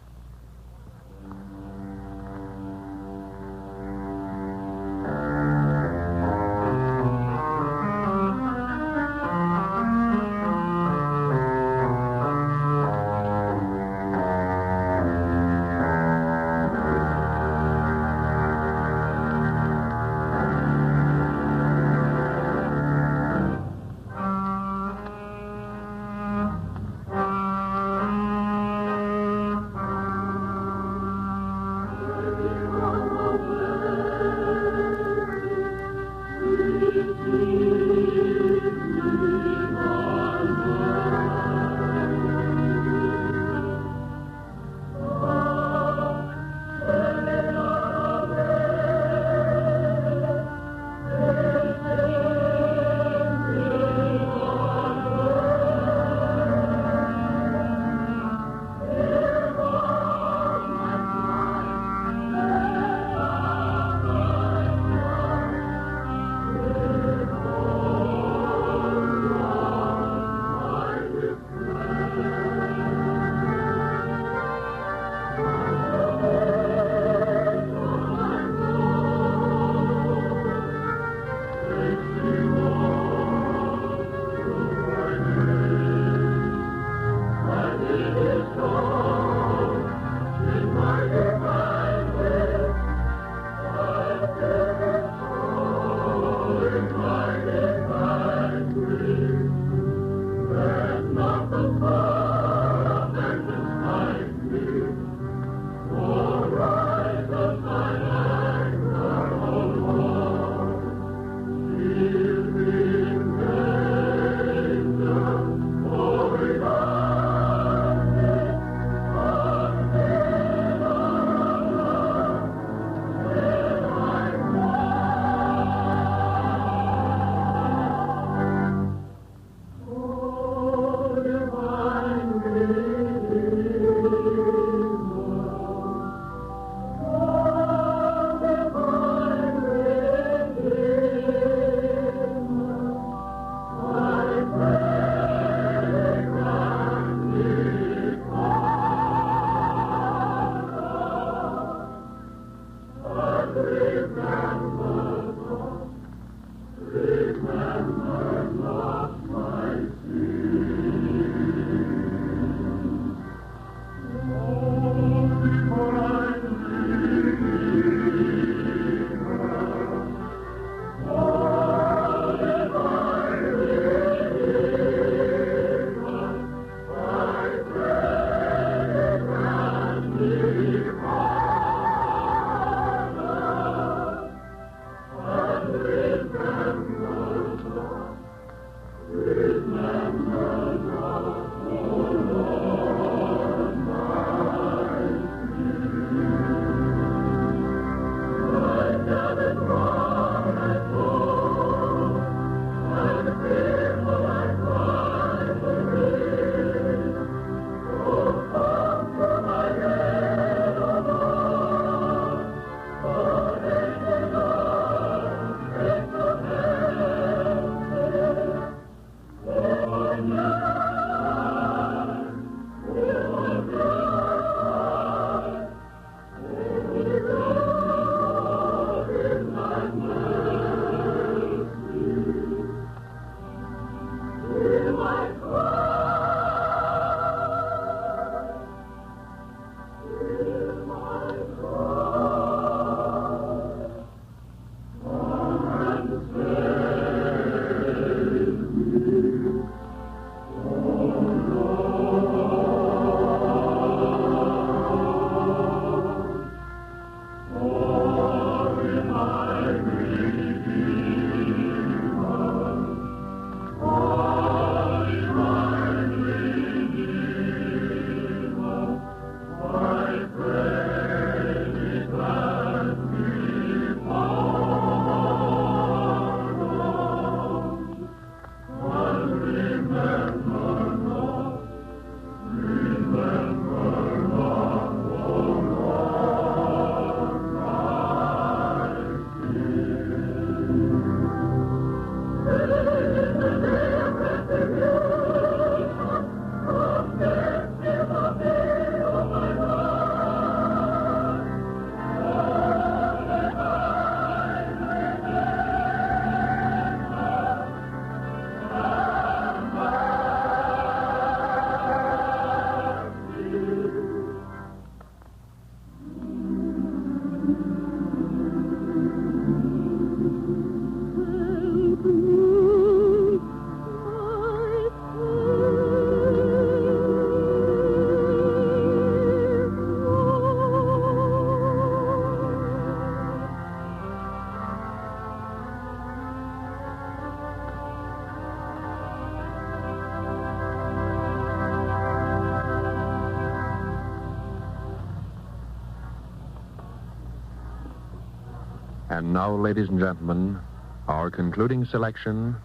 S10: And now, ladies and gentlemen, our concluding selection,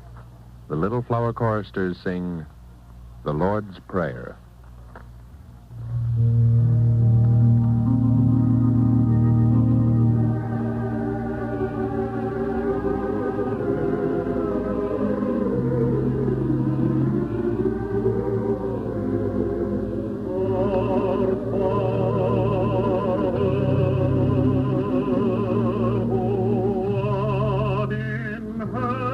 S10: the Little Flower Choristers sing The Lord's Prayer.
S17: Oh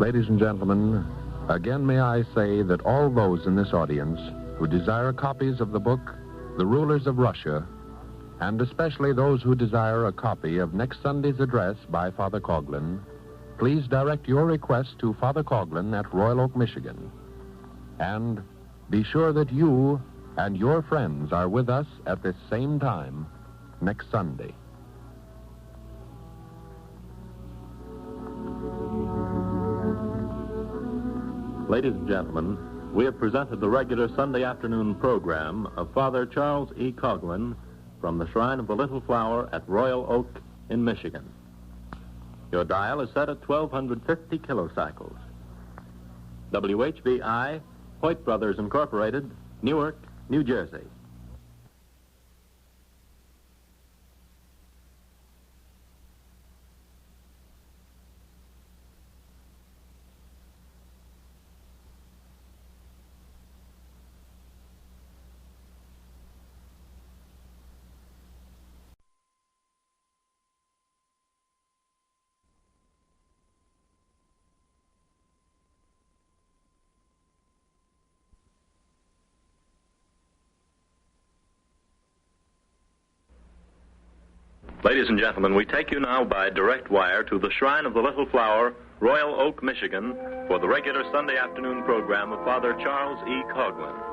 S15: Ladies and gentlemen, again may I say that all those in this audience who desire copies of the book, The Rulers of Russia, and especially those who desire a copy of next Sunday's address by Father Coughlin, please direct your request to Father Coughlin at Royal Oak, Michigan. And be sure that you and your friends are with us at this same time next Sunday.
S12: Ladies and gentlemen, we have presented the regular Sunday afternoon program of Father Charles E. Coughlin from the Shrine of the Little Flower at Royal Oak in Michigan. Your dial is set at 1250 kilocycles. WHBI, Hoyt Brothers Incorporated, Newark, New Jersey. Ladies and gentlemen, we take you now by direct wire to the Shrine of the Little Flower, Royal Oak, Michigan, for the regular Sunday afternoon program of Father Charles E. Coughlin.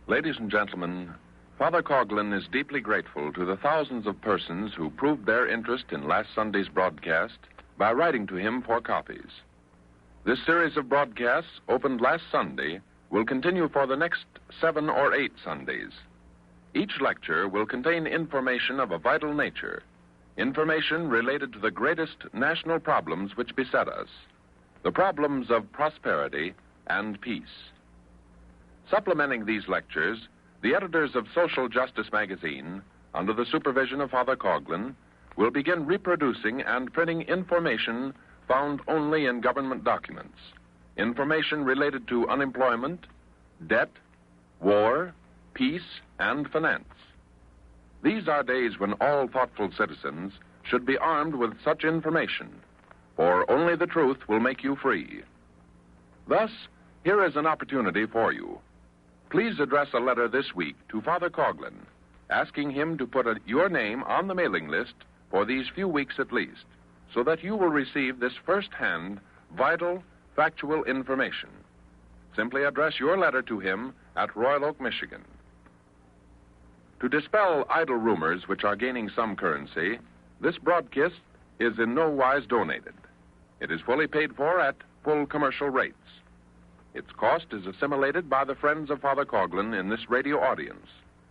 S15: Ladies and gentlemen, Father Coughlin is deeply grateful to the thousands of persons who proved their interest in last Sunday's broadcast by writing to him for copies. This series of broadcasts, opened last Sunday, will continue for the next 7 or 8 Sundays. Each lecture will contain information of a vital nature, information related to the greatest national problems which beset us, the problems of prosperity and peace. Supplementing these lectures, the editors of Social Justice magazine, under the supervision of Father Coughlin, will begin reproducing and printing information found only in government documents, information related to unemployment, debt, war, peace, and finance. These are days when all thoughtful citizens should be armed with such information, for only the truth will make you free. Thus, here is an opportunity for you. Please address a letter this week to Father Coughlin, asking him to put your name on the mailing list for these few weeks at least, so that you will receive this first-hand, vital, factual information. Simply address your letter to him at Royal Oak, Michigan. To dispel idle rumors which are gaining some currency, This broadcast is in no wise donated. It is fully paid for at full commercial rates. Its cost is assimilated by the friends of Father Coughlin in this radio audience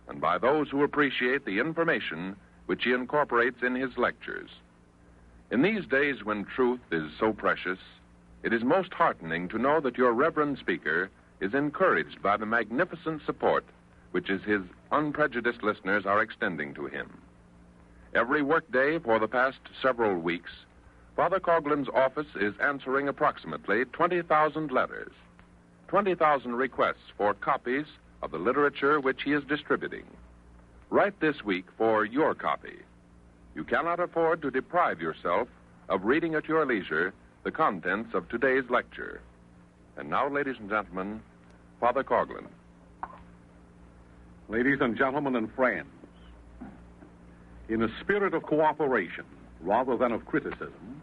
S15: and by those who appreciate the information which he incorporates in his lectures. In these days when truth is so precious, it is most heartening to know that your reverend speaker is encouraged by the magnificent support which his unprejudiced listeners are extending to him. Every workday for the past several weeks, Father Coughlin's office is answering approximately 20,000 letters, 20,000 requests for copies of the literature which he is distributing. Write this week for your copy. You cannot afford to deprive yourself of reading at your leisure the contents of today's lecture. And now, ladies and gentlemen, Father Coughlin.
S9: Ladies and gentlemen and friends, in a spirit of cooperation rather than of criticism,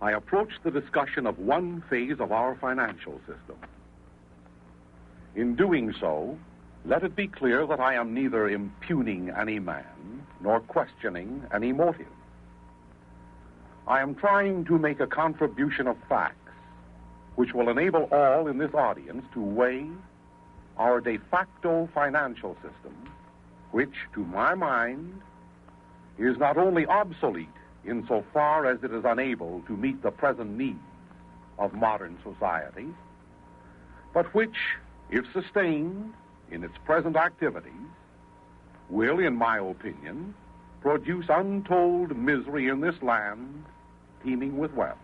S9: I approach the discussion of one phase of our financial system. In doing so, let it be clear that I am neither impugning any man nor questioning any motive. I am trying to make a contribution of facts which will enable all in this audience to weigh our de facto financial system, which, to my mind, is not only obsolete insofar as it is unable to meet the present needs of modern society, but which, if sustained in its present activities, will, in my opinion, produce untold misery in this land teeming with wealth.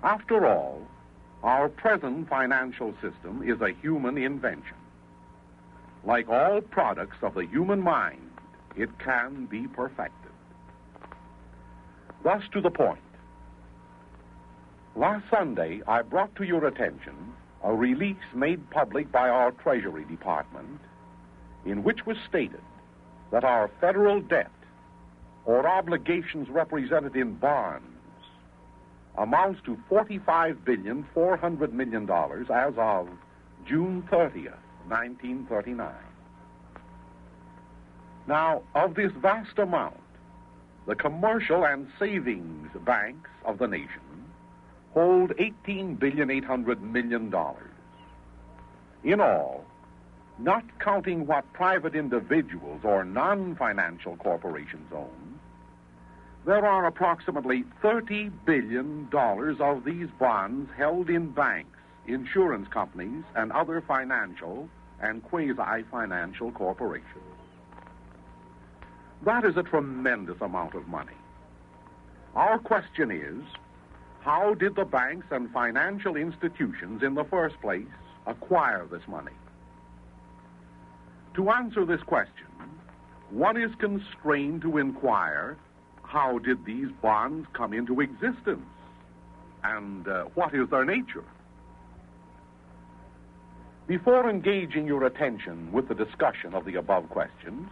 S9: After all, our present financial system is a human invention. Like all products of the human mind, it can be perfected. Thus to the point. Last Sunday, I brought to your attention a release made public by our Treasury Department in which was stated that our federal debt, or obligations represented in bonds, amounts to $45.4 billion as of June 30th, 1939. Now, of this vast amount, the commercial and savings banks of the nation hold $18.8 billion. In all, not counting what private individuals or non-financial corporations own, there are approximately $30 billion of these bonds held in banks, insurance companies, and other financial and quasi-financial corporations. That is a tremendous amount of money. Our question is, how did the banks and financial institutions in the first place acquire this money? To answer this question, one is constrained to inquire, how did these bonds come into existence? And what is their nature? Before engaging your attention with the discussion of the above questions,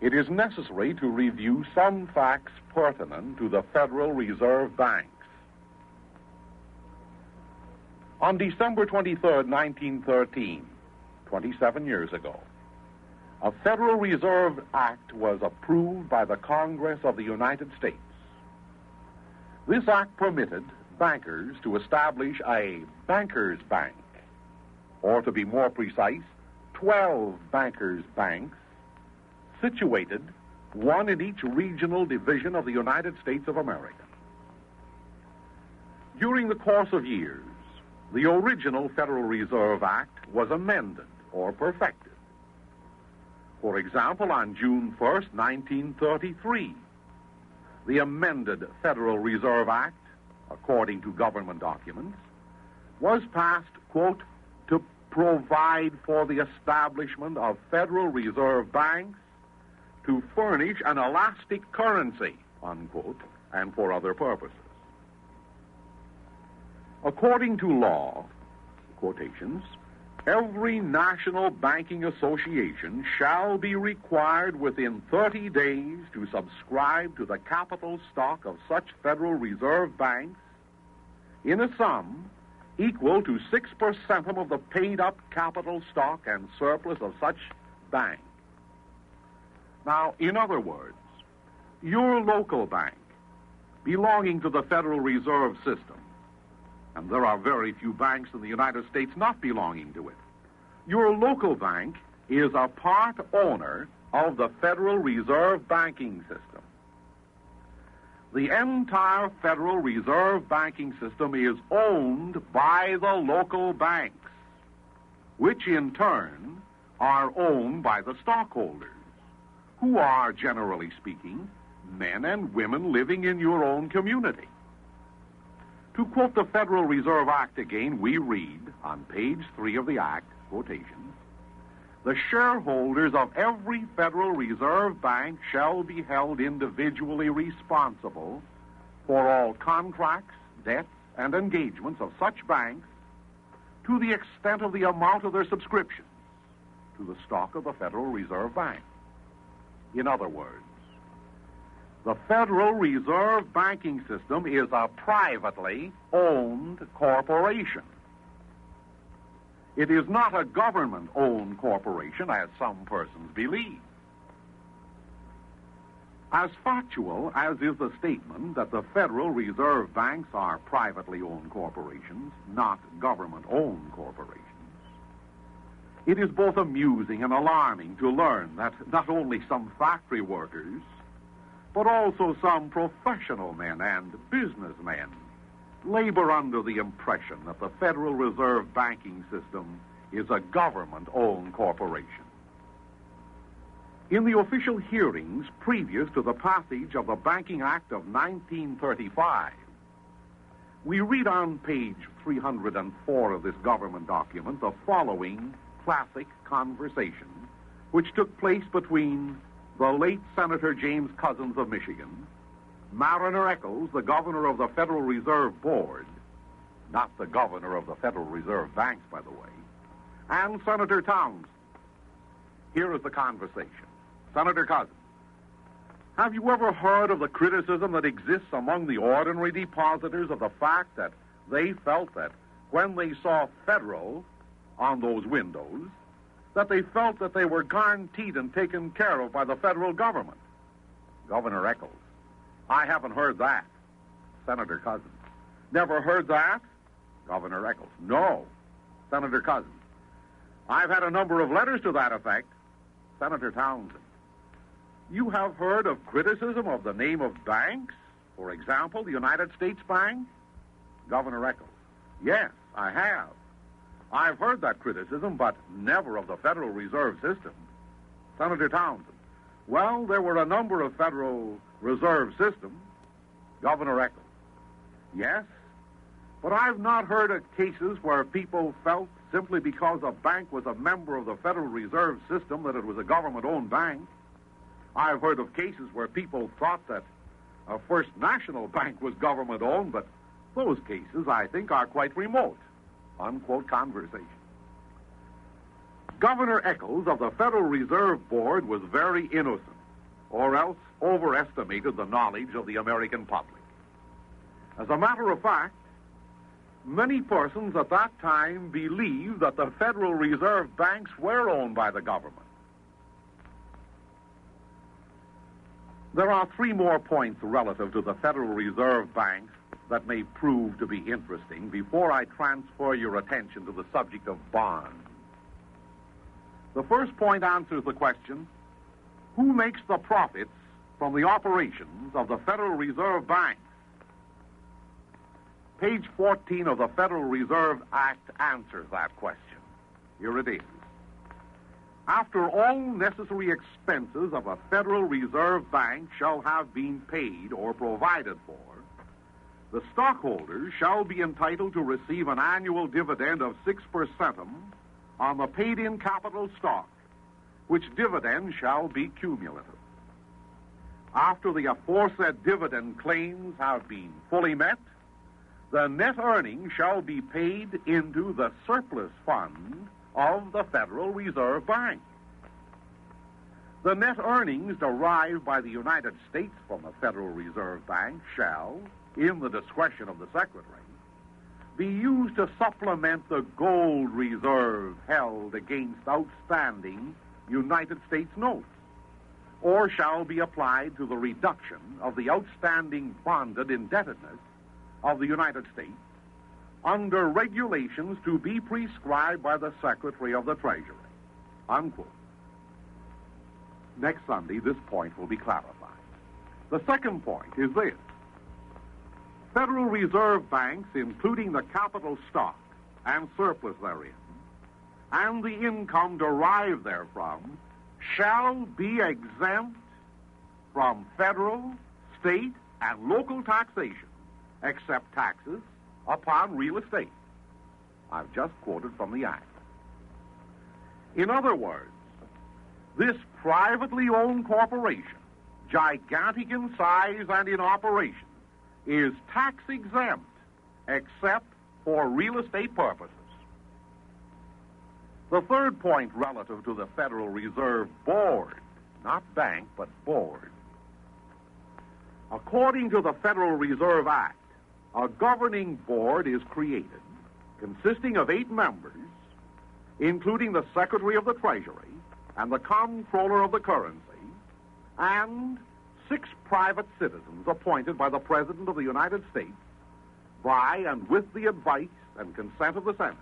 S9: it is necessary to review some facts pertinent to the Federal Reserve Banks. On December 23rd, 1913, 27 years ago, a Federal Reserve Act was approved by the Congress of the United States. This act permitted bankers to establish a bankers' bank, or to be more precise, 12 bankers' banks, situated, one in each regional division of the United States of America. During the course of years, the original Federal Reserve Act was amended or perfected. For example, on June 1st, 1933, the amended Federal Reserve Act, according to government documents, was passed, quote, to provide for the establishment of Federal Reserve banks to furnish an elastic currency, unquote, and for other purposes. According to law, quotations, every national banking association shall be required within 30 days to subscribe to the capital stock of such Federal Reserve banks in a sum equal to 6% of the paid-up capital stock and surplus of such bank.
S13: Now, in other words, your local bank, belonging to the Federal Reserve System, and there are very few banks in the United States not belonging to it, your local bank is a part owner of the Federal Reserve banking system. The entire Federal Reserve banking system is owned by the local banks, which in turn are owned by the stockholders, who are, generally speaking, men and women living in your own community. To quote the Federal Reserve Act again, we read on page 3 of the Act, quotation, "The shareholders of every Federal Reserve bank shall be held individually responsible for all contracts, debts, and engagements of such banks to the extent of the amount of their subscriptions to the stock of the Federal Reserve Bank." In other words, the Federal Reserve banking system is a privately owned corporation. It is not a government-owned corporation, as some persons believe. As factual as is the statement that the Federal Reserve banks are privately owned corporations, not government-owned corporations, it is both amusing and alarming to learn that not only some factory workers, but also some professional men and businessmen labor under the impression that the Federal Reserve banking system is a government-owned corporation. In the official hearings previous to the passage of the Banking Act of 1935, we read on page 304 of this government document the following classic conversation, which took place between the late Senator James Couzens of Michigan, Mariner Eccles, the governor of the Federal Reserve Board, not the governor of the Federal Reserve banks, by the way, and Senator Townsend. Here is the conversation. Senator Couzens, have you ever heard of the criticism that exists among the ordinary depositors of the fact that they felt that when they saw Federal on those windows, that they felt that they were guaranteed and taken care of by the federal government? Governor Eccles, I haven't heard that. Senator Couzens, never heard that? Governor Eccles, no. Senator Couzens, I've had a number of letters to that effect. Senator Townsend, you have heard of criticism of the name of banks? For example, the United States Bank? Governor Eccles, yes, I have. I've heard that criticism, but never of the Federal Reserve System. Senator Townsend, well, there were a number of Federal Reserve systems. Governor Eccles, yes, but I've not heard of cases where people felt simply because a bank was a member of the Federal Reserve System that it was a government-owned bank. I've heard of cases where people thought that a First National Bank was government-owned, but those cases, I think, are quite remote. Unquote conversation. Governor Eccles of the Federal Reserve Board was very innocent, or else overestimated the knowledge of the American public. As a matter of fact, many persons at that time believed that the Federal Reserve banks were owned by the government. There are 3 more points relative to the Federal Reserve banks that may prove to be interesting before I transfer your attention to the subject of bonds. The first point answers the question, who makes the profits from the operations of the Federal Reserve banks? Page 14 of the Federal Reserve Act answers that question. Here it is. After all necessary expenses of a Federal Reserve bank shall have been paid or provided for, the stockholders shall be entitled to receive an annual dividend of 6% on the paid-in capital stock, which dividend shall be cumulative. After the aforesaid dividend claims have been fully met, the net earnings shall be paid into the surplus fund of the Federal Reserve Bank. The net earnings derived by the United States from the Federal Reserve Bank shall, in the discretion of the Secretary, be used to supplement the gold reserve held against outstanding United States notes, or or shall be applied to the reduction of the outstanding bonded indebtedness of the United States under regulations to be prescribed by the Secretary of the Treasury. Unquote. Next Sunday, this point will be clarified. The second point is this. Federal Reserve banks, including the capital stock and surplus therein, and the income derived therefrom, shall be exempt from federal, state, and local taxation, except taxes upon real estate. I've just quoted from the Act. In other words, this privately owned corporation, gigantic in size and in operation, is tax exempt except for real estate purposes. The third point relative to the Federal Reserve Board, not bank, but board. According to the Federal Reserve Act, a governing board is created consisting of 8 members, including the Secretary of the Treasury and the Comptroller of the Currency, and 6 private citizens appointed by the President of the United States by and with the advice and consent of the Senate.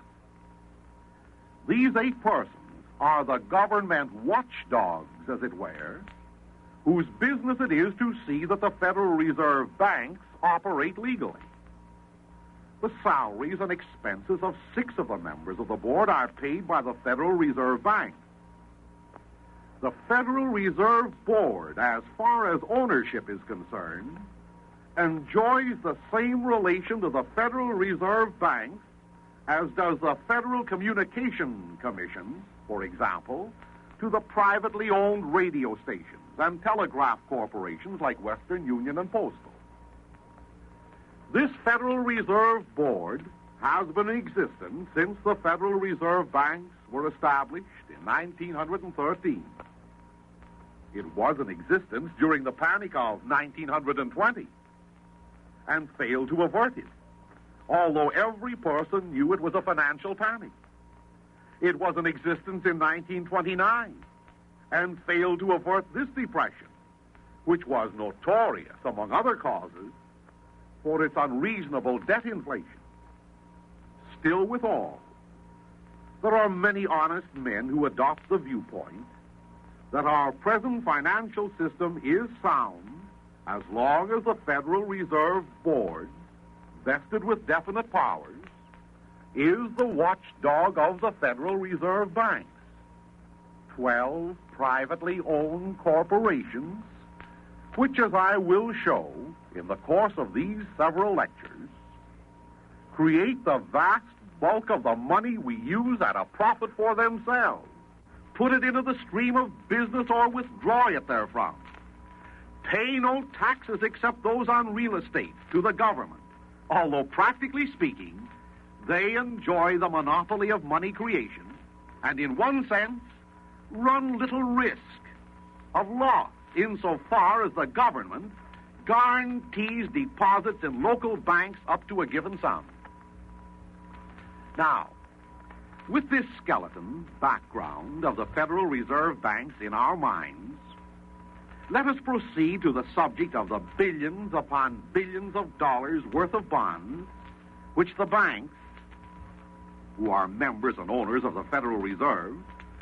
S13: These 8 persons are the government watchdogs, as it were, whose business it is to see that the Federal Reserve banks operate legally. The salaries and expenses of 6 of the members of the board are paid by the Federal Reserve Bank. The Federal Reserve Board, as far as ownership is concerned, enjoys the same relation to the Federal Reserve Bank as does the Federal Communication Commission, for example, to the privately owned radio stations and telegraph corporations like Western Union and Postal. This Federal Reserve Board has been in existence since the Federal Reserve Banks were established in 1913. It was in existence during the panic of 1920 and failed to avert it, although every person knew it was a financial panic. It was in existence in 1929 and failed to avert this depression, which was notorious, among other causes, for its unreasonable debt inflation. Still withal, there are many honest men who adopt the viewpoint that our present financial system is sound as long as the Federal Reserve Board, vested with definite powers, is the watchdog of the Federal Reserve banks. 12 privately owned corporations, which, as I will show in the course of these several lectures, create the vast bulk of the money we use at a profit for themselves, put it into the stream of business or withdraw it therefrom, pay no taxes except those on real estate to the government, although practically speaking, they enjoy the monopoly of money creation and in one sense run little risk of loss insofar as the government guarantees deposits in local banks up to a given sum. Now, with this skeleton background of the Federal Reserve banks in our minds, let us proceed to the subject of the billions upon billions of dollars worth of bonds which the banks, who are members and owners of the Federal Reserve,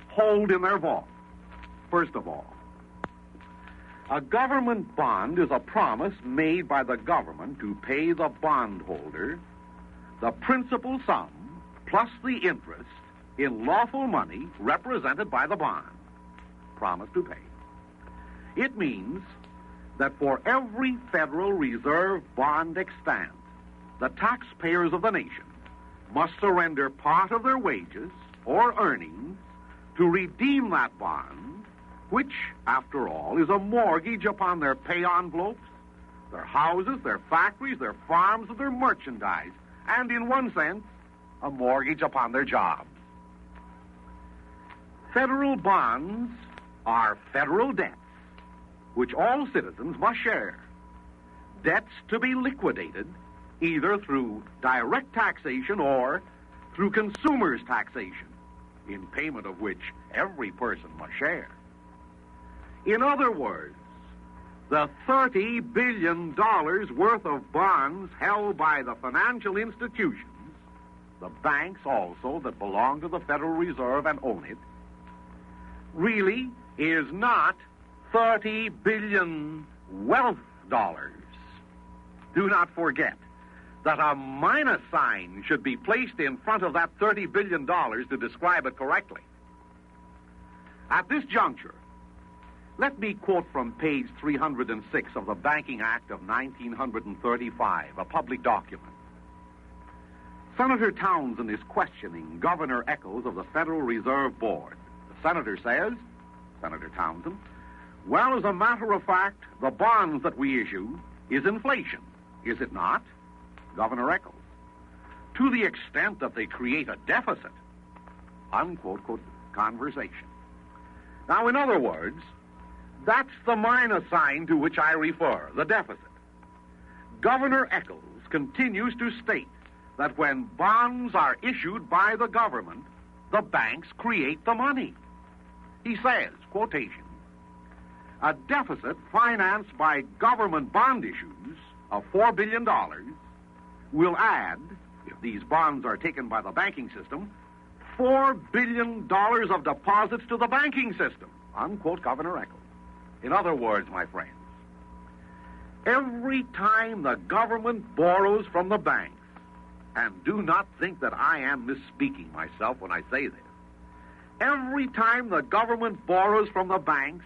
S13: hold in their vault. First of all, a government bond is a promise made by the government to pay the bondholder the principal sum plus the interest in lawful money represented by the bond. Promise to pay. It means that for every Federal Reserve bond extant, the taxpayers of the nation must surrender part of their wages or earnings to redeem that bond, which, after all, is a mortgage upon their pay envelopes, their houses, their factories, their farms, and their merchandise, and, in one sense, a mortgage upon their jobs. Federal bonds are federal debts, which all citizens must share. Debts to be liquidated either through direct taxation or through consumers' taxation, in payment of which every person must share. In other words, the $30 billion worth of bonds held by the financial institutions, the banks also that belong to the Federal Reserve and own it, really is not 30 billion wealth dollars. Do not forget that a minus sign should be placed in front of that $30 billion to describe it correctly. At this juncture, let me quote from page 306 of the Banking Act of 1935, a public document. Senator Townsend is questioning Governor Eccles of the Federal Reserve Board. The senator says, Senator Townsend, well, as a matter of fact, the bonds that we issue is inflation, is it not? Governor Eccles, to the extent that they create a deficit, unquote, quote, conversation. Now, in other words, that's the minus sign to which I refer, the deficit. Governor Eccles continues to state that when bonds are issued by the government, the banks create the money. He says, quotation, a deficit financed by government bond issues of $4 billion will add, if these bonds are taken by the banking system, $4 billion of deposits to the banking system, unquote, Governor Eccles. In other words, my friends, every time the government borrows from the banks, and do not think that I am misspeaking myself when I say this, every time the government borrows from the banks,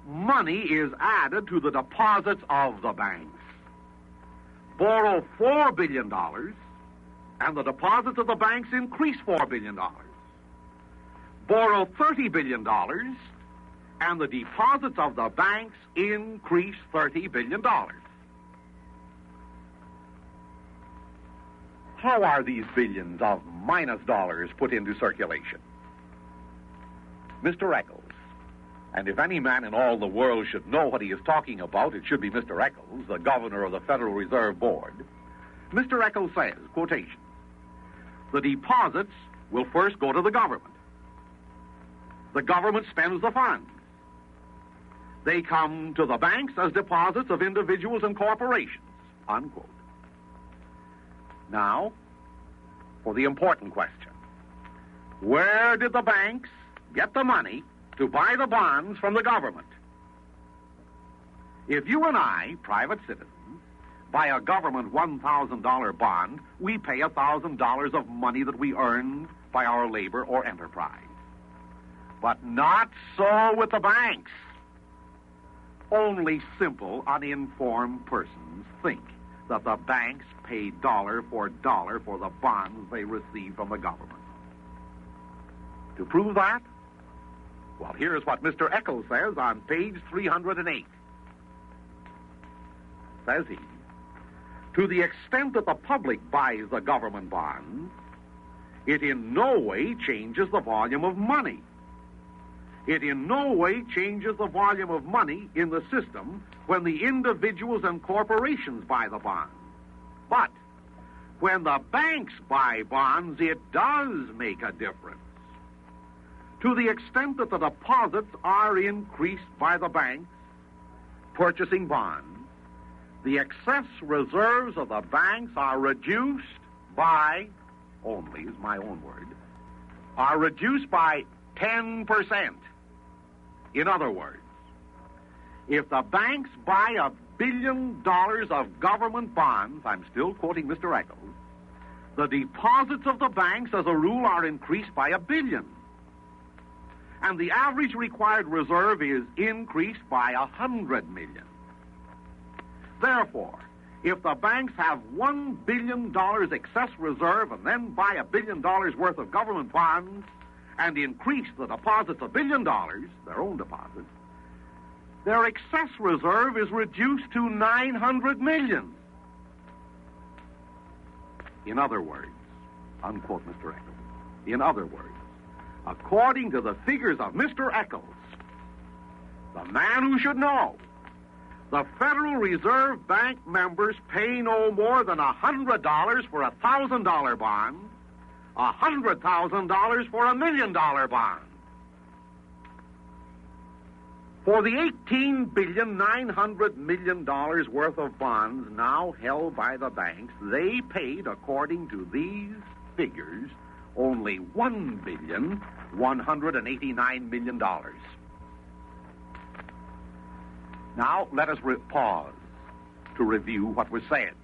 S13: money is added to the deposits of the banks. Borrow $4 billion, and the deposits of the banks increase $4 billion. Borrow $30 billion, and the deposits of the banks increase $30 billion. How are these billions of minus dollars put into circulation? Mr. Eccles, and if any man in all the world should know what he is talking about, it should be Mr. Eccles, the governor of the Federal Reserve Board. Mr. Eccles says, quotation, the deposits will first go to the government. The government spends the funds. They come to the banks as deposits of individuals and corporations, unquote. Now, for the important question. Where did the banks get the money to buy the bonds from the government? If you and I, private citizens, buy a government $1,000 bond, we pay $1,000 of money that we earned by our labor or enterprise. But not so with the banks. Only simple, uninformed persons think that the banks pay dollar for the bonds they receive from the government. To prove that, well, here's what Mr. Eccles says on page 308. Says he, to the extent that the public buys the government bonds, it in no way changes the volume of money. It in no way changes the volume of money in the system when the individuals and corporations buy the bonds. But when the banks buy bonds, it does make a difference. To the extent that the deposits are increased by the banks purchasing bonds, the excess reserves of the banks are reduced by, only is my own word, are reduced by 10%. In other words, if the banks buy $1 billion of government bonds, I'm still quoting Mr. Eccles, the deposits of the banks as a rule are increased by $1 billion. And the average required reserve is increased by $100 million. Therefore, if the banks have $1 billion excess reserve and then buy $1 billion worth of government bonds and increase the deposits $1 billion, their own deposits, their excess reserve is reduced to $900 million. In other words, unquote Mr. Eccles, in other words, according to the figures of Mr. Eccles, the man who should know, the Federal Reserve Bank members pay no more than $100 for a $1,000 bond, $100,000 for $1 million bond. For the $18.9 billion worth of bonds now held by the banks, they paid, according to these figures, only $1.189 billion. Now, let us pause to review what was said.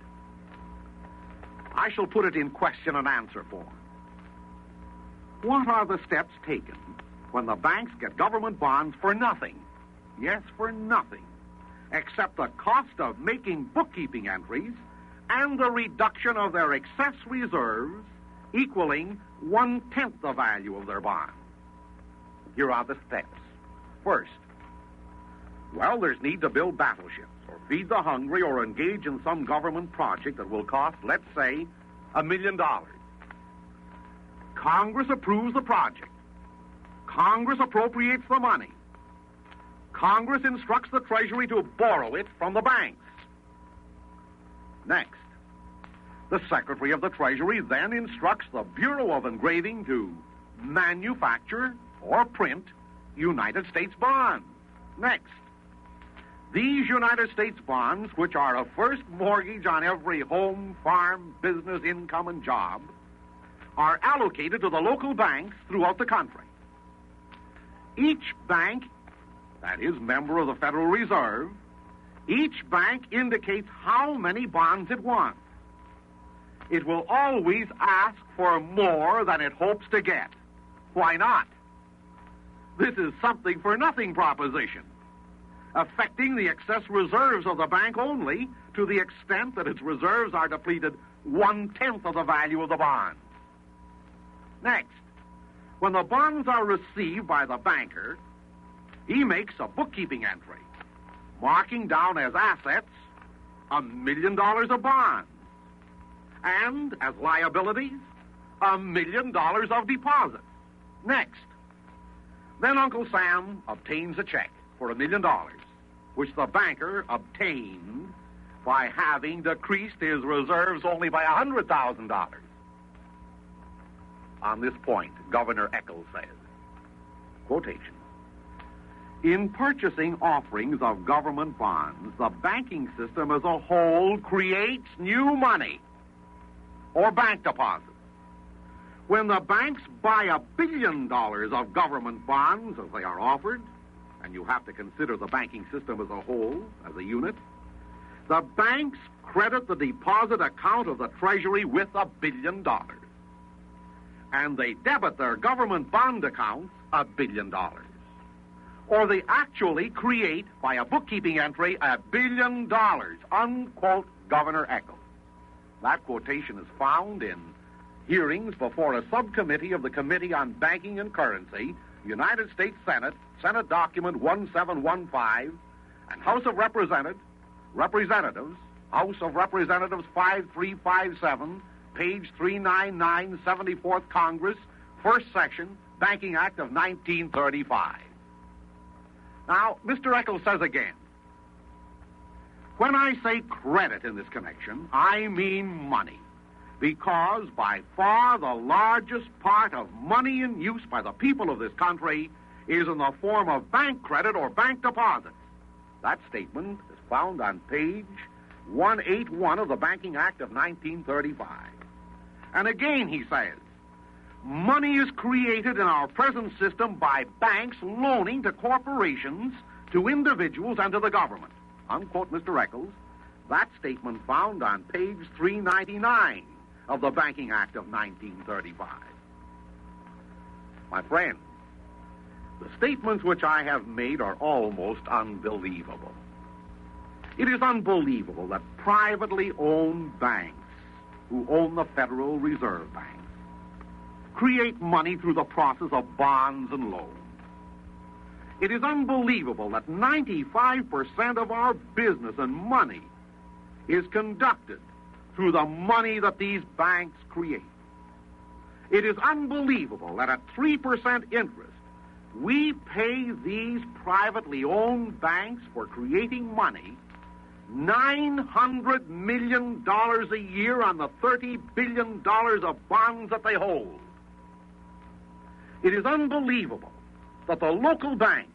S13: I shall put it in question and answer form. What are the steps taken when the banks get government bonds for nothing? Yes, for nothing, except the cost of making bookkeeping entries and the reduction of their excess reserves equaling 1/10 the value of their bonds. Here are the steps. First, well, there's need to build battleships or feed the hungry or engage in some government project that will cost, let's say, $1 million. Congress approves the project. Congress appropriates the money. Congress instructs the Treasury to borrow it from the banks. Next, the Secretary of the Treasury then instructs the Bureau of Engraving to manufacture or print United States bonds. Next, these United States bonds, which are a first mortgage on every home, farm, business, income, and job, are allocated to the local banks throughout the country. Each bank, that is, member of the Federal Reserve, each bank indicates how many bonds it wants. It will always ask for more than it hopes to get. Why not? This is something for nothing proposition, affecting the excess reserves of the bank only to the extent that its reserves are depleted 1/10 of the value of the bonds. Next, when the bonds are received by the banker, he makes a bookkeeping entry, marking down as assets $1 million of bonds, and as liabilities, $1 million of deposits. Next, then Uncle Sam obtains a check for $1 million, which the banker obtained by having decreased his reserves only by $100,000. On this point, Governor Eccles says, quotation, "In purchasing offerings of government bonds, the banking system as a whole creates new money or bank deposits. When the banks buy $1 billion of government bonds as they are offered, and you have to consider the banking system as a whole, as a unit, the banks credit the deposit account of the Treasury with $1 billion. And they debit their government bond accounts $1 billion. Or they actually create, by a bookkeeping entry, $1 billion, unquote Governor Eccles." That quotation is found in hearings before a subcommittee of the Committee on Banking and Currency, United States Senate, Senate Document 1715, and House of Representatives, House of Representatives 5357, page 399, 74th Congress, First Section, Banking Act of 1935. Now, Mr. Eccles says again, when I say credit in this connection, I mean money, because by far the largest part of money in use by the people of this country is in the form of bank credit or bank deposits. That statement is found on page 181 of the Banking Act of 1935. And again, he says, money is created in our present system by banks loaning to corporations, to individuals, and to the government. Unquote Mr. Eccles. That statement found on page 399 of the Banking Act of 1935. My friends, the statements which I have made are almost unbelievable. It is unbelievable that privately owned banks, who own the Federal Reserve Bank, create money through the process of bonds and loans. It is unbelievable that 95% of our business and money is conducted through the money that these banks create. It is unbelievable that at 3% interest, we pay these privately owned banks for creating money $900 million a year on the $30 billion of bonds that they hold. It is unbelievable that the local banks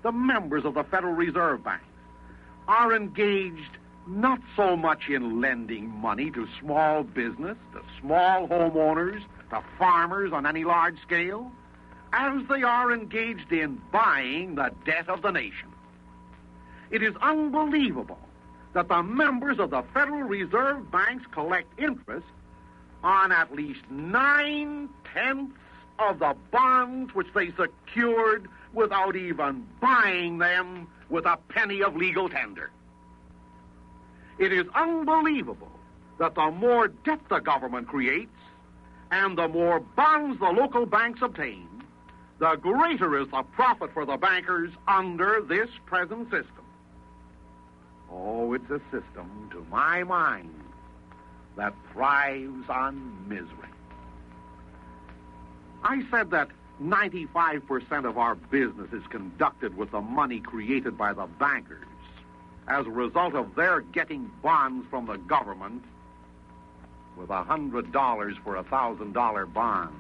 S13: the members of the Federal Reserve Bank, are engaged not so much in lending money to small business, to small homeowners, to farmers on any large scale, as they are engaged in buying the debt of the nation. It is unbelievable that the members of the Federal Reserve Banks collect interest on at least 9/10 of the bonds which they secured without even buying them with a penny of legal tender. It is unbelievable that the more debt the government creates and the more bonds the local banks obtain, the greater is the profit for the bankers under this present system. Oh, it's a system, to my mind, that thrives on misery. I said that 95% of our business is conducted with the money created by the bankers as a result of their getting bonds from the government with $100 for a $1,000 bond.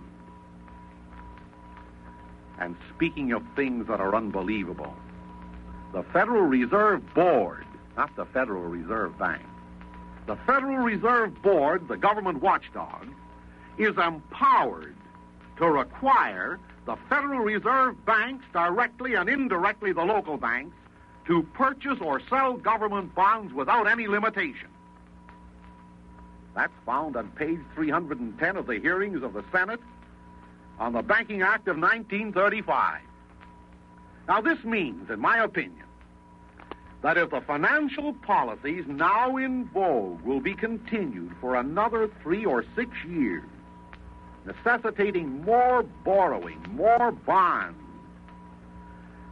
S13: And speaking of things that are unbelievable, the Federal Reserve Board, not the Federal Reserve Bank, the Federal Reserve Board, the government watchdog, is empowered to require the Federal Reserve banks, directly and indirectly the local banks, to purchase or sell government bonds without any limitation. That's found on page 310 of the hearings of the Senate on the Banking Act of 1935. Now, this means, in my opinion, that if the financial policies now in vogue will be continued for another 3 or 6 years, necessitating more borrowing, more bonds,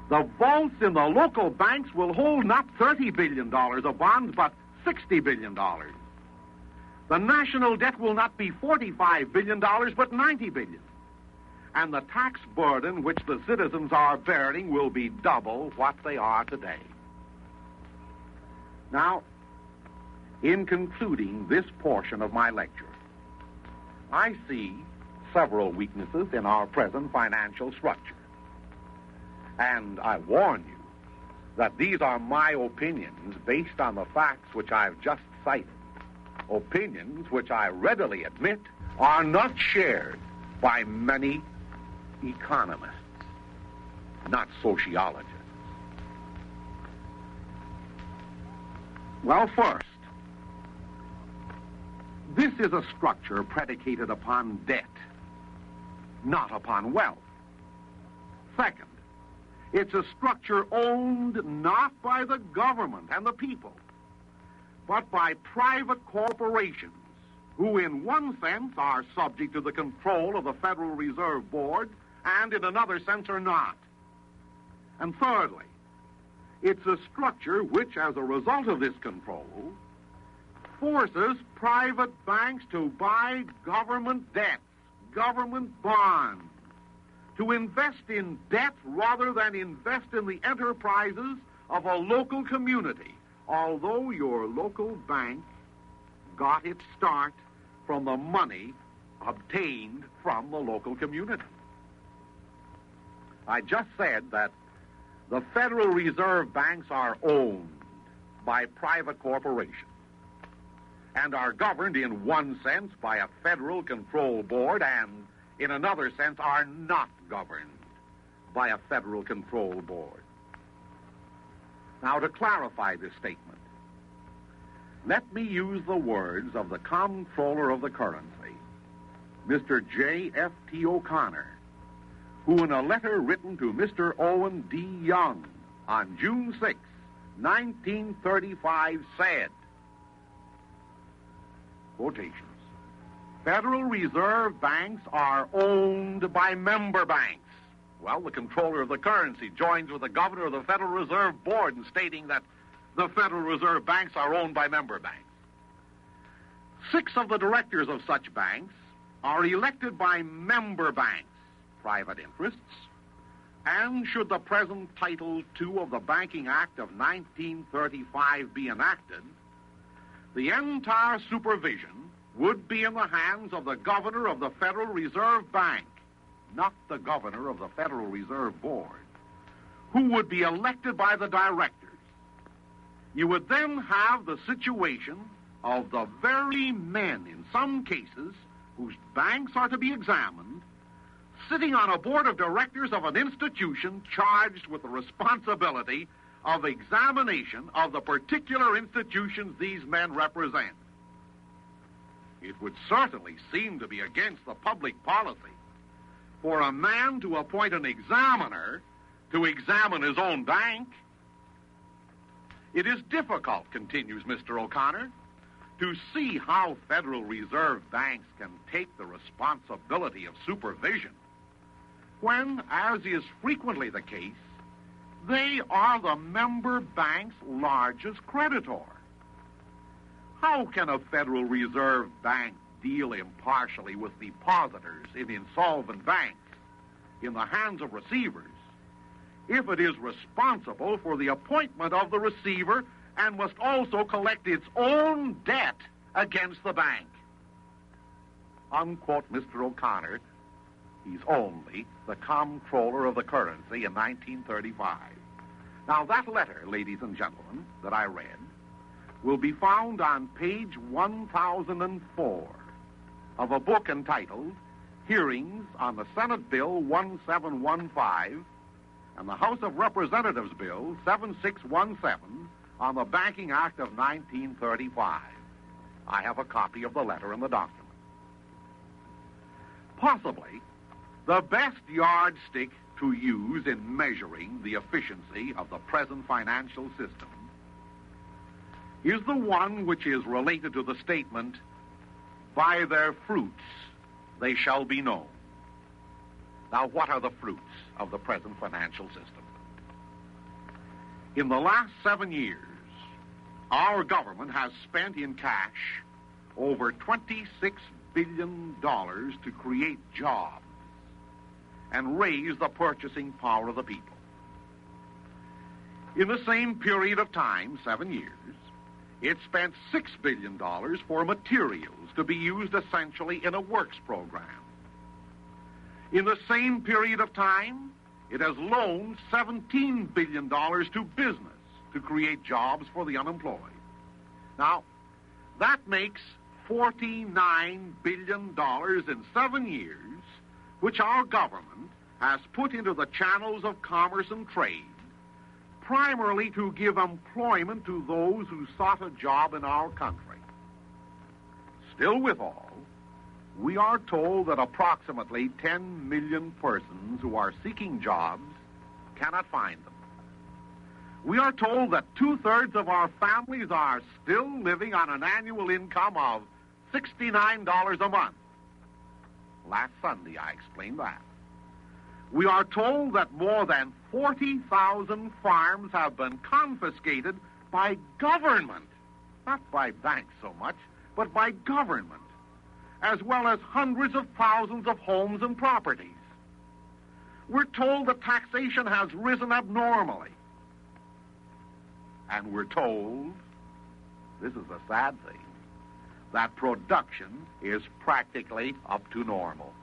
S13: the vaults in the local banks will hold not $30 billion of bonds, but $60 billion. The national debt will not be $45 billion, but $90 billion. And the tax burden which the citizens are bearing will be double what they are today. Now, in concluding this portion of my lecture, I see several weaknesses in our present financial structure. And I warn you that these are my opinions based on the facts which I've just cited. Opinions which I readily admit are not shared by many economists, not sociologists. Well, first, this is a structure predicated upon debt, not upon wealth. Second, it's a structure owned not by the government and the people, but by private corporations who, in one sense, are subject to the control of the Federal Reserve Board and, in another sense, are not. And thirdly, it's a structure which, as a result of this control, forces private banks to buy government debts, government bonds, to invest in debt rather than invest in the enterprises of a local community, although your local bank got its start from the money obtained from the local community. I just said that the Federal Reserve banks are owned by private corporations and are governed in one sense by a federal control board and in another sense are not governed by a federal control board. Now, to clarify this statement, let me use the words of the Comptroller of the Currency, Mr. J.F.T. O'Connor, who in a letter written to Mr. Owen D. Young on June 6, 1935 said, quotations, Federal Reserve banks are owned by member banks. Well, the Comptroller of the Currency joins with the Governor of the Federal Reserve Board in stating that the Federal Reserve banks are owned by member banks. 6 of the directors of such banks are elected by member banks, private interests, and should the present Title II of the Banking Act of 1935 be enacted, the entire supervision would be in the hands of the Governor of the Federal Reserve Bank, not the Governor of the Federal Reserve Board, who would be elected by the directors, you would then have the situation of the very men, in some cases, whose banks are to be examined, sitting on a board of directors of an institution charged with the responsibility of examination of the particular institutions these men represent. It would certainly seem to be against the public policy for a man to appoint an examiner to examine his own bank. It is difficult, continues Mr. O'Connor, to see how Federal Reserve banks can take the responsibility of supervision when, as is frequently the case, they are the member bank's largest creditor. How can a Federal Reserve bank deal impartially with depositors in insolvent banks in the hands of receivers if it is responsible for the appointment of the receiver and must also collect its own debt against the bank? Unquote Mr. O'Connor. He's only the comptroller of the currency in 1935. Now, that letter, ladies and gentlemen, that I read, will be found on page 1004 of a book entitled Hearings on the Senate Bill 1715 and the House of Representatives Bill 7617 on the Banking Act of 1935. I have a copy of the letter in the document. Possibly the best yardstick to use in measuring the efficiency of the present financial system is the one which is related to the statement, "By their fruits they shall be known." Now, what are the fruits of the present financial system? In the last 7 years, our government has spent in cash over $26 billion to create jobs and raise the purchasing power of the people. In the same period of time, 7 years, it spent $6 billion for materials to be used essentially in a works program. In the same period of time, it has loaned $17 billion to business to create jobs for the unemployed. Now, that makes $49 billion in 7 years, which our government has put into the channels of commerce and trade, primarily to give employment to those who sought a job in our country. Still withal, we are told that approximately 10 million persons who are seeking jobs cannot find them. We are told that 2/3 of our families are still living on an annual income of $69 a month. Last Sunday, I explained that. We are told that more than 40,000 farms have been confiscated by government, not by banks so much, but by government, as well as hundreds of thousands of homes and properties. We're told that taxation has risen abnormally. And we're told, this is a sad thing, that production is practically up to normal.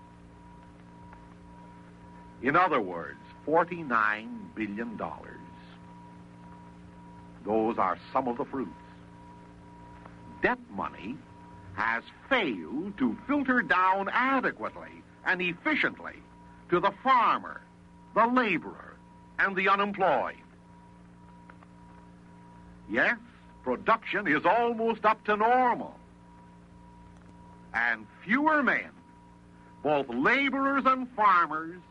S13: In other words, $49 billion. Those are some of the fruits. Debt money has failed to filter down adequately and efficiently to the farmer, the laborer, and the unemployed. Yes, production is almost up to normal. And fewer men, both laborers and farmers,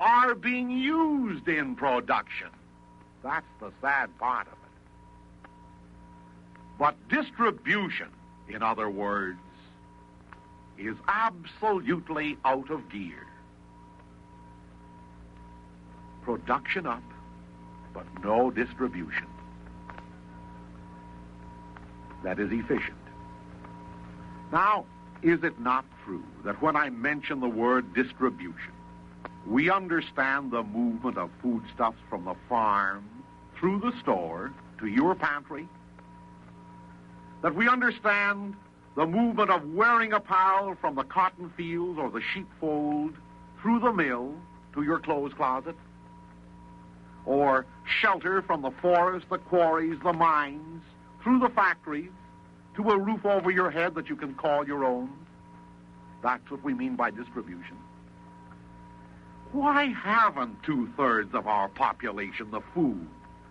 S13: are being used in production. That's the sad part of it. But distribution, in other words, is absolutely out of gear. Production up, but no distribution that is efficient. Now, is it not true that when I mention the word distribution, we understand the movement of foodstuffs from the farm through the store to your pantry? That we understand the movement of wearing apparel from the cotton fields or the sheepfold through the mill to your clothes closet? or shelter from the forest, the quarries, the mines, through the factories, to a roof over your head that you can call your own. That's what we mean by distribution. Why haven't 2/3 of our population the food,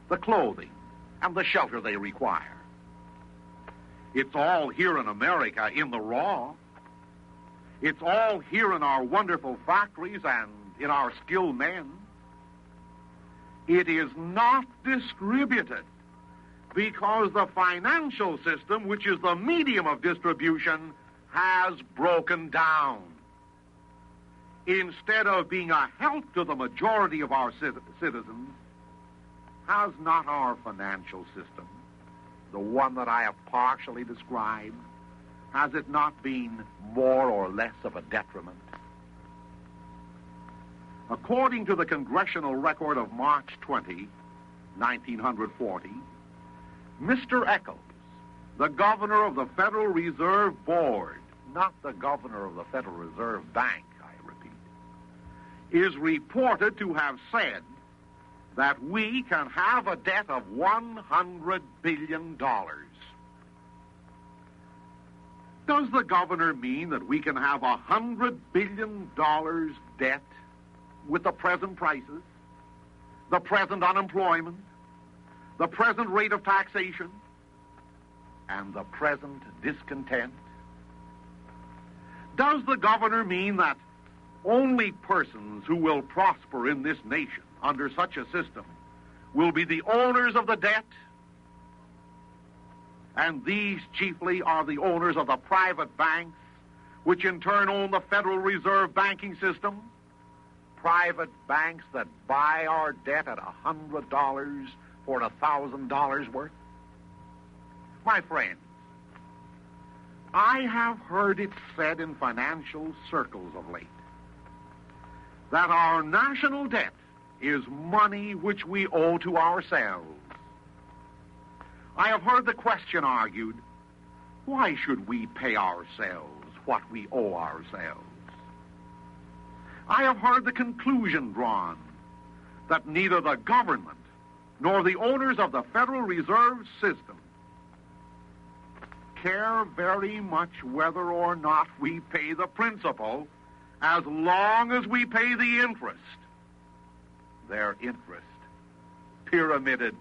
S13: the clothing, and the shelter they require? It's all here in America in the raw. It's all here in our wonderful factories and in our skilled men. It is not distributed because the financial system, which is the medium of distribution, has broken down. Instead of being a help to the majority of our citizens, has not our financial system, the one that I have partially described, has it not been more or less of a detriment? According to the congressional record of March 20, 1940, Mr. Eccles, the governor of the Federal Reserve Board, not the governor of the Federal Reserve Bank, I repeat, is reported to have said that we can have a debt of $100 billion. Does the governor mean that we can have $100 billion debt with the present prices, the present unemployment, the present rate of taxation, and the present discontent? Does the governor mean that only persons who will prosper in this nation under such a system will be the owners of the debt? And these chiefly are the owners of the private banks, which in turn own the Federal Reserve banking system. Private banks that buy our debt at $100 for $1,000 worth. My friends, I have heard it said in financial circles of late that our national debt is money which we owe to ourselves. I have heard the question argued, why should we pay ourselves what we owe ourselves? I have heard the conclusion drawn that neither the government nor the owners of the Federal Reserve System care very much whether or not we pay the principal as long as we pay the interest. Their interest pyramided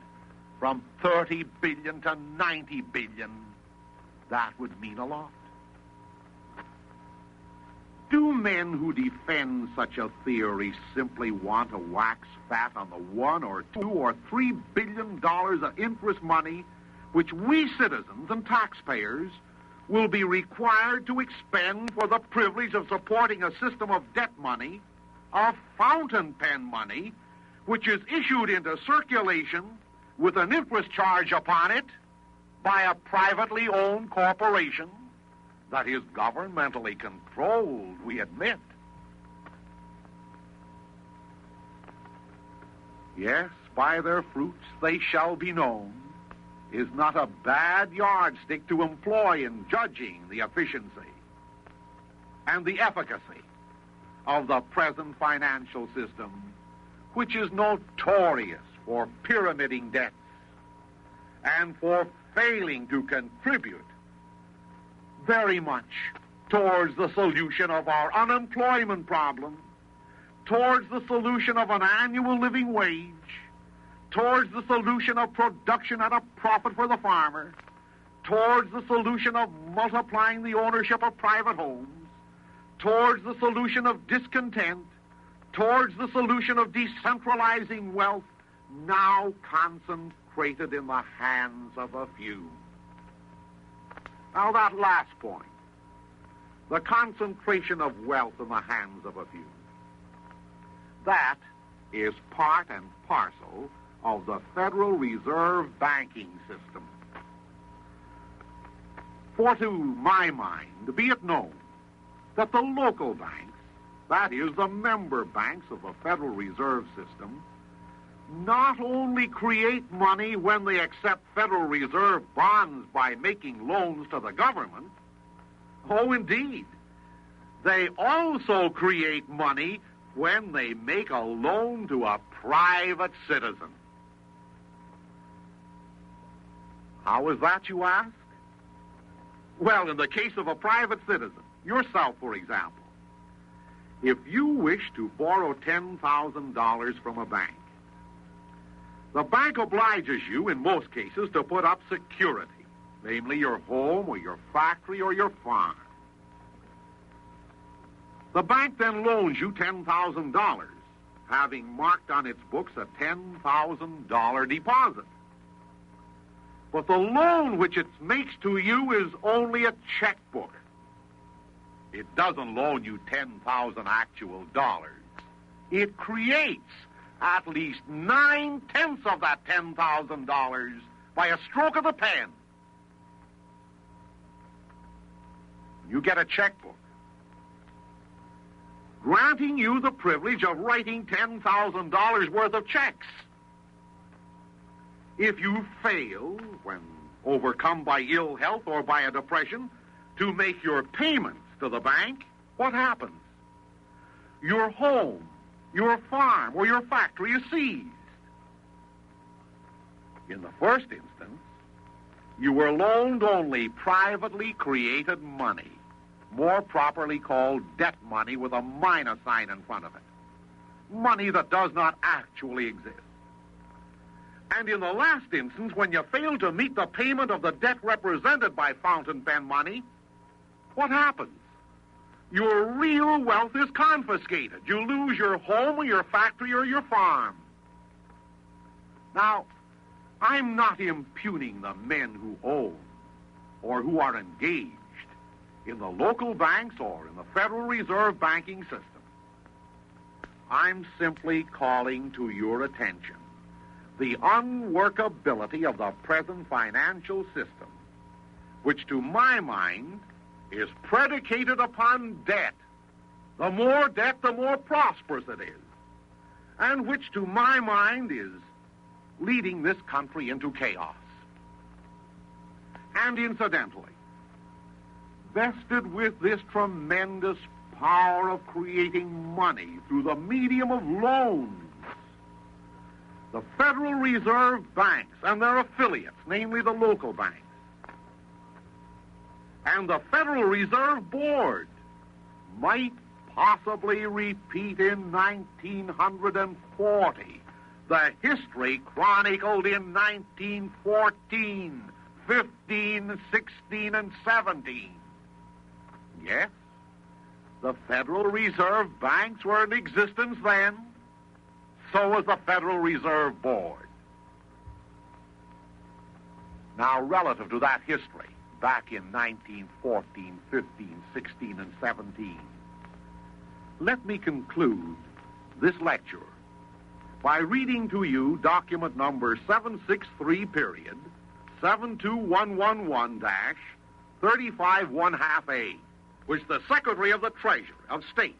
S13: from 30 billion to 90 billion. That would mean a lot. Do men who defend such a theory simply want to wax fat on the $1 or $2 or $3 billion of interest money which we citizens and taxpayers will be required to expend for the privilege of supporting a system of debt money, of fountain pen money, which is issued into circulation with an interest charge upon it by a privately owned corporation that is governmentally controlled, we admit. Yes, by their fruits they shall be known is not a bad yardstick to employ in judging the efficiency and the efficacy of the present financial system, which is notorious for pyramiding debts and for failing to contribute very much towards the solution of our unemployment problem, towards the solution of an annual living wage, towards the solution of production at a profit for the farmer, towards the solution of multiplying the ownership of private homes, towards the solution of discontent, towards the solution of decentralizing wealth now concentrated in the hands of a few. Now, that last point, the concentration of wealth in the hands of a few, that is part and parcel of the Federal Reserve banking system. For to my mind, be it known that the local banks, that is, the member banks of the Federal Reserve System, not only create money when they accept Federal Reserve bonds by making loans to the government, oh, indeed, they also create money when they make a loan to a private citizen. How is that, you ask? Well, in the case of a private citizen, yourself, for example, if you wish to borrow $10,000 from a bank, the bank obliges you, in most cases, to put up security, namely your home or your factory or your farm. The bank then loans you $10,000, having marked on its books a $10,000 deposit. But the loan which it makes to you is only a checkbook. It doesn't loan you 10,000 actual dollars. It creates at least 9/10 of that $10,000 by a stroke of the pen. You get a checkbook granting you the privilege of writing $10,000 worth of checks. If you fail, when overcome by ill health or by a depression, to make your payments to the bank, what happens? Your home, your farm, or your factory is seized. In the first instance, you were loaned only privately created money, more properly called debt money with a minus sign in front of it. Money that does not actually exist. And in the last instance, when you fail to meet the payment of the debt represented by fountain pen money, what happens? Your real wealth is confiscated. You lose your home or your factory or your farm. Now, I'm not impugning the men who own or who are engaged in the local banks or in the Federal Reserve banking system. I'm simply calling to your attention the unworkability of the present financial system, which to my mind is predicated upon debt. The more debt, the more prosperous it is, and which to my mind is leading this country into chaos. And incidentally, vested with this tremendous power of creating money through the medium of loans, the Federal Reserve banks and their affiliates, namely the local banks, and the Federal Reserve Board might possibly repeat in 1940 the history chronicled in 1914, 15, 16, and 17. Yes, the Federal Reserve banks were in existence then. So was the Federal Reserve Board. Now, relative to that history, back in 1914, 15, 16, and 17, let me conclude this lecture by reading to you document number 763, period, 72111-351/A, which the Secretary of the Treasury of State,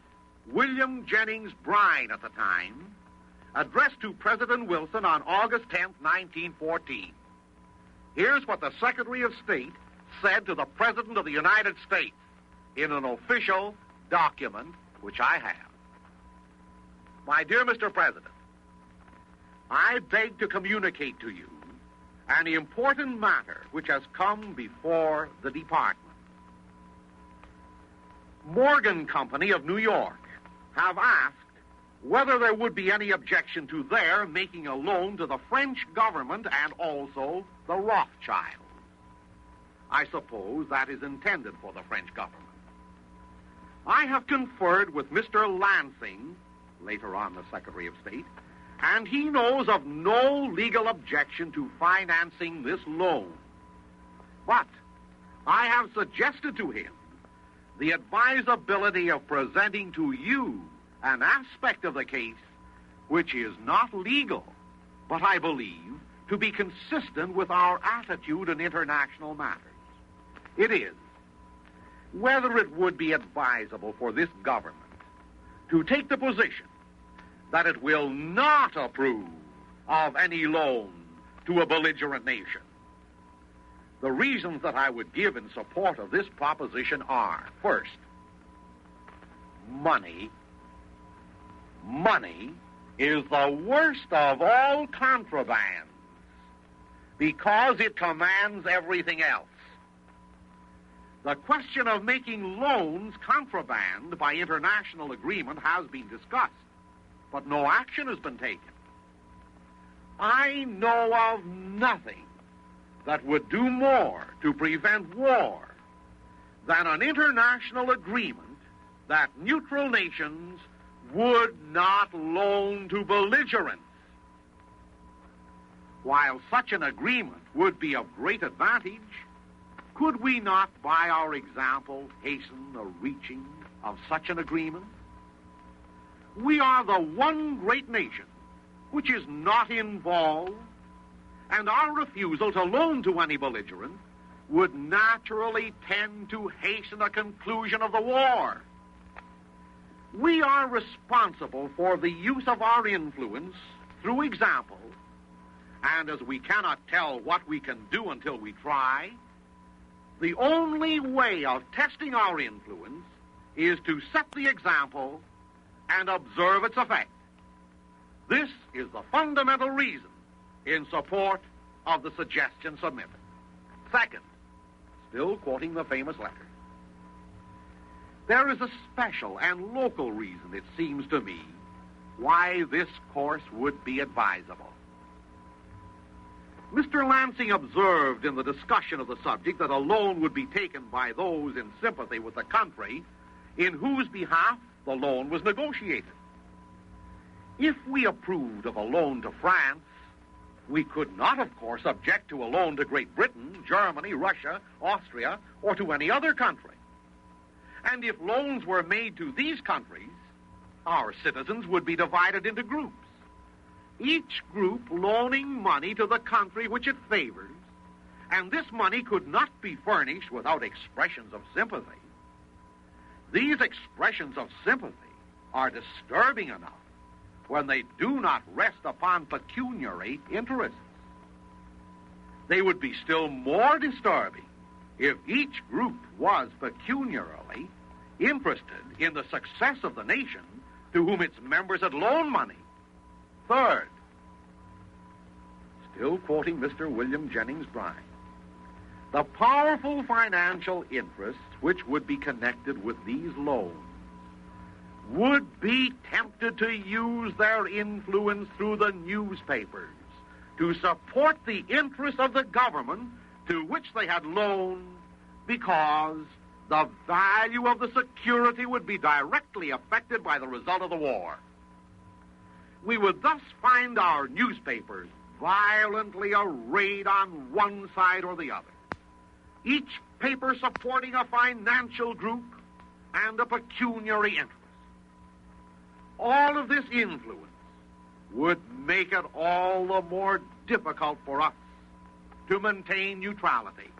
S13: William Jennings Bryan at the time, addressed to President Wilson on August 10th, 1914. Here's what the Secretary of State said to the President of the United States in an official document which I have. My dear Mr. President, I beg to communicate to you an important matter which has come before the department. Morgan Company of New York have asked whether there would be any objection to their making a loan to the French government and also the Rothschilds. I suppose that is intended for the French government. I have conferred with Mr. Lansing, later on the Secretary of State, and he knows of no legal objection to financing this loan. But I have suggested to him the advisability of presenting to you an aspect of the case which is not legal, but I believe to be consistent with our attitude in international matters. It is whether it would be advisable for this government to take the position that it will not approve of any loan to a belligerent nation. The reasons that I would give in support of this proposition are, first, money money is the worst of all contrabands because it commands everything else. The question of making loans contraband by international agreement has been discussed, but no action has been taken. I know of nothing that would do more to prevent war than an international agreement that neutral nations would not loan to belligerents. While such an agreement would be of great advantage, could we not, by our example, hasten the reaching of such an agreement? We are the one great nation which is not involved, and our refusal to loan to any belligerent would naturally tend to hasten a conclusion of the war. We are responsible for the use of our influence through example, and as we cannot tell what we can do until we try, the only way of testing our influence is to set the example and observe its effect. This is the fundamental reason in support of the suggestion submitted. Second, still quoting the famous letter, there is a special and local reason, it seems to me, why this course would be advisable. Mr. Lansing observed in the discussion of the subject that a loan would be taken by those in sympathy with the country in whose behalf the loan was negotiated. If we approved of a loan to France, we could not, of course, object to a loan to Great Britain, Germany, Russia, Austria, or to any other country. And if loans were made to these countries, our citizens would be divided into groups, each group loaning money to the country which it favors, and this money could not be furnished without expressions of sympathy. These expressions of sympathy are disturbing enough when they do not rest upon pecuniary interests. They would be still more disturbing if each group was pecuniarily interested in the success of the nation to whom its members had loaned money. Third, still quoting Mr. William Jennings Bryan, the powerful financial interests which would be connected with these loans would be tempted to use their influence through the newspapers to support the interests of the government to which they had loaned, because the value of the security would be directly affected by the result of the war. We would thus find our newspapers violently arrayed on one side or the other, each paper supporting a financial group and a pecuniary interest. All of this influence would make it all the more difficult for us to maintain neutrality,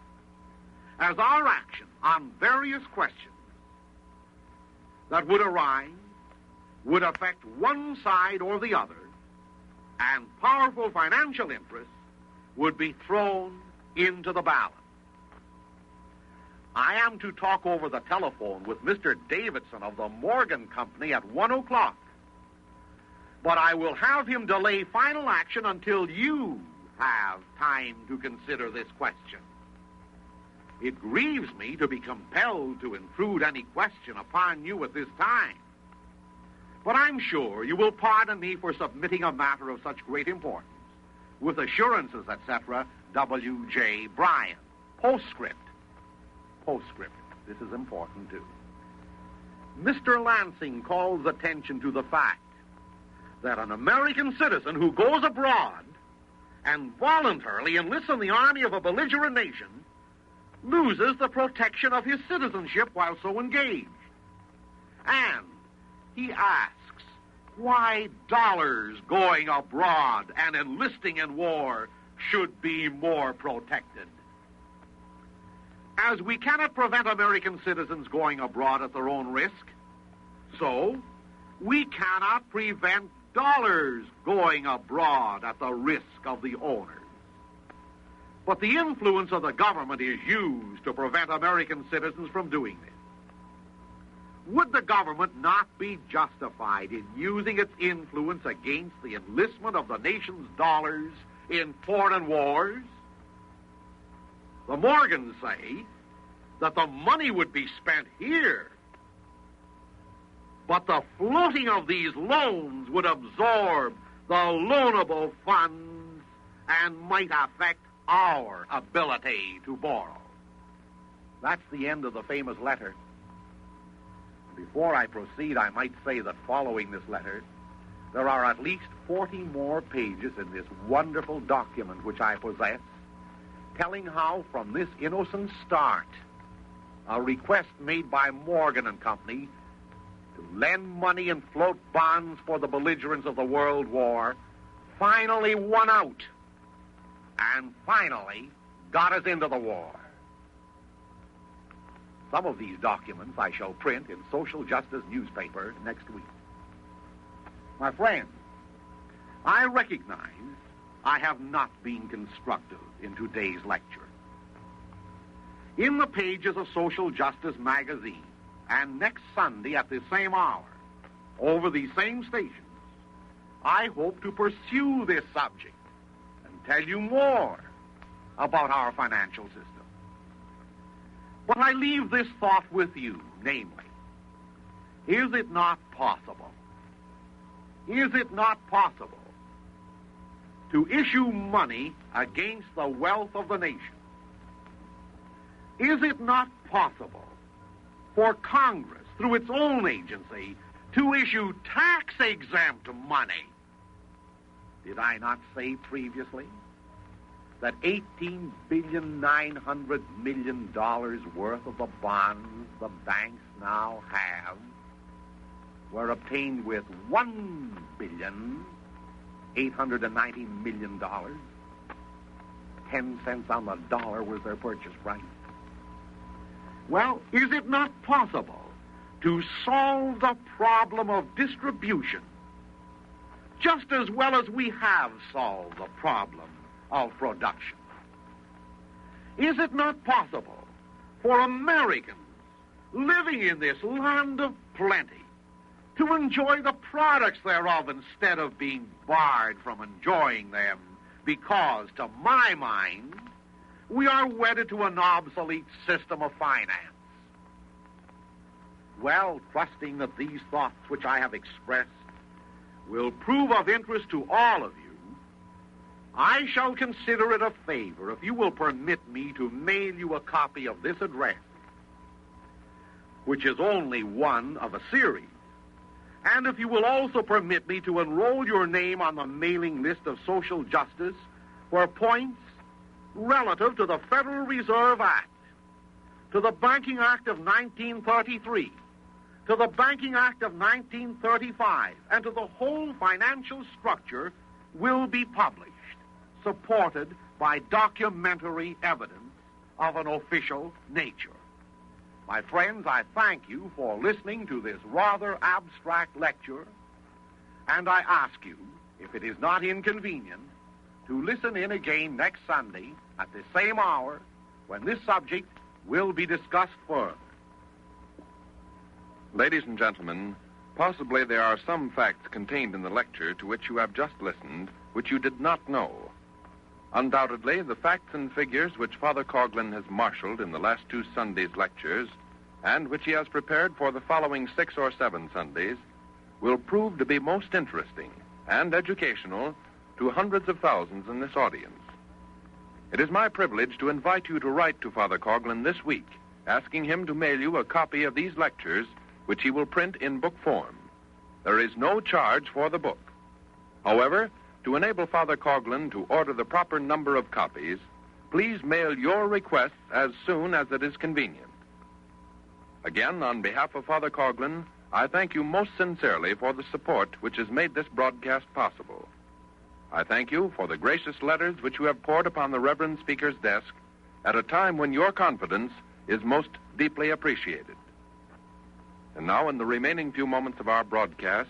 S13: as our action on various questions that would arise would affect one side or the other, and powerful financial interests would be thrown into the balance. I am to talk over the telephone with Mr. Davidson of the Morgan Company at 1 o'clock. But I will have him delay final action until you have time to consider this question. It grieves me to be compelled to intrude any question upon you at this time. But I'm sure you will pardon me for submitting a matter of such great importance. With assurances, etc., W.J. Bryan. Postscript. Postscript. This is important, too. Mr. Lansing calls attention to the fact that an American citizen who goes abroad and voluntarily enlists in the army of a belligerent nation loses the protection of his citizenship while so engaged. And he asks why dollars going abroad and enlisting in war should be more protected. As we cannot prevent American citizens going abroad at their own risk, so we cannot prevent dollars going abroad at the risk of the owners. But the influence of the government is used to prevent American citizens from doing this. would the government not be justified in using its influence against the enlistment of the nation's dollars in foreign wars? The Morgans say that the money would be spent here, but the floating of these loans would absorb the loanable funds and might affect our ability to borrow. That's the end of the famous letter. Before I proceed, I might say that following this letter, there are at least 40 more pages in this wonderful document which I possess, telling how from this innocent start, a request made by Morgan and Company to lend money and float bonds for the belligerents of the World War finally won out and finally got us into the war. Some of these documents I shall print in Social Justice newspaper next week. My friends, I recognize I have not been constructive in today's lecture. In the pages of Social Justice magazine, and next Sunday at the same hour, over these same stations, I hope to pursue this subject and tell you more about our financial system. But I leave this thought with you, namely, is it not possible to issue money against the wealth of the nation? Is it not possible for Congress, through its own agency, to issue tax-exempt money? Did I not say previously that $18.9 billion worth of the bonds the banks now have were obtained with $1.89 billion? 10 cents on the dollar was their purchase price. Well, is it not possible to solve the problem of distribution just as well as we have solved the problem of production? Is it not possible for Americans living in this land of plenty to enjoy the products thereof instead of being barred from enjoying them because, to my mind, we are wedded to an obsolete system of finance? Well, trusting that these thoughts which I have expressed will prove of interest to all of you, I shall consider it a favor if you will permit me to mail you a copy of this address, which is only one of a series, and if you will also permit me to enroll your name on the mailing list of Social Justice for points relative to the Federal Reserve Act, to the Banking Act of 1933, to the Banking Act of 1935, and to the whole financial structure, will be published, supported by documentary evidence of an official nature. My friends, I thank you for listening to this rather abstract lecture, and I ask you, if it is not inconvenient, to listen in again next Sunday at the same hour when this subject will be discussed further.
S15: Ladies and gentlemen, possibly there are some facts contained in the lecture to which you have just listened which you did not know. Undoubtedly, the facts and figures which Father Coughlin has marshaled in the last 2 Sundays' lectures, and which he has prepared for the following 6 or 7 Sundays, will prove to be most interesting and educational to hundreds of thousands in this audience. It is my privilege to invite you to write to Father Coughlin this week, asking him to mail you a copy of these lectures, which he will print in book form. There is no charge for the book. However, to enable Father Coughlin to order the proper number of copies, please mail your requests as soon as it is convenient. Again, on behalf of Father Coughlin, I thank you most sincerely for the support which has made this broadcast possible. I thank you for the gracious letters which you have poured upon the Reverend Speaker's desk at a time when your confidence is most deeply appreciated. And now, in the remaining few moments of our broadcast,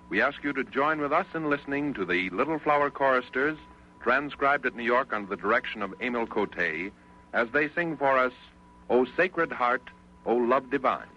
S15: we ask you to join with us in listening to the Little Flower Choristers, transcribed at New York under the direction of Emil Cote, as they sing for us, O Sacred Heart, O Love Divine.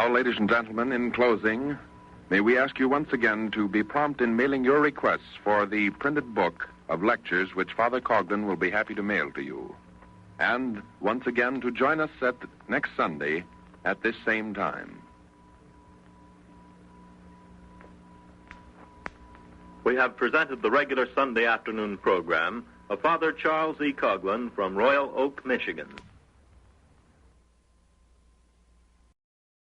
S15: Now, ladies and gentlemen, in closing, may we ask you once again to be prompt in mailing your requests for the printed book of lectures which Father Coughlin will be happy to mail to you. And once again to join us next Sunday at this same time.
S12: We have presented the regular Sunday afternoon program of Father Charles E. Coughlin from Royal Oak, Michigan.